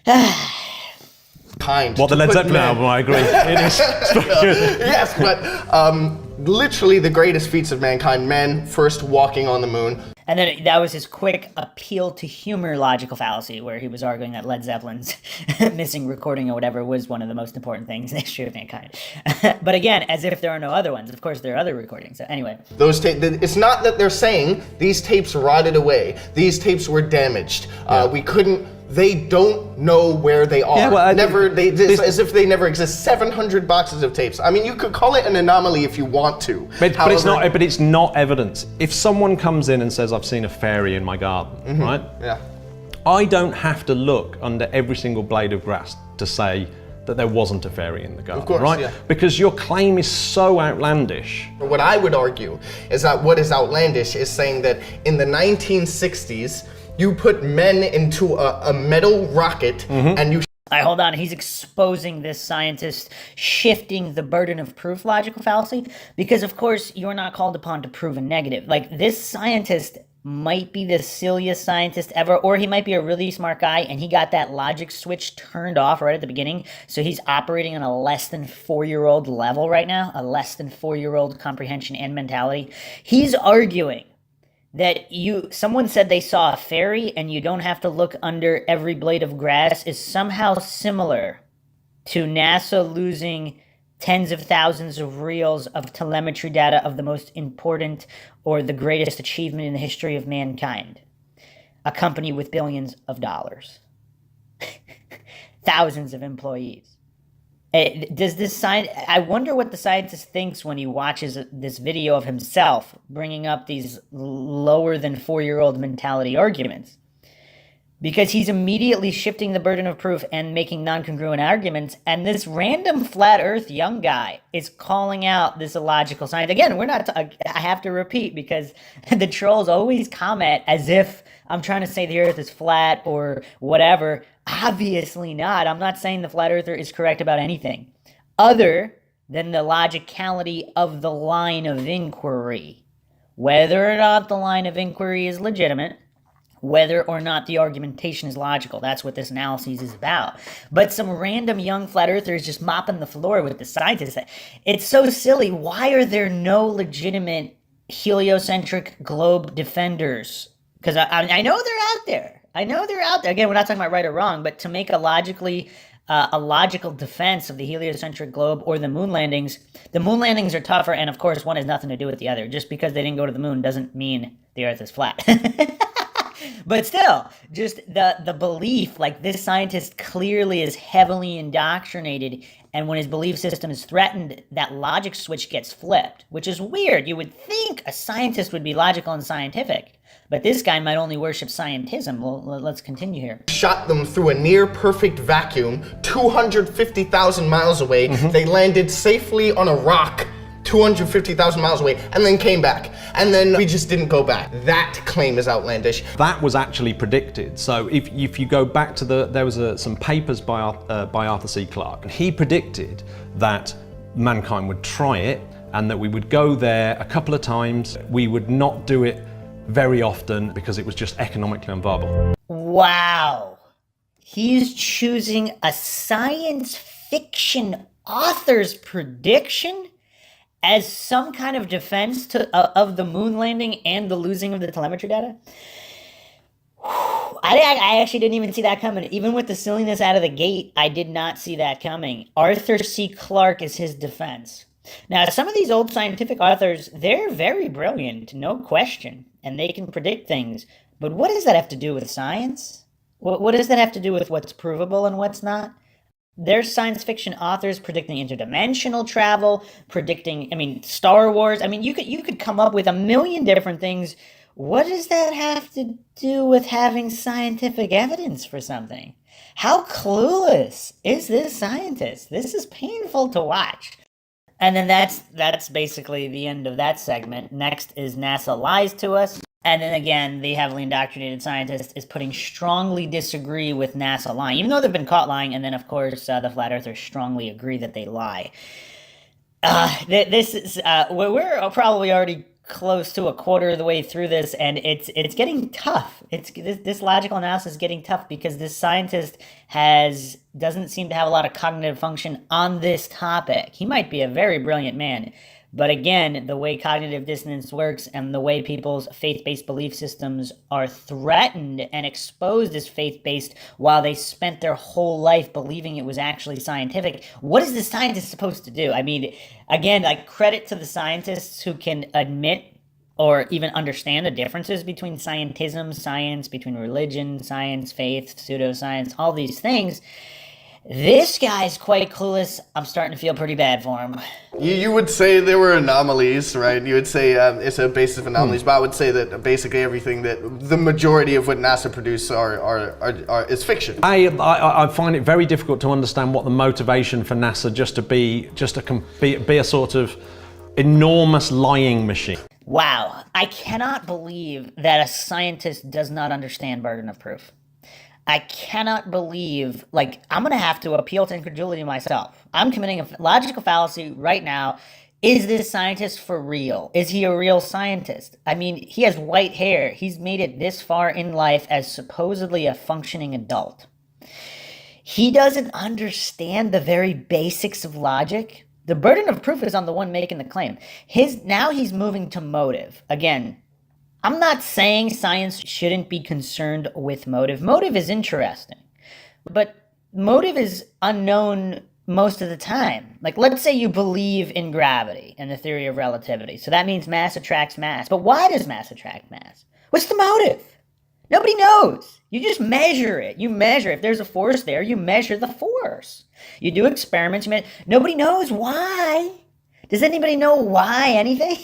Well, the Led Zeppelin album, I agree. It is. It's very good. Yes, but literally the greatest feats of mankind, men first walking on the moon. And then that was his quick appeal to humor logical fallacy, where he was arguing that Led Zeppelin's missing recording or whatever was one of the most important things in the history of mankind. But again, as if there are no other ones. Of course, there are other recordings. So anyway. Those it's not that they're saying these tapes rotted away. These tapes were damaged. We couldn't. They don't know where they are. Yeah, well, as if they never exist. 700 boxes of tapes. I mean, you could call it an anomaly if you want to. But it's not. But it's not evidence. If someone comes in and says, "I've seen a fairy in my garden," right? Yeah. I don't have to look under every single blade of grass to say that there wasn't a fairy in the garden, Of course, right? yeah. Because your claim is so outlandish. What I would argue is that what is outlandish is saying that in the 1960s, you put men into a metal rocket and you... All right, hold on. He's exposing this scientist shifting the burden of proof logical fallacy, because of course you're not called upon to prove a negative. Like, this scientist might be the silliest scientist ever, or he might be a really smart guy and he got that logic switch turned off right at the beginning, so he's operating on a less than 4-year-old level right now, a less than 4-year-old comprehension and mentality. He's arguing that someone said they saw a fairy and you don't have to look under every blade of grass is somehow similar to NASA losing tens of thousands of reels of telemetry data of the most important or the greatest achievement in the history of mankind. A company with billions of dollars. Thousands of employees. I wonder what the scientist thinks when he watches this video of himself bringing up these lower than 4-year-old mentality arguments. Because he's immediately shifting the burden of proof and making non-congruent arguments, and this random flat earth young guy is calling out this illogical science. Again, I have to repeat, because the trolls always comment as if I'm trying to say the earth is flat or whatever. Obviously not. I'm not saying the flat earther is correct about anything other than the logicality of the line of inquiry. Whether or not the line of inquiry is legitimate, whether or not the argumentation is logical. That's what this analysis is about. But some random young flat earther is just mopping the floor with the scientists. It's so silly. Why are there no legitimate heliocentric globe defenders? Because I know they're out there. Again, we're not talking about right or wrong, but to make a logical defense of the heliocentric globe or the moon landings are tougher, and of course one has nothing to do with the other. Just because they didn't go to the moon doesn't mean the earth is flat. But still, just the belief, like, this scientist clearly is heavily indoctrinated, and when his belief system is threatened, that logic switch gets flipped, which is weird. You would think a scientist would be logical and scientific, but this guy might only worship scientism. Well, let's continue here. Shot them through a near perfect vacuum, 250,000 miles away. They landed safely on a rock 250,000 miles away, and then came back. And then we just didn't go back. That claim is outlandish. That was actually predicted. So if you go back to there was some papers by Arthur C. Clarke, and he predicted that mankind would try it, and that we would go there a couple of times. We would not do it very often because it was just economically unviable. Wow. He's choosing a science fiction author's prediction as some kind of defense of the moon landing and the losing of the telemetry data. I actually didn't even see that coming. Even with the silliness out of the gate, I did not see that coming. Arthur C. Clarke is his defense. Now, some of these old scientific authors, they're very brilliant, no question, and they can predict things. But what does that have to do with science? What does that have to do with what's provable and what's not? There's science fiction authors predicting interdimensional travel, predicting, Star Wars. You could come up with a million different things. What does that have to do with having scientific evidence for something? How clueless is this scientist? This is painful to watch. And then that's basically the end of that segment. Next is NASA lies to us. And then again, the heavily indoctrinated scientist is putting strongly disagree with NASA lying, even though they've been caught lying. And then, of course, the flat earthers strongly agree that they lie. This is we're probably already close to a quarter of the way through this, and it's getting tough. This logical analysis is getting tough because this scientist doesn't seem to have a lot of cognitive function on this topic. He might be a very brilliant man, but again, the way cognitive dissonance works and the way people's faith-based belief systems are threatened and exposed as faith-based while they spent their whole life believing it was actually scientific. What is the scientist supposed to do? Again, credit to the scientists who can admit or even understand the differences between scientism, science, between religion, science, faith, pseudoscience, all these things. This guy's quite clueless. I'm starting to feel pretty bad for him. You would say there were anomalies, right? You would say it's a basis of anomalies, but I would say that basically everything that the majority of what NASA produce is fiction. I find it very difficult to understand what the motivation for NASA just to be a sort of enormous lying machine. Wow, I cannot believe that a scientist does not understand burden of proof. I cannot believe, I'm going to have to appeal to incredulity myself. I'm committing a logical fallacy right now. Is this scientist for real? Is he a real scientist? He has white hair. He's made it this far in life as supposedly a functioning adult. He doesn't understand the very basics of logic. The burden of proof is on the one making the claim. Now he's moving to motive. Again, I'm not saying science shouldn't be concerned with motive. Motive is interesting, but motive is unknown most of the time. Let's say you believe in gravity and the theory of relativity. So that means mass attracts mass. But why does mass attract mass? What's the motive? Nobody knows. You just measure it. You measure. If there's a force there, you measure the force. You do experiments. Nobody knows why. Does anybody know why anything?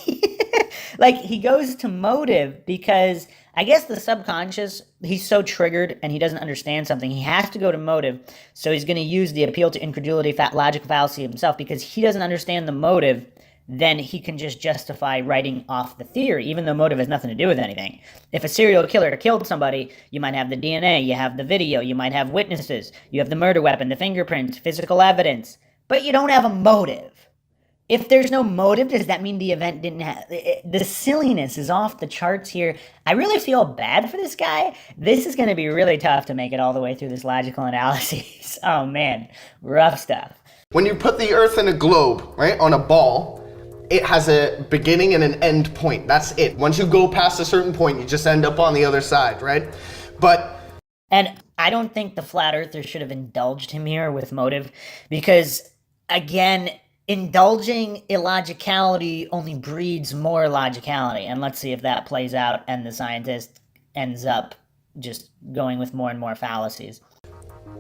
He goes to motive because I guess the subconscious, he's so triggered and he doesn't understand something. He has to go to motive. So he's going to use the appeal to incredulity, logical fallacy himself because he doesn't understand the motive. Then he can just justify writing off the theory, even though motive has nothing to do with anything. If a serial killer killed somebody, you might have the DNA, you have the video, you might have witnesses, you have the murder weapon, the fingerprints, physical evidence, but you don't have a motive. If there's no motive, does that mean the event didn't have... The silliness is off the charts here. I really feel bad for this guy. This is going to be really tough to make it all the way through this logical analysis. Oh, man. Rough stuff. When you put the Earth in a globe, right, on a ball, it has a beginning and an end point. That's it. Once you go past a certain point, you just end up on the other side, right? And I don't think the flat earthers should have indulged him here with motive because, again... indulging illogicality only breeds more logicality, and let's see if that plays out and the scientist ends up just going with more and more fallacies.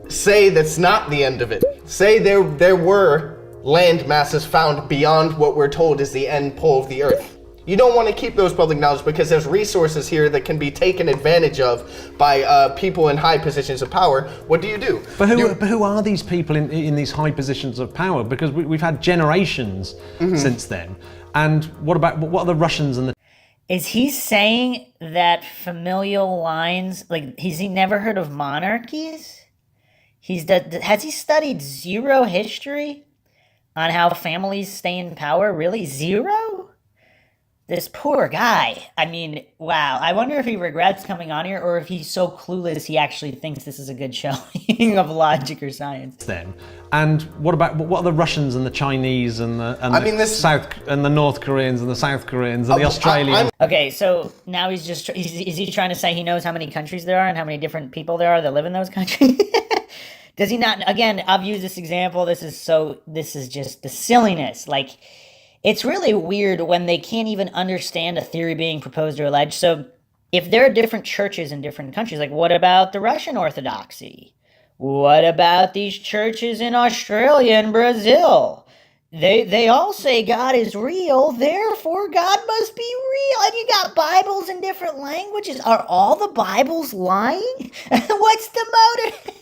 Say that's not the end of it. Say there were land masses found beyond what we're told is the end pole of the Earth. You don't want to keep those public knowledge because there's resources here that can be taken advantage of by people in high positions of power. What do? But who are these people in these high positions of power? Because we've had generations since then. And what are the Russians and the... Is he saying that familial lines, has he never heard of monarchies? Has he studied zero history on how families stay in power? Really? Zero? This poor guy. I mean, wow. I wonder if he regrets coming on here or if he's so clueless he actually thinks this is a good showing of logic or science. Then, and what are the Russians and the Chinese and the South and the North Koreans and the South Koreans and the Australians? Okay, so now he's just is he trying to say he knows how many countries there are and how many different people there are that live in those countries? Does he not? Again, I've used this example. This is just the silliness. Like, it's really weird when they can't even understand a theory being proposed or alleged. So if there are different churches in different countries, like what about the Russian Orthodoxy? What about these churches in Australia and Brazil? They all say God is real, therefore God must be real. And you got Bibles in different languages. Are all the Bibles lying? What's the motive?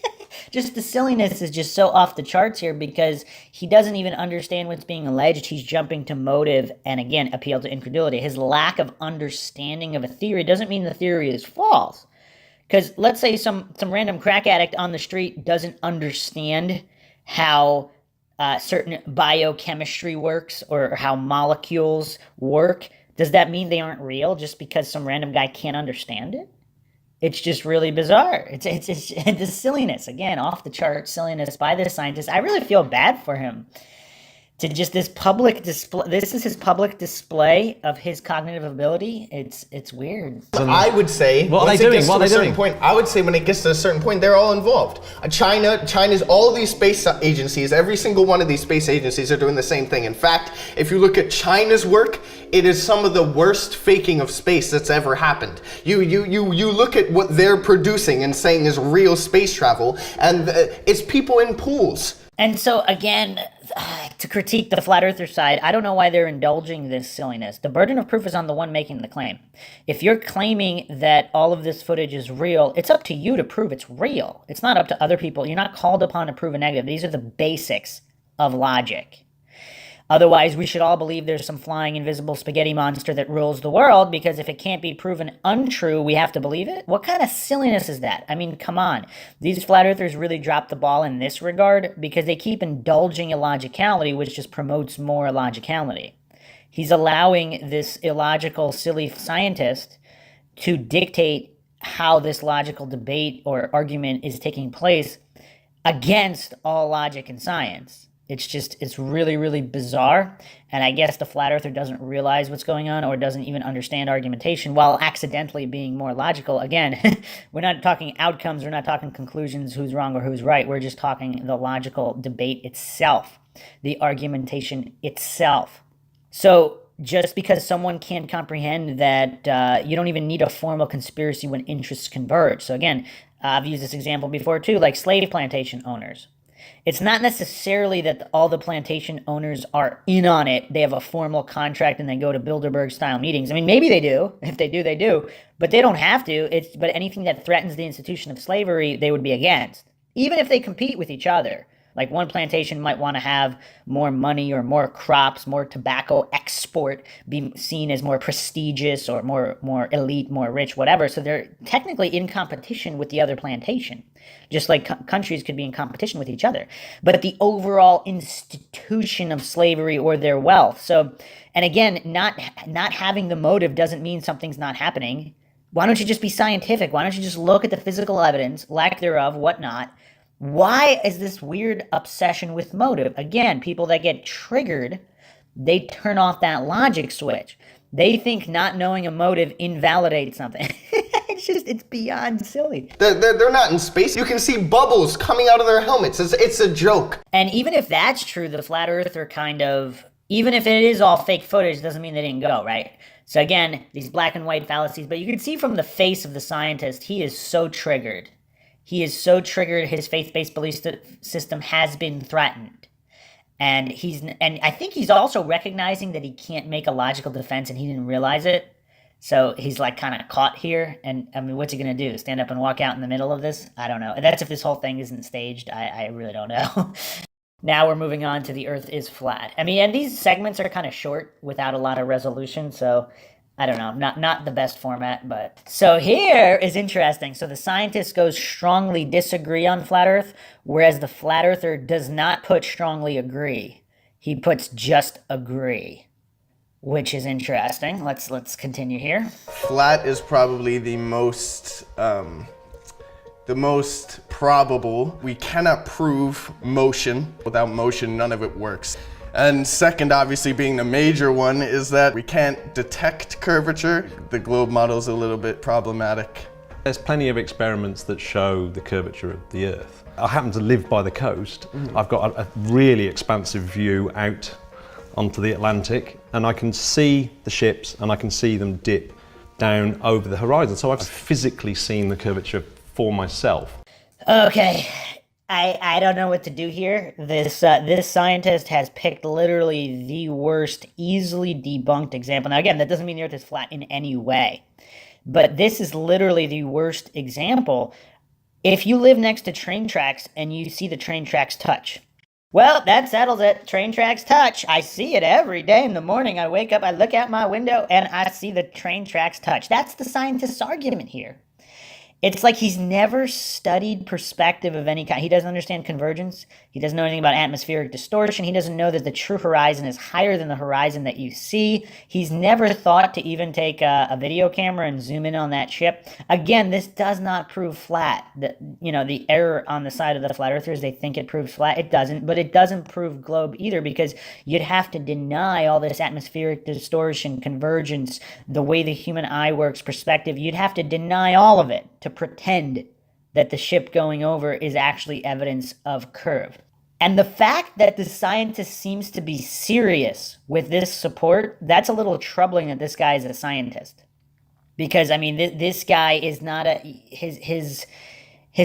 Just the silliness is just so off the charts here because he doesn't even understand what's being alleged. He's jumping to motive and, again, appeal to incredulity. His lack of understanding of a theory doesn't mean the theory is false. Because let's say some random crack addict on the street doesn't understand how certain biochemistry works or how molecules work. Does that mean they aren't real just because some random guy can't understand it? It's just really bizarre. It's the silliness, again, off the chart silliness by this scientist. I really feel bad for him. To just this public display, this is his public display of his cognitive ability. It's weird. I would say, once it gets to a certain point, I would say when it gets to a certain point, they're all involved. China's all these space agencies, every single one of these space agencies are doing the same thing. In fact, if you look at China's work, it is some of the worst faking of space that's ever happened. You look at what they're producing and saying is real space travel, and it's people in pools. And so, again, to critique the flat earther side, I don't know why they're indulging this silliness. The burden of proof is on the one making the claim. If you're claiming that all of this footage is real, it's up to you to prove it's real. It's not up to other people. You're not called upon to prove a negative. These are the basics of logic. Otherwise, we should all believe there's some flying invisible spaghetti monster that rules the world, because if it can't be proven untrue, we have to believe it? What kind of silliness is that? I mean, come on. These flat earthers really dropped the ball in this regard because they keep indulging illogicality, which just promotes more illogicality. He's allowing this illogical, silly scientist to dictate how this logical debate or argument is taking place against all logic and science. It's really, really bizarre. And I guess the flat earther doesn't realize what's going on or doesn't even understand argumentation while accidentally being more logical. Again, we're not talking outcomes. We're not talking conclusions, who's wrong or who's right. We're just talking the logical debate itself, the argumentation itself. So just because someone can't comprehend that you don't even need a formal conspiracy when interests converge. So again, I've used this example before too, like slave plantation owners. It's not necessarily that all the plantation owners are in on it. They have a formal contract and they go to Bilderberg-style meetings. I mean, maybe they do. If they do, they do. But they don't have to. But anything that threatens the institution of slavery, they would be against. Even if they compete with each other. Like one plantation might want to have more money or more crops, more tobacco export, be seen as more prestigious or more elite, more rich, whatever. So they're technically in competition with the other plantation, just like countries could be in competition with each other. But the overall institution of slavery or their wealth. So, and again, not having the motive doesn't mean something's not happening. Why don't you just be scientific? Why don't you just look at the physical evidence, lack thereof, whatnot? Why is this weird obsession with motive? Again, people that get triggered, they turn off that logic switch. They think not knowing a motive invalidates something. It's beyond silly. They're not in space. You can see bubbles coming out of their helmets. It's a joke. And even if that's true, the flat earther kind of, even if it is all fake footage, doesn't mean they didn't go, right? So again, these black and white fallacies, but you can see from the face of the scientist, he is so triggered. He is so triggered, his faith-based belief system has been threatened. And I think he's also recognizing that he can't make a logical defense and he didn't realize it. So he's like kind of caught here. And I mean, what's he going to do? Stand up and walk out in the middle of this? I don't know. That's if this whole thing isn't staged. I really don't know. Now we're moving on to the Earth is flat. I mean, and these segments are kind of short without a lot of resolution. So I don't know, not the best format, but... So here is interesting. So the scientist goes strongly disagree on flat Earth, whereas the flat earther does not put strongly agree. He puts just agree. which is interesting. Let's continue here. Flat is probably the most probable. We cannot prove motion. Without motion, none of it works. And second, obviously being the major one, is that we can't detect curvature. The globe model is a little bit problematic. There's plenty of experiments that show the curvature of the Earth. I happen to live by the coast. I've got a really expansive view out onto the Atlantic, and I can see the ships and I can see them dip down over the horizon. So I've physically seen the curvature for myself. Okay, I don't know what to do here. This scientist has picked literally the worst, easily debunked example. Now again, that doesn't mean the Earth is flat in any way, but this is literally the worst example. If you live next to train tracks and you see the train tracks touch, well, that settles it. Train tracks touch. I see it every day in the morning. I wake up, I look out my window, and I see the train tracks touch. That's the scientist's argument here. It's like he's never studied perspective of any kind. He doesn't understand convergence. He doesn't know anything about atmospheric distortion. He doesn't know that the true horizon is higher than the horizon that you see. He's never thought to even take a video camera and zoom in on that ship. Again, this does not prove flat. The error on the side of the flat earthers, they think it proves flat. It doesn't, but it doesn't prove globe either, because you'd have to deny all this atmospheric distortion, convergence, the way the human eye works, perspective. You'd have to deny all of it to pretend that the ship going over is actually evidence of curve. And the fact that the scientist seems to be serious with this support, that's a little troubling that this guy is a scientist. Because, I mean, this guy is not his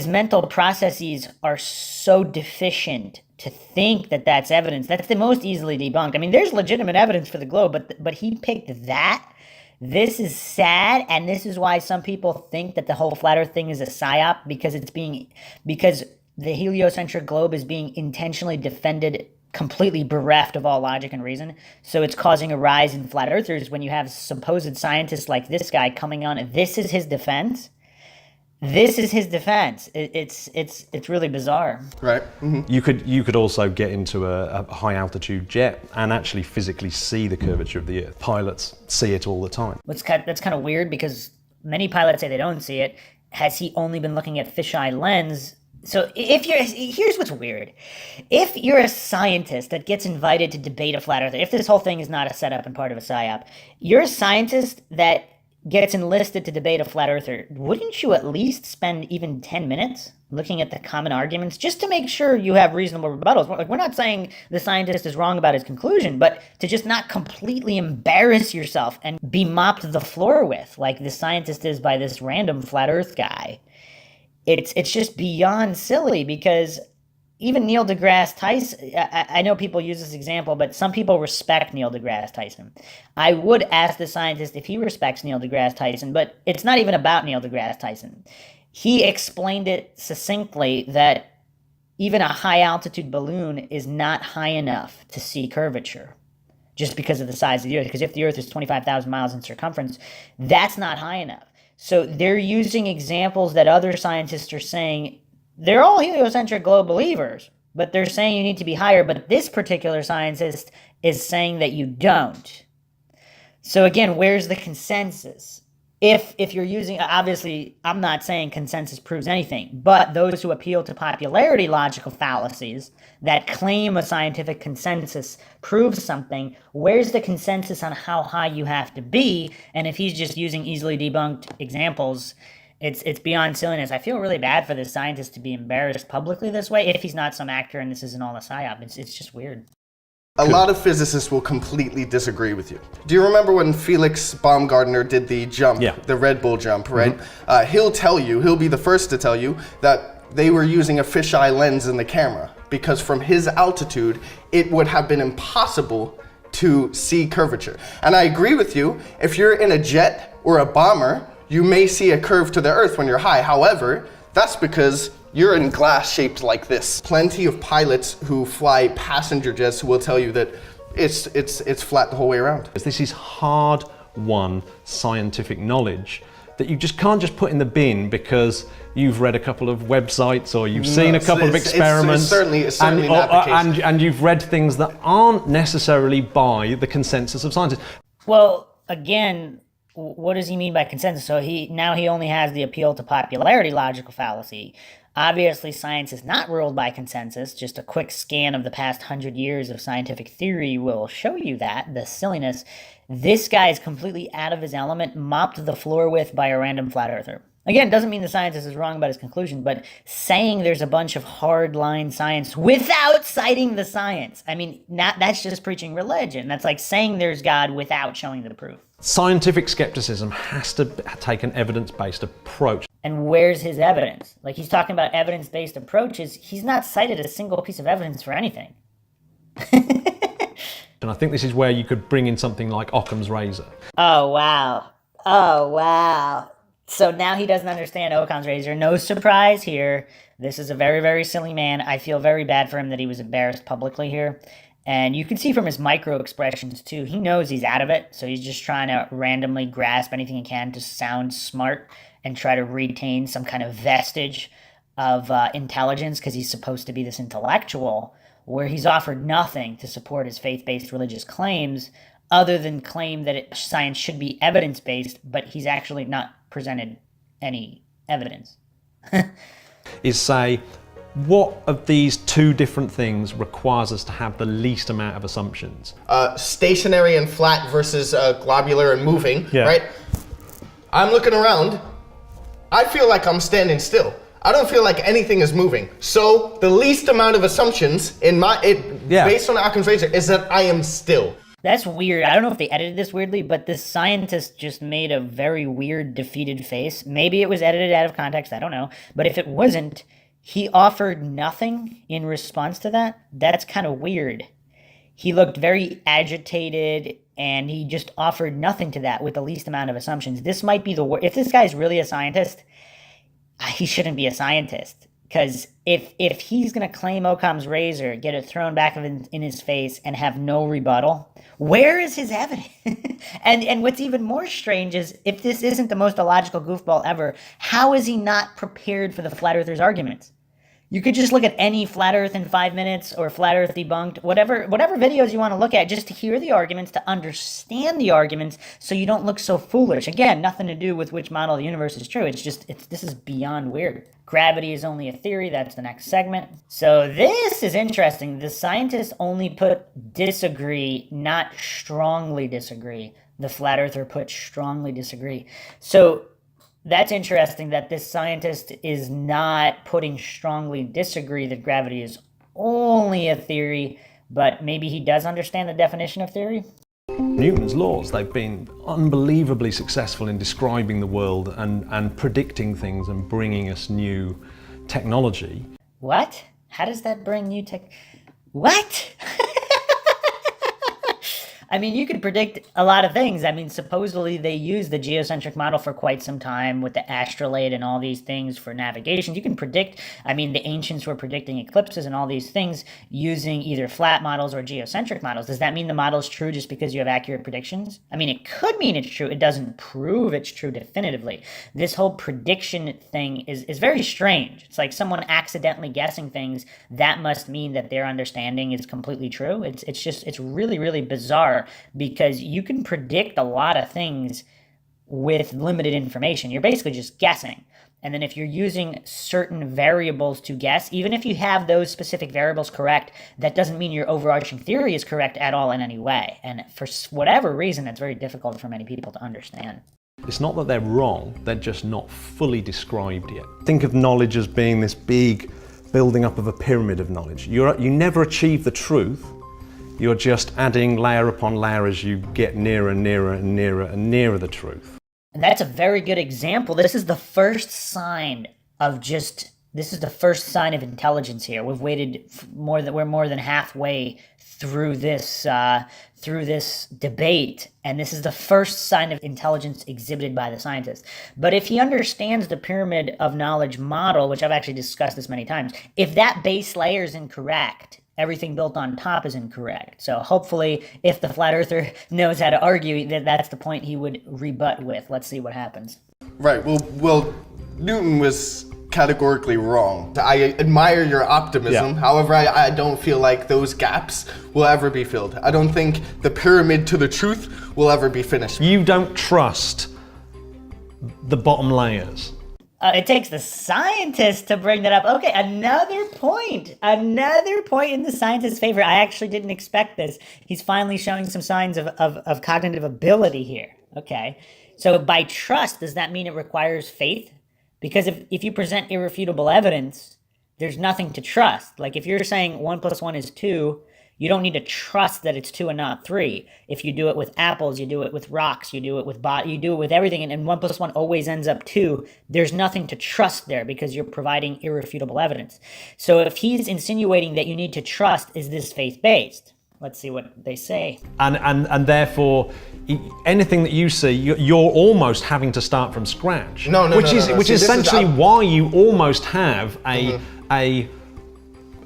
mental processes are so deficient to think that that's evidence. That's the most easily debunked. I mean, there's legitimate evidence for the globe, but he picked that. This is sad, and this is why some people think that the whole flat Earth thing is a psyop, because the heliocentric globe is being intentionally defended, completely bereft of all logic and reason. So it's causing a rise in flat earthers when you have supposed scientists like this guy coming on. This is his defense. This is his defense. It's really bizarre. Right. Mm-hmm. You could also get into a high altitude jet and actually physically see the curvature of the Earth. Pilots see it all the time. That's kind of weird, because many pilots say they don't see it. Has he only been looking at fisheye lens? So here's what's weird. If you're a scientist that gets invited to debate a flat earther, if this whole thing is not a setup and part of a psyop, you're a scientist that gets enlisted to debate a flat earther, wouldn't you at least spend even 10 minutes looking at the common arguments just to make sure you have reasonable rebuttals? Like, we're not saying the scientist is wrong about his conclusion, but to just not completely embarrass yourself and be mopped the floor with, like the scientist is by this random flat earth guy. It's just beyond silly, because even Neil deGrasse Tyson, I know people use this example, but some people respect Neil deGrasse Tyson. I would ask the scientist if he respects Neil deGrasse Tyson, but it's not even about Neil deGrasse Tyson. He explained it succinctly that even a high-altitude balloon is not high enough to see curvature, just because of the size of the Earth. Because if the Earth is 25,000 miles in circumference, that's not high enough. So they're using examples that other scientists are saying, they're all heliocentric globe believers, but they're saying you need to be higher. But this particular scientist is saying that you don't. So again, where's the consensus? If you're using, obviously, I'm not saying consensus proves anything, but those who appeal to popularity logical fallacies that claim a scientific consensus proves something, where's the consensus on how high you have to be? And if he's just using easily debunked examples, it's beyond silliness. I feel really bad for this scientist to be embarrassed publicly this way, if he's not some actor and this isn't all a psyop. It's just weird. A lot of physicists will completely disagree with you. Do you remember when Felix Baumgartner did the jump, the Red Bull jump, right? Mm-hmm. He'll be the first to tell you that they were using a fisheye lens in the camera, because from his altitude, it would have been impossible to see curvature. And I agree with you, if you're in a jet or a bomber, you may see a curve to the Earth when you're high. However, that's because you're in glass shaped like this. Plenty of pilots who fly passenger jets who will tell you that it's flat the whole way around. This is hard-won scientific knowledge. that you just can't just put in the bin because you've read a couple of websites or you've seen a couple of experiments. It's certainly not the case. And you've read things that aren't necessarily by the consensus of scientists. Well, again, what does he mean by consensus? So he only has the appeal to popularity logical fallacy. Obviously, science is not ruled by consensus. Just a quick scan of the past 100 years of scientific theory will show you that, the silliness. This guy is completely out of his element, mopped the floor with by a random flat earther. Again, doesn't mean the scientist is wrong about his conclusion, but saying there's a bunch of hard-line science without citing the science. I mean, that's just preaching religion. That's like saying there's God without showing the proof. Scientific skepticism has to take an evidence-based approach. And where's his evidence? Like, he's talking about evidence-based approaches. He's not cited a single piece of evidence for anything. And I think this is where you could bring in something like Occam's razor. Oh, wow. Oh, wow. So now he doesn't understand Occam's razor. No surprise here. This is a very, very silly man. I feel very bad for him that he was embarrassed publicly here. And you can see from his micro expressions, too, he knows he's out of it. So he's just trying to randomly grasp anything he can to sound smart and try to retain some kind of vestige of intelligence because he's supposed to be this intellectual, where he's offered nothing to support his faith-based religious claims other than claim that science should be evidence-based, but he's actually not presented any evidence. Is say, what of these two different things requires us to have the least amount of assumptions? Stationary and flat versus globular and moving, right? I'm looking around. I feel like I'm standing still. I don't feel like anything is moving. So the least amount of assumptions based on Occam's razor is that I am still. That's weird. I don't know if they edited this weirdly, but this scientist just made a very weird defeated face. Maybe it was edited out of context, I don't know. But if it wasn't, he offered nothing in response to that. That's kind of weird. He looked very agitated, and he just offered nothing to that with the least amount of assumptions. This might be the worst. If this guy's really a scientist, he shouldn't be a scientist. Because if he's going to claim Occam's razor, get it thrown back in his face, and have no rebuttal, where is his evidence? and what's even more strange is, if this isn't the most illogical goofball ever, how is he not prepared for the flat earthers' arguments? You could just look at any flat earth in 5 minutes or flat earth debunked, whatever videos you want to look at, just to hear the arguments, to understand the arguments, so you don't look so foolish. Again, nothing to do with which model of the universe is true. This is beyond weird. Gravity is only a theory. That's the next segment. So this is interesting. The scientists only put disagree, not strongly disagree. The flat earther put strongly disagree. So that's interesting that this scientist is not putting strongly disagree that gravity is only a theory, but maybe he does understand the definition of theory. Newton's laws, they've been unbelievably successful in describing the world and predicting things and bringing us new technology. What? How does that bring new tech? What? I mean, you could predict a lot of things. I mean, supposedly they used the geocentric model for quite some time with the astrolabe and all these things for navigation. You can predict, I mean, the ancients were predicting eclipses and all these things using either flat models or geocentric models. Does that mean the model is true just because you have accurate predictions? I mean, it could mean it's true. It doesn't prove it's true definitively. This whole prediction thing is very strange. It's like someone accidentally guessing things. That must mean that their understanding is completely true. It's really, really bizarre, because you can predict a lot of things with limited information. You're basically just guessing. And then if you're using certain variables to guess, even if you have those specific variables correct, that doesn't mean your overarching theory is correct at all in any way. And for whatever reason, that's very difficult for many people to understand. It's not that they're wrong, they're just not fully described yet. Think of knowledge as being this big building up of a pyramid of knowledge. You never achieve the truth. You're just adding layer upon layer as you get nearer and nearer and nearer and nearer the truth. And that's a very good example. This is the first sign of intelligence here. We've waited we're more than halfway through this debate, and this is the first sign of intelligence exhibited by the scientists. But if he understands the pyramid of knowledge model, which I've actually discussed this many times, if that base layer is incorrect, everything built on top is incorrect. So hopefully, if the flat earther knows how to argue, that's the point he would rebut with. Let's see what happens. Right. Well, Newton was categorically wrong. I admire your optimism. However, I don't feel like those gaps will ever be filled. I don't think the pyramid to the truth will ever be finished. You don't trust the bottom layers. It takes the scientist to bring that up. Okay, another point in the scientist's favor. I actually didn't expect this. He's finally showing some signs of cognitive ability here. Okay, so by trust, does that mean it requires faith? Because if you present irrefutable evidence, there's nothing to trust. Like if you're saying 1 + 1 is 2, you don't need to trust that it's 2 and not 3. If you do it with apples, you do it with rocks, you do it with you do it with everything, and 1 + 1 always ends up 2. There's nothing to trust there because you're providing irrefutable evidence. So if he's insinuating that you need to trust, is this faith-based? Let's see what they say. And therefore, anything that you see, you're almost having to start from scratch. Which is essentially why you almost have a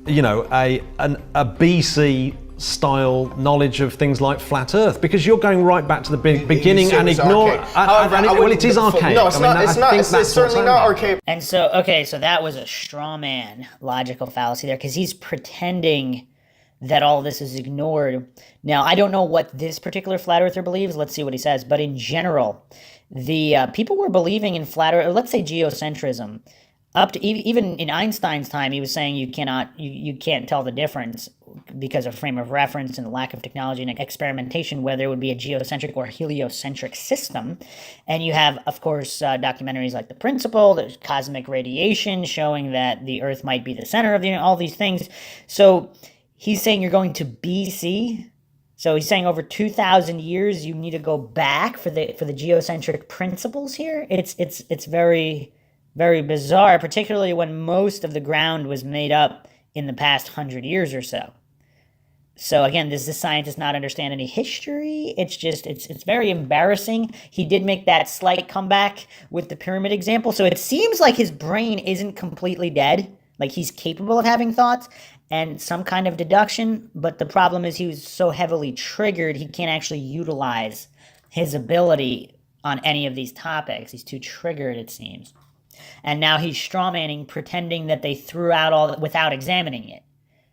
BC style knowledge of things like flat Earth, because you're going right back to the beginning and ignore. Well, it is archaic. No, it's not. It's certainly not archaic. And so, so that was a straw man logical fallacy there, because he's pretending that all this is ignored. Now, I don't know what this particular flat earther believes. Let's see what he says. But in general, the people were believing in flat earth, let's say geocentrism. Up to even in Einstein's time, he was saying you can't tell the difference because of frame of reference and the lack of technology and experimentation, whether it would be a geocentric or heliocentric system. And you have, of course, documentaries like The Principle, there's cosmic radiation showing that the Earth might be the center of all these things. So he's saying you're going to BC. So he's saying over 2,000 years you need to go back for the geocentric principles here. It's very, very bizarre, particularly when most of the ground was made up in the past 100 years or so. So again, does the scientist not understand any history? It's very embarrassing. He did make that slight comeback with the pyramid example. So it seems like his brain isn't completely dead. Like he's capable of having thoughts and some kind of deduction, but the problem is he was so heavily triggered he can't actually utilize his ability on any of these topics. He's too triggered, it seems. And now he's strawmanning, pretending that they threw out all that without examining it.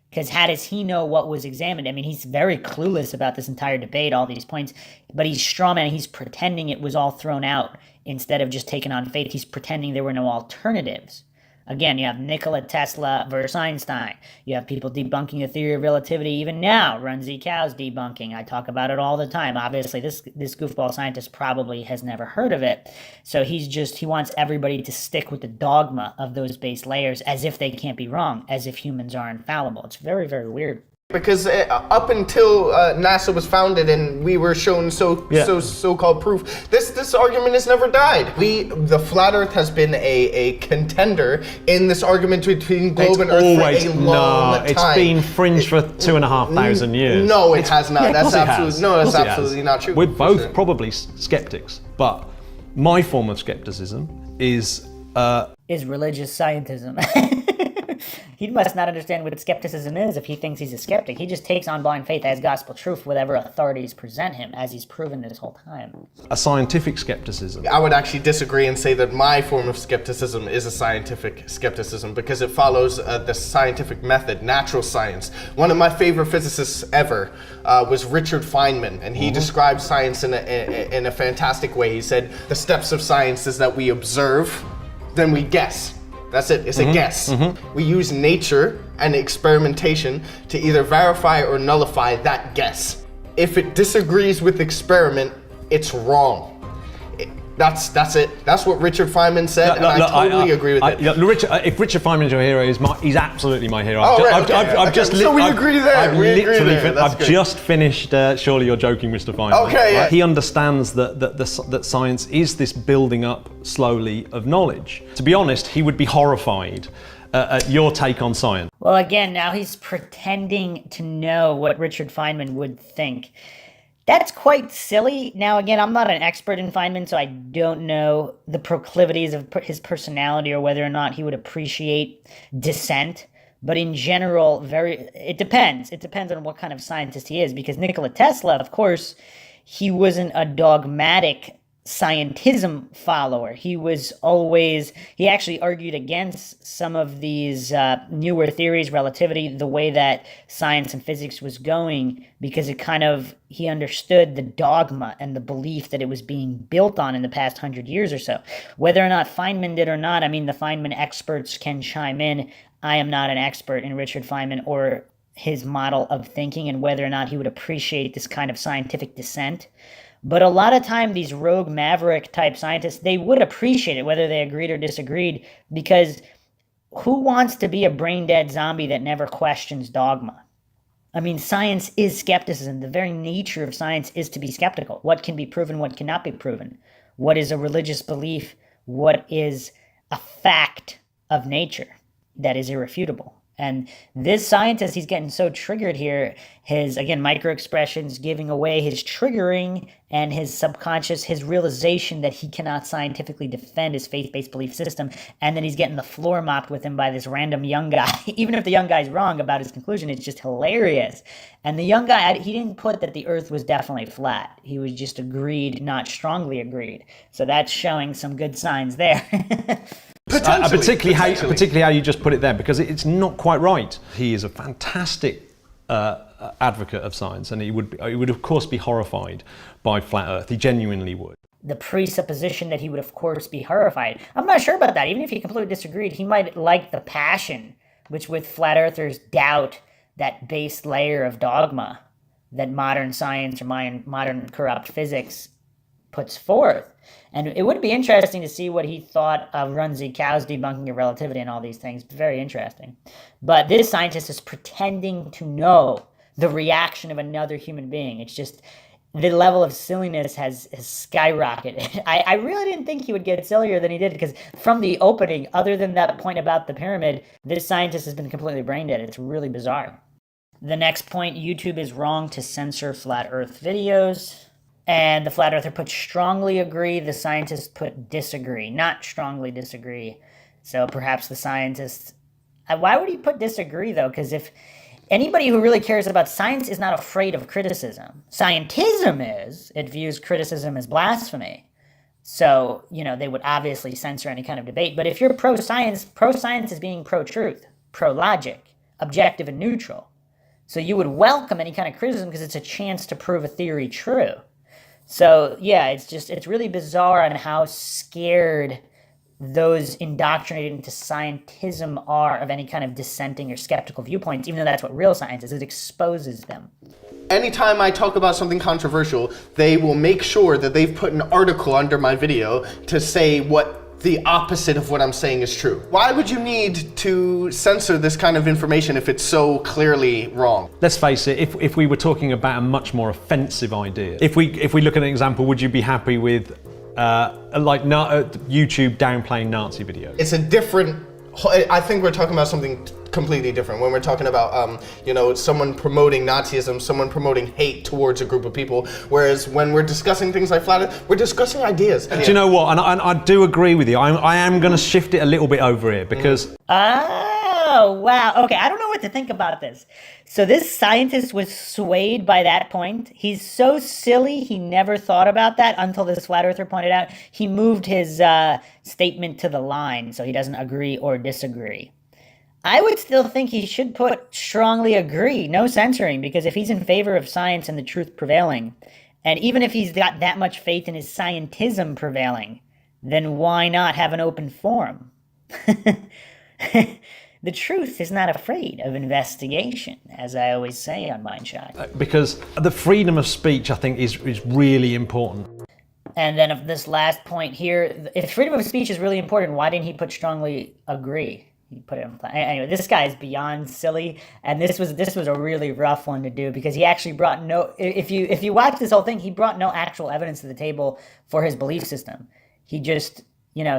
Because how does he know what was examined? I mean, he's very clueless about this entire debate, all these points, but he's strawmanning, he's pretending it was all thrown out instead of just taking on faith. He's pretending there were no alternatives. Again, you have Nikola Tesla versus Einstein. You have people debunking the theory of relativity even now. Run Z Cow's debunking. I talk about it all the time. Obviously, this goofball scientist probably has never heard of it. So he wants everybody to stick with the dogma of those base layers as if they can't be wrong, as if humans are infallible. It's very, very weird. Because up until NASA was founded and we were shown so-called proof, this argument has never died. The flat Earth has been a contender in this argument between globe and Earth for a long time. It's been fringe for 2,500 years. No, it has not. That's absolutely not true. We're both probably skeptics, but my form of skepticism is religious scientism. He must not understand what skepticism is if he thinks he's a skeptic. He just takes on blind faith as gospel truth, whatever authorities present him, as he's proven this whole time. A scientific skepticism. I would actually disagree and say that my form of skepticism is a scientific skepticism because it follows the scientific method, natural science. One of my favorite physicists ever was Richard Feynman, and he described science in a fantastic way. He said, the steps of science is that we observe, then we guess. That's it, it's a guess. We use nature and experimentation to either verify or nullify that guess. If it disagrees with experiment, it's wrong. That's it. That's what Richard Feynman said, and I totally agree with it. If Richard Feynman's your hero, he's absolutely my hero. So we agree there. I've just finished Surely You're Joking, Mr. Feynman. Okay, yeah. He understands that science is this building up slowly of knowledge. To be honest, he would be horrified at your take on science. Well, again, now he's pretending to know what Richard Feynman would think. That's quite silly. Now, again, I'm not an expert in Feynman, so I don't know the proclivities of his personality or whether or not he would appreciate dissent. But in general, it depends. It depends on what kind of scientist he is, because Nikola Tesla, of course, he wasn't a dogmatic scientism follower. He actually argued against some of these newer theories, relativity, the way that science and physics was going, because he understood the dogma and the belief that it was being built on in the past 100 years or so. Whether or not Feynman did or not, I mean, the Feynman experts can chime in. I am not an expert in Richard Feynman or his model of thinking and whether or not he would appreciate this kind of scientific dissent. But a lot of time, these rogue maverick type scientists, they would appreciate it, whether they agreed or disagreed, because who wants to be a brain dead zombie that never questions dogma? I mean, science is skepticism. The very nature of science is to be skeptical. What can be proven, what cannot be proven? What is a religious belief? What is a fact of nature that is irrefutable? And this scientist, he's getting so triggered here, his, again, micro-expressions giving away his triggering and his subconscious, his realization that he cannot scientifically defend his faith-based belief system, and then he's getting the floor mopped with him by this random young guy. Even if the young guy's wrong about his conclusion, it's just hilarious. And the young guy, he didn't put that the earth was definitely flat. He was just agreed, not strongly agreed. So that's showing some good signs there. Particularly how you just put it there, because it's not quite right. He is a fantastic advocate of science, and he would of course be horrified by flat Earth. He genuinely would. The presupposition that he would of course be horrified. I'm not sure about that. Even if he completely disagreed, he might like the passion which with flat earthers doubt that base layer of dogma that modern science or modern corrupt physics puts forth. And it would be interesting to see what he thought of Runzi Cow's debunking of relativity and all these things. Very interesting. But this scientist is pretending to know the reaction of another human being. It's just the level of silliness has skyrocketed. I really didn't think he would get sillier than he did, because from the opening, other than that point about the pyramid, this scientist has been completely brain dead. It's really bizarre. The next point, YouTube is wrong to censor flat earth videos. And the flat earther put strongly agree, the scientist put disagree, not strongly disagree. So perhaps the scientist, why would he put disagree though? Because if anybody who really cares about science is not afraid of criticism. Scientism is, it views criticism as blasphemy. So, they would obviously censor any kind of debate. But if you're pro-science is being pro-truth, pro-logic, objective and neutral. So you would welcome any kind of criticism because it's a chance to prove a theory true. So, yeah, it's really bizarre on how scared those indoctrinated into scientism are of any kind of dissenting or skeptical viewpoints, even though that's what real science is. It exposes them. Anytime I talk about something controversial, they will make sure that they've put an article under my video to say what the opposite of what I'm saying is true. Why would you need to censor this kind of information if it's so clearly wrong? Let's face it, if we were talking about a much more offensive idea, if we look at an example, would you be happy with YouTube downplaying Nazi videos? It's a different, I think we're talking about something completely different. When we're talking about, someone promoting Nazism, someone promoting hate towards a group of people, whereas when we're discussing things like flat Earth, we're discussing ideas. Do you know what? And I do agree with you. I am going to shift it a little bit over here because... Oh, wow. Okay, I don't know what to think about this. So this scientist was swayed by that point. He's so silly, he never thought about that until this flat earther pointed out. He moved his statement to the line so he doesn't agree or disagree. I would still think he should put strongly agree, no censoring, because if he's in favor of science and the truth prevailing, and even if he's got that much faith in his scientism prevailing, then why not have an open forum? The truth is not afraid of investigation, as I always say on MINDSHOCK. Because the freedom of speech, I think, is really important. And then of this last point here, if freedom of speech is really important, why didn't he put strongly agree? He put it in plan. Anyway, this guy is beyond silly, and this was a really rough one to do because he actually brought no. If you watch this whole thing, he brought no actual evidence to the table for his belief system. He just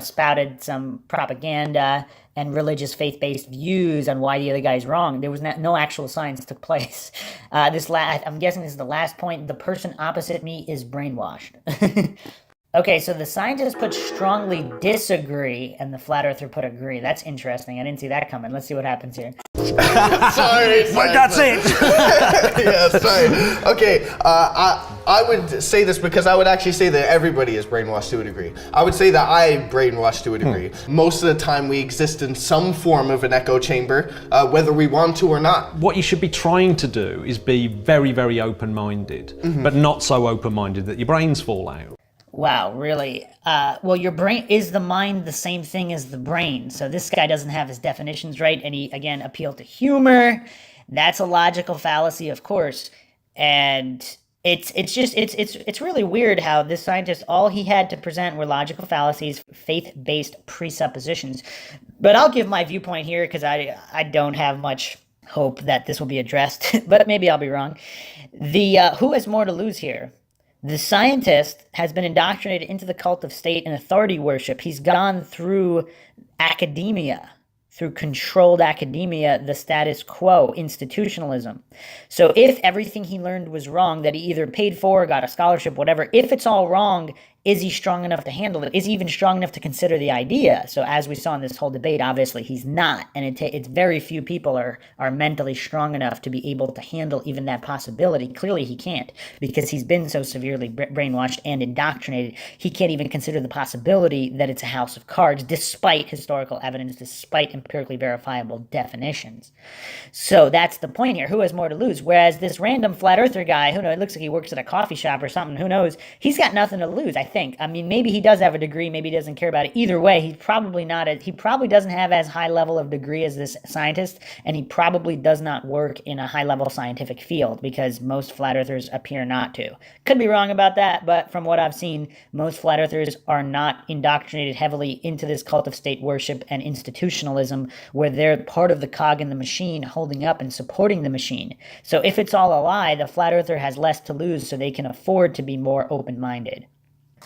spouted some propaganda and religious faith-based views on why the other guy's wrong. There was no actual science took place. I'm guessing this is the last point. The person opposite me is brainwashed. Okay, so the scientist put strongly disagree, and the flat earther put agree. That's interesting. I didn't see that coming. Let's see what happens here. Sorry. But that's it. Yeah, sorry. Okay, I would say this because I would actually say that everybody is brainwashed to a degree. I would say that I brainwashed to a degree. Most of the time we exist in some form of an echo chamber, whether we want to or not. What you should be trying to do is be very, very open-minded, but not so open-minded that your brains fall out. Wow, really? Well, your brain, is the mind the same thing as the brain? So this guy doesn't have his definitions right, and he, again, appealed to humor. That's a logical fallacy, of course. And it's really weird how this scientist, all he had to present were logical fallacies, faith-based presuppositions. But I'll give my viewpoint here because I don't have much hope that this will be addressed, but maybe I'll be wrong. Who has more to lose here? The scientist has been indoctrinated into the cult of state and authority worship. He's gone through academia, through controlled academia, the status quo, institutionalism. So if everything he learned was wrong, that he either paid for, got a scholarship, whatever, if it's all wrong, is he strong enough to handle it? Is he even strong enough to consider the idea? So as we saw in this whole debate, obviously he's not. And it's very few people are mentally strong enough to be able to handle even that possibility. Clearly he can't, because he's been so severely brainwashed and indoctrinated. He can't even consider the possibility that it's a house of cards, despite historical evidence, despite empirically verifiable definitions. So that's the point here. Who has more to lose? Whereas this random flat earther guy, who knows, it looks like he works at a coffee shop or something, who knows, he's got nothing to lose, I think. I mean, maybe he does have a degree, maybe he doesn't care about it. Either way, he's probably not he probably doesn't have as high level of degree as this scientist, and he probably does not work in a high level scientific field, because most flat earthers appear not to. Could be wrong about that, but from what I've seen, most flat earthers are not indoctrinated heavily into this cult of state worship and institutionalism, where they're part of the cog in the machine, holding up and supporting the machine. So if it's all a lie, the flat earther has less to lose, so they can afford to be more open-minded.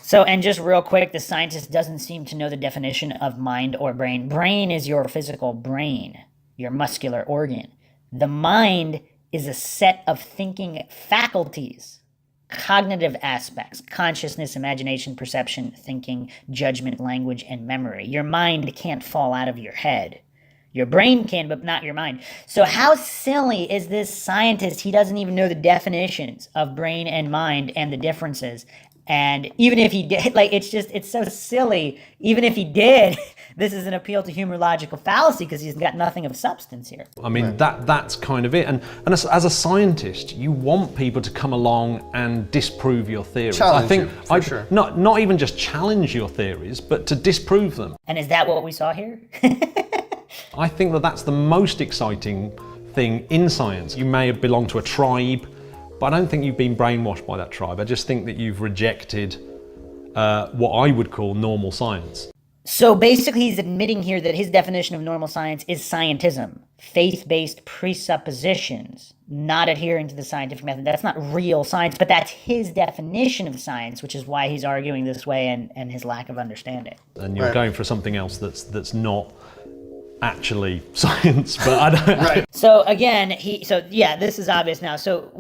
So, and just real quick, the scientist doesn't seem to know the definition of mind or brain. Brain is your physical brain, your muscular organ. The mind is a set of thinking faculties, cognitive aspects, consciousness, imagination, perception, thinking, judgment, language, and memory. Your mind can't fall out of your head. Your brain can, but not your mind. So how silly is this scientist? He doesn't even know the definitions of brain and mind and the differences. And even if he did, it's so silly. Even if he did, this is an appeal to humor, logical fallacy, because he's got nothing of substance here. I mean, that's kind of it. And as a scientist, you want people to come along and disprove your theories. Challenge sure. Not even just challenge your theories, but to disprove them. And is that what we saw here? I think that that's the most exciting thing in science. You may have belonged to a tribe, but I don't think you've been brainwashed by that tribe. I just think that you've rejected what I would call normal science. So basically he's admitting here that his definition of normal science is scientism, faith-based presuppositions, not adhering to the scientific method. That's not real science, but that's his definition of science, which is why he's arguing this way and his lack of understanding. And you're going for something else that's not actually science, but I don't. Right. So again, this is obvious now. So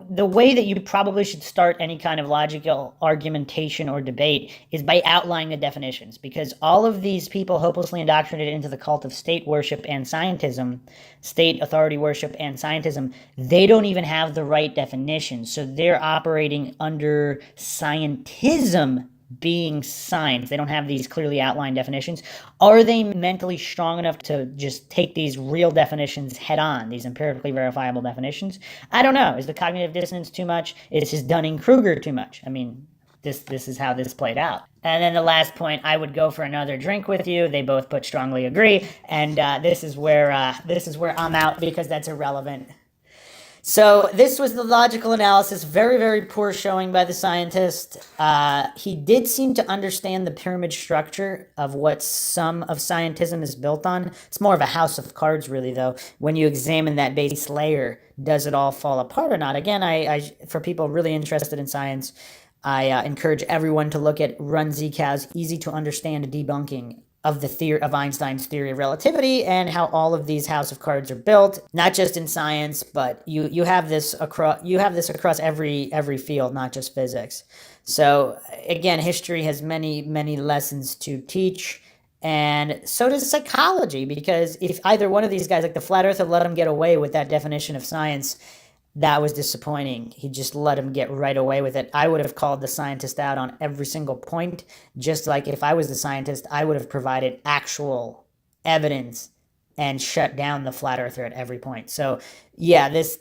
the way that you probably should start any kind of logical argumentation or debate is by outlining the definitions, because all of these people hopelessly indoctrinated into the cult of state worship and scientism, state authority worship and scientism, they don't even have the right definitions. So they're operating under scientism being science. They don't have these clearly outlined definitions. Are they mentally strong enough to just take these real definitions head on, these empirically verifiable definitions? I don't know. Is the cognitive dissonance too much? Is his Dunning-Kruger too much? I mean, this is how this played out. And then the last point, I would go for another drink with you. They both put strongly agree, and this is where I'm out, because that's irrelevant. So this was the logical analysis. Very, very poor showing by the scientist. He did seem to understand the pyramid structure of what some of scientism is built on. It's more of a house of cards, really, though. When you examine that base layer, does it all fall apart or not? Again, I for people really interested in science, I encourage everyone to look at Run Zkow's easy-to-understand debunking of the theory of Einstein's theory of relativity, and how all of these house of cards are built, not just in science, but you have this across every field, not just physics. So again, history has many lessons to teach, And so does psychology, because if either one of these guys, like the flat earther, let him get away with that definition of science, that was disappointing. He just let him get right away with it. I would have called the scientist out on every single point, just like if I was the scientist, I would have provided actual evidence and shut down the flat earther at every point. So yeah, this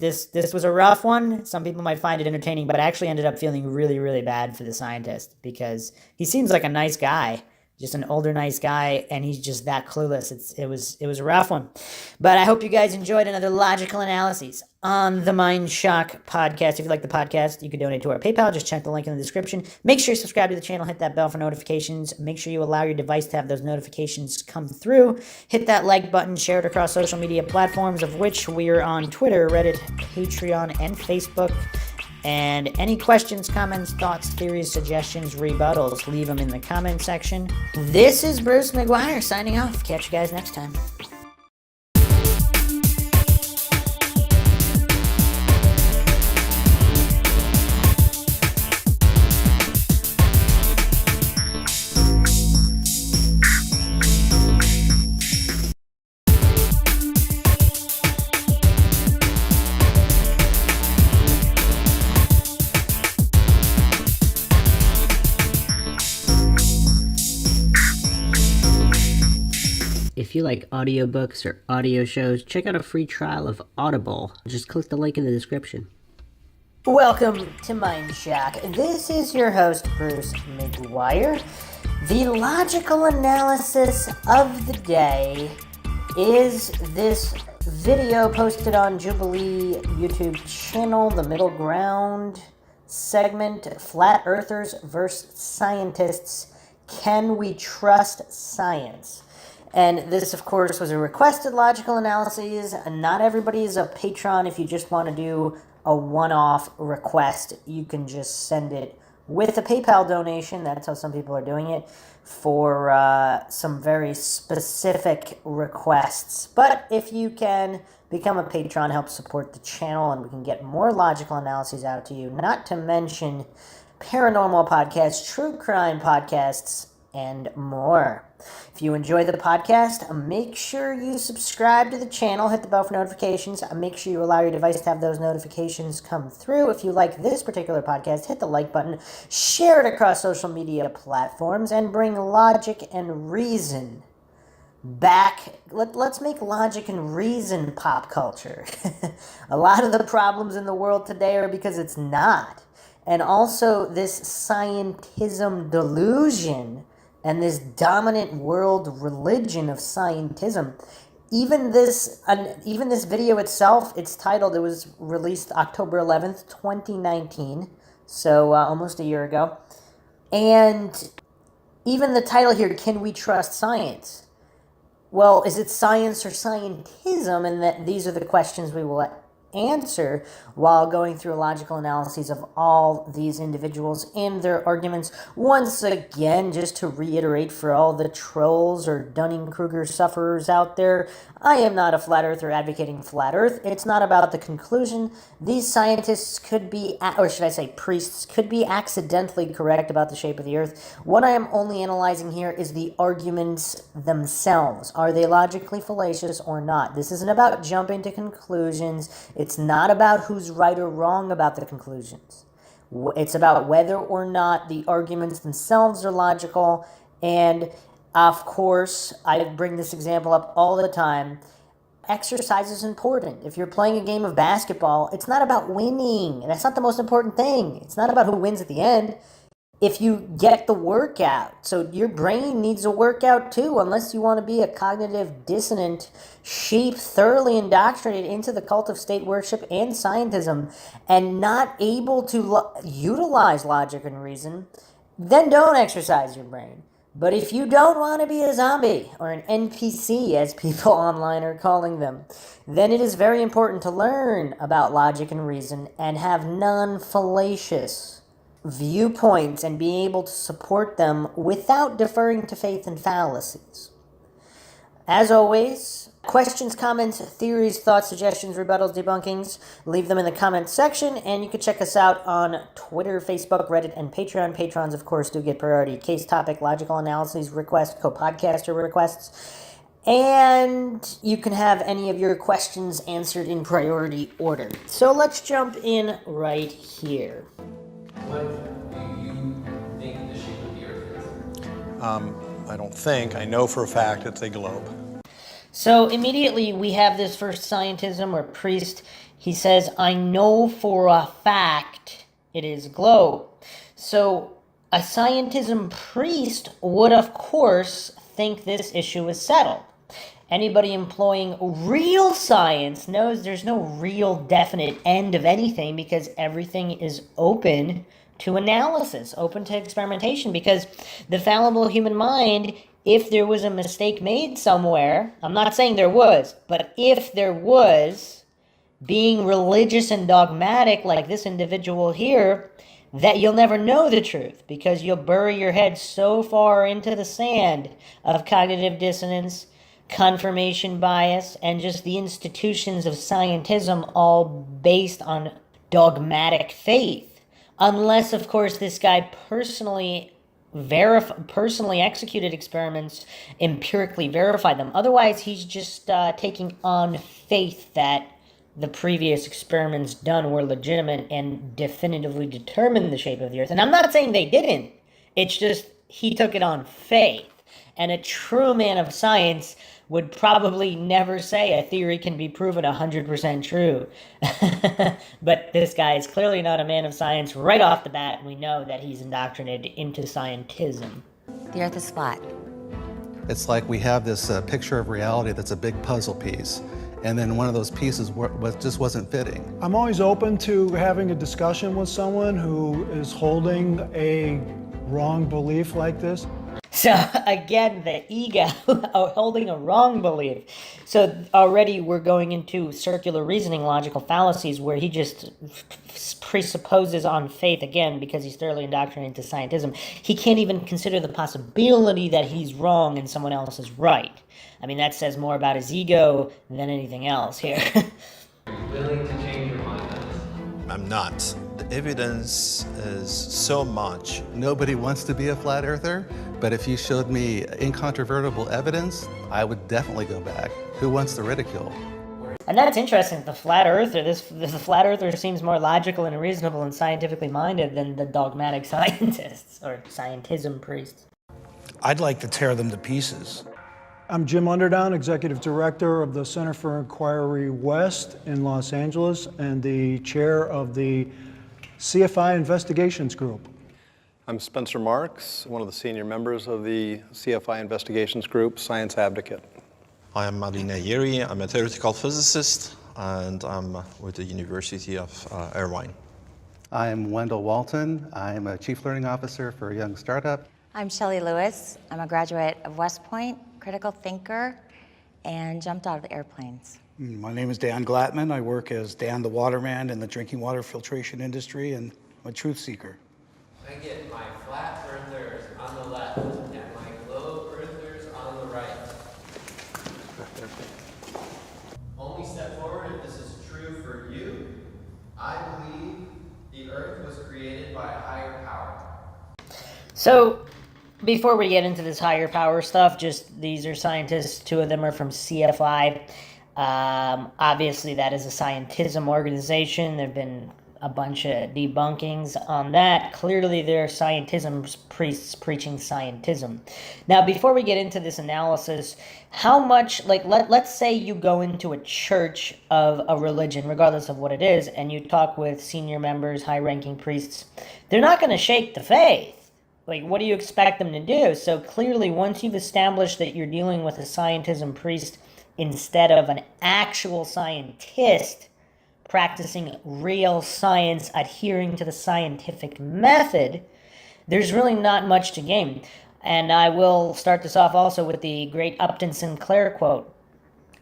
was a rough one. Some people might find it entertaining, but I actually ended up feeling really, really bad for the scientist because he seems like a nice guy, just an older nice guy, and he's just that clueless. It was a rough one. But I hope you guys enjoyed another logical analysis on the MindShock podcast. If you like the podcast, you can donate to our PayPal. Just check the link in the description. Make sure you subscribe to the channel, hit that bell for notifications. Make sure you allow your device to have those notifications come through. Hit that like button, share it across social media platforms, of which we are on Twitter, Reddit, Patreon, and Facebook. And any questions, comments, thoughts, theories, suggestions, rebuttals, leave them in the comment section. This is Bruce McGuire signing off. Catch you guys next time. If you like audiobooks or audio shows, check out a free trial of Audible. Just click the link in the description. Welcome to MindShock. This is your host, Bruce McGuire. The logical analysis of the day is this video posted on Jubilee YouTube channel, The Middle Ground segment, Flat Earthers versus Scientists. Can we trust science? And this, of course, was a requested logical analysis. Not everybody is a patron. If you just want to do a one-off request, you can just send it with a PayPal donation. That's how some people are doing it for some very specific requests. But if you can become a patron, help support the channel, and we can get more logical analyses out to you. Not to mention paranormal podcasts, true crime podcasts, and more. If you enjoy the podcast, make sure you subscribe to the channel, hit the bell for notifications, make sure you allow your device to have those notifications come through. If you like this particular podcast, hit the like button, share it across social media platforms, and bring logic and reason back. Let's make logic and reason pop culture. A lot of the problems in the world today are because it's not. And also this scientism delusion and this dominant world religion of scientism. Even this video itself, it's titled, it was released October 11th, 2019, so almost a year ago. And even the title here, Can We Trust Science? Well, is it science or scientism? And that these are the questions we will answer while going through a logical analysis of all these individuals and their arguments. Once again, just to reiterate for all the trolls or Dunning-Kruger sufferers out there, I am not a flat earther advocating flat earth. It's not about the conclusion. These scientists could be, or should I say priests, could be accidentally correct about the shape of the earth. What I am only analyzing here is the arguments themselves. Are they logically fallacious or not? This isn't about jumping to conclusions. It's not about who's right or wrong about the conclusions. It's about whether or not the arguments themselves are logical. And of course, I bring this example up all the time. Exercise is important. If you're playing a game of basketball, it's not about winning. That's not the most important thing. It's not about who wins at the end. If you get the workout, so your brain needs a workout too, unless you want to be a cognitive dissonant sheep thoroughly indoctrinated into the cult of state worship and scientism and not able to utilize logic and reason, then don't exercise your brain. But if you don't want to be a zombie, or an NPC as people online are calling them, then it is very important to learn about logic and reason and have non-fallacious viewpoints and being able to support them without deferring to faith and fallacies. As always, Questions, comments, theories, thoughts, suggestions, rebuttals, debunkings, leave them in the comments section, and you can check us out on Twitter, Facebook, Reddit, and Patreon. Patrons, of course, do get priority case topic, logical analyses requests, co-podcaster requests, and you can have any of your questions answered in priority order. So let's jump in right here. What do you think the shape of the Earth is? I don't think. I know for a fact it's a globe. So immediately we have this first scientism or priest. He says, I know for a fact it is globe. So a scientism priest would, of course, think this issue is settled. Anybody employing real science knows there's no real definite end of anything because everything is open to analysis, open to experimentation, because the fallible human mind, if there was a mistake made somewhere, I'm not saying there was, but if there was, being religious and dogmatic like this individual here, that you'll never know the truth because you'll bury your head so far into the sand of cognitive dissonance, confirmation bias, and just the institutions of scientism all based on dogmatic faith. Unless, of course, this guy personally executed experiments, empirically verified them. Otherwise, he's just taking on faith that the previous experiments done were legitimate and definitively determined the shape of the Earth. And I'm not saying they didn't. It's just he took it on faith. And a true man of science would probably never say a theory can be proven 100% true. But this guy is clearly not a man of science right off the bat, and we know that he's indoctrinated into scientism. The Earth is flat. It's like we have this picture of reality that's a big puzzle piece, and then one of those pieces just wasn't fitting. I'm always open to having a discussion with someone who is holding a wrong belief like this. So again, the ego holding a wrong belief. So already we're going into circular reasoning, logical fallacies, where he just presupposes on faith again because he's thoroughly indoctrinated into scientism. He can't even consider the possibility that he's wrong and someone else is right. I mean, that says more about his ego than anything else here. Are you willing to change your mind on this? I'm not. The evidence is so much. Nobody wants to be a flat earther, but if you showed me incontrovertible evidence, I would definitely go back. Who wants the ridicule? And that's interesting. The flat earther, the flat earther seems more logical and reasonable and scientifically minded than the dogmatic scientists or scientism priests. I'd like to tear them to pieces. I'm Jim Underdown, Executive Director of the Center for Inquiry West in Los Angeles and the chair of the CFI Investigations Group. I'm Spencer Marks, one of the senior members of the CFI Investigations Group, Science Advocate. I am Malina Yeri. I'm a theoretical physicist, and I'm with the University of Irvine. I'm Wendell Walton. I'm a Chief Learning Officer for a young startup. I'm Shelley Lewis. I'm a graduate of West Point, critical thinker, and jumped out of the airplanes. My name is Dan Glattman. I work as Dan the Waterman in the drinking water filtration industry, and I'm a truth seeker. I get my flat earthers on the left and my globe earthers on the right. Only step forward if this is true for you. I believe the earth was created by a higher power. So, before we get into this higher power stuff, just these are scientists. Two of them are from CFI. Obviously, that is a scientism organization. There have been a bunch of debunkings on that. Clearly, they're scientism priests preaching scientism. Now, before we get into this analysis, how much, like, let's say you go into a church of a religion, regardless of what it is, and you talk with senior members, high-ranking priests, they're not going to shake the faith. Like, what do you expect them to do? So clearly, once you've established that you're dealing with a scientism priest instead of an actual scientist practicing real science, adhering to the scientific method, there's really not much to gain. And I will start this off also with the great Upton Sinclair quote.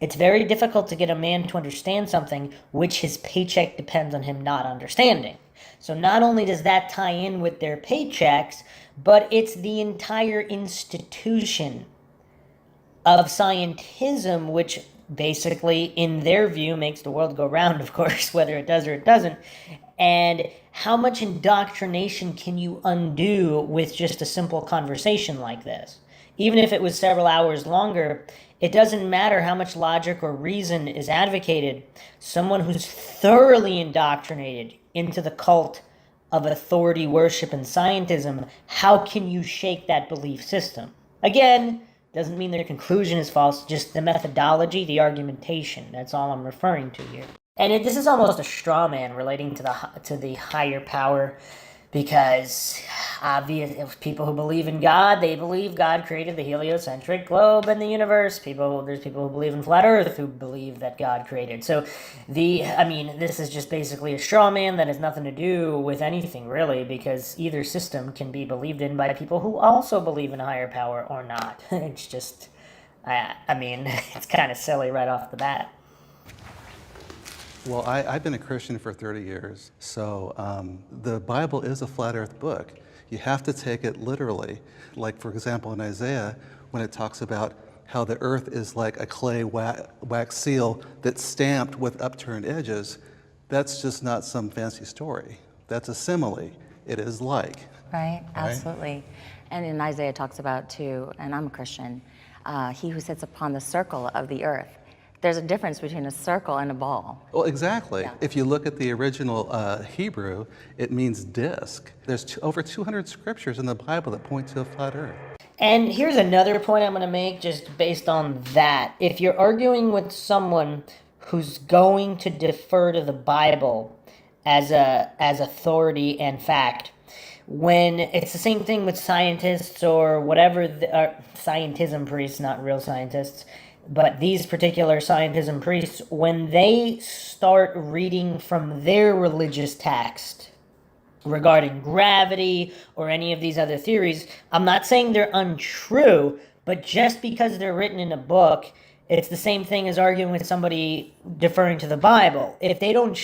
It's very difficult to get a man to understand something which his paycheck depends on him not understanding. So not only does that tie in with their paychecks, but it's the entire institution of scientism which basically, in their view, makes the world go round, of course, whether it does or it doesn't. And how much indoctrination can you undo with just a simple conversation like this? Even if it was several hours longer, it doesn't matter how much logic or reason is advocated. Someone who's thoroughly indoctrinated into the cult of authority worship and scientism, how can you shake that belief system? Again, doesn't mean their conclusion is false, just the methodology, the argumentation. That's all I'm referring to here. And this is almost a straw man relating to the higher power, because obvious people who believe in God, they believe God created the heliocentric globe and the universe. There's people who believe in flat Earth who believe that God created. So this is just basically a straw man that has nothing to do with anything really, because either system can be believed in by people who also believe in a higher power or not. It's just, it's kind of silly right off the bat. Well, I've been a Christian for 30 years, so the Bible is a flat earth book. You have to take it literally. Like, for example, in Isaiah, when it talks about how the earth is like a clay wax seal that's stamped with upturned edges, that's just not some fancy story. That's a simile. It is like. Right, absolutely. And in Isaiah it talks about too, and I'm a Christian, he who sits upon the circle of the earth. There's a difference between a circle and a ball. Well, exactly. Yeah. If you look at the original Hebrew, it means disc. There's over 200 scriptures in the Bible that point to a flat earth. And here's another point I'm going to make just based on that. If you're arguing with someone who's going to defer to the Bible as authority and fact, when it's the same thing with scientists or whatever, scientism priests, not real scientists, but these particular scientism priests, when they start reading from their religious text regarding gravity or any of these other theories, I'm not saying they're untrue, but just because they're written in a book, it's the same thing as arguing with somebody deferring to the Bible. If they don't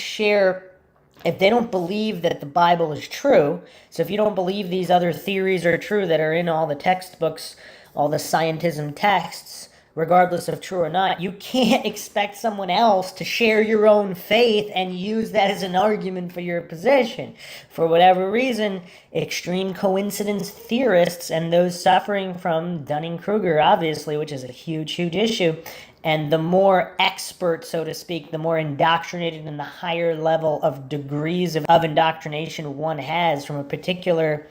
believe that the Bible is true, so if you don't believe these other theories are true that are in all the textbooks, all the scientism texts, regardless of true or not, you can't expect someone else to share your own faith and use that as an argument for your position. For whatever reason, extreme coincidence theorists and those suffering from Dunning-Kruger, obviously, which is a huge, huge issue, and the more expert, so to speak, the more indoctrinated and the higher level of degrees of indoctrination one has from a particular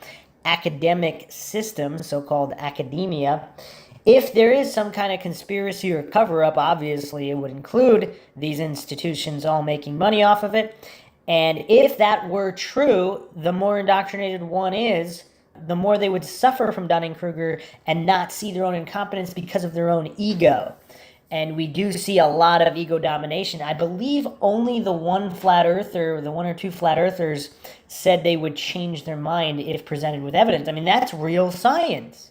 academic system, so-called academia, if there is some kind of conspiracy or cover-up, obviously it would include these institutions all making money off of it. And if that were true, the more indoctrinated one is, the more they would suffer from Dunning-Kruger and not see their own incompetence because of their own ego. And we do see a lot of ego domination. I believe only the one flat earther, the one or two flat earthers, said they would change their mind if presented with evidence. I mean, that's real science.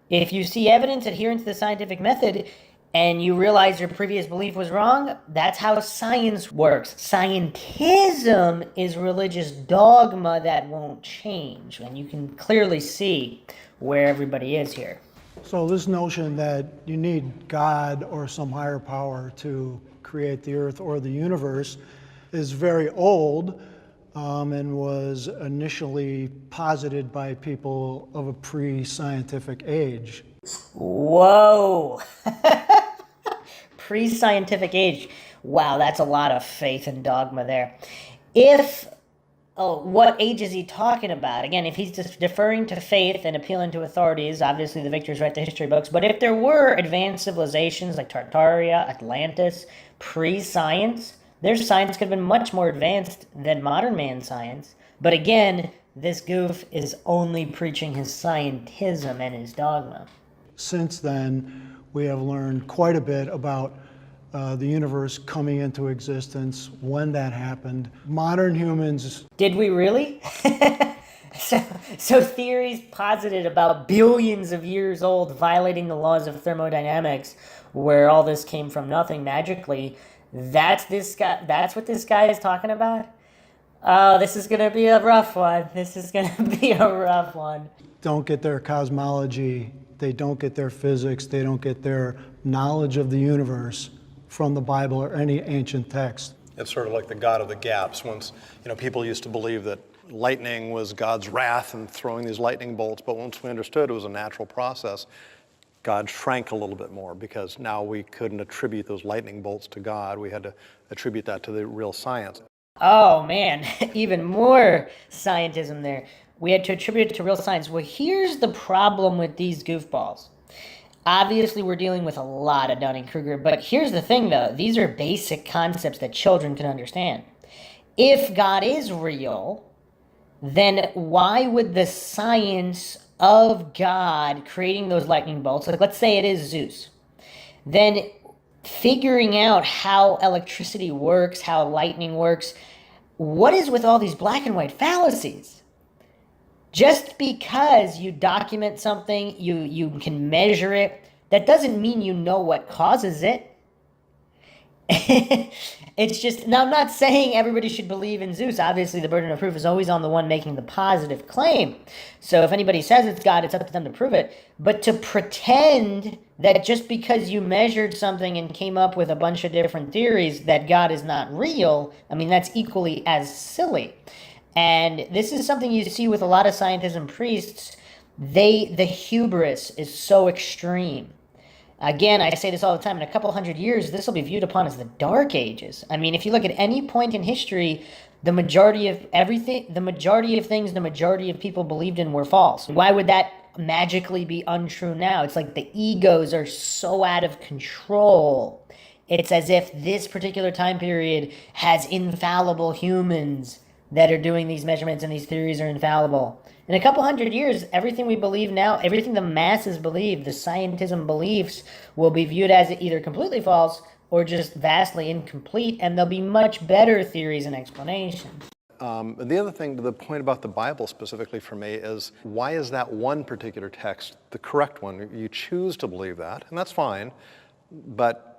If you see evidence adherent to the scientific method and you realize your previous belief was wrong, that's how science works. Scientism is religious dogma that won't change, and you can clearly see where everybody is here. So this notion that you need God or some higher power to create the earth or the universe is very old, and was initially posited by people of a pre-scientific age. Whoa! Pre-scientific age. Wow, that's a lot of faith and dogma there. What age is he talking about? Again, if he's just deferring to faith and appealing to authorities, obviously the victors write the history books, but if there were advanced civilizations like Tartaria, Atlantis, pre-science, their science could have been much more advanced than modern man science. But again, this goof is only preaching his scientism and his dogma. Since then, we have learned quite a bit about the universe coming into existence, when that happened. Modern humans... Did we really? So theories posited about billions of years old violating the laws of thermodynamics, where all this came from nothing magically, that's what this guy is talking about? Oh, this is going to be a rough one. Don't get their cosmology, they don't get their physics, they don't get their knowledge of the universe from the Bible or any ancient text. It's sort of like the God of the gaps. Once, people used to believe that lightning was God's wrath and throwing these lightning bolts, but once we understood it was a natural process, God shrank a little bit more because now we couldn't attribute those lightning bolts to God. We had to attribute that to the real science. Oh man, even more scientism there. We had to attribute it to real science. Well, here's the problem with these goofballs. Obviously, we're dealing with a lot of Dunning-Kruger, but here's the thing though. These are basic concepts that children can understand. If God is real, then why would the science of God creating those lightning bolts, like let's say it is Zeus, then figuring out how electricity works, how lightning works, what is with all these black and white fallacies? Just because you document something, you can measure it, that doesn't mean you know what causes it. It's just, now I'm not saying everybody should believe in Zeus. Obviously, the burden of proof is always on the one making the positive claim. So if anybody says it's God, it's up to them to prove it. But to pretend that just because you measured something and came up with a bunch of different theories that God is not real, I mean, that's equally as silly. And this is something you see with a lot of scientism priests. The hubris is so extreme. Again, I say this all the time, in a couple hundred years, this will be viewed upon as the Dark Ages. I mean, if you look at any point in history, the majority of everything, the majority of things, the majority of people believed in were false. Why would that magically be untrue now? It's like the egos are so out of control. It's as if this particular time period has infallible humans that are doing these measurements and these theories are infallible. In a couple hundred years, everything we believe now, everything the masses believe, the scientism beliefs, will be viewed as either completely false or just vastly incomplete, and there'll be much better theories and explanations. The other thing, to the point about the Bible specifically for me, is why is that one particular text the correct one? You choose to believe that, and that's fine, but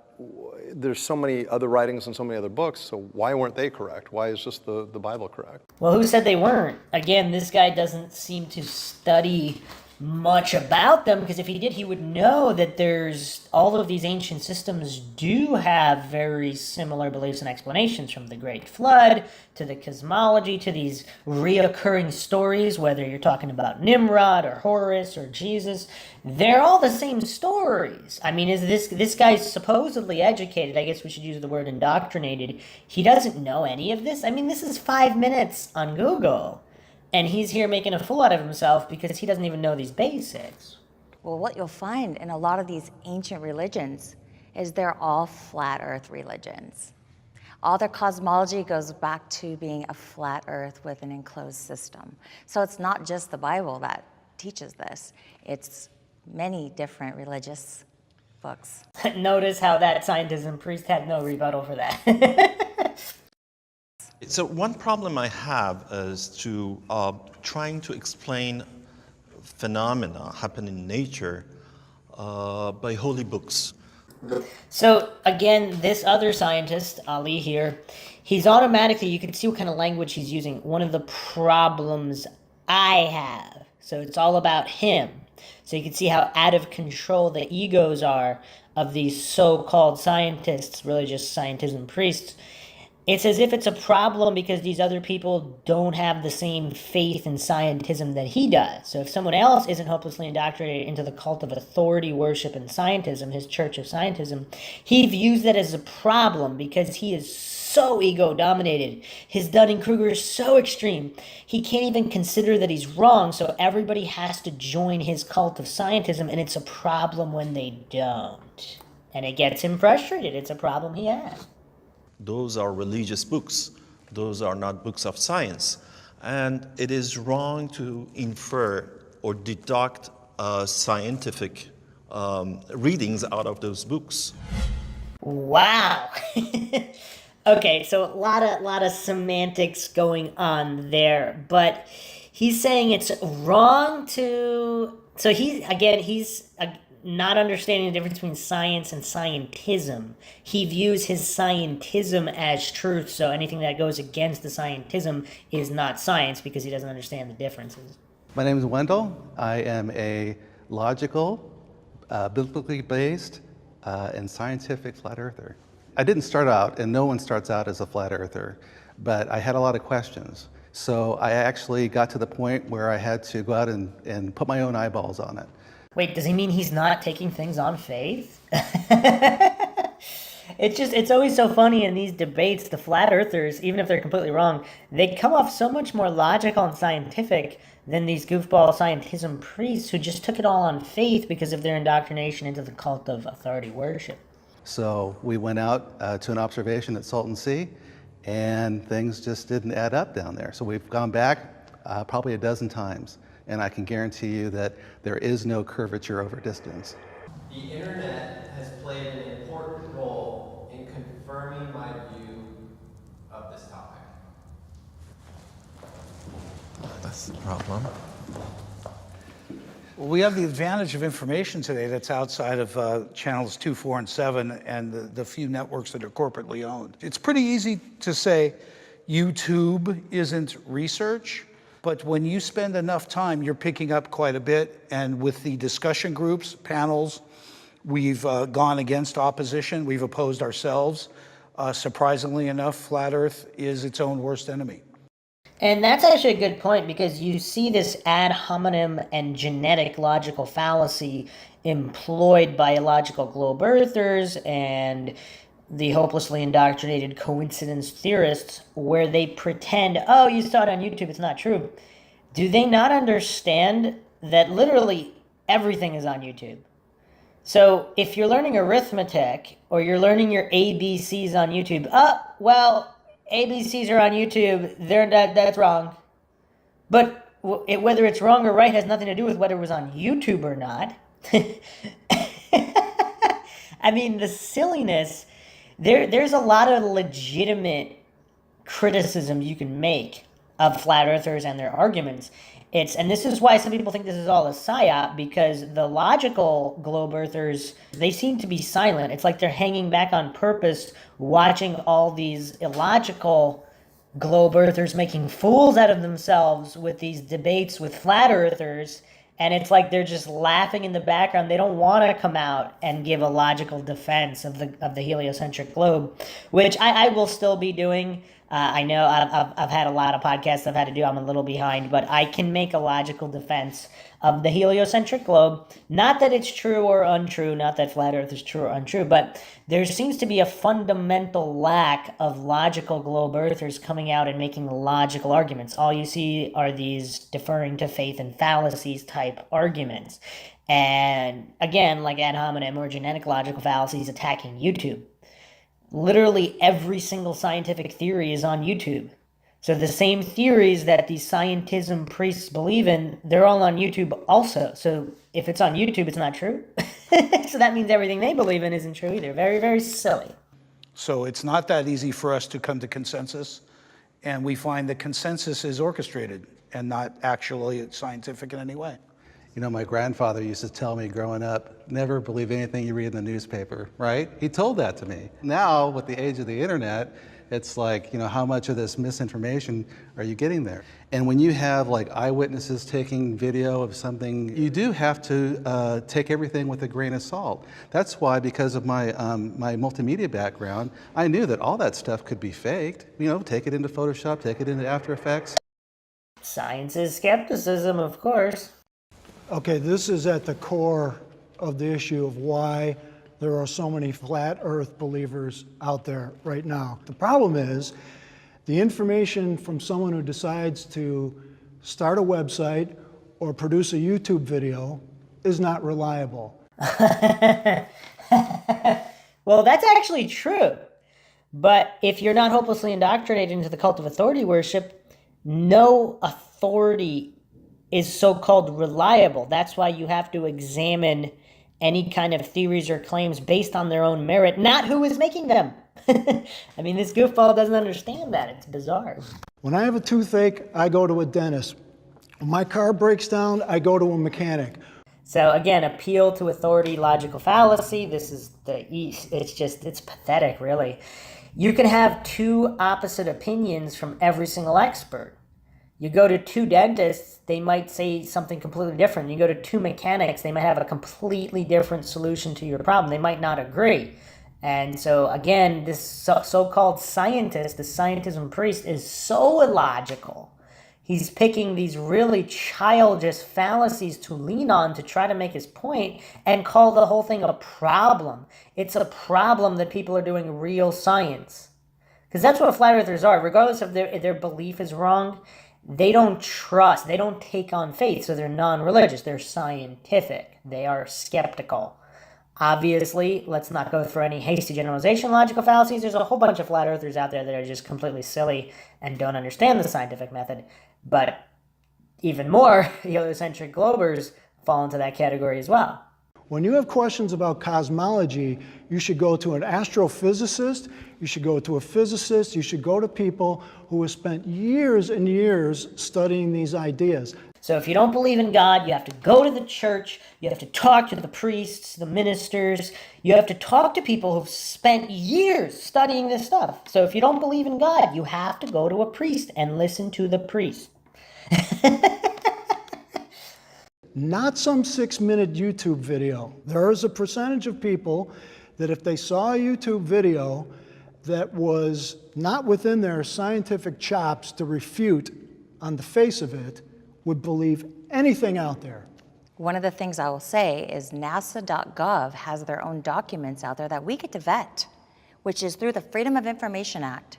there's so many other writings and so many other books, so why weren't they correct? Why is just the Bible correct? Well, who said they weren't? Again, this guy doesn't seem to study much about them, because if he did, he would know that there's all of these ancient systems do have very similar beliefs and explanations, from the Great Flood to the cosmology to these reoccurring stories, whether you're talking about Nimrod or Horus or Jesus. They're all the same stories. I mean, is this guy's supposedly educated? I guess we should use the word indoctrinated. He doesn't know any of this. I mean, this is 5 minutes on Google. And he's here making a fool out of himself because he doesn't even know these basics. Well, what you'll find in a lot of these ancient religions is they're all flat earth religions. All their cosmology goes back to being a flat earth with an enclosed system. So it's not just the Bible that teaches this. It's many different religious books. Notice how that scientism priest had no rebuttal for that. So one problem I have is to trying to explain phenomena happen in nature by holy books. So again, this other scientist, Ali here, he's automatically, you can see what kind of language he's using. One of the problems I have. So it's all about him. So you can see how out of control the egos are of these so-called scientists, religious scientism priests. It's as if it's a problem because these other people don't have the same faith in scientism that he does. So if someone else isn't hopelessly indoctrinated into the cult of authority worship and scientism, his church of scientism, he views that as a problem because he is so ego-dominated. His Dunning-Kruger is so extreme. He can't even consider that he's wrong, so everybody has to join his cult of scientism, and it's a problem when they don't. And it gets him frustrated. It's a problem he has. Those are religious books. Those are not books of science. And it is wrong to infer or deduct scientific readings out of those books. Wow. Okay, so a lot of semantics going on there, but he's saying it's wrong to... So he's not understanding the difference between science and scientism. He views his scientism as truth, so anything that goes against the scientism is not science because he doesn't understand the differences. My name is Wendell. I am a logical, biblically based, and scientific flat earther. I didn't start out, and no one starts out as a flat earther, but I had a lot of questions. So I actually got to the point where I had to go out and put my own eyeballs on it. Wait, does he mean he's not taking things on faith? It's always so funny in these debates, the flat earthers, even if they're completely wrong, they come off so much more logical and scientific than these goofball scientism priests who just took it all on faith because of their indoctrination into the cult of authority worship. So we went out to an observation at Salton Sea, and things just didn't add up down there. So we've gone back probably a dozen times, and I can guarantee you that there is no curvature over distance. The internet has played an important role in confirming my view of this topic. That's the problem. Well, we have the advantage of information today that's outside of channels 2, 4, and 7 and the few networks that are corporately owned. It's pretty easy to say YouTube isn't research, but when you spend enough time, you're picking up quite a bit. And with the discussion groups, panels, we've gone against opposition. We've opposed ourselves. Surprisingly enough, flat Earth is its own worst enemy. And that's actually a good point, because you see this ad hominem and genetic logical fallacy employed by illogical globe earthers and the hopelessly indoctrinated coincidence theorists, where they pretend, oh, you saw it on YouTube, it's not true. Do they not understand that literally everything is on YouTube? So if you're learning arithmetic or you're learning your ABCs on YouTube, well, ABCs are on YouTube, that's wrong. But whether it's wrong or right has nothing to do with whether it was on YouTube or not. I mean, the silliness, there's a lot of legitimate criticism you can make of flat earthers and their arguments. And this is why some people think this is all a psyop, because the logical globe earthers, they seem to be silent. It's like they're hanging back on purpose, watching all these illogical globe earthers making fools out of themselves with these debates with flat earthers. And it's like they're just laughing in the background. They don't want to come out and give a logical defense of the heliocentric globe, which I will still be doing. I know I've had a lot of podcasts I've had to do. I'm a little behind, but I can make a logical defense of the heliocentric globe. Not that it's true or untrue, not that flat Earth is true or untrue, but there seems to be a fundamental lack of logical globe earthers coming out and making logical arguments. All you see are these deferring to faith and fallacies type arguments. And again, like ad hominem or genetic logical fallacies attacking YouTube. Literally every single scientific theory is on YouTube. So the same theories that these scientism priests believe in, they're all on YouTube also. So if it's on YouTube, it's not true. So that means everything they believe in isn't true either. Very, very silly. So it's not that easy for us to come to consensus. And we find that consensus is orchestrated and not actually scientific in any way. You know, my grandfather used to tell me growing up, never believe anything you read in the newspaper, right? He told that to me. Now, with the age of the internet, it's like, you know, how much of this misinformation are you getting there? And when you have like eyewitnesses taking video of something, you do have to take everything with a grain of salt. That's why, because of my my multimedia background, I knew that all that stuff could be faked. You know, take it into Photoshop, take it into After Effects. Science is skepticism, of course. Okay, this is at the core of the issue of why there are so many flat Earth believers out there right now. The problem is the information from someone who decides to start a website or produce a YouTube video is not reliable. Well, that's actually true. But if you're not hopelessly indoctrinated into the cult of authority worship, no authority is so-called reliable. That's why you have to examine any kind of theories or claims based on their own merit, not who is making them. I mean, this goofball doesn't understand that. It's bizarre. When I have a toothache, I go to a dentist. When my car breaks down, I go to a mechanic. So again, appeal to authority, logical fallacy. This is it's pathetic, really. You can have two opposite opinions from every single expert. You go to two dentists, they might say something completely different. You go to two mechanics, they might have a completely different solution to your problem. They might not agree. And so again, this so-called scientist, the scientism priest, is so illogical. He's picking these really childish fallacies to lean on to try to make his point and call the whole thing a problem. It's a problem that people are doing real science. Because that's what flat earthers are. Regardless of their belief is wrong, they don't trust, they don't take on faith, so they're non-religious, they're scientific, they are skeptical. Obviously, let's not go through any hasty generalization logical fallacies. There's a whole bunch of flat earthers out there that are just completely silly and don't understand the scientific method. But even more, heliocentric globers fall into that category as well. When you have questions about cosmology, you should go to an astrophysicist, you should go to a physicist, you should go to people who have spent years and years studying these ideas. So if you don't believe in God, you have to go to the church, you have to talk to the priests, the ministers, you have to talk to people who've spent years studying this stuff. So if you don't believe in God, you have to go to a priest and listen to the priest. Not some 6-minute YouTube video. There is a percentage of people that if they saw a YouTube video that was not within their scientific chops to refute on the face of it, would believe anything out there. One of the things I will say is NASA.gov has their own documents out there that we get to vet, which is through the Freedom of Information Act.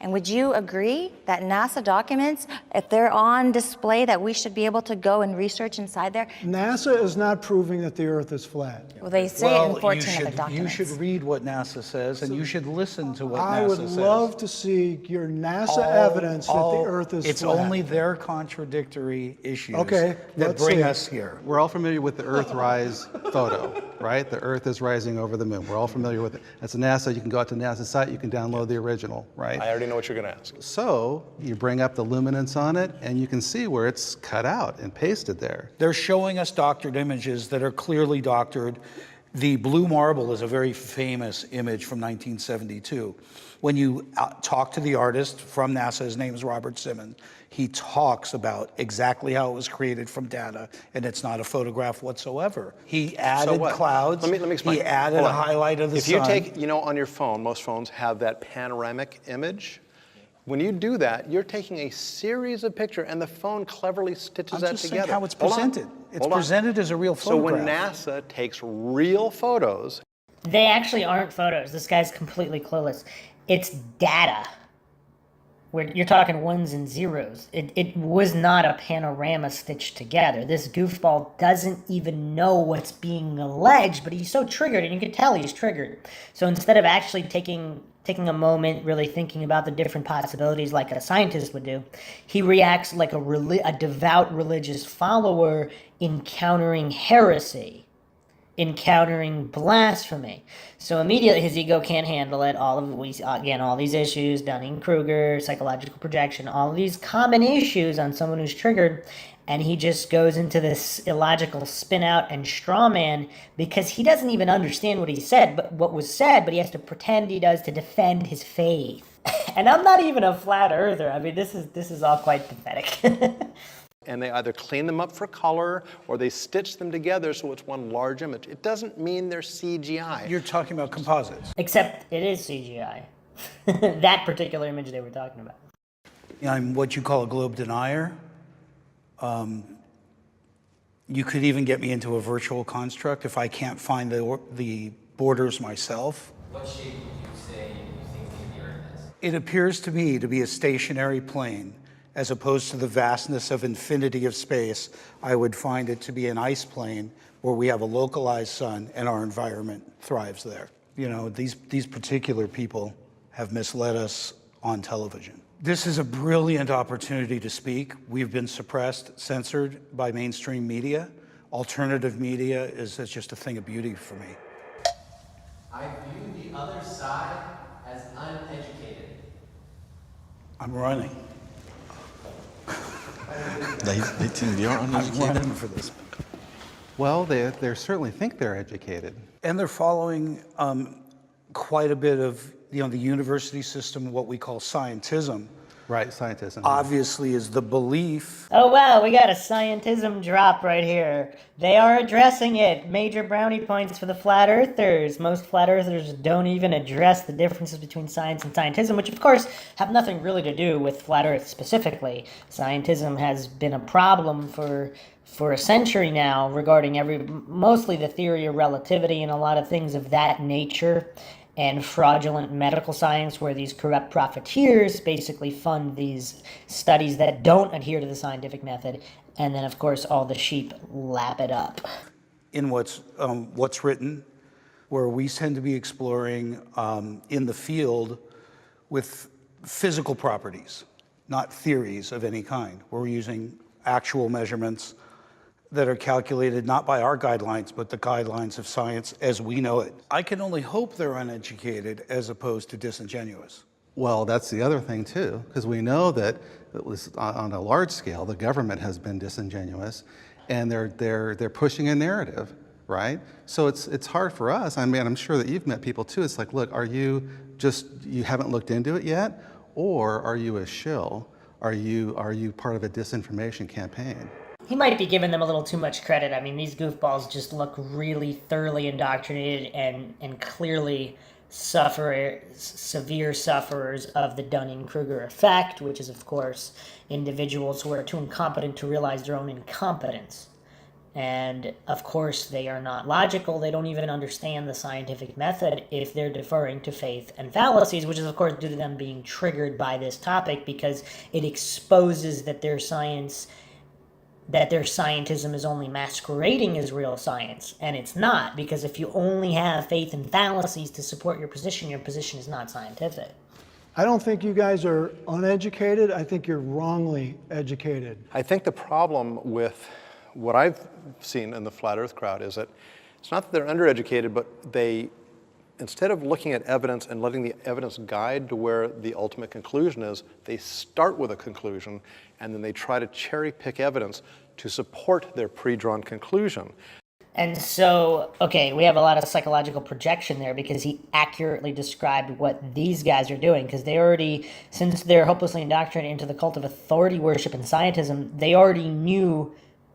And would you agree that NASA documents, if they're on display, that we should be able to go and research inside there? NASA is not proving that the Earth is flat. Well, they say it in 14 of the documents. You should read what NASA says, and you should listen to what I NASA would says. love to see your NASA evidence that the Earth is It's flat. only their contradictory issues Okay, that let's bring see us it. here. We're all familiar with the Earthrise photo, right? The Earth is rising over the moon. We're all familiar with it. That's a NASA. You can go out to NASA's site. You can download the original, right? I already know what you're going to ask. So you bring up the luminance on it, and you can see where it's cut out and pasted there. They're showing us doctored images that are clearly doctored. The blue marble is a very famous image from 1972. When you talk to the artist from NASA, his name is Robert Simmons, he talks about exactly how it was created from data, and it's not a photograph whatsoever. He added clouds. Let me explain. He added Hold a on. highlight of the If sun. you take, on your phone, most phones have that panoramic image. When you do that, you're taking a series of pictures, and the phone cleverly stitches I'm that just together. saying how it's Hold on. presented. It's Hold on. presented as a real So when photograph. NASA takes real photos, They actually aren't photos. This guy's completely clueless. It's data. You're talking ones and zeros. It was not a panorama stitched together. This goofball doesn't even know what's being alleged, but he's so triggered, and you can tell he's triggered. So instead of actually taking a moment, really thinking about the different possibilities like a scientist would do, he reacts like a devout religious follower encountering heresy, encountering blasphemy. So immediately his ego can't handle it. All these issues, Dunning-Kruger, psychological projection, all of these common issues on someone who's triggered, and he just goes into this illogical spin out and straw man because he doesn't even understand what was said, but he has to pretend he does to defend his faith. And I'm not even a flat earther. I mean, this is all quite pathetic. and they either clean them up for color or they stitch them together so it's one large image. It doesn't mean they're CGI. You're talking about composites. Except it is CGI. That particular image they were talking about. I'm what you call a globe denier. You could even get me into a virtual construct if I can't find the borders myself. What shape would you say you think the Earth is? It appears to me to be a stationary plane, as opposed to the vastness of infinity of space. I would find it to be an ice plane where we have a localized sun and our environment thrives there. You know, these particular people have misled us on television. This is a brilliant opportunity to speak. We've been suppressed, censored by mainstream media. Alternative media is just a thing of beauty for me. I view the other side as uneducated. I'm running. They think they are uneducated? I'm running for this. Well, they certainly think they're educated. And they're following quite a bit of the university system, what we call scientism, Right, scientism. obviously is the belief. Oh wow, we got a scientism drop right here. They are addressing it. Major brownie points for the flat earthers. Most flat earthers don't even address the differences between science and scientism, which of course have nothing really to do with flat earth specifically. Scientism has been a problem for a century now regarding mostly the theory of relativity and a lot of things of that nature, and fraudulent medical science, where these corrupt profiteers basically fund these studies that don't adhere to the scientific method, and then of course all the sheep lap it up. In what's written, where we tend to be exploring in the field with physical properties, not theories of any kind. We're using actual measurements that are calculated not by our guidelines, but the guidelines of science as we know it. I can only hope they're uneducated as opposed to disingenuous. Well, that's the other thing too, because we know that it was on a large scale, the government has been disingenuous, and they're pushing a narrative, right? So it's hard for us. I mean, I'm sure that you've met people too. It's like, look, are you haven't looked into it yet, or are you a shill? Are you part of a disinformation campaign? He might be giving them a little too much credit. I mean, these goofballs just look really thoroughly indoctrinated and clearly severe sufferers of the Dunning-Kruger effect, which is, of course, individuals who are too incompetent to realize their own incompetence. And, of course, they are not logical. They don't even understand the scientific method if they're deferring to faith and fallacies, which is, of course, due to them being triggered by this topic because it exposes that their scientism is only masquerading as real science, and it's not, because if you only have faith and fallacies to support your position is not scientific. I don't think you guys are uneducated. I think you're wrongly educated. I think the problem with what I've seen in the flat earth crowd is that it's not that they're undereducated, but they, instead of looking at evidence and letting the evidence guide to where the ultimate conclusion is, they start with a conclusion and then they try to cherry pick evidence to support their pre-drawn conclusion. And so, okay, we have a lot of psychological projection there because he accurately described what these guys are doing, because they already, since they're hopelessly indoctrinated into the cult of authority worship and scientism, they already knew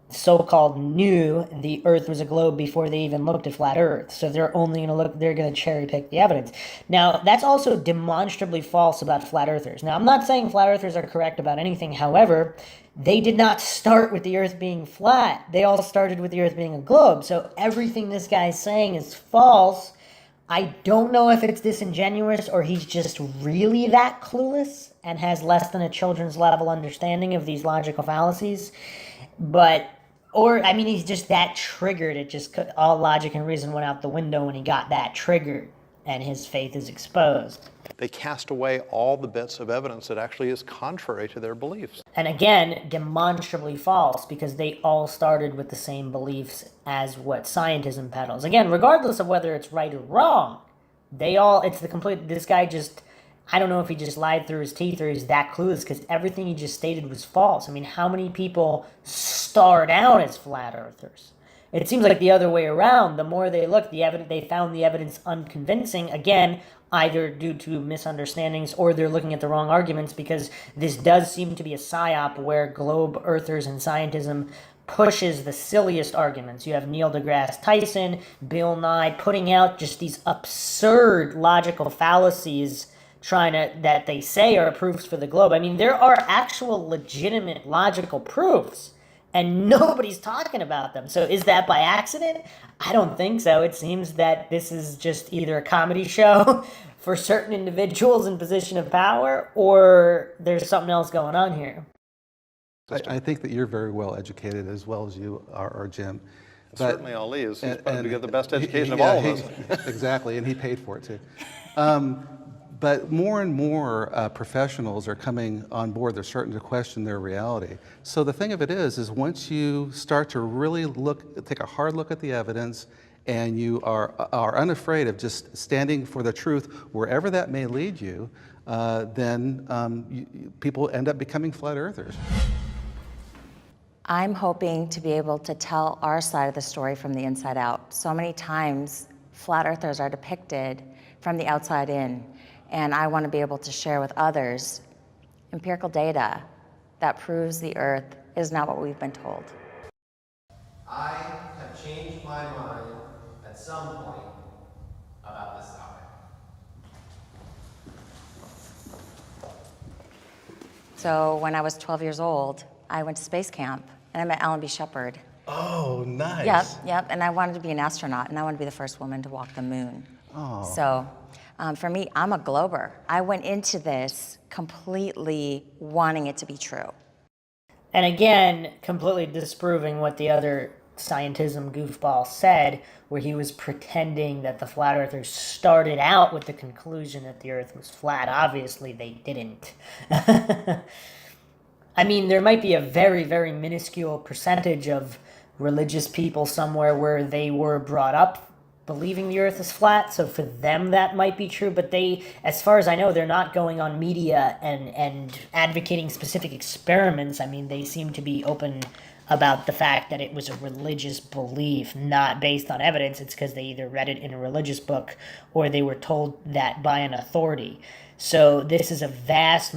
the earth was a globe before they even looked at flat earth. So they're going to cherry pick the evidence. Now, that's also demonstrably false about flat earthers. Now, I'm not saying flat earthers are correct about anything. However, they did not start with the earth being flat. They all started with the earth being a globe. So everything this guy's saying is false. I don't know if it's disingenuous or he's just really that clueless and has less than a children's level understanding of these logical fallacies. He's just that triggered. It just, all logic and reason went out the window when he got that triggered, and his faith is exposed. They cast away all the bits of evidence that actually is contrary to their beliefs. And again, demonstrably false, because they all started with the same beliefs as what scientism peddles. Again, regardless of whether it's right or wrong, this guy just, I don't know if he just lied through his teeth or he's that clueless, because everything he just stated was false. I mean, how many people start out as flat earthers? It seems like the other way around. The more they looked, they found the evidence unconvincing, again, either due to misunderstandings or they're looking at the wrong arguments, because this does seem to be a psyop where globe earthers and scientism pushes the silliest arguments. You have Neil deGrasse Tyson, Bill Nye putting out just these absurd logical fallacies that they say are proofs for the globe. I mean, there are actual legitimate logical proofs, and nobody's talking about them. So is that by accident? I don't think so. It seems that this is just either a comedy show for certain individuals in position of power, or there's something else going on here. I think that you're very well educated, as well as you are Jim. But, certainly Ali is. He's probably got the best education of all of us. Exactly, and he paid for it too. But more and more professionals are coming on board. They're starting to question their reality. So the thing of it is once you start to really take a hard look at the evidence, and you are unafraid of just standing for the truth, wherever that may lead you, then people end up becoming flat earthers. I'm hoping to be able to tell our side of the story from the inside out. So many times, flat earthers are depicted from the outside in. And I want to be able to share with others empirical data that proves the Earth is not what we've been told. I have changed my mind at some point about this topic. So when I was 12 years old, I went to space camp and I met Alan B. Shepard. Oh, nice. Yep. And I wanted to be an astronaut and I wanted to be the first woman to walk the moon. Oh. So for me, I'm a glober. I went into this completely wanting it to be true. And again, completely disproving what the other scientism goofball said, where he was pretending that the flat earthers started out with the conclusion that the Earth was flat. Obviously, they didn't. I mean, there might be a very, very minuscule percentage of religious people somewhere where they were brought up believing the Earth is flat, so for them that might be true, but they, as far as I know, they're not going on media and advocating specific experiments. I mean, they seem to be open about the fact that it was a religious belief, not based on evidence. It's because they either read it in a religious book or they were told that by an authority. So this is a vast,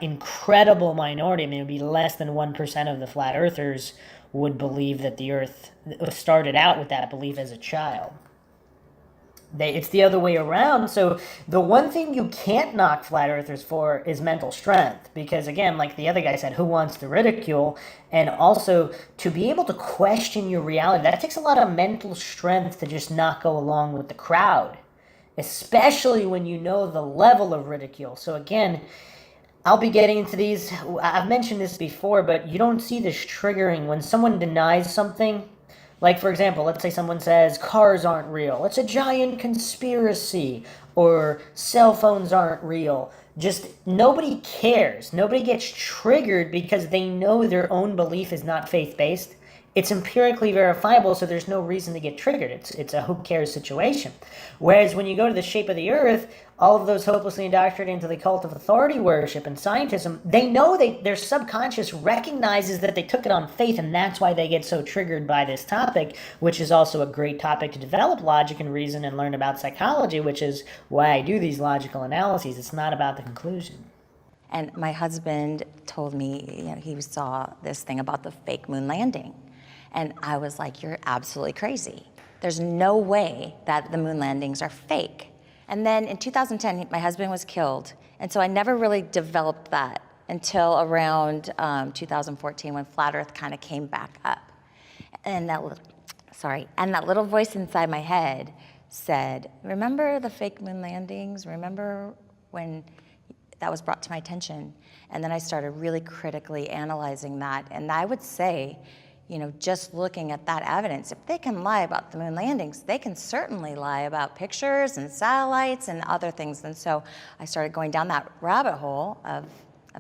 incredible minority. I mean, it would be less than 1% of the flat earthers would believe that the Earth started out with that belief as a child. It's the other way around. So the one thing you can't knock flat earthers for is mental strength, because again, like the other guy said, who wants to ridicule? And also to be able to question your reality, that takes a lot of mental strength to just not go along with the crowd, especially when you know the level of ridicule. So again, I'll be getting into these. I've mentioned this before, but you don't see this triggering when someone denies something. Like, for example, let's say someone says cars aren't real. It's a giant conspiracy. Or cell phones aren't real. Just nobody cares. Nobody gets triggered because they know their own belief is not faith-based. It's empirically verifiable, so there's no reason to get triggered. It's a who cares situation. Whereas when you go to the shape of the Earth, all of those hopelessly indoctrinated into the cult of authority worship and scientism, they know their subconscious recognizes that they took it on faith, and that's why they get so triggered by this topic, which is also a great topic to develop logic and reason and learn about psychology, which is why I do these logical analyses. It's not about the conclusion. And my husband told me, he saw this thing about the fake moon landing. And I was like, you're absolutely crazy. There's no way that the moon landings are fake. And then in 2010, my husband was killed. And so I never really developed that until around 2014 when Flat Earth kind of came back up. And that little voice inside my head said, remember the fake moon landings? Remember when that was brought to my attention? And then I started really critically analyzing that. And I would say, just looking at that evidence, if they can lie about the moon landings, they can certainly lie about pictures and satellites and other things. And so I started going down that rabbit hole of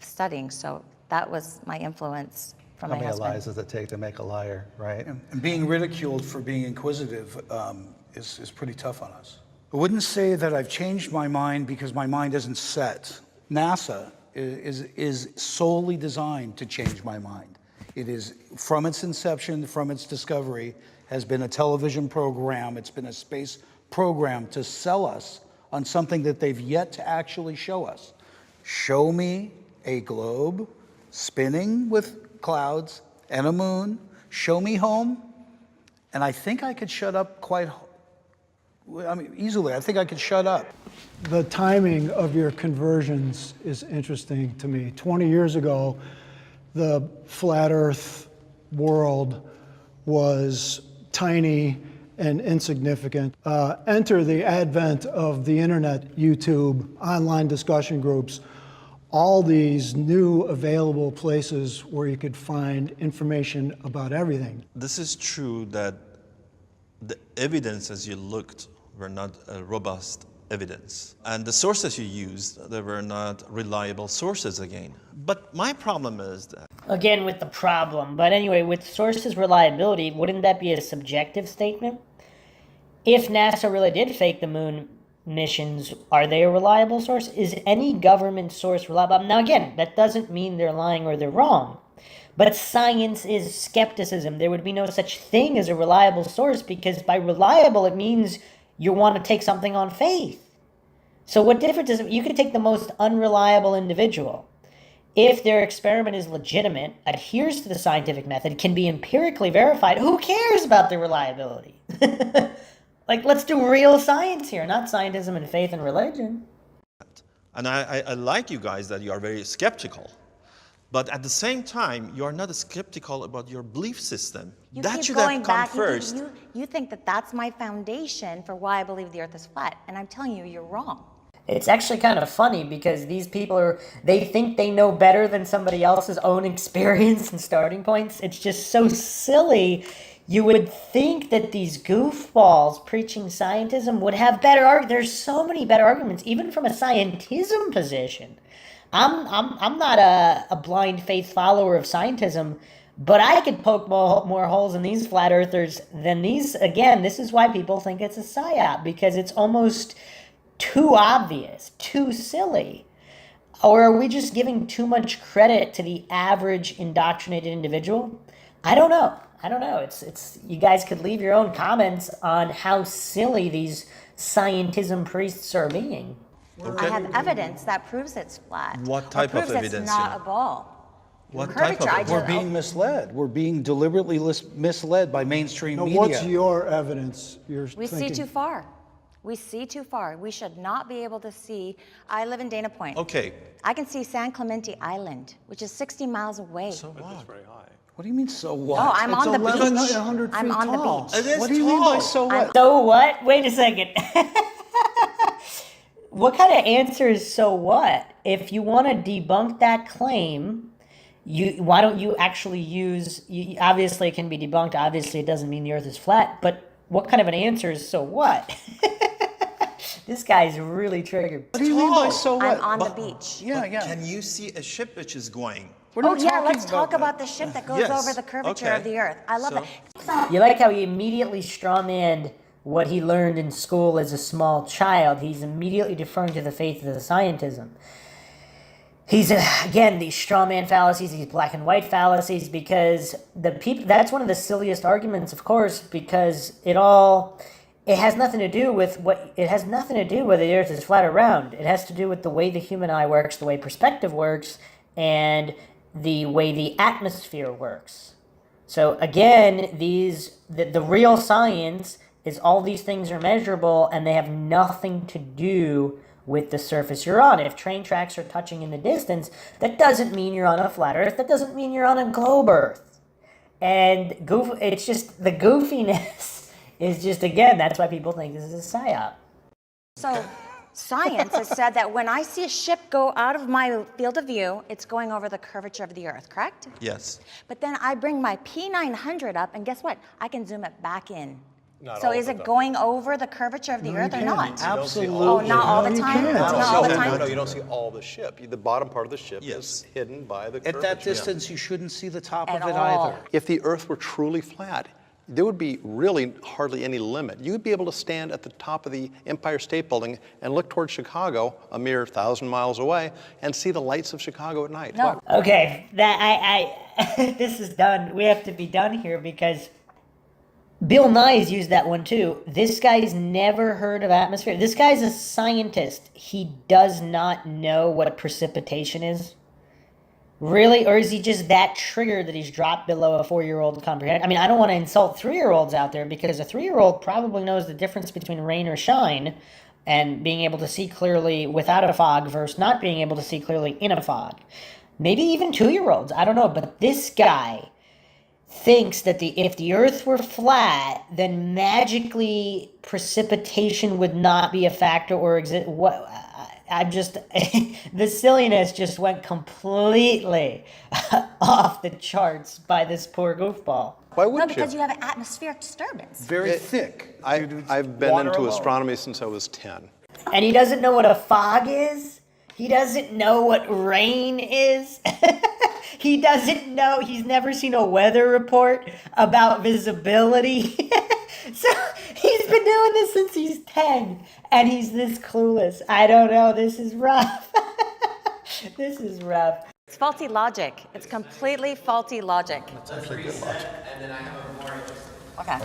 studying. So that was my influence from my husband. How many lies does it take to make a liar, right? And being ridiculed for being inquisitive is pretty tough on us. I wouldn't say that I've changed my mind because my mind isn't set. NASA is solely designed to change my mind. It is, from its inception, from its discovery, has been a television program, it's been a space program to sell us on something that they've yet to actually show us. Show me a globe spinning with clouds and a moon, show me home, and I think I could shut up easily. I think I could shut up. The timing of your conversions is interesting to me. 20 years ago, the flat earth world was tiny and insignificant. Enter the advent of the internet, YouTube, online discussion groups, all these new available places where you could find information about everything. This is true that the evidence as you looked were not robust evidence. And the sources you used, they were not reliable sources again. But my problem is that... Again, with the problem. But anyway, with sources reliability, wouldn't that be a subjective statement? If NASA really did fake the moon missions, are they a reliable source? Is any government source reliable? Now again, that doesn't mean they're lying or they're wrong. But science is skepticism. There would be no such thing as a reliable source, because by reliable it means you want to take something on faith. So what difference is it? You could take the most unreliable individual. if their experiment is legitimate, adheres to the scientific method, can be empirically verified, who cares about the reliability? Like, let's do real science here, not scientism and faith and religion. And I like you guys that you are very skeptical. But at the same time, you are not skeptical about your belief system. You That keep should going have come back. first. You think that that's my foundation for why I believe the earth is flat. And I'm telling you, you're wrong. It's actually kind of funny because these people they think they know better than somebody else's own experience and starting points. It's just so silly. You would think that these goofballs preaching scientism would have better arguments. There's so many better arguments, even from a scientism position. I'm not a blind faith follower of scientism, but I could poke more holes in these flat earthers than these. Again, this is why people think it's a psyop, because it's almost too obvious, too silly. Or are we just giving too much credit to the average indoctrinated individual? I don't know. It's you guys could leave your own comments on how silly these scientism priests are being. Okay. I have evidence that proves it's flat. What type of proves evidence? It's not a ball. What type of Curvature, We're being misled. We're being deliberately misled by mainstream Now, media. what's your evidence? We see too far. We see too far. We should not be able to see. I live in Dana Point. Okay. I can see San Clemente Island, which is 60 miles away. So what? That's very high. What do you mean, so what? No, I'm It's on the 1,100 beach. I'm feet on tall. the beach. It is What do you mean by tall. so what? So what? Wait a second. What kind of answer is so what? If you want to debunk that claim, why don't you actually use? Obviously, it can be debunked. Obviously, it doesn't mean the Earth is flat. But what kind of an answer is so what? This guy's really triggered. What do you mean by so what? I'm on the beach. Yeah, But yeah. Can you see a ship which is going? We're not talking let's talk that. about the ship that goes Yes, over the curvature okay. of the Earth. I love So- it. You like how he immediately strawmanned what he learned in school as a small child. He's immediately deferring to the faith of the scientism. He's, again, these straw man fallacies, these black and white fallacies, because that's one of the silliest arguments, of course, because it has nothing to do with whether the Earth is flat or round. It has to do with the way the human eye works, the way perspective works, and the way the atmosphere works. So again, the real science is all these things are measurable and they have nothing to do with the surface you're on. If train tracks are touching in the distance, that doesn't mean you're on a flat Earth. That doesn't mean you're on a globe Earth. And it's just the goofiness is just, again, that's why people think this is a psyop. So science has said that when I see a ship go out of my field of view, it's going over the curvature of the Earth, correct? Yes. But then I bring my P900 up, and guess what? I can zoom it back in. Not So all is of it it, going over the curvature of the Earth or not? Absolutely. Oh, not all the No, you time? can't. It's not all the time? No, you don't see all the ship. The bottom part of the ship is hidden by the At that curvature. distance, you shouldn't see the top At of it all. either. If the Earth were truly flat, there would be really hardly any limit. You would be able to stand at the top of the Empire State Building and look towards Chicago, a mere 1,000 miles away, and see the lights of Chicago at night. No. Okay, this is done. We have to be done here because Bill Nye's used that one too. This guy's never heard of atmosphere. This guy's a scientist. He does not know what precipitation is. Really? Or is he just that triggered that he's dropped below a 4-year-old comprehend? I mean, I don't want to insult 3-year-olds out there because a 3-year-old probably knows the difference between rain or shine and being able to see clearly without a fog versus not being able to see clearly in a fog. Maybe even 2-year-olds. I don't know. But this guy thinks that if the Earth were flat, then magically precipitation would not be a factor or exist. What? I'm just, the silliness just went completely off the charts by this poor goofball. Why No, wouldn't because you? you have an atmospheric disturbance. Very thick. I've been water into alone. astronomy since I was 10. And he doesn't know what a fog is? He doesn't know what rain is? He doesn't know, he's never seen a weather report about visibility. So he's been doing this since he's 10, and he's this clueless. I don't know, this is rough. This is rough. It's faulty logic. It's completely faulty logic. That's actually good logic. And then I have a more interesting. Okay.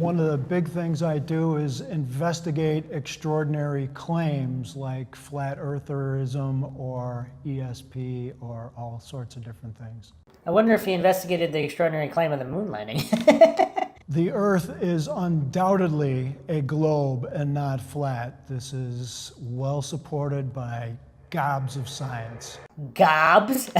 One of the big things I do is investigate extraordinary claims like flat eartherism or ESP or all sorts of different things. I wonder if he investigated the extraordinary claim of the moon landing. The Earth is undoubtedly a globe and not flat. This is well supported by gobs of science. Gobs?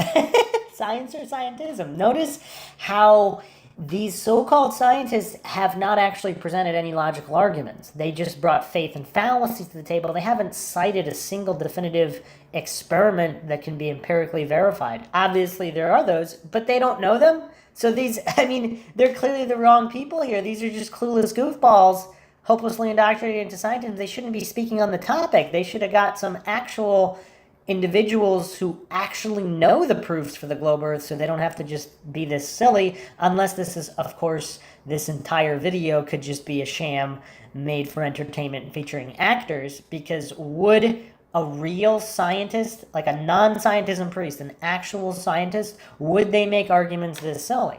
Science or scientism? Notice how these so-called scientists have not actually presented any logical arguments. They just brought faith and fallacies to the table. They haven't cited a single definitive experiment that can be empirically verified. Obviously there are those, but they don't know them. So these, I mean, they're clearly the wrong people here. These are just clueless goofballs, hopelessly indoctrinated into scientism. They shouldn't be speaking on the topic. They should have got some actual individuals who actually know the proofs for the globe Earth, so they don't have to just be this silly, unless this is, of course, this entire video could just be a sham made for entertainment featuring actors, because would a real scientist, like a non-scientism priest, an actual scientist, would they make arguments this silly?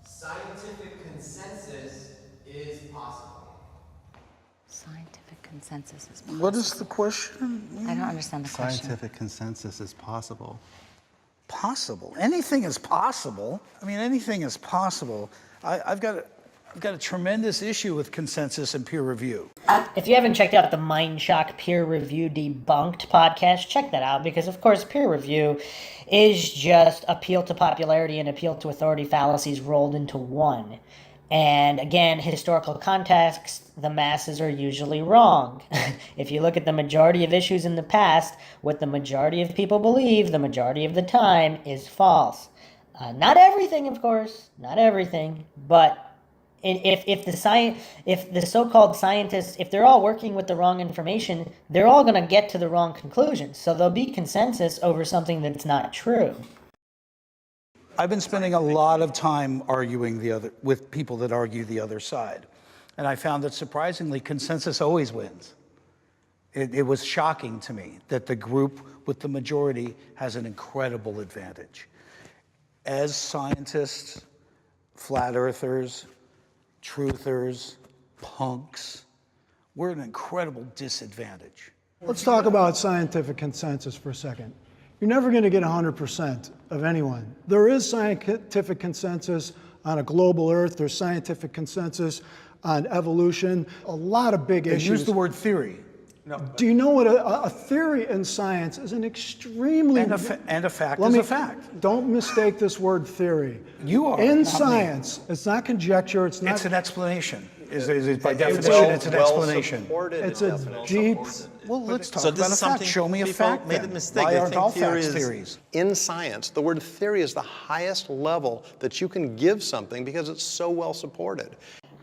Scientific consensus is possible. Scientific consensus is possible. What is the question? I don't understand the question. Scientific consensus is possible. Possible. Anything is possible. I mean, anything is possible. I've got a tremendous issue with consensus and peer review. If you haven't checked out the MINDSHOCK Peer Review Debunked podcast, check that out, because of course peer review is just appeal to popularity and appeal to authority fallacies rolled into one. And again, historical context, the masses are usually wrong. If you look at the majority of issues in the past, what the majority of people believe the majority of the time is false. Not everything, of course, not everything, but if the so-called scientists, if they're all working with the wrong information, they're all going to get to the wrong conclusions. So there'll be consensus over something that's not true. I've been spending a lot of time arguing with people that argue the other side. And I found that surprisingly, consensus always wins. It was shocking to me that the group with the majority has an incredible advantage. As scientists, flat earthers, truthers, punks, we're at an incredible disadvantage. Let's talk about scientific consensus for a second. You're never going to get 100% of anyone. There is scientific consensus on a global Earth. There's scientific consensus on evolution. A lot of big issues. Use the word theory. No. Do you know what a theory in science is? An extremely... And a fact is a fact. Don't mistake this word theory. You are. In science, it's not conjecture, it's not... It's an explanation. By definition, it's an explanation. It's a deep... Well, let's talk So about this a is fact. something Show me a people fact made then. a mistake. Why They aren't think all theory facts is theories? in science. The word theory is the highest level that you can give something because it's so well supported.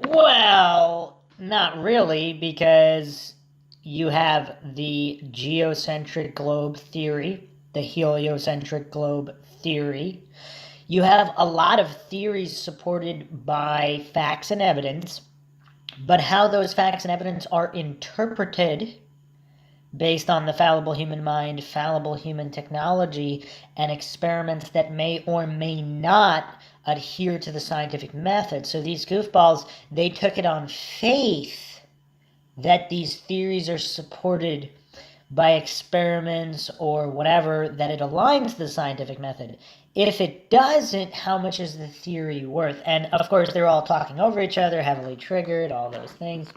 Well, not really, because you have the geocentric globe theory, the heliocentric globe theory. You have a lot of theories supported by facts and evidence, but how those facts and evidence are interpreted based on the fallible human mind, fallible human technology, and experiments that may or may not adhere to the scientific method. So these goofballs, they took it on faith that these theories are supported by experiments or whatever, that it aligns to the scientific method. If it doesn't, how much is the theory worth? And of course, they're all talking over each other, heavily triggered, all those things.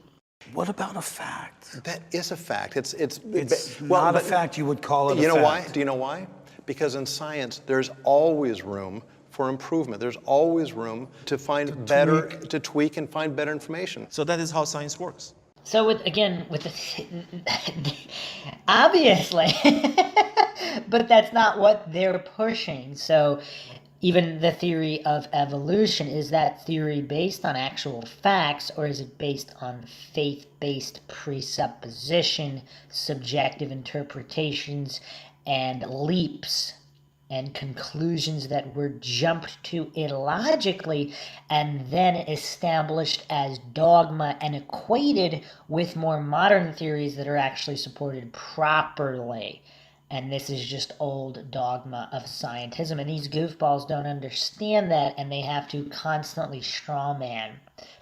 What about a fact? That is a fact. It's not a fact you would call it a fact. You know why? Do you know why? Because in science, there's always room for improvement. There's always room to find better, to tweak and find better information. So that is how science works. So with obviously, but that's not what they're pushing. So even the theory of evolution, is that theory based on actual facts, or is it based on faith-based presupposition, subjective interpretations, and leaps and conclusions that were jumped to illogically and then established as dogma and equated with more modern theories that are actually supported properly? And this is just old dogma of scientism. And these goofballs don't understand that, and they have to constantly strawman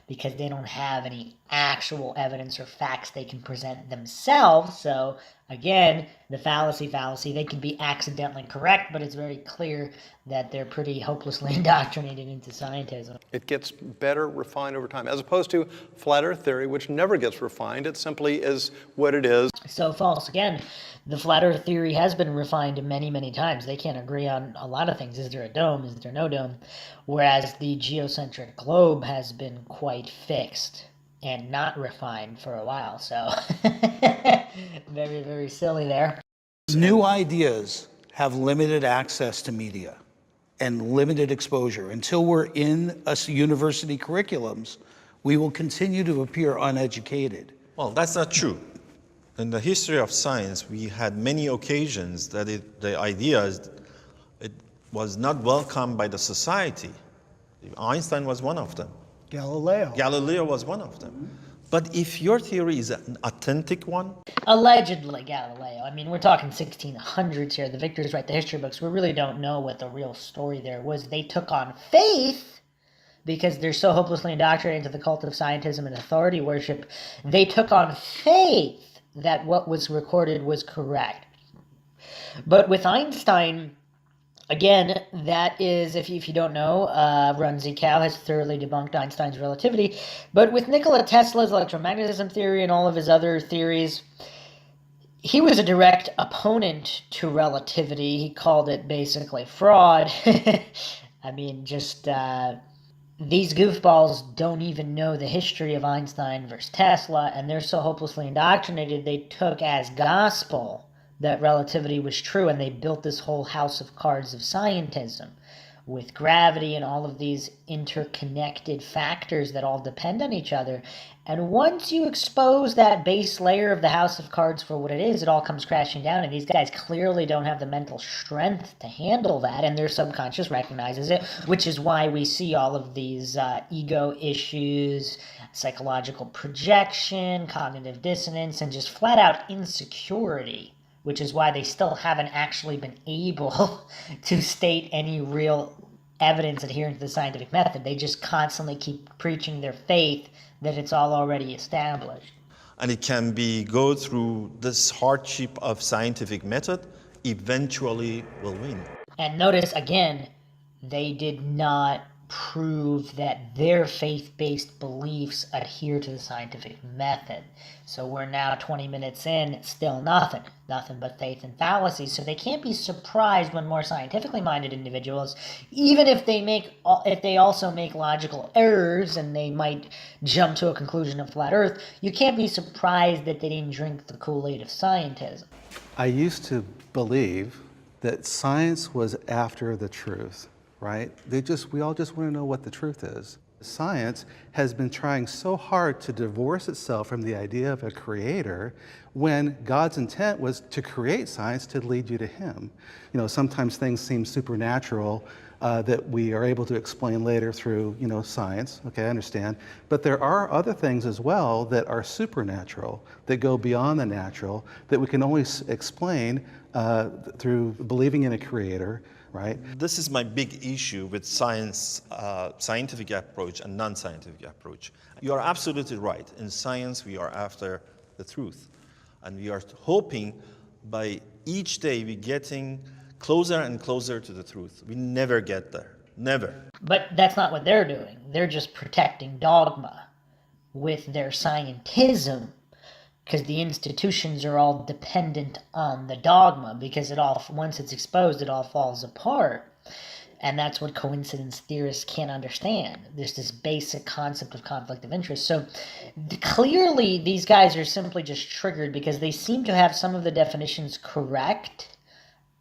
because they don't have any actual evidence or facts they can present themselves. So again, the fallacy, they can be accidentally correct, but it's very clear that they're pretty hopelessly indoctrinated into scientism. It gets better refined over time, as opposed to flat earth theory, which never gets refined. It simply is what it is. So false. Again, the flat earth theory has been refined many, many times. They can't agree on a lot of things. Is there a dome? Is there no dome? Whereas the geocentric globe has been quite fixed and not refined for a while. So very, very silly there. New ideas have limited access to media and limited exposure. Until we're in university curriculums, we will continue to appear uneducated. Well, that's not true. In the history of science, we had many occasions that the ideas, it was not welcomed by the society. Einstein was one of them. Galileo was one of them. But if your theory is an authentic one? Allegedly Galileo. I mean, we're talking 1600s here. The victors write the history books. We really don't know what the real story there was. They took on faith because they're so hopelessly indoctrinated into the cult of scientism and authority worship. They took on faith that what was recorded was correct. But with Einstein, again, that is, if you don't know, Runzi Cow has thoroughly debunked Einstein's relativity. But with Nikola Tesla's electromagnetism theory and all of his other theories, he was a direct opponent to relativity. He called it basically fraud. I mean, just these goofballs don't even know the history of Einstein versus Tesla, and they're so hopelessly indoctrinated they took as gospel that relativity was true, and they built this whole house of cards of scientism with gravity and all of these interconnected factors that all depend on each other. And once you expose that base layer of the house of cards for what it is, it all comes crashing down, and these guys clearly don't have the mental strength to handle that, and their subconscious recognizes it, which is why we see all of these ego issues, psychological projection, cognitive dissonance, and just flat-out insecurity, which is why they still haven't actually been able to state any real evidence adherent to the scientific method. They just constantly keep preaching their faith that it's all already established. And it can go through this hardship of scientific method, eventually will win. And notice, again, they did not prove that their faith-based beliefs adhere to the scientific method. So we're now 20 minutes in, still nothing but faith and fallacies. So they can't be surprised when more scientifically minded individuals, even if they also make logical errors and they might jump to a conclusion of flat earth, you can't be surprised that they didn't drink the Kool-Aid of scientism. I used to believe that science was after the truth. Right? We all just want to know what the truth is. Science has been trying so hard to divorce itself from the idea of a creator when God's intent was to create science to lead you to Him. You know, sometimes things seem supernatural that we are able to explain later through, science. Okay, I understand. But there are other things as well that are supernatural, that go beyond the natural, that we can only explain through believing in a creator. Right? This is my big issue with science, scientific approach and non-scientific approach. You are absolutely right. In science, we are after the truth. And we are hoping by each day we're getting closer and closer to the truth. We never get there. Never. But that's not what they're doing. They're just protecting dogma with their scientism, because the institutions are all dependent on the dogma, because once it's exposed, it all falls apart. And that's what coincidence theorists can't understand. There's this basic concept of conflict of interest. So clearly these guys are simply just triggered because they seem to have some of the definitions correct.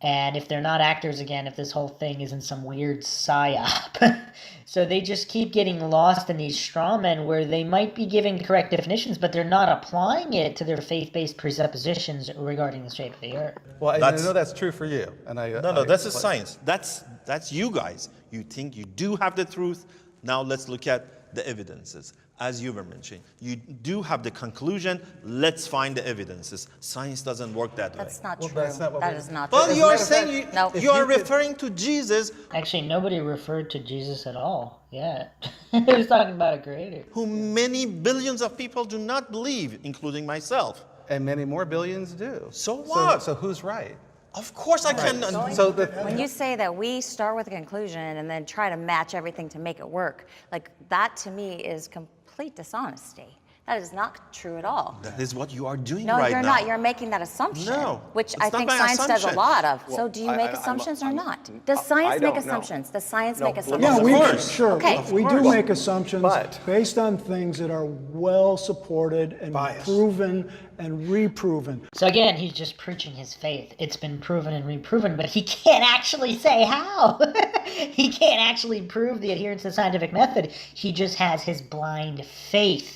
And if they're not actors again, if this whole thing isn't some weird psyop. So they just keep getting lost in these straw men where they might be giving correct definitions, but they're not applying it to their faith-based presuppositions regarding the shape of the earth. Well, I know that's true for you. And that's a science. That's you guys. You think you do have the truth. Now let's look at the evidences. As you were mentioning, you do have the conclusion, let's find the evidences. Science doesn't work that way. That's not true. that's not what That we- is not true. Well, you are saying you are you could- referring to Jesus, Actually, nobody referred to Jesus at all. Yeah. He was talking about a creator. who many billions of people do not believe, including myself. And many more billions do. So what? So who's right? Of course I can. So When you say that we start with a conclusion and then try to match everything to make it work, like that to me is complete dishonesty. That is not true at all. That is what you are doing No, right you're now. not. You're making that assumption, No, which it's I not think my science does a assumption. lot of. Well, So do you make assumptions or not? Does I science don't make know. assumptions? Does science No, make let me- assumptions? Yeah, we course. sure. Okay. We do course. make assumptions But- based on things that are well supported and Bias. proven and reproven. So again, he's just preaching his faith. It's been proven and reproven, but he can't actually say how. He can't actually prove the adherence to the scientific method. He just has his blind faith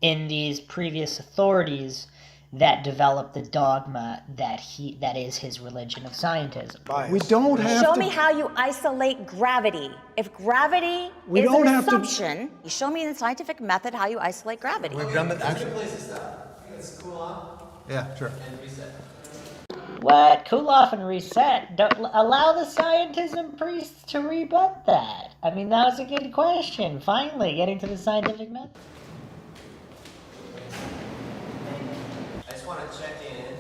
in these previous authorities that developed the dogma that is his religion of scientism. We don't have Show to. me how you isolate gravity. If gravity We is don't an have to- assumption, show me in the scientific method how you isolate gravity. we've done that actually. Place to stop. Let's cool off Yeah, sure. and reset. What? Cool off and reset? Don't allow the scientism priests to rebut that. I mean, that was a good question. Finally, getting to the scientific method. I just want to check in.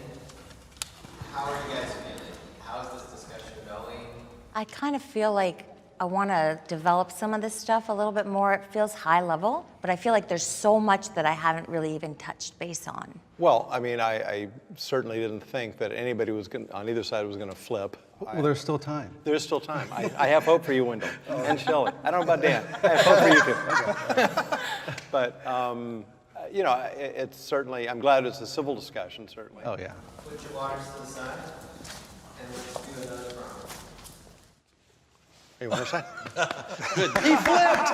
How are you guys feeling? How's this discussion going? I kind of feel like I want to develop some of this stuff a little bit more. It feels high level, but I feel like there's so much that I haven't really even touched base on. Well, I mean, I certainly didn't think that anybody was on either side was going to flip. Well, there's still time. There's still time. I have hope for you, Wendell, and Shelley. I don't know about Dan. I have hope for you too. But, you know, it's certainly, I'm glad it's a civil discussion, certainly. Oh, yeah. Put your waters to the side, and let's do another round. You want to say? Good. He flipped.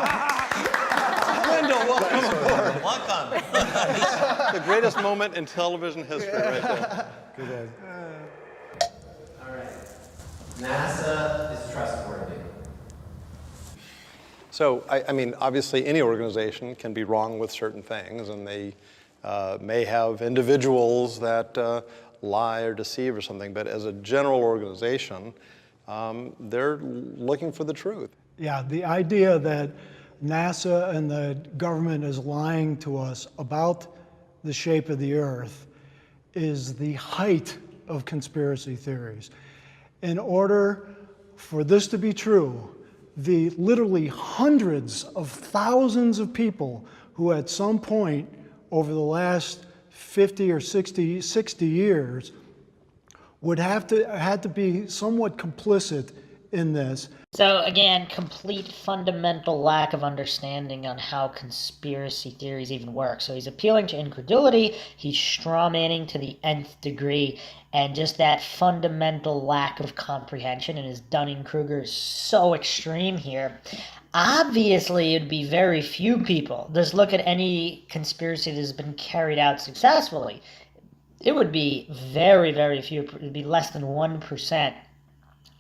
Wendell, welcome aboard. Welcome. The greatest moment in television history right there. All right. NASA is trustworthy. So, I mean, obviously any organization can be wrong with certain things, and they may have individuals that lie or deceive or something, but as a general organization, they're looking for the truth. Yeah, the idea that NASA and the government is lying to us about the shape of the Earth is the height of conspiracy theories. In order for this to be true, the literally hundreds of thousands of people who at some point over the last 50 or 60 years would had to be somewhat complicit in this. So again, complete fundamental lack of understanding on how conspiracy theories even work. So he's appealing to incredulity, he's strawmanning to the nth degree, and just that fundamental lack of comprehension in his Dunning-Kruger is so extreme here. Obviously, it'd be very few people. Just look at any conspiracy that has been carried out successfully. It would be very, very few. It would be less than 1%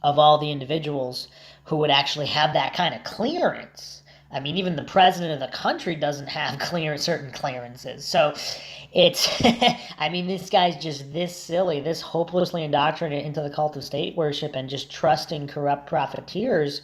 of all the individuals who would actually have that kind of clearance. I mean, even the president of the country doesn't have certain clearances. So it's, I mean, this guy's just this silly, this hopelessly indoctrinated into the cult of state worship and just trusting corrupt profiteers.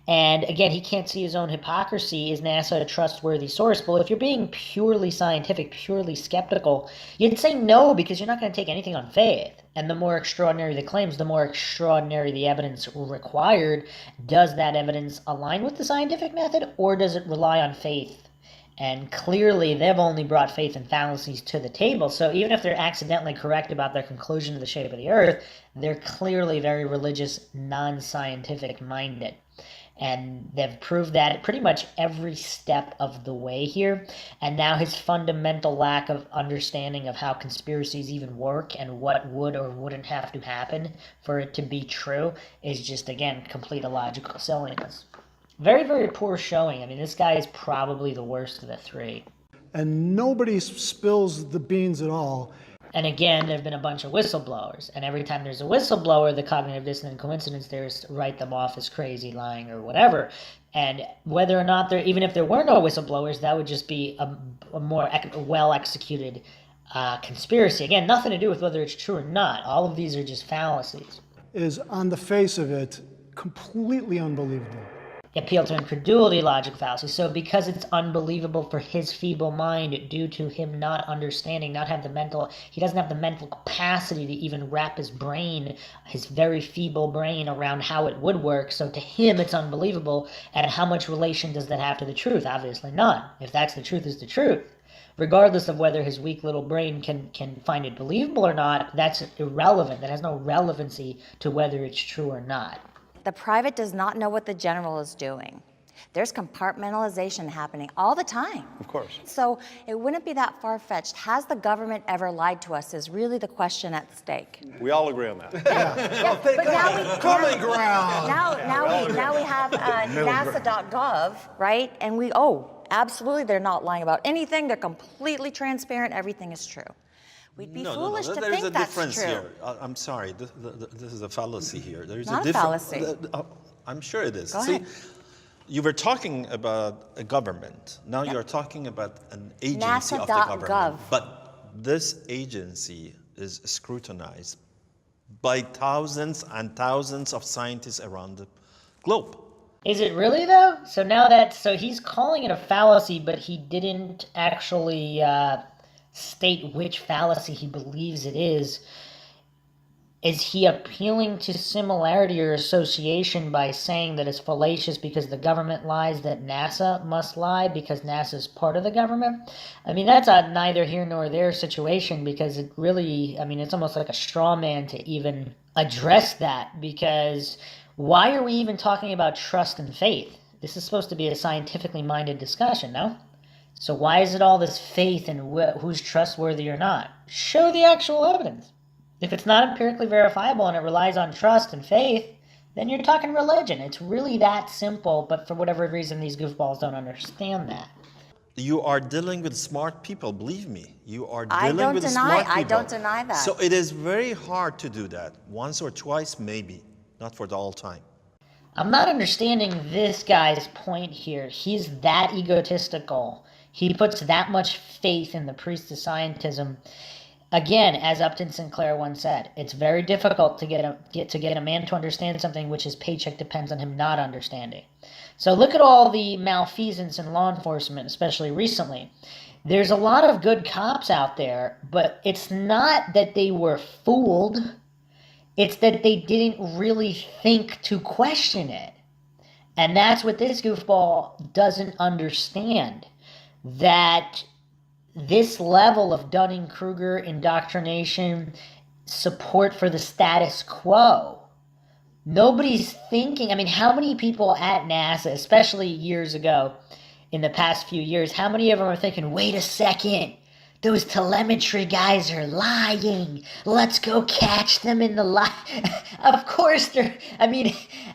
And again, he can't see his own hypocrisy. Is NASA a trustworthy source? Well, if you're being purely scientific, purely skeptical, you'd say no, because you're not going to take anything on faith. And the more extraordinary the claims, the more extraordinary the evidence required. Does that evidence align with the scientific method, or does it rely on faith? And clearly, they've only brought faith and fallacies to the table. So even if they're accidentally correct about their conclusion of the shape of the Earth, they're clearly very religious, non-scientific minded. And they've proved that at pretty much every step of the way here. And now his fundamental lack of understanding of how conspiracies even work and what would or wouldn't have to happen for it to be true is just, again, complete illogical silliness. Very, very poor showing. I mean, this guy is probably the worst of the three. And nobody spills the beans at all. And again, there have been a bunch of whistleblowers. And every time there's a whistleblower, the cognitive dissonant coincidence there is to write them off as crazy, lying, or whatever. And whether or not there, even if there were no whistleblowers, that would just be a more well-executed conspiracy. Again, nothing to do with whether it's true or not. All of these are just fallacies. Is, on the face of it, completely unbelievable. Appeal to incredulity logic fallacy. So because it's unbelievable for his feeble mind due to him not understanding, he doesn't have the mental capacity to even wrap his brain, his very feeble brain, around how it would work. So to him it's unbelievable. And how much relation does that have to the truth? Obviously none. If that's the truth, is the truth. Regardless of whether his weak little brain can find it believable or not, that's irrelevant. That has no relevancy to whether it's true or not. The private does not know what the general is doing. There's compartmentalization happening all the time. Of course. So it wouldn't be that far-fetched. Has the government ever lied to us is really the question at stake. We all agree on that. Common ground. Now we have NASA.gov, right? And absolutely, they're not lying about anything. They're completely transparent. Everything is true. We'd be foolish to There's think a that's difference true. here. I'm sorry. This is a fallacy here. There's Not a a fallacy. I'm sure it is. Go See, ahead. you were talking about a government. Now you're talking about an agency of the government. NASA.gov. But this agency is scrutinized by thousands and thousands of scientists around the globe. Is it really though? So he's calling it a fallacy, but he didn't actually state which fallacy he believes it is. Is he appealing to similarity or association by saying that it's fallacious because the government lies, that NASA must lie because NASA is part of the government? I mean, that's a neither here nor there situation, because it really, it's almost like a straw man to even address that, because why are we even talking about trust and faith? This is supposed to be a scientifically minded discussion, no? So why is it all this faith in who's trustworthy or not? Show the actual evidence. If it's not empirically verifiable and it relies on trust and faith, then you're talking religion. It's really that simple, but for whatever reason, these goofballs don't understand that. You are dealing with smart people, believe me. You are dealing with smart people. I don't deny that. So it is very hard to do that. Once or twice, maybe. Not for the all time. I'm not understanding this guy's point here. He's that egotistical. He puts that much faith in the priest of scientism. Again, as Upton Sinclair once said, it's very difficult to get a man to understand something which his paycheck depends on him not understanding. So look at all the malfeasance in law enforcement, especially recently. There's a lot of good cops out there, but it's not that they were fooled. It's that they didn't really think to question it. And that's what this goofball doesn't understand. That this level of Dunning-Kruger indoctrination, support for the status quo, nobody's thinking. How many people at NASA, especially years ago, in the past few years, how many of them are thinking, wait a second, those telemetry guys are lying. Let's go catch them in the lie. Of course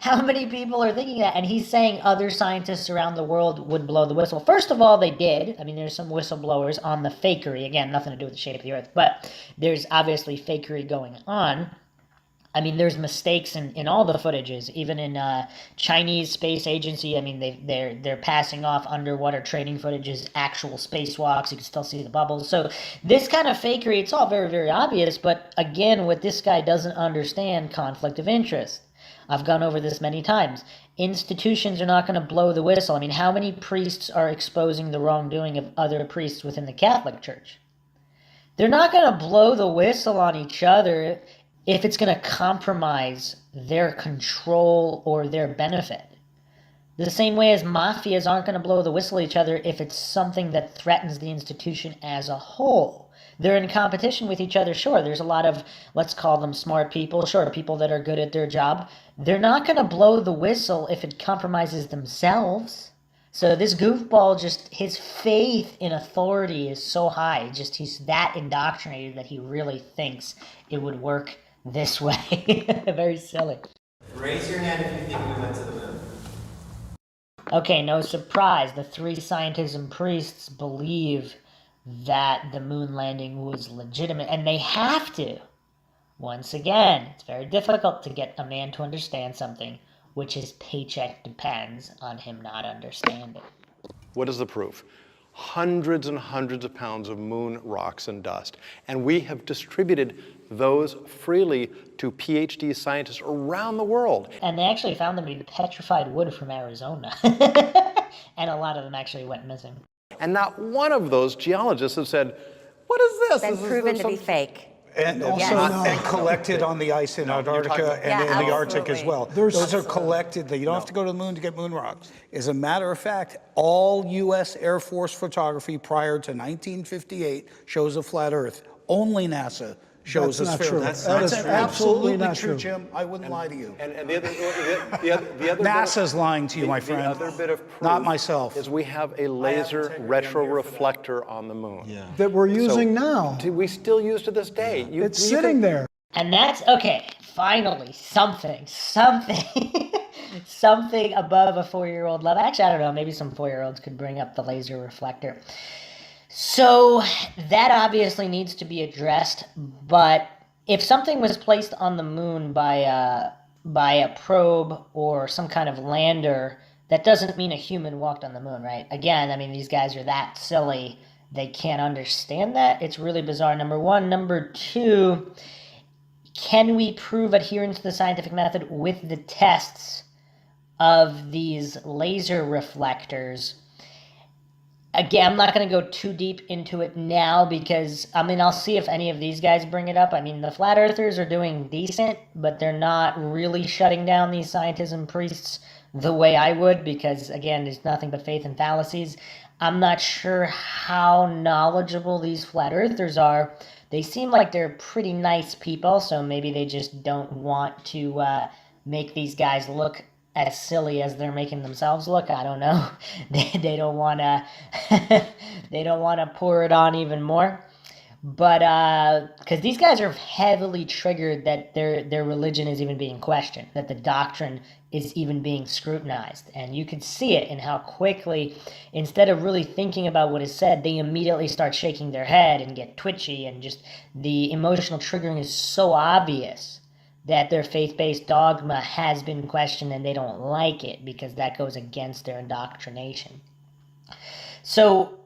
how many people are thinking that? And he's saying other scientists around the world would blow the whistle. First of all, they did. There's some whistleblowers on the fakery. Again, nothing to do with the shape of the Earth, but there's obviously fakery going on. There's mistakes in all the footages, even in Chinese space agency. They're passing off underwater training footage as actual spacewalks. You can still see the bubbles. So this kind of fakery, it's all very, very obvious. But again, what this guy doesn't understand, conflict of interest. I've gone over this many times. Institutions are not going to blow the whistle. How many priests are exposing the wrongdoing of other priests within the Catholic Church? They're not going to blow the whistle on each other if it's going to compromise their control or their benefit. The same way as mafias aren't going to blow the whistle at each other if it's something that threatens the institution as a whole. They're in competition with each other, sure. There's a lot of, let's call them smart people, sure, people that are good at their job. They're not going to blow the whistle if it compromises themselves. So this goofball, his faith in authority is so high, he's that indoctrinated that he really thinks it would work this way. Very silly. Raise your hand if you think we went to the moon. Okay, no surprise. The three scientism priests believe that the moon landing was legitimate, and they have to. Once again, it's very difficult to get a man to understand something which his paycheck depends on him not understanding. What is the proof? Hundreds and hundreds of pounds of moon rocks and dust. And we have distributed those freely to PhD scientists around the world. And they actually found them to be petrified wood from Arizona. And a lot of them actually went missing. And not one of those geologists have said, what is this? Been proven to be fake. And also and collected on the ice in Antarctica and in the Arctic as well. Those are collected. You don't have to go to the moon to get moon rocks. As a matter of fact, all U.S. Air Force photography prior to 1958 shows a flat Earth. Only NASA shows That's a not sphere. true. That's That is absolutely not true, true. Jim. I wouldn't lie to you. And the other NASA's lying to you, my friend. The other bit of proof Not myself. is we have a laser retroreflector on the moon. That we're using now. We still use to this day. It's sitting there. And that's, okay, finally, something something above a 4-year-old level. Actually, I don't know, maybe some 4-year-olds could bring up the laser reflector. So that obviously needs to be addressed, but if something was placed on the moon by a probe or some kind of lander, that doesn't mean a human walked on the moon, right? Again, I mean, these guys are that silly, they can't understand that. It's really bizarre, number one. Number two, can we prove adherence to the scientific method with the tests of these laser reflectors? Again, I'm not going to go too deep into it now because, I mean, I'll see if any of these guys bring it up. I mean, the flat earthers are doing decent, but they're not really shutting down these scientism priests the way I would because, again, there's nothing but faith and fallacies. I'm not sure how knowledgeable these flat earthers are. They seem like they're pretty nice people, so maybe they just don't want to make these guys look as silly as they're making themselves look. I don't know. They don't want to they don't want to pour it on even more. But because these guys are heavily triggered that their religion is even being questioned, that the doctrine is even being scrutinized. And you can see it in how quickly, instead of really thinking about what is said, they immediately start shaking their head and get twitchy, and just the emotional triggering is so obvious that their faith-based dogma has been questioned and they don't like it because that goes against their indoctrination. So,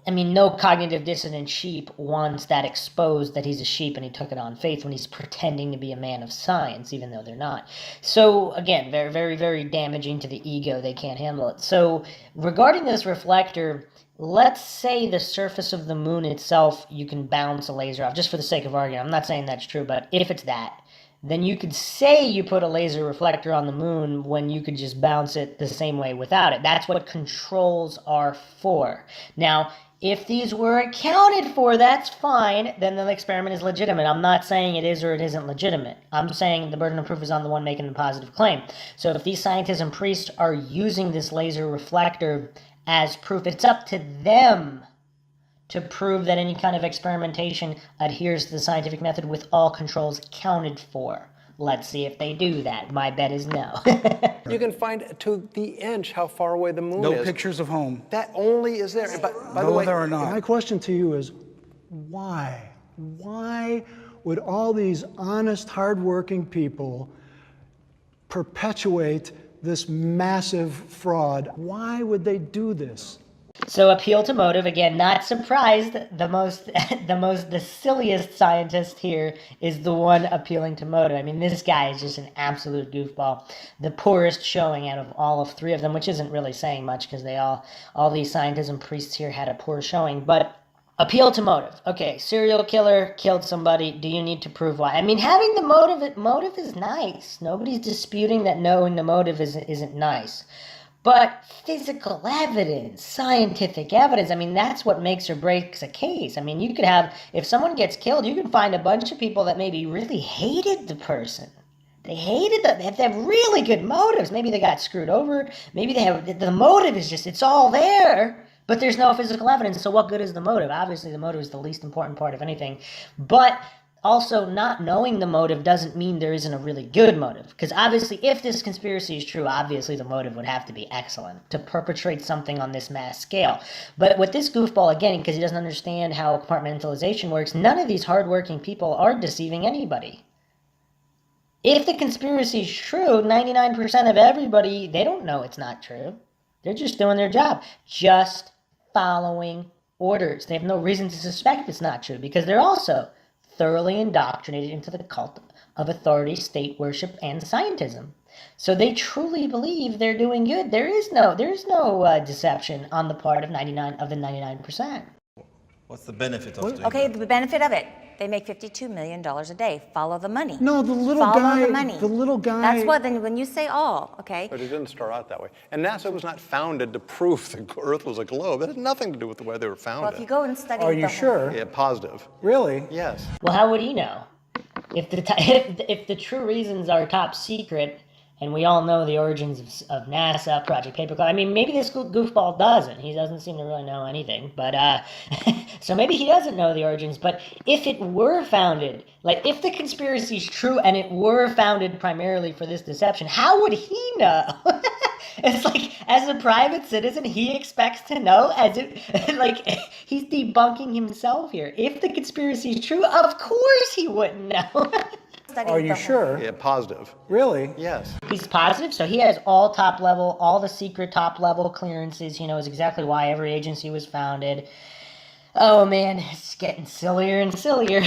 I mean, no cognitive dissonant sheep wants that exposed that he's a sheep and he took it on faith when he's pretending to be a man of science, even though they're not. So, again, very, very, very damaging to the ego. They can't handle it. So, regarding this reflector, let's say the surface of the moon itself, you can bounce a laser off, just for the sake of argument. I'm not saying that's true, but if it's that, then you could say you put a laser reflector on the moon when you could just bounce it the same way without it. That's what controls are for. Now, if these were accounted for, that's fine, then the experiment is legitimate. I'm not saying it is or it isn't legitimate. I'm saying the burden of proof is on the one making the positive claim. So if these scientists and priests are using this laser reflector as proof, it's up to them to prove that any kind of experimentation adheres to the scientific method with all controls accounted for. Let's see if they do that. My bet is no. You can find to the inch how far away the moon is. No pictures of home. That only is there. By the way, there are not. My question to you is, why? Why would all these honest, hardworking people perpetuate this massive fraud? Why would they do this? So appeal to motive, again, not surprised. The silliest scientist here is the one appealing to motive. I mean, this guy is just an absolute goofball. The poorest showing out of all of three of them, which isn't really saying much because all these scientists and priests here had a poor showing. But appeal to motive. Okay, serial killer killed somebody. Do you need to prove why? I mean, having the motive is nice. Nobody's disputing that knowing the motive isn't nice. But physical evidence, scientific evidence, I mean, that's what makes or breaks a case. I mean, you could have, if someone gets killed, you can find a bunch of people that maybe really hated the person. They hated them. They have really good motives. Maybe they got screwed over. Maybe the motive is just, it's all there, but there's no physical evidence. So what good is the motive? Obviously, the motive is the least important part of anything. But also, not knowing the motive doesn't mean there isn't a really good motive. Because obviously, if this conspiracy is true, obviously the motive would have to be excellent to perpetrate something on this mass scale. But with this goofball, again, because he doesn't understand how compartmentalization works, none of these hardworking people are deceiving anybody. If the conspiracy is true, 99% of everybody, they don't know it's not true. They're just doing their job, just following orders. They have no reason to suspect it's not true because they're also thoroughly indoctrinated into the cult of authority, state worship, and scientism. So they truly believe they're doing good. There's no deception on the part of 99%. What's the benefit of doing Okay, the benefit of it. They make $52 million a day. Follow the money. No, the little Follow guy. the money. The little guy. That's what. Then when you say all, okay. But it didn't start out that way. And NASA was not founded to prove the Earth was a globe. It had nothing to do with the way they were founded. Well, if you go and study. Are you sure? Yeah, positive. Really? Yes. Well, how would he know? If the true reasons are top secret, and we all know the origins of NASA, Project Paperclip. I mean, maybe this goofball doesn't. He doesn't seem to really know anything. But so maybe he doesn't know the origins. But if it were founded, like if the conspiracy is true and it were founded primarily for this deception, how would he know? It's like, as a private citizen, he expects to know, like, he's debunking himself here. If the conspiracy is true, of course he wouldn't know. Are you sure? Yeah, positive. Really? Yes. He's positive, so he has all the secret top level clearances. He knows exactly why every agency was founded. Oh man, it's getting sillier and sillier.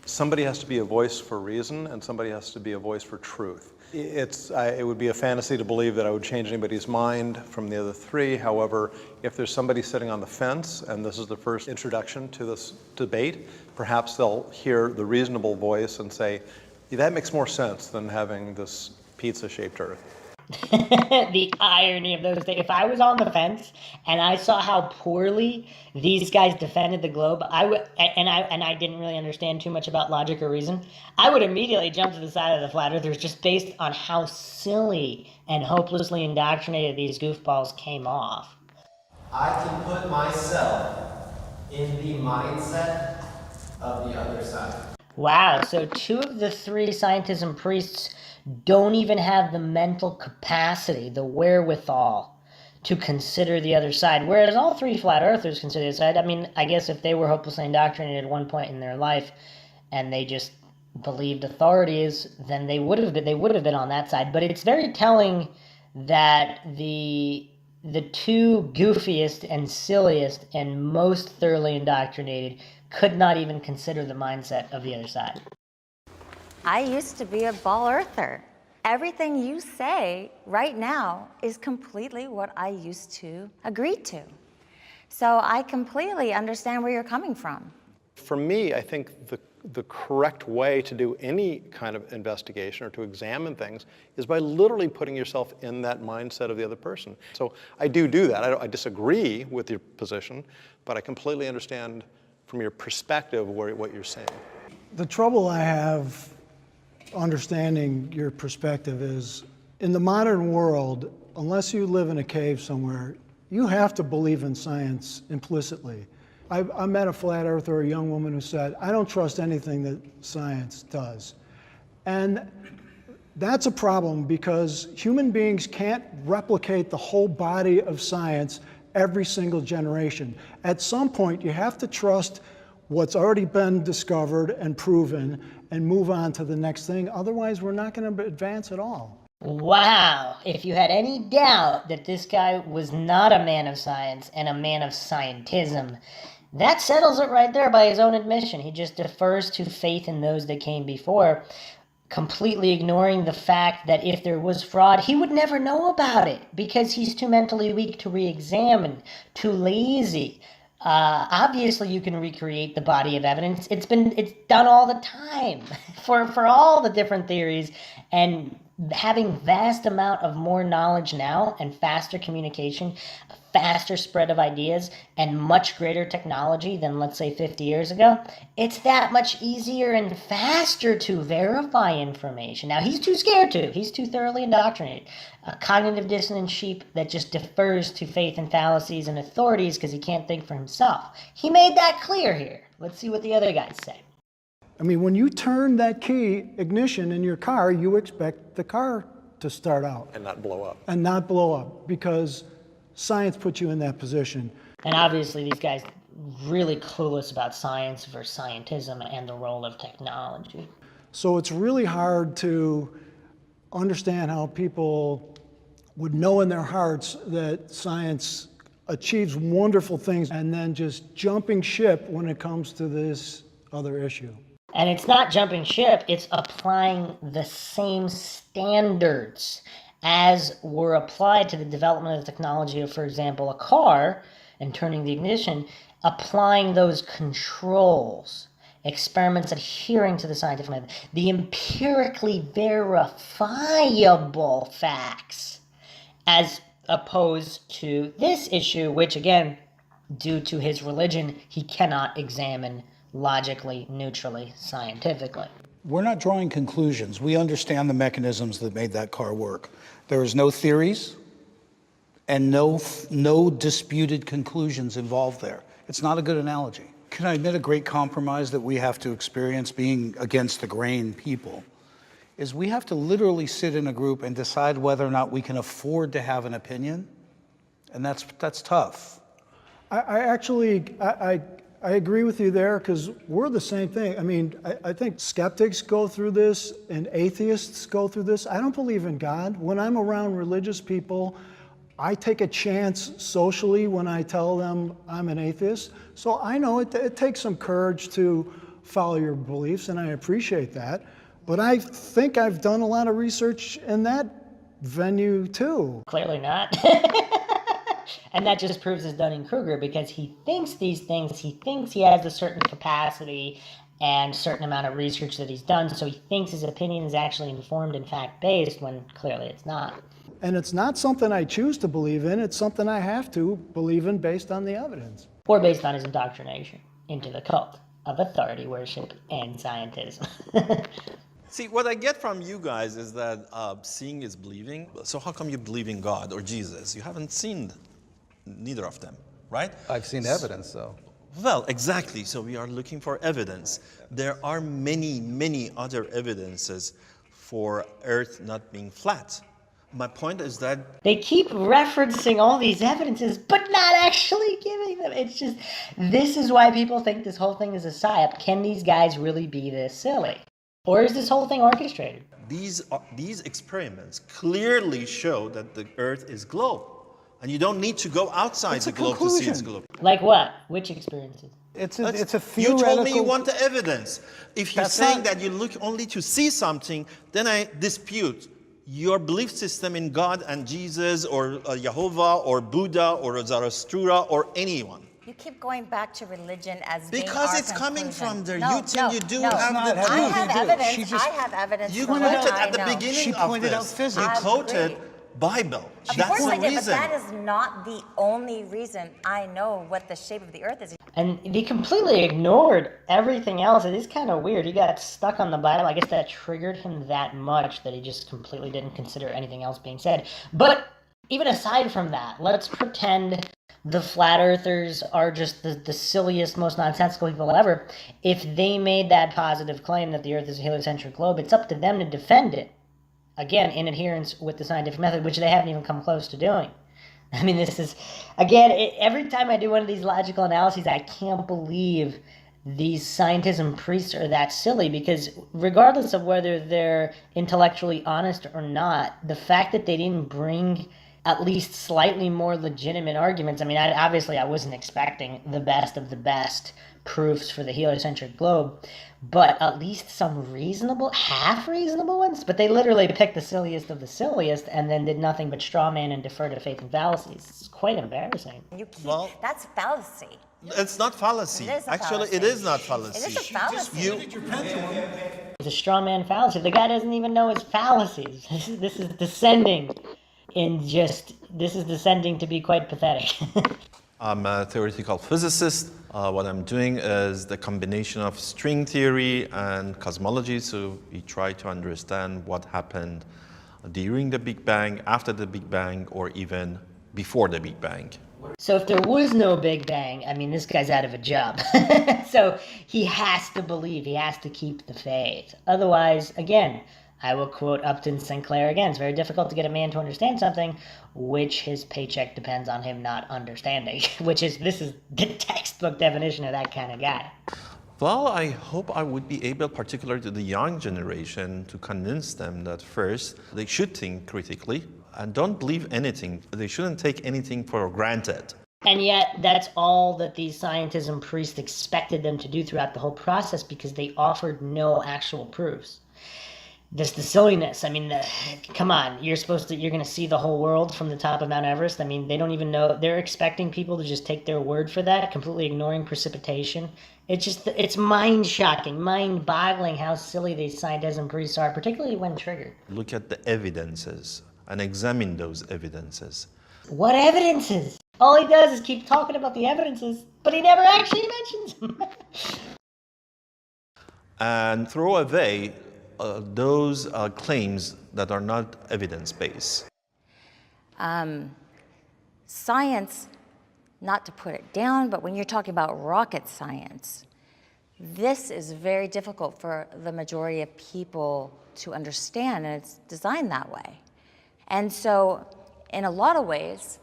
Somebody has to be a voice for reason, and somebody has to be a voice for truth. It would be a fantasy to believe that I would change anybody's mind from the other three. However, if there's somebody sitting on the fence, and this is the first introduction to this debate, perhaps they'll hear the reasonable voice and say, yeah, that makes more sense than having this pizza-shaped Earth. The irony of those things. If I was on the fence and I saw how poorly these guys defended the globe, I didn't really understand too much about logic or reason, I would immediately jump to the side of the flat earthers just based on how silly and hopelessly indoctrinated these goofballs came off. I can put myself in the mindset of the other side. Wow, so 2 of the 3 scientism priests don't even have the mental capacity, the wherewithal to consider the other side, whereas all 3 flat earthers consider the other side. I mean, I guess if they were hopelessly indoctrinated at one point in their life and they just believed authorities, then they would have been on that side. But it's very telling that the 2 goofiest and silliest and most thoroughly indoctrinated could not even consider the mindset of the other side. I used to be a ball earther. Everything you say right now is completely what I used to agree to. So I completely understand where you're coming from. For me, I think the correct way to do any kind of investigation or to examine things is by literally putting yourself in that mindset of the other person. So I do that. I disagree with your position, but I completely understand from your perspective what you're saying. The trouble I have understanding your perspective is, in the modern world, unless you live in a cave somewhere, you have to believe in science implicitly. I met a flat earther, a young woman who said, I don't trust anything that science does. And that's a problem because human beings can't replicate the whole body of science every single generation. At some point, you have to trust what's already been discovered and proven and move on to the next thing. Otherwise, we're not going to advance at all. Wow, if you had any doubt that this guy was not a man of science and a man of scientism, that settles it right there by his own admission. He just defers to faith in those that came before, completely ignoring the fact that if there was fraud, he would never know about it because he's too mentally weak to re-examine, too lazy. Obviously, you can recreate the body of evidence. It's done all the time for all the different theories, and having vast amount of more knowledge now and faster communication, faster spread of ideas, and much greater technology than, let's say, 50 years ago, it's that much easier and faster to verify information. Now, he's too scared to. He's too thoroughly indoctrinated. A cognitive dissonant sheep that just defers to faith and fallacies and authorities because he can't think for himself. He made that clear here. Let's see what the other guys say. I mean, when you turn that key ignition in your car, you expect the car to start out. And not blow up. And not blow up, because science puts you in that position. And obviously these guys really clueless about science versus scientism and the role of technology. So it's really hard to understand how people would know in their hearts that science achieves wonderful things and then just jumping ship when it comes to this other issue. And it's not jumping ship, it's applying the same standards as were applied to the development of the technology of, for example, a car and turning the ignition, applying those controls, experiments adhering to the scientific method, the empirically verifiable facts, as opposed to this issue, which again, due to his religion, he cannot examine logically, neutrally, scientifically. We're not drawing conclusions. We understand the mechanisms that made that car work. There is no theories and no disputed conclusions involved there. It's not a good analogy. Can I admit a great compromise that we have to experience being against the grain people is we have to literally sit in a group and decide whether or not we can afford to have an opinion, and that's tough. I agree with you there, because we're the same thing. I mean, I think skeptics go through this and atheists go through this. I don't believe in God. When I'm around religious people, I take a chance socially when I tell them I'm an atheist. So I know it takes some courage to follow your beliefs, and I appreciate that. But I think I've done a lot of research in that venue too. Clearly not. And that just proves his Dunning-Kruger, because he thinks these things, he thinks he has a certain capacity and certain amount of research that he's done, so he thinks his opinion is actually informed and fact-based, when clearly it's not. And it's not something I choose to believe in, it's something I have to believe in based on the evidence. Or based on his indoctrination into the cult of authority worship and scientism. See, what I get from you guys is that seeing is believing. So how come you believe in God or Jesus? You haven't seen neither of them, right? I've seen evidence, though. Well, exactly. So we are looking for evidence. There are many, many other evidences for Earth not being flat. My point is that they keep referencing all these evidences, but not actually giving them. It's just, this is why people think this whole thing is a psyop. Can these guys really be this silly? Or is this whole thing orchestrated? these experiments clearly show that the Earth is globe. And you don't need to go outside the globe to see its globe. Like what? Which experiences? It's a theoretical... You told me you want the evidence. If you're saying that you look only to see something, then I dispute your belief system in God and Jesus or Jehovah or Buddha or Zarathustra or anyone. You keep going back to religion as because it's coming from there. No, you think you do have the I truth. have evidence. I have evidence. You for quoted what I at the know. beginning of this. You quoted Bible. Of That's course the I did, reason. but that is not the only reason I know what the shape of the Earth is. And he completely ignored everything else. It is kind of weird. He got stuck on the Bible. I guess that triggered him that much that he just completely didn't consider anything else being said. But even aside from that, let's pretend the flat earthers are just the silliest, most nonsensical people ever. If they made that positive claim that the Earth is a heliocentric globe, it's up to them to defend it. Again, in adherence with the scientific method, which they haven't even come close to doing. I mean, this is, again, every time I do one of these logical analyses, I can't believe these scientism priests are that silly, because regardless of whether they're intellectually honest or not, the fact that they didn't bring at least slightly more legitimate arguments. I mean, obviously I wasn't expecting the best of the best proofs for the heliocentric globe, but at least some reasonable, half reasonable ones. But they literally picked the silliest of the silliest and then did nothing but straw man and defer to faith and fallacies. It's quite embarrassing. You keep, that's fallacy. It's not fallacy. It is a Actually, fallacy. it is not fallacy. It is a fallacy. It's a straw man fallacy. The guy doesn't even know his fallacies. This is descending to be quite pathetic. I'm a theoretical physicist. What I'm doing is the combination of string theory and cosmology. So we try to understand what happened during the Big Bang, after the Big Bang, or even before the Big Bang. So if there was no Big Bang, I mean, this guy's out of a job. So he has to believe, he has to keep the faith. Otherwise, again, I will quote Upton Sinclair again, it's very difficult to get a man to understand something which his paycheck depends on him not understanding, this is the textbook definition of that kind of guy. Well, I hope I would be able, particularly to the young generation, to convince them that first, they should think critically and don't believe anything. They shouldn't take anything for granted. And yet, that's all that these scientists and priests expected them to do throughout the whole process because they offered no actual proofs. The silliness, I mean, come on, you're going to see the whole world from the top of Mount Everest. I mean, they don't even know, they're expecting people to just take their word for that, completely ignoring precipitation. It's mind-shocking, mind-boggling how silly these scientists and priests are, particularly when triggered. Look at the evidences and examine those evidences. What evidences? All he does is keep talking about the evidences, but he never actually mentions them. And throw away those claims that are not evidence-based. Science, not to put it down, but when you're talking about rocket science, this is very difficult for the majority of people to understand, and it's designed that way. And so, in a lot of ways,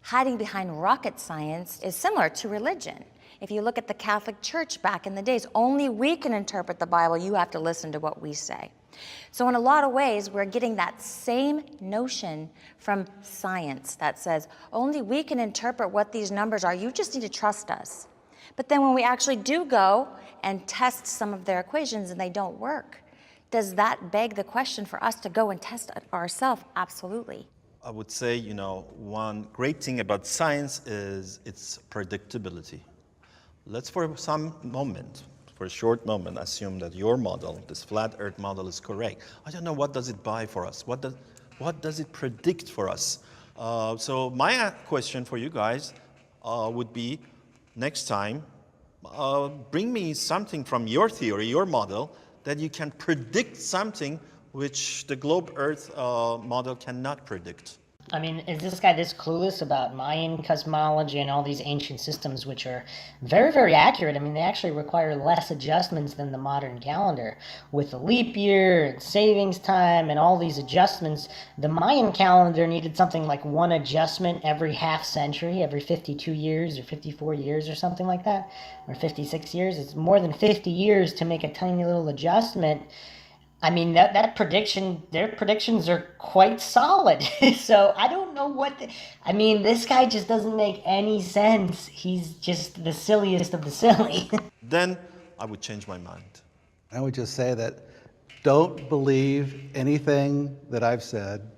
hiding behind rocket science is similar to religion. If you look at the Catholic Church back in the days, only we can interpret the Bible, you have to listen to what we say. So in a lot of ways, we're getting that same notion from science that says, only we can interpret what these numbers are, you just need to trust us. But then when we actually do go and test some of their equations and they don't work, does that beg the question for us to go and test it ourselves? Absolutely. I would say, one great thing about science is its predictability. Let's for a short moment, assume that your model, this flat Earth model, is correct. I don't know, what does it buy for us? What does it predict for us? So my question for you guys would be, next time, bring me something from your theory, your model, that you can predict something which the globe Earth model cannot predict. I mean, is this guy this clueless about Mayan cosmology and all these ancient systems, which are very, very accurate? I mean, they actually require less adjustments than the modern calendar. With the leap year and savings time and all these adjustments, the Mayan calendar needed something like one adjustment every half century, every 52 years or 54 years or something like that, or 56 years. It's more than 50 years to make a tiny little adjustment. I mean, that prediction, their predictions are quite solid. So I don't know this guy just doesn't make any sense. He's just the silliest of the silly. Then I would change my mind. I would just say that don't believe anything that I've said.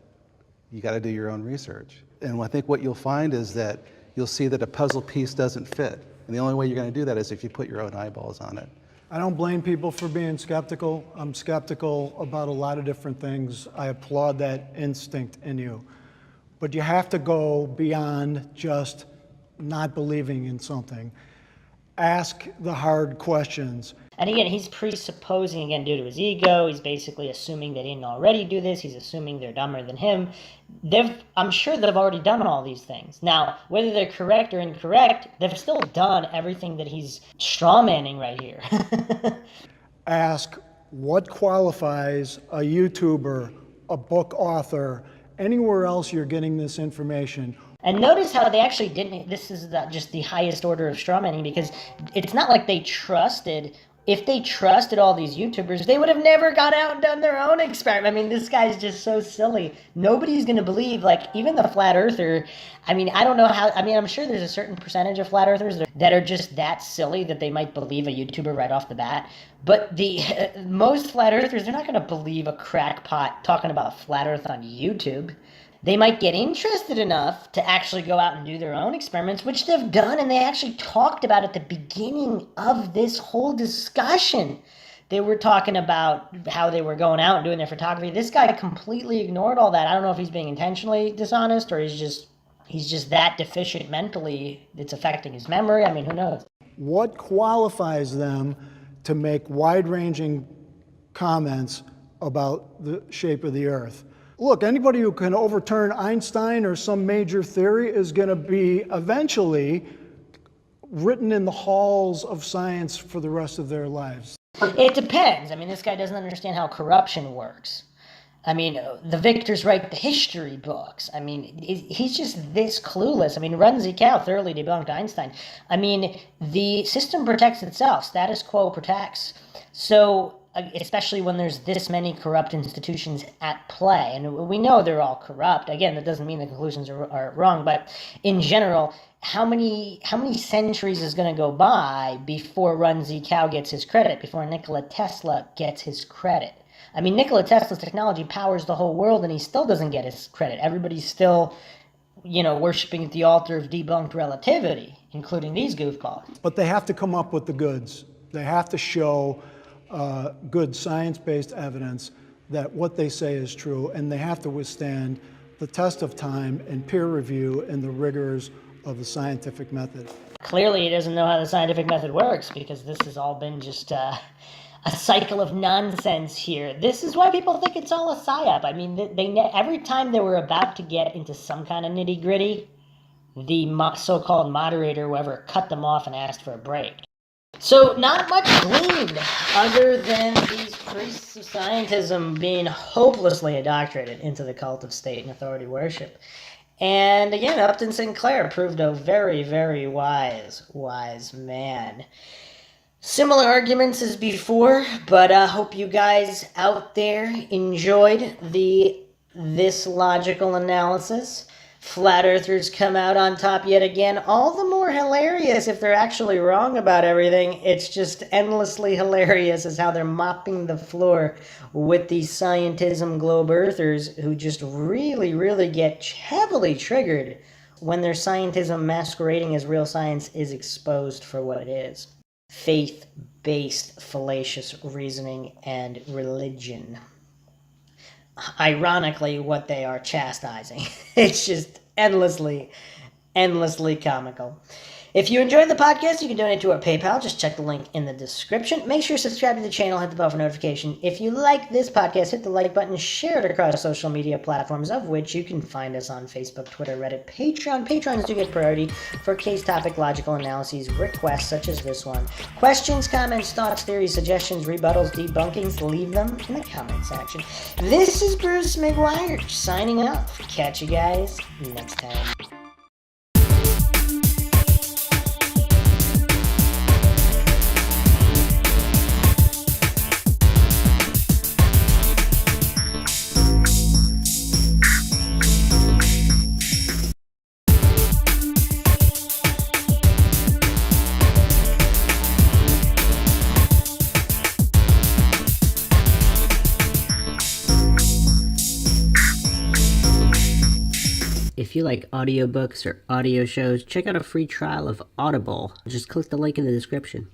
You got to do your own research. And I think what you'll find is that you'll see that a puzzle piece doesn't fit. And the only way you're going to do that is if you put your own eyeballs on it. I don't blame people for being skeptical. I'm skeptical about a lot of different things. I applaud that instinct in you. But you have to go beyond just not believing in something. Ask the hard questions. And again, he's presupposing, again, due to his ego, he's basically assuming they didn't already do this. He's assuming they're dumber than him. I'm sure they've already done all these things. Now, whether they're correct or incorrect, they've still done everything that he's strawmanning right here. Ask what qualifies a YouTuber, a book author, anywhere else you're getting this information. And notice how they actually didn't, this is just the highest order of strawmanning, because it's not like they trusted. If they trusted all these YouTubers, they would have never gone out and done their own experiment. I mean, this guy's just so silly. Nobody's going to believe, like, even the flat earther. I mean, I don't know how, I'm sure there's a certain percentage of flat earthers that are just that silly that they might believe a YouTuber right off the bat. But most flat earthers, they're not going to believe a crackpot talking about flat earth on YouTube. They might get interested enough to actually go out and do their own experiments, which they've done, and they actually talked about at the beginning of this whole discussion. They were talking about how they were going out and doing their photography. This guy completely ignored all that. I don't know if he's being intentionally dishonest or he's just that deficient mentally. It's affecting his memory. I mean, who knows? What qualifies them to make wide-ranging comments about the shape of the Earth? look, anybody who can overturn Einstein or some major theory is going to be eventually written in the halls of science for the rest of their lives. It depends. I mean, this guy doesn't understand how corruption works. I mean, the victors write the history books. I mean, he's just this clueless. I mean, Runzi Cow thoroughly debunked Einstein. I mean, the system protects itself. Status quo protects. So, especially when there's this many corrupt institutions at play, and we know they're all corrupt. Again, that doesn't mean the conclusions are wrong, but in general, how many centuries is going to go by before Runzi Cow gets his credit, before Nikola Tesla gets his credit? I mean, Nikola Tesla's technology powers the whole world, and he still doesn't get his credit. Everybody's still, worshiping at the altar of debunked relativity, including these goofballs. But they have to come up with the goods. They have to show good science-based evidence that what they say is true, and they have to withstand the test of time and peer review and the rigors of the scientific method. Clearly, he doesn't know how the scientific method works, because this has all been just a cycle of nonsense here. This is why people think it's all a psyop. I mean, every time they were about to get into some kind of nitty-gritty, the so-called moderator, whoever, cut them off and asked for a break. So not much gleaned other than these priests of scientism being hopelessly indoctrinated into the cult of state and authority worship. And again, Upton Sinclair proved a very, very wise man. Similar arguments as before, but I hope you guys out there enjoyed this logical analysis. Flat Earthers come out on top yet again, all the more hilarious if they're actually wrong about everything. It's just endlessly hilarious as how they're mopping the floor with these scientism globe earthers who just really, really get heavily triggered when their scientism masquerading as real science is exposed for what it is. Faith-based fallacious reasoning and religion. Ironically, what they are chastising. It's just endlessly comical. If you enjoyed the podcast, you can donate to our PayPal. Just check the link in the description. Make sure you subscribe to the channel, hit the bell for notification. If you like this podcast, hit the like button, share it across social media platforms, of which you can find us on Facebook, Twitter, Reddit, Patreon. Patrons do get priority for case topic logical analyses, requests such as this one. Questions, comments, thoughts, theories, suggestions, rebuttals, debunkings, leave them in the comment section. This is Bruce McGuire signing off. Catch you guys next time. If you like audiobooks or audio shows, check out a free trial of Audible. Just click the link in the description.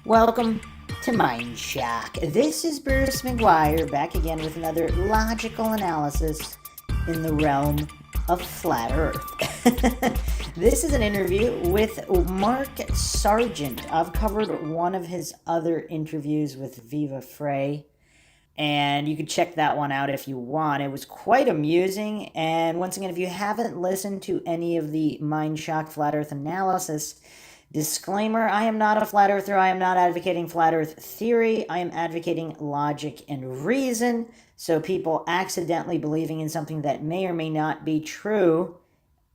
Welcome to MINDSHOCK. This is Bruce McGuire back again with another logical analysis in the realm of flat Earth. This is an interview with Mark Sargent. I've covered one of his other interviews with Viva Frey, and you can check that one out if you want. It was quite amusing, and once again, if you haven't listened to any of the MINDSHOCK Flat Earth analysis, disclaimer, I am not a flat earther. I am not advocating flat earth theory. I am advocating logic and reason. So people accidentally believing in something that may or may not be true,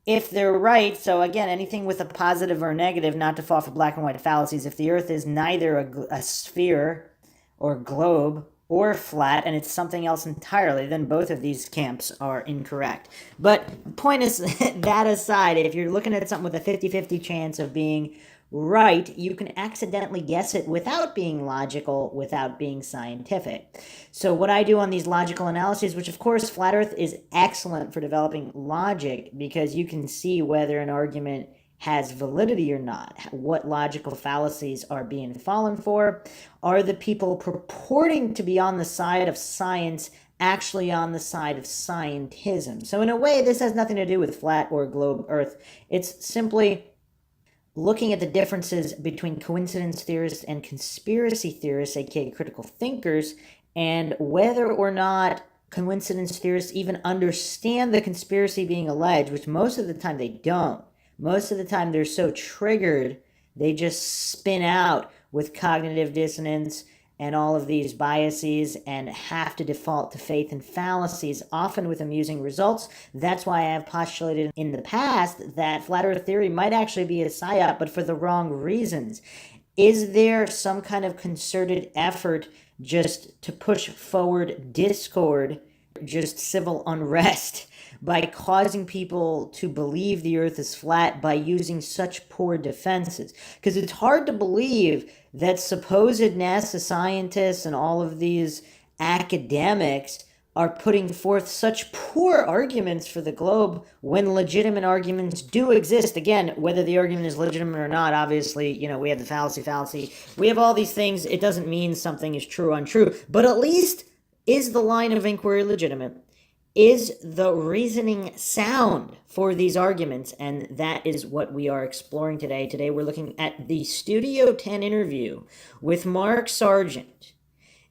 if they're right. So again, anything with a positive or negative, not to fall for black and white fallacies. If the earth is neither a sphere or globe or flat, and it's something else entirely, then both of these camps are incorrect. But the point is, that aside, if you're looking at something with a 50-50 chance of being right, you can accidentally guess it without being logical, without being scientific. So what I do on these logical analyses, which of course Flat Earth is excellent for developing logic, because you can see whether an argument has validity or not, what logical fallacies are being fallen for, are the people purporting to be on the side of science actually on the side of scientism. So in a way, this has nothing to do with flat or globe Earth. It's simply looking at the differences between coincidence theorists and conspiracy theorists, aka critical thinkers, and whether or not coincidence theorists even understand the conspiracy being alleged, which most of the time they don't. Most of the time they're so triggered, they just spin out with cognitive dissonance and all of these biases and have to default to faith and fallacies, often with amusing results. That's why I have postulated in the past that flat earth theory might actually be a psyop, but for the wrong reasons. Is there some kind of concerted effort just to push forward discord, just civil unrest, by causing people to believe the earth is flat by using such poor defenses? Because it's hard to believe that supposed NASA scientists and all of these academics are putting forth such poor arguments for the globe when legitimate arguments do exist. Again, whether the argument is legitimate or not, obviously, we have the fallacy. We have all these things. It doesn't mean something is true or untrue, but at least is the line of inquiry legitimate? Is the reasoning sound for these arguments? And that is what we are exploring today. Today we're looking at the Studio 10 interview with Mark Sargent.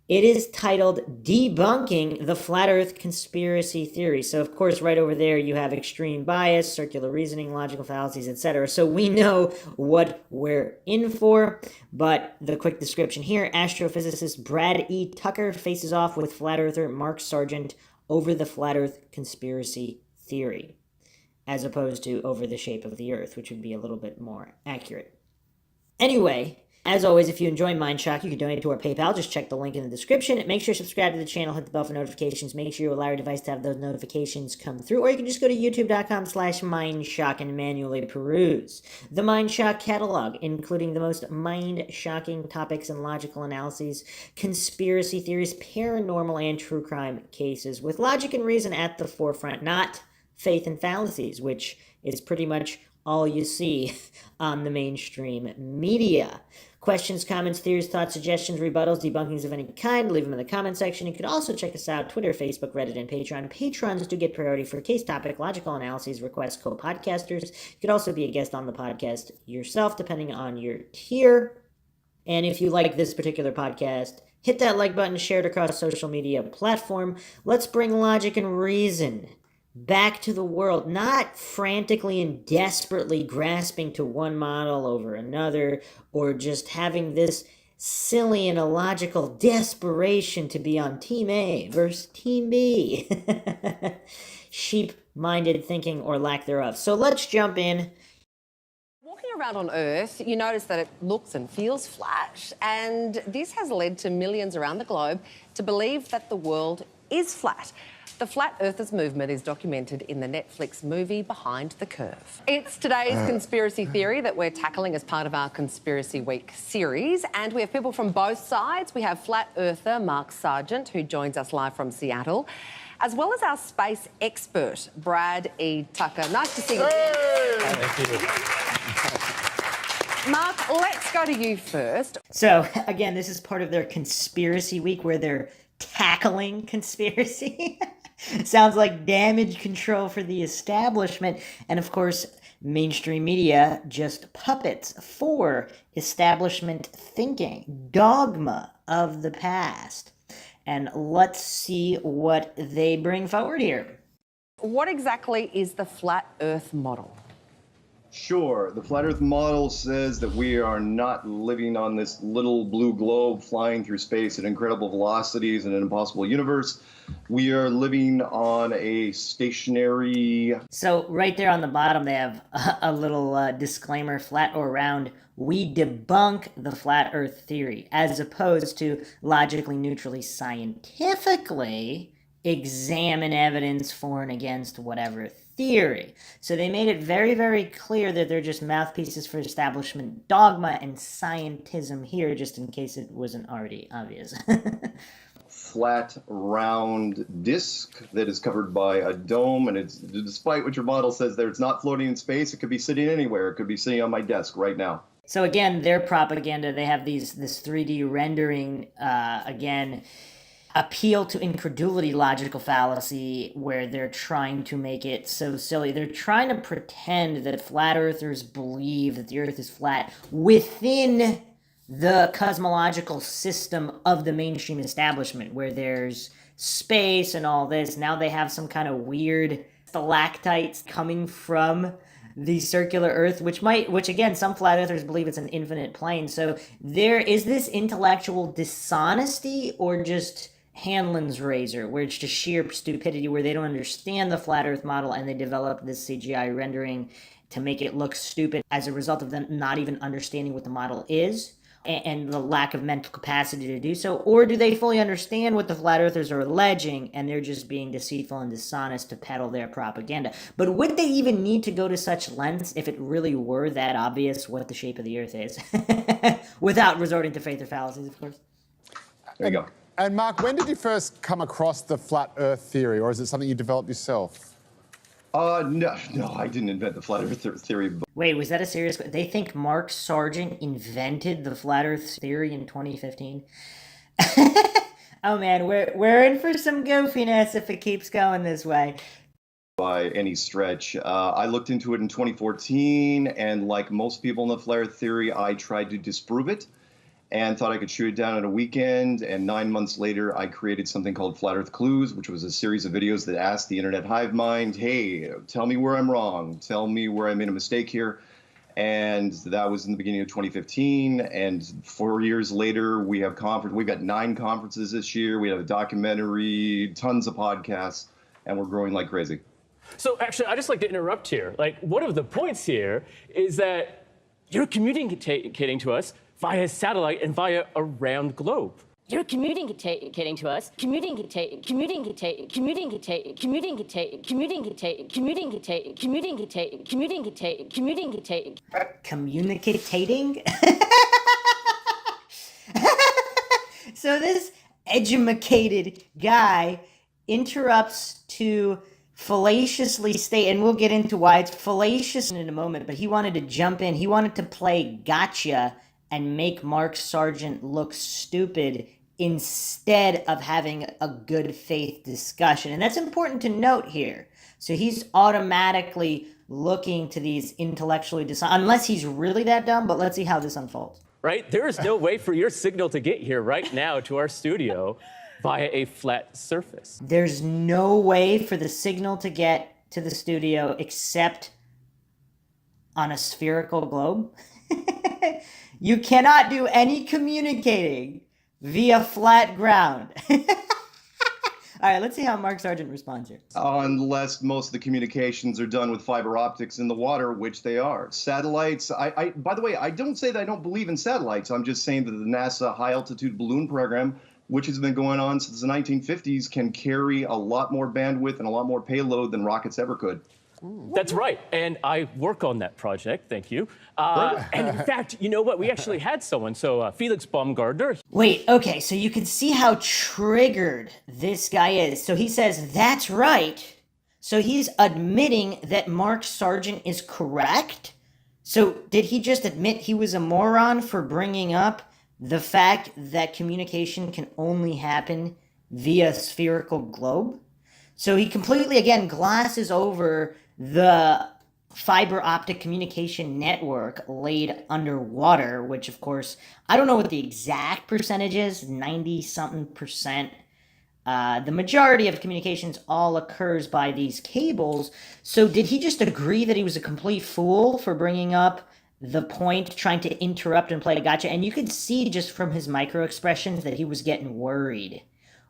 It is titled Debunking the Flat Earth Conspiracy Theory. So, of course, right over there you have extreme bias, circular reasoning, logical fallacies, etc. So we know what we're in for. But the quick description here, astrophysicist Brad E. Tucker faces off with flat earther Mark Sargent over the flat earth conspiracy theory, as opposed to over the shape of the earth, which would be a little bit more accurate. Anyway, as always, if you enjoy MindShock, you can donate to our PayPal. Just check the link in the description. Make sure to subscribe to the channel, hit the bell for notifications. Make sure you allow your device to have those notifications come through, or you can just go to youtube.com/MindShock and manually peruse the MindShock catalog, including the most mind-shocking topics and logical analyses, conspiracy theories, paranormal, and true crime cases, with logic and reason at the forefront, not faith and fallacies, which is pretty much all you see on the mainstream media. Questions, comments, theories, thoughts, suggestions, rebuttals, debunkings of any kind, leave them in the comment section. You could also check us out, Twitter, Facebook, Reddit, and Patreon. Patrons do get priority for case topic, logical analyses, requests, co-podcasters. You could also be a guest on the podcast yourself, depending on your tier. And if you like this particular podcast, hit that like button, share it across social media platform. Let's bring logic and reason back to the world, not frantically and desperately grasping to one model over another, or just having this silly and illogical desperation to be on Team A versus Team B. Sheep-minded thinking or lack thereof. So let's jump in. Walking around on Earth, you notice that it looks and feels flat, and this has led to millions around the globe to believe that the world is flat. The Flat Earthers movement is documented in the Netflix movie Behind the Curve. It's today's conspiracy theory that we're tackling as part of our Conspiracy Week series, and we have people from both sides. We have Flat Earther Mark Sargent, who joins us live from Seattle, as well as our space expert, Brad E. Tucker. Nice to see you. Thank you. Mark, let's go to you first. So, again, this is part of their Conspiracy Week where they're tackling conspiracy. Sounds like damage control for the establishment. And of course, mainstream media just puppets for establishment thinking, dogma of the past. And let's see what they bring forward here. What exactly is the Flat Earth model? Sure. The Flat Earth model says that we are not living on this little blue globe flying through space at incredible velocities in an impossible universe. We are living on a stationary... So right there on the bottom, they have a little disclaimer, flat or round. We debunk the flat Earth theory, as opposed to logically, neutrally, scientifically examine evidence for and against whatever theory. So they made it very, very clear that they're just mouthpieces for establishment dogma and scientism here, just in case it wasn't already obvious. flat, round disc that is covered by a dome, and it's, despite what your model says there, it's not floating in space. It could be sitting anywhere. It could be sitting on my desk right now. So again, their propaganda, they have this 3D rendering, again, appeal to incredulity logical fallacy, where they're trying to make it so silly. They're trying to pretend that flat earthers believe that the earth is flat within the cosmological system of the mainstream establishment, where there's space and all this. Now they have some kind of weird stalactites coming from the circular Earth, which again, some flat earthers believe it's an infinite plane. So there is this intellectual dishonesty or just Hanlon's razor, where it's just sheer stupidity, where they don't understand the flat Earth model and they develop this CGI rendering to make it look stupid as a result of them not even understanding what the model is and the lack of mental capacity to do so? Or do they fully understand what the flat earthers are alleging and they're just being deceitful and dishonest to peddle their propaganda? But would they even need to go to such lengths if it really were that obvious what the shape of the earth is? Without resorting to faith or fallacies, of course. There you go. And Mark, when did you first come across the flat earth theory, or is it something you developed yourself? No, I didn't invent the flat earth theory. Wait, was that a serious question? They think Mark Sargent invented the flat earth theory in 2015? Oh man, we're in for some goofiness if it keeps going this way. By any stretch. I looked into it in 2014, and like most people in the flat earth theory, I tried to disprove it and thought I could shoot it down in a weekend. And 9 months later, I created something called Flat Earth Clues, which was a series of videos that asked the internet hive mind, hey, tell me where I'm wrong. Tell me where I made a mistake here. And that was in the beginning of 2015. And 4 years later, we've got 9 conferences this year. We have a documentary, tons of podcasts, and we're growing like crazy. So actually, I'd just like to interrupt here. Like, one of the points here is that you're communicating to us via satellite and via a round globe. You're communicating to us, communicating. So this educated guy interrupts to fallaciously state, and we'll get into why it's fallacious in a moment, but he wanted to jump in. He wanted to play gotcha and make Mark Sargent look stupid instead of having a good faith discussion. And that's important to note here. So he's automatically looking to these intellectually unless he's really that dumb, but let's see how this unfolds. Right? There is no way for your signal to get here right now to our studio via a flat surface. There's no way for the signal to get to the studio except on a spherical globe. You cannot do any communicating via flat ground. All right, let's see how Mark Sargent responds here. Unless most of the communications are done with fiber optics in the water, which they are. Satellites, by the way, I don't say that I don't believe in satellites. I'm just saying that the NASA high altitude balloon program, which has been going on since the 1950s, can carry a lot more bandwidth and a lot more payload than rockets ever could. That's right, and I work on that project, thank you. And in fact, you know what, we actually had someone, so Felix Baumgartner. Wait, okay, so you can see how triggered this guy is. So he says, that's right. So he's admitting that Mark Sargent is correct? So did he just admit he was a moron for bringing up the fact that communication can only happen via spherical globe? So he completely, again, glosses over the fiber optic communication network laid underwater, which, of course, I don't know what the exact percentage is, 90-something%. The majority of communications all occurs by these cables. So did he just agree that he was a complete fool for bringing up the point, trying to interrupt and play gotcha? And you could see just from his micro expressions that he was getting worried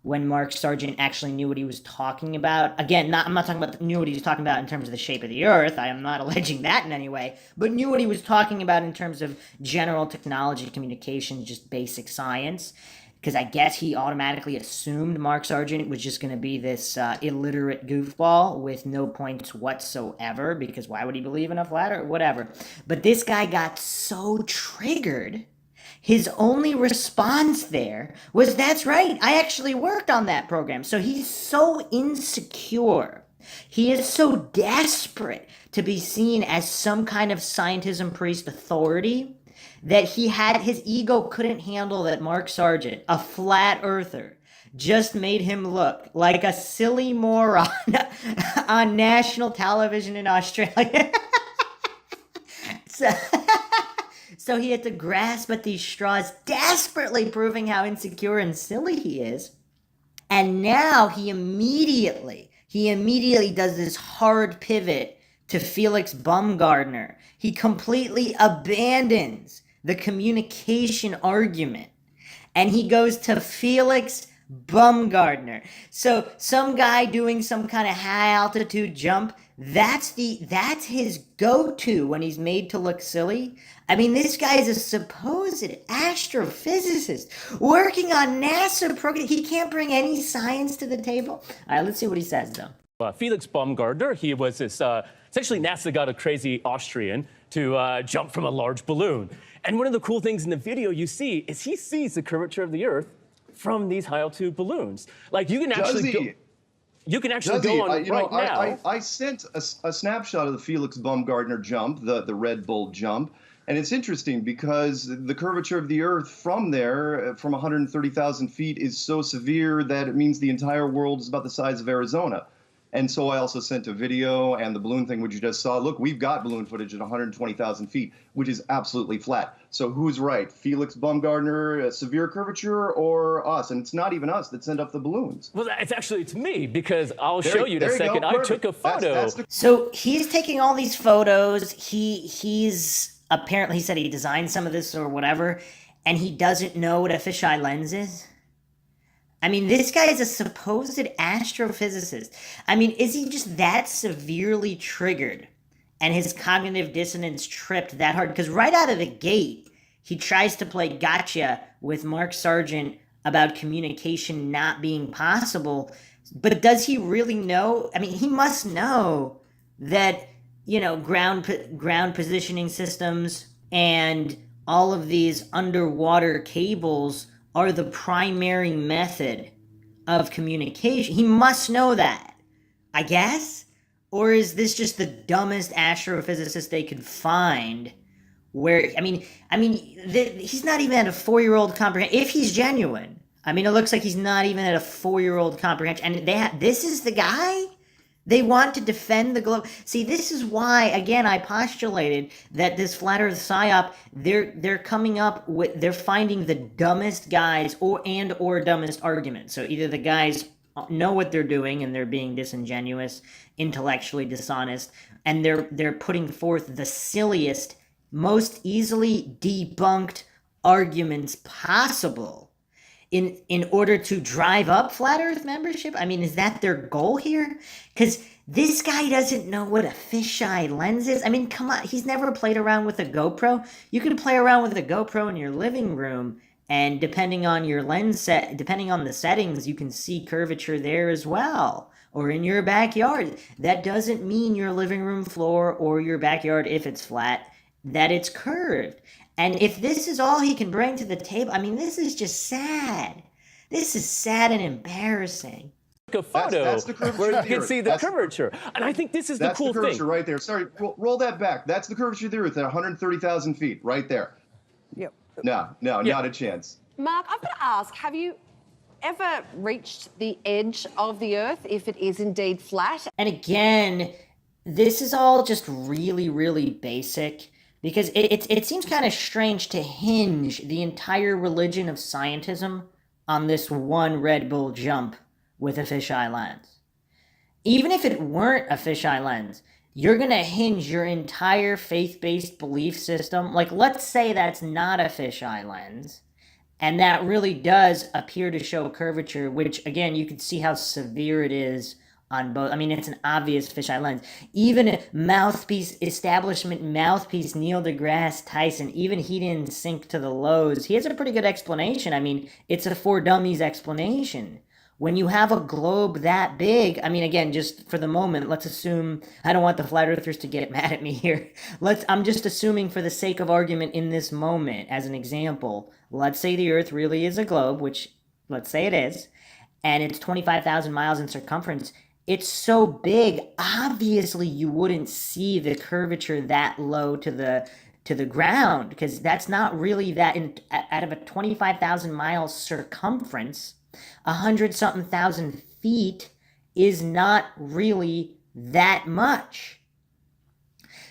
when Mark Sargent actually knew what he was talking about. Again, I'm not talking about knew what he was talking about in terms of the shape of the Earth. I am not alleging that in any way, but knew what he was talking about in terms of general technology, communications, just basic science. Because I guess he automatically assumed Mark Sargent was just going to be this illiterate goofball with no points whatsoever, because why would he believe in a flat earth? Whatever. But this guy got so triggered, his only response there was, that's right, I actually worked on that program. So he's so insecure. He is so desperate to be seen as some kind of scientism priest authority that his ego couldn't handle that Mark Sargent, a flat earther, just made him look like a silly moron on national television in Australia. So he had to grasp at these straws, desperately proving how insecure and silly he is. And now he immediately does this hard pivot to Felix Baumgartner. He completely abandons the communication argument and he goes to Felix Baumgartner. So some guy doing some kind of high altitude jump, that's his go-to when he's made to look silly. I mean, this guy is a supposed astrophysicist working on NASA program. He can't bring any science to the table. All right, let's see what he says though. Felix Baumgartner, he was this, essentially NASA got a crazy Austrian to jump from a large balloon. And one of the cool things in the video you see is he sees the curvature of the Earth from these high altitude balloons. Like you can actually go, go on right now. I sent a snapshot of the Felix Baumgartner jump, the Red Bull jump. And it's interesting because the curvature of the Earth from there, from 130,000 feet, is so severe that it means the entire world is about the size of Arizona. And so I also sent a video and the balloon thing, which you just saw. Look, we've got balloon footage at 120,000 feet, which is absolutely flat. So who's right? Felix Baumgartner, severe curvature, or us? And it's not even us that sent up the balloons. Well, it's me, because I'll show you in a second. I took a photo. So he's taking all these photos. He's apparently, he said he designed some of this or whatever, and he doesn't know what a fisheye lens is. I mean, this guy is a supposed astrophysicist. I mean, is he just that severely triggered and his cognitive dissonance tripped that hard? Because right out of the gate, he tries to play gotcha with Mark Sargent about communication not being possible. But does he really know? I mean, he must know that, you know, ground positioning systems and all of these underwater cables are the primary method of communication. He must know that, I guess? Or is this just the dumbest astrophysicist they could find? Where, I mean, he's not even at a 4-year-old comprehension. If he's genuine, I mean, it looks like he's not even at a 4-year-old comprehension. And this is the guy? They want to defend the globe. See, this is why, again, I postulated that this flat Earth psyop, they're coming up with, they're finding the dumbest guys or dumbest arguments. So either the guys know what they're doing and they're being disingenuous, intellectually dishonest, and they're putting forth the silliest, most easily debunked arguments possible in order to drive up flat Earth membership? I mean, is that their goal here? Because this guy doesn't know what a fisheye lens is. I mean, come on, he's never played around with a GoPro. You can play around with a GoPro in your living room, and depending on your lens set, depending on the settings, you can see curvature there as well, or in your backyard. That doesn't mean your living room floor or your backyard, if it's flat, that it's curved. And if this is all he can bring to the table, I mean, this is just sad. This is sad and embarrassing. A photo that's the curvature where of you the can Earth. see the curvature. And I think this is the cool That's the curvature thing. right there. Sorry, roll that back. That's the curvature of the Earth at 130,000 feet, right there. Yep. No, not a chance. Mark, I've got to ask, have you ever reached the edge of the Earth if it is indeed flat? And again, this is all just really, really basic. Because it seems kind of strange to hinge the entire religion of scientism on this one Red Bull jump with a fisheye lens. Even if it weren't a fisheye lens, you're going to hinge your entire faith-based belief system. Like, let's say that's not a fisheye lens, and that really does appear to show curvature, which, again, you can see how severe it is on both. I mean, it's an obvious fisheye lens. Even establishment mouthpiece Neil deGrasse Tyson, even he didn't sink to the lows. He has a pretty good explanation. I mean, it's a for dummies explanation. When you have a globe that big, I mean, again, just for the moment, let's assume, I don't want the flat earthers to get mad at me here. I'm just assuming for the sake of argument in this moment, as an example, let's say the Earth really is a globe, which let's say it is, and it's 25,000 miles in circumference. It's so big, obviously you wouldn't see the curvature that low to the ground, because that's not really that, out of a 25,000 mile circumference, 100-something thousand feet is not really that much.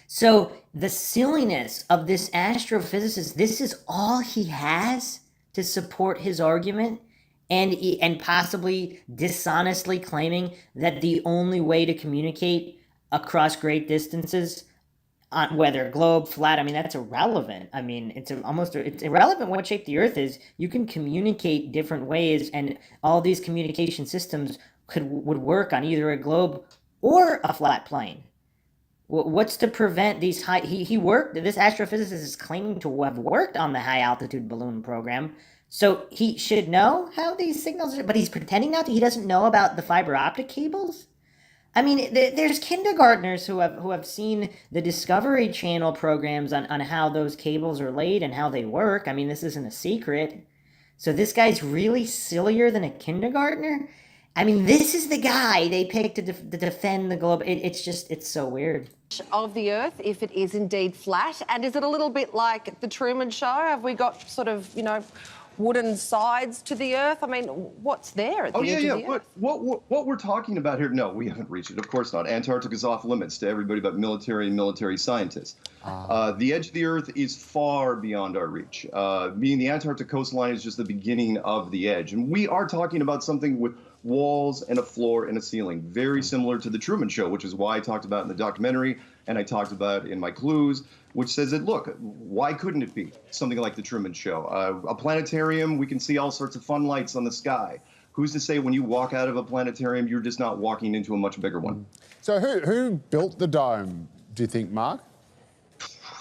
So the silliness of this astrophysicist, this is all he has to support his argument, and possibly dishonestly claiming that the only way to communicate across great distances, whether globe, flat, I mean, that's irrelevant. I mean, it's irrelevant what shape the Earth is. You can communicate different ways, and all these communication systems would work on either a globe or a flat plane. What's to prevent these high? He worked. This astrophysicist is claiming to have worked on the high altitude balloon program, so he should know how these signals are. But he's pretending not to. He doesn't know about the fiber optic cables. I mean, there's kindergartners who have seen the Discovery Channel programs on how those cables are laid and how they work. I mean, this isn't a secret. So this guy's really sillier than a kindergartner? I mean, this is the guy they picked to defend the globe. It's so weird. Of the Earth, if it is indeed flat, and is it a little bit like the Truman Show? Have we got sort of, wooden sides to the Earth? I mean, what's there at the edge of the Earth? What we're talking about here? No, we haven't reached it. Of course not. Antarctica is off limits to everybody but military and military scientists. The edge of the Earth is far beyond our reach. Meaning the Antarctic coastline is just the beginning of the edge, and we are talking about something with walls and a floor and a ceiling, very similar to the Truman Show, which is why I talked about in the documentary and I talked about in my clues, which says that, look, why couldn't it be something like the Truman Show? A planetarium, we can see all sorts of fun lights on the sky. Who's to say when you walk out of a planetarium, you're just not walking into a much bigger one? So who built the dome, do you think, Mark?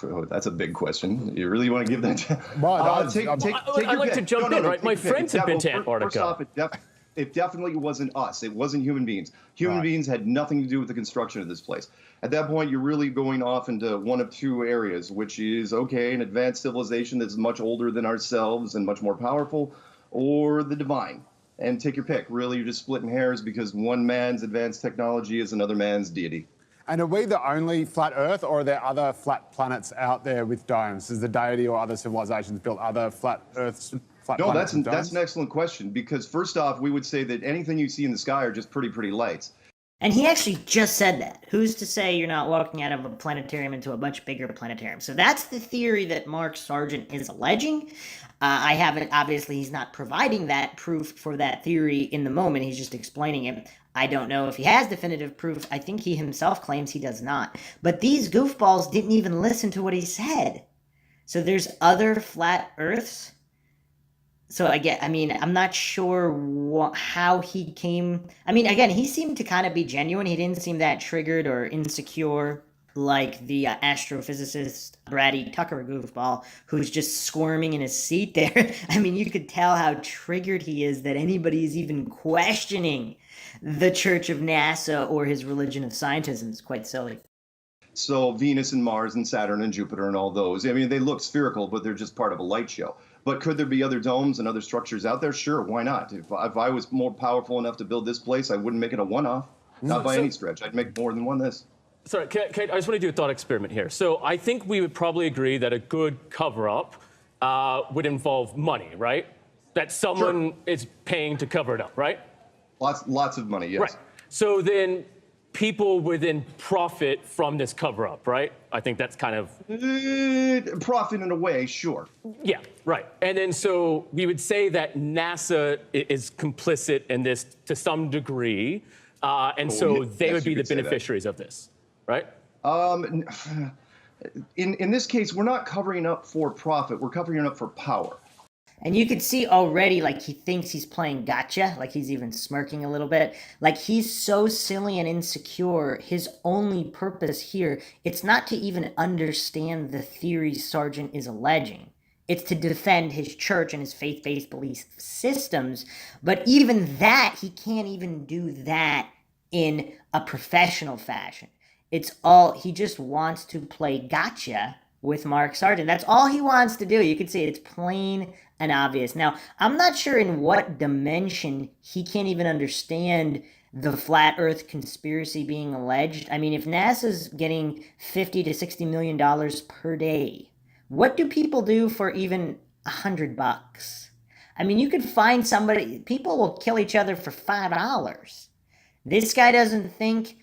Oh, that's a big question. You really want to give that? I'd like to jump in, right? My friends have been to Antarctica. First off, it definitely wasn't us. It wasn't human beings. Human beings had nothing to do with the construction of this place. At that point, you're really going off into one of two areas, which is, okay, an advanced civilization that's much older than ourselves and much more powerful, or the divine. And take your pick. Really, you're just splitting hairs because one man's advanced technology is another man's deity. And are we the only flat Earth, or are there other flat planets out there with domes? Has the deity or other civilizations built other flat Earths? No, that's an excellent question, because first off, we would say that anything you see in the sky are just pretty lights. And he actually just said that. Who's to say you're not walking out of a planetarium into a much bigger planetarium? So that's the theory that Mark Sargent is alleging. I haven't, obviously, he's not providing that proof for that theory in the moment. He's just explaining it. I don't know if he has definitive proof. I think he himself claims he does not. But these goofballs didn't even listen to what he said. So there's other flat Earths. So I'm not sure how he came. I mean, again, he seemed to kind of be genuine. He didn't seem that triggered or insecure like the astrophysicist Brady Tucker goofball, who's just squirming in his seat there. I mean, you could tell how triggered he is that anybody is even questioning the Church of NASA or his religion of scientism. It's quite silly. So Venus and Mars and Saturn and Jupiter and all those, I mean, they look spherical, but they're just part of a light show. But could there be other domes and other structures out there? Sure, why not? If I was more powerful enough to build this place, I wouldn't make it a one-off. Not by any stretch. I'd make more than one this. Sorry, Kate, I just want to do a thought experiment here. So I think we would probably agree that a good cover-up would involve money, right? That someone is paying to cover it up, right? Lots of money, yes. Right. So then people would then profit from this cover-up, right? I think that's kind of... profit in a way, sure. Yeah, right. And then so we would say that NASA is complicit in this to some degree, and so they would be the beneficiaries of this, right? In this case, we're not covering up for profit. We're covering up for power. And you can see already, like, he thinks he's playing gotcha, like he's even smirking a little bit. Like, he's so silly and insecure. His only purpose here, it's not to even understand the theories Sargent is alleging. It's to defend his church and his faith-based belief systems. But even that, he can't even do that in a professional fashion. It's all, he just wants to play gotcha with Mark Sargent. That's all he wants to do. You can see it's plain and obvious. Now, I'm not sure in what dimension he can't even understand the flat Earth conspiracy being alleged. I mean, if NASA's getting $50 to $60 million per day, what do people do for even $100? I mean, you could find somebody, people will kill each other for $5. This guy doesn't think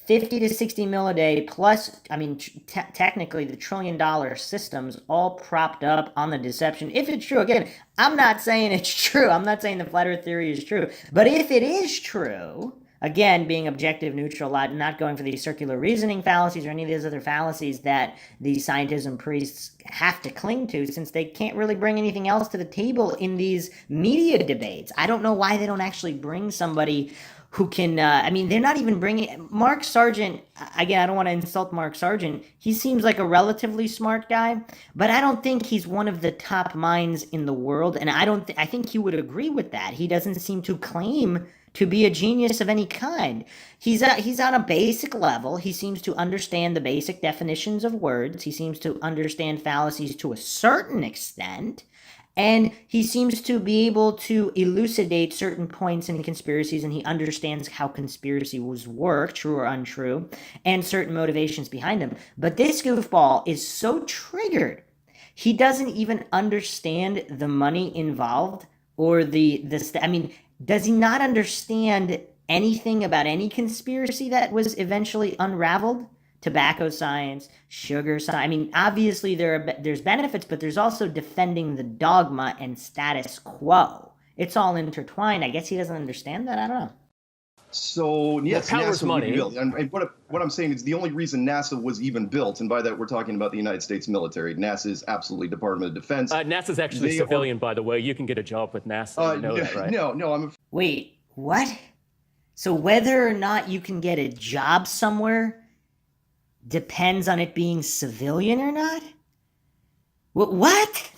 50 to 60 mil a day plus, I mean, technically the $1 trillion systems all propped up on the deception. If it's true, again, I'm not saying it's true. I'm not saying the flat earth theory is true. But if it is true, again, being objective, neutral, not going for these circular reasoning fallacies or any of these other fallacies that these scientism priests have to cling to, since they can't really bring anything else to the table in these media debates. I don't know why they don't actually bring somebody who can, I mean, they're not even bringing, Mark Sargent, again, I don't want to insult Mark Sargent, he seems like a relatively smart guy, but I don't think he's one of the top minds in the world, and I think he would agree with that. He doesn't seem to claim to be a genius of any kind. He's on a basic level. He seems to understand the basic definitions of words. He seems to understand fallacies to a certain extent. And he seems to be able to elucidate certain points in conspiracies, and he understands how conspiracies work, true or untrue, and certain motivations behind them. But this goofball is so triggered, he doesn't even understand the money involved or I mean, does he not understand anything about any conspiracy that was eventually unraveled? Tobacco science, sugar science. I mean, obviously there's benefits, but there's also defending the dogma and status quo. It's all intertwined. I guess he doesn't understand that. I don't know. So yes, power's NASA money. built. And what I'm saying is the only reason NASA was even built, and by that we're talking about the United States military. NASA is absolutely Department of Defense. NASA's actually civilian, by the way. You can get a job with NASA. You know that, right? No. Wait, what? So whether or not you can get a job somewhere depends on it being civilian or not? What?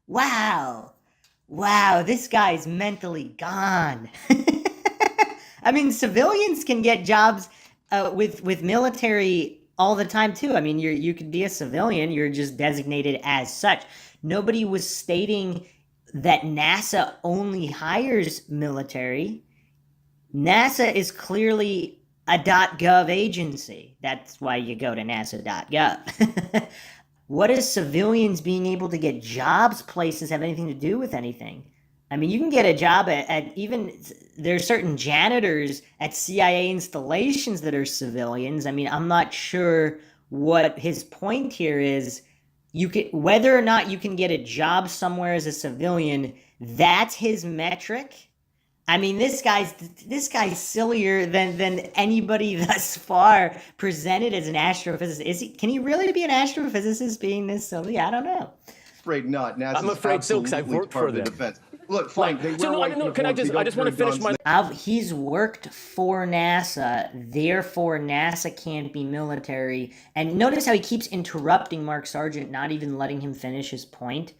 Wow, this guy's mentally gone. I mean, civilians can get jobs with military all the time too. I mean, you could be a civilian, you're just designated as such. Nobody was stating that NASA only hires military. NASA is clearly a .gov agency. That's why you go to nasa.gov. What does civilians being able to get jobs places have anything to do with anything? I mean, you can get a job at even, there's certain janitors at CIA installations that are civilians. I mean, I'm not sure what his point here is. Whether or not you can get a job somewhere as a civilian, that's his metric. I mean, this guy's sillier than anybody thus far presented as an astrophysicist. Can he really be an astrophysicist being this silly? I don't know. Afraid not. NASA's I'm afraid so, because I've worked for them. Defense. Look, fine. I just want to finish my. He's worked for NASA, therefore NASA can't be military. And notice how he keeps interrupting Mark Sargent, not even letting him finish his point.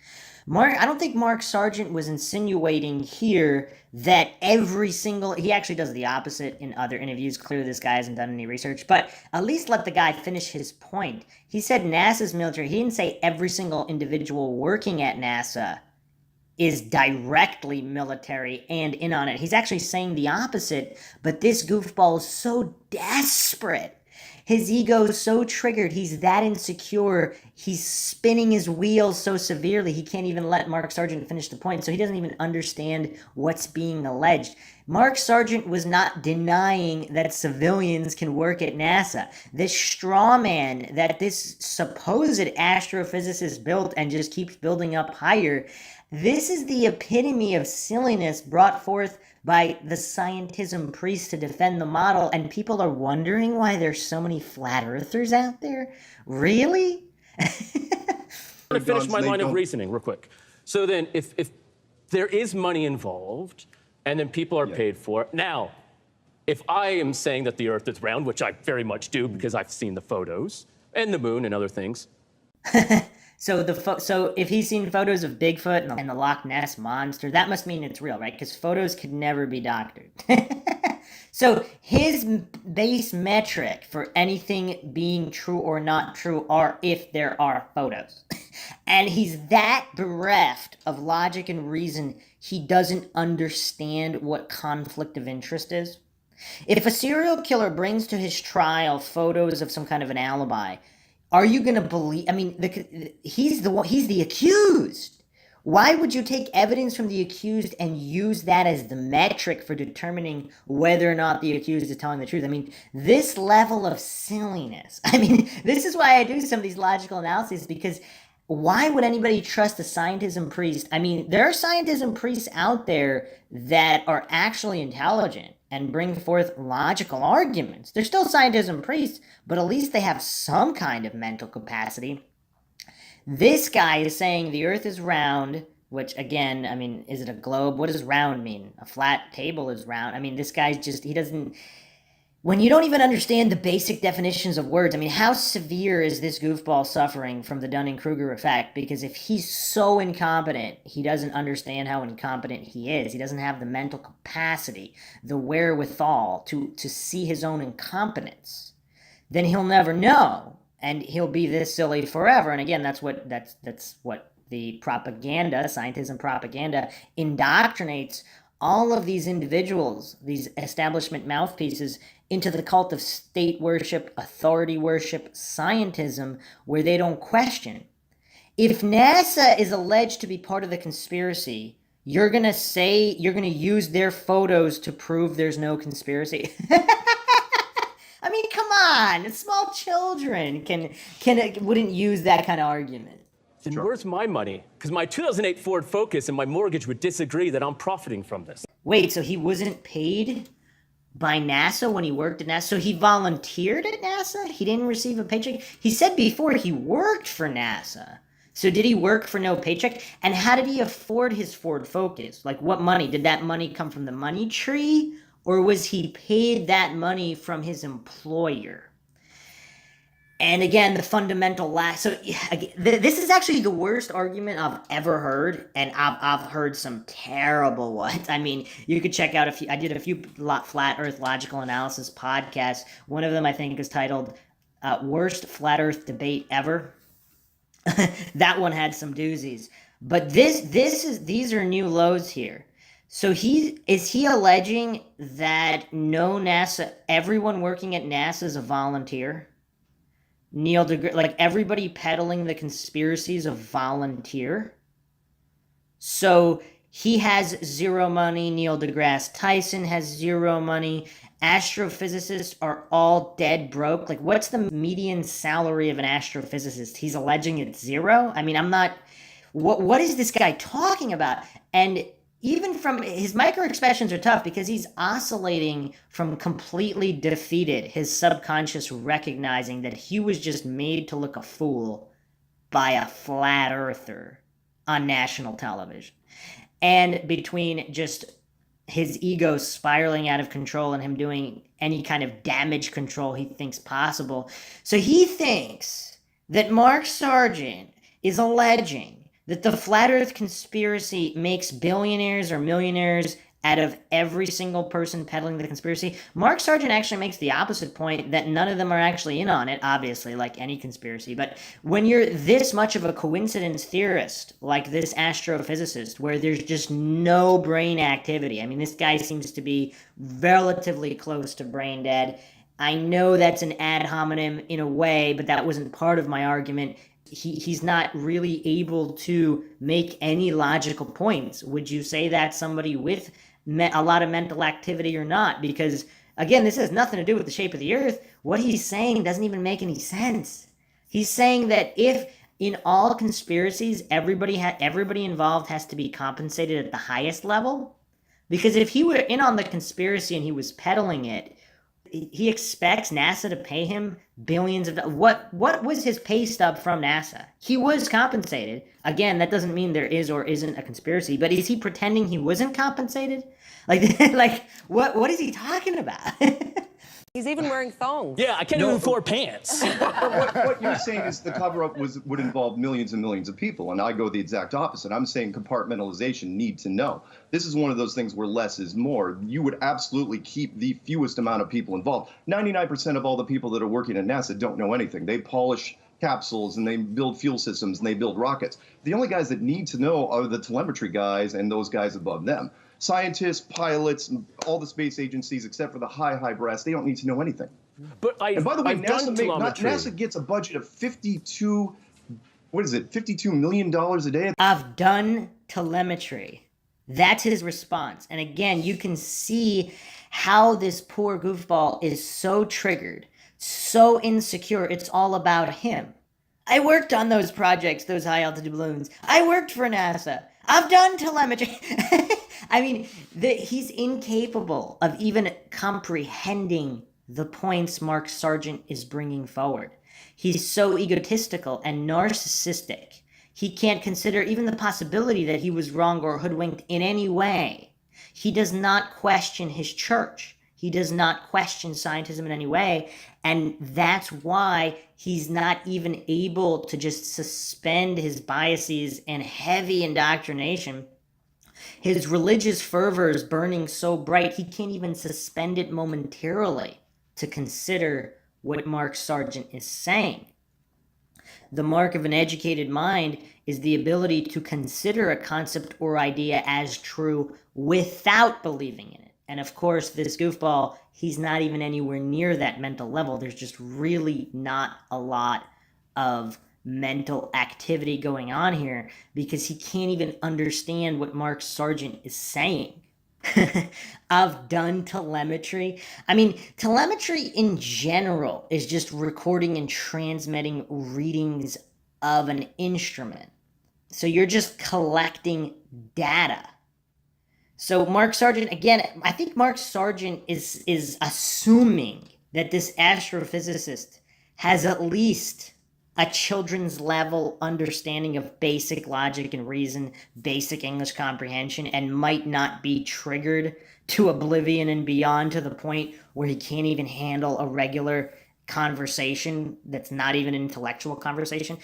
I don't think Mark Sargent was insinuating here that he actually does the opposite in other interviews. Clearly this guy hasn't done any research, but at least let the guy finish his point. He said NASA's military. He didn't say every single individual working at NASA is directly military and in on it. He's actually saying the opposite, but this goofball is so desperate. His ego is so triggered. He's that insecure. He's spinning his wheels so severely he can't even let Mark Sargent finish the point, so he doesn't even understand what's being alleged. Mark Sargent was not denying that civilians can work at NASA. This straw man that this supposed astrophysicist built and just keeps building up higher, this is the epitome of silliness brought forth by the scientism priests to defend the model, and people are wondering why there's so many flat earthers out there? Really? I'm going to finish my line of reasoning real quick. So then, if there is money involved, and then people are paid for it, now, if I am saying that the Earth is round, which I very much do because I've seen the photos, and the moon and other things. So if he's seen photos of Bigfoot and the Loch Ness Monster, that must mean it's real, right? Because photos could never be doctored. So his base metric for anything being true or not true are if there are photos. And he's that bereft of logic and reason, he doesn't understand what conflict of interest is. If a serial killer brings to his trial photos of some kind of an alibi, are you going to believe? I mean, he's the accused. Why would you take evidence from the accused and use that as the metric for determining whether or not the accused is telling the truth? I mean, this level of silliness. I mean, this is why I do some of these logical analyses, because why would anybody trust a scientism priest? I mean, there are scientism priests out there that are actually intelligent and bring forth logical arguments. They're still scientism priests, but at least they have some kind of mental capacity. This guy is saying the earth is round, which again, I mean, is it a globe? What does round mean? A flat table is round. I mean, this guy's just, he doesn't, when you don't even understand the basic definitions of words, I mean, how severe is this goofball suffering from the Dunning-Kruger effect? Because if he's so incompetent, he doesn't understand how incompetent he is. He doesn't have the mental capacity, the wherewithal to see his own incompetence. Then he'll never know. And he'll be this silly forever. And again, that's what the propaganda, scientism propaganda, indoctrinates all of these individuals, these establishment mouthpieces, into the cult of state worship, authority worship, scientism, where they don't question. If NASA is alleged to be part of the conspiracy, you're gonna use their photos to prove there's no conspiracy. I mean, come on, small children wouldn't use that kind of argument. Then where's my money? Because my 2008 Ford Focus and my mortgage would disagree that I'm profiting from this. Wait, so he wasn't paid by NASA when he worked at NASA? So he volunteered at NASA? He didn't receive a paycheck? He said before he worked for NASA. So did he work for no paycheck? And how did he afford his Ford Focus? Like, what money? Did that money come from the money tree? Or was he paid that money from his employer? And again, the fundamental so this is actually the worst argument I've ever heard, and I've heard some terrible ones. I mean, you could check out I did a few Flat Earth Logical Analysis podcasts. One of them, I think, is titled Worst Flat Earth Debate Ever. That one had some doozies. But these are new lows here. So is he alleging that everyone working at NASA is a volunteer? Neil deGrasse, like everybody peddling the conspiracy is a volunteer? So he has zero money, Neil deGrasse Tyson has zero money, astrophysicists are all dead broke. Like, what's the median salary of an astrophysicist? He's alleging it's zero? I mean, what is this guy talking about? And even from his micro expressions are tough because he's oscillating from completely defeated, his subconscious recognizing that he was just made to look a fool by a flat earther on national television, and between just his ego spiraling out of control and him doing any kind of damage control he thinks possible. So he thinks that Mark Sargent is alleging that the flat earth conspiracy makes billionaires or millionaires out of every single person peddling the conspiracy. Mark Sargent actually makes the opposite point, that none of them are actually in on it, obviously, like any conspiracy. But when you're this much of a coincidence theorist, like this astrophysicist, where there's just no brain activity, I mean, this guy seems to be relatively close to brain dead. I know that's an ad hominem in a way, but that wasn't part of my argument. He's not really able to make any logical points. Would you say that's somebody with a lot of mental activity or not? Because, again, this has nothing to do with the shape of the earth. What he's saying doesn't even make any sense. He's saying that if in all conspiracies, everybody involved has to be compensated at the highest level, because if he were in on the conspiracy and he was peddling it, he expects NASA to pay him billions of dollars. What was his pay stub from NASA? He was compensated. Again, that doesn't mean there is or isn't a conspiracy, but is he pretending he wasn't compensated? Like what is he talking about? He's even wearing thongs. Yeah, I can't even afford pants. What you're saying is the cover-up would involve millions and millions of people, and I go the exact opposite. I'm saying compartmentalization, need to know. This is one of those things where less is more. You would absolutely keep the fewest amount of people involved. 99% of all the people that are working at NASA don't know anything. They polish capsules and they build fuel systems and they build rockets. The only guys that need to know are the telemetry guys and those guys above them. Scientists, pilots, all the space agencies, except for the high brass, they don't need to know anything. But and by the way, NASA gets a budget of $52 what is it, $52 million a day? I've done telemetry. That's his response. And again, you can see how this poor goofball is so triggered, so insecure. It's all about him. I worked on those projects, those high altitude balloons. I worked for NASA. I've done telemetry. I mean, he's incapable of even comprehending the points Mark Sargent is bringing forward. He's so egotistical and narcissistic. He can't consider even the possibility that he was wrong or hoodwinked in any way. He does not question his church. He does not question scientism in any way. And that's why he's not even able to just suspend his biases and heavy indoctrination. His religious fervor is burning so bright, he can't even suspend it momentarily to consider what Mark Sargent is saying. The mark of an educated mind is the ability to consider a concept or idea as true without believing in it. And of course, this goofball, he's not even anywhere near that mental level. There's just really not a lot of mental activity going on here because he can't even understand what Mark Sargent is saying. I've done telemetry. I mean, telemetry in general is just recording and transmitting readings of an instrument. So you're just collecting data. So Mark Sargent, again, I think Mark Sargent is assuming that this astrophysicist has at least a children's level understanding of basic logic and reason, basic English comprehension, and might not be triggered to oblivion and beyond to the point where he can't even handle a regular conversation that's not even an intellectual conversation.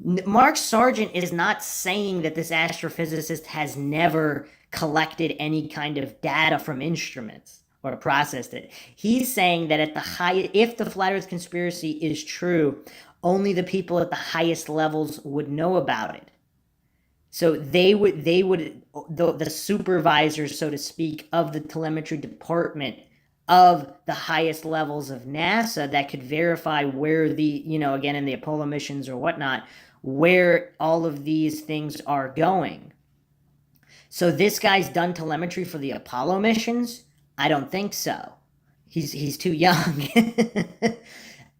Mark Sargent is not saying that this astrophysicist has never collected any kind of data from instruments or processed it. He's saying that at the if the flat Earth conspiracy is true, only the people at the highest levels would know about it. So the supervisors, so to speak, of the telemetry department of the highest levels of NASA that could verify where again, in the Apollo missions or whatnot, where all of these things are going. So this guy's done telemetry for the Apollo missions? I don't think so. He's too young.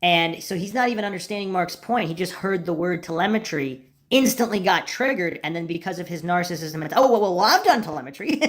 And so he's not even understanding Mark's point. He just heard the word telemetry, instantly got triggered, and then because of his narcissism, it's, oh, well, I've done telemetry.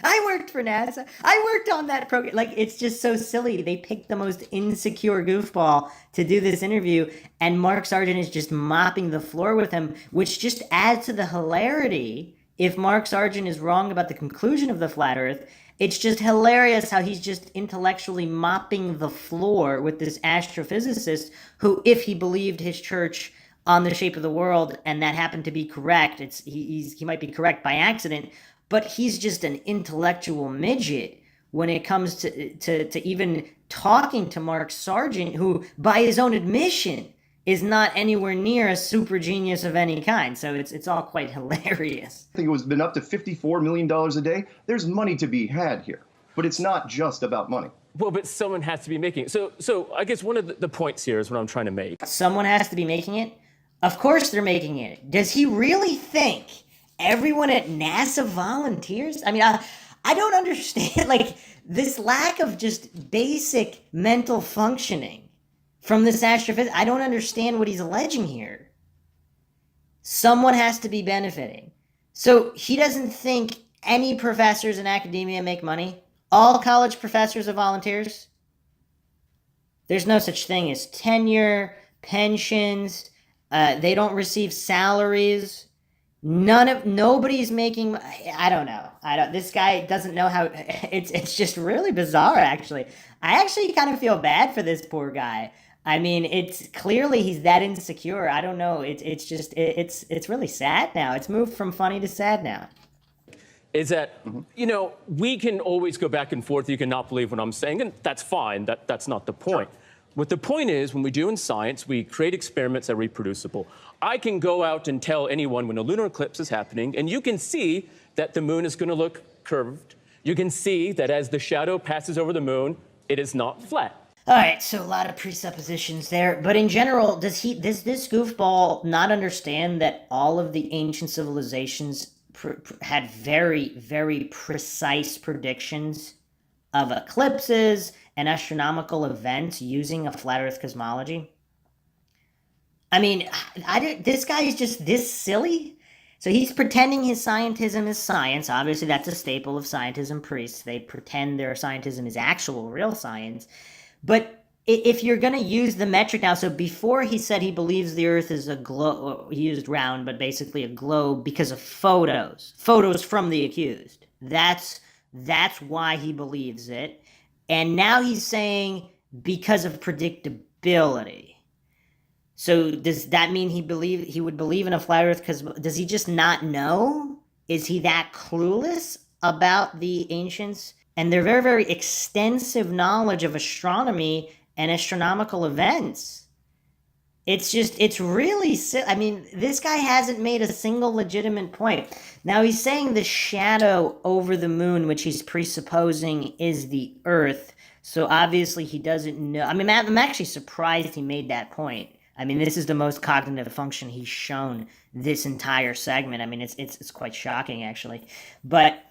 I worked for NASA. I worked on that program. Like, it's just so silly. They picked the most insecure goofball to do this interview, and Mark Sargent is just mopping the floor with him, which just adds to the hilarity. If Mark Sargent is wrong about the conclusion of the flat Earth, it's just hilarious how he's just intellectually mopping the floor with this astrophysicist who, if he believed his church on the shape of the world and that happened to be correct, he might be correct by accident, but he's just an intellectual midget when it comes to even talking to Mark Sargent, who, by his own admission, is not anywhere near a super genius of any kind. So it's all quite hilarious. I think it was been up to $54 million a day. There's money to be had here, but it's not just about money. Well, but someone has to be making it. So I guess one of the points here is what I'm trying to make. Someone has to be making it? Of course they're making it. Does he really think everyone at NASA volunteers? I mean, I don't understand, like, this lack of just basic mental functioning from this astrophysicist. I don't understand what he's alleging here. Someone has to be benefiting. So he doesn't think any professors in academia make money? All college professors are volunteers? There's no such thing as tenure, pensions, they don't receive salaries. Nobody's making, I don't know. This guy doesn't know how, it's just really bizarre, actually. I actually kind of feel bad for this poor guy. I mean, it's clearly he's that insecure. I don't know. It's really sad now. It's moved from funny to sad now. Is that, we can always go back and forth. You can not believe what I'm saying, and that's fine. That's not the point. What the point is, when we do in science, we create experiments that are reproducible. I can go out and tell anyone when a lunar eclipse is happening, and you can see that the moon is going to look curved. You can see that as the shadow passes over the moon, it is not flat. All right, so a lot of presuppositions there, but in general, does this goofball not understand that all of the ancient civilizations had very, very precise predictions of eclipses and astronomical events using a flat Earth cosmology? I mean, this guy is just this silly. So he's pretending his scientism is science. Obviously, that's a staple of scientism priests. They pretend their scientism is actual, real science. But if you're going to use the metric now, so before he said he believes the Earth is a globe, he used round, but basically a globe because of photos from the accused. That's why he believes it. And now he's saying because of predictability. So does that mean he would believe in a flat Earth? Because does he just not know? Is he that clueless about the ancients and their very, very extensive knowledge of astronomy and astronomical events? It's really, I mean, this guy hasn't made a single legitimate point. Now he's saying the shadow over the moon, which he's presupposing is the Earth. So obviously he doesn't know. I mean, I'm actually surprised he made that point. I mean, this is the most cognitive function he's shown this entire segment. I mean, it's quite shocking, actually. But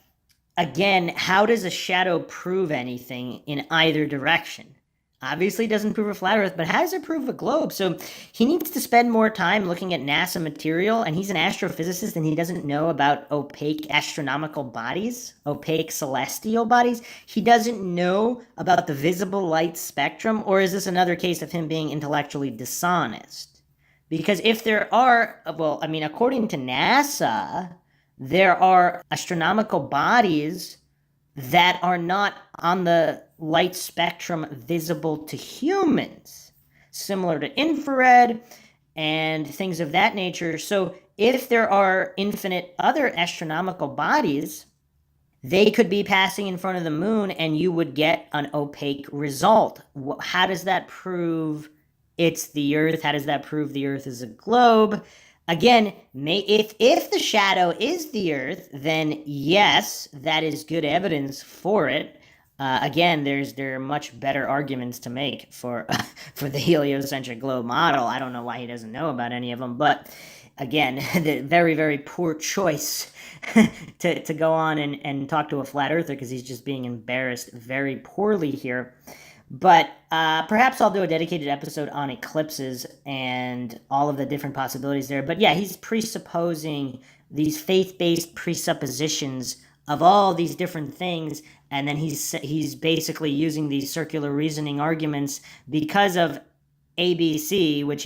again, how does a shadow prove anything in either direction? Obviously, it doesn't prove a flat Earth, but how does it prove a globe? So he needs to spend more time looking at NASA material, and he's an astrophysicist, and he doesn't know about opaque astronomical bodies, opaque celestial bodies. He doesn't know about the visible light spectrum, or is this another case of him being intellectually dishonest? Because if there are, well, I mean, according to NASA, there are astronomical bodies that are not on the light spectrum visible to humans, similar to infrared and things of that nature. So if there are infinite other astronomical bodies, they could be passing in front of the moon and you would get an opaque result. How does that prove it's the Earth? How does that prove the Earth is a globe? Again, if the shadow is the Earth, then yes, that is good evidence for it. Again, there are much better arguments to make for the heliocentric globe model. I don't know why he doesn't know about any of them, but again, the very, very poor choice to go on and talk to a flat earther because he's just being embarrassed very poorly here. But perhaps I'll do a dedicated episode on eclipses and all of the different possibilities there. But yeah, he's presupposing these faith-based presuppositions of all these different things, and then he's basically using these circular reasoning arguments because of ABC, which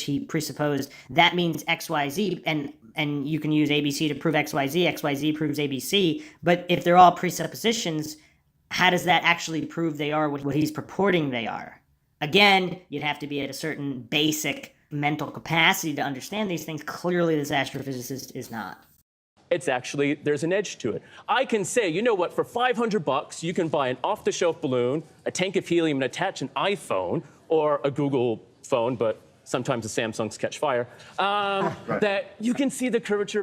he presupposed. That means XYZ, and you can use ABC to prove XYZ. XYZ proves ABC. But if they're all presuppositions, how does that actually prove they are what he's purporting they are? Again, you'd have to be at a certain basic mental capacity to understand these things. Clearly, this astrophysicist is not. It's actually, there's an edge to it. I can say, you know what, for $500, you can buy an off-the-shelf balloon, a tank of helium, and attach an iPhone, or a Google phone, but sometimes the Samsungs catch fire, that you can see the curvature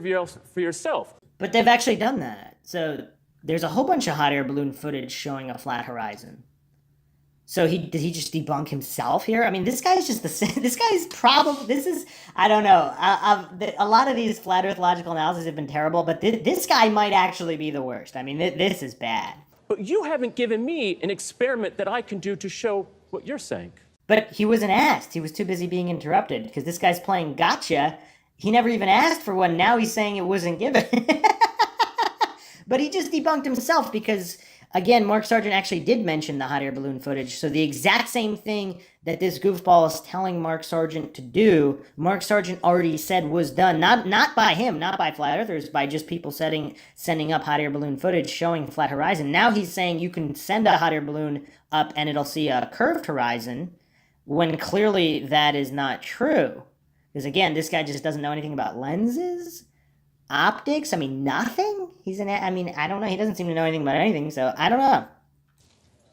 for yourself. But they've actually done that. So there's a whole bunch of hot air balloon footage showing a flat horizon. So did he just debunk himself here? I mean, this guy's just I don't know. A lot of these flat earth logical analyses have been terrible, but this guy might actually be the worst. I mean, this is bad. But you haven't given me an experiment that I can do to show what you're saying. But he wasn't asked. He was too busy being interrupted because this guy's playing gotcha. He never even asked for one. Now he's saying it wasn't given. But he just debunked himself because, again, Mark Sargent actually did mention the hot air balloon footage. So the exact same thing that this goofball is telling Mark Sargent to do, Mark Sargent already said was done. Not by him, not by flat earthers, by just people sending up hot air balloon footage showing flat horizon. Now he's saying you can send a hot air balloon up and it'll see a curved horizon, when clearly that is not true. Because again, this guy just doesn't know anything about lenses, optics. I mean, nothing. I don't know. He doesn't seem to know anything about anything, so I don't know.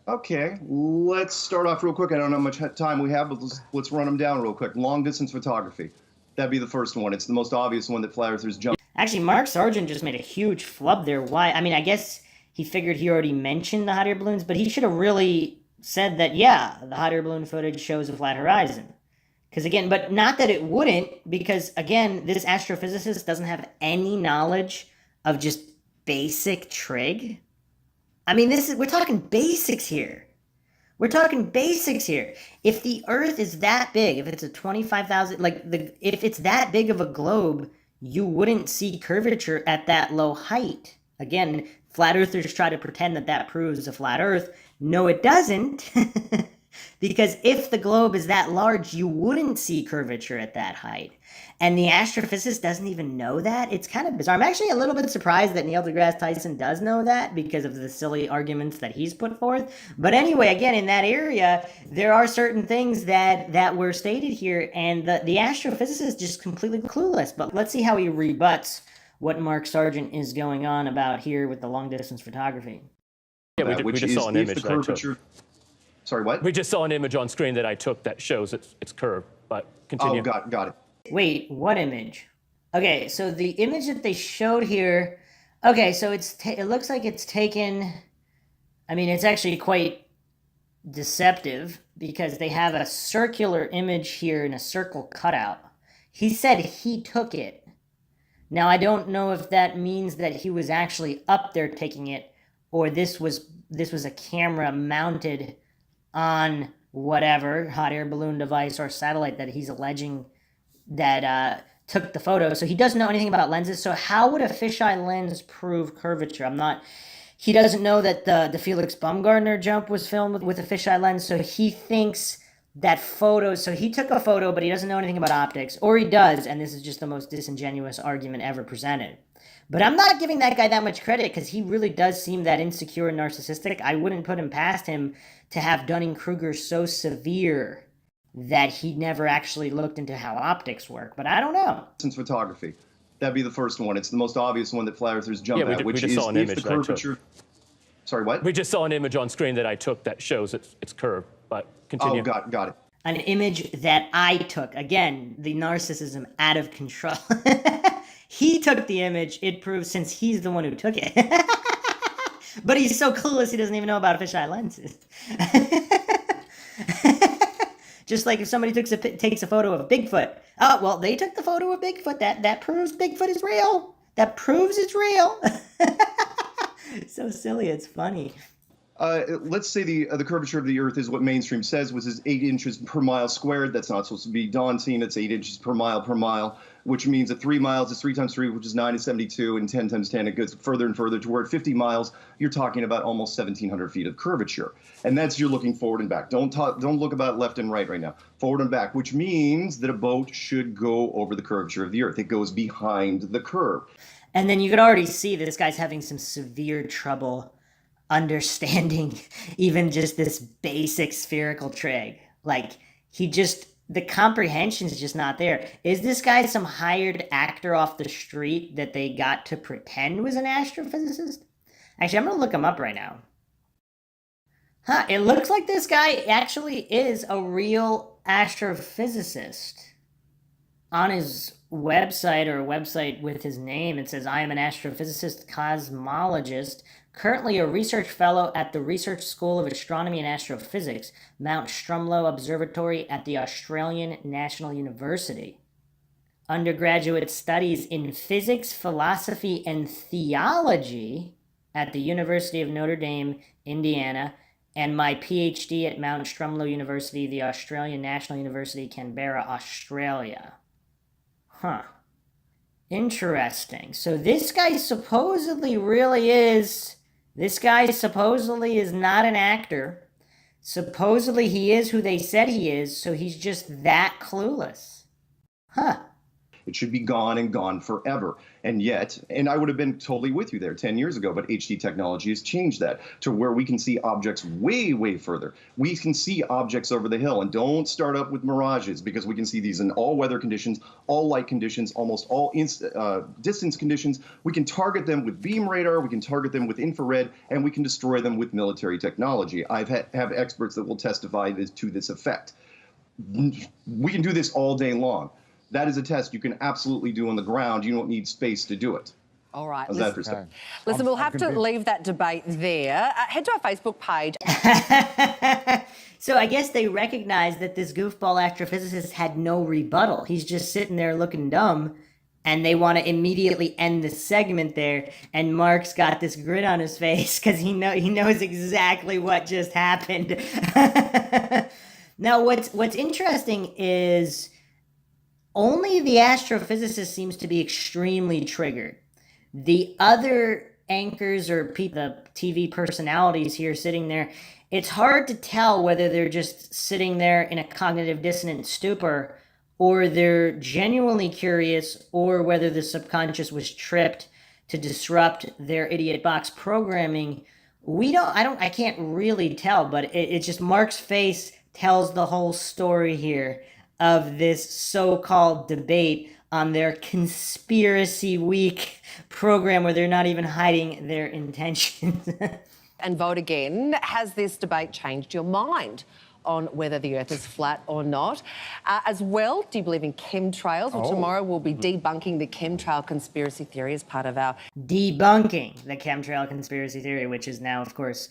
Okay, let's start off real quick. I don't know how much time we have, but let's run them down real quick. Long distance photography. That'd be the first one. It's the most obvious one that flat earthers jump. Actually, Mark Sargent just made a huge flub there. Why? I mean, I guess he figured he already mentioned the hot air balloons, but he should have really said that, yeah, the hot air balloon footage shows a flat horizon. Because again, but not that it wouldn't, because again, this astrophysicist doesn't have any knowledge of just basic trig. I mean, we're talking basics here. We're talking basics here. If the Earth is that big, if it's a 25,000, if it's that big of a globe, you wouldn't see curvature at that low height. Again, flat earthers try to pretend that that proves a flat Earth. No, it doesn't. Because if the globe is that large, you wouldn't see curvature at that height. And the astrophysicist doesn't even know that. It's kind of bizarre. I'm actually a little bit surprised that Neil deGrasse Tyson does know that because of the silly arguments that he's put forth. But anyway, again, in that area, there are certain things that were stated here, and the astrophysicist is just completely clueless. But let's see how he rebuts what Mark Sargent is going on about here with the long-distance photography. Yeah, we just saw an image that I took. Sorry, what? We just saw an image on screen that I took that shows it's curved, but continue. Oh, got it. Wait, what image? Okay, so the image that they showed here, okay, so it looks like it's taken, I mean, it's actually quite deceptive because they have a circular image here and a circle cutout. He said he took it. Now, I don't know if that means that he was actually up there taking it, or this was a camera mounted on whatever hot air balloon device or satellite that he's alleging that took the photo. So he doesn't know anything about lenses. So how would a fisheye lens prove curvature? He doesn't know that the Felix Baumgartner jump was filmed with a fisheye lens. So he thinks that so he took a photo, but he doesn't know anything about optics, or he does. And this is just the most disingenuous argument ever presented. But I'm not giving that guy that much credit because he really does seem that insecure and narcissistic. I wouldn't put him past him to have Dunning-Kruger so severe that he never actually looked into how optics work. But I don't know. Since photography, that'd be the first one. It's the most obvious one that flat earthers jump at, which we just is saw an if image the that I took. curvature. Sorry, what? We just saw an image on screen that I took that shows it's curved, but continue. Oh, got it. An image that I took. Again, the narcissism out of control. He took the image. It proves since he's the one who took it. But he's so clueless he doesn't even know about fisheye lenses. Just like if somebody takes a photo of Bigfoot. Oh, well, they took the photo of Bigfoot. That proves Bigfoot is real. That proves it's real. So silly, it's funny. Let's say the curvature of the Earth is what mainstream says, which is 8 inches per mile squared. That's not supposed to be daunting. It's 8 inches per mile, which means at 3 miles, it's 3 times 3, which is 9 is 72, and 10 times 10, it goes further and further to where at 50 miles, you're talking about almost 1,700 feet of curvature. And that's you're looking forward and back. Don't look about left and right now. Forward and back, which means that a boat should go over the curvature of the Earth. It goes behind the curve. And then you could already see that this guy's having some severe trouble understanding even just this basic spherical trig. Like, the comprehension is just not there. Is this guy some hired actor off the street that they got to pretend was an astrophysicist? Actually, I'm going to look him up right now. It looks like this guy actually is a real astrophysicist. On his website, or a website with his name, it says, I am an astrophysicist cosmologist, currently a research fellow at the Research School of Astronomy and Astrophysics, Mount Stromlo Observatory at the Australian National University. Undergraduate studies in physics, philosophy, and theology at the University of Notre Dame, Indiana, and my PhD at Mount Stromlo University, the Australian National University, Canberra, Australia. Interesting. So this guy supposedly is not an actor. Supposedly he is who they said he is, so he's just that clueless. It should be gone and gone forever. And yet, and I would have been totally with you there 10 years ago, but HD technology has changed that to where we can see objects way, way further. We can see objects over the hill, and don't start up with mirages, because we can see these in all weather conditions, all light conditions, almost all distance conditions. We can target them with beam radar, we can target them with infrared, and we can destroy them with military technology. I have experts that will testify to this effect. We can do this all day long. That is a test you can absolutely do on the ground. You don't need space to do it. All right. How's that for stuff? Listen, we'll have to leave that debate there. Head to our Facebook page. So I guess they recognize that this goofball astrophysicist had no rebuttal. He's just sitting there looking dumb, and they want to immediately end the segment there. And Mark's got this grin on his face because he knows exactly what just happened. Now, what's interesting is only the astrophysicist seems to be extremely triggered. The other anchors or the TV personalities here sitting there, it's hard to tell whether they're just sitting there in a cognitive dissonant stupor or they're genuinely curious or whether the subconscious was tripped to disrupt their idiot box programming. I can't really tell, but it's just Mark's face tells the whole story here of this so-called debate on their Conspiracy Week program where they're not even hiding their intentions. And vote again. Has this debate changed your mind on whether the Earth is flat or not? As well, do you believe in chemtrails? Well, tomorrow we'll be debunking the chemtrail conspiracy theory as part of our... Debunking the chemtrail conspiracy theory, which is now, of course,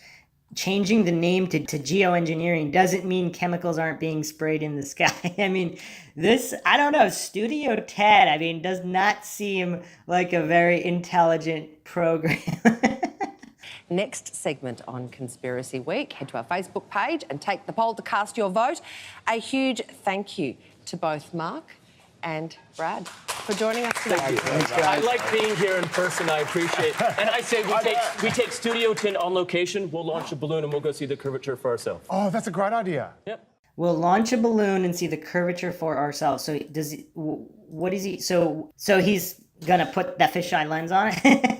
changing the name to geoengineering doesn't mean chemicals aren't being sprayed in the sky. I mean, I don't know, Studio Ted, does not seem like a very intelligent program. Next segment on Conspiracy Week, head to our Facebook page and take the poll to cast your vote. A huge thank you to both Mark and Brad for joining us today. Thank you. Thanks, guys. I like being here in person. I appreciate it. And I say we take Studio 10 on location. We'll launch a balloon and we'll go see the curvature for ourselves. Oh, that's a great idea. Yep. We'll launch a balloon and see the curvature for ourselves. So what is he? So he's gonna put that fisheye lens on it.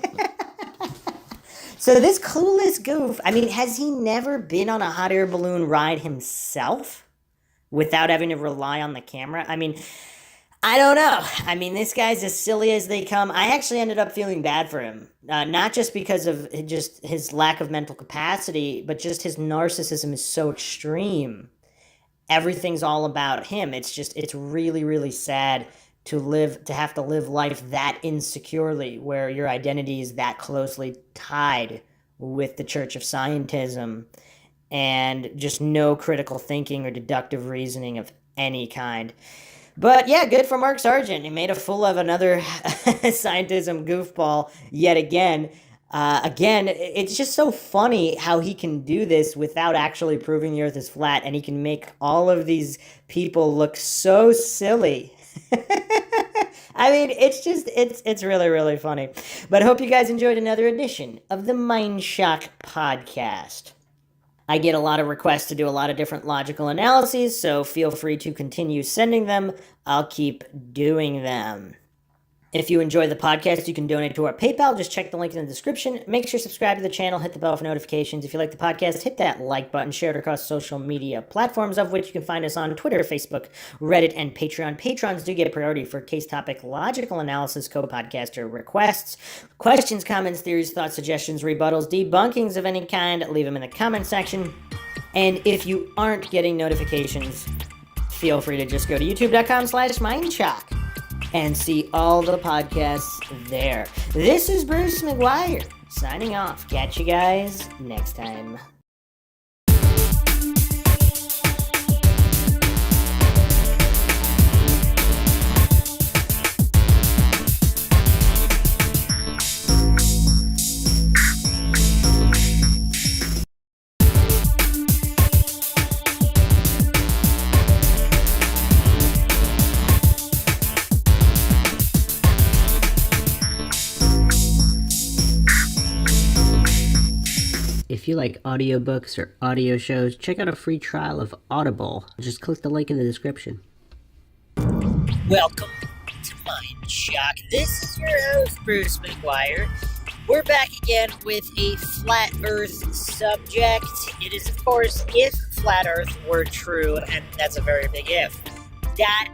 So this clueless goof, has he never been on a hot air balloon ride himself without having to rely on the camera? I don't know. This guy's as silly as they come. I actually ended up feeling bad for him. Not just because of just his lack of mental capacity, but just his narcissism is so extreme. Everything's all about him. It's really, really sad to have to live life that insecurely, where your identity is that closely tied with the Church of Scientism and just no critical thinking or deductive reasoning of any kind. But yeah, good for Mark Sargent. He made a fool of another scientism goofball yet again. It's just so funny how he can do this without actually proving the Earth is flat, and he can make all of these people look so silly. It's really, really funny. But I hope you guys enjoyed another edition of the MINDSHOCK podcast. I get a lot of requests to do a lot of different logical analyses, so feel free to continue sending them. I'll keep doing them. If you enjoy the podcast, you can donate to our PayPal. Just check the link in the description. Make sure to subscribe to the channel, hit the bell for notifications. If you like the podcast, hit that like button, share it across social media platforms, of which you can find us on Twitter, Facebook, Reddit, and Patreon. Patrons do get priority for case topic logical analysis, co-podcaster requests, questions, comments, theories, thoughts, suggestions, rebuttals, debunkings of any kind. Leave them in the comment section. And if you aren't getting notifications, feel free to just go to youtube.com/MindShock. and see all the podcasts there. This is Bruce McGuire, signing off. Catch you guys next time. If you like audiobooks or audio shows, check out a free trial of Audible. Just click the link in the description. Welcome to MindShock. This is your host, Bruce McGuire. We're back again with a flat Earth subject. It is, of course, if flat Earth were true, and that's a very big if. ... And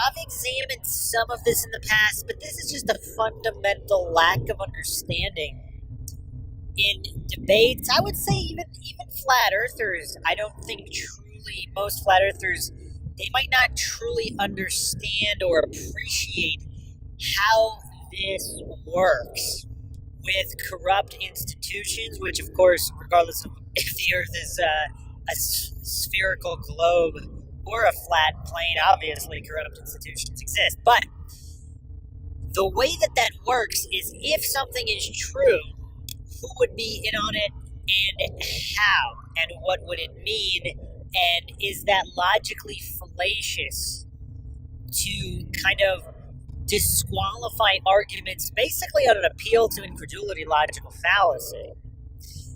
I've examined some of this in the past, but this is just a fundamental lack of understanding in debates. I would say even flat earthers, I don't think truly, most flat earthers, they might not truly understand or appreciate how this works with corrupt institutions, which, of course, regardless of if the Earth is a spherical globe or a flat plane, obviously corrupt institutions exist. But the way that works is if something is true, who would be in on it and how and what would it mean, and is that logically fallacious to kind of disqualify arguments basically on an appeal to incredulity logical fallacy.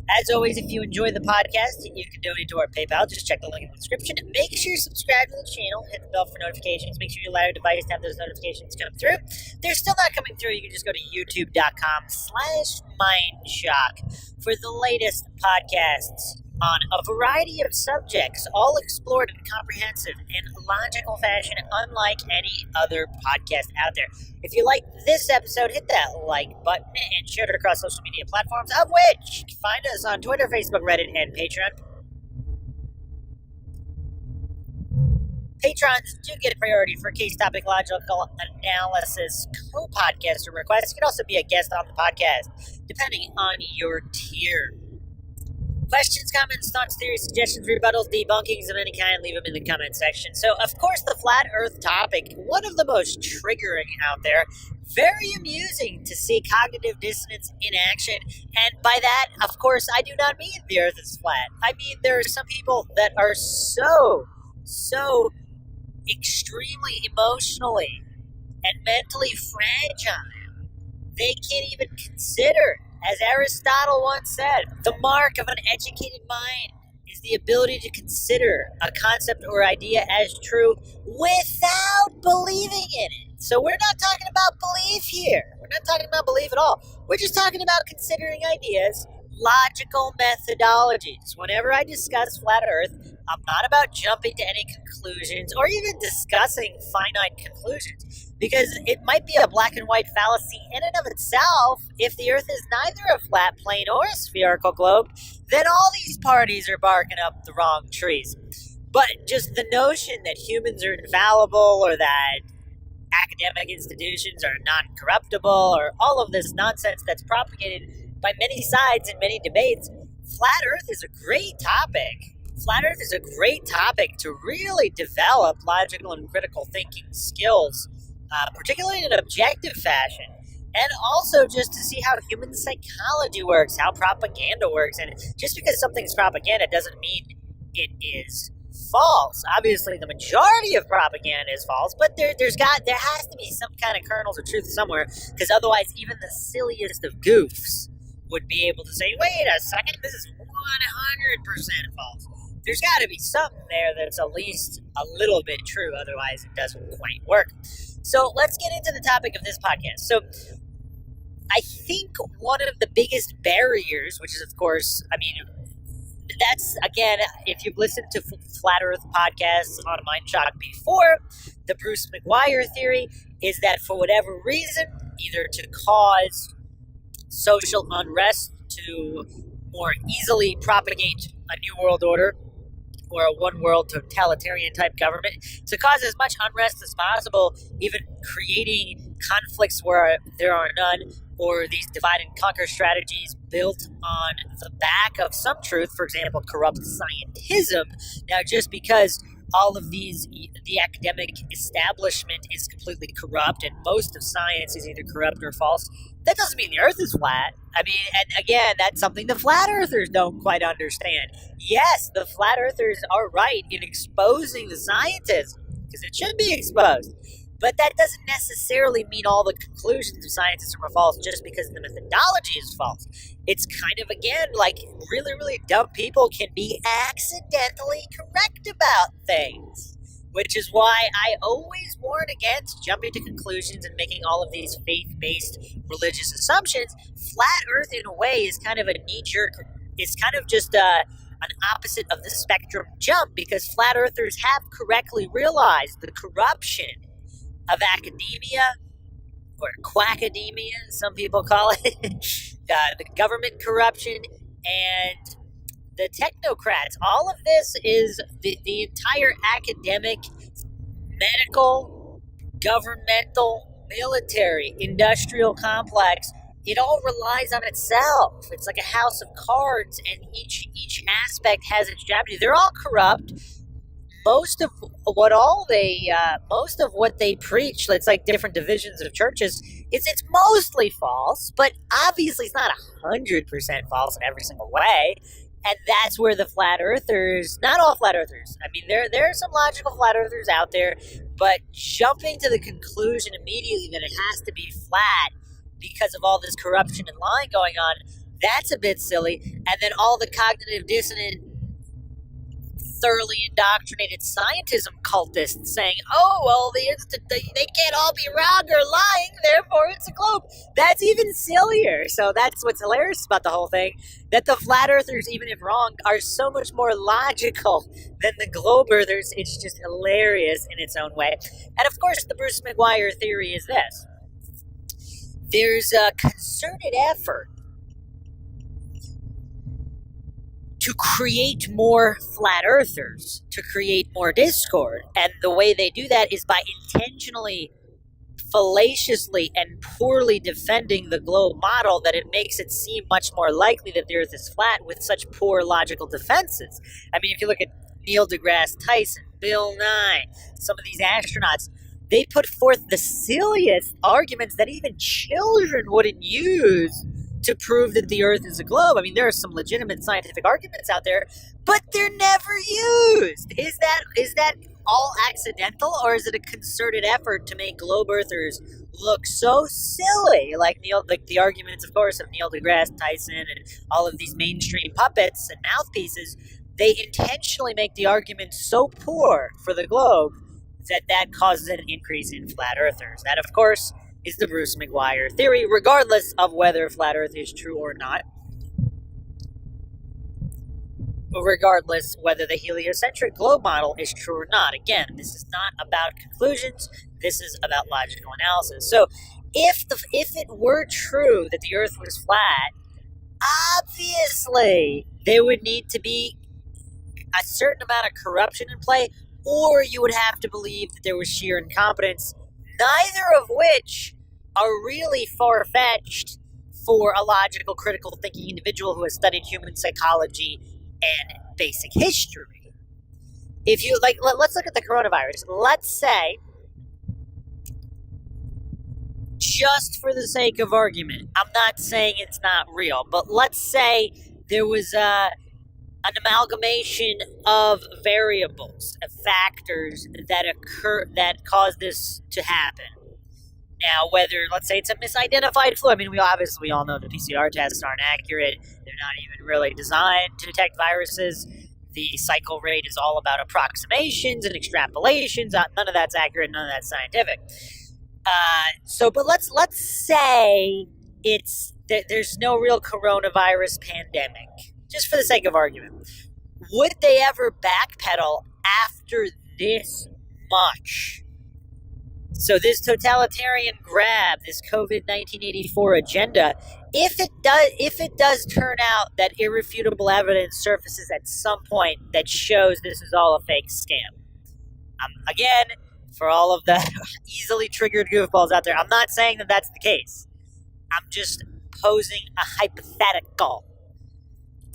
As always, if you enjoy the podcast, you can donate to our PayPal. Just check the link in the description. Make sure you subscribe to the channel. Hit the bell for notifications. Make sure you allow your device to have those notifications come through. If they're still not coming through, you can just go to youtube.com/MindShock for the latest podcasts on a variety of subjects, all explored in comprehensive and logical fashion, unlike any other podcast out there. If you like this episode, hit that like button and share it across social media platforms, of which you can find us on Twitter, Facebook, Reddit, and Patreon. Patrons do get priority for case topic logical analysis co-podcaster requests. You can also be a guest on the podcast, depending on your tier. Questions, comments, thoughts, theories, suggestions, rebuttals, debunkings of any kind, leave them in the comment section. So, of course, the flat earth topic, one of the most triggering out there. Very amusing to see cognitive dissonance in action. And by that, of course, I do not mean the earth is flat. I mean there are some people that are so extremely emotionally and mentally fragile, they can't even consider. As Aristotle once said, the mark of an educated mind is the ability to consider a concept or idea as true without believing in it. So we're not talking about belief here. We're not talking about belief at all. We're just talking about considering ideas, logical methodologies. Whenever I discuss flat Earth, I'm not about jumping to any conclusions or even discussing finite conclusions. Because it might be a black and white fallacy in and of itself. If the Earth is neither a flat plane or a spherical globe, then all these parties are barking up the wrong trees. But just the notion that humans are infallible or that academic institutions are non-corruptible or all of this nonsense that's propagated by many sides in many debates, flat Earth is a great topic. Flat Earth is a great topic to really develop logical and critical thinking skills, particularly in an objective fashion, and also just to see how human psychology works, how propaganda works. And just because something's propaganda doesn't mean it is false. Obviously, the majority of propaganda is false, but there has to be some kind of kernels of truth somewhere, because otherwise even the silliest of goofs would be able to say, wait a second, this is 100% false. There's got to be something there that's at least a little bit true, otherwise it doesn't quite work. So let's get into the topic of this podcast. So I think one of the biggest barriers, which is, of course, I mean, that's, again, if you've listened to Flat Earth podcasts on MindShock before, the Bruce McGuire theory is that for whatever reason, either to cause social unrest, to more easily propagate a new world order, or a one-world totalitarian type government, to cause as much unrest as possible, even creating conflicts where there are none, or these divide and conquer strategies built on the back of some truth, for example, corrupt scientism. Now, just because all of these, the academic establishment is completely corrupt and most of science is either corrupt or false, that doesn't mean the earth is flat. I mean, and again, that's something the flat earthers don't quite understand. Yes, the flat earthers are right in exposing the scientists, because it should be exposed. But that doesn't necessarily mean all the conclusions of scientists are false just because the methodology is false. It's kind of, again, like really, really dumb people can be accidentally correct about things. Which is why I always warn against jumping to conclusions and making all of these faith-based religious assumptions. Flat Earth, in a way, is kind of a knee-jerk. It's kind of just an opposite of the spectrum jump, because flat earthers have correctly realized the corruption of academia, or quackademia, some people call it, the government corruption, and the technocrats. All of this is the entire academic, medical, governmental, military, industrial complex, it all relies on itself. It's like a house of cards, and each aspect has its job to do. They're all corrupt. Most of what they preach, it's like different divisions of churches. It's mostly false, but obviously it's not 100% false in every single way. And that's where the flat earthers, not all flat earthers, I mean, there are some logical flat earthers out there, but jumping to the conclusion immediately that it has to be flat because of all this corruption and lying going on, that's a bit silly. And then all the cognitive dissonant, thoroughly indoctrinated scientism cultists saying, oh, well, they can't all be wrong or lying, therefore it's a globe. That's even sillier. So that's what's hilarious about the whole thing, that the flat earthers, even if wrong, are so much more logical than the globe earthers. It's just hilarious in its own way. And of course, the Bruce McGuire theory is this. There's a concerted effort to create more flat earthers, to create more discord. And the way they do that is by intentionally, fallaciously, and poorly defending the globe model, that it makes it seem much more likely that the earth is flat with such poor logical defenses. I mean, if you look at Neil deGrasse Tyson, Bill Nye, some of these astronauts, they put forth the silliest arguments that even children wouldn't use to prove that the earth is a globe. I mean, there are some legitimate scientific arguments out there, but they're never used. Is that all accidental, or is it a concerted effort to make globe earthers look so silly? Like the arguments, of course, of Neil deGrasse Tyson and all of these mainstream puppets and mouthpieces, they intentionally make the argument so poor for the globe that causes an increase in flat earthers. That, of course, is the Bruce McGuire theory, regardless of whether flat earth is true or not. Regardless whether the heliocentric globe model is true or not. Again, this is not about conclusions. This is about logical analysis. So if it were true that the earth was flat, obviously there would need to be a certain amount of corruption in play, or you would have to believe that there was sheer incompetence, neither of which are really far-fetched for a logical, critical thinking individual who has studied human psychology and basic history. If you let's look at the coronavirus. Let's say, just for the sake of argument, I'm not saying it's not real, but let's say there was an amalgamation of variables, of factors that cause this to happen. Now, whether, let's say it's a misidentified flu, I mean, we all know the PCR tests aren't accurate. They're not even really designed to detect viruses. The cycle rate is all about approximations and extrapolations. None of that's accurate. None of that's scientific. But let's say there's no real coronavirus pandemic, just for the sake of argument. Would they ever backpedal after this much? So this totalitarian grab, this COVID-1984 agenda, if it does turn out that irrefutable evidence surfaces at some point that shows this is all a fake scam, again, for all of the easily triggered goofballs out there, I'm not saying that that's the case. I'm just posing a hypothetical.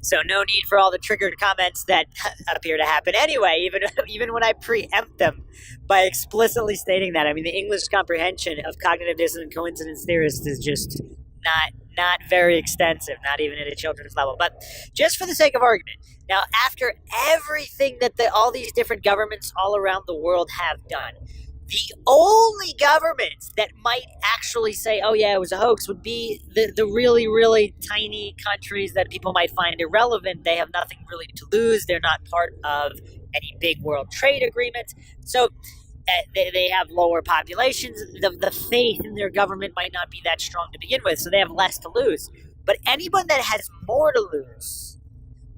So no need for all the triggered comments that appear to happen anyway, even when I preempt them by explicitly stating that. I mean, the English comprehension of cognitive dissonant coincidence theorists is just not very extensive, not even at a children's level. But just for the sake of argument, now after everything that all these different governments all around the world have done, the only governments that might actually say, oh yeah, it was a hoax, would be the really, really tiny countries that people might find irrelevant. They have nothing really to lose. They're not part of any big world trade agreements. So they have lower populations. The faith in their government might not be that strong to begin with, so they have less to lose. But anyone that has more to lose,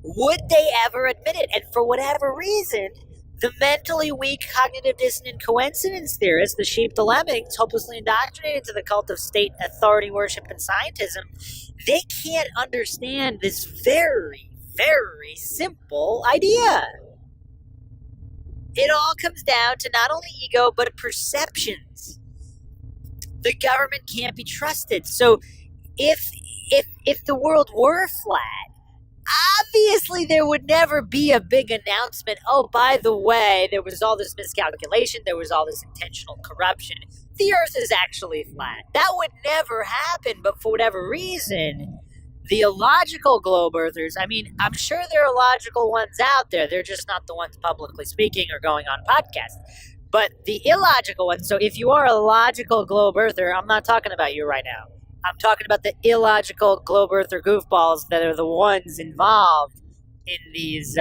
would they ever admit it? And for whatever reason, the mentally weak cognitive dissonant coincidence theorists, the sheep, the lemmings, hopelessly indoctrinated into the cult of state authority worship and scientism, they can't understand this very, very simple idea. It all comes down to not only ego, but perceptions. the government can't be trusted. So if the world were flat, obviously there would never be a big announcement. Oh, by the way, there was all this miscalculation, there was all this intentional corruption. The Earth is actually flat. That would never happen, but for whatever reason, the illogical globe earthers, I mean, I'm sure there are logical ones out there. They're just not the ones publicly speaking or going on podcasts. But the illogical ones, so if you are a logical globe earther, I'm not talking about you right now. I'm talking about the illogical globe earther goofballs that are the ones involved in these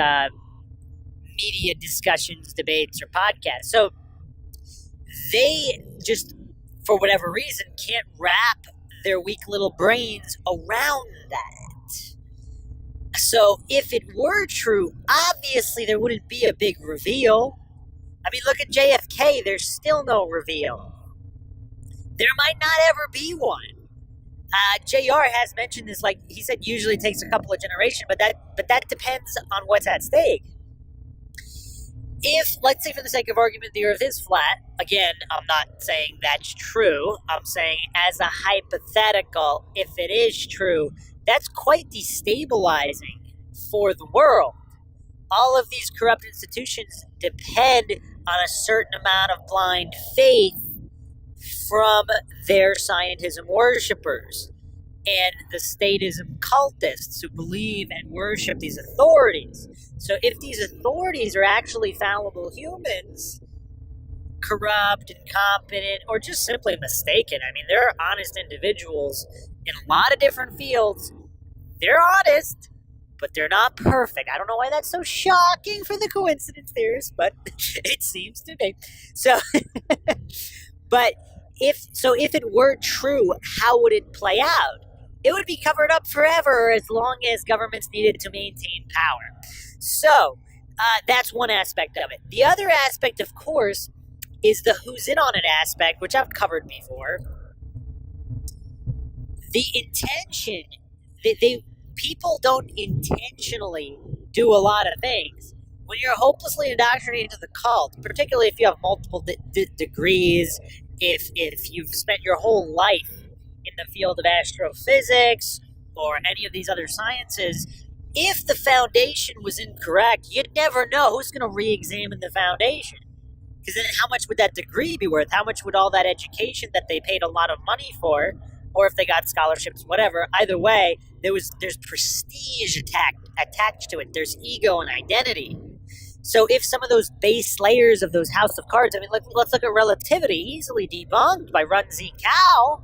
media discussions, debates, or podcasts. So they just, for whatever reason, can't wrap their weak little brains around that. So if it were true, obviously there wouldn't be a big reveal. I mean, look at JFK. There's still no reveal. There might not ever be one. JR has mentioned this, like he said, usually takes a couple of generations, but that depends on what's at stake. If, let's say for the sake of argument, the Earth is flat, again, I'm not saying that's true. I'm saying as a hypothetical, if it is true, that's quite destabilizing for the world. All of these corrupt institutions depend on a certain amount of blind faith from their scientism worshippers and the statism cultists who believe and worship these authorities. So if these authorities are actually fallible humans, corrupt, incompetent, or just simply mistaken, I mean, there are honest individuals in a lot of different fields. They're honest, but they're not perfect. I don't know why that's so shocking for the coincidence theorists, but it seems to be. So, but if it were true, how would it play out? It would be covered up forever as long as governments needed to maintain power. So that's one aspect of it. The other aspect, of course, is the who's in on it aspect, which I've covered before. The intention, people don't intentionally do a lot of things. When you're hopelessly indoctrinated into the cult, particularly if you have multiple degrees, if you've spent your whole life in the field of astrophysics or any of these other sciences, if the foundation was incorrect, you'd never know who's going to re-examine the foundation. Because then how much would that degree be worth? How much would all that education that they paid a lot of money for, or if they got scholarships, whatever, either way, there's prestige attached to it. There's ego and identity. So if some of those base layers of those house of cards, I mean, let's look at relativity, easily debunked by Run-Z Cow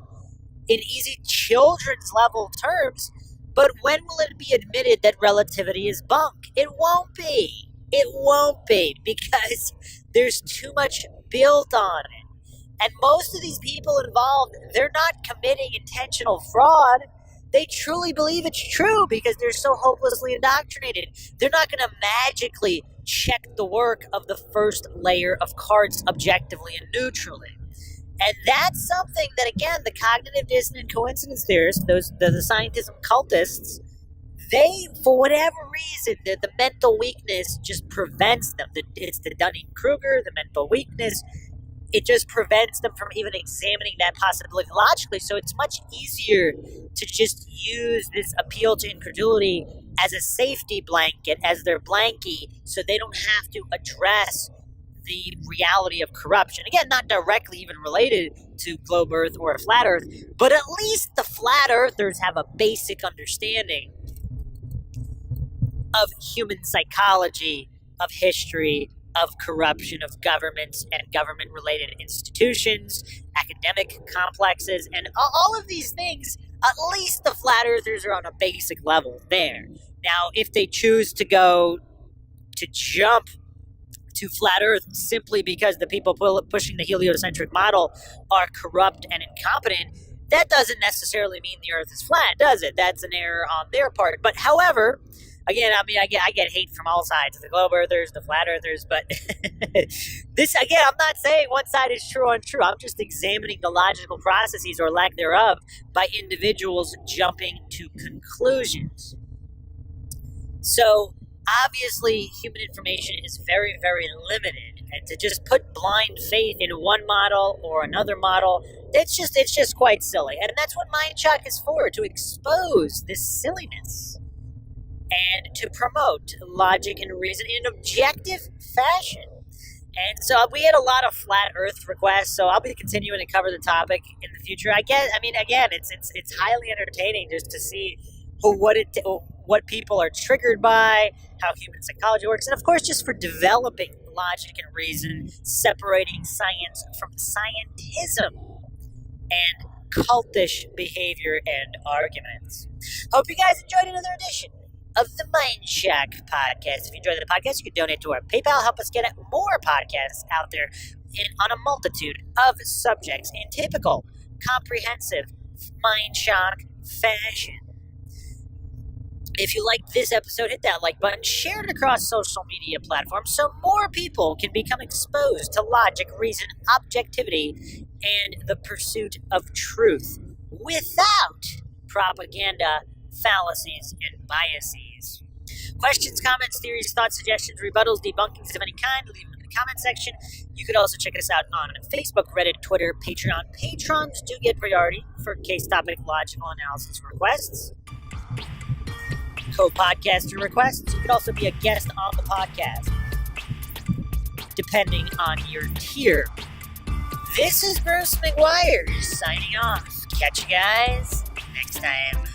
in easy children's level terms. But when will it be admitted that relativity is bunk? It won't be. It won't be, because there's too much built on it. And most of these people involved, they're not committing intentional fraud. They truly believe it's true because they're so hopelessly indoctrinated. They're not going to magically check the work of the first layer of cards objectively and neutrally. And that's something that, again, the cognitive dissonant coincidence theorists, the scientism cultists, they, for whatever reason, the mental weakness just prevents them. It's the Dunning-Kruger, the mental weakness. It just prevents them from even examining that possibility logically. So it's much easier to just use this appeal to incredulity as a safety blanket, as their blankie, so they don't have to address the reality of corruption. Again, not directly even related to globe Earth or a flat Earth, but at least the flat Earthers have a basic understanding of human psychology, of history, of corruption of governments and government-related institutions, academic complexes, and all of these things. At least the flat earthers are on a basic level there. Now, if they choose to jump to flat Earth simply because the people pushing the heliocentric model are corrupt and incompetent, that doesn't necessarily mean the Earth is flat, does it? That's an error on their part. But however, again, I mean, I get hate from all sides, the globe earthers, the flat earthers, but this, again, I'm not saying one side is true or untrue. I'm just examining the logical processes or lack thereof by individuals jumping to conclusions. So, obviously, human information is very, very limited, and to just put blind faith in one model or another model It's just quite silly. And that's what MindShock is for, to expose this silliness and to promote logic and reason in an objective fashion. And so we had a lot of flat Earth requests, so I'll be continuing to cover the topic in the future. Again, it's highly entertaining just to see what people are triggered by, how human psychology works, and of course, just for developing logic and reason, separating science from scientism and cultish behavior and arguments. Hope you guys enjoyed another edition of the MindShock podcast. If you enjoyed the podcast, you can donate to our PayPal, help us get more podcasts out there on a multitude of subjects in typical, comprehensive MindShock fashion. If you liked this episode, hit that like button, share it across social media platforms so more people can become exposed to logic, reason, objectivity, and the pursuit of truth without propaganda, fallacies, and biases. Questions, comments, theories, thoughts, suggestions, rebuttals, debunkings of any kind, leave them in the comment section. You could also check us out on Facebook, Reddit, Twitter, Patreon. Patrons do get priority for case topic logical analysis requests. Co-podcaster requests. You could also be a guest on the podcast, depending on your tier. This is Bruce McGuire signing off. Catch you guys next time.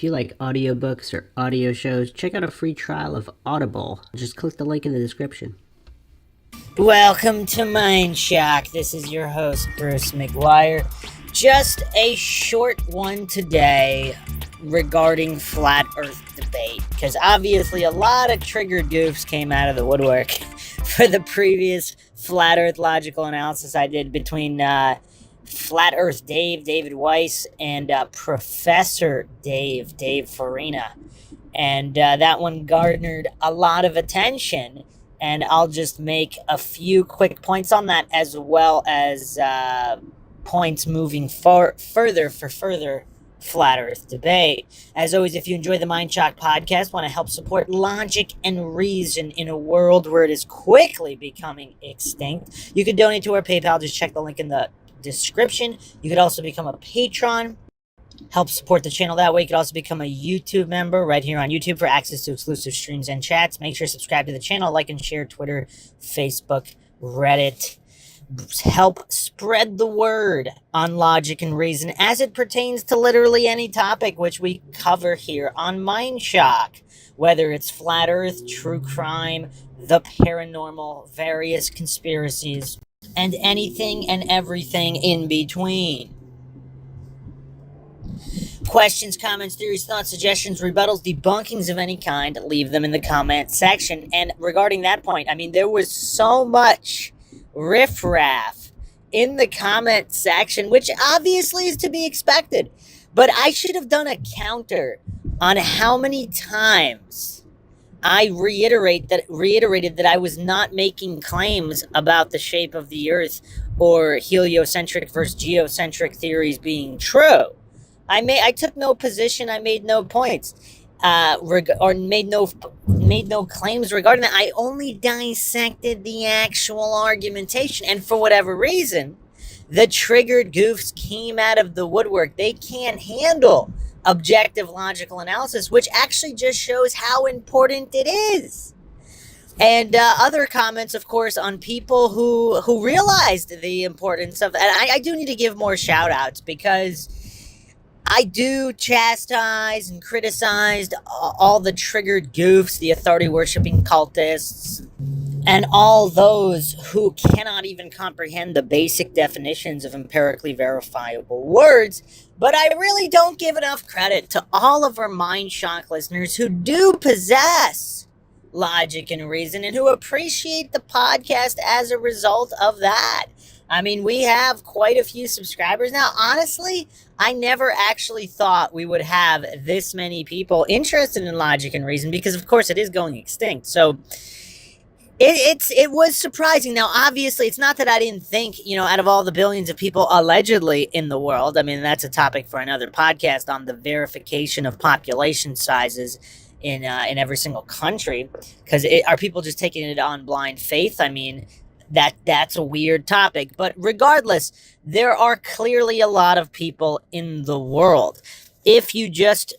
you like audiobooks or audio shows, check out a free trial of Audible. Just click the link in the description. Welcome to MINDSHOCK. This is your host, Bruce McGuire. Just a short one today regarding flat Earth debate, because obviously a lot of triggered goofs came out of the woodwork for the previous flat Earth logical analysis I did between Flat Earth David Weiss, and Professor Dave Farina. And that one garnered a lot of attention, and I'll just make a few quick points on that, as well as points moving further for further flat Earth debate. As always, if you enjoy the MINDSHOCK podcast, want to help support logic and reason in a world where it is quickly becoming extinct, you can donate to our PayPal. Just check the link in the description. You could also become a patron, help support the channel that way. You could also become a YouTube member right here on YouTube for access to exclusive streams and chats. Make sure to subscribe to the channel, like and share Twitter, Facebook, Reddit. Help spread the word on logic and reason as it pertains to literally any topic which we cover here on MINDSHOCK, whether it's flat Earth, true crime, the paranormal, various conspiracies, and anything and everything in between. Questions, comments, theories, thoughts, suggestions, rebuttals, debunkings of any kind, leave them in the comment section. And regarding that point, I mean, there was so much riffraff in the comment section, which obviously is to be expected. But I should have done a counter on how many times I reiterated that I was not making claims about the shape of the Earth or heliocentric versus geocentric theories being true. I took no position. I made no points, or made no claims regarding that. I only dissected the actual argumentation, and for whatever reason, the triggered goofs came out of the woodwork. They can't handle objective logical analysis, which actually just shows how important it is. And other comments, of course, on people who realized the importance of that. And I do need to give more shout outs, because I do chastise and criticize all the triggered goofs, the authority worshipping cultists, and all those who cannot even comprehend the basic definitions of empirically verifiable words. But I really don't give enough credit to all of our MINDSHOCK listeners who do possess logic and reason, and who appreciate the podcast as a result of that. I mean, we have quite a few subscribers now. Honestly, I never actually thought we would have this many people interested in logic and reason, because of course it is going extinct. So it was surprising. Now, obviously, it's not that I didn't think, out of all the billions of people allegedly in the world, I mean, that's a topic for another podcast on the verification of population sizes in every single country, because are people just taking it on blind faith? I mean, that's a weird topic. But regardless, there are clearly a lot of people in the world. If you just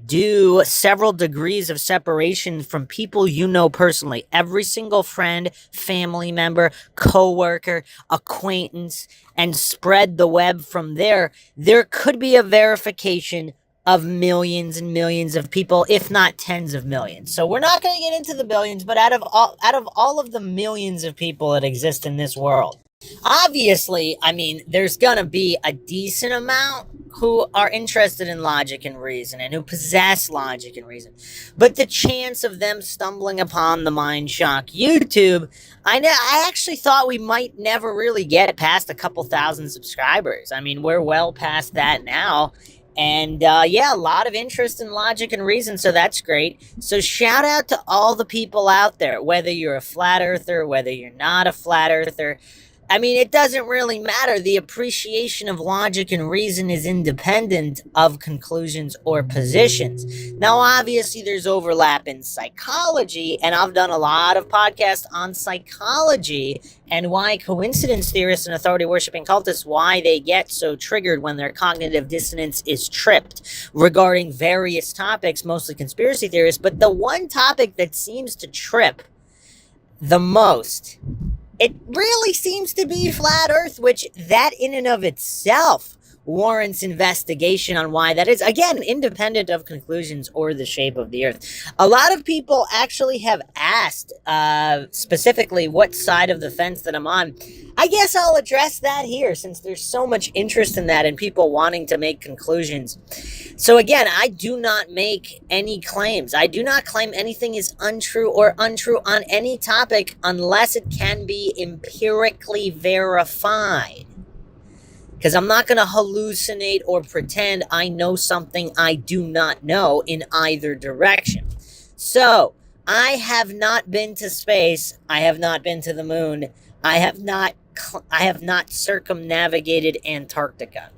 do several degrees of separation from people you know personally, every single friend, family member, coworker, acquaintance, and spread the web from there, there could be a verification of millions and millions of people, if not tens of millions. So we're not going to get into the billions, but out of all of the millions of people that exist in this world, obviously, I mean, there's going to be a decent amount who are interested in logic and reason, and who possess logic and reason. But the chance of them stumbling upon the MINDSHOCK YouTube, I actually thought we might never really get past a couple thousand subscribers. I mean, we're well past that now. And yeah, a lot of interest in logic and reason, so that's great. So shout out to all the people out there, whether you're a flat earther, whether you're not a flat earther. I mean, it doesn't really matter. The appreciation of logic and reason is independent of conclusions or positions. Now, obviously, there's overlap in psychology, and I've done a lot of podcasts on psychology and why coincidence theorists and authority-worshipping cultists, why they get so triggered when their cognitive dissonance is tripped regarding various topics, mostly conspiracy theorists. But the one topic that seems to trip the most, it really seems to be flat Earth, which that in and of itself warrants investigation on why that is. Again, independent of conclusions or the shape of the Earth. A lot of people actually have asked specifically what side of the fence that I'm on. I guess I'll address that here since there's so much interest in that and people wanting to make conclusions. So again, I do not make any claims. I do not claim anything is untrue on any topic unless it can be empirically verified. Because I'm not going to hallucinate or pretend I know something I do not know in either direction. So, I have not been to space. I have not been to the moon. I have not circumnavigated Antarctica.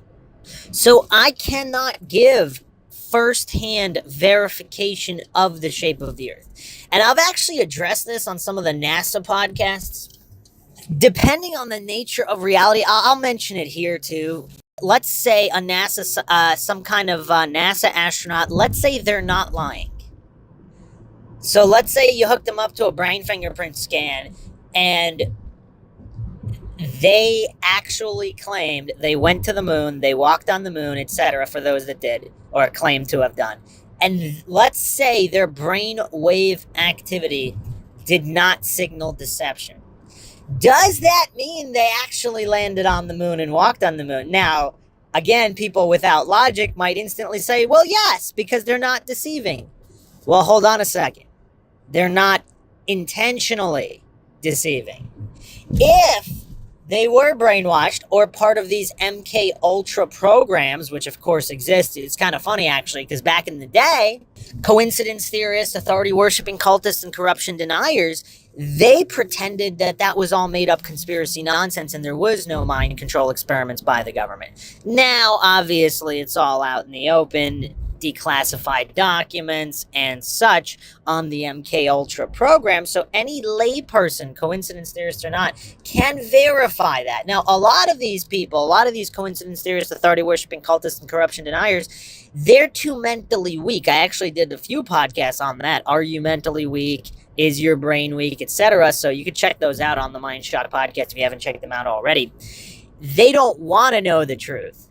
So, I cannot give firsthand verification of the shape of the Earth. And I've actually addressed this on some of the NASA podcasts. Depending on the nature of reality, I'll mention it here too. Let's say a NASA, some kind of NASA astronaut, let's say they're not lying. So let's say you hooked them up to a brain fingerprint scan and they actually claimed they went to the moon, they walked on the moon, etc., for those that did or claimed to have done. And let's say their brain wave activity did not signal deception. Does that mean they actually landed on the moon and walked on the moon? Now, again, people without logic might instantly say, well, yes, because they're not deceiving. Well, hold on a second. They're not intentionally deceiving. If they were brainwashed or part of these MK Ultra programs, which of course exist, it's kind of funny actually, because back in the day, coincidence theorists, authority worshipping cultists, and corruption deniers, they pretended that that was all made up conspiracy nonsense and there was no mind control experiments by the government. Now, obviously, it's all out in the open, declassified documents and such on the MK Ultra program. So any layperson, coincidence theorist or not, can verify that. Now, a lot of these people, a lot of these coincidence theorists, authority worshipping cultists, and corruption deniers, they're too mentally weak. I actually did a few podcasts on that. Are you mentally weak? Is your brain weak, etc.? So you can check those out on the MINDSHOCK podcast if you haven't checked them out already. They don't want to know the truth.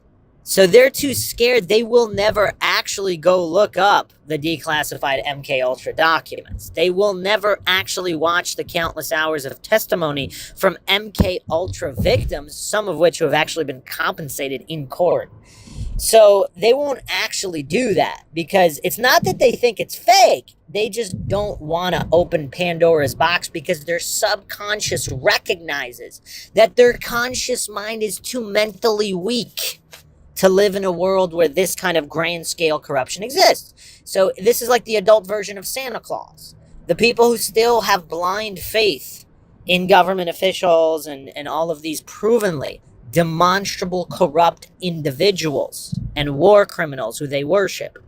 So they're too scared. They will never actually go look up the declassified MK Ultra documents. They will never actually watch the countless hours of testimony from MK Ultra victims, some of which have actually been compensated in court. So they won't actually do that because it's not that they think it's fake. They just don't want to open Pandora's box because their subconscious recognizes that their conscious mind is too mentally weak to live in a world where this kind of grand scale corruption exists. So this is like the adult version of Santa Claus. The people who still have blind faith in government officials and all of these provenly demonstrable corrupt individuals and war criminals who they worship.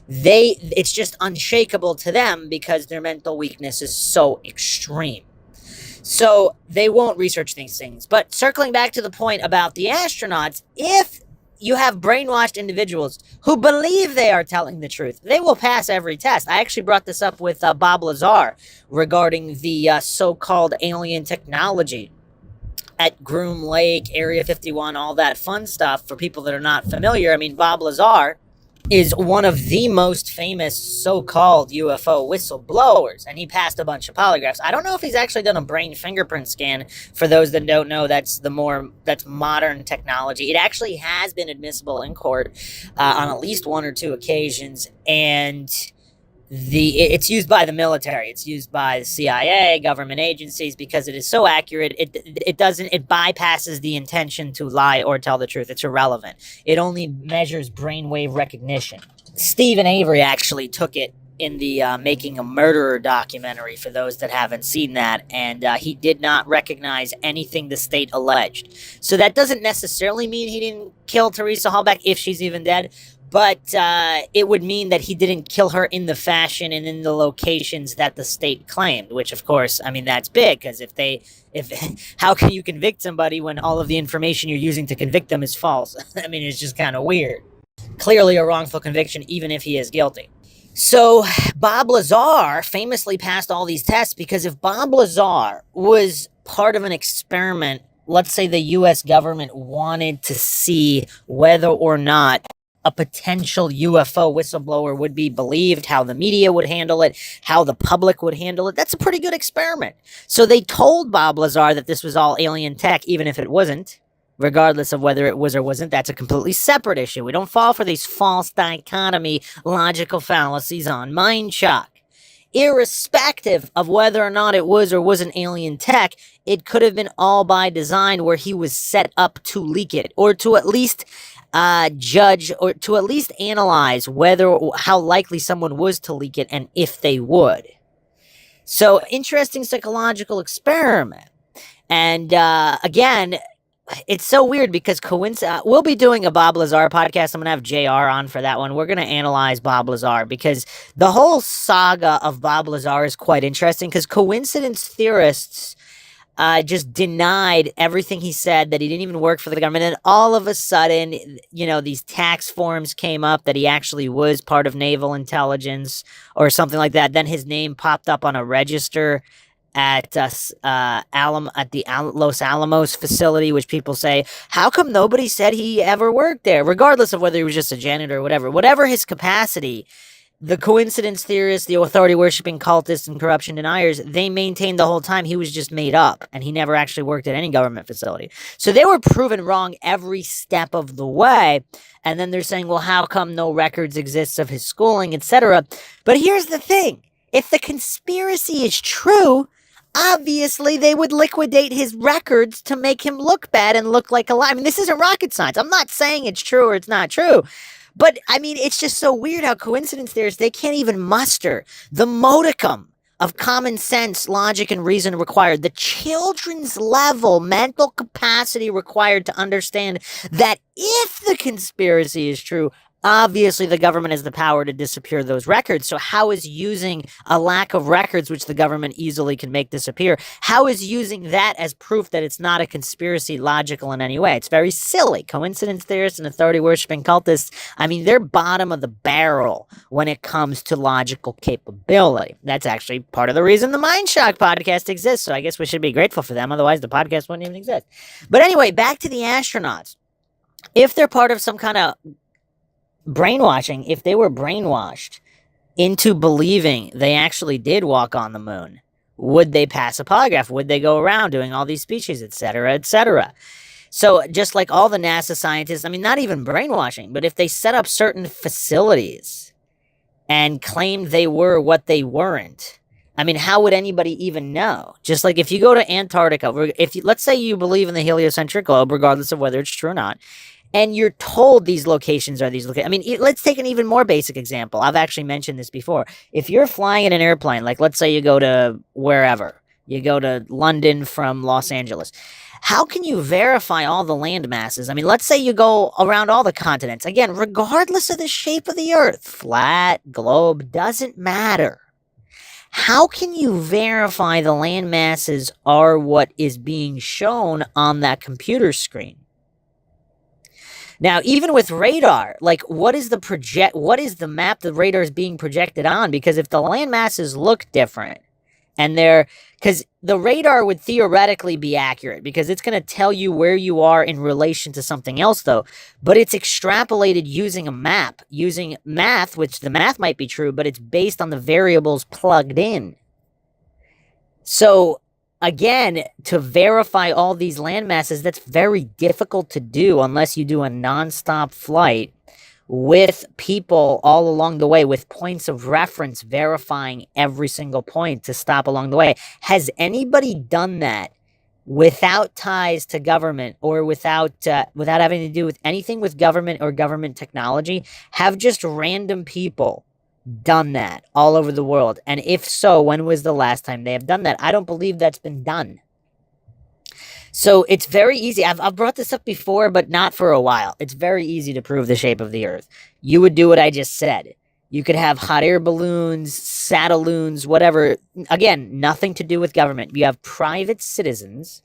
It's just unshakable to them because their mental weakness is so extreme. So they won't research these things. But circling back to the point about the astronauts, if you have brainwashed individuals who believe they are telling the truth, they will pass every test. I actually brought this up with Bob Lazar regarding the so-called alien technology at Groom Lake, Area 51, all that fun stuff. For people that are not familiar, I mean, Bob Lazar is one of the most famous so-called UFO whistleblowers, and he passed a bunch of polygraphs. I don't know if he's actually done a brain fingerprint scan. For those that don't know, that's modern technology. It actually has been admissible in court on at least one or two occasions, and it's used by the military. It's used by the CIA, government agencies, because it is so accurate. It bypasses the intention to lie or tell the truth. It's irrelevant. It only measures brainwave recognition. Stephen Avery actually took it in the Making a Murderer documentary, for those that haven't seen that, and he did not recognize anything the state alleged. So that doesn't necessarily mean he didn't kill Teresa Halbach, if she's even dead, but it would mean that he didn't kill her in the fashion and in the locations that the state claimed, which of course, I mean, that's big, because how can you convict somebody when all of the information you're using to convict them is false? I mean, it's just kind of weird. Clearly a wrongful conviction, even if he is guilty. So Bob Lazar famously passed all these tests because if Bob Lazar was part of an experiment let's say the US government wanted to see whether or not a potential UFO whistleblower would be believed, how the media would handle it, how the public would handle it. That's a pretty good experiment. So they told Bob Lazar that this was all alien tech, even if it wasn't, regardless of whether it was or wasn't. That's a completely separate issue. We don't fall for these false dichotomy logical fallacies on MindShock. Irrespective of whether or not it was or wasn't alien tech, it could have been all by design where he was set up to leak it, or to at least judge, or to at least analyze whether, how likely someone was to leak it and if they would. So, interesting psychological experiment. And again, it's so weird because we'll be doing a Bob Lazar podcast. I'm going to have JR on for that one. We're going to analyze Bob Lazar because the whole saga of Bob Lazar is quite interesting because coincidence theorists just denied everything he said, that he didn't even work for the government. And all of a sudden, you know, these tax forms came up that he actually was part of naval intelligence or something like that. Then his name popped up on a register at the Los Alamos facility, which people say, how come nobody said he ever worked there? Regardless of whether he was just a janitor or whatever his capacity, the coincidence theorists, the authority-worshipping cultists, and corruption deniers, they maintained the whole time he was just made up, and he never actually worked at any government facility. So they were proven wrong every step of the way, and then they're saying, well, how come no records exist of his schooling, etc.? But here's the thing. If the conspiracy is true, obviously they would liquidate his records to make him look bad and look like a lie. I mean, this isn't rocket science. I'm not saying it's true or it's not true. But, I mean, it's just so weird how coincidence theorists, they can't even muster the modicum of common sense, logic, and reason required, the children's level mental capacity required to understand that if the conspiracy is true, obviously the government has the power to disappear those records. So how is using a lack of records, which the government easily can make disappear, how is using that as proof that it's not a conspiracy logical in any way? It's very silly. Coincidence theorists and authority-worshipping cultists, I mean, they're bottom of the barrel when it comes to logical capability. That's actually part of the reason the MindShock podcast exists, so I guess we should be grateful for them. Otherwise, the podcast wouldn't even exist. But anyway, back to the astronauts. If they're part of some kind of brainwashing, if they were brainwashed into believing they actually did walk on the moon, would they pass a polygraph? Would they go around doing all these speeches, etc., etc.? So just like all the NASA scientists, I mean, not even brainwashing, but if they set up certain facilities and claimed they were what they weren't, I mean, how would anybody even know? Just like if you go to Antarctica, let's say you believe in the heliocentric globe, regardless of whether it's true or not, and you're told these locations are these locations. I mean, let's take an even more basic example. I've actually mentioned this before. If you're flying in an airplane, like let's say you go to wherever, you go to London from Los Angeles, how can you verify all the land masses? I mean, let's say you go around all the continents. Again, regardless of the shape of the Earth, flat, globe, doesn't matter. How can you verify the land masses are what is being shown on that computer screen? Now, even with radar, like what is the map the radar is being projected on? Because if the land masses look different and because the radar would theoretically be accurate because it's going to tell you where you are in relation to something else though, but it's extrapolated using a map, using math, which the math might be true, but it's based on the variables plugged in. So again, to verify all these land masses, that's very difficult to do unless you do a nonstop flight with people all along the way, with points of reference verifying every single point to stop along the way. Has anybody done that without ties to government or without having to do with anything with government or government technology? Have just random people done that all over the world? And if so, when was the last time they have done that? I don't believe that's been done. So it's very easy. I've brought this up before, but not for a while. It's very easy to prove the shape of the Earth. You would do what I just said. You could have hot air balloons, satelloons, whatever. Again, nothing to do with government. You have private citizens.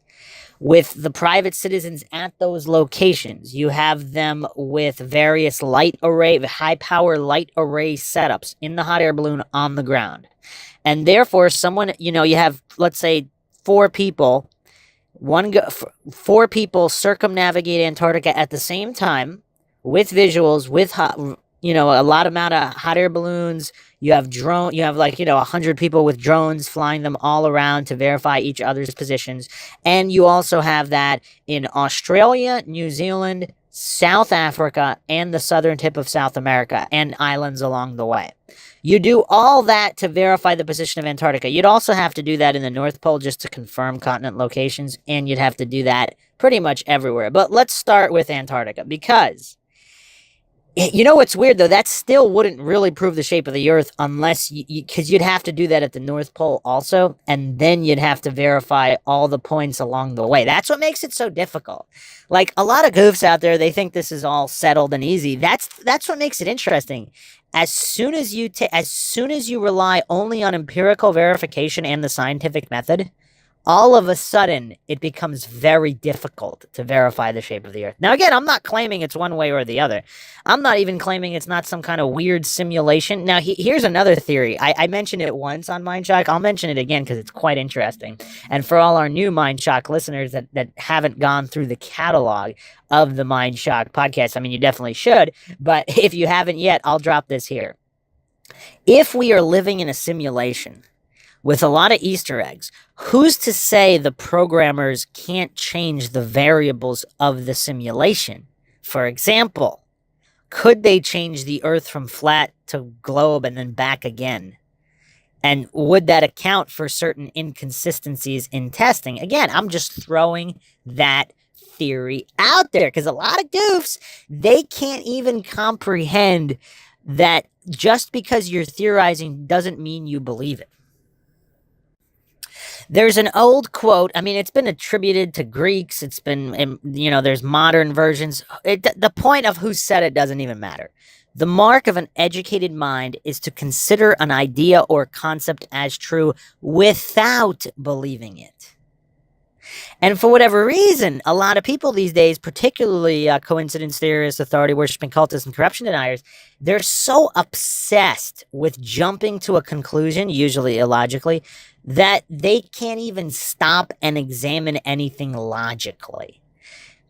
With the private citizens at those locations, you have them with various high-power light array setups in the hot air balloon on the ground. And therefore, you have, let's say, 4 people Four people circumnavigate Antarctica at the same time with visuals, with a lot amount of hot air balloons. You have 100 people with drones flying them all around to verify each other's positions. And you also have that in Australia, New Zealand, South Africa, and the southern tip of South America, and islands along the way. You do all that to verify the position of Antarctica. You'd also have to do that in the North Pole just to confirm continent locations, and you'd have to do that pretty much everywhere. But let's start with Antarctica, because you know what's weird, though? That still wouldn't really prove the shape of the Earth unless because you'd have to do that at the North Pole also, and then you'd have to verify all the points along the way. That's what makes it so difficult. Like, a lot of goofs out there, they think this is all settled and easy. That's what makes it interesting. As soon as you rely only on empirical verification and the scientific method, all of a sudden, it becomes very difficult to verify the shape of the Earth. Now, again, I'm not claiming it's one way or the other. I'm not even claiming it's not some kind of weird simulation. Now, here's another theory. I mentioned it once on MindShock. I'll mention it again because it's quite interesting. And for all our new MindShock listeners that haven't gone through the catalog of the MindShock podcast, I mean, you definitely should. But if you haven't yet, I'll drop this here. If we are living in a simulation with a lot of Easter eggs, who's to say the programmers can't change the variables of the simulation? For example, could they change the Earth from flat to globe and then back again? And would that account for certain inconsistencies in testing? Again, I'm just throwing that theory out there because a lot of goofs, they can't even comprehend that just because you're theorizing doesn't mean you believe it. There's an old quote. I mean, it's been attributed to Greeks. It's been, there's modern versions. The point of who said it doesn't even matter. The mark of an educated mind is to consider an idea or concept as true without believing it. And for whatever reason, a lot of people these days, particularly coincidence theorists, authority worshipping cultists, and corruption deniers, they're so obsessed with jumping to a conclusion, usually illogically, that they can't even stop and examine anything logically.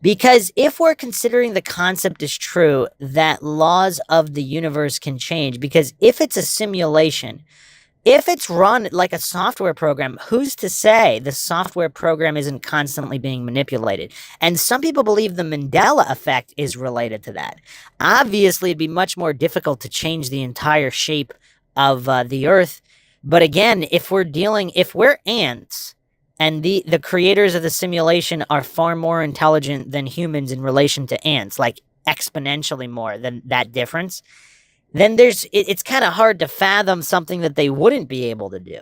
Because if we're considering the concept is true, that laws of the universe can change, because if it's a simulation, if it's run like a software program, who's to say the software program isn't constantly being manipulated? And some people believe the Mandela effect is related to that. Obviously, it'd be much more difficult to change the entire shape of the Earth. But again, if we're ants, and the creators of the simulation are far more intelligent than humans in relation to ants, like exponentially more than that difference, then it's kind of hard to fathom something that they wouldn't be able to do.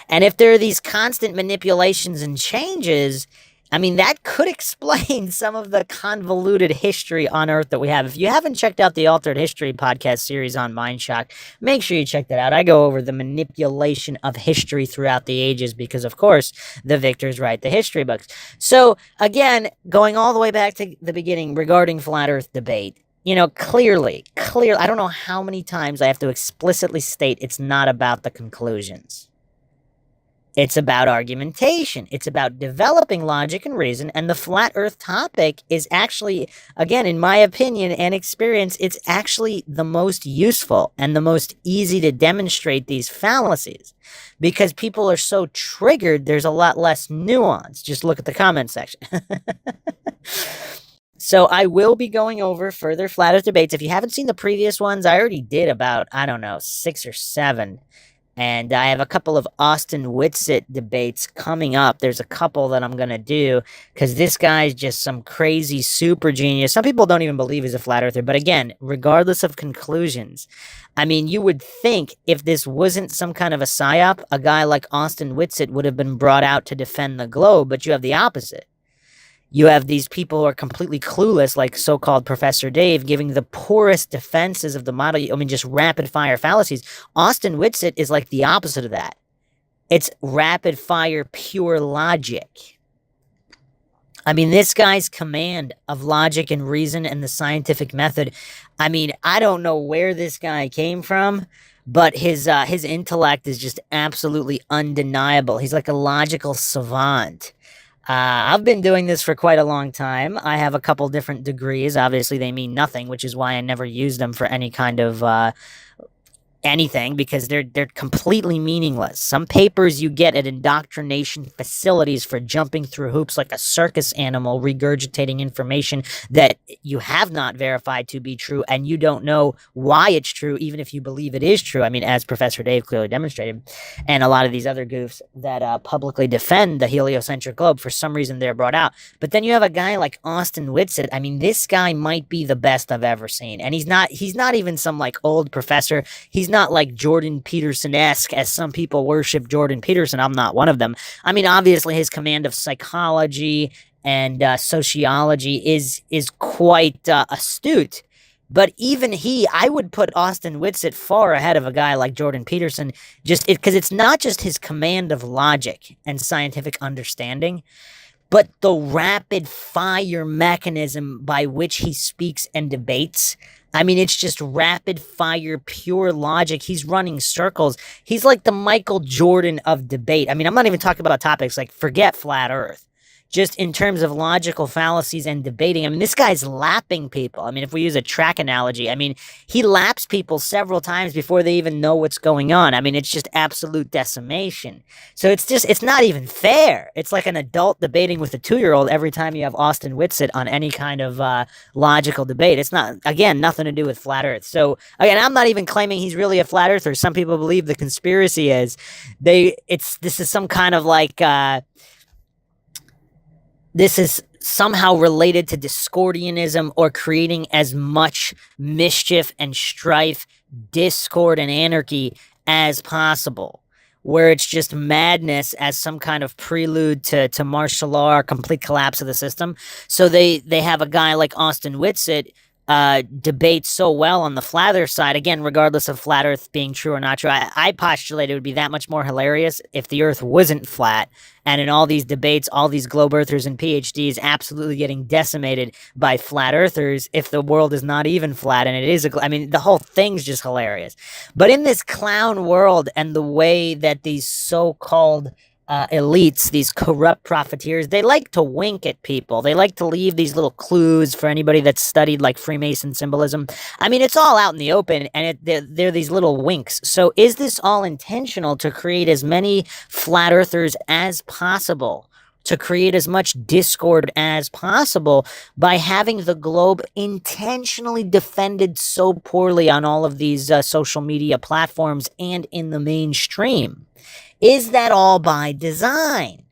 And if there are these constant manipulations and changes, I mean, that could explain some of the convoluted history on Earth that we have. If you haven't checked out the Altered History podcast series on MindShock, make sure you check that out. I go over the manipulation of history throughout the ages because, of course, the victors write the history books. So, again, going all the way back to the beginning regarding Flat Earth debate, clearly, I don't know how many times I have to explicitly state it's not about the conclusions. It's about argumentation. It's about developing logic and reason. And the flat earth topic is actually, again, in my opinion and experience, it's actually the most useful and the most easy to demonstrate these fallacies because people are so triggered. There's a lot less nuance. Just look at the comment section. So I will be going over further flat earth debates. If you haven't seen the previous ones, I already did about, 6 or 7. And I have a couple of Austin Whitsitt debates coming up. There's a couple that I'm going to do because this guy's just some crazy super genius. Some people don't even believe he's a flat earther. But again, regardless of conclusions, I mean, you would think if this wasn't some kind of a psyop, a guy like Austin Whitsitt would have been brought out to defend the globe. But you have the opposite. You have these people who are completely clueless, like so-called Professor Dave, giving the poorest defenses of the model. I mean, just rapid-fire fallacies. Austin Whitsitt is like the opposite of that. It's rapid-fire pure logic. I mean, this guy's command of logic and reason and the scientific method, I mean, I don't know where this guy came from, but his intellect is just absolutely undeniable. He's like a logical savant. I've been doing this for quite a long time. I have a couple different degrees. Obviously, they mean nothing, which is why I never use them for any kind of anything, because they're completely meaningless. Some papers you get at indoctrination facilities for jumping through hoops like a circus animal, regurgitating information that you have not verified to be true, and you don't know why it's true, even if you believe it is true. I mean, as Professor Dave clearly demonstrated, and a lot of these other goofs that publicly defend the heliocentric globe, for some reason they're brought out. But then you have a guy like Austin Whitsitt. I mean, this guy might be the best I've ever seen, and he's not even some like old professor. He's not like Jordan Peterson-esque, as some people worship Jordan Peterson. I'm not one of them. I mean, obviously his command of psychology and sociology is quite astute. But even I would put Austin Whitsitt far ahead of a guy like Jordan Peterson, just because it's not just his command of logic and scientific understanding, but the rapid fire mechanism by which he speaks and debates. I mean, it's just rapid fire, pure logic. He's running circles. He's like the Michael Jordan of debate. I mean, I'm not even talking about topics like forget flat Earth. Just in terms of logical fallacies and debating. I mean, this guy's lapping people. I mean, if we use a track analogy, I mean, he laps people several times before they even know what's going on. I mean, it's just absolute decimation. So it's not even fair. It's like an adult debating with a 2-year-old every time you have Austin Whitsitt on any kind of logical debate. It's not, again, nothing to do with flat Earth. So, again, I'm not even claiming he's really a flat earther. Some people believe the conspiracy is. This is some kind of like... this is somehow related to Discordianism or creating as much mischief and strife, discord, and anarchy as possible, where it's just madness as some kind of prelude to martial law or complete collapse of the system. So they have a guy like Austin Whitsitt debate so well on the flat Earth side, again, regardless of flat Earth being true or not true. I postulate it would be that much more hilarious if the Earth wasn't flat, and in all these debates, all these globe earthers and PhDs absolutely getting decimated by flat earthers if the world is not even flat and it is I mean, the whole thing's just hilarious. But in this clown world and the way that these so-called elites, these corrupt profiteers, they like to wink at people. They like to leave these little clues for anybody that's studied like Freemason symbolism. I mean, it's all out in the open, and they're these little winks. So is this all intentional to create as many flat earthers as possible, to create as much discord as possible by having the globe intentionally defended so poorly on all of these social media platforms and in the mainstream? Is that all by design?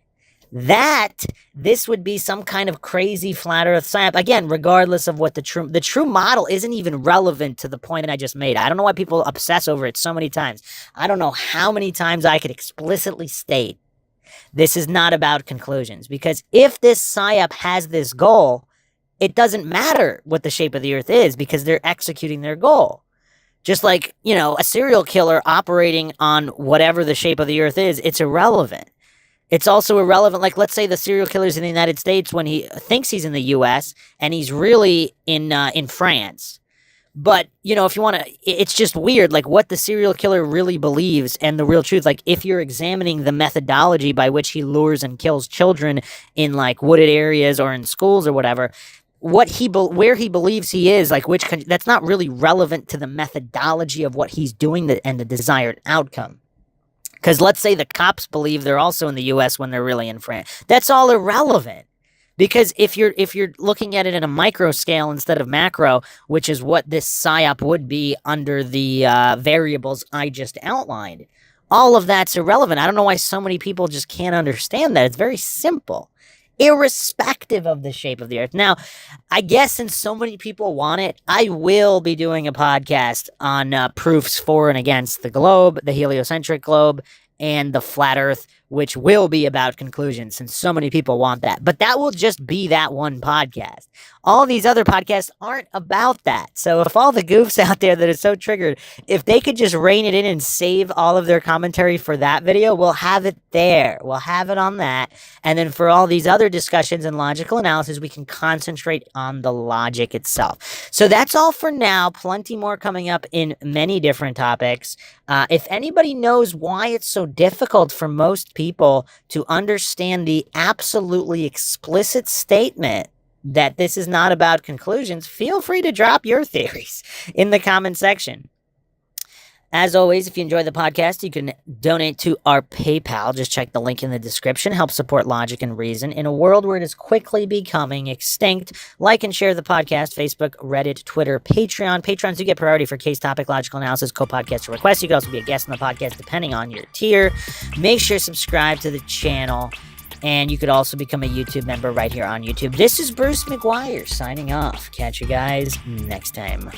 This would be some kind of crazy flat earth psyop. Again, regardless of what the true model isn't even relevant to the point I just made. I don't know why people obsess over it so many times. I don't know how many times I could explicitly state this is not about conclusions, because if this psyop has this goal, it doesn't matter what the shape of the earth is, because they're executing their goal. Just like, a serial killer operating on whatever the shape of the earth is, it's irrelevant. It's also irrelevant, like, let's say the serial killer's in the United States when he thinks he's in the U.S. and he's really in France. But, if you want to, it's just weird, like, what the serial killer really believes and the real truth. Like, if you're examining the methodology by which he lures and kills children in, like, wooded areas or in schools or whatever, where he believes he is, like that's not really relevant to the methodology of what he's doing and the desired outcome. Because let's say the cops believe they're also in the U.S. when they're really in France. That's all irrelevant. Because if you're looking at it in a micro scale instead of macro, which is what this psyop would be under the variables I just outlined, all of that's irrelevant. I don't know why so many people just can't understand that. It's very simple. Irrespective of the shape of the earth. Now, I guess since so many people want it, I will be doing a podcast on proofs for and against the globe, the heliocentric globe, and the flat earth, which will be about conclusions since so many people want that. But that will just be that one podcast. All these other podcasts aren't about that. So if all the goofs out there that are so triggered, if they could just rein it in and save all of their commentary for that video, we'll have it there. We'll have it on that. And then for all these other discussions and logical analysis, we can concentrate on the logic itself. So that's all for now. Plenty more coming up in many different topics. If anybody knows why it's so difficult for most people people to understand the absolutely explicit statement that this is not about conclusions, feel free to drop your theories in the comment section. As always, if you enjoy the podcast, you can donate to our PayPal. Just check the link in the description. Help support Logic and Reason in a world where it is quickly becoming extinct. Like and share the podcast, Facebook, Reddit, Twitter, Patreon. Patrons do get priority for case topic, logical analysis, co-podcast requests. You can also be a guest on the podcast depending on your tier. Make sure to subscribe to the channel. And you could also become a YouTube member right here on YouTube. This is Bruce McGuire signing off. Catch you guys next time.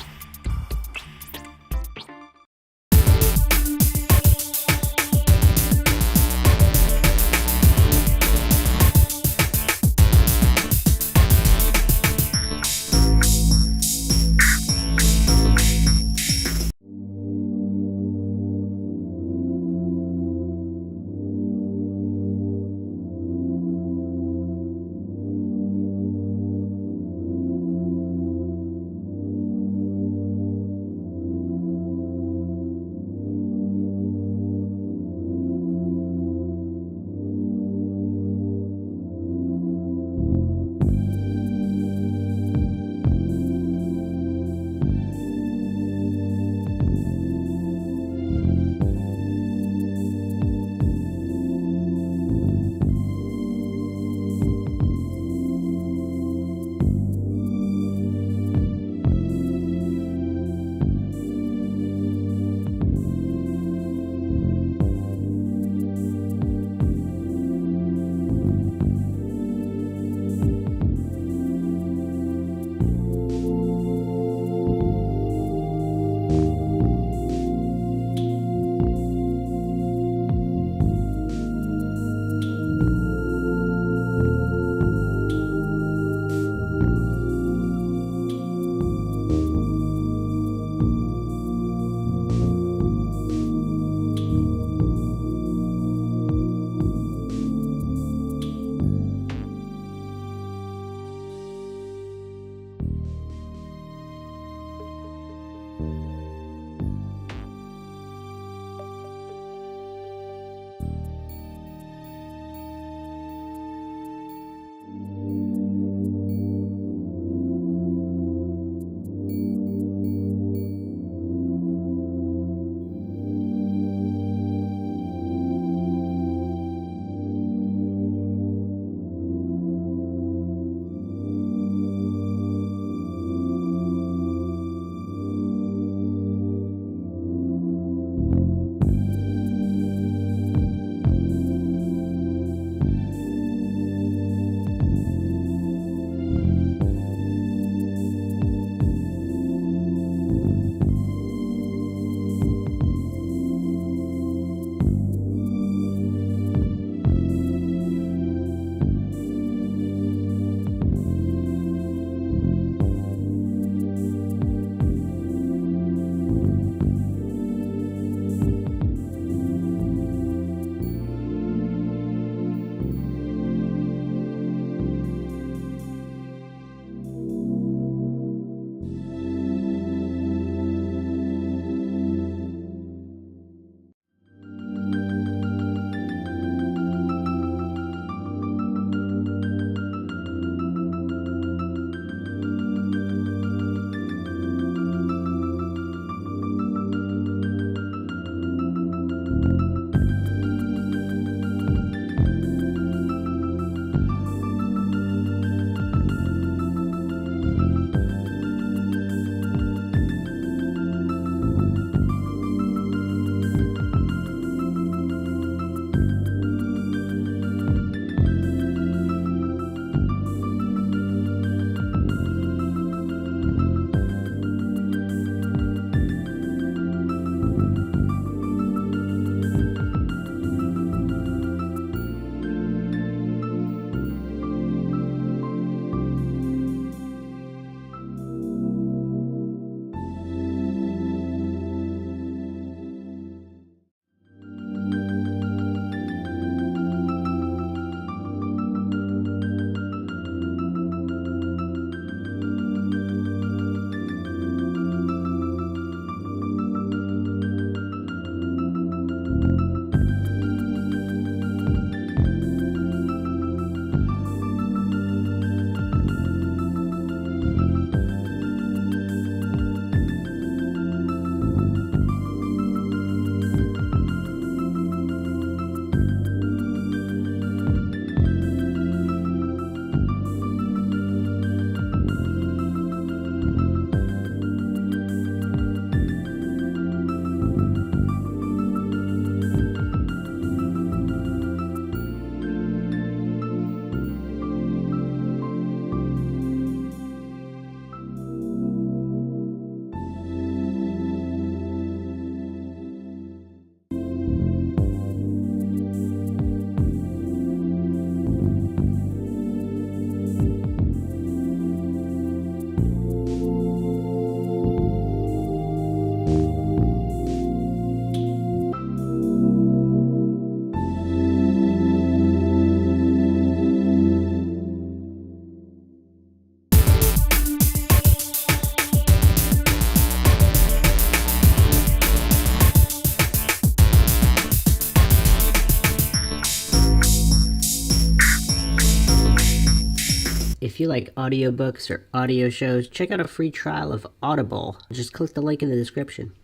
If you like audiobooks or audio shows, check out a free trial of Audible. Just click the link in the description.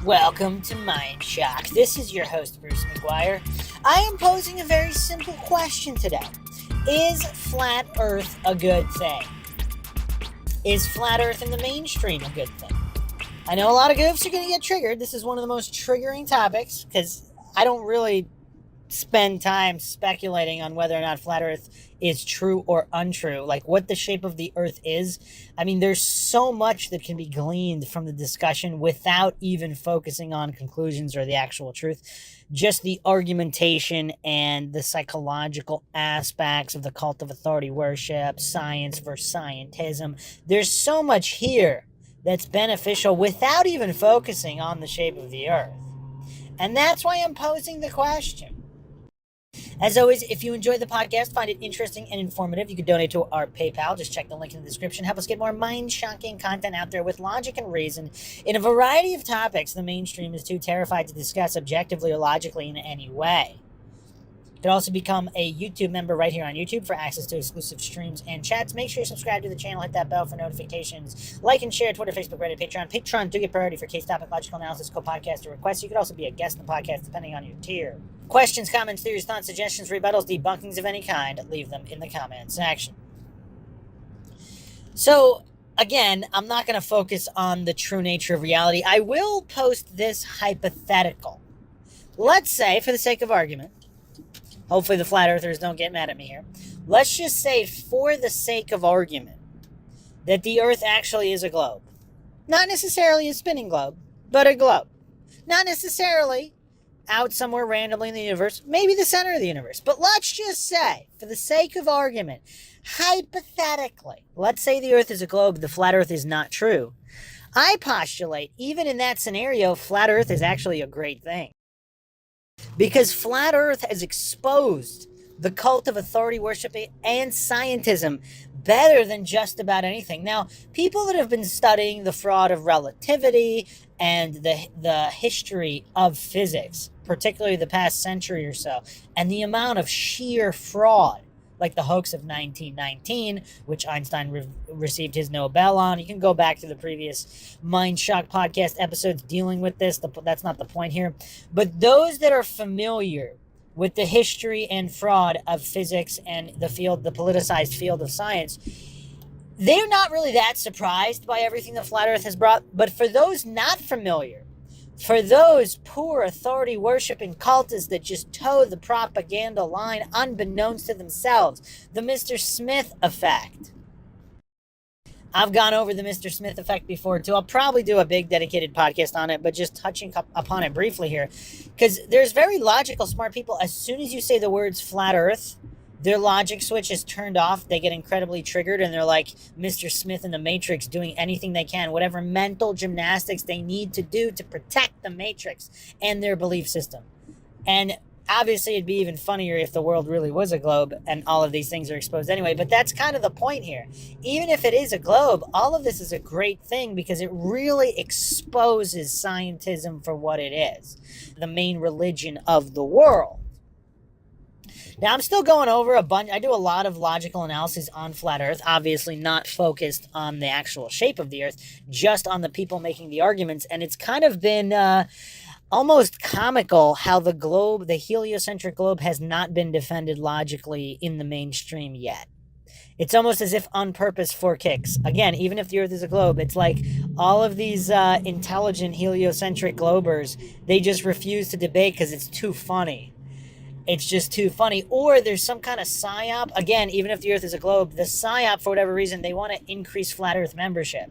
Welcome to MindShock. This is your host, Bruce McGuire. I am posing a very simple question today. Is flat Earth a good thing? Is flat Earth in the mainstream a good thing? I know a lot of goofs are going to get triggered. This is one of the most triggering topics because I don't really spend time speculating on whether or not flat Earth is true or untrue, like what the shape of the Earth is. I mean, there's so much that can be gleaned from the discussion without even focusing on conclusions or the actual truth. Just the argumentation and the psychological aspects of the cult of authority worship, science versus scientism. There's so much here that's beneficial without even focusing on the shape of the Earth. And that's why I'm posing the question. As always, if you enjoy the podcast, find it interesting and informative, you can donate to our PayPal. Just check the link in the description. Help us get more mind-shocking content out there with logic and reason in a variety of topics the mainstream is too terrified to discuss objectively or logically in any way. You can also become a YouTube member right here on YouTube for access to exclusive streams and chats. Make sure you subscribe to the channel, hit that bell for notifications. Like and share Twitter, Facebook, Reddit, Patreon. Patreon do get priority for case topic, logical analysis, co-podcast, or requests. You could also be a guest in the podcast depending on your tier. Questions, comments, theories, thoughts, suggestions, rebuttals, debunkings of any kind, leave them in the comment section. So, again, I'm not going to focus on the true nature of reality. I will post this hypothetical. Let's say, for the sake of argument, hopefully the flat earthers don't get mad at me here. Let's just say, for the sake of argument, that the Earth actually is a globe. Not necessarily a spinning globe, but a globe. Not necessarily out somewhere randomly in the universe, maybe the center of the universe. But let's just say, for the sake of argument, hypothetically, let's say the Earth is a globe, the flat Earth is not true. I postulate, even in that scenario, flat Earth is actually a great thing. Because flat Earth has exposed the cult of authority worship and scientism better than just about anything. Now, people that have been studying the fraud of relativity and the history of physics, particularly the past century or so, and the amount of sheer fraud, like the hoax of 1919, which Einstein received his Nobel on. You can go back to the previous MindShock podcast episodes dealing with this. That's not the point here. But those that are familiar with the history and fraud of physics and the politicized field of science, they're not really that surprised by everything the flat Earth has brought. But for those not familiar, for those poor authority worshiping cultists that just toe the propaganda line unbeknownst to themselves, the Mr. Smith effect. I've gone over the Mr. Smith effect before too. I'll probably do a big dedicated podcast on it, but just touching upon it briefly here, because there's very logical, smart people. As soon as you say the words flat Earth, their logic switch is turned off. They get incredibly triggered, and they're like Mr. Smith in the Matrix, doing anything they can, whatever mental gymnastics they need to do to protect the Matrix and their belief system. And obviously, it'd be even funnier if the world really was a globe and all of these things are exposed anyway. But that's kind of the point here. Even if it is a globe, all of this is a great thing because it really exposes scientism for what it is, the main religion of the world. Now, I'm still going over a bunch. I do a lot of logical analysis on flat Earth, obviously not focused on the actual shape of the Earth, just on the people making the arguments. And it's kind of been almost comical how the globe, the heliocentric globe, has not been defended logically in the mainstream yet. It's almost as if on purpose for kicks. Again, even if the Earth is a globe, it's like all of these intelligent heliocentric globers, they just refuse to debate because it's too funny. It's just too funny. Or there's some kind of psyop. Again, even if the Earth is a globe, the psyop, for whatever reason, they want to increase flat Earth membership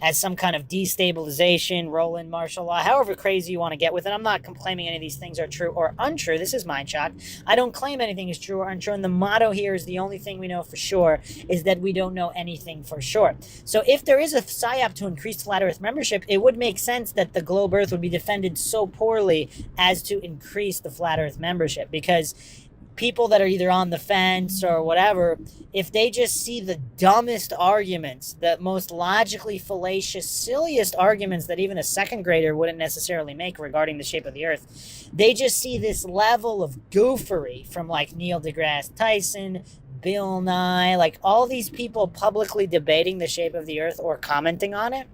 as some kind of destabilization, roll-in martial law, however crazy you want to get with it. I'm not claiming any of these things are true or untrue. This is MindShock. I don't claim anything is true or untrue, and the motto here is the only thing we know for sure is that we don't know anything for sure. So if there is a psyop to increase flat Earth membership, it would make sense that the globe Earth would be defended so poorly as to increase the flat Earth membership, because people that are either on the fence or whatever, if they just see the dumbest arguments, the most logically fallacious, silliest arguments that even a second grader wouldn't necessarily make regarding the shape of the Earth, they just see this level of goofery from like Neil deGrasse Tyson, Bill Nye, like all these people publicly debating the shape of the earth or commenting on it,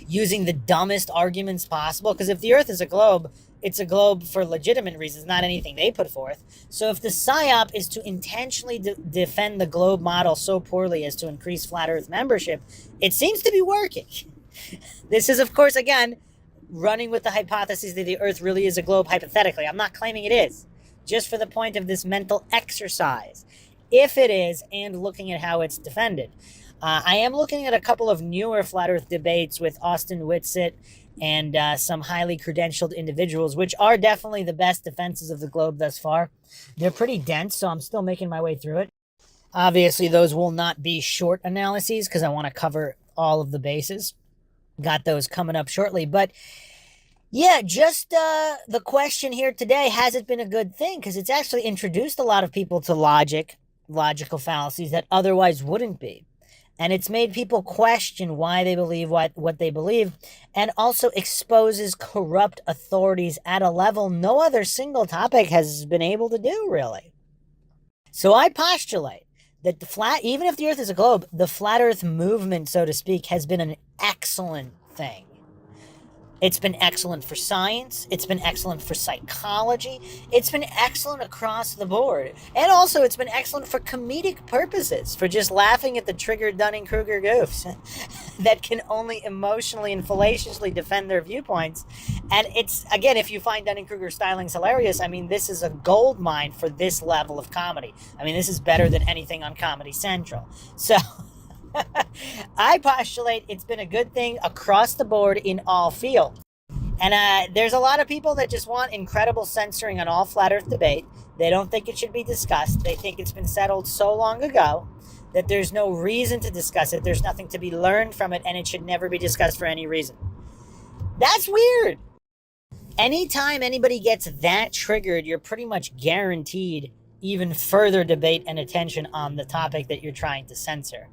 using the dumbest arguments possible. Because if the earth is a globe, it's a globe for legitimate reasons, not anything they put forth. So if the PSYOP is to intentionally defend the globe model so poorly as to increase flat earth membership, it seems to be working. This is, of course, again, running with the hypothesis that the earth really is a globe hypothetically. I'm not claiming it is, just for the point of this mental exercise. If it is, and looking at how it's defended. I am looking at a couple of newer flat earth debates with Austin Whitsitt and some highly credentialed individuals, which are definitely the best defenses of the globe thus far. They're pretty dense, so I'm still making my way through it. Obviously, those will not be short analyses because I want to cover all of the bases. Got those coming up shortly. But yeah, just the question here today, has it been a good thing? Because it's actually introduced a lot of people to logical fallacies that otherwise wouldn't be. And it's made people question why they believe what they believe, and also exposes corrupt authorities at a level no other single topic has been able to do, really. So I postulate that even if the earth is a globe, the flat earth movement, so to speak, has been an excellent thing. It's been excellent for science. It's been excellent for psychology. It's been excellent across the board. And also, it's been excellent for comedic purposes, for just laughing at the triggered Dunning-Kruger goofs that can only emotionally and fallaciously defend their viewpoints. And it's, again, if you find Dunning-Kruger stylings hilarious, I mean, this is a gold mine for this level of comedy. I mean, this is better than anything on Comedy Central. So I postulate it's been a good thing across the board in all fields. And there's a lot of people that just want incredible censoring on all flat earth debate. They don't think it should be discussed. They think it's been settled so long ago that there's no reason to discuss it. There's nothing to be learned from it, and it should never be discussed for any reason. That's weird. Anytime anybody gets that triggered, you're pretty much guaranteed even further debate and attention on the topic that you're trying to censor.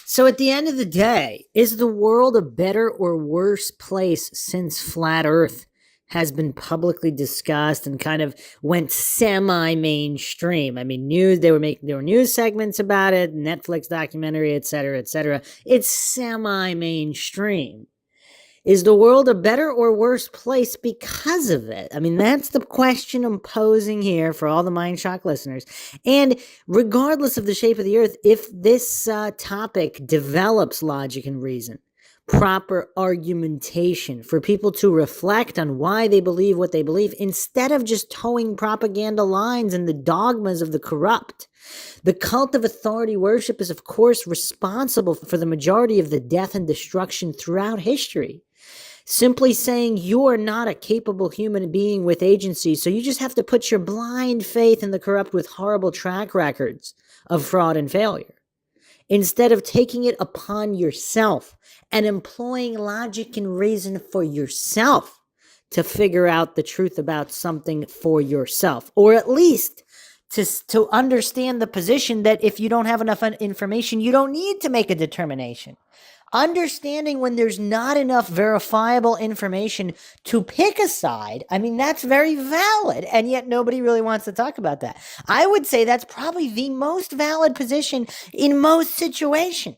So at the end of the day, is the world a better or worse place since flat earth has been publicly discussed and kind of went semi-mainstream? I mean, there were news segments about it, Netflix documentary, et cetera, et cetera. It's semi-mainstream. Is the world a better or worse place because of it? I mean, that's the question I'm posing here for all the MindShock listeners. And regardless of the shape of the earth, if this topic develops logic and reason, proper argumentation for people to reflect on why they believe what they believe, instead of just towing propaganda lines and the dogmas of the corrupt, the cult of authority worship is, of course, responsible for the majority of the death and destruction throughout history. Simply saying you are not a capable human being with agency, so you just have to put your blind faith in the corrupt with horrible track records of fraud and failure, instead of taking it upon yourself and employing logic and reason for yourself to figure out the truth about something for yourself, or at least to understand the position that if you don't have enough information, you don't need to make a determination. Understanding when there's not enough verifiable information to pick a side, I mean, that's very valid, and yet nobody really wants to talk about that. I would say that's probably the most valid position in most situations.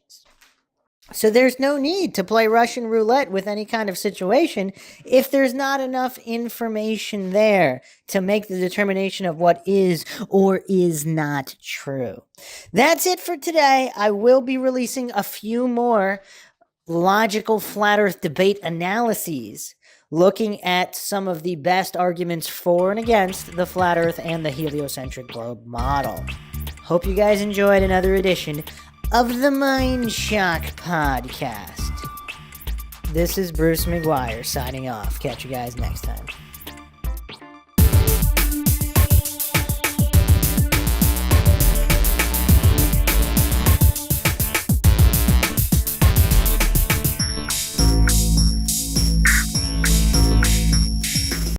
So there's no need to play Russian roulette with any kind of situation if there's not enough information there to make the determination of what is or is not true. That's it for today. I will be releasing a few more logical flat earth debate analyses, looking at some of the best arguments for and against the flat earth and the heliocentric globe model. Hope you guys enjoyed another edition of the MindShock podcast. This is Bruce McGuire signing off. Catch you guys next time.